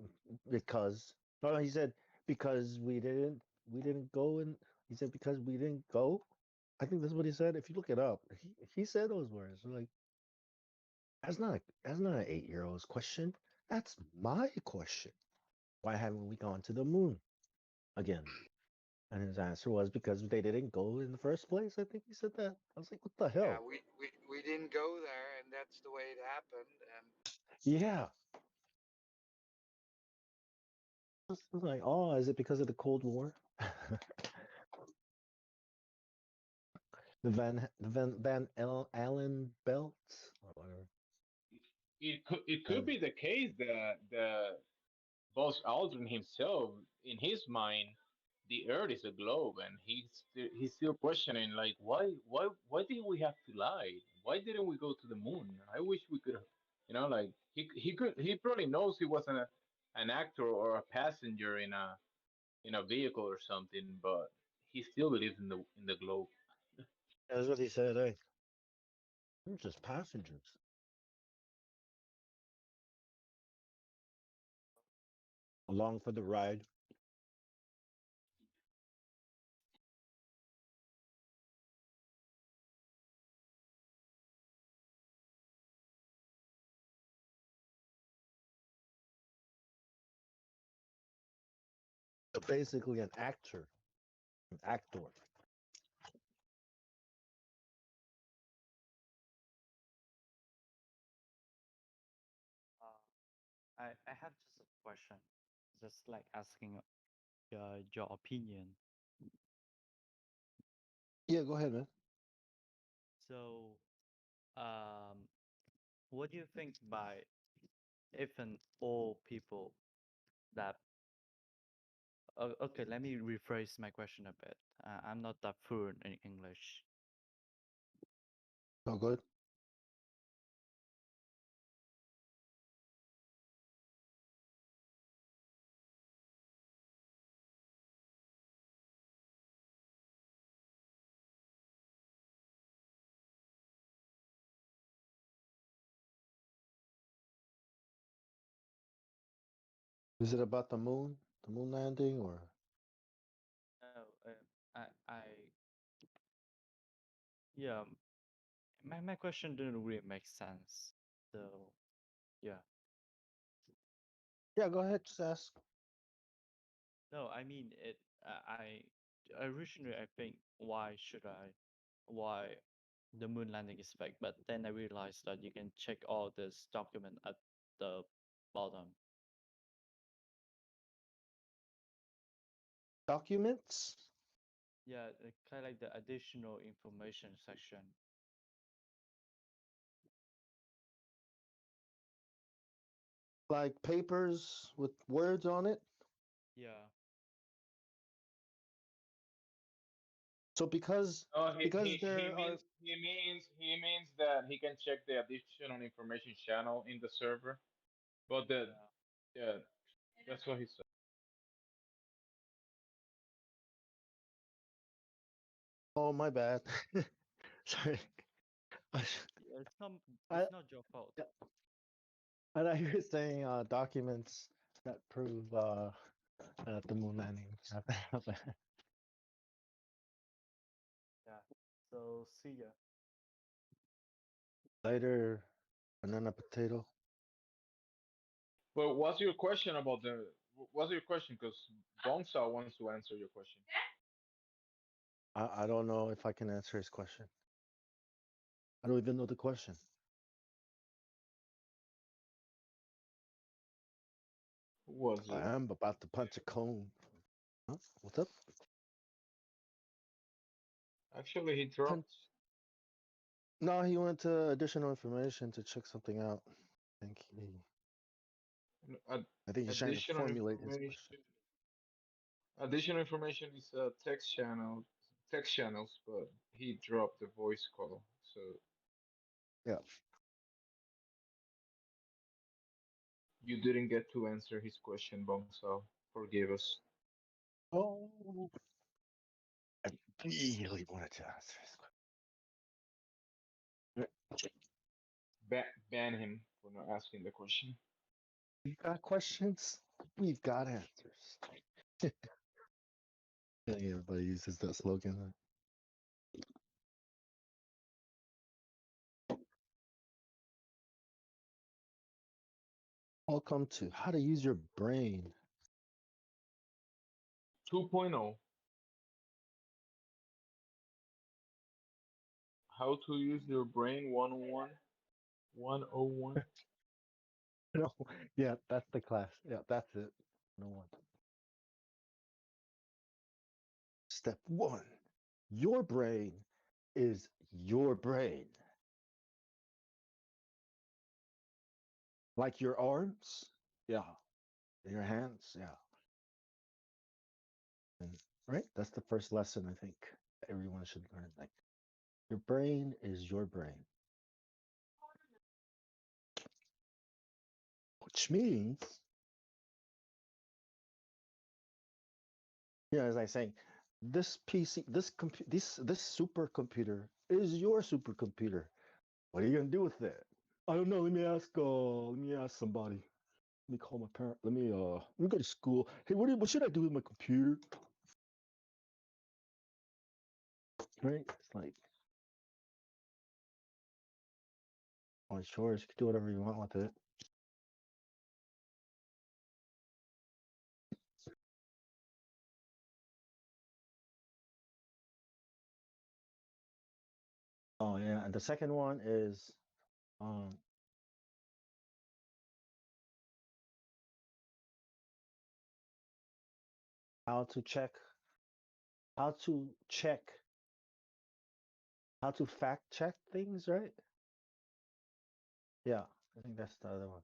because no, he said because we didn't go, and he said because we didn't go. I think that's what he said. If you look it up, he said those words. Like that's not an 8-year-old's question. That's my question. Why haven't we gone to the moon again? And his answer was because they didn't go in the first place. I think he said that. I was like, what the Yeah, hell? we didn't go there, and that's the way it happened. And Yeah. I was like, oh, is it because of the Cold War? the Van Allen belts or whatever. It could be the case that the Buzz Aldrin himself, in his mind, the Earth is a globe, and he's still questioning like why did we have to lie? Why didn't we go to the moon? I wish we could have, like he probably knows he wasn't an actor or a passenger in a vehicle or something, but he still believes in the globe. That's what he said. Hey, we're just passengers. Along for the ride. So basically, an actor, an actor. I have just a question, just like asking your opinion. Yeah, go ahead, man. So, um, what do you think by even all people that? Okay, let me rephrase my question a bit. I'm not that fluent in English. Oh, good. Is it about the moon landing, or? No, yeah, my question didn't really make sense. So, yeah. Yeah, go ahead. Just ask. No, I mean it. Originally I think why the moon landing is fake, but then I realized that you can check all this document at the bottom. Documents? Yeah, kind of like the additional information section. Like papers with words on it? Yeah. So because Oh, there are he means that he can check the additional information channel in the server, but yeah, that's what he said. oh my bad. Sorry. Yeah, I it's not your fault. I thought you were saying documents that prove that the moon landing happened. Yeah. So see ya. Later, banana potato. But what's your question? Because Bongsa wants to answer your question. I don't know if I can answer his question. I don't even know the question. Who was I it? am about to punch a cone. Huh? What's up? Actually, he dropped. No, he went to additional information to check something out. I think I think he's trying to Additional formulate his question. information. Additional information is text channels, but he dropped the voice call. So Yeah. you didn't get to answer his question, Bongsa. Forgive us. Oh, I really wanted to answer his question. Ban him for not asking the question. You got questions? We've got answers. I think everybody uses that slogan. Welcome to How to Use Your Brain. 2.0. How to use your brain 101. 101. No, yeah, that's the class. Yeah, that's it. No one. Step one, your brain is your brain. Like your arms, yeah. Your hands, yeah. And right? That's the first lesson I think everyone should learn. Like, your brain is your brain, which means, as I say, this PC, this supercomputer is your supercomputer. What are you gonna do with it? I don't know. Let me ask. Let me ask somebody. Let me call my parent. Let me go to school. Hey, what should I do with my computer? Right? It's like, well, sure, you can do whatever you want with it. Oh yeah, and the second one is um how to check, how to check, how to fact check things, right? Yeah, I think that's the other one.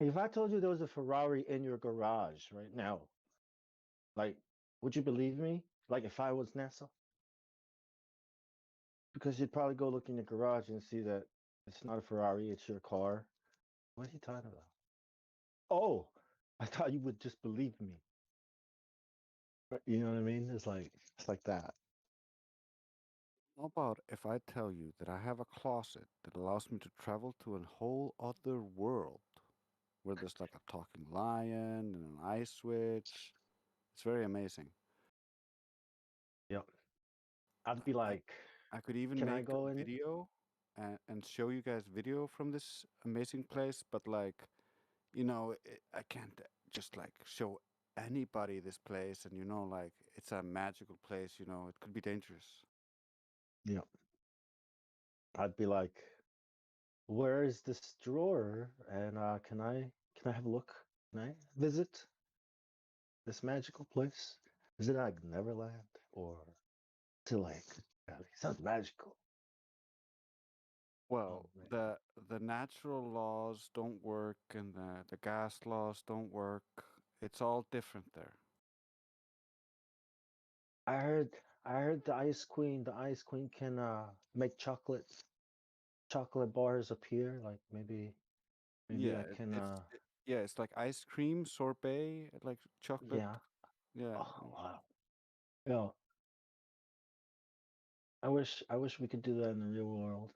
If I told you there was a Ferrari in your garage right now, like, would you believe me? Like, if I was NASA? Because you'd probably go look in your garage and see that it's not a Ferrari, it's your car. What are you talking about? Oh, I thought you would just believe me. You know what I mean? It's like that. How about if I tell you that I have a closet that allows me to travel to a whole other world where there's like a talking lion and an ice switch? It's very amazing. Yep. I'd be I like, I could even can I make go a in? video and show you guys video from this amazing place, but like, I can't just like show anybody this place, and like it's a magical place, it could be dangerous. Yep. I'd be like, where is this drawer? And can I have a look? Can I visit this magical place? Is it like Neverland or is it like, it sounds magical? Well, man. the natural laws don't work, and the gas laws don't work. It's all different there. I heard the Ice Queen can make chocolate bars appear. Like maybe Yeah, I can yeah, it's like ice cream sorbet, like chocolate. yeah. Yeah. Oh wow. Yeah. I wish we could do that in the real world.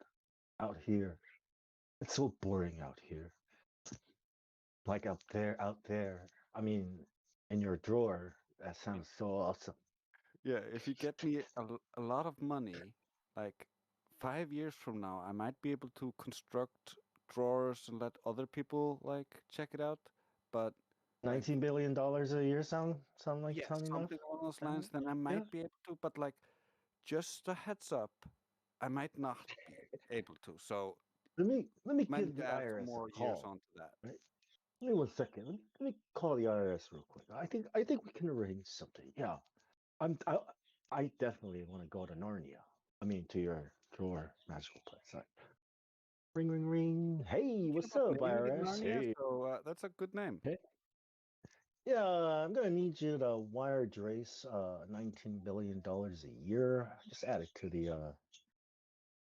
Out here. It's so boring out here. Like out there. I mean, in your drawer. That sounds so awesome. Yeah, if you get me a lot of money, like 5 years from now, I might be able to construct drawers and let other people like check it out. But like, $19 billion a year sound like yeah, enough? something along those Sound lines, then I yeah. might be able to. But like, just a heads up, I might not be able to. So Let me might give the add some IRS a more years call. onto that. Right? Give me 1 second. Let me call the IRS real quick. I think we can arrange something. Yeah. I definitely want to go to Narnia. I mean, to your magical place. Like, ring, ring, ring. Hey, Thinking what's about up, naming it IRS? Narnia, Hey. so that's a good name. Hey. Yeah, I'm gonna need you to wire Drace $19 billion a year. Just add it to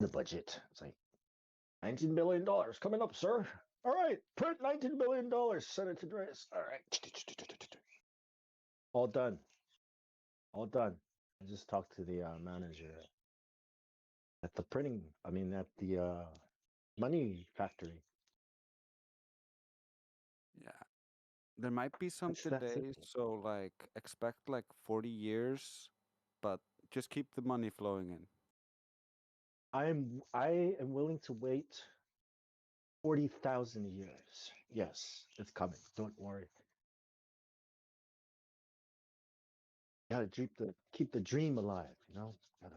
the budget. It's like $19 billion coming up, sir. All right, print $19 billion. Send it to Drace. All right. All done. All done. I just talked to the manager at the printing. I mean, at the money factory. Yeah. There might be some That's it. delays, so like expect like 40 years, but just keep the money flowing in. I am willing to wait 40,000 years. Yes, it's coming. Don't worry. Gotta keep the dream alive. Gotta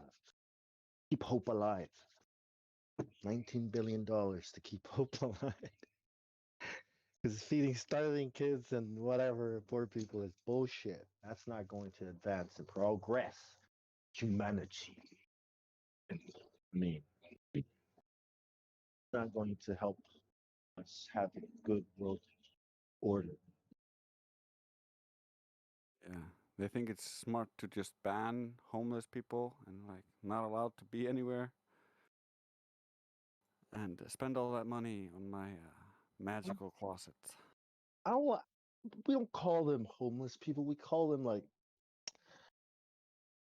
keep hope alive. $19 billion to keep hope alive. Because feeding starving kids and whatever poor people is bullshit. That's not going to advance and progress humanity. I mean, it's not going to help us having good world order. Yeah, they think it's smart to just ban homeless people and like not allowed to be anywhere, and spend all that money on my magical closets. I don't want. We don't call them homeless people. We call them like,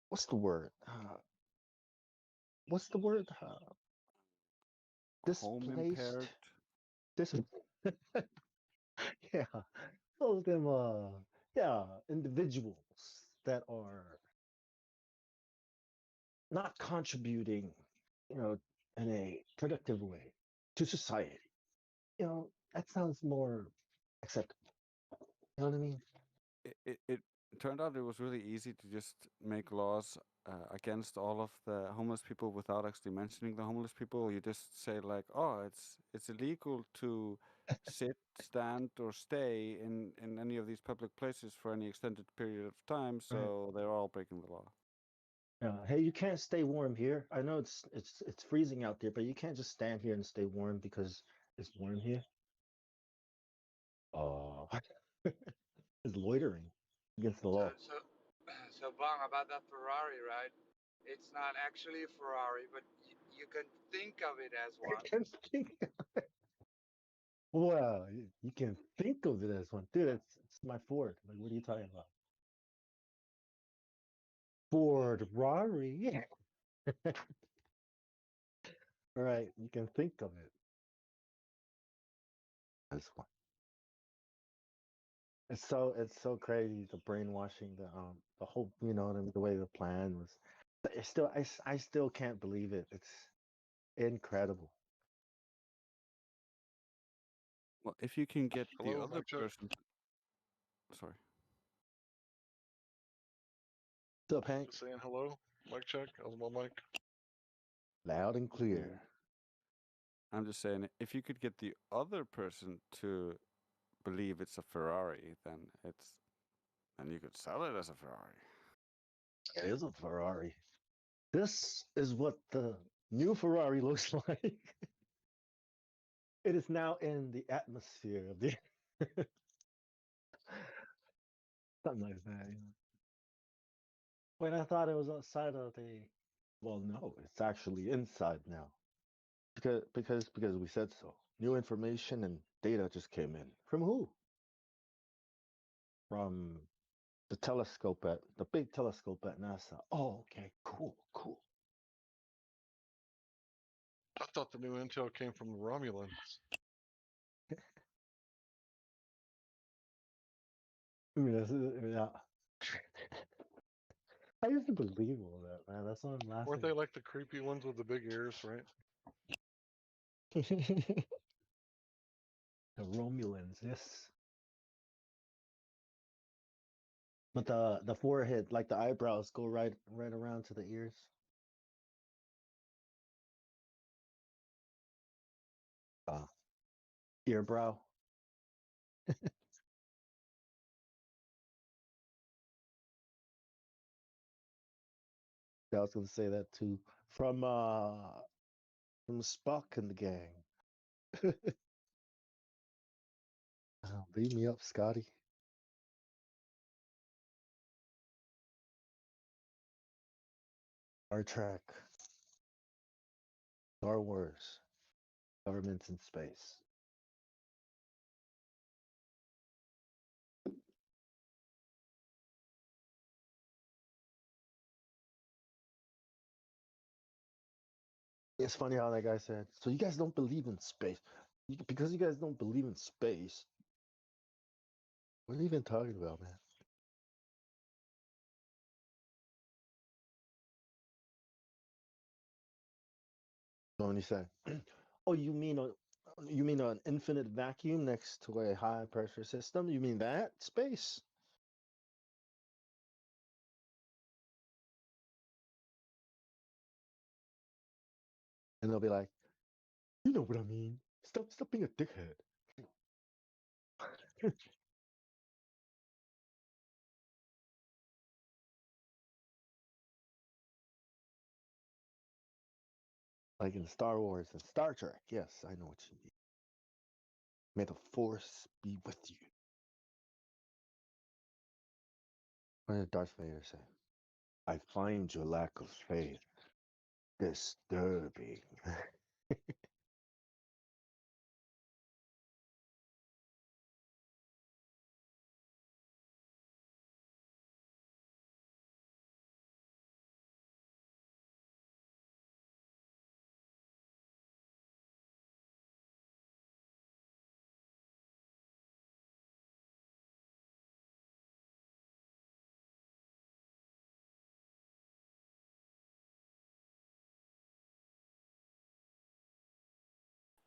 what's the word? What's the word? Home Displaced. impaired. Yeah, call them. Yeah, individuals that are not contributing, in a productive way to society. That sounds more acceptable. You know what I mean? It turned out it was really easy to just make laws against all of the homeless people without actually mentioning the homeless people. You just say like, oh, it's illegal to sit, stand, or stay in any of these public places for any extended period of time, Right. so they're all breaking the law. Hey, you can't stay warm here. I know it's freezing out there, but you can't just stand here and stay warm because it's warm here. It's loitering against the law. So Bang, about that Ferrari, right? It's not actually a Ferrari, but you can think of it as one. I can think. Wow, you can think of it as one, dude. It's my Ford. Like, what are you talking about? Ford Rari. All right, you can think of it as one. It's so crazy, the brainwashing, the whole, what I mean, the way the plan was. But I still can't believe it. It's incredible. Well, if you can get the Hello, other mic check. person, sorry. What's up, Hank? Just saying hello. Mic check. How's my mic? Loud and clear. I'm just saying, if you could get the other person to believe it's a Ferrari, then you could sell it as a Ferrari. It is a Ferrari. This is what the new Ferrari looks like. It is now in the atmosphere of the something like that. When I thought it was outside of the, well, no, it's actually inside now. Because we said so. New information and data just came in. From who? From the telescope at the big telescope at NASA. Oh, okay, cool. I thought the new intel came from the Romulans. I mean, yeah. I used to believe all that, man. That's why I'm laughing. Weren't they like the creepy ones with the big ears, right? The Romulans, yes. But the forehead, like the eyebrows, go right around to the ears. Earbrow. Yeah, I was gonna say that too. From Spock and the gang. Beat me up, Scotty. Star Trek. Star Wars. Governments in space. It's funny how that guy said, so you guys don't believe in space. Because you guys don't believe in space, what are you even talking about, man? So when you say, oh, you mean an infinite vacuum next to a high pressure system? You mean that space? And they'll be like, you know what I mean. Stop being a dickhead. Like in Star Wars and Star Trek. Yes, I know what you mean. May the force be with you. What did Darth Vader say? I find your lack of faith disturbing.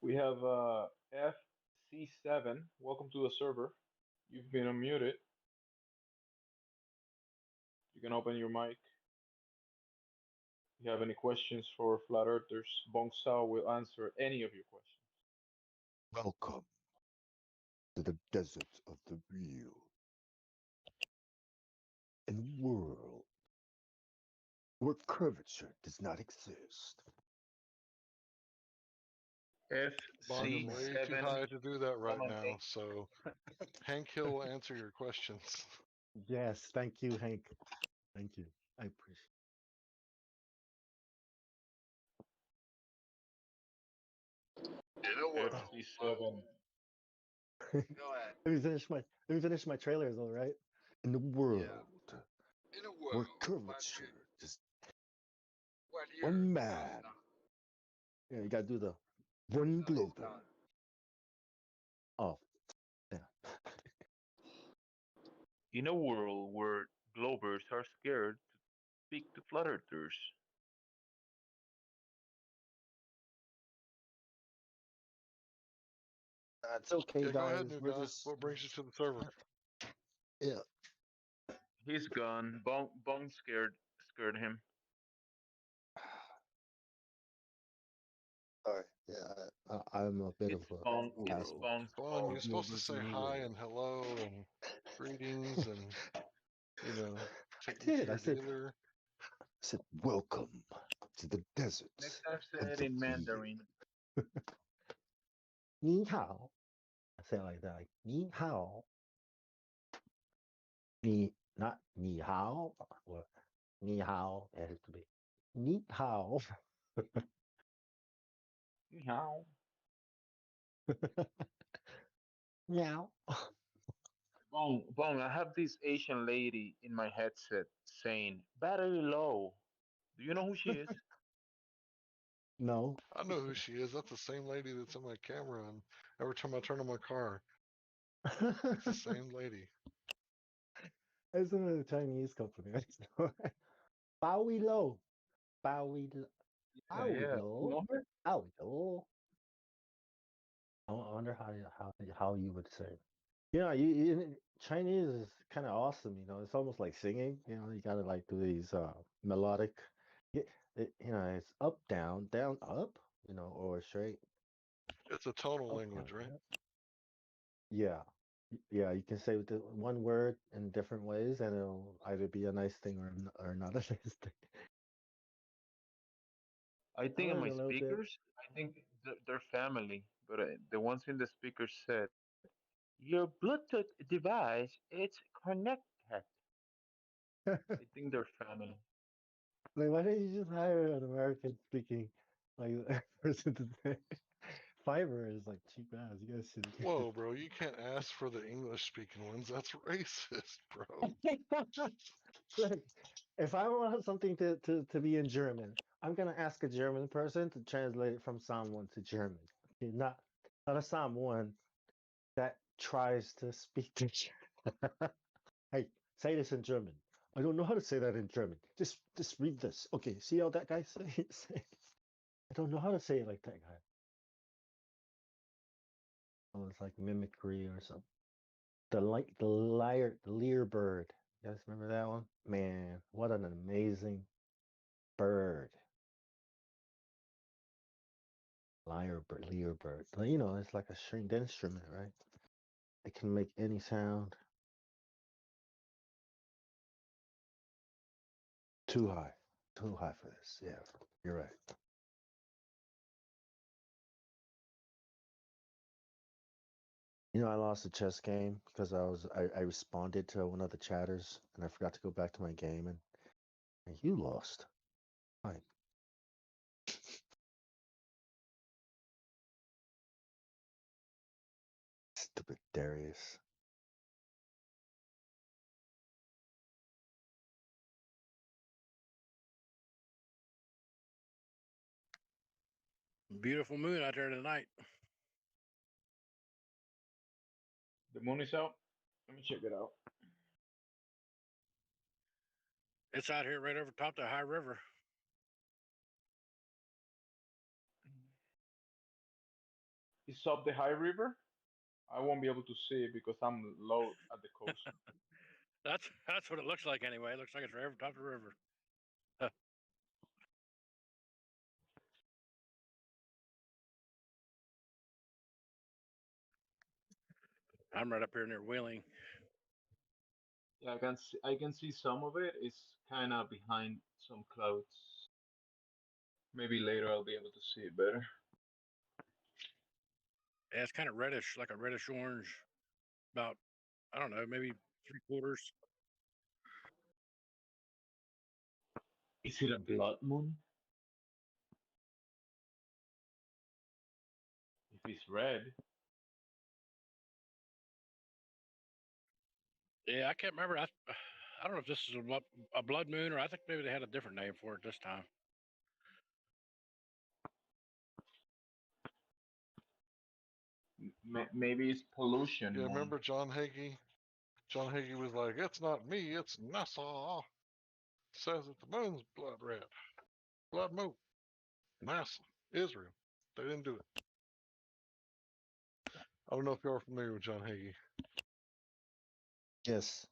We have FC7. Welcome to the server. You've been unmuted. You can open your mic. If you have any questions for Flat Earthers, Bong Sao will answer any of your questions. Welcome to the desert of the real. In a world where curvature does not exist. Bong, I'm way too FC7. high to do that right Come on, now, so Hank Hill will answer your questions. Yes, thank you, Hank. Thank you. I appreciate FC7. Go ahead. Let me finish my trailers, all right? In the world In a where world, curvature is what year one is man. now? Yeah, you gotta do the one global. Oh, yeah. In a world where Globers are scared to speak to Flat Earthers, That's okay, Yeah, go guys. ahead, new We're guy. just What brings you to the server? yeah. he's gone. Bong scared him. Sorry. Yeah, I'm a bit It's of Bong. a It's asshole. Bong's Bong, fault. you're supposed to say hi and hello and greetings and, I take me to did. your dealer. I said, welcome to the desert Next time, say of it the in real. Mandarin. 你好. I say it like that. Like, 你好. Not 你好. Or 你好. It has to be 你好. Meow. Meow. Bong, I have this Asian lady in my headset saying battery low. Do you know who she is? No. I know who she is. That's the same lady that's in my camera, and every time I turn on my car, it's the same lady. It's a Chinese company. Bowie Low. Bowie Low. Bowie Yeah. You Low. know her? Bowie Low. I wonder how you would say it. Chinese is kind of awesome. It's almost like singing. You gotta like do these melodic. It's up, down, down, up. Or straight. It's a tonal Up, language, down, right? up. Yeah, yeah. You can say with the one word in different ways, and it'll either be a nice thing or not a nice thing. I I think in learned my a little bit. speakers, I think they're family, but the ones in the speakers said, "Your Bluetooth device it's connected." I think they're family. Like, why don't you just hire an American speaking like person to say? Fiverr is like cheap ass. You guys should. Whoa, bro, you can't ask for the English speaking ones. That's racist, bro. Look, if I want something to be in German, I'm gonna ask a German person to translate it from someone to German. Okay, not a someone that tries to speak to German. Hey, say this in German. I don't know how to say that in German. Just read this. Okay, see how that guy say? I don't know how to say it like that guy. Oh, it's like mimicry or something. The lyre bird. You guys remember that one? Man, what an amazing bird. Lyre bird. It's like a stringed instrument, right? It can make any sound. Too high. Too high for this. Yeah, you're right. You know, I lost a chess game because I responded to one of the chatters and I forgot to go back to my game and you lost. Right. Stupid Darius. Beautiful moon out there tonight. The moon is out. Let me check it out. It's out here right over top the high river. It's up the high river. I won't be able to see it because I'm low at the coast. That's what it looks like anyway. It looks like it's right over top of the river. I'm right up here near Wheeling. Yeah, I can see some of it. It's kind of behind some clouds. Maybe later I'll be able to see it better. Yeah, it's kind of reddish, like a reddish orange. About, I don't know, maybe 3/4. Is it a blood moon? If it's red. Yeah, I can't remember. I don't know if this is a blood moon or I think maybe they had a different name for it this time. Maybe it's pollution. Yeah, moon. remember John Hagee? John Hagee was like, "It's not me, it's NASA. Says that the moon's blood red. Blood moon. NASA. Israel. They didn't do it." I don't know if you're familiar with John Hagee. Yes.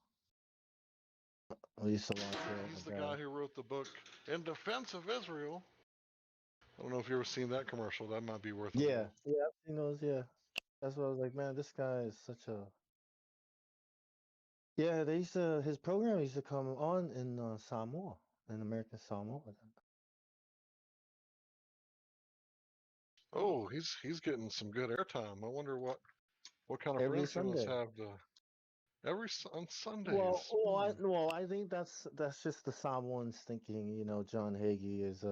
We used to watch it. He's the guy who wrote the book In Defense of Israel. I don't know if you've ever seen that commercial. That might be worth a Yeah, little. yeah, I've seen those. Yeah, that's what I was like. Man, this guy is such a. Yeah, they used to. His program used to come on in Samoa, in American Samoa. Oh, he's getting some good airtime. I wonder what kind of Every friends he must Sunday. have to on Well, Sundays. well, I think that's just the Samoans thinking. You know, John Hagee is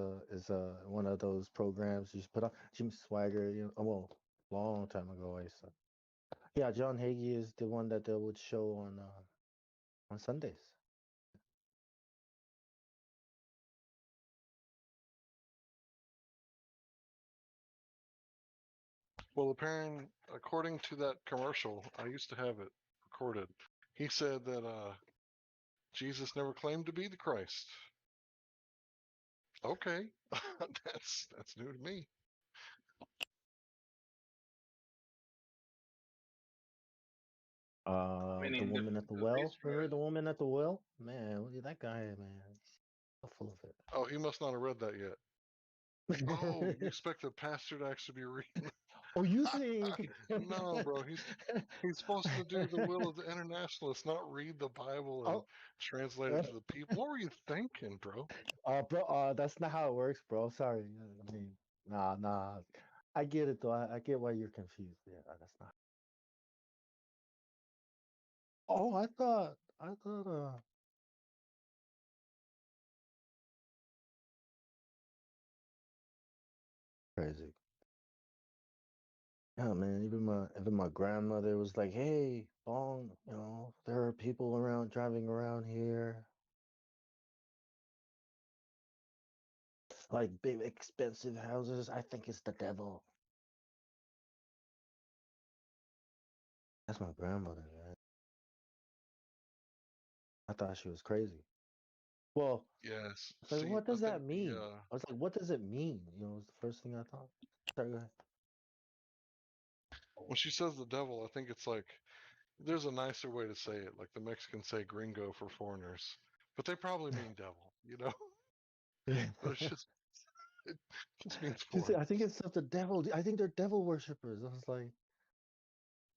one of those programs you should put on. Jim Swagger, you know, well, long time ago I used to. Yeah, John Hagee is the one that they would show on Sundays. Well, apparently, according to that commercial, I used to have it recorded. He said that Jesus never claimed to be the Christ. Okay, that's new to me. The woman at the well. Remember the woman at the well? Man, look at that guy, man. He's so full of it. Oh, he must not have read that yet. Oh, you expect the pastor to actually be reading? Oh, you think? No, bro. He's supposed to do the will of the internationalists, not read the Bible and translate it to the people. What were you thinking, bro? Bro, that's not how it works, bro. Sorry. I mean, nah. I get it though. I get why you're confused. Yeah, that's not. Oh, I thought. Crazy. Yeah, man. Even my grandmother was like, "Hey, Bong, you know, there are people around driving around here, like big expensive houses. I think it's the devil." That's my grandmother, man. I thought she was crazy. Well, Yes. it's like, See, what I does think that mean? I was like, what does it mean? You know, it was the first thing I thought. Sorry, go ahead. when she says the devil, I think it's like there's a nicer way to say it. Like the Mexicans say gringo for foreigners, but they probably mean devil, you know? But it just means She said, I foreigners. think it's the devil. I think they're devil worshippers. I was like,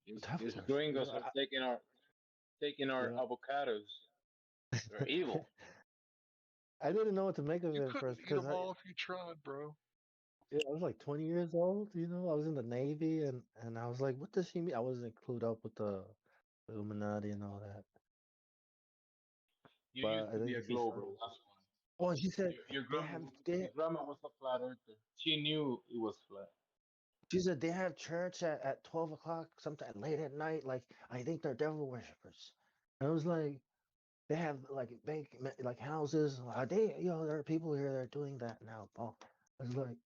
devil These worshippers. gringos are taking our Yeah. avocados. They're evil. I didn't know what to make of You it at couldn't first eat because them all if you tried, bro. Yeah, I was like 20 years old, you know. I was in the Navy, and I was like, what does she mean? I wasn't clued up with the Illuminati and all that. You But used I to be think a she said, global. That's why. oh, and she said Your they grandma have was they your grandma was a flat earther. She knew it was flat. she said they have church at 12 o'clock, sometime late at night. Like I think they're devil worshippers. And I was like, they have like big like houses. Are they? You know, there are people here that are doing that now, Paul. I was like,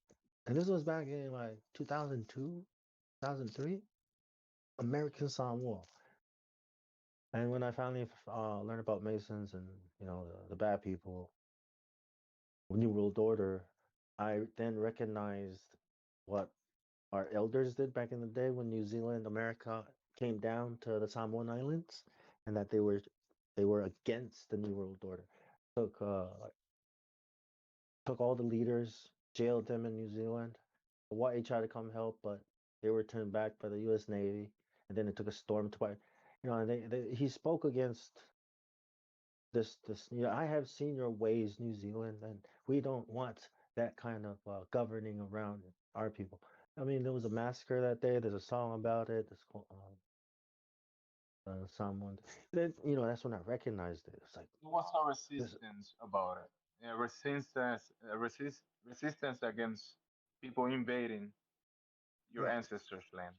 and this was back in like 2002, 2003, American Samoa. And when I finally learned about Masons and you know the bad people, New World Order, I then recognized what our elders did back in the day when New Zealand, America came down to the Samoan Islands, and that they were against the New World Order. Took took all the leaders, jailed them in New Zealand. Hawaii tried to come help, but they were turned back by the U.S. Navy, and then it took a storm to, you know, and he spoke against this. You know, I have seen your ways, New Zealand, and we don't want that kind of governing around our people. I mean, there was a massacre that day. There's a song about it. It's called someone. Then you know that's when I recognized it. It's like It was a this. resistance about it. Resistance against people invading your Yeah. ancestors' land.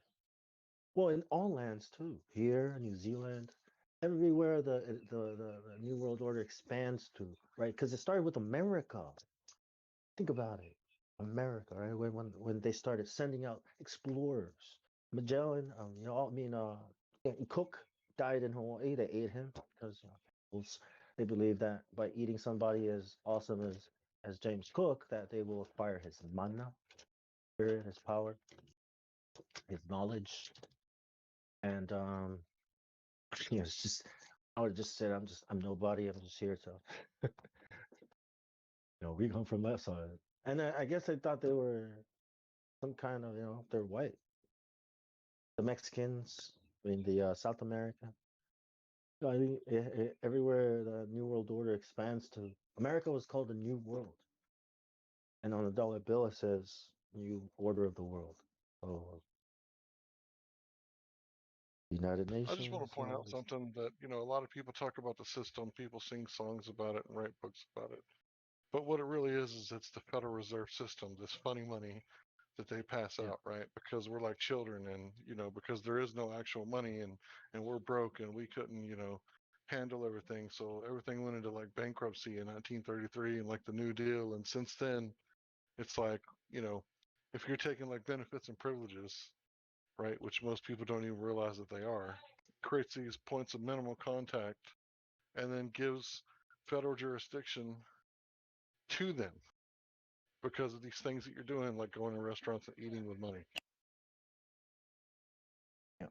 Well, in all lands too. Here, New Zealand, everywhere the New World Order expands to, right? Because it started with America. Think about it, America, right? When they started sending out explorers, Magellan, you know, I mean, Cook died in Hawaii. They ate him because you know, they believe that by eating somebody as awesome as James Cook, that they will acquire his mana, spirit, his power, his knowledge, and you know, it's just. I would have just said, I'm nobody. I'm just here to, you know, we come from that side. And I guess they thought they were some kind of, you know, they're white. The Mexicans in the South America. I think everywhere the New World Order expands to, America was called the New World, and on the dollar bill it says New Order of the World. So United I just want Nations, to you point know, out something that, you know, a lot of people talk about the system, people sing songs about it and write books about it. But what it really is it's the Federal Reserve System, this funny money that they pass yeah, out, right? Because we're like children and, you know, because there is no actual money and we're broke and we couldn't, you know, handle everything. So everything went into like bankruptcy in 1933 and like the New Deal. And since then, it's like, you know, if you're taking like benefits and privileges, right, which most people don't even realize that they are, creates these points of minimal contact and then gives federal jurisdiction to them because of these things that you're doing, like going to restaurants and eating with money. yeah,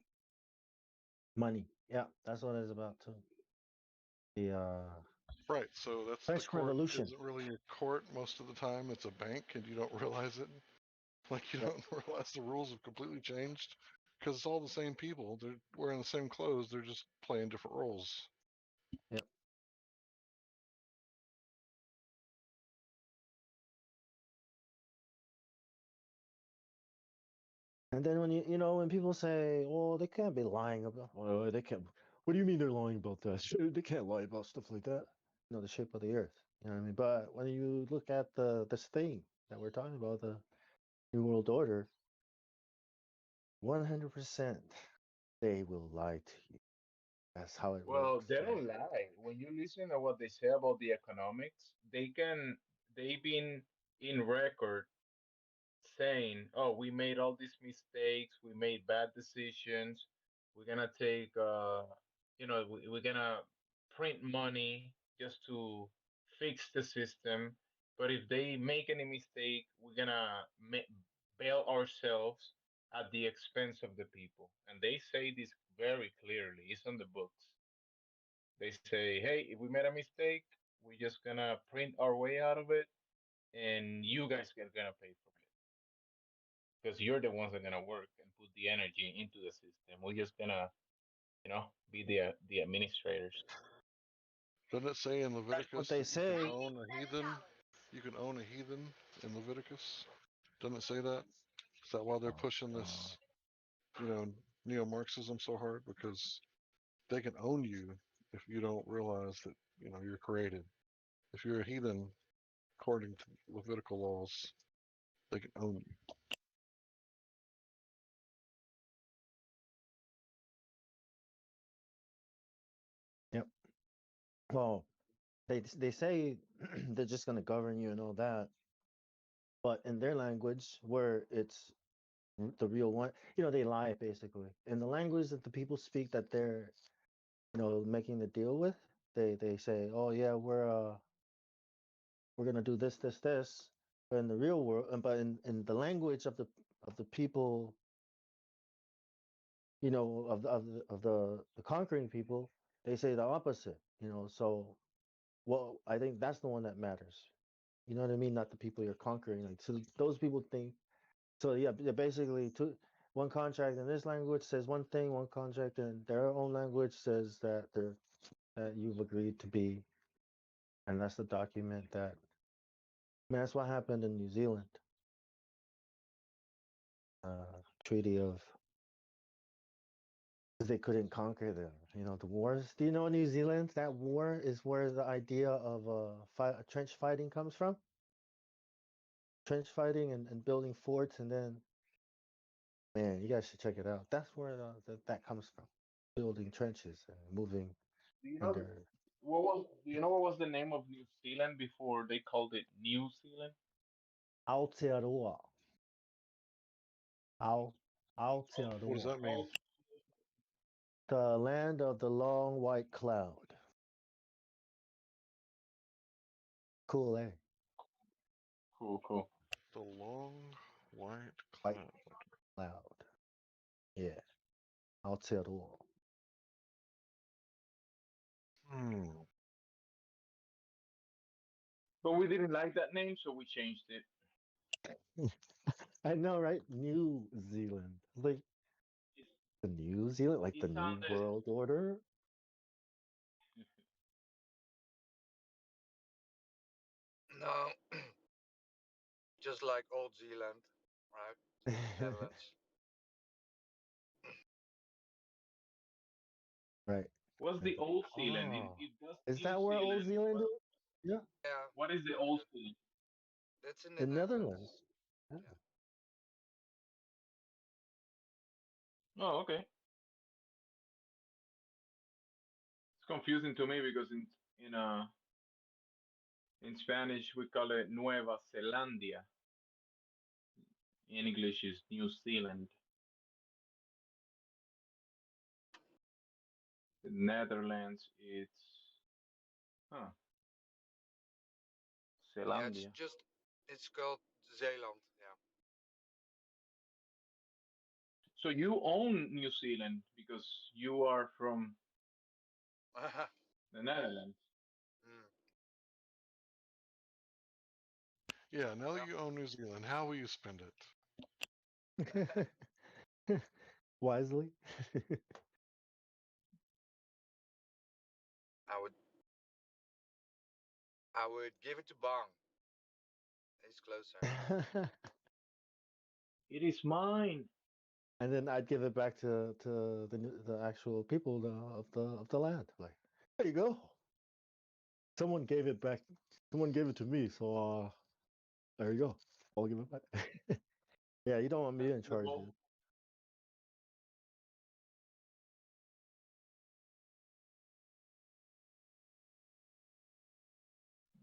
money. Yeah, that's what it's about too. The Right, so that's the French court Revolution. isn't really a court most of the time. It's a bank, and you don't realize it. Like you Yep. don't realize the rules have completely changed because it's all the same people. They're wearing the same clothes. They're just playing different roles. Yep. And then when you know when people say, "Well, they can't be lying about," well, they can't. What do you mean they're lying about that? They can't lie about stuff like that. You know, the shape of the Earth. You know what I mean? But when you look at this thing that we're talking about, the New World Order, 100% they will lie to you. That's how it Well, works, they right? don't lie. When you listen to what they say about the economics, they've been in record saying, "Oh, we made all these mistakes. We made bad decisions. We're gonna take, we're gonna print money just to fix the system. But if they make any mistake, we're gonna bail ourselves at the expense of the people." And they say this very clearly. It's on the books. They say, "Hey, if we made a mistake, we're just gonna print our way out of it, and you guys are gonna pay for it." Because you're the ones that are gonna work and put the energy into the system. We're just gonna, be the administrators. Doesn't it say in That's what Leviticus they that you can say. own a heathen? You can own a heathen in Leviticus. Doesn't it say that? Is that why they're pushing this, neo-Marxism so hard? Because they can own you if you don't realize that, you're created. If you're a heathen, according to Levitical laws, they can own you. Yep. Well, they say they're just gonna govern you and all that, but in their language, where it's the real one, they lie basically. In the language that the people speak that they're, making the deal with, they say, oh yeah, we're gonna do this, this, this. But in the real world, but in the language of the people, of the conquering people, they say the opposite. So well, I think that's the one that matters. You know what I mean? Not the people you're conquering. Like, so those people think. So yeah, basically, one contract in this language says one thing. One contract in their own language says that you've agreed to be, and that's the document that. I mean, that's what happened in New Zealand. Treaty of. Because they couldn't conquer them. The wars. Do you know New Zealand? That war is where the idea of trench fighting comes from. Trench fighting and building forts, and then, man, you guys should check it out. That's where that comes from. Building trenches and moving Do you know under what was the name of New Zealand before they called it New Zealand? Aotearoa. What does Aotearoa. that mean? The land of the long white cloud. Cool, eh? Cool. The long white White cloud. cloud. Yeah. Aotearoa. But we didn't like that name, so we changed it. I know, right? New Zealand. Like the New Zealand, like the It New sounded World Order. No, just like Old Zealand, right? Netherlands. Right. What's the Old Zealand? Oh. It does Is New that where Old Zealand. Zealand is? Yeah. Yeah, What is the Old Zealand? that's in the The Netherlands. Netherlands. Yeah. Oh, okay. It's confusing to me because in Spanish we call it Nueva Zelandia. In English is New Zealand. The Netherlands it's Yeah, Zelandia. it's called Zeeland. So you own New Zealand because you are from Yeah. the Netherlands. Yeah, now that you own New Zealand, how will you spend it? Wisely. I would give it to Bong. He's closer. It is mine. And then I'd give it back to the actual people of the land. Like, there you go. Someone gave it back. Someone gave it to me, so there you go. I'll give it back. Yeah, you don't want me in charge. Dude.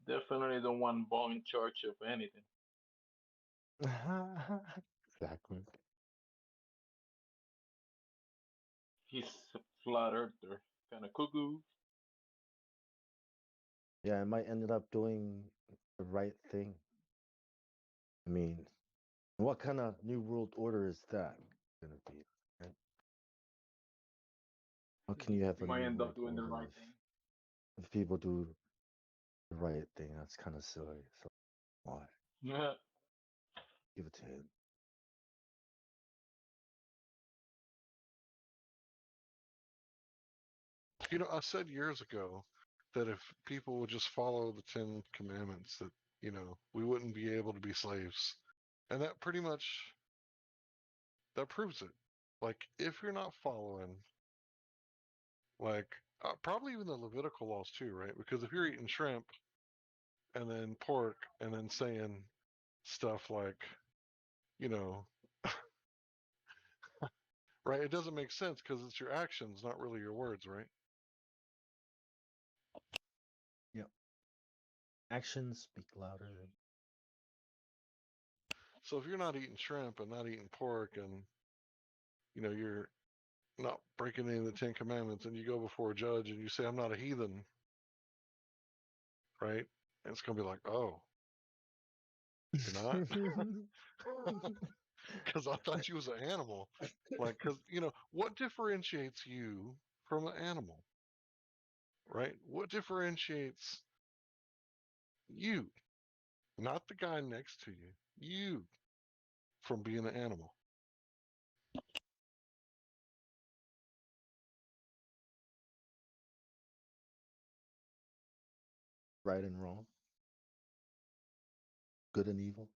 Definitely don't want Bong in charge of anything. Exactly. He's a flat earther, kind of cuckoo. Yeah, I might end up doing the right thing. I mean, what kind of new world order is that gonna be? Right? How can you have You a might new end world up doing the order right thing. if people do the right thing? That's kind of silly. So why? Yeah. Give it to him. I said years ago that if people would just follow the 10 Commandments, that, we wouldn't be able to be slaves. And that pretty much that proves it. Like if you're not following, like probably even the Levitical laws too, right? Because if you're eating shrimp and then pork and then saying stuff like, you know, right? It doesn't make sense because it's your actions, not really your words, right? Yep. Actions speak louder than. So if you're not eating shrimp and not eating pork and you're not breaking any of the Ten Commandments and you go before a judge and you say I'm not a heathen, right? And it's gonna be like, oh, you're not, because I thought you was an animal. Like, because what differentiates you from an animal, right? What differentiates you, not the guy next to you, from being an animal? Right and wrong. Good and evil.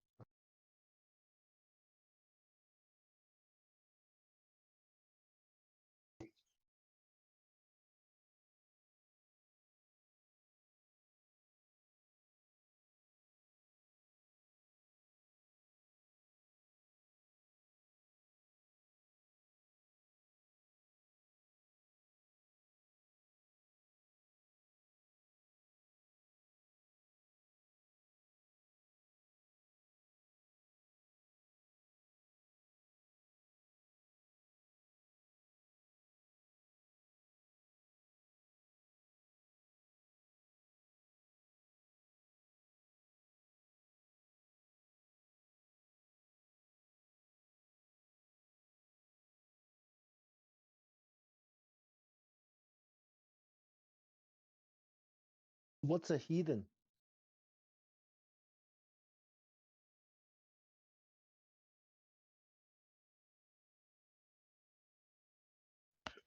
What's a heathen?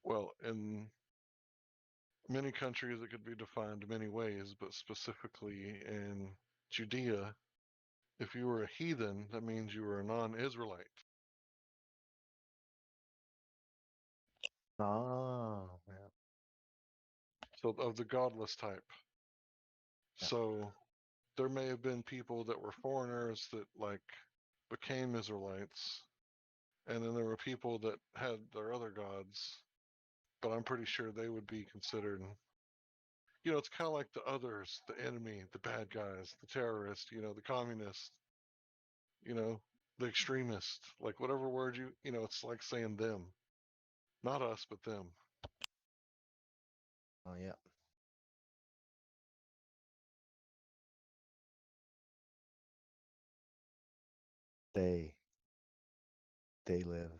Well, in many countries, it could be defined many ways, but specifically in Judea, if you were a heathen, that means you were a non-Israelite. Ah, yeah. So of the godless type. Yeah. So there may have been people that were foreigners that like became Israelites, and then there were people that had their other gods, but I'm pretty sure they would be considered. It's kind of like the others, the enemy, the bad guys, the terrorists, the communists, the extremists, like whatever word it's like saying them, not us, but them. Oh, yeah. They live.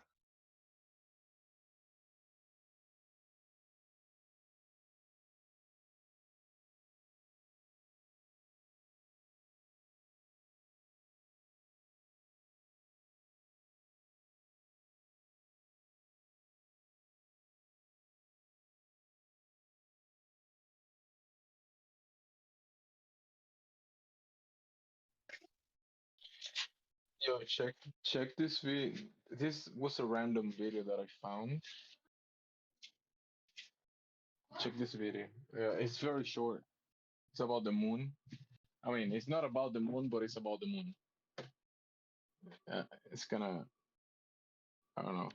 Yo, check this video. This was a random video that I found. Check this video. It's very short. It's about the moon. I mean, it's not about the moon, but it's about the moon. It's gonna, I don't know.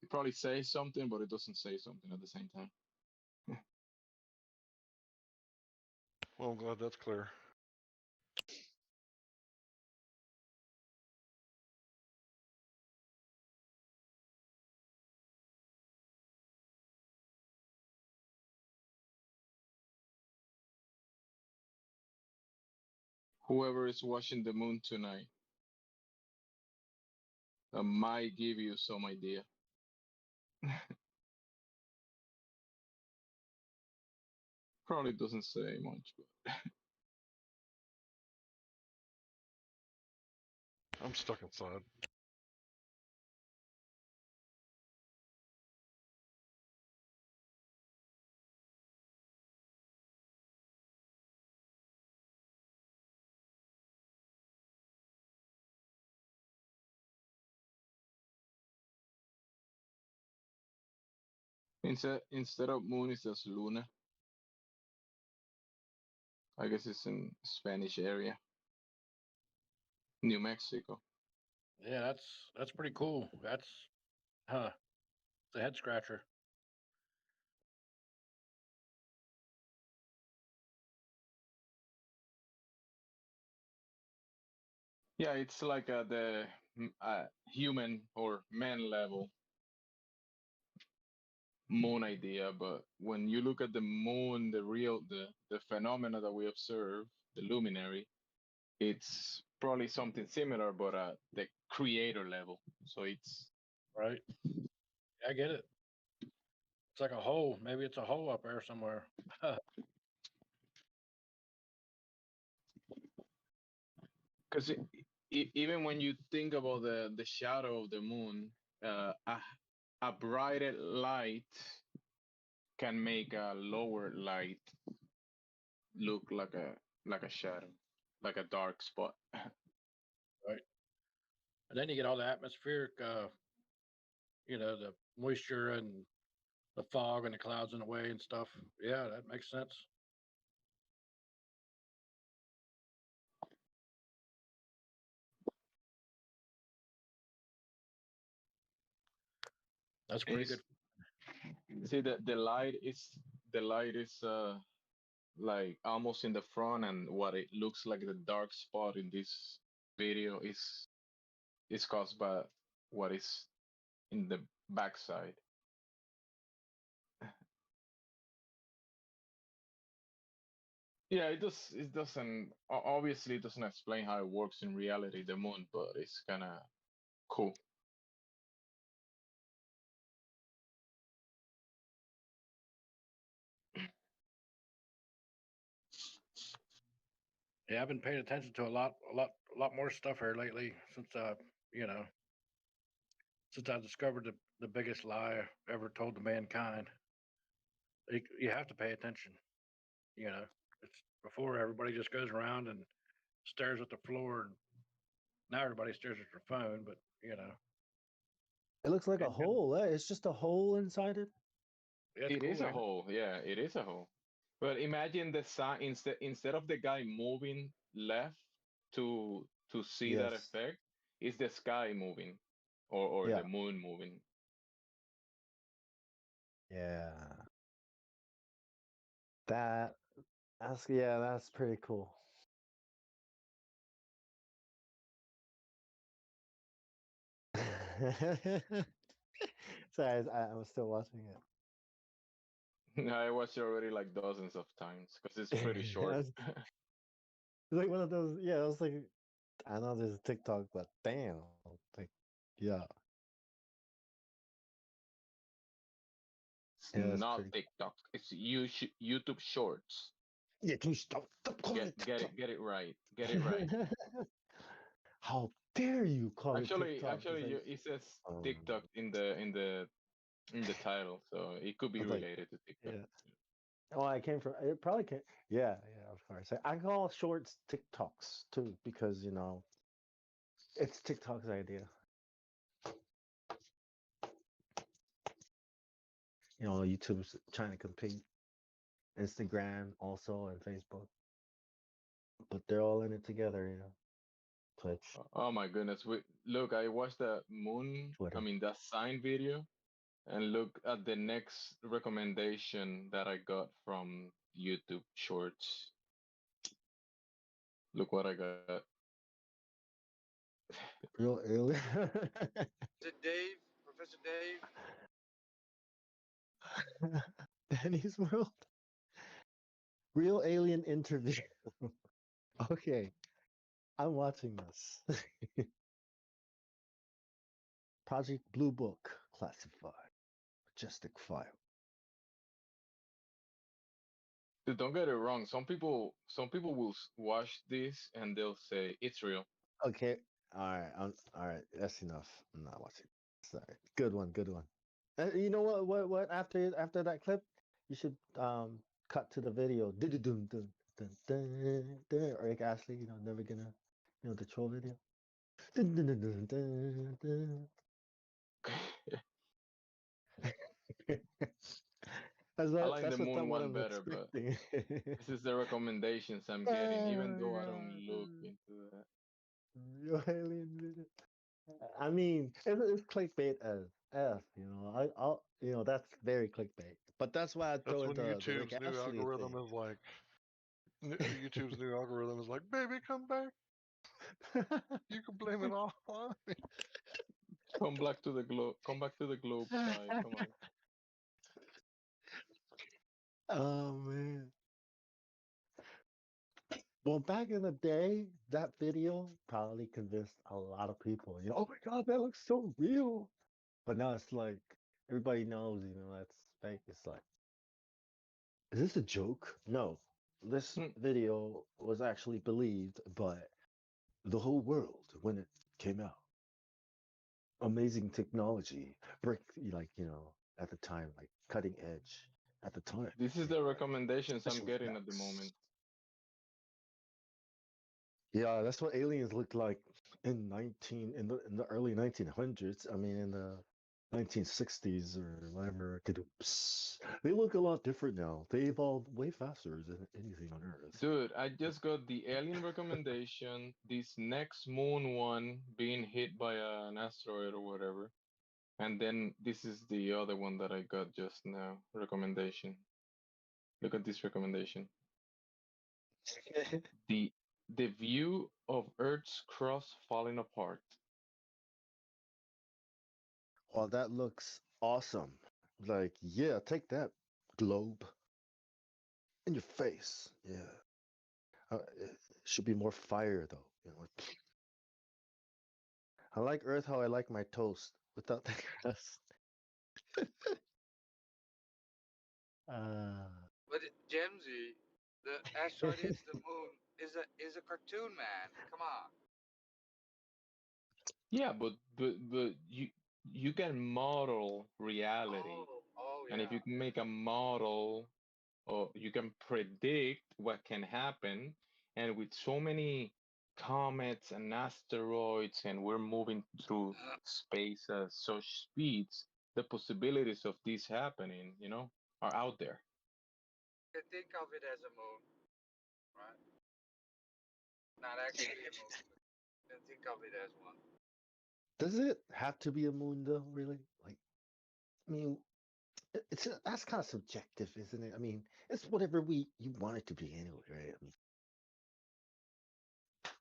It probably says something, but it doesn't say something at the same time. Well, I'm glad that's clear. Whoever is watching the moon tonight might give you some idea. Probably doesn't say much, but I'm stuck inside. Instead of moon, it's just luna. I guess it's in Spanish area, New Mexico. Yeah, that's pretty cool. That's it's a head scratcher. Yeah, it's like the human or man level moon idea, but when you look at the moon, the phenomena that we observe, the luminary, it's probably something similar, but at the creator level. So it's Right. I get it. It's like a hole. Maybe it's a hole up there somewhere. because even when you think about the shadow of the moon, a brighter light can make a lower light look like a shadow, like a dark spot. Right. And then you get all the atmospheric, the moisture and the fog and the clouds in the way and stuff. Yeah, that makes sense. That's pretty good. See, the light is like almost in the front, and what it looks like the dark spot in this video is caused by what is in the backside. Yeah, it doesn't obviously it doesn't explain how it works in reality, the moon, but it's kind of cool. Yeah, I've been paying attention to a lot more stuff here lately since you know, since I discovered the biggest lie ever told to mankind. You have to pay attention. You know, it's before everybody just goes around and stares at the floor, and now everybody stares at their phone. But It looks like a hole. It's just a hole inside it. yeah, it's It cool, is a ain't it? hole. Yeah, it is a hole. But imagine the sign instead of the guy moving left to see that Yes. effect, is the sky moving or Yeah. the moon moving. Yeah. That's pretty cool. Sorry, I was still watching I watched it already like dozens of times because it's it. pretty short. It's like one of those. Yeah, it was like I know there's a TikTok, but damn, like yeah, It's yeah, that's not pretty. TikTok. It's YouTube Shorts. Yeah, can you stop calling it TikTok? Get it right. Get it right. How dare you call it TikTok? It's Actually, like, it says um, TikTok in the title, so it could I be was like, related to TikTok. yeah. Oh, I came from. It probably came. Yeah, yeah, of course. I call shorts TikToks too because it's TikTok's idea. YouTube's trying to compete. Instagram also and Facebook, but they're all in it together. Twitch, Oh my goodness! Look, I watched the moon. I Twitter. mean, that sign video, and look at the next recommendation that I got from YouTube Shorts. Look what I got. Real alien. Is it Dave, Professor Dave? Danny's World. Real alien interview. Okay, I'm watching this. Project Blue Book classified. Majestic file. Dude, don't get it wrong. Some people will watch this and they'll say it's real. Okay, all right. That's enough. I'm not watching. Sorry. Good one. Good one. You know what? What? After that clip, you should cut to the video. Dun dun dun dun dun dun. Dun. Eric Ashley. Never gonna. The troll video. Dun, dun, dun, dun, dun, dun. I like the moon what one I'm better, but expecting. this is the recommendations I'm getting, even though I don't look into that. Your alien video. I mean, it's clickbait as F, you know. I'll, you know, that's very clickbait. But that's why I That's throw in when the Rick YouTube's new Astley algorithm thing. is like, YouTube's new algorithm is like, baby, come back. You can blame it all on me. Come back to the globe. Come back to the globe side. Come on. Oh man. Well, back in the day, that video probably convinced a lot of people. You know, oh my God, that looks so real. But now it's like everybody knows, you know, that's fake. It's like, is this a joke? No, this Hmm. video was actually believed by the whole world when it came out. Amazing technology, break like you know at the time, like cutting edge at the time. This is You the know, like recommendations I'm special getting at the effects. moment. Yeah, that's what aliens looked like in in the early 1900s. I mean, in the 1960s or whatever. They look a lot different now. They evolved way faster than anything on Earth. Dude, I just got the alien recommendation, this next moon one being hit by an asteroid or whatever. And then this is the other one that I got just now. Recommendation. Look at this recommendation. The the view of Earth's crust falling apart. Well, that looks awesome. Like, yeah, take that globe in your face. Yeah, it should be more fire though. You know, like, I like Earth how I like my toast without the crust. Uh, But Jamesy, the asteroid hits the moon is a cartoon, man. Come on. Yeah, but you can model reality. Oh And if yeah. you can make a model or you can predict what can happen, and with so many comets and asteroids and we're moving through space at such speeds, the possibilities of this happening, are out there. You can think of it as a moon, right? Not actually a moon, but you can think of it as one. does it have to be a moon though? Really? Like, I mean, it's that's kind of subjective, isn't it? I mean, it's whatever you want it to be anyway, right? I mean,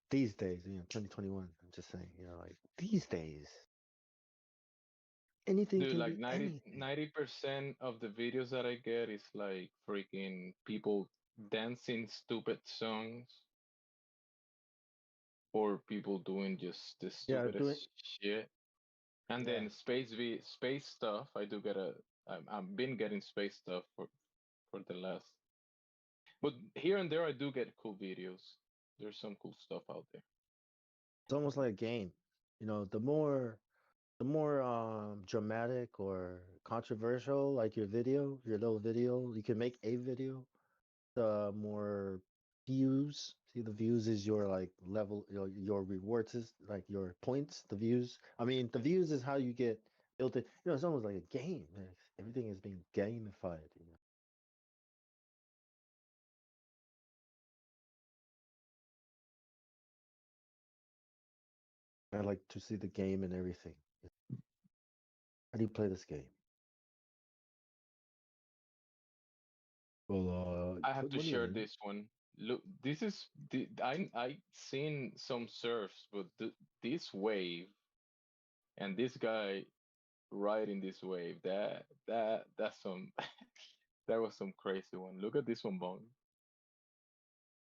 these days, you know, 2021. I'm just saying, you know, like these days, anything Dude, can like be anything. 90% of the videos that I get is like freaking people dancing stupid songs or people doing just the Yeah, doing stupidest shit. And yeah. then space stuff. I've been getting space stuff for the last. But here and there, I do get cool videos. There's some cool stuff out there. It's almost like a game. You know, the more dramatic or controversial like your little video, you can make a video, the more views. See, the views is your like level, your rewards is like your points, the views. I mean, the views is how you get built in. You know, it's almost like a game. Everything is being gamified, you know. I like to see the game and everything. How do you play this game? Well, I have put to money share in. this one. Look, this is I seen some surfs, but this wave and this guy riding this wave, that's some that was some crazy one. Look at this one, Bong.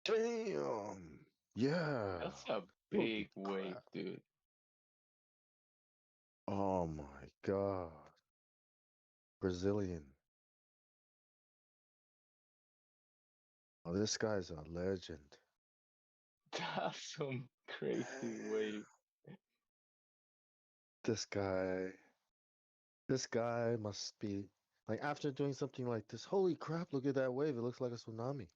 Damn. Yeah. That's a Holy big wave, crap. dude. Oh my God. Brazilian. Oh, this guy's a legend. That's some crazy wave. This guy. This guy must be like after doing something like this. Holy crap, look at that wave. It looks like a tsunami.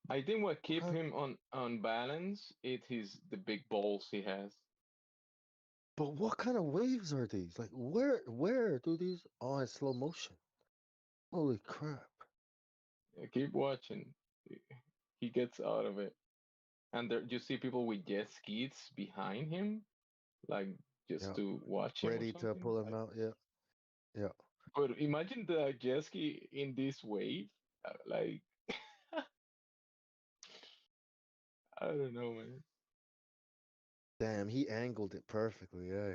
I think what keep What? him on balance it is the big balls he has. But what kind of waves are these? Like, where do these? Oh, it's slow motion. Holy crap! Yeah, keep watching. He gets out of it, and there you see people with jet skis behind him, like just Yeah, to watch him or ready to something. pull him out. Yeah, yeah. But imagine the jet ski in this wave, like I don't know, man. Damn, he angled it perfectly. Yeah.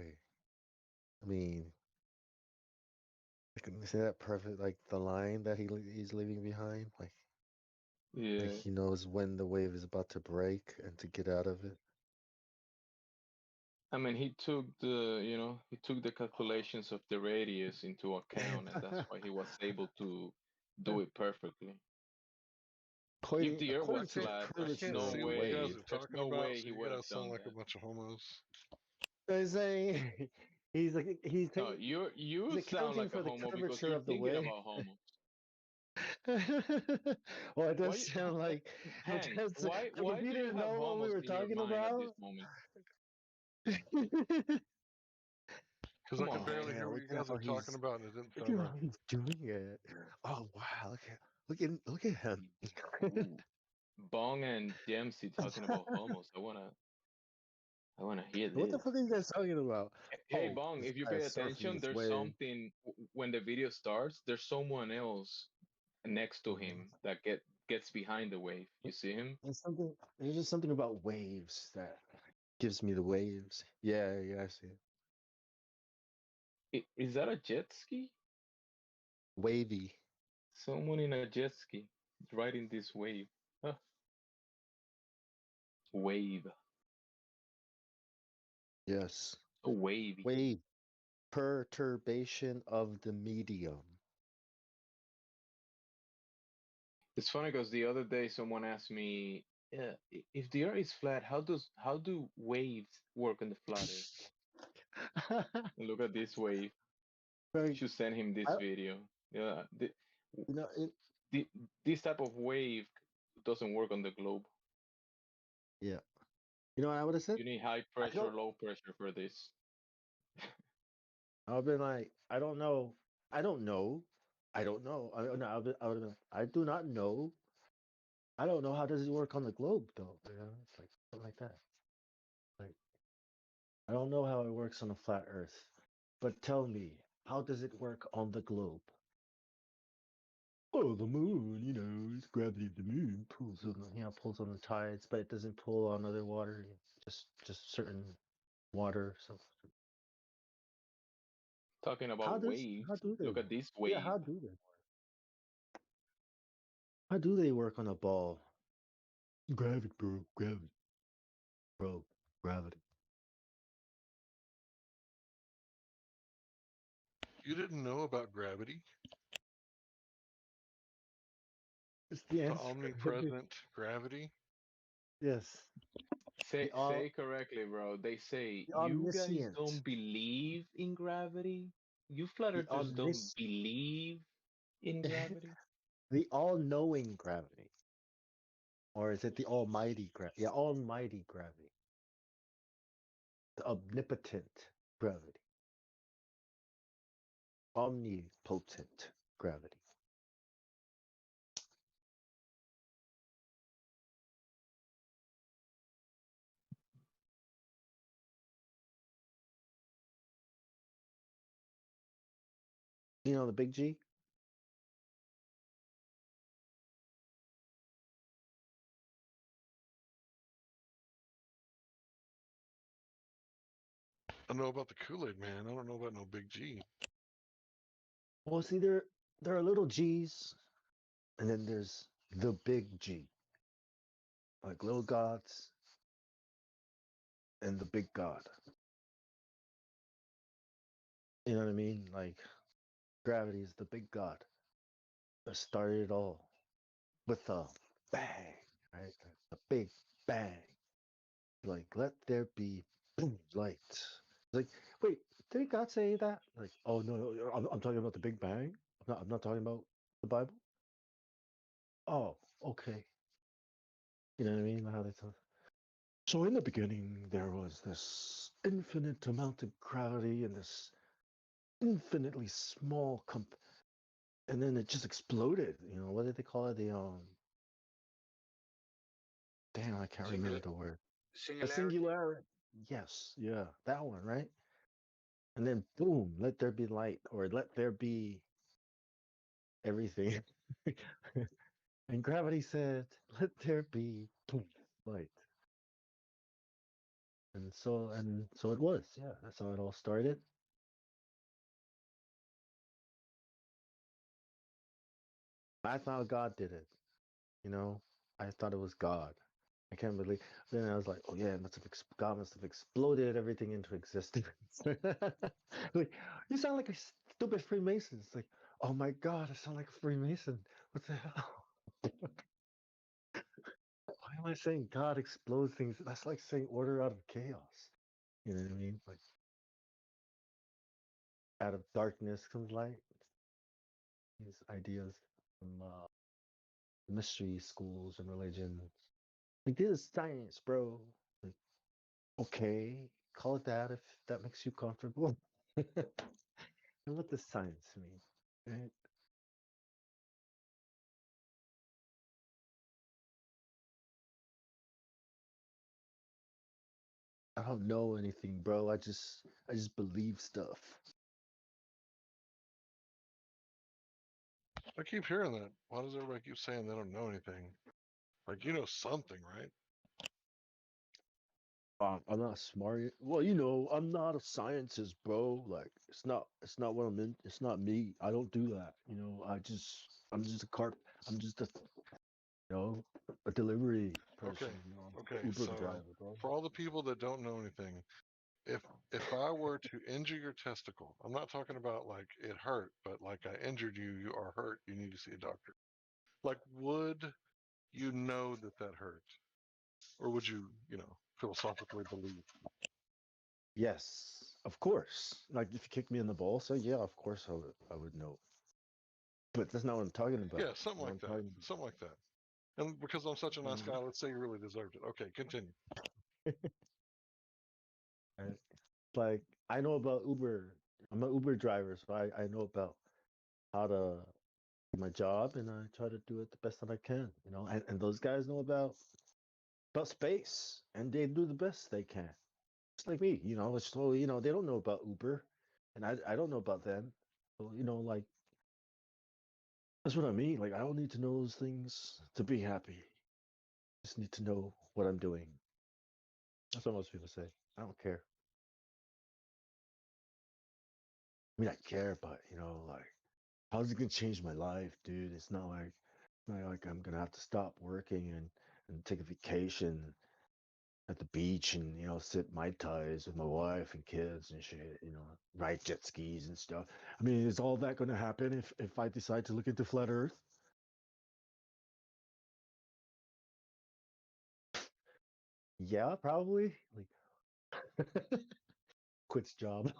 I mean, I can see that perfect. Like the line that he's leaving behind. Like Yeah, he knows when the wave is about to break and to get out of it. I mean he took the calculations of the radius into account, and that's why he was able to do it perfectly. If the Earth was According to the flat, I there's curvature can't no of see what you guys way, wave, are there's talking no about, way so he you would have guys sound done like a that. bunch of homos. I say he's like No, you he's sound accounting like a for the homo because curvature you're of the thinking wave. about homos. Well, it does Why, sound like it Hank? does. Like Why if you do you didn't have know what we homos were in your talking mind at this about. moment? Because I Come could on, barely man. hear Yeah, what look you at guys how are talking he's about, and it didn't look sound at how right. he's doing it. Oh wow, look at him. Ooh, Bong and Dempsey talking about homos. I wanna hear What the this. fuck are you guys talking about? Hey, Oh, Bong, this if you guy pay is surfing attention, this there's wave. something when the video starts. There's someone else next to him that gets behind the wave. You see him? There's something. There's just something about waves that gives me the waves. Yeah, yeah, I see it. Is that a jet ski? Wavy. Someone in a jet ski riding this wave. Huh. Wave. Yes. So wavy. Wave. Perturbation of the medium. It's funny because the other day someone asked me, yeah, if the Earth is flat, how do waves work on the flat Earth? Look at this wave. Right. Should send him this video. Yeah, You know it. the, this type of wave doesn't work on the globe. Yeah. You know what I would have said? You need high I pressure, don't. low pressure for this. I've been like, I don't know. I don't know. I don't know. No, I would have been. I do not know. I don't know how does it work on the globe though. You know, it's like something like that. Like I don't know how it works on a flat Earth, but tell me, how does it work on the globe? Oh, the moon. You know, it's gravity of the moon pulls on, pulls on the tides, but it doesn't pull on other water. Just certain water. So Talking about waves, how do they look at work? this Yeah, wave. how do they work? How do they work on a ball? Gravity, bro. Gravity, bro. Gravity. You didn't know about gravity? It's the The answer. omnipresent gravity? Yes. Say The all correctly, bro. They say the you guys omniscient. don't believe in gravity. You flat The earthers don't believe in gravity. the all-knowing gravity. Or is it the almighty gravity? Yeah, almighty gravity. The omnipotent gravity. Omnipotent gravity. You know the big G? I know about the Kool-Aid Man. I don't know about no Big G. Well, see, there are little G's, and then there's the big G, like little gods and the big God. You know what I mean? Like gravity is the big God that started it all with a bang, right? A big bang. Like, let there be boom, light. Like, wait, did God say that? Like, oh no, no, I'm talking about the Big Bang. I'm not talking about the Bible. Oh, okay. You know what I mean? How they talk. So in the beginning, there was this infinite amount of gravity and this infinitely small and then it just exploded. You know, what did they call it? Damn, I can't remember the word. A Singularity. singularity. Yes, yeah, that one, right? And then boom, let there be light, or let there be everything. And gravity said, let there be boom, light. And so it was. Yeah, that's how it all started. I thought God did it. You know, I thought it was God. I can't believe. Then I was like, oh yeah, God must have exploded everything into existence. Like, you sound like a stupid Freemason. It's like, oh my God, I sound like a Freemason. What the hell? Why am I saying God explodes things? That's like saying order out of chaos. You know what I mean? Like, out of darkness comes light. These ideas from mystery schools and religions. Like, this is science, bro. Like, okay, call it that if that makes you comfortable. And what does science mean? Right? I don't know anything, bro. I just believe stuff. I keep hearing that. Why does everybody keep saying they don't know anything? Like, you know something, right? I'm not smart. Well, I'm not a scientist, bro. Like, it's not what I'm in. It's not me. I don't do that. I'm just a I'm just a delivery person. Okay. Okay. Uber So driver, bro. for all the people that don't know anything, if I were to injure your testicle, I'm not talking about like it hurt, but like I injured you, you are hurt, you need to see a doctor. Like, would you know that that hurt, or would you, philosophically believe? Yes, of course. Like, if you kicked me in the ball, so yeah, of course I would know. But that's not what I'm talking about. Yeah, something What like I'm that. talking Something like that. And because I'm such a nice guy, let's say you really deserved it. Okay, continue. Right? Like, I know about Uber. I'm an Uber driver, so I know about how to do my job, and I try to do it the best that I can. And those guys know about space, and they do the best they can. Just like me, So they don't know about Uber, and I don't know about them. So like, that's what I mean. Like, I don't need to know those things to be happy. Just need to know what I'm doing. That's what most people say. I don't care. I mean, I care, but like, how's it gonna change my life, dude? It's not like I'm gonna have to stop working and take a vacation at the beach and sit mai tais with my wife and kids and shit. Ride jet skis and stuff. I mean, is all that gonna happen if I decide to look into flat Earth? Yeah, probably. Like, quits job.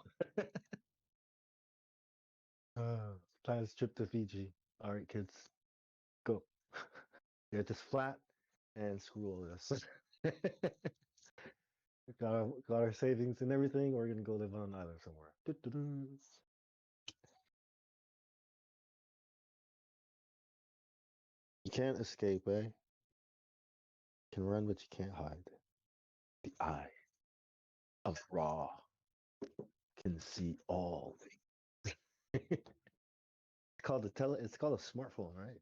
Plans trip to Fiji. All right, kids, go. Yeah, just flat and screw all this. got our savings and everything. We're gonna go live on an island somewhere. Doo-doo-doo. You can't escape, eh? You can run, but you can't hide. The eye of Ra can see all things. It's called a smartphone, right?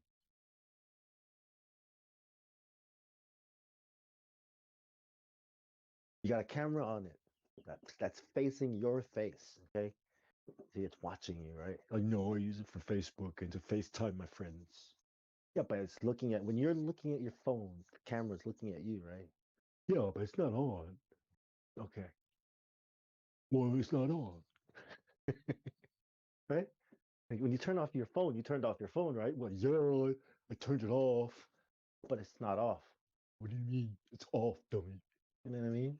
You got a camera on it that's facing your face, okay? See, it's watching you, right? Oh no, I use it for Facebook and to FaceTime my friends. Yeah, but it's looking at when you're looking at your phone, the camera's looking at you, right? Yeah, but it's not on. Okay. Well, it's not on. Right? Like, when you turn off your phone, you turned off your phone, right? Well, yeah, I turned it off, but it's not off. What do you mean? It's off, dummy. You know what I mean?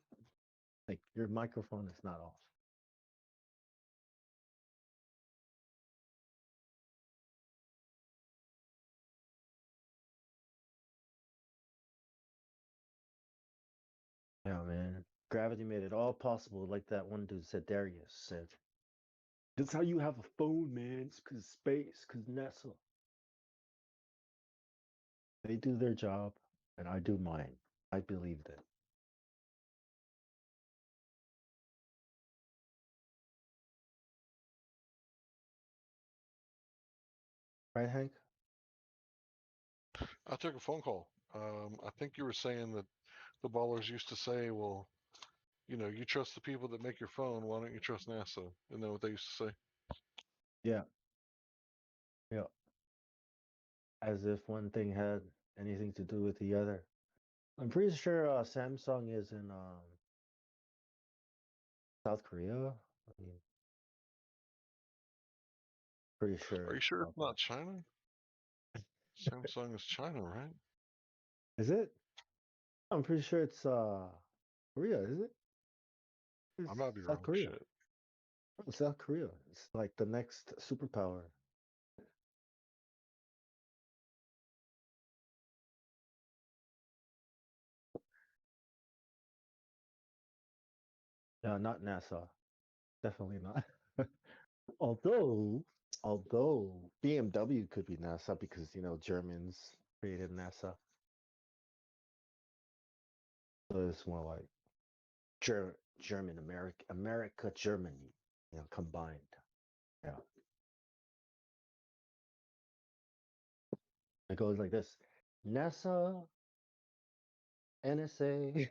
Like, your microphone is not off. Yeah, man. Gravity made it all possible, like that one dude said, Darius said. That's how you have a phone, man. It's because space, because NASA. They do their job, and I do mine. I believed it. Right, Hank? I took a phone call. I think you were saying that the ballers used to say, well, you trust the people that make your phone. Why don't you trust NASA? Isn't that what they used to say? Yeah. Yeah. As if one thing had anything to do with the other. I'm pretty sure Samsung is in South Korea. I mean, pretty sure. Are you sure it's not China? Samsung is China, right? Is it? I'm pretty sure it's Korea, is it? It's I might be South wrong. Korea. Shit. Oh, South Korea. It's like the next superpower. No, not NASA. Definitely not. Although BMW could be NASA because Germans created NASA. So it's more like German, America, Germany, combined. Yeah. It goes like this: NASA, NSA,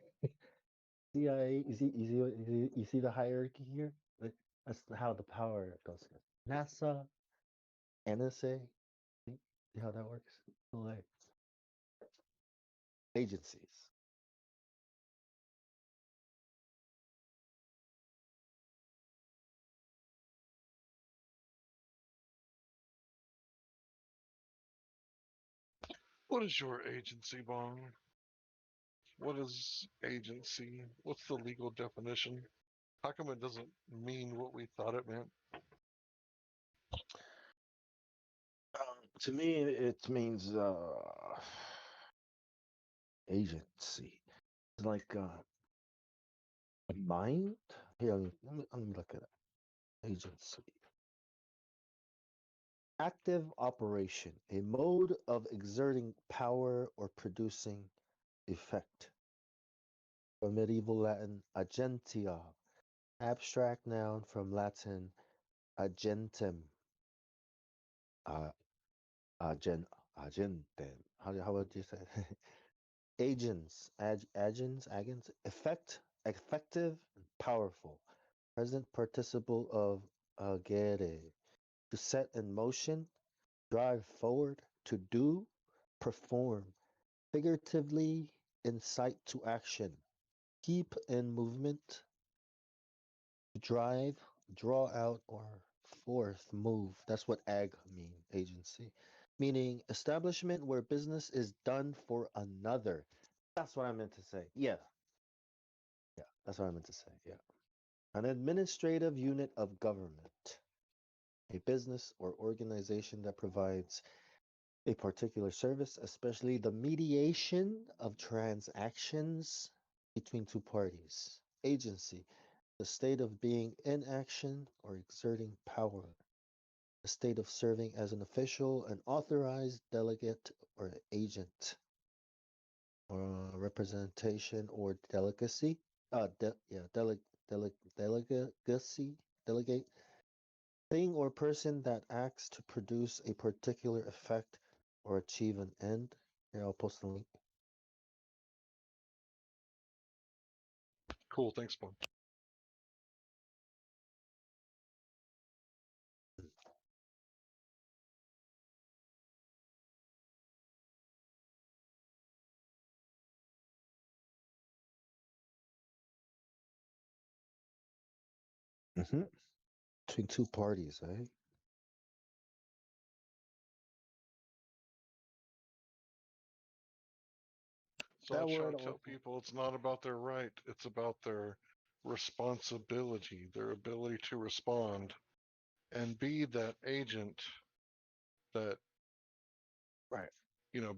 CIA. You see the hierarchy here? That's how the power goes. NASA, NSA. See how that works? Like agencies. What is your agency, Bong? What is agency? What's the legal definition? How come it doesn't mean what we thought it meant? To me, it means agency. It's like a mind. Here, let me look at it. Agency. Active operation, a mode of exerting power or producing effect. From medieval Latin, agentia, abstract noun from Latin agentem, uh, agentem. How would you say it? Agents, agents, effective, powerful. Present participle of agere, to set in motion, drive forward, to do, perform. Figuratively, incite to action. Keep in movement, drive, draw out, or forth, move. That's what agency. Meaning establishment where business is done for another. That's what I meant to say. Yeah. Yeah, that's what I meant to say. Yeah. An administrative unit of government. A business or organization that provides a particular service, especially the mediation of transactions between two parties. Agency, the state of being in action or exerting power. The state of serving as an official, an authorized delegate or agent. Or representation or delegacy. Delegacy, delegate. Thing or person that acts to produce a particular effect or achieve an end. Here, I'll post the link. Cool, thanks, Bong. Between two parties, eh? So I That try word to tell also. people it's not about their right, it's about their responsibility, their ability to respond and be that agent that Right.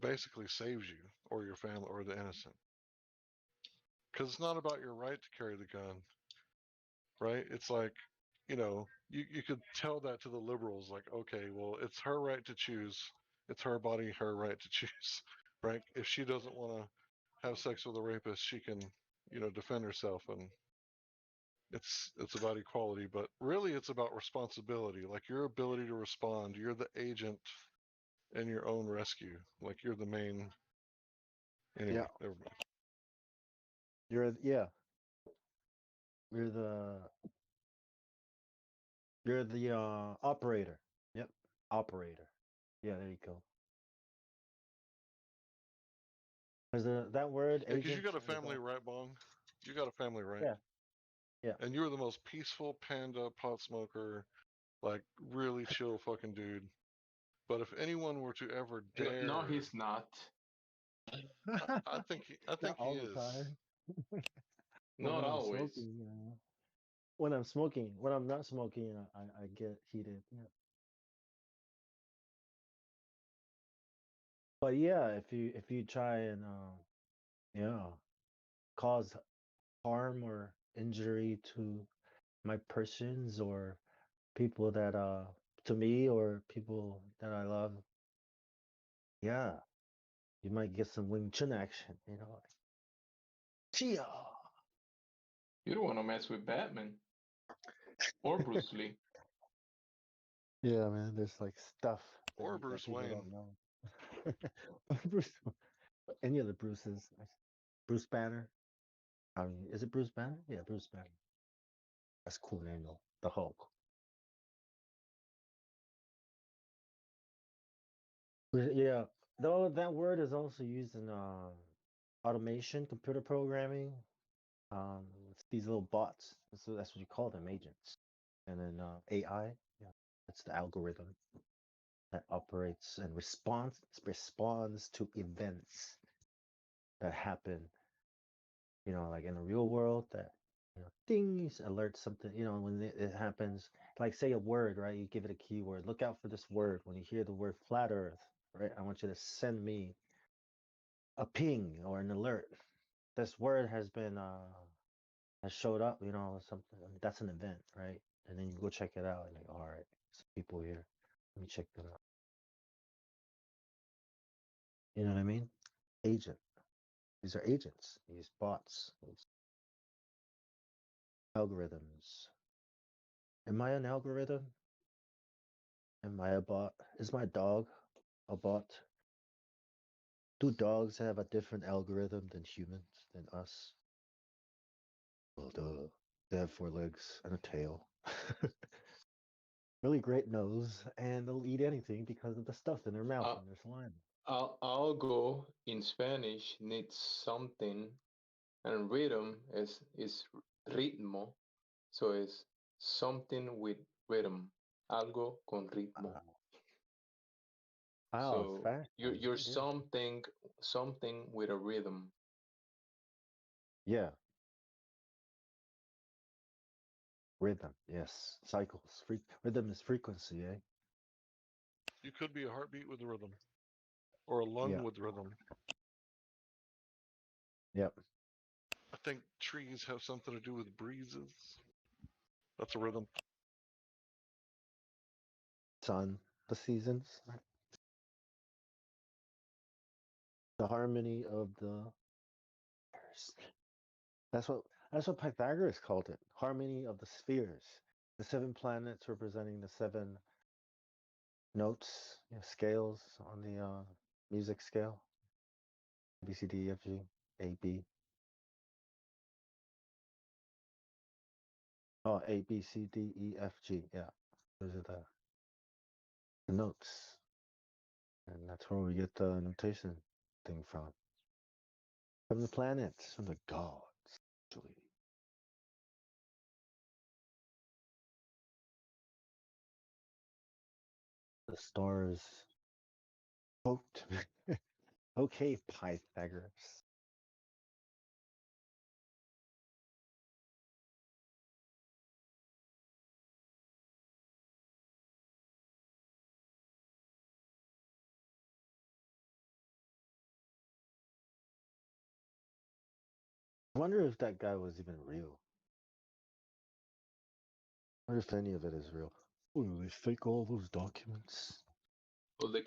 basically saves you or your family or the innocent. because it's not about your right to carry the gun, right? It's like, you could tell that to the liberals, like, okay, well, it's her right to choose. It's her body, her right to choose, right? If she doesn't want to have sex with a rapist, she can, defend herself, and it's about equality. But really, it's about responsibility, like your ability to respond. You're the agent in your own rescue, like you're the main. Anyway, Yeah. never mind. Yeah. You're the operator. Yep. Operator. Yeah, there you go. Because that word Yeah, because you agent got a is family, right, Bong? You got a family, right? yeah. Yeah. And you were the most peaceful panda pot smoker, like really chill fucking dude. But if anyone were to ever dare, No, he's not. I think Not he all the is. time. But Not when I'm always. smoking, when I'm smoking, when I'm not smoking, I get heated. Yeah. But yeah, if you try and cause harm or injury to my persons or people that to me or people that I love, yeah, you might get some Wing Chun action, like, chia. You don't want to mess with Batman or Bruce Lee. Yeah, man, there's like stuff Or that Bruce people Wayne. don't know. Bruce, any of the Bruces, Bruce Banner. I mean, is it Bruce Banner? Yeah, Bruce Banner. That's a cool name though. The Hulk. Yeah, though that word is also used in automation, computer programming. It's these little bots. So that's what you call them, agents. And then AI, yeah, that's the algorithm that operates and responds to events that happen. Like in the real world, that things alert something. When it happens, like say a word, right? You give it a keyword. Look out for this word. When you hear the word flat Earth, right? I want you to send me a ping or an alert. This word has showed up, something that's an event, right? And then you go check it out and like, all right, some people here. Let me check that out. You know what I mean? Agent. These are agents, these bots, these algorithms. Am I an algorithm? Am I a bot? Is my dog a bot? Do dogs have a different algorithm than humans, than us? Well, duh. They have 4 legs and a tail. Really great nose, and they'll eat anything because of the stuff in their mouth Uh, and their slime. Algo in Spanish needs something, and rhythm is ritmo, so it's something with rhythm, algo con ritmo. So Fascinating. you're Yeah. something with a rhythm. Yeah. Rhythm, yes. Cycles. Rhythm is frequency, eh? You could be a heartbeat with rhythm, or a lung Yeah. with rhythm. Yep. I think trees have something to do with breezes. That's a rhythm. Sun, the seasons. The harmony of the That's what Pythagoras called it. Harmony of the spheres. The 7 planets representing the 7 notes, scales on the music scale. B, C, D, E, F, G, A, B. Oh, A, B, C, D, E, F, G. Yeah. Those are the notes. And that's where we get the notation thing from. From the planets, from the gods, actually. The stars spoke to me. Okay, Pythagoras. I wonder if that guy was even real. I wonder if any of it is real. Oh, they fake all those documents. Well, they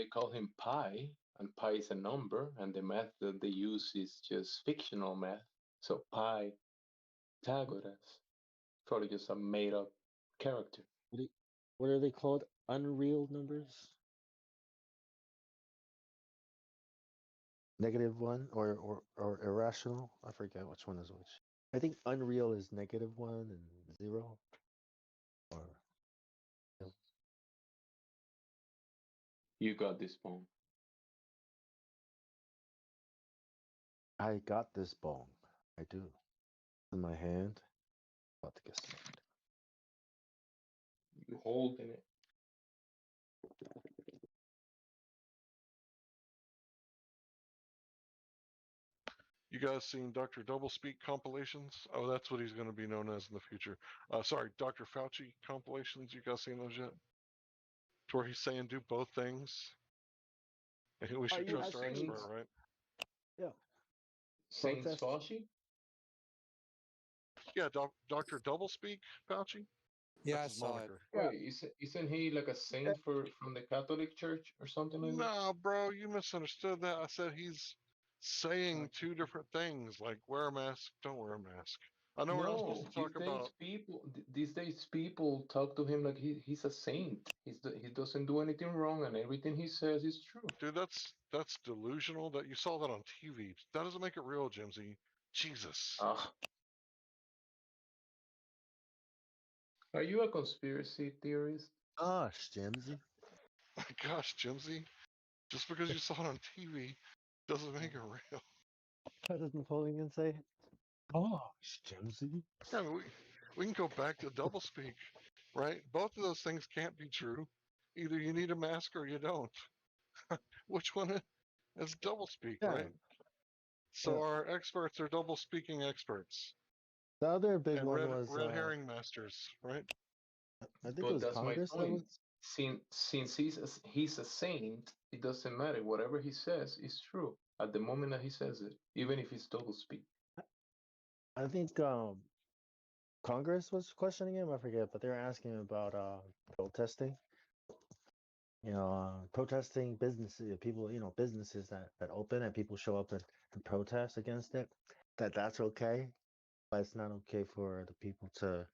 call him pi, and pi is a number, and the math that they use is just fictional math. So Pythagoras, probably just a made up character. What are they called? Unreal numbers? -1 or irrational? I forget which one is which. I think unreal is -1 and 0. Or You got this, Bone. I got this bong. I do. In my hand. About to get smoked. You holding it. You guys seen Dr. Doublespeak compilations? Oh, that's what he's going to be known as in the future. Sorry, Dr. Fauci compilations. You guys seen those yet? To where he's saying do both things. We should yeah, trust our expert, right? Yeah. Saints Protest? Fauci? Yeah, Dr. Doublespeak Fauci. Yeah, That's I his saw it. moniker. Wait, isn't he like a saint from the Catholic Church or something like that? No, bro, you misunderstood that. I said he's saying two different things, like wear a mask, don't wear a mask. I know we're not supposed to talk about. These days people talk to him like he's a saint. He doesn't do anything wrong, and everything he says is true. Dude, that's delusional. That you saw that on TV. That doesn't make it real, Jimsy. Jesus. Are you a conspiracy theorist? Gosh, Jimsy. Gosh, Jimsy. Just because you saw it on TV doesn't make it real. How does Napoleon say? Gosh, Jimsy. Yeah, we can go back to doublespeak, right? Both of those things can't be true. Either you need a mask or you don't. Which one is doublespeak, Yeah. right? So our experts are double speaking experts. The other big and one red, was red herring masters, right? I think it But was that's Congress my that point. was. Since he's a saint, it doesn't matter. Whatever he says is true at the moment that he says it, even if it's double speak. I think Congress was questioning him. I forget, but they were asking him about protesting. Protesting businesses, people, businesses that open and people show up and protest against it. That's okay, but it's not okay for the people to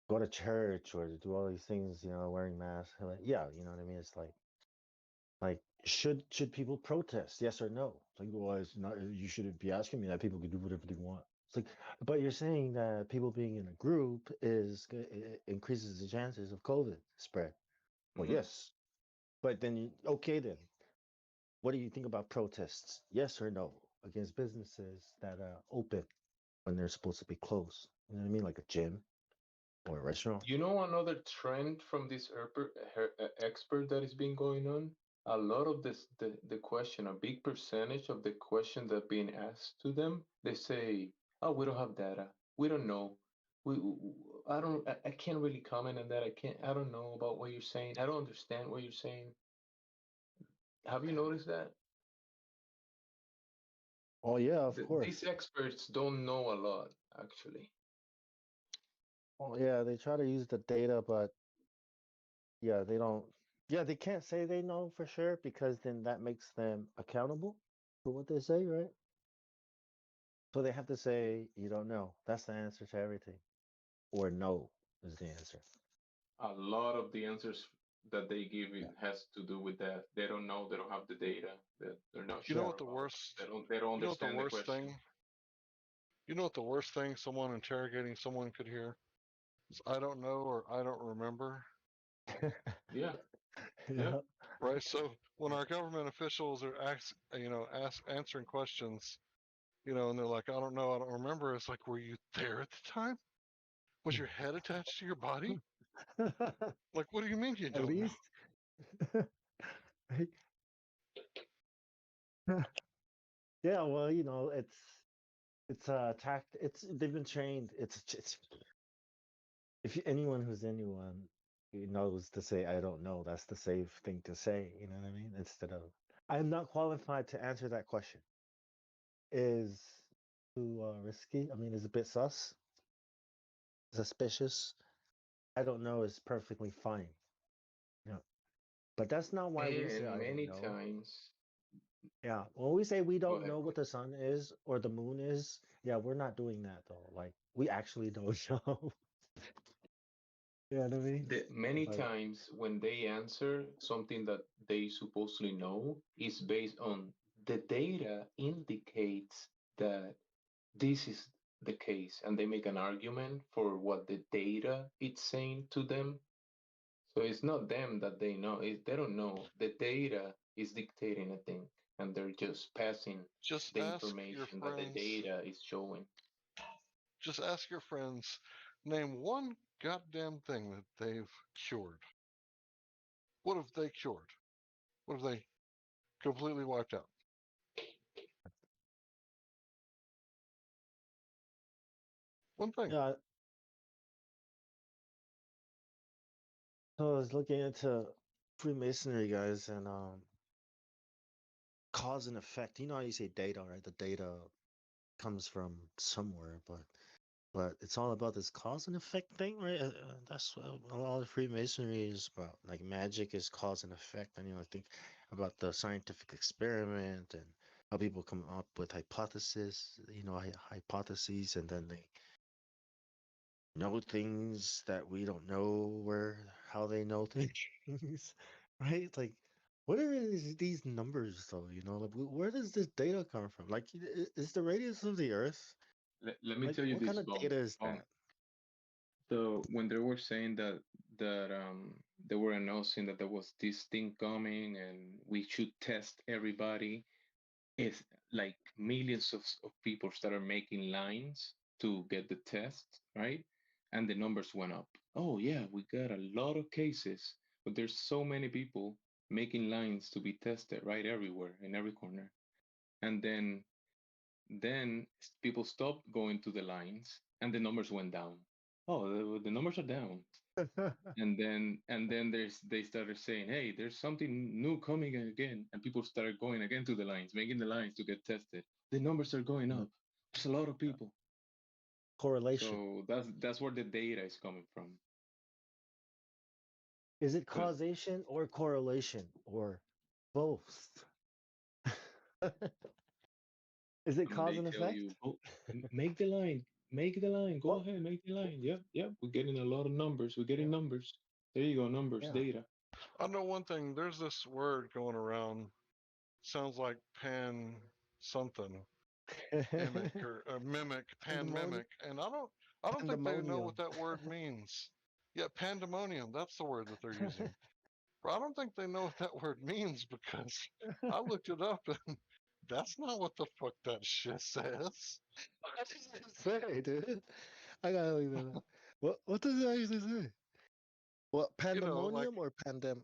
go to church or to do all these things. Wearing masks. Like, yeah, you know what I mean. It's like should people protest? Yes or no? It's like, well, it's not. You shouldn't be asking me that. People can do whatever they want. It's like, but you're saying that people being in a group it increases the chances of COVID spread. Well, yes, but then okay then. What do you think about protests? Yes or no against businesses that are open when they're supposed to be closed? You know what I mean, like a gym or a restaurant. You know another trend from this expert that is been going on? A lot of the question, a big percentage of the question that being asked to them, they say, "Oh, we don't have data. We don't know. I don't. I can't really comment on that. I don't know about what you're saying. I don't understand what you're saying." Have you noticed that? Oh yeah, of course. These experts don't know a lot, actually. Oh yeah, they try to use the data, but yeah, they don't. Yeah, they can't say they know for sure because then that makes them accountable for what they say, right? So they have to say you don't know. That's the answer to everything, or no is the answer. A lot of the answers that they give it has to do with that. They don't know. They don't have the data. They're not You sure know what the about. worst? They don't You know what the understand the worst question. thing? You know what the worst thing someone interrogating someone could hear? Is I don't know or I don't remember. Yeah. Yeah. Right. So when our government officials are answering questions, and they're like, I don't know, I don't remember. It's like, were you there at the time? Was your head attached to your body? Like, what do you mean you At don't know? least. Yeah, well, it's tact. They've been trained. It's if anyone who's anyone knows to say I don't know, that's the safe thing to say. You know what I mean? Instead of I'm not qualified to answer that question. Is too risky. I mean, it's a bit suspicious. I don't know is perfectly fine. You know, but that's not why we say And I don't many know. times, Yeah, when we say we go don't ahead, know what please. the sun is or the moon is, yeah, we're not doing that though. Like we actually don't know. You know what I mean? Many Like, times when they answer something that they supposedly know is based on the data indicates that this is the case, and they make an argument for what the data is saying to them. So it's not them that they know, they don't know. The data is dictating a thing, and they're just passing Just the ask your information that the friends. data is showing. Just ask your friends. Name one goddamn thing that they've cured. What have they cured? What have they completely wiped out? One thing. yeah. So I was looking into Freemasonry, guys, and cause and effect. You know how you say data, right? The data comes from somewhere, but it's all about this cause and effect thing, right? That's what a lot of Freemasonry is about. Like magic is cause and effect. And I think about the scientific experiment and how people come up with hypotheses, hypotheses, and then they know things that we don't know how they know things, right? Like, what are these numbers though? Like where does this data come from? Like, is the radius of the Earth? Let me Like, tell you what kind this, of Paul. data is that? So when they were saying that they were announcing that there was this thing coming and we should test everybody, it's like millions of people started making lines to get the test, right? And the numbers went up. Oh yeah, we got a lot of cases, but there's so many people making lines to be tested right everywhere in every corner. And then people stopped going to the lines and the numbers went down. Oh, the numbers are down. And then they started saying, hey, there's something new coming again, and people started going again to the lines, making the lines to get tested. The numbers are going Mm, up. There's a lot of people. Correlation. So that's where the data is coming from. Is it But causation or correlation or both? Is it cause they and tell effect? you, oh, make the line, go Well, ahead, make the line. Yep, yep. We're getting a lot of numbers. We're getting numbers. There you go, numbers, yeah. data. I know one thing. There's this word going around. Sounds like pan something, imic or mimic, pan Pandemonium. mimic, and I don't think they know Pandemonium. what that word means. Yeah, pandemonium. That's the word that they're using. But I don't think they know what that word means because I looked it up and that's not what the fuck that shit says. What does it say, dude? I gotta look that up. What does it actually say? What, Like pandemonium or pandem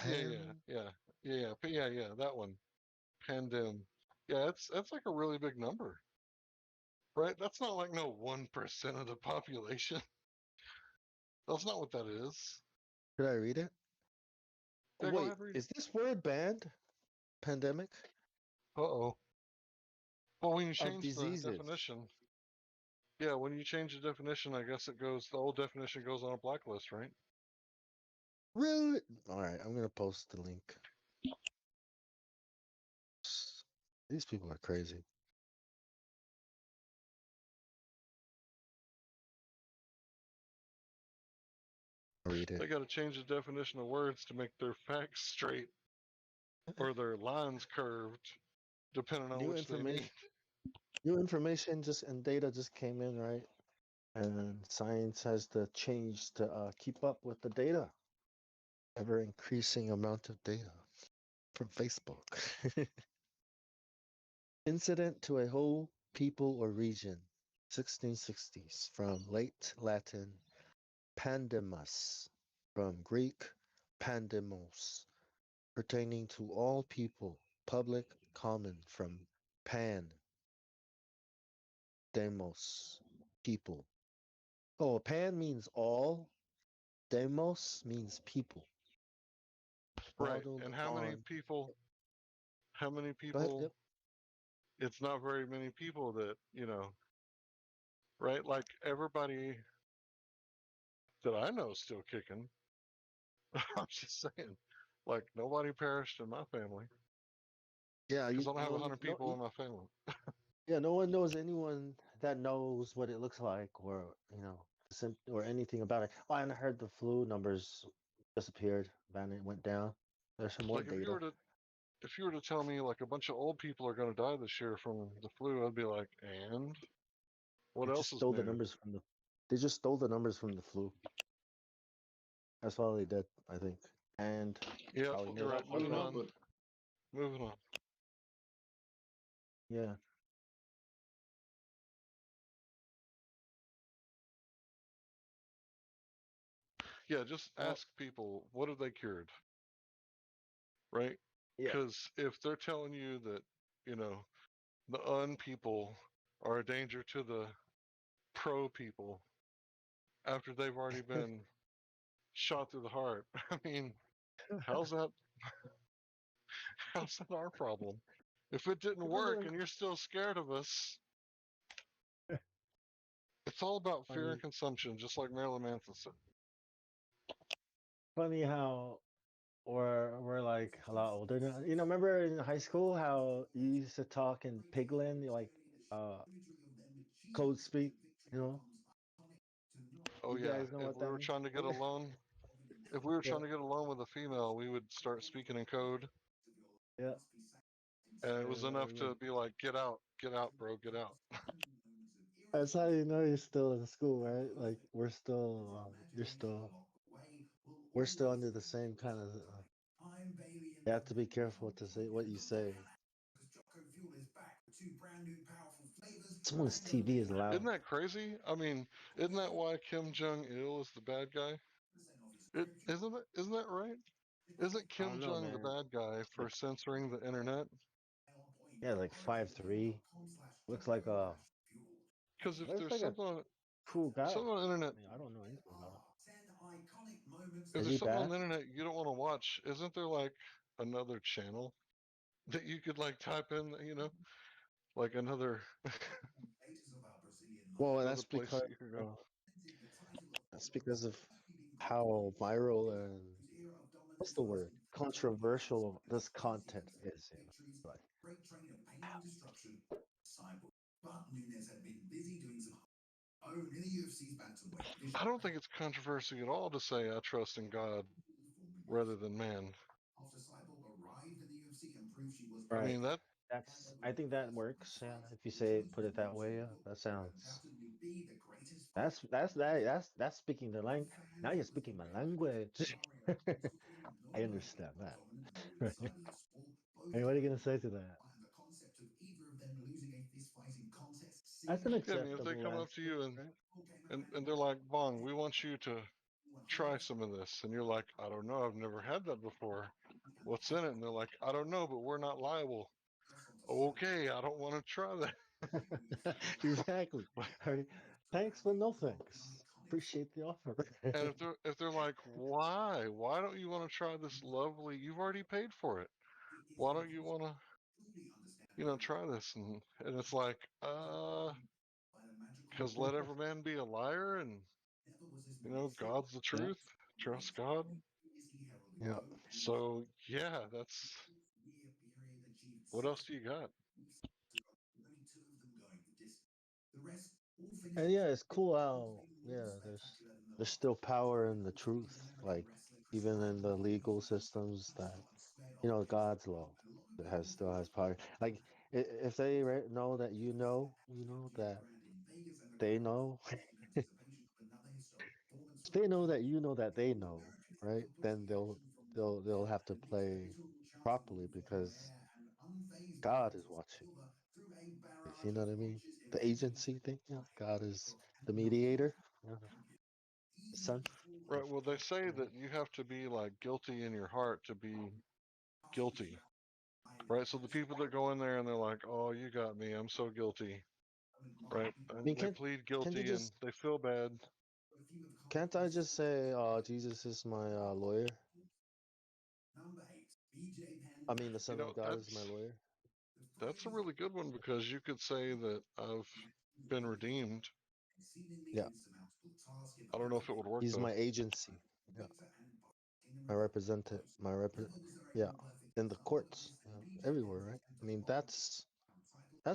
yeah, yeah, pan? yeah, yeah, that one. Pandem. Yeah, that's like a really big number, right? That's not like no 1% of the population. That's not what that is. Should I read it? Yeah, go Wait, ahead, read it. is this word banned? Pandemic Uh-oh. Well, when you of change the diseases. definition, yeah, when you change the definition, I guess the old definition goes on a blacklist, right? Really? All right, I'm gonna post the link. These people are crazy. I'll read They it. got to change the definition of words to make their facts straight or their lines curved, depending on New which they information. need. New information just and data just came in, right? And science has to change to keep up with the data. Ever increasing amount of data from Facebook. Incident to a whole people or region. 1660s from late Latin pandemus, from Greek pandemos, pertaining to all people, public, common, from pan, demos, people. Oh, pan means all, demos means people. Right. Modeled And on. how many Go ahead. people Yep. it's not very many people that, right? Like everybody that I know is still kicking. I'm just saying, like nobody perished in my family Yeah, because you I don't have no 100 no people in my family. yeah, no one knows anyone that knows what it looks like or or anything about it. Oh, and I heard the flu numbers disappeared, went down. There's some more Like data. if you were to tell me like a bunch of old people are going to die this year from the flu, I'd be like, and what They else just is stole the new? numbers from the they just stole the numbers from the flu. That's all they did, I think. And Yeah, probably you're made right. up more Moving data. on. Moving on. Yeah. Yeah, just Well, ask people what have they cured, right? yeah. Because if they're telling you that, you know, the people are a danger to the pro people after they've already been shot through the heart, I mean, how's that? How's that our problem? If it didn't work Remember and you're still scared of us, it's all about fear and funny consumption, just like Marilyn Manson said. funny how we're like a lot older now. Remember in high school how you used to talk in Piglin, like uh code speak, you know? Oh You yeah, guys know if what we that were means? trying to get alone, if we were Yeah, trying to get alone with a female, we would start speaking in code, yeah. and it was enough to be like, get out, bro, get out." That's how you know you're still in school, right? Like we're still under the same kind of. You have to be careful to say what you say. Someone's TV is Isn't loud. that crazy? I mean, isn't that why Kim Jong Il is the bad guy? Isn't that right? Isn't I Kim don't know, Jong the man. bad guy for Like censoring the internet? yeah, like 5'3". Looks like a Because if looks there's like a cool guy. something on the internet, I mean, I don't know anything about it. if Is there's he something on bad? the internet you don't want to watch, isn't there like another channel that you could like type in, like another Well, another place that you could go? that's because of how viral and what's the word? Controversial this content is. Like, I don't think it's controversy at all to say I trust in God rather than man. I right. mean that I think that works. Yeah, if you say put it that way, yeah, that sounds. That's speaking the language. Now you're speaking my language. I understand that. Right. Hey, what are you gonna say to that? That's an yeah, I mean if they acceptable come up to answer, you right? and they're like, Bong, we want you to try some of this, and you're like, I don't know, I've never had that before. What's in it? And they're like, I don't know, but we're not liable. Okay, I don't want to try that. Exactly. Right. Thanks, but no thanks. Appreciate the offer. And if they're like, why don't you want to try this lovely? You've already paid for it. Why don't you want to, try this? And it's like, because let every man be a liar, and God's the Yeah. truth. Trust God. Yeah. So yeah, that's what else do you got? And yeah, it's cool how there's still power in the truth, like even in the legal systems that God's law that has still has power. Like if they know that that they know, if they know that that they know, right? Then they'll have to play properly because God is watching. You know what I mean? The agency thing. Yeah, God is the mediator. Yeah, the son. Right. Well, they say that you have to be like guilty in your heart to be guilty. Right. So the people that go in there and they're like, "Oh, you got me. I'm so guilty." Right. I And mean, they plead can't you guilty and just they feel bad. can't I just say, Jesus is my lawyer? I mean, the Son of God is my That's lawyer. That's a really good one because you could say that I've been redeemed. Yeah. I don't know if it would work He's though. my agency. Yeah. I represent it. Yeah. In the courts, everywhere, right? I mean, that's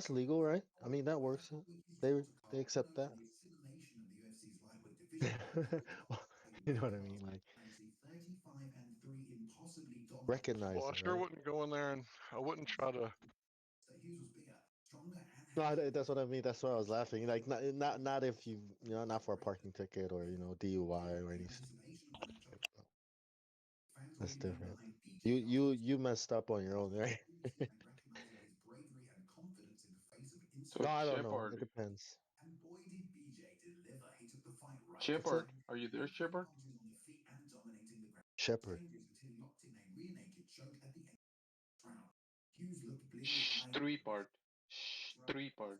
legal, right? I mean, that works. They accept that. You know what I mean? Like recognize Well, I it, sure right? wouldn't go in there and I wouldn't try to. No, that's what I mean. That's why I was laughing. Like not if not for a parking ticket or DUI or anything. That's different. You messed up on your own, right? So No, I don't know. It Shepard, depends. What's it? Shepard, are you there, Shepard? Shepherd. Streepard, Streepard.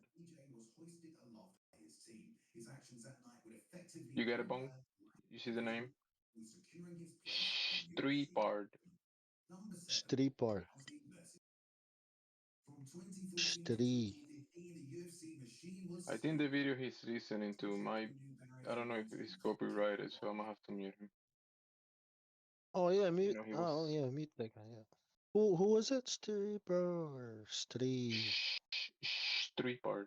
You get it, Bong? You see the name? Streepard. Stripar. Stri. I think the video he's listening to might. I don't know if it's copyrighted, so I'm gonna have to mute him. Oh yeah, You mute. know, he was Oh yeah, mute that guy. Yeah. Who was it? Stripar or Stri? Streepard.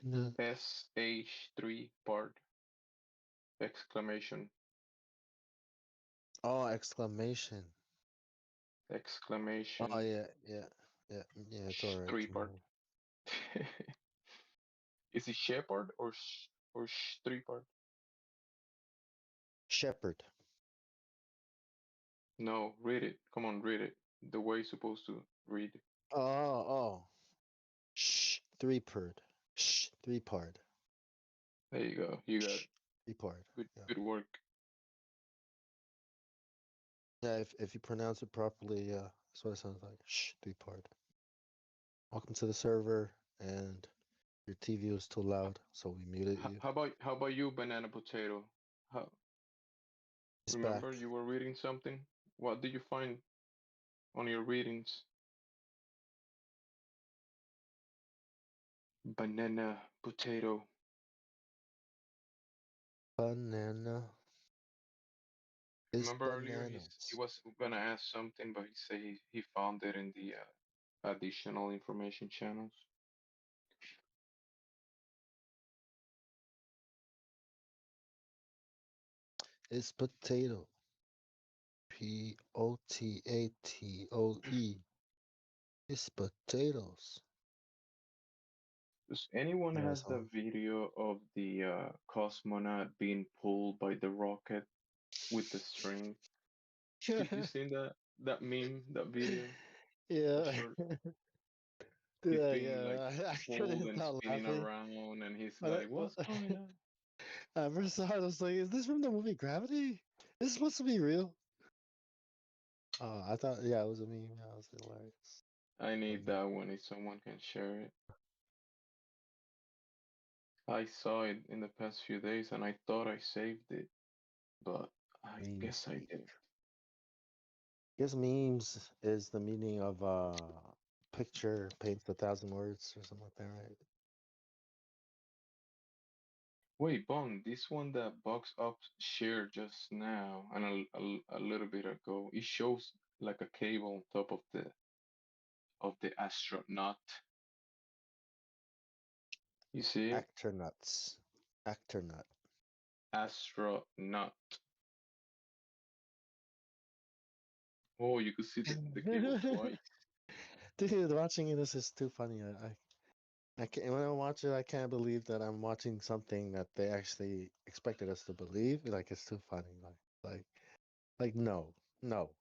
No. SH3 part. Exclamation. Oh, exclamation. Oh Exclamation. yeah, yeah, yeah, yeah. It's all right. Three part. Is it Shepard or three part? Shepherd. No, read it. Come on, read it. The way you're supposed to read. Oh. Three-part. Three-part. There you go. You got it. Three-part. Good work. Yeah, if you pronounce it properly, yeah, that's what it sounds like. Three-part. Welcome to the server, and your TV was too loud, so we muted you. How about you, banana potato? It's Remember back. you were reading something? What did you find on your readings? Banana potato. Banana. It's Remember earlier he bananas. was gonna ask something, but he said he found it in the additional information channels. It's potato. Potatoe. It's potatoes. Does anyone Yeah, has it's the hard. video of the cosmonaut being pulled by the rocket with the string? You seen that meme, that video, that Yeah. short? He's Yeah, being like yeah. I pulled couldn't and stop spinning laughing. around, and he's But like, "What's going on?" I first saw it, I was like, is this from the movie Gravity? Is this supposed to be real? I thought, yeah, it was a meme. Yeah, it was hilarious. I need Okay. that one if someone can share it. I saw it in the past few days and I thought I saved it, but I guess I didn't. Guess memes is the meaning of picture paints 1,000 words or something like that, right? Wait, Bong, this one that Box Up shared just now and a little bit ago, it shows like a cable on top of the astronaut. You see it? Actor nut. Astronaut. Oh, you could see the cable twice. Dude, watching this is too funny. I can't, when I watch it, I can't believe that I'm watching something that they actually expected us to believe. Like it's too funny. Like no, no,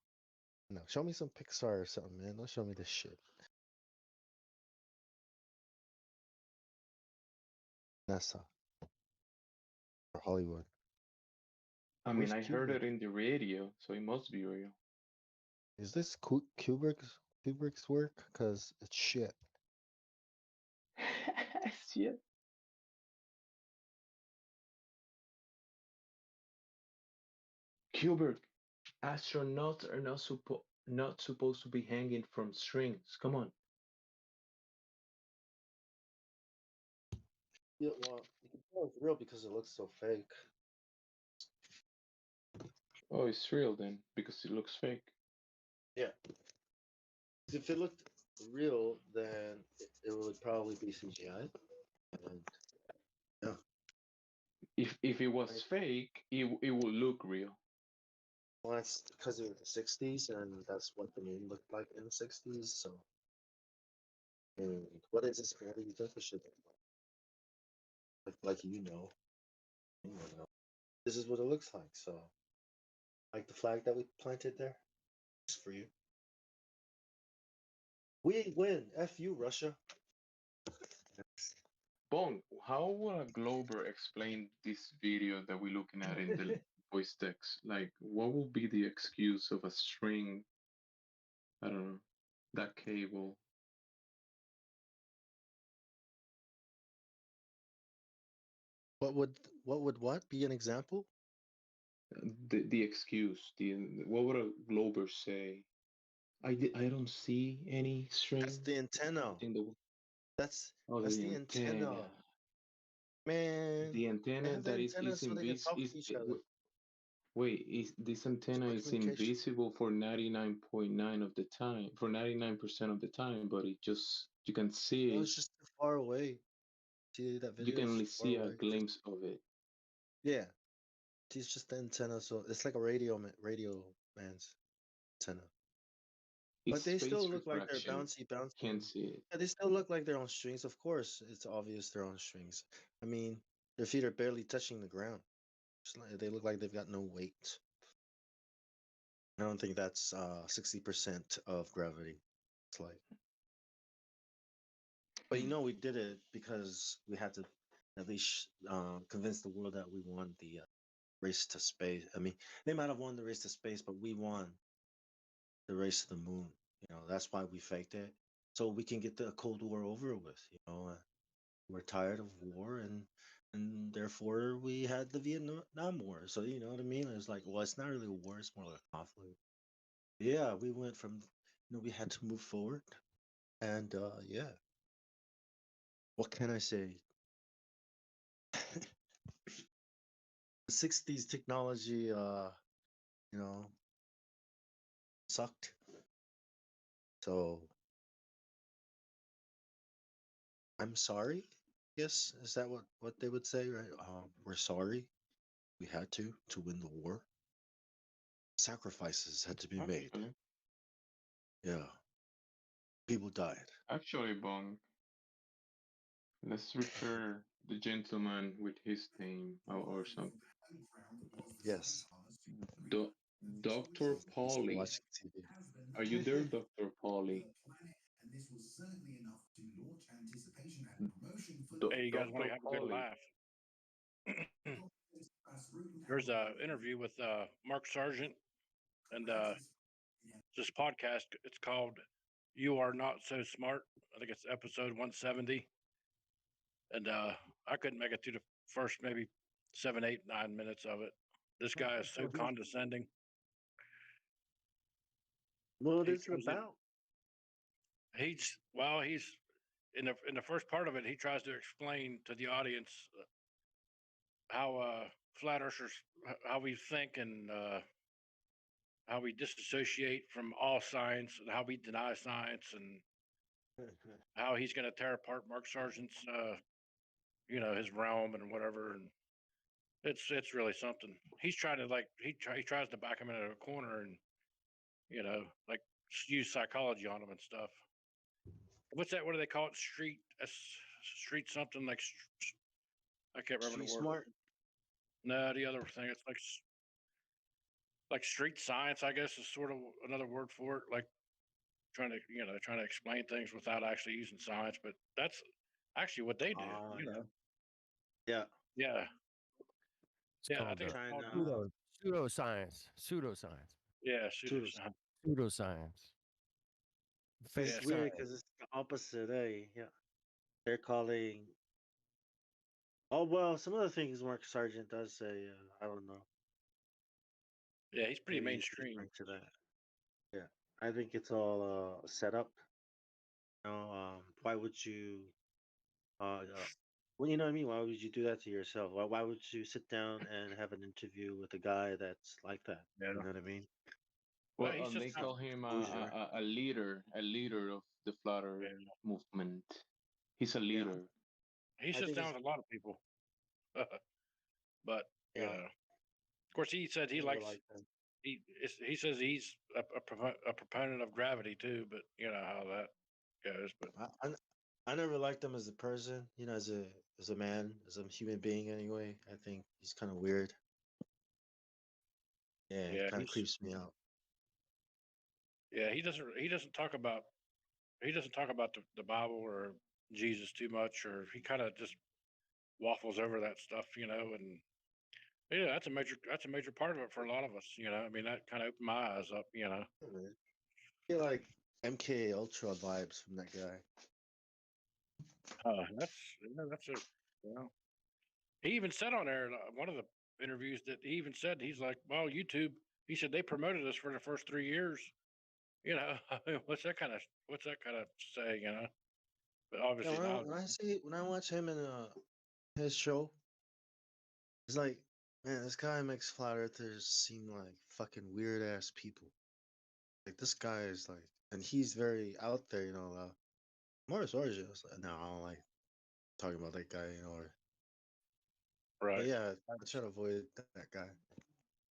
no. Show me some Pixar or something, man. Don't show me this shit. NASA or Hollywood. I mean, Where's I heard Kubrick? it in the radio, so it must be real. Is this Kubrick's work? Cause it's shit. Shit. Kubrick, astronauts are not not supposed to be hanging from strings. Come on. Yeah, well, you can tell it's real because it looks so fake. Oh, it's real then because it looks fake. Yeah. If it looked real, then it would probably be CGI. And yeah. If it was fake, it would look real. Well, that's because of the 60s, and that's what the moon looked like in the 60s. So, what is this? What do you think it should look like? Like you know, this is what it looks like. So, like the flag that we planted there, it's for you. We win. F you, Russia. Bong, how would a Glober explain this video that we're looking at in the voice text? Like, what would be the excuse of a string? I don't know, that cable. What be an example? The excuse. What would a Glober say? I don't see any string. That's the antenna. That's the the antenna. antenna. Man, The they antenna have the that antenna is so they can talk to each other. wait, is this antenna is communication. invisible for 99.9 of the time, for 99% of the time, but it just you can No, see it's just too far away. See that you video? can It's only too far see a away. glimpse of it. Yeah, it's just the antenna, so it's like a radio man's antenna. It's But they space still look like they're refraction. bouncy. Can't see it. Yeah, they still look like they're on strings. Of course, it's obvious they're on strings. I mean, their feet are barely touching the ground. They look like they've got no weight. I don't think that's 60% of gravity. It's like, but we did it because we had to at least convince the world that we won the race to space. I mean, they might have won the race to space, but we won the race to the moon. That's why we faked it, so we can get the Cold War over with. We're tired of war, and therefore we had the Vietnam War. So you know what I mean? It's like, well, it's not really a war; it's more like a conflict. Yeah, we went from, we had to move forward, and yeah. What can I say? The 60s technology, sucked. So I'm sorry. Yes, is that what they would say, right? We're sorry. We had to win the war. Sacrifices had to be made. Yeah. People died. Actually, Bong, let's refer the gentleman with his name or something. Yes. Dr. Pauly. Watching TV. Are you there, Dr. Pauly? Hey, you guys want to Dr. have a good Pauly. laugh? There's a interview with Mark Sargent, and this podcast. It's called "You Are Not So Smart." I think it's episode 170, and I couldn't make it through the first maybe 7, 8, 9 minutes of it. This guy is so condescending. What He is it comes in- about? He's in the first part of it. He tries to explain to the audience how flat earthers, how we think, and how we disassociate from all science, and how we deny science, and how he's going to tear apart Mark Sargent's, his realm and whatever. And it's really something. He's trying to he tries to back him into a corner and like use psychology on him and stuff. What's that? What do they call it? Street something like. I can't remember Street the word. smart. No, the other thing. It's like street science, I guess, is sort of another word for it. Like trying to explain things without actually using science. But that's actually what they do. Yeah. Yeah. It's Yeah, I called think it's China. pseudoscience. Pseudoscience. Yeah, Pseudoscience. Pseudoscience. Fake It's weird science. because it's the opposite, eh? Yeah. They're calling. Oh well, some of the things Mark Sargent does say, I don't know. Yeah, he's pretty Maybe he's mainstream. referring to that. Yeah. I think it's all set up. Why would you? Well, you know what I mean. Why would you do that to yourself? Why would you sit down and have an interview with a guy that's like that? Yeah. You know what I mean? Well, he's just they call him Hoosier. a leader of the flat Earth yeah. movement. He's a Yeah. leader. He I sits think down it's with a lot of people. But you yeah. know, of course, he said I he never likes. liked him. He says he's a proponent of gravity too, but you know how that goes. But I never liked him as a person. You know, as a man, as a human being. Anyway, I think he's kind of weird. Yeah, it yeah, kind of creeps me out. he doesn't talk about the Bible or Jesus too much, or he kind of just waffles over that stuff, you know. And yeah, that's a major part of it for a lot of us, you know. I mean, that kind of opened my eyes up, you know. I feel like MK Ultra vibes from that guy. That's a he even said on there one of the interviews that he even said he's like, well, YouTube. He said they promoted us for the first 3 years. You know, I mean, what's that kind of say? You know, but Yeah, obviously now, when I watch him in his show, it's like, man, this guy makes flat earthers seem like fucking weird ass people. Like this guy is like, and he's very out there, you know. Morris Orgeos. No, I don't like talking about that guy, you know. But right? yeah, I try to avoid that guy.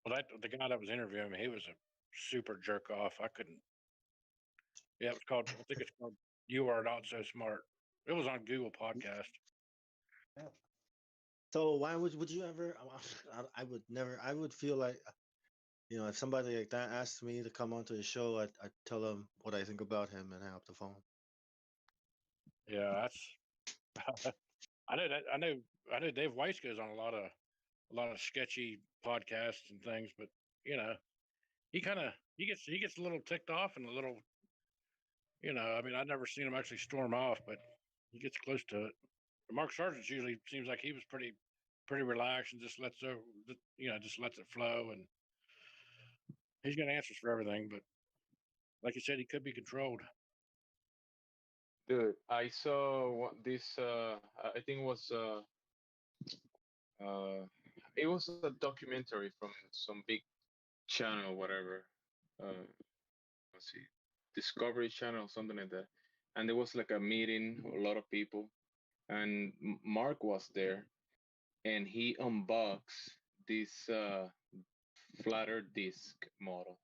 Well, that the guy that was interviewing me, he was a super jerk off. I couldn't. Yeah, it was called. I think it's called "You Are Not So Smart." It was on Google Podcast. Yeah. So why would you ever? I would never. I would feel like, you know, if somebody like that asked me to come onto the show, I'd tell them what I think about him and hang up the phone. Yeah, that's. I know Dave Weiss goes on a lot of sketchy podcasts and things, but you know, he gets a little ticked off and a little, you know. I mean, I've never seen him actually storm off, but he gets close to it. Mark Sargent usually seems like he was pretty relaxed and just just lets it flow, and he's got answers for everything. But like you said, he could be controlled. Dude, I saw this. I think uh, it was a documentary from some big channel, whatever. Let's see, Discovery Channel, something like that. And there was like a meeting, a lot of people, and Mark was there, and he unboxed this flat Earth disc model,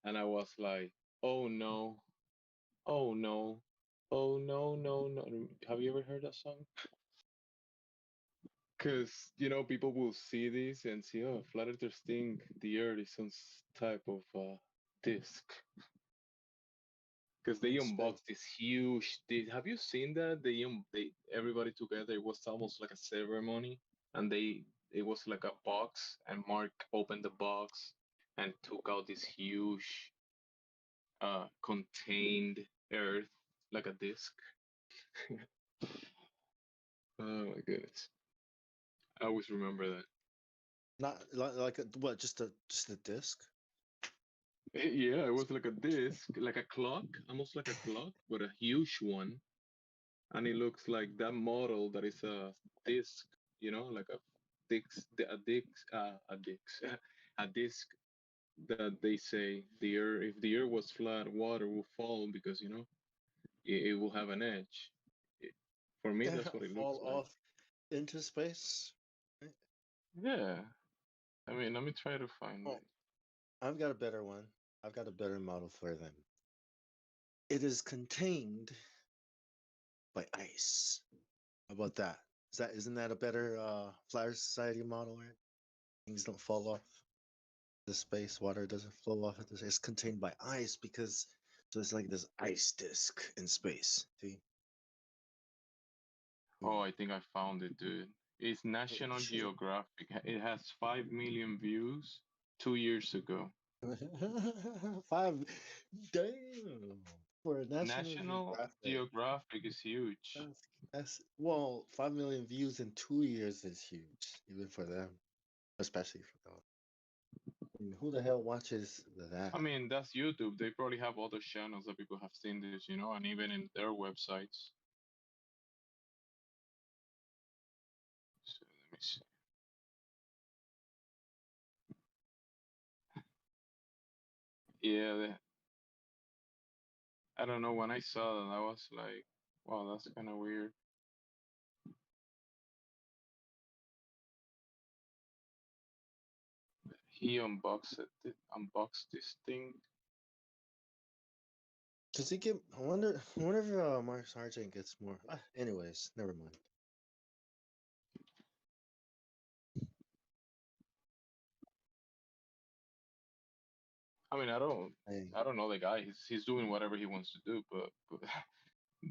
and I was like, "Oh no, oh no, oh no, no, no." Have you ever heard that song? Because people will see this and see, oh, flat earthers think the Earth is some type of disc. Because they unboxed this huge disc. Have you seen that? They everybody together. It was almost like a ceremony, and it was like a box, and Mark opened the box and took out this huge contained Earth like a disc. Oh my goodness. I always remember that. Not like what? Just a disc. Yeah, it was like a disc, like a clock, almost like a clock, but a huge one. And it looks like that model that is a disc, like a disc, a disc that they say if the earth was flat, water will fall because it will have an edge. For me, that's what it looks Fall like. off into space. Yeah, I mean, let me try to find it. I've got a better one. I've got a better model for them. It is contained by ice. How about that? Isn't that a better Flat Earth Society model, right? Things don't fall off the space, water doesn't flow off into space. It's contained by ice because so it's like this ice disk in space. See? Oh, I think I found it, dude. It's National Geographic. It has 5 million views 2 years ago. 5, damn. For a National Geographic is huge. Well, 5 million views in 2 years is huge, even for them, especially for them. Who the hell watches that? I mean, that's YouTube. They probably have other channels that people have seen this, you know, and even in their websites. So let me see. Yeah, I don't know. When I saw that, I was like, wow, that's kind of weird. He unboxed this thing. Does he get? I wonder if Mark Sargent gets more. Anyways, never mind. I mean, I don't know the guy. He's doing whatever he wants to do, but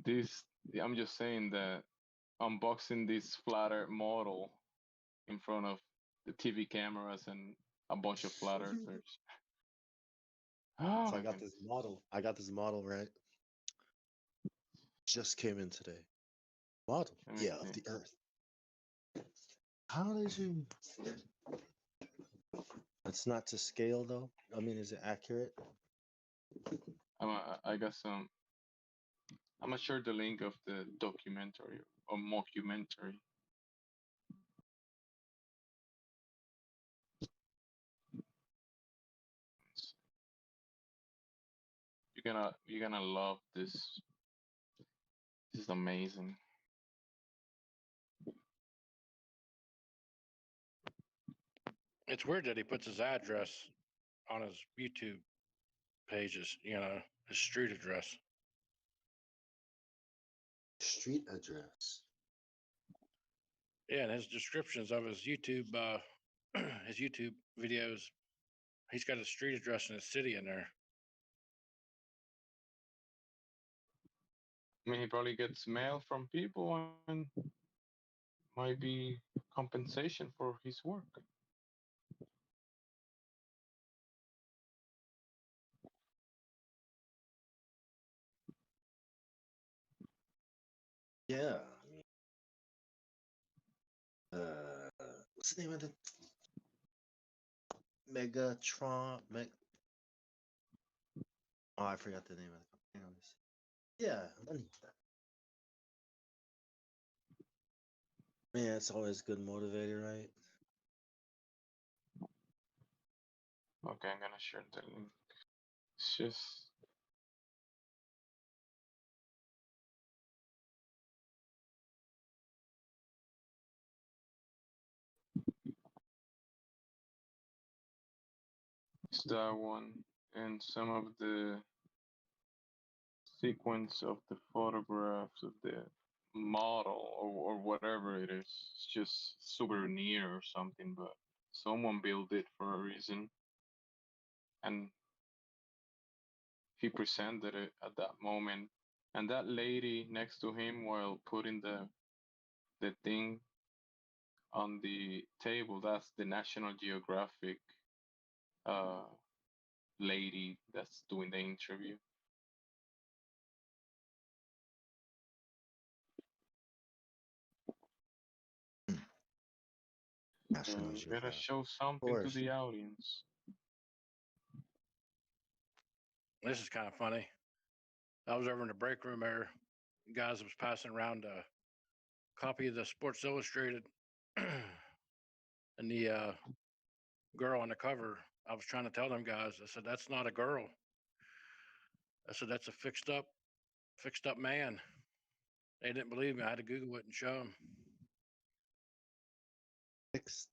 this, I'm just saying that unboxing this flat earth model in front of the TV cameras and a bunch of flat earthers. Oh So I my got goodness. this model. I got this model right. Just came in today. Model, Let me yeah, of see. the Earth. How did you? It's not to scale though. I mean, is it accurate? I got some. I'm gonna share the link of the documentary or mockumentary. You're gonna love this. This is amazing. It's weird that he puts his address on his YouTube pages, you know, his street address. Street address. Yeah, and his descriptions of his YouTube his YouTube videos, he's got a street address and a city in there. I mean, he probably gets mail from people and might be compensation for his work. Yeah. What's the name of the Megatron? Oh, I forgot the name of the company. Yeah, I need that. Man, it's always good motivator, right? Okay, I'm gonna share the link. It's just it's that one and some of the sequence of the photographs of the model or whatever it is. It's just souvenir or something, but someone built it for a reason. And he presented it at that moment. And that lady next to him while putting the thing on the table, that's the National Geographic uh, lady that's doing the interview. National You gotta Geographic. show something to the audience. This is kind of funny. I was over in the break room there. Guys was passing around a copy of the Sports Illustrated, and the girl on the cover. I was trying to tell them guys. I said that's not a girl. I said that's a fixed up man. They didn't believe me. I had to Google it and show them. Fixed.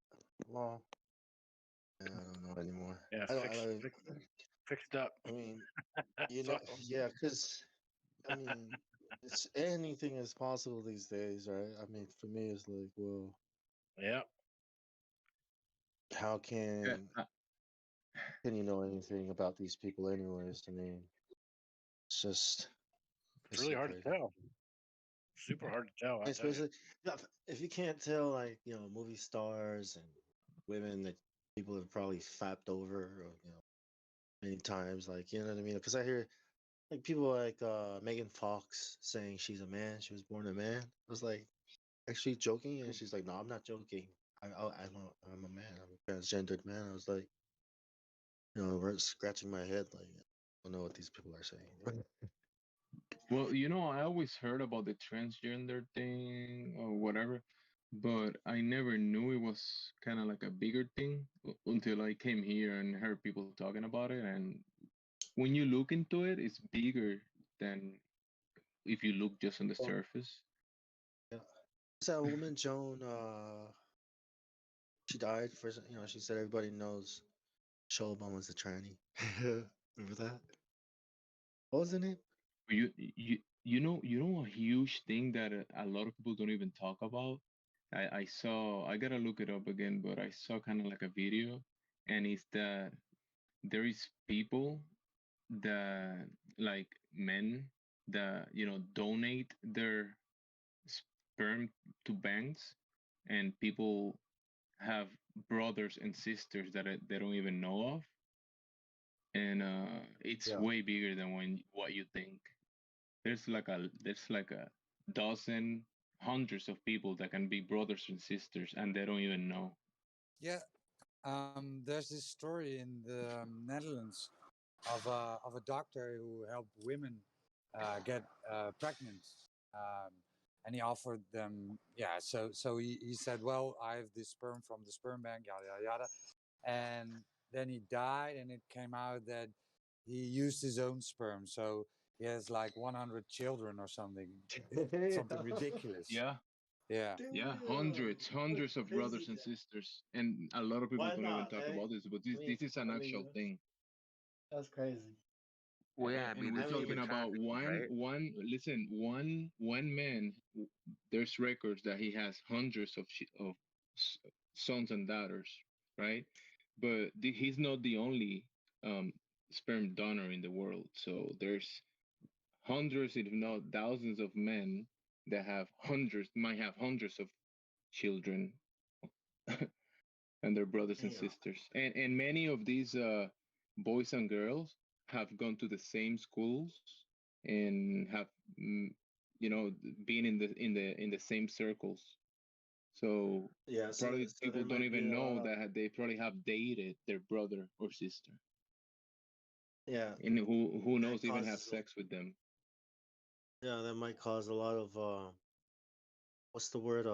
Well, I don't know anymore. Yeah, I don't. fixed up. I mean, you That's know, all. yeah, because I mean, it's anything is possible these days, right? I mean, for me, it's like, well, Yeah. how can you know anything about these people, anyways? I mean, it's just It's really so hard crazy. to tell. Super hard to tell. I tell you. Especially if you can't tell, like, movie stars and women that people have probably fapped over, or, many times, like, you know what I mean? Because I hear like people like Megan Fox saying she's a man, she was born a man. I was like, actually joking, and she's like, no, I'm not joking. I'm a man. I'm a transgendered man. I was like, scratching my head like I don't know what these people are saying. Well, I always heard about the transgender thing or whatever, but I never knew it was kind of like a bigger thing until I came here and heard people talking about it. And when you look into it, it's bigger than if you look just on the surface. Yeah. That woman Joan, she died for she said everybody knows Michelle Obama's a tranny. Remember that? What was the name? You know a huge thing that a lot of people don't even talk about. I gotta look it up again, but I saw kind of like a video, and it's that there is people that like men that donate their sperm to banks, and people have brothers and sisters that they don't even know of, and it's Yeah. way bigger than what you think. There's like a dozen, hundreds of people that can be brothers and sisters, and they don't even know. Yeah, there's this story in the Netherlands of a doctor who helped women get pregnant, and he offered them. Yeah, so he said, well, I have this sperm from the sperm bank, yada yada yada, and then he died, and it came out that he used his own sperm, so he has like 100 children or something, something ridiculous. Yeah, Yeah. yeah, hundreds of brothers and sisters, and a lot of people Why don't even not? talk Eh? about this, but this is an actual thing. That's crazy. Well, yeah, I And mean, we're it's talking human about trafficking, right? listen, one man. There's records that he has hundreds of s- sons and daughters, right? But he's not the only um, sperm donor in the world. So there's hundreds, if not thousands, of men that might have hundreds of children and their brothers and Damn. sisters. And many of these boys and girls have gone to the same schools and have mm, been in the same circles. So Yeah, probably so people there don't might be even a know lot of that they probably have dated their brother or sister, yeah. and who That knows, even have causes sex with them. yeah, that might cause a lot of what's the word?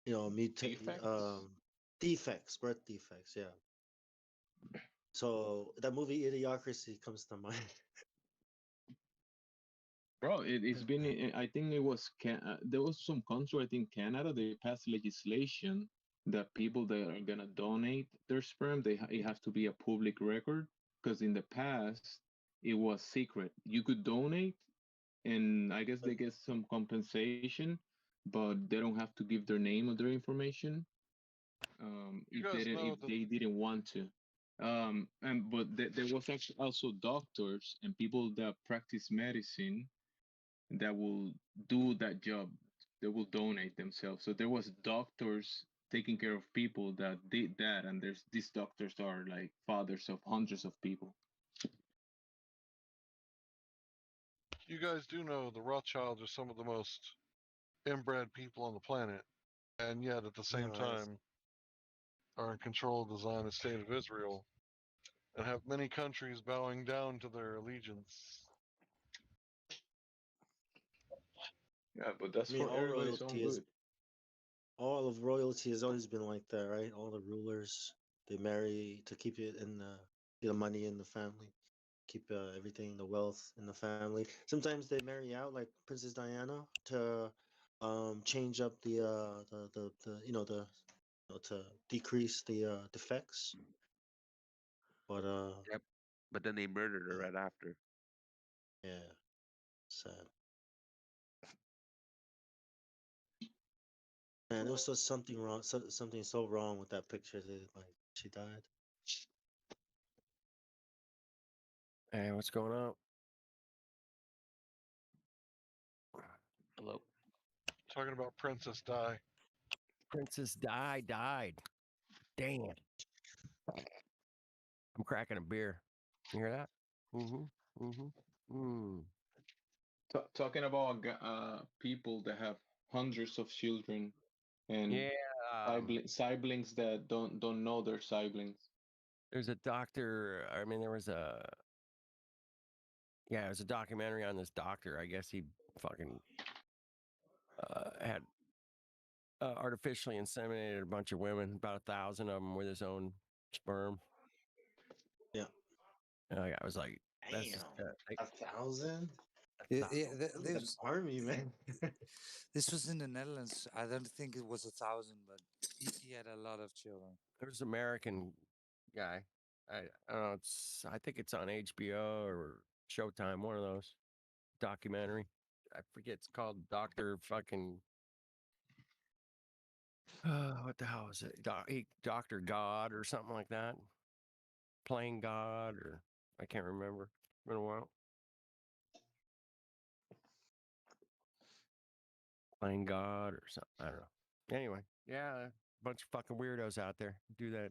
Defects. Defects, birth defects. Yeah. So that movie Idiocracy comes to mind. Bro, it's been. I think it was there was some country. I think Canada. They passed legislation that people that are gonna donate their sperm, it has to be a public record. Because in the past, it was secret. You could donate, and I guess they get some compensation, but they don't have to give their name or their information. You guys know If that they didn't want to. And but there was actually also doctors and people that practice medicine that will do that job. They will donate themselves. So there was doctors taking care of people that did that, and there's these doctors are like fathers of hundreds of people. you guys do know the Rothschilds are some of the most inbred people on the planet, and yet at the same time are in control of the Zionist state of Israel and have many countries bowing down to their allegiance. Yeah, but that's I mean, for everybody's own good. all of royalty has always been like that, right? All the rulers they marry to keep it in the money in the family, keep everything, the wealth in the family. Sometimes they marry out, like Princess Diana, to change up the to decrease the defects. But Yep. But then they murdered her right after. yeah, sad. Man, there was so something wrong, something so wrong with that picture that like she died. Hey, what's going on? Hello. Talking about Princess Di. Princess died. Damn. I'm cracking a beer. You hear that? Talking about people that have hundreds of children and Yeah. siblings that don't know their siblings. There's a doctor. I mean, there was a it was a documentary on this doctor. I guess he fucking had artificially inseminated a bunch of women, about 1,000 of them with his own sperm. Yeah. And I was like, that's just, 1,000. Yeah, That's an army, man. this was in the Netherlands. I don't think it was 1,000, but he had a lot of children. There's an American guy. I don't know. I think it's on HBO or Showtime. One of those documentary. I forget. It's called Doctor fucking. What the hell is it? Doctor God or something like that. Playing God, or I can't remember. It's been a while. Playing God or something. I don't know. Anyway, yeah, a bunch of fucking weirdos out there do that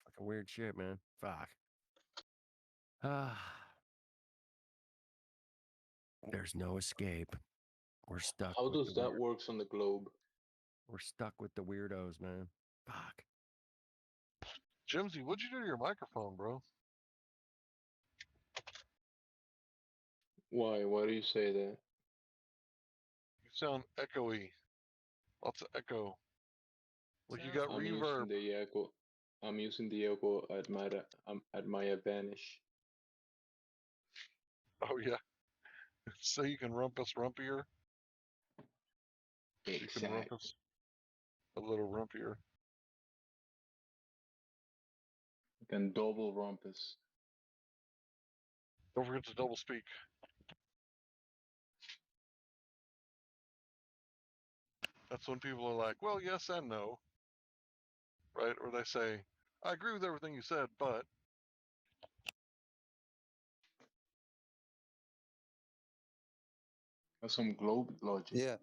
fucking weird shit, man. Fuck. There's no escape. We're stuck. How with does the that weird- works on the globe? We're stuck with the weirdos, man. Fuck. Jimsy, what'd you do to your microphone, bro? Why? Why do you say that? You sound echoey. Lots of echo. Like you got I'm reverb. using the echo. I'm using the echo at my advantage. Oh yeah. So you can rumpus rumpier. You can Exactly. rumpus a little rumpier. You can double rumpus. Don't forget to double speak. That's when people are like, well, yes and no. Right? Or they say, I agree with everything you said, but That's some globe logic. Yeah,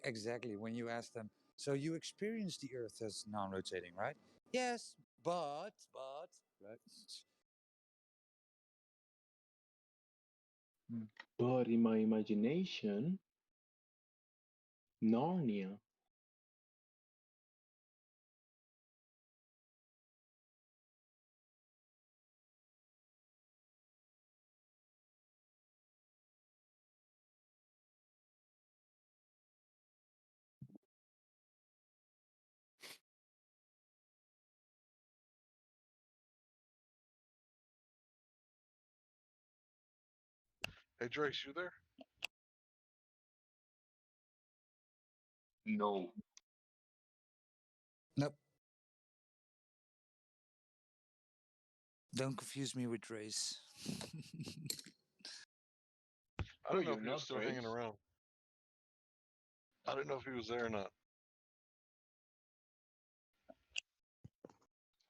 exactly. When you ask them, so you experience the Earth as non-rotating, right? Yes, but right? But in my imagination, Narnia. hey, Drace, you there? No. Nope. Don't confuse me with race. I don't know you're if he was not still hanging Drace. around. I didn't know if he was there or not.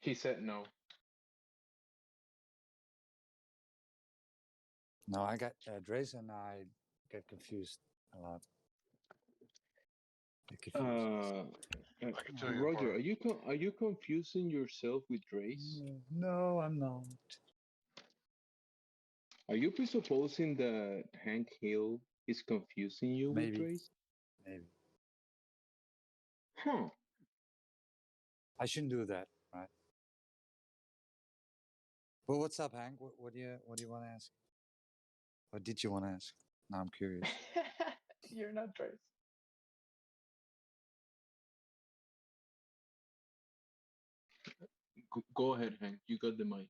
He said no. No, I got Drace and I get confused a lot. I can tell you Roger, apart. are you confusing yourself with Drace? No, I'm not. Are you presupposing that Hank Hill is confusing you with Maybe. Drace? Maybe. Huh. I shouldn't do that, right? Well, what's up, Hank? What do you want to ask? What did you want to ask? Now I'm curious. You're not Trace. Go ahead, Hank. You got the mic.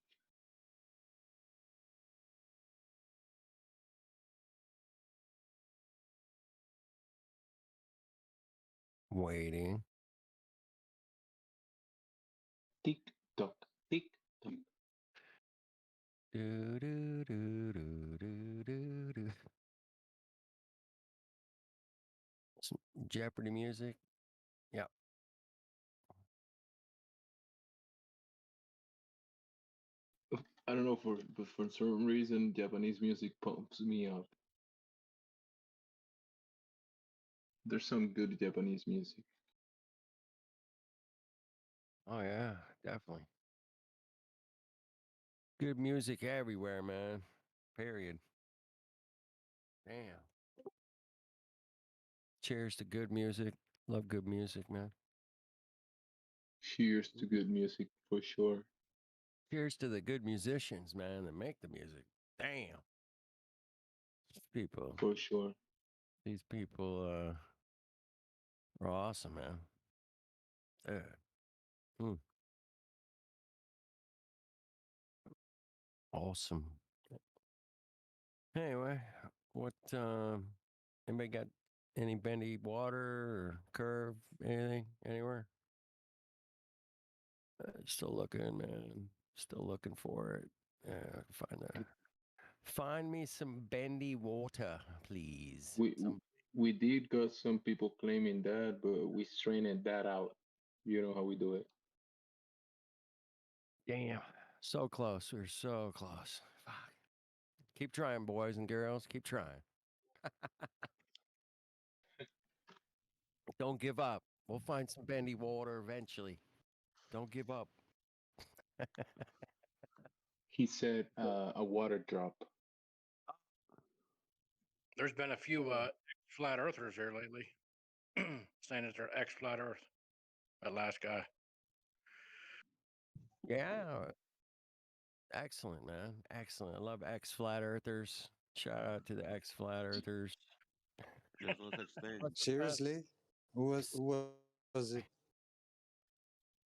Waiting. Tick tock, tick tock. Do, do, do, do, do, do, do. Some Jeopardy music. Yep. I don't know but for some reason Japanese music pumps me up. There's some good Japanese music. Oh yeah, definitely. Good music everywhere, man. Period. Damn. Cheers to good music. Love good music, man. Cheers to good music for sure. Cheers to the good musicians, man, that make the music. Damn. These people. For sure. These people are awesome, man. Awesome. Anyway, what anybody got any bendy water or curve, anything, anywhere? Still looking, man. Still looking for it. Find me some bendy water, please. We did got some people claiming that, but we straining that out. You know how we do it. Damn. So close. We're so close. Fuck. Keep trying, boys and girls. Keep trying. Don't give up. We'll find some bendy water eventually. Don't give up. He said a water drop. There's been a few flat earthers here lately saying that they're ex-flat Earth. That last guy. Yeah. Excellent, man. Excellent. I love ex-flat earthers. Shout out to the ex-flat earthers. There's no such thing. Seriously? Who was it?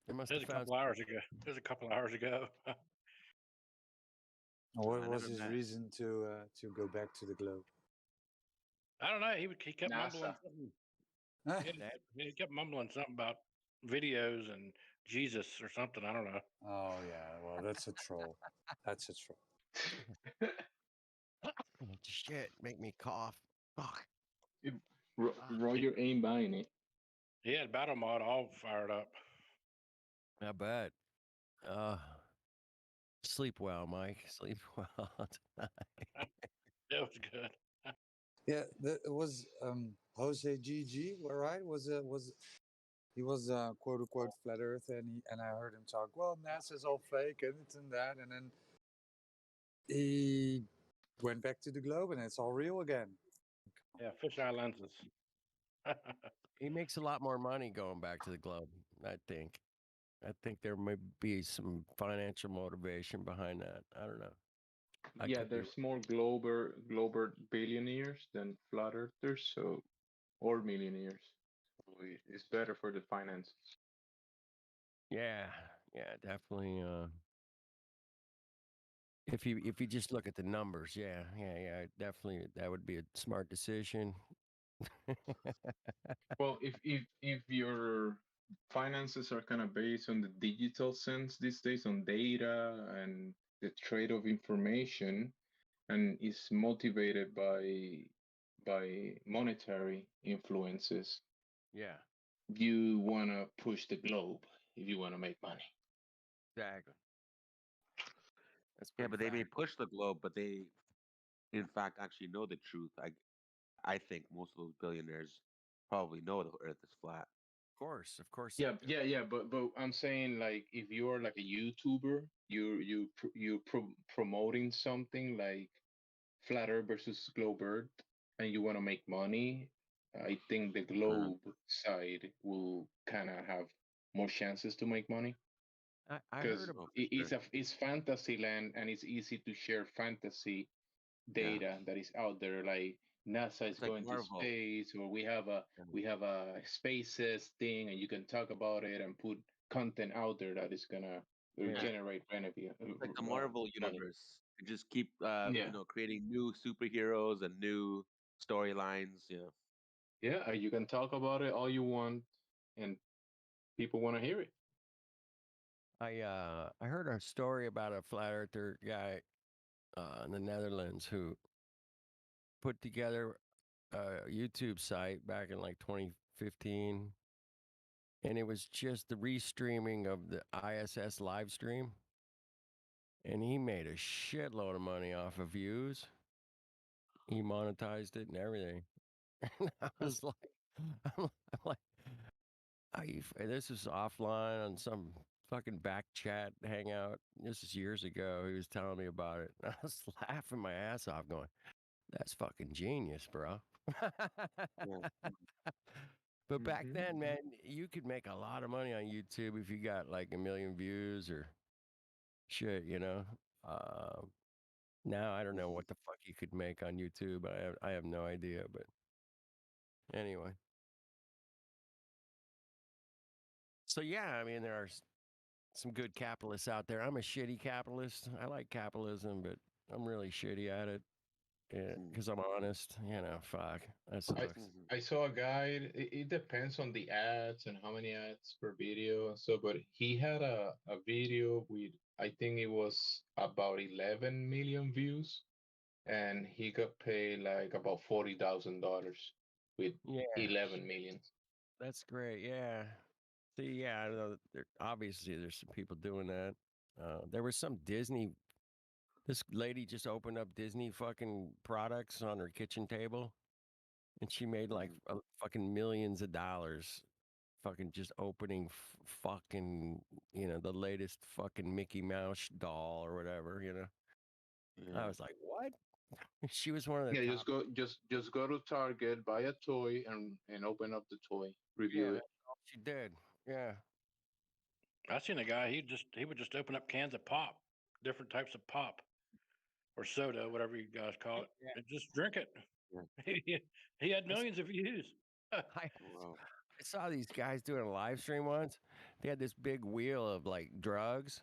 It must It was have a couple hours ago. It was a couple hours ago. What was his reason to go back to the globe? I don't know. He kept mumbling NASA. something. He kept mumbling something about videos and Jesus or something. I don't know. Oh yeah, well that's a troll. That's a troll. Shit, make me cough. Fuck. Roger ain't buying it. He had battle mod all fired up. I bet. Sleep well, Mike. Sleep well tonight. It was good. Yeah, it was Jose GG, right? Was he was quote unquote flat Earth, and I heard him talk. Well, NASA's all fake and it's and that, and then he went back to the globe, and it's all real again. Yeah, fisheye lenses. He makes a lot more money going back to the globe, I think. I think there may be some financial motivation behind that. I don't know. Yeah, there's more global billionaires than flat earthers, so or millionaires. So it's better for the finances. Yeah, definitely. If you just look at the numbers, yeah, definitely that would be a smart decision. Well, if your finances are kind of based on the digital sense these days, on data and the trade of information, and is motivated by monetary influences, Yeah, you want to push the globe if you want to make money. exactly. Yeah, but they may push the globe, but they, in fact, actually know the truth. I think most of those billionaires probably know the Earth is flat. Of course. Yeah, but I'm saying, like, if you're like a YouTuber, you're promoting something like flat Earth versus globe Earth, and you want to make money. I think the globe side will kind of have more chances to make money. I Because heard about it's fantasy land, and it's easy to share fantasy data that is out there. Like NASA is like going to Marvel. space, or we have a spaces thing, and you can talk about it and put content out there that is gonna generate revenue. Like the Marvel money. universe. You just keep Yeah. creating new superheroes and new storylines. Yeah. Yeah, you can talk about it all you want, and people want to hear it. I heard a story about a flat earther guy in the Netherlands who put together a YouTube site back in like 2015, and it was just the restreaming of the ISS live stream, and he made a shitload of money off of views. He monetized it and everything. And I was like, I'm like, this is offline on some fucking back chat hangout. This is years ago. He was telling me about it. I was laughing my ass off, going, "That's fucking genius, bro." But back then, man, you could make a lot of money on YouTube if you got like 1 million views or shit, you know. Now I don't know what the fuck you could make on YouTube. I have no idea, but anyway. So yeah, I mean there are some good capitalists out there. I'm a shitty capitalist. I like capitalism, but I'm really shitty at it. Because I'm honest, you know, fuck, that I sucks. I saw a guide. It depends on the ads and how many ads per video and so, but he had a video with, I think it was about 11 million views, and he got paid like about $40,000 with Yeah, 11 million. that's great. Yeah. See, yeah, I know that obviously there's some people doing that. There was some Disney. This lady just opened up Disney fucking products on her kitchen table, and she made like fucking millions of dollars, fucking just opening fucking the latest fucking Mickey Mouse doll or whatever. I was like, what? She was one of the Yeah, top. just go to Target, buy a toy, and open up the toy, Yeah, review it. that's all she did. Yeah. I seen a guy. He would just open up cans of pop, different types of pop or soda, whatever you guys call it, Yeah. and just drink it. He had millions of views. I saw these guys doing a live stream once. They had this big wheel of like drugs,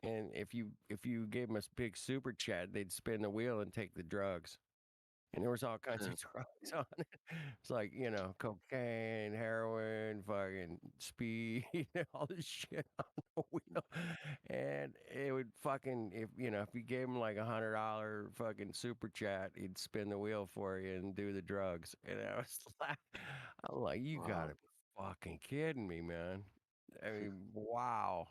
and if you gave them a big super chat, they'd spin the wheel and take the drugs. And there was all kinds of drugs on it. It's like cocaine, heroin, fucking speed, all this shit on the wheel. And it would fucking if you gave him like $100 fucking super chat, he'd spin the wheel for you and do the drugs. And I was I'm like, you gotta be fucking kidding me, man. I mean, wow.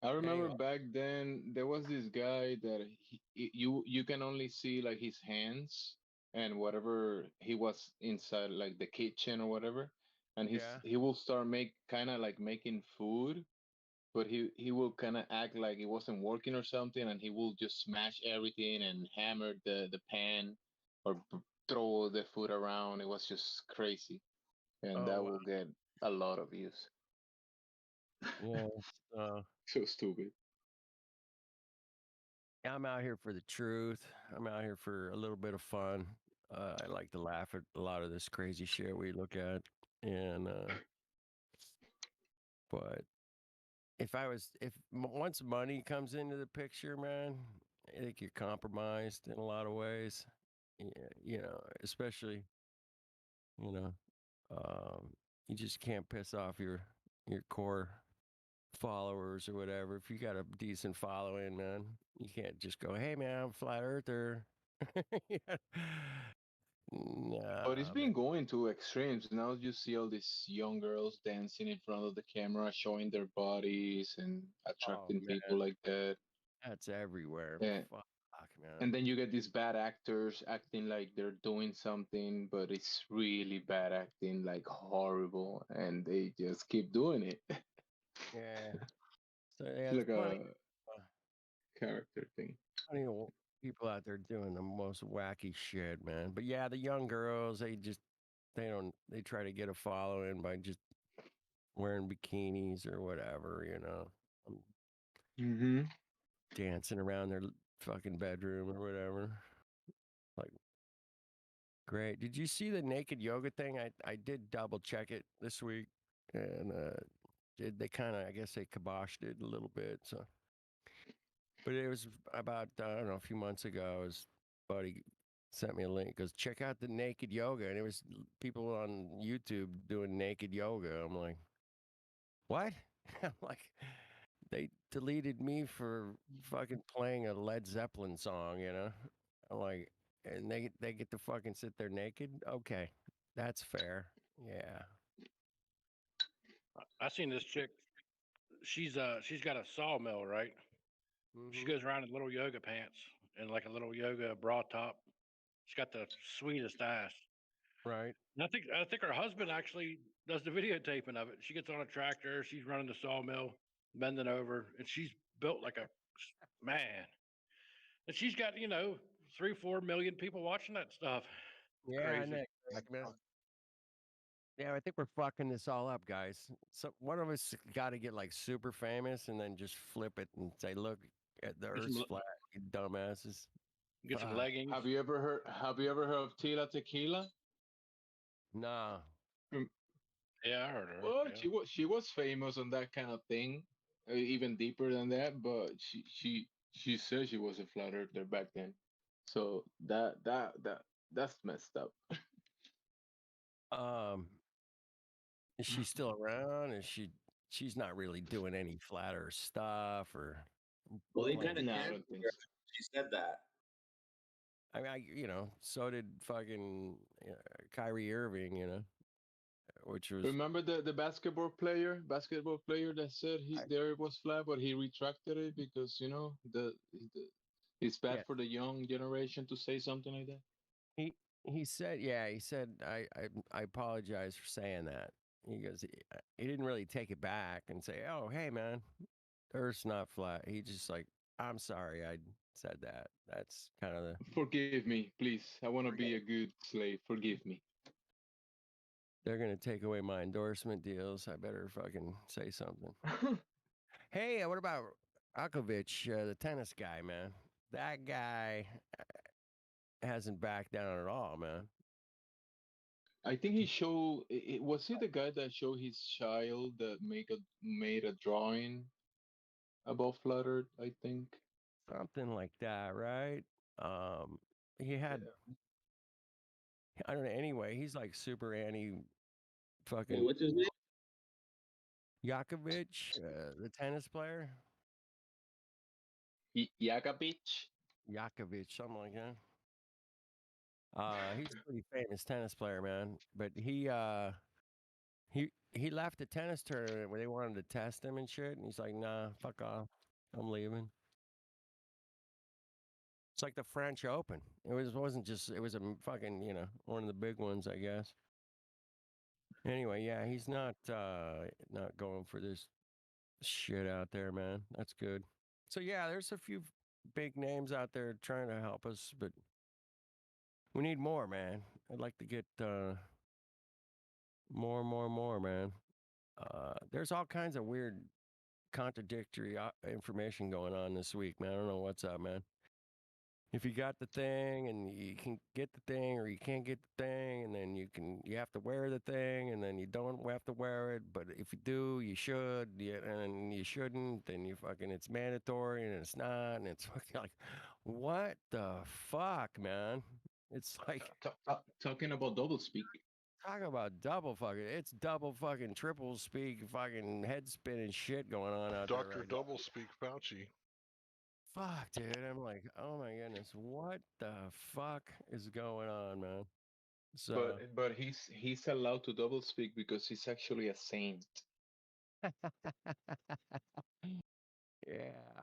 I remember Anyway, back then there was this guy that you can only see like his hands and whatever he was inside like the kitchen or whatever, and yeah. he will start make kind of like making food, but he will kind of act like it wasn't working or something, and he will just smash everything and hammer the pan or throw the food around. It was just crazy, and Oh that wow. will get a lot of views. Yeah. So stupid. I'm out here for the truth. I'm out here for a little bit of fun. I like to laugh at a lot of this crazy shit we look at, and but once money comes into the picture, man, I think you're compromised in a lot of ways. Yeah, especially you know, um, you just can't piss off your core followers or whatever. If you got a decent following, man, you can't just go, "Hey, man, I'm a flat earther." Yeah. But it's Nah, man. been going to extremes. Now you see all these young girls dancing in front of the camera, showing their bodies and Oh attracting man, people like that. that's everywhere. Yeah. Fuck, And man. then you get these bad actors acting like they're doing something, but it's really bad acting, like horrible, and they just keep doing it. Yeah. So yeah, It's there's like plenty, a uh, character thing. plenty of people out there doing the most wacky shit, man. But yeah, the young girls, they try to get a following by just wearing bikinis or whatever, Mm-hmm. dancing around their fucking bedroom or whatever. Like, great. Did you see the naked yoga thing? I did double check it this week, and they kind of, I guess they kiboshed it a little bit. So, but it was about I don't know, a few months ago. His buddy sent me a link. Goes, check out the naked yoga, and it was people on YouTube doing naked yoga. I'm like, what? I'm like, they deleted me for fucking playing a Led Zeppelin song. I'm like, and they get to fucking sit there naked. Okay, that's fair. Yeah. I seen this chick. She's got a sawmill, right? She Mm-hmm. goes around in little yoga pants and like a little yoga bra top. She's got the sweetest ass. Right. And I think her husband actually does the videotaping of it. She gets on a tractor, she's running the sawmill, bending over, and she's built like a man. And she's got 3-4 million people watching that stuff. Yeah, I Crazy. know, man. Yeah, I think we're fucking this all up, guys. So one of us got to get like super famous and then just flip it and say, "Look, the Get some, Earth's flat, you dumbasses." get some Fuck. leggings. Have you ever heard of Tila Tequila? Nah. Mm, Yeah, I heard her. Well, Yeah. she was famous on that kind of thing, even deeper than that. But she said she was a flat earther back then. So that's messed up. Um, is she still around? Is she? She's not really doing any flat Earth stuff, or Well, they kind like. of No, I canceled don't think her so. after she said that. I mean, so did fucking Kyrie Irving, which was Remember the basketball player that said there was flat, but he retracted it because it's bad yeah. for the young generation to say something like that. He he said, yeah, he said, I apologize for saying that. He goes, he didn't really take it back and say, oh, hey man, the Earth's not flat. He just like, I'm sorry, I said that. That's kind of the. Forgive me, please. I want to be a good slave. Forgive me. They're gonna take away my endorsement deals. I better fucking say something. Hey, what about Akovic, the tennis guy, man? That guy hasn't backed down at all, man. I think he showed. Was he the guy that showed his child that made a drawing about flat Earth? I think. Something like that, right? He had, I don't know. Anyway, he's like super anti Wait, fucking what's his name? Yakovic, the tennis player. Yagabic. Yakovic, something like that. He's a pretty famous tennis player, man. But he left the tennis tournament where they wanted to test him and shit, and he's like, nah, fuck off. I'm leaving. It's like the French Open. Wasn't just it was a fucking, one of the big ones, I guess. Anyway, yeah, he's not going for this shit out there, man. That's good. So yeah, there's a few big names out there trying to help us, but we need more, man. I'd like to get more, man. There's all kinds of weird, contradictory information going on this week, man. I don't know what's up, man. If you got the thing and you can get the thing, or you can't get the thing, and then you have to wear the thing, and then you don't have to wear it, but if you do, you should, and you shouldn't, then it's mandatory, and it's not, and it's fucking like, what the fuck, man? It's like Talking about double speak. talking about double fucking, it's double fucking triple speak, fucking head spinning shit going on out there Dr. right now. Doublespeak Fauci. Fuck, dude. I'm like, oh my goodness, what the fuck is going on, man? So, But he's allowed to double speak because he's actually a saint. yeah.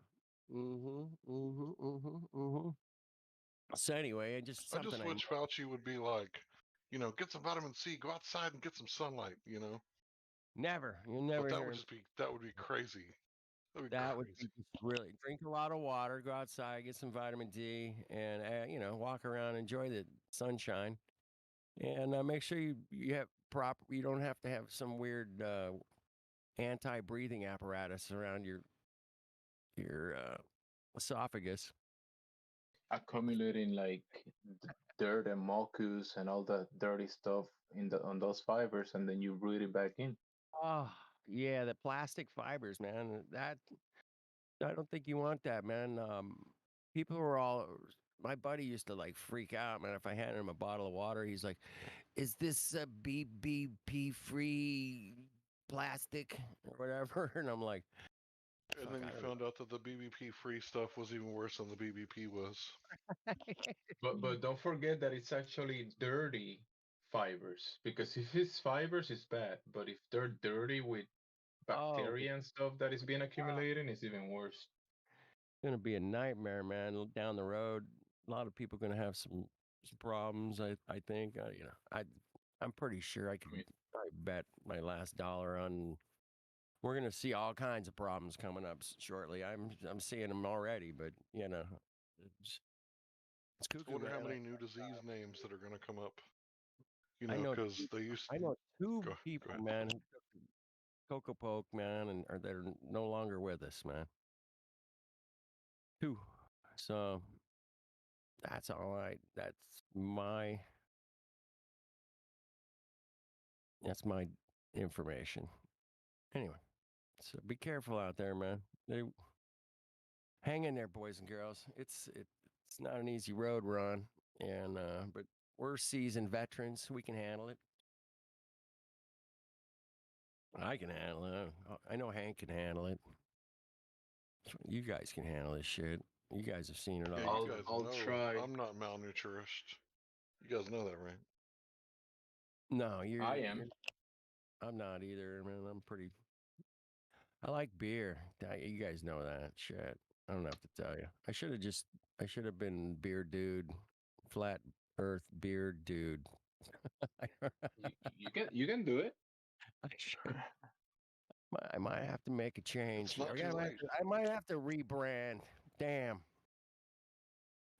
So anyway, just I just something I wish Fauci would be like, get some vitamin C, go outside and get some sunlight, you'll But never that hear would him. just be that would be crazy. That'd be That would crazy. be just really drink a lot of water, go outside, get some vitamin D, and walk around, enjoy the sunshine, and make sure you have proper. You don't have to have some weird anti-breathing apparatus around your esophagus. Accumulating like dirt and mucus and all that dirty stuff on those fibers, and then you breathe it back in. Oh, yeah, the plastic fibers, man. I don't think you want that, man. People were all. My buddy used to like freak out, man. If I handed him a bottle of water, he's like, "Is this a BBP free plastic or whatever?" And I'm like, And then you found out that the BBP free stuff was even worse than the BBP was. But don't forget that it's actually dirty fibers, because if it's fibers, it's bad. But if they're dirty with bacteria and stuff that is being accumulating, it's even worse. It's gonna be a nightmare, man. Down the road, a lot of people gonna have some problems. I think. I'm pretty sure I could probably bet my last dollar on. We're gonna see all kinds of problems coming up shortly. I'm seeing them already, but it's I cuckoo, wonder how man. many new disease names that are going to come up. You I know, know. because they used. I know two Go people, ahead. man, who took the Coco Poke, man, and or they're no longer with us, man. Two. So that's all right. That's my information. Anyway, so be careful out there, man. Hang in there, boys and girls. It's not an easy road we're on, and but we're seasoned veterans. We can handle it. I can handle it. I know Hank can handle it. You guys can handle this shit. You guys have seen it Yeah, all. you guys I'll know try. I'm not malnourished. You guys know that, right? No, I am. I'm not either, man. I like beer. You guys know that shit. I don't have to tell you. I should have been beer dude, flat earth beer dude. You can do it. I should. I might have to make a change. It's not too late. I might have to rebrand. Damn.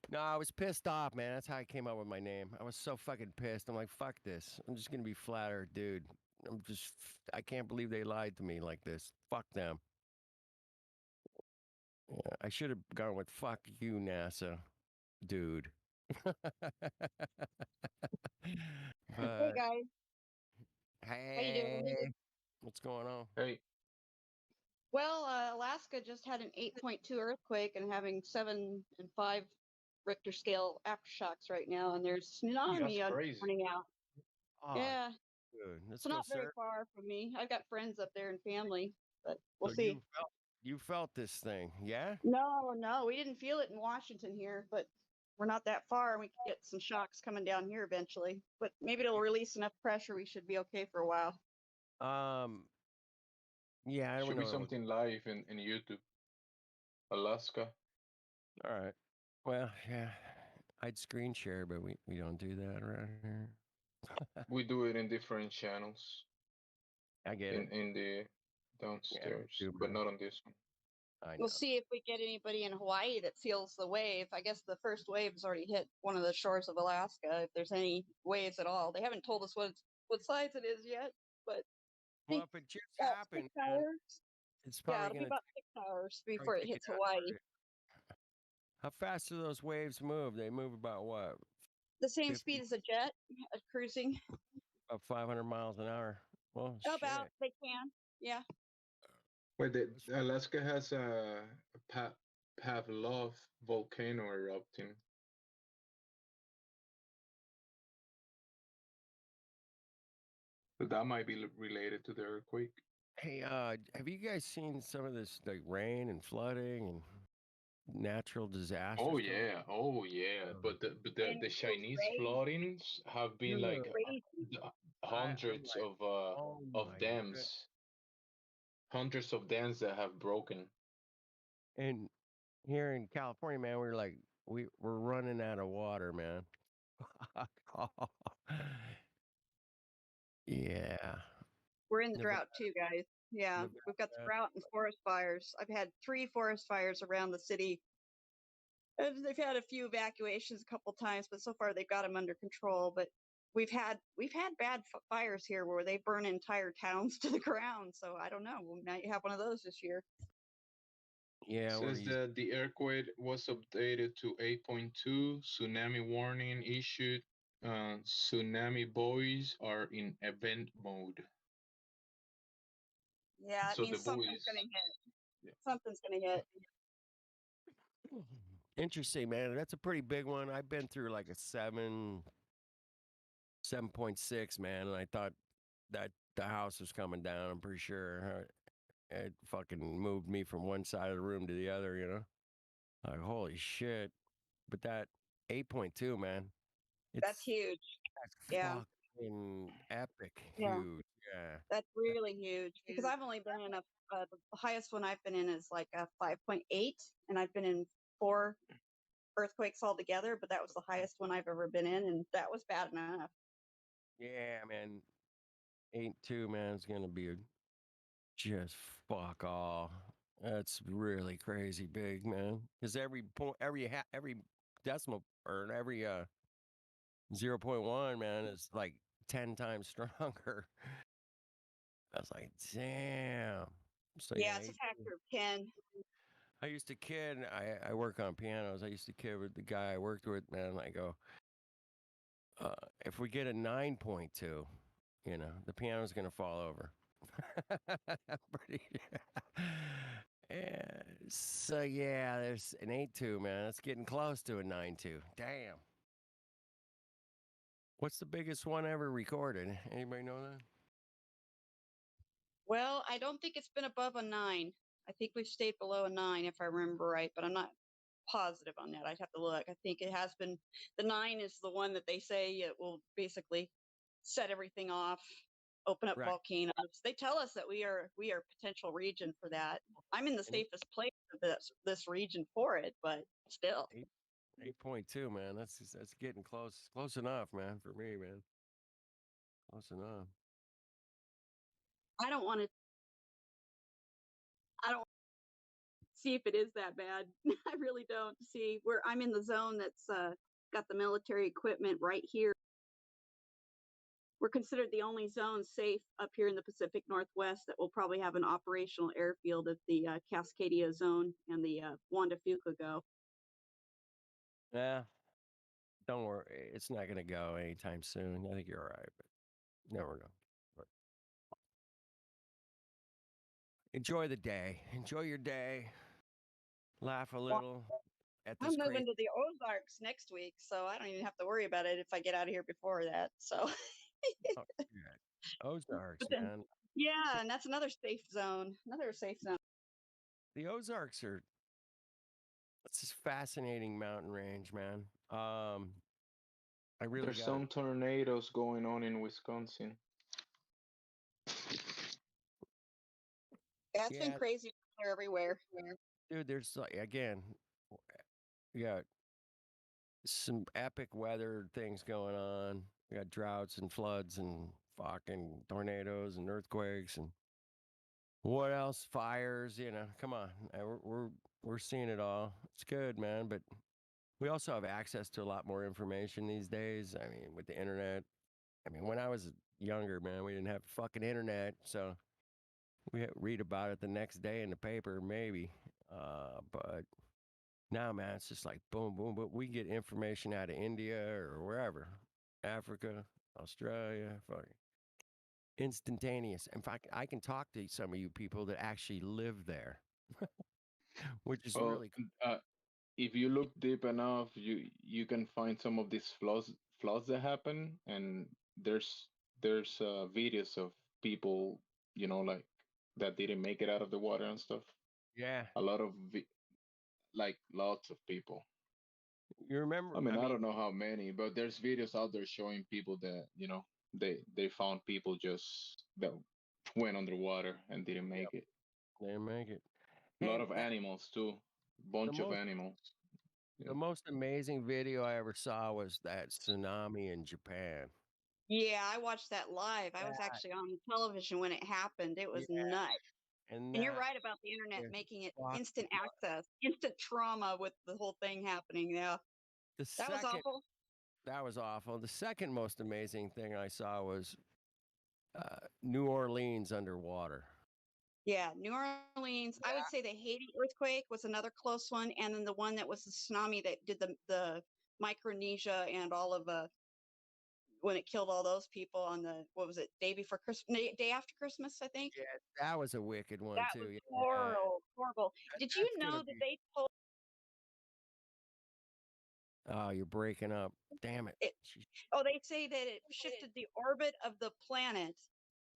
No, I was pissed off, man. That's how I came up with my name. I was so fucking pissed. I'm like, fuck this. I'm just gonna be flat earth dude. I can't believe they lied to me like this. Fuck them. Yeah, I should have gone with fuck you, NASA, dude. Hey But guys, how you doing? hey, what's going on? Hey, Well, Alaska just had an 8.2 earthquake and having 7 and 5 Richter scale aftershocks right now, and there's that's tsunami crazy. running out. Oh, Yeah, dude, let's it's go, not very sir. far from me. I've got friends up there and family, but we'll So see. you felt this thing, yeah? No, we didn't feel it in Washington here, but we're not that far, and we can get some shocks coming down here eventually. But maybe it'll release enough pressure. We should be okay for a while. Um, yeah, I don't Should be know. something live in YouTube. Alaska. All right. Well, yeah, I'd screen share, but we don't do that around here. We do it in different channels I get it. in the Yeah, downstairs, too, but man. not on this one. I We'll know. see if we get anybody in Hawaii that feels the wave. I guess the first wave has already hit one of the shores of Alaska. If there's any waves at all, they haven't told us what size it is yet. But Well, if it just about happened, 6 man, hours. it's Yeah, probably it'll be gonna about 6 hours probably before it take it hits out. Hawaii. How fast do those waves move? They move about what? The same 50, speed as a jet, cruising. about 500 miles an hour. Well, About shit. they can. Yeah. Wait, Alaska has a Pavlov volcano erupting. So that might be related to the earthquake. Hey, have you guys seen some of this like rain and flooding and natural disasters? Oh yeah, oh yeah. But the Chinese floodings have been like hundreds oh of my dams, goodness. hundreds of dams that have broken. And here in California, man, we're running out of water, man. Yeah. We're in the Nevada, drought too, guys. Yeah, we've got Nevada. drought and forest fires. I've had 3 forest fires around the city. And they've had a few evacuations a couple times, but so far they've got them under control. But we've had bad fires here where they burn entire towns to the ground. So I don't know. We might have one of those this year. Yeah, Says that the earthquake was updated to 8.2. Tsunami warning issued. Tsunami buoys are in event mode. Yeah, it So the means something's buoys. gonna hit. Yeah. Something's gonna hit. interesting, man. That's a pretty big one. I've been through like a 7.6, man, and I thought that the house was coming down. I'm pretty sure it fucking moved me from one side of the room to the other. Like holy shit. But that 8.2, man, That's it's huge. Yeah. fucking epic Yeah. huge. Yeah. That's really huge because I've only been in the highest one I've been in is like a 5.8, and I've been in 4 earthquakes altogether, but that was the highest one I've ever been in, and that was bad enough. Yeah, man. 8.2, man, is gonna be just fuck all. That's really crazy big, man. Because every point, every decimal or every 0.1, man, is like 10 times stronger. I was like, damn. So Yeah, yeah, it's a factor of 10. I used to kid. I work on pianos. I used to kid with the guy I worked with, man. I go, if we get a 9.2, the piano's gonna fall over. Pretty. Yeah. So yeah, there's an 8.2, man. It's getting close to a 9.2. Damn. What's the biggest one ever recorded? Anybody know that? Well, I don't think it's been above a 9. I think we've stayed below a 9, if I remember right, but I'm not positive on that. I'd have to look. I think it has been, the 9 is the one that they say it will basically set everything off, open up Right. volcanoes. They tell us that we are potential region for that. I'm in the safest place of this region for it, but still. 8.2, man. That's getting close enough, man, for me, man. Close enough. I don't want to see if it is that bad. I really don't see where I'm in the zone that's got the military equipment right here. We're considered the only zone safe up here in the Pacific Northwest that will probably have an operational airfield if the Cascadia zone and the Juan de Fuca go. Yeah. Don't worry. It's not going to go anytime soon. I think you're all right, but never know. But enjoy the day. Enjoy your day. Laugh a little at I'm this crazy. moving to the Ozarks next week, so I don't even have to worry about it if I get out of here before that. So, Oh, yeah. Ozarks, but then, man. yeah, and that's another safe zone. Another safe zone. The Ozarks are. It's this fascinating mountain range, man. I really There's got. some tornadoes going on in Wisconsin. Yeah, it's been crazy everywhere. Dude, there's like again, you got some epic weather things going on. We got droughts and floods and fucking tornadoes and earthquakes and what else? Fires. Come on, we're seeing it all. It's good, man. But we also have access to a lot more information these days. I mean, with the internet. I mean, when I was younger, man, we didn't have fucking internet, so we read about it the next day in the paper, maybe. But now, man, it's just like boom, boom, boom. We get information out of India or wherever, Africa, Australia, fucking instantaneous. In fact, I can talk to some of you people that actually live there, which is Well, really if you look deep enough, you can find some of these flaws that happen, and there's videos of people, like that didn't make it out of the water and stuff. Yeah. A lot of like lots of people. You remember? I mean, I don't know how many, but there's videos out there showing people that they found people just that went underwater and didn't make it. They didn't make it. A Hey, lot of animals too, bunch of most animals. the most amazing video I ever saw was that tsunami in Japan. Yeah, I watched that live. I was actually on television when it happened. It was nuts. And And you're that right about the internet is making it fucking instant access, instant trauma with the whole thing happening. Yeah. The That was second, awful. that was awful. The second most amazing thing I saw was New Orleans underwater. Yeah, New Orleans. I would say the Haiti earthquake was another close one, and then the one that was the tsunami that did the Micronesia and all of when it killed all those people on the what was it, day before Christmas, day after Christmas, I think. Yeah, that was a wicked one That too. was Yeah, horrible, horrible. Did you that's know gonna that be. they told Oh, you're breaking up. Damn it. it? Oh, they say that it shifted the orbit of the planet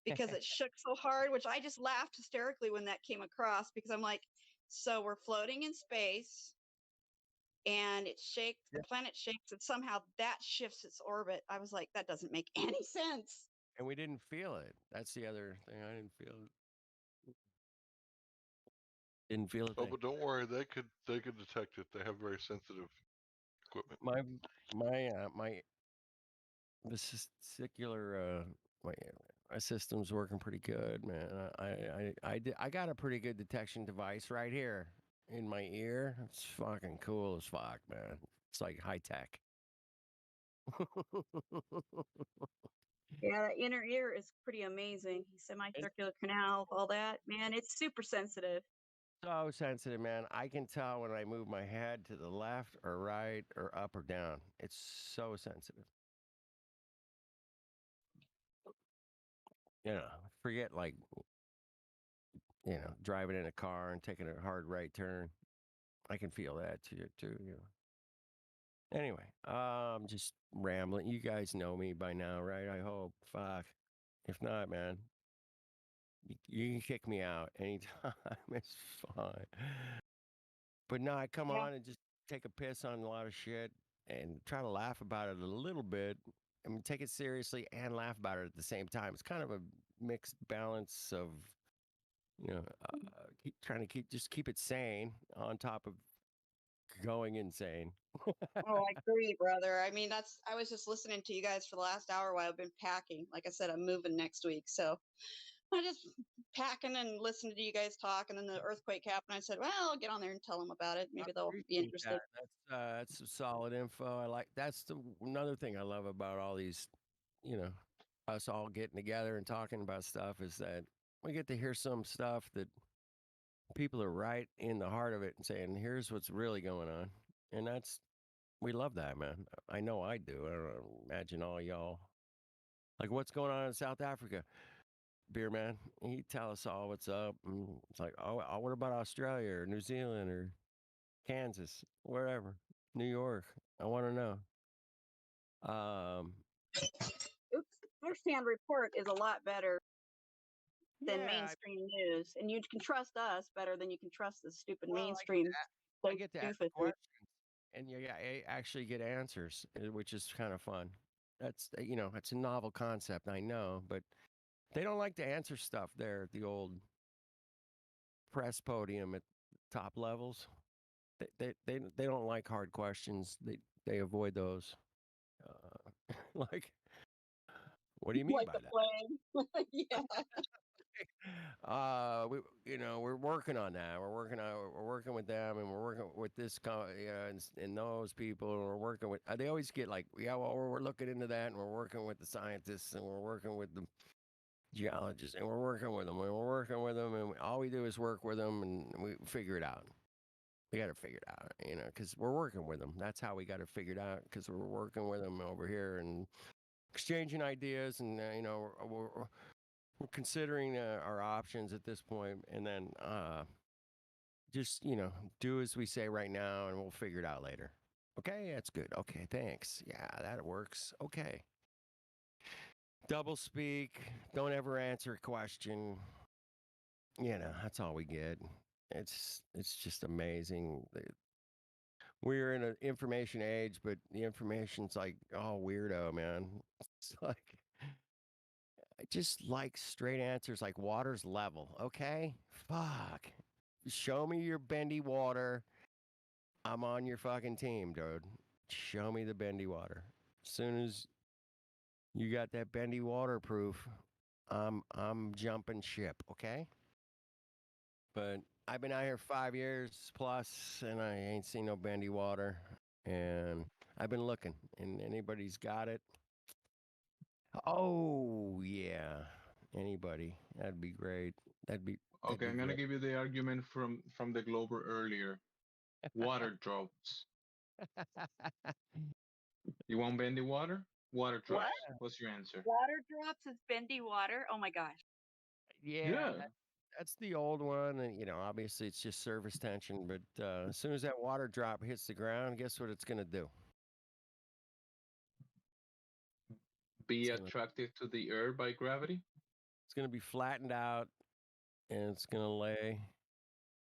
because it shook so hard, which I just laughed hysterically when that came across because I'm like, so we're floating in space and it shakes, the planet shakes, and somehow that shifts its orbit. I was like, that doesn't make any sense. And we didn't feel it. That's the other thing. I didn't feel it. Didn't feel a Oh, thing. but don't worry, they could detect it. They have very sensitive equipment. My this particular my system's working pretty good, man. I got a pretty good detection device right here in my ear. It's fucking cool as fuck, man. It's like high tech. Yeah, the inner ear is pretty amazing. Semicircular canal, all that. Man, it's super sensitive. So sensitive, man. I can tell when I move my head to the left or right or up or down. It's so sensitive. You know, forget like, driving in a car and taking a hard right turn. I can feel that too. Anyway, I'm just rambling. You guys know me by now, right? I hope. Fuck. If not, man, you can kick me out anytime. It's fine. But no, I come Yeah. on and just take a piss on a lot of shit and try to laugh about it a little bit. I mean, take it seriously and laugh about it at the same time. It's kind of a mixed balance of, trying to keep it sane on top of going insane. Oh, I agree, brother. I mean, I was just listening to you guys for the last hour while I've been packing. Like I said, I'm moving next week. So I just packing and listening to you guys talk. And then the earthquake happened. I said, well, I'll get on there and tell them about it. Maybe they'll be Appreciate interested. that. That's some solid info. I like that's another thing I love about all these, you know, us all getting together and talking about stuff is that we get to hear some stuff that people are right in the heart of it and saying, here's what's really going on. And we love that, man. I know I do. I don't imagine all y'all. Like what's going on in South Africa? Beer man, he tell us all what's up. And it's like, what about Australia or New Zealand or Kansas, wherever, New York? I want to know. Oops, first-hand report is a lot better than Yeah, mainstream news, and you can trust us better than you can trust the stupid well, mainstream. I get to ask Doofuses. questions, and I actually get answers, which is kind of fun. That's it's a novel concept, I know, but they don't like to answer stuff there at the old press podium at top levels. They don't like hard questions. They avoid those. Like, what do you mean Like by the that? plague. Yeah. We're working on that. We're working with them, and we're working with and those people, and we're working with. They always get like, yeah, well, we're looking into that, and we're working with the scientists, and we're working with the geologists, and we're working with them, and we're working with them, and all we do is work with them, and we figure it out. We got to figure it out, because we're working with them. That's how we got to figure it out, because we're working with them over here and exchanging ideas, and we're considering our options at this point, and then just do as we say right now, and we'll figure it out later. Okay, that's good. Okay, thanks. Yeah, that works. Okay. Double speak. Don't ever answer a question. That's all we get. It's just amazing. We're in an information age, but the information's like all weirdo, man. It's like I just like straight answers, like water's level. Okay, fuck. Show me your bendy water. I'm on your fucking team, dude. Show me the bendy water. As soon as you got that bendy waterproof, I'm jumping ship. Okay. But I've been out here 5 years plus, and I ain't seen no bendy water. And I've been looking, and anybody's got it. Oh yeah, anybody? That'd be great. That'd Okay, be I'm gonna great. give you the argument from the Glober earlier. Water drops. You want bendy water? Water What? drops. What's your answer? Water drops is bendy water. Oh my gosh. Yeah, Yeah. that's the old one, and obviously it's just surface tension. But as soon as that water drop hits the ground, guess what it's gonna do? Be It's gonna attracted to the earth by gravity? it's gonna be flattened out, and it's gonna lay.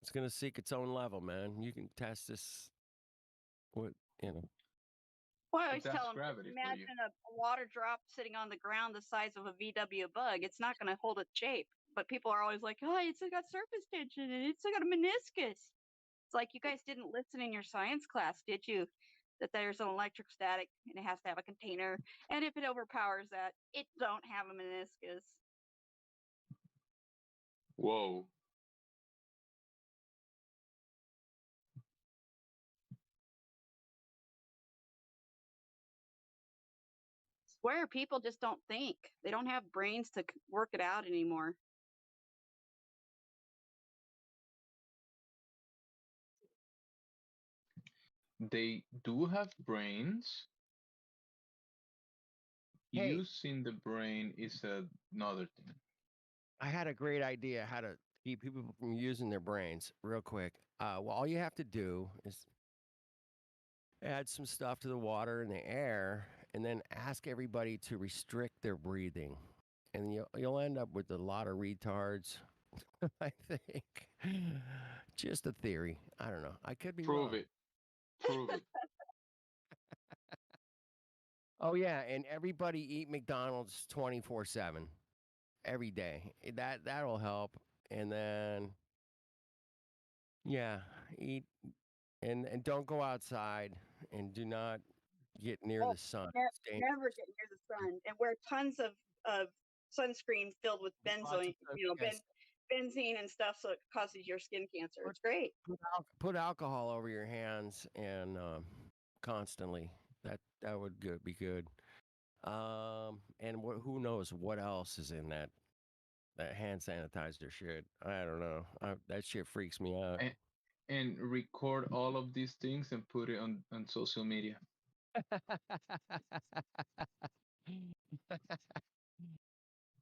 It's gonna seek its own level, man. You can test this with Well, I But always tell that's them, gravity for you. imagine a water drop sitting on the ground the size of a VW bug. It's not going to hold its shape. But people are always like, oh, it's got surface tension and it's got a meniscus. It's like you guys didn't listen in your science class, did you? That there's an electrostatic and it has to have a container. And if it overpowers that, it don't have a meniscus. Whoa. swear people just don't think. They don't have brains to work it out anymore. They do have brains. Hey. Using the brain is another thing. I had a great idea how to keep people from using their brains real quick. Well, all you have to do is add some stuff to the water and the air, and then ask everybody to restrict their breathing. And you'll end up with a lot of retards, I think. Just a theory. I don't know. I could be Prove wrong. it. Prove it. Oh yeah, and everybody eat McDonald's 24/7 every day. That'll help. And then yeah, eat and don't go outside and do not get near Oh, the sun. Stay never get near the sun, and wear tons of sunscreen filled with benzoin, yes. benzene and stuff, so it causes your skin cancer. It's great. Put alcohol over your hands and constantly. That would be good. And who knows what else is in that hand sanitizer shit? I don't know. That shit freaks me out. And record all of these things and put it on social media.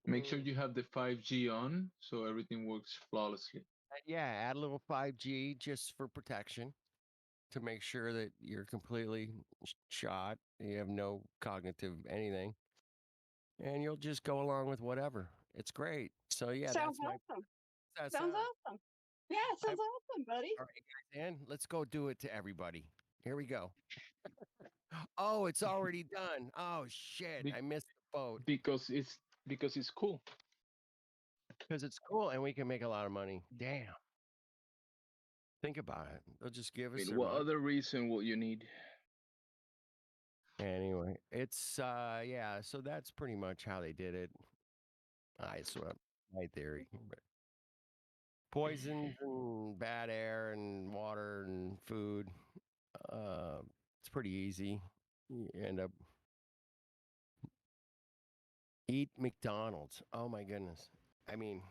Make sure you have the 5G on so everything works flawlessly. Yeah, add a little 5G just for protection to make sure that you're completely shot. You have no cognitive anything. And you'll just go along with whatever. It's great. So yeah, Sounds that's my awesome. that Sounds sound. awesome. Yeah, it sounds awesome, buddy. All right, guys, and let's go do it to everybody. Here we go. Oh, it's already done. Oh shit, I missed the boat. Because it's cool. Because it's cool and we can make a lot of money. Damn. Think about it. They'll just give us their what money. other reason would you need? Anyway, it's yeah, so that's pretty much how they did it. I swear, my theory. But poisons and bad air and water and food. It's pretty easy. You end up eat McDonald's. Oh my goodness. I mean,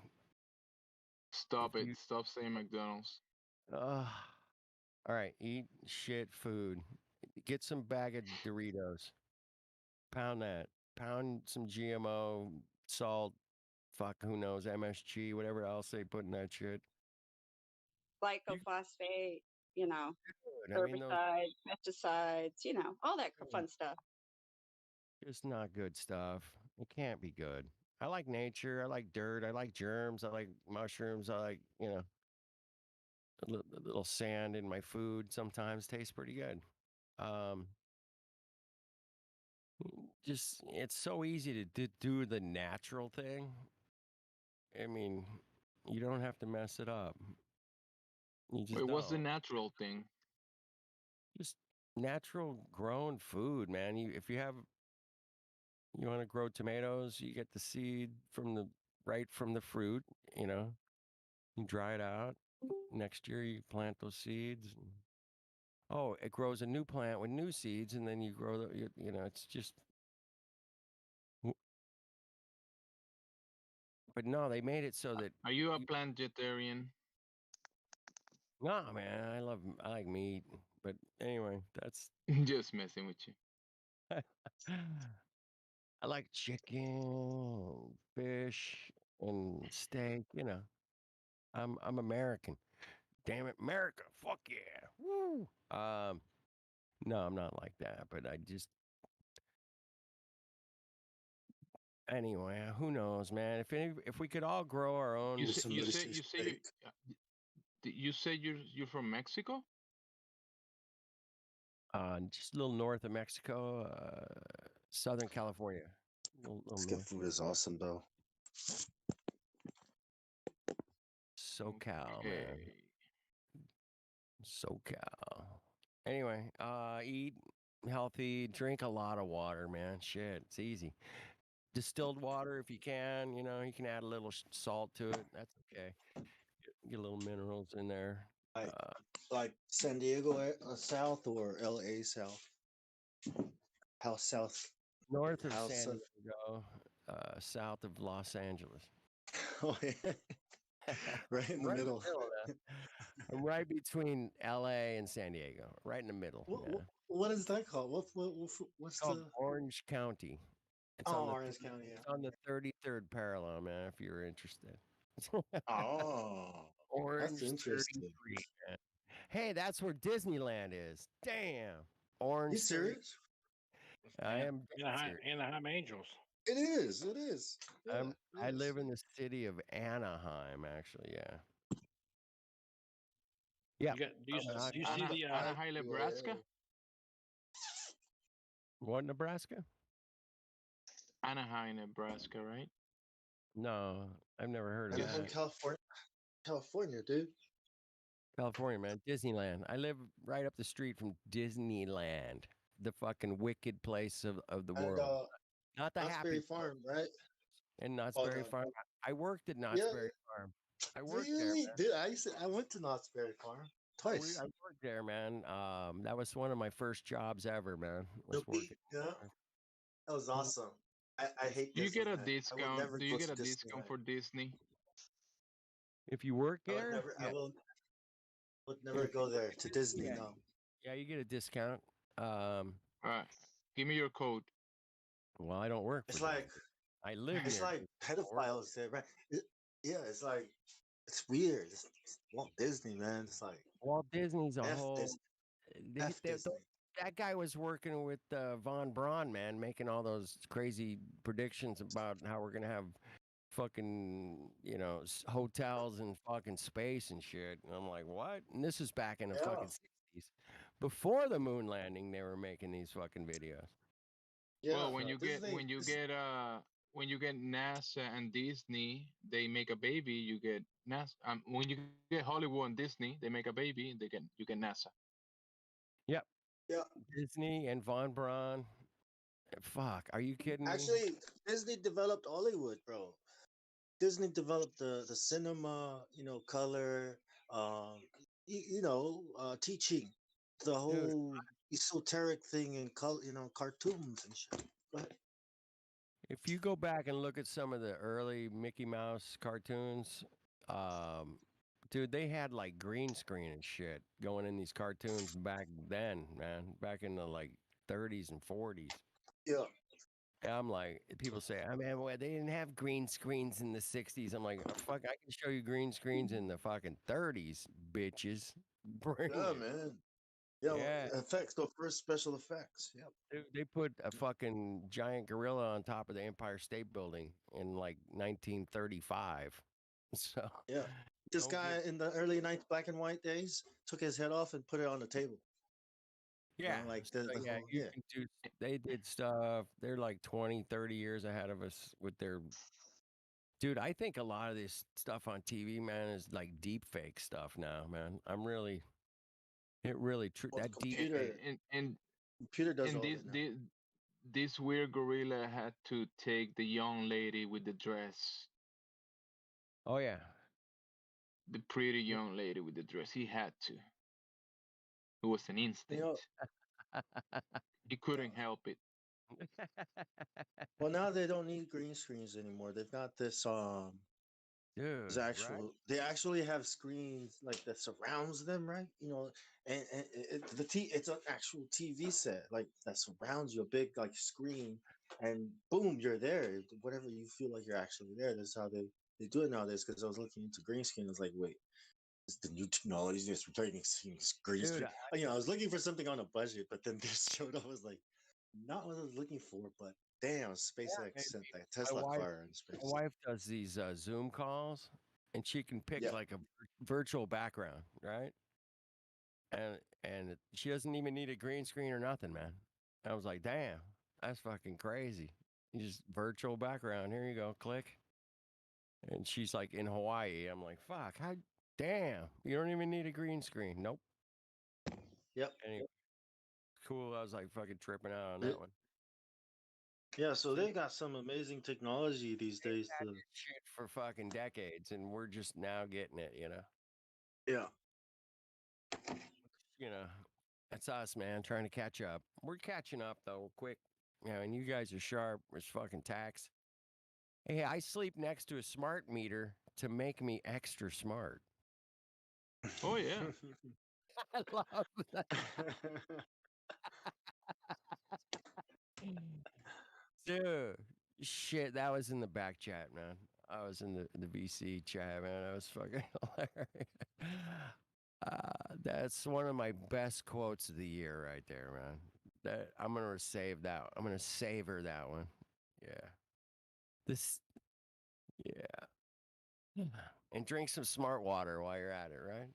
Stop it. Stop saying McDonald's. all right, eat shit food. Get some bag of Doritos. Pound that. Pound some GMO, salt, fuck, who knows, MSG, whatever else they put in that shit. Glycophosphate, I mean, those herbicides, pesticides, all that fun stuff. just not good stuff. It can't be good. I like nature. I like dirt. I like germs. I like mushrooms. I like, a little sand in my food sometimes tastes pretty good. Just, it's so easy to do the natural thing. I mean, you don't have to mess it up. You just Wait, what's the don't. natural thing? Just natural grown food, man. You want to grow tomatoes, you get the seed right from the fruit, you dry it out. Next year you plant those seeds. Oh, it grows a new plant with new seeds, and then you grow it's just. But no, they made it so that. Are you a plangetarian? No, man, I like meat, but anyway, that's just messing with you. I like chicken, fish, and steak. I'm American. Damn it, America! Fuck yeah! Woo! No, I'm not like that. But I just anyway. Who knows, man? If we could all grow our own. You say you're from Mexico? Just a little north of Mexico, Southern California. Mexican food is awesome, though. SoCal, man. SoCal. Anyway, eat healthy, drink a lot of water, man. Shit, it's easy. Distilled water if you can. You can add a little salt to it. That's okay. Get a little minerals in there. Like San Diego South or LA South? How south North of How San so? Diego, south of Los Angeles. Oh, yeah. Right in the Right in middle. the middle, man. I'm right between LA and San Diego, right in the middle. Yeah. What is that called? What's It's called the? Orange County. It's Oh, on the Orange County. it's on the 33rd parallel, man. If you're interested. Yeah. Oh, that's Orange interesting. 33, man. Hey, that's where Disneyland is. Damn. You Orange 30. serious? I am dead Anaheim, serious. Anaheim Angels. It is. It is. Yeah. I Yes. live in the city of Anaheim, actually. Yeah. Yeah. You got, do you see the Anaheim, Nebraska? What, Nebraska? Anaheim, Nebraska, right? No, I've never heard of Anaheim, that. California. California, dude. California, man. Disneyland. I live right up the street from Disneyland, the fucking wicked place of the And world. Not the Knott's Berry happy Farm, right? in Knott's Oh Berry no. Farm. I worked at Knott's Yeah. Berry Farm. I worked there, Really, man. dude. I went to Knott's Berry Farm twice. I worked there, man. That was one of my first jobs ever, man. Was working. Yeah. That was awesome. I hate Do you get a Disneyland. I would discount? never Do you go get to a discount Disneyland. for Disney? If you work I would there, never. yeah. I would never go there to Disney. Yeah. No. Yeah, you get a discount. All right, give me your code. Well, I don't work for It's Disney. like I live it's near like Disney. I don't work pedophiles there, right? Yeah, it's like it's weird. It's Walt Disney, man. It's like Walt Disney's a F whole. this F Disney. That guy was working with Von Braun, man, making all those crazy predictions about how we're gonna have fucking, hotels and fucking space and shit. And I'm like, what? And this is back in the Yeah. fucking 60s, before the moon landing. They were making these fucking videos. Yeah. Well, when you get Disney, when you get NASA and Disney, they make a baby. You get NASA. When you get Hollywood and Disney, they make a baby. You get NASA. Yep. Yeah. Disney and Von Braun. Fuck, are you kidding me? Actually, Disney developed Hollywood, bro. Disney developed the cinema, color, teaching, the whole esoteric thing in cartoons and shit. Go ahead. If you go back and look at some of the early Mickey Mouse cartoons, dude, they had like green screen and shit going in these cartoons back then, man. Back in the like 30s and 40s. Yeah. And I'm like, people say, I mean, well, they didn't have green screens in the 60s. I'm like, oh, fuck, I can show you green screens in the fucking 30s, bitches. Bring Yeah, it. man. Yeah, Yeah. effects, the first special effects. Yep. Dude, they put a fucking giant gorilla on top of the Empire State Building in like 1935. So Yeah. This don't guy get- in the early black and white days took his head off and put it on the table. yeah, like so the yeah, whole, you can do. They did stuff. They're like 20, 30 years ahead of us with their. Dude, I think a lot of this stuff on TV, man, is like deep fake stuff now, man. It really true. Well, That deep computer, fake. And computer does and all of it now. this weird gorilla had to take the young lady with the dress, Oh yeah, the pretty young lady with the dress. He had to. It was an instinct. He couldn't help it. Well, now they don't need green screens anymore. They've got this dude. there's actual Right? they actually have screens like that surrounds them, right? And it's an actual TV set like that surrounds you, a big like screen, and boom, you're there. Whatever you feel like you're actually there. That's how they do it nowadays. Because I was looking into green screen, I was like, wait, it's the new technology just returning green Dude, screen. I was looking for something on a budget, but then this showed up. I was like, not what I was looking for, but damn, SpaceX sent that Tesla car in space. My wife does these Zoom calls, and she can pick Yeah. like a virtual background, right? And she doesn't even need a green screen or nothing, man. I was like, damn, that's fucking crazy. You just virtual background. Here you go, click. And she's like in Hawaii. I'm like, fuck, how damn, you don't even need a green screen. Nope. Yep. Anyway, cool. I was like fucking tripping out on that one. Yeah, so they got some amazing technology these days. Had this shit for fucking decades, and we're just now getting it, Yeah. That's us, man, trying to catch up. We're catching up though, quick. Yeah, and you guys are sharp as fucking tacks. Hey, I sleep next to a smart meter to make me extra smart. Oh yeah. I love that. Dude, shit, that was in the back chat, man. I was in the VC chat, man. That was fucking hilarious. That's one of my best quotes of the year right there, man. That I'm gonna save that. I'm gonna savor that one. Yeah. This. Yeah. And drink some smart water while you're at it, right?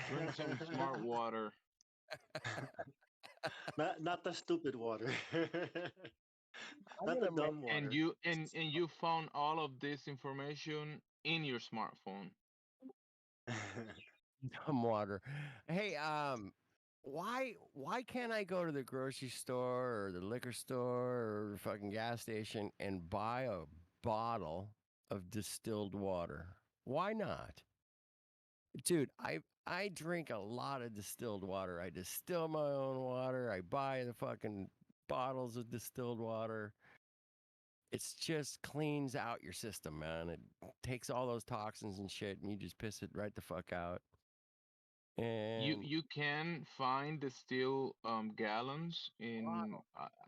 Drink some smart water. Not the stupid water. I'm Not the gonna make dumb water. And you found all of this information in your smartphone. dumb water. Hey, why can't I go to the grocery store or the liquor store or the fucking gas station and buy a bottle of distilled water? Why not? Dude, I drink a lot of distilled water. I distill my own water. I buy the fucking bottles of distilled water. It's just cleans out your system, man. It takes all those toxins and shit and you just piss it right the fuck out. And You can find the steel gallons in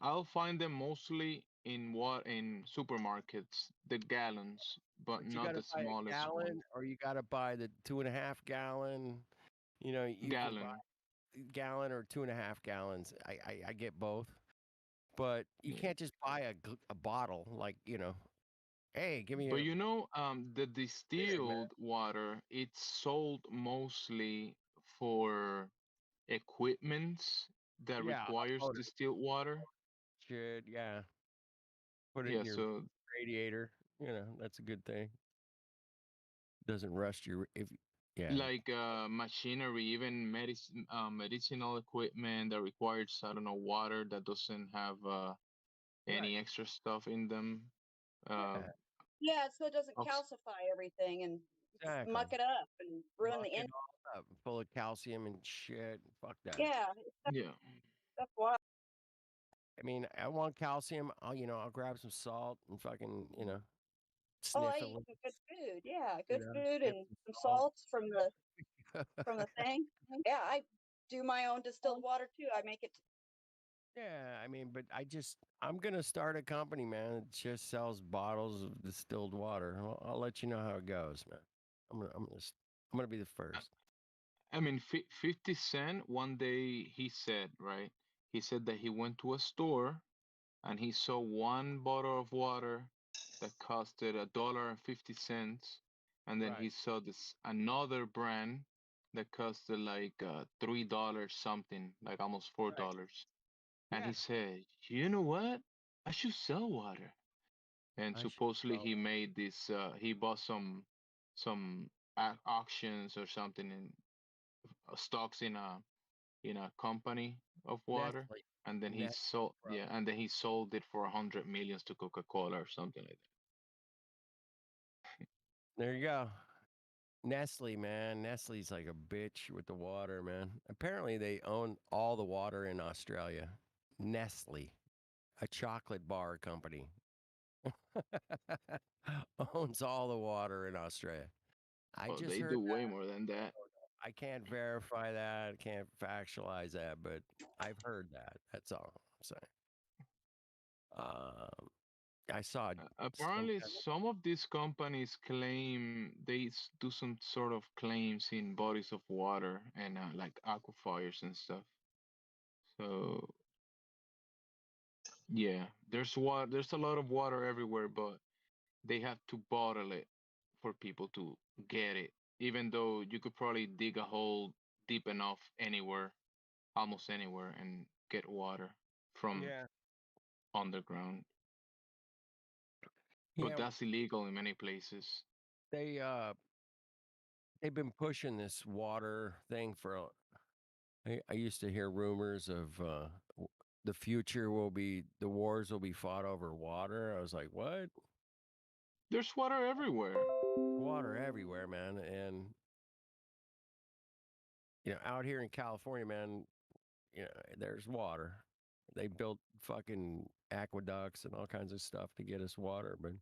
I'll find them mostly in supermarkets, the gallons, but But you not gotta the buy a smallest one. gallon or you gotta buy the 2.5 gallon. You know, you can buy Gallon. a gallon or 2.5 gallons. I get both. But you Yeah. can't just buy a bottle like, hey, give me But a the beer, man. distilled water, it's sold mostly for equipments that Yeah, requires automotive distilled water. shit, yeah. Put it Yeah, in your so radiator. That's a good thing. Doesn't rust your if yeah. like machinery, even medicinal equipment that requires, I don't know, water that doesn't have Right. any extra stuff in them. Uh, Yeah, Yeah, so it doesn't ox- calcify everything and exactly. muck it up and ruin Muck the it engine. all up, full of calcium and shit. Fuck that. Yeah, yeah. that's why. I mean, I want calcium. I'll grab some salt and fucking, Oh, sniff I a eat little, some good food. Yeah, good food sniff and some some salt. salts from the thing. Yeah, I do my own distilled water too. I make it. Yeah, I mean, but I'm gonna start a company, man. That just sells bottles of distilled water. I'll let you know how it goes, man. I'm gonna be the first. I mean, 50 Cent, one day he said, right? He said that he went to a store and he saw one bottle of water that costed $1.50, and then Right. he saw this another brand that costed like $3 something, like almost Right. $4. And he Yeah. said, you know what? I should sell water. And I should supposedly sell. he made this. He bought some auctions or something in stocks in a company of water, Nestle. and then he Nestle, sold bro. yeah, and then he sold it for 100 millions to Coca-Cola or something like There you go. Nestle, man. Nestle's like a bitch with the water, man. Apparently, they own all the water in Australia. Nestle, a chocolate bar company, owns all the water in Australia. I that. Oh, just they heard do way that. more than that. I can't verify that. Can't factualize that, but I've heard that. That's all I'm saying. I saw some Apparently, kind some of these companies claim they do some sort of claims in bodies of water and like aquifers and stuff. So yeah, there's water. There's a lot of water everywhere, but they have to bottle it for people to get it. Even though you could probably dig a hole deep enough anywhere, almost anywhere, and get water from yeah, underground. But yeah. that's illegal in many places. They they've been pushing this water thing for. I used to hear rumors of the future will be the wars will be fought over water. I was like, what? There's water everywhere. Water everywhere, man. And out here in California, man, there's water. They built fucking aqueducts and all kinds of stuff to get us water, but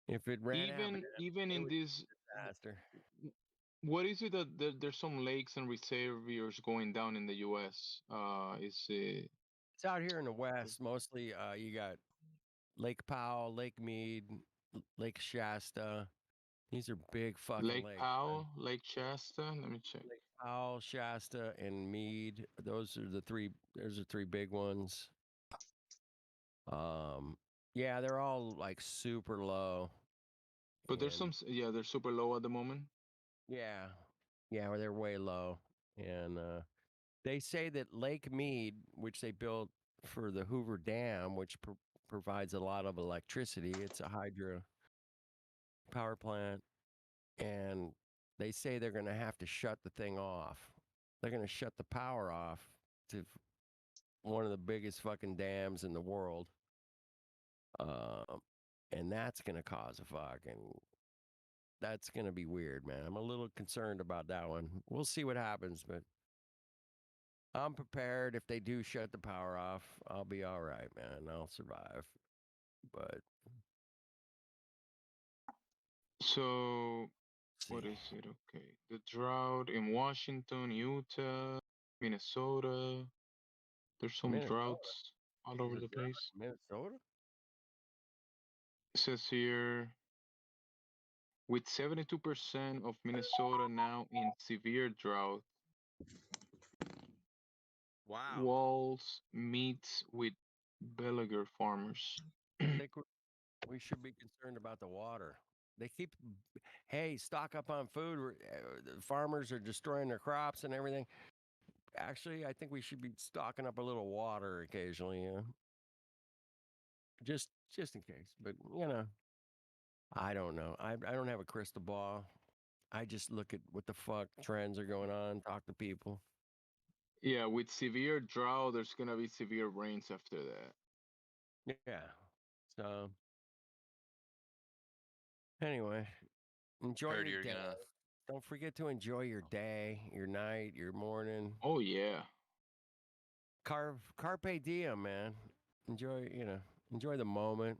if it ran out, man, Even it in would this, be a disaster. what is it that there's some lakes and reservoirs going down in the U.S.? Is it It's out here in the West mostly. You got Lake Powell, Lake Mead, Lake Shasta. These are big fucking Lake lakes. Powell, Lake Shasta? Let me check. Lake Powell, Shasta, and Mead. Those are the three. There's the three big ones. Yeah, they're all like super low. But there's And yeah, they're super low at the moment. yeah, yeah, they're way low. And they say that Lake Mead, which they built for the Hoover Dam, which provides a lot of electricity, it's a hydro power plant, and they say they're going to have to shut the thing off. They're going to shut the power off to one of the biggest fucking dams in the world. And that's going to cause a fucking. That's going to be weird, man. I'm a little concerned about that one. We'll see what happens, but I'm prepared. If they do shut the power off, I'll be all right, man. I'll survive. But So what is it? Okay, the drought in Washington, Utah, Minnesota. There's some Minnesota, droughts all over there's a the drought place. in Minnesota. It says here, with 72% of Minnesota now in severe drought, Wow. Walls meets with Belager farmers. I think we should be concerned about the water. They keep, hey, stock up on food. The farmers are destroying their crops and everything. Actually, I think we should be stocking up a little water occasionally, just in case. But I don't know. I don't have a crystal ball. I just look at what the fuck trends are going on, talk to people. Yeah, with severe drought, there's gonna be severe rains after that. Yeah. So anyway, enjoy Heard your you're day. gonna. Don't forget to enjoy your day, your night, your morning. Oh yeah. Carpe diem, man. Enjoy, enjoy the moment.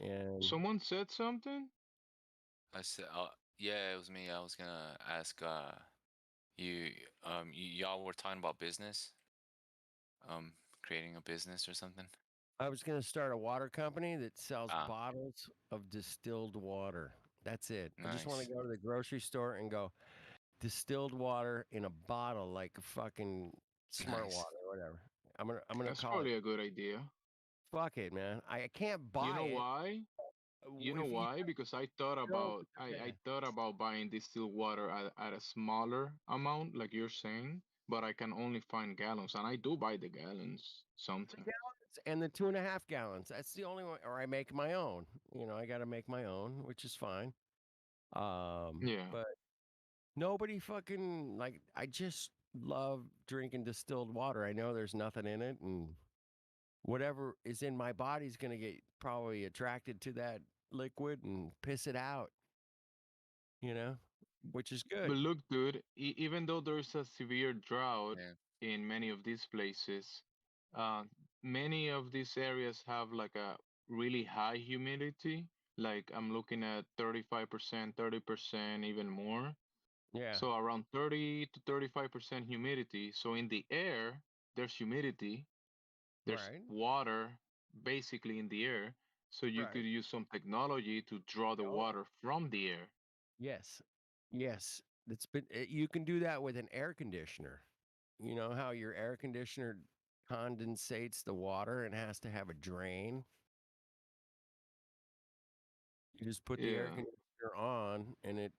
And Someone said something? I said, yeah, it was me. I was gonna ask, y'all were talking about business, creating a business or something. I was going to start a water company that sells Ah. bottles of distilled water. That's it. I just want to Nice. go to the grocery store and go distilled water in a bottle, like a fucking smart Nice. water or whatever. I'm gonna That's call probably it. a good idea. Fuck it, man. I can't buy You know it. why? You know If you why? Because I thought about I thought about buying distilled water at a smaller amount, like you're saying, but I can only find gallons, and I do buy the gallons sometimes. gallons and the 2.5 gallons. That's the only one. Or I make my own. I got to make my own, which is fine. Yeah. But nobody fucking like. I just love drinking distilled water. I know there's nothing in it, and whatever is in my body's gonna get probably attracted to that liquid and piss it out. Which is good. But look, dude, even though there is a severe drought Yeah. in many of these places, uh, many of these areas have like a really high humidity. Like I'm looking at 35%, 30%, even more. Yeah. So around 30 to 35% humidity. So in the air, there's humidity, there's Right. water basically in the air. So you Right. could use some technology to draw the Oh. water from the air. Yes. Yes. You can do that with an air conditioner. You know how your air conditioner condensates the water and has to have a drain? You just put the air Yeah. conditioner on and it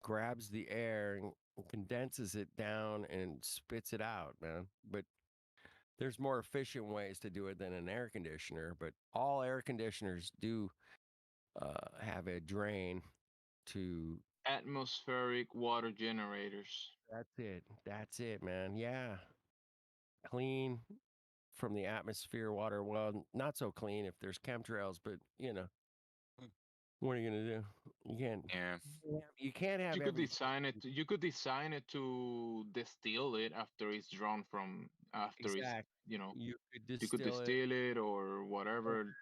grabs the air and condenses it down and spits it out, man. But there's more efficient ways to do it than an air conditioner, but all air conditioners do have a drain to. Atmospheric water generators. That's it, man. Yeah. Clean from the atmosphere water. Well, not so clean if there's chemtrails, but What are you gonna do? You can't. Yeah. You can't have You could every. design it. You could design it to distill it after it's drawn from after it's Exactly. you know. You could You could distill it, distill it or whatever,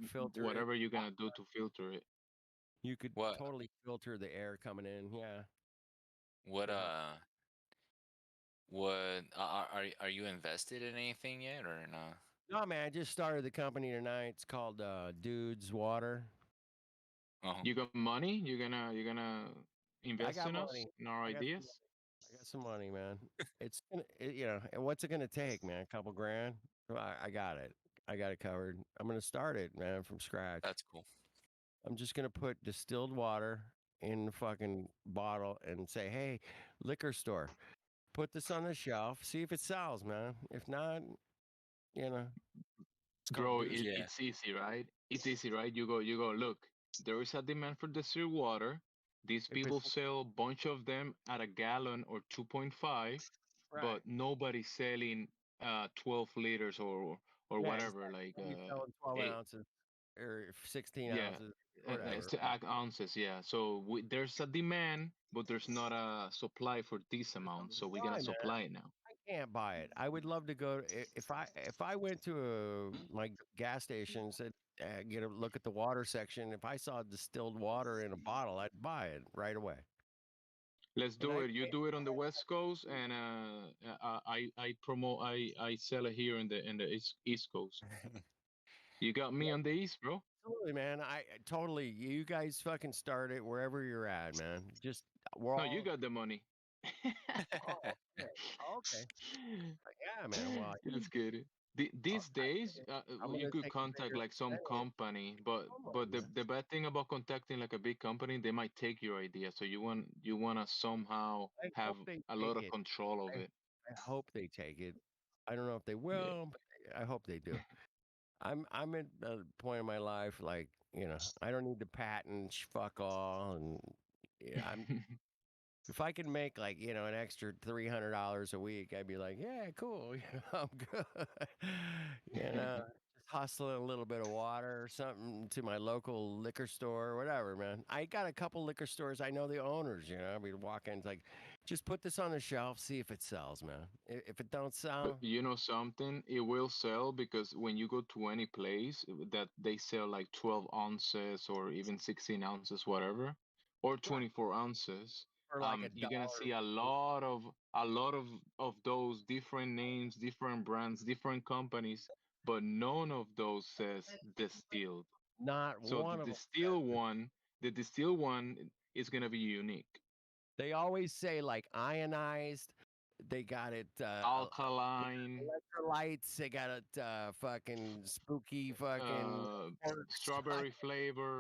filter it. whatever you're gonna do to filter it. You could What totally filter the air coming in. Yeah. what Yeah. what are you invested in anything yet or no? No, man. I just started the company tonight. It's called Dudes Water. Uh-huh. You got money? You're gonna I invest got in us, money. in our I got some. ideas? I got some money, man. It's gonna, and what's it gonna take, man? A couple grand. Well, I got it. I got it covered. I'm gonna start it, man, from scratch. That's cool. I'm just gonna put distilled water in the fucking bottle and say, "Hey, liquor store, put this on the shelf. See if it sells, man. If not, you know, it's called Bro, dudes." Yeah. it's easy, right? It's easy, right? You go, look, there is a demand for distilled water. These If people it's sell a bunch of them at a gallon or 2.5, right, but nobody's selling 12 liters or yeah, whatever. exactly. Like Nobody's selling 12 eight, ounces or 16 yeah, ounces, whatever. ounces, yeah. So there's a demand, but there's not a supply for this amount. So we're gonna Why, man? supply it now. I can't buy it. I would love to go. If I went to my gas station and said, get a look at the water section. If I saw distilled water in a bottle, I'd buy it right away. Let's And do it. You do it on the West Coast, and I promote. I sell it here in the East Coast. You got me on the East, bro. Absolutely, man. I totally. You guys fucking start it wherever you're at, man. Just we're No, you all. got the money. Oh, okay. Okay. Yeah, man. Well, That's good. These days, I'm you gonna could take a contact bigger like some percentage. company, Come but on, man. the bad thing about contacting like a big company, they might take your idea. So you wanna somehow I have hope they a take lot of it. control of I, it. I hope they take it. I don't know if they Yeah. will, but I hope they do. I'm at a point in my life like I don't need to patent fuck all, and yeah, if I can make like an extra $300 a week, I'd be like, yeah, cool, I'm good. Just hustling a little bit of water or something to my local liquor store or whatever, man. I got a couple liquor stores. I know the owners. We walk in, it's like, just put this on the shelf, see if it sells, man. If it don't But sell, you know something, it will sell because when you go to any place that they sell like 12 ounces or even 16 ounces, whatever, or right, 24 ounces, for like a you're gonna dollar. see a lot of those different names, different brands, different companies, but none of those says distilled. Not So one of them. the distilled one is gonna be unique. They always say like ionized. They got it Alkaline, electrolytes. They got it fucking spooky fucking uh, perks. strawberry flavor.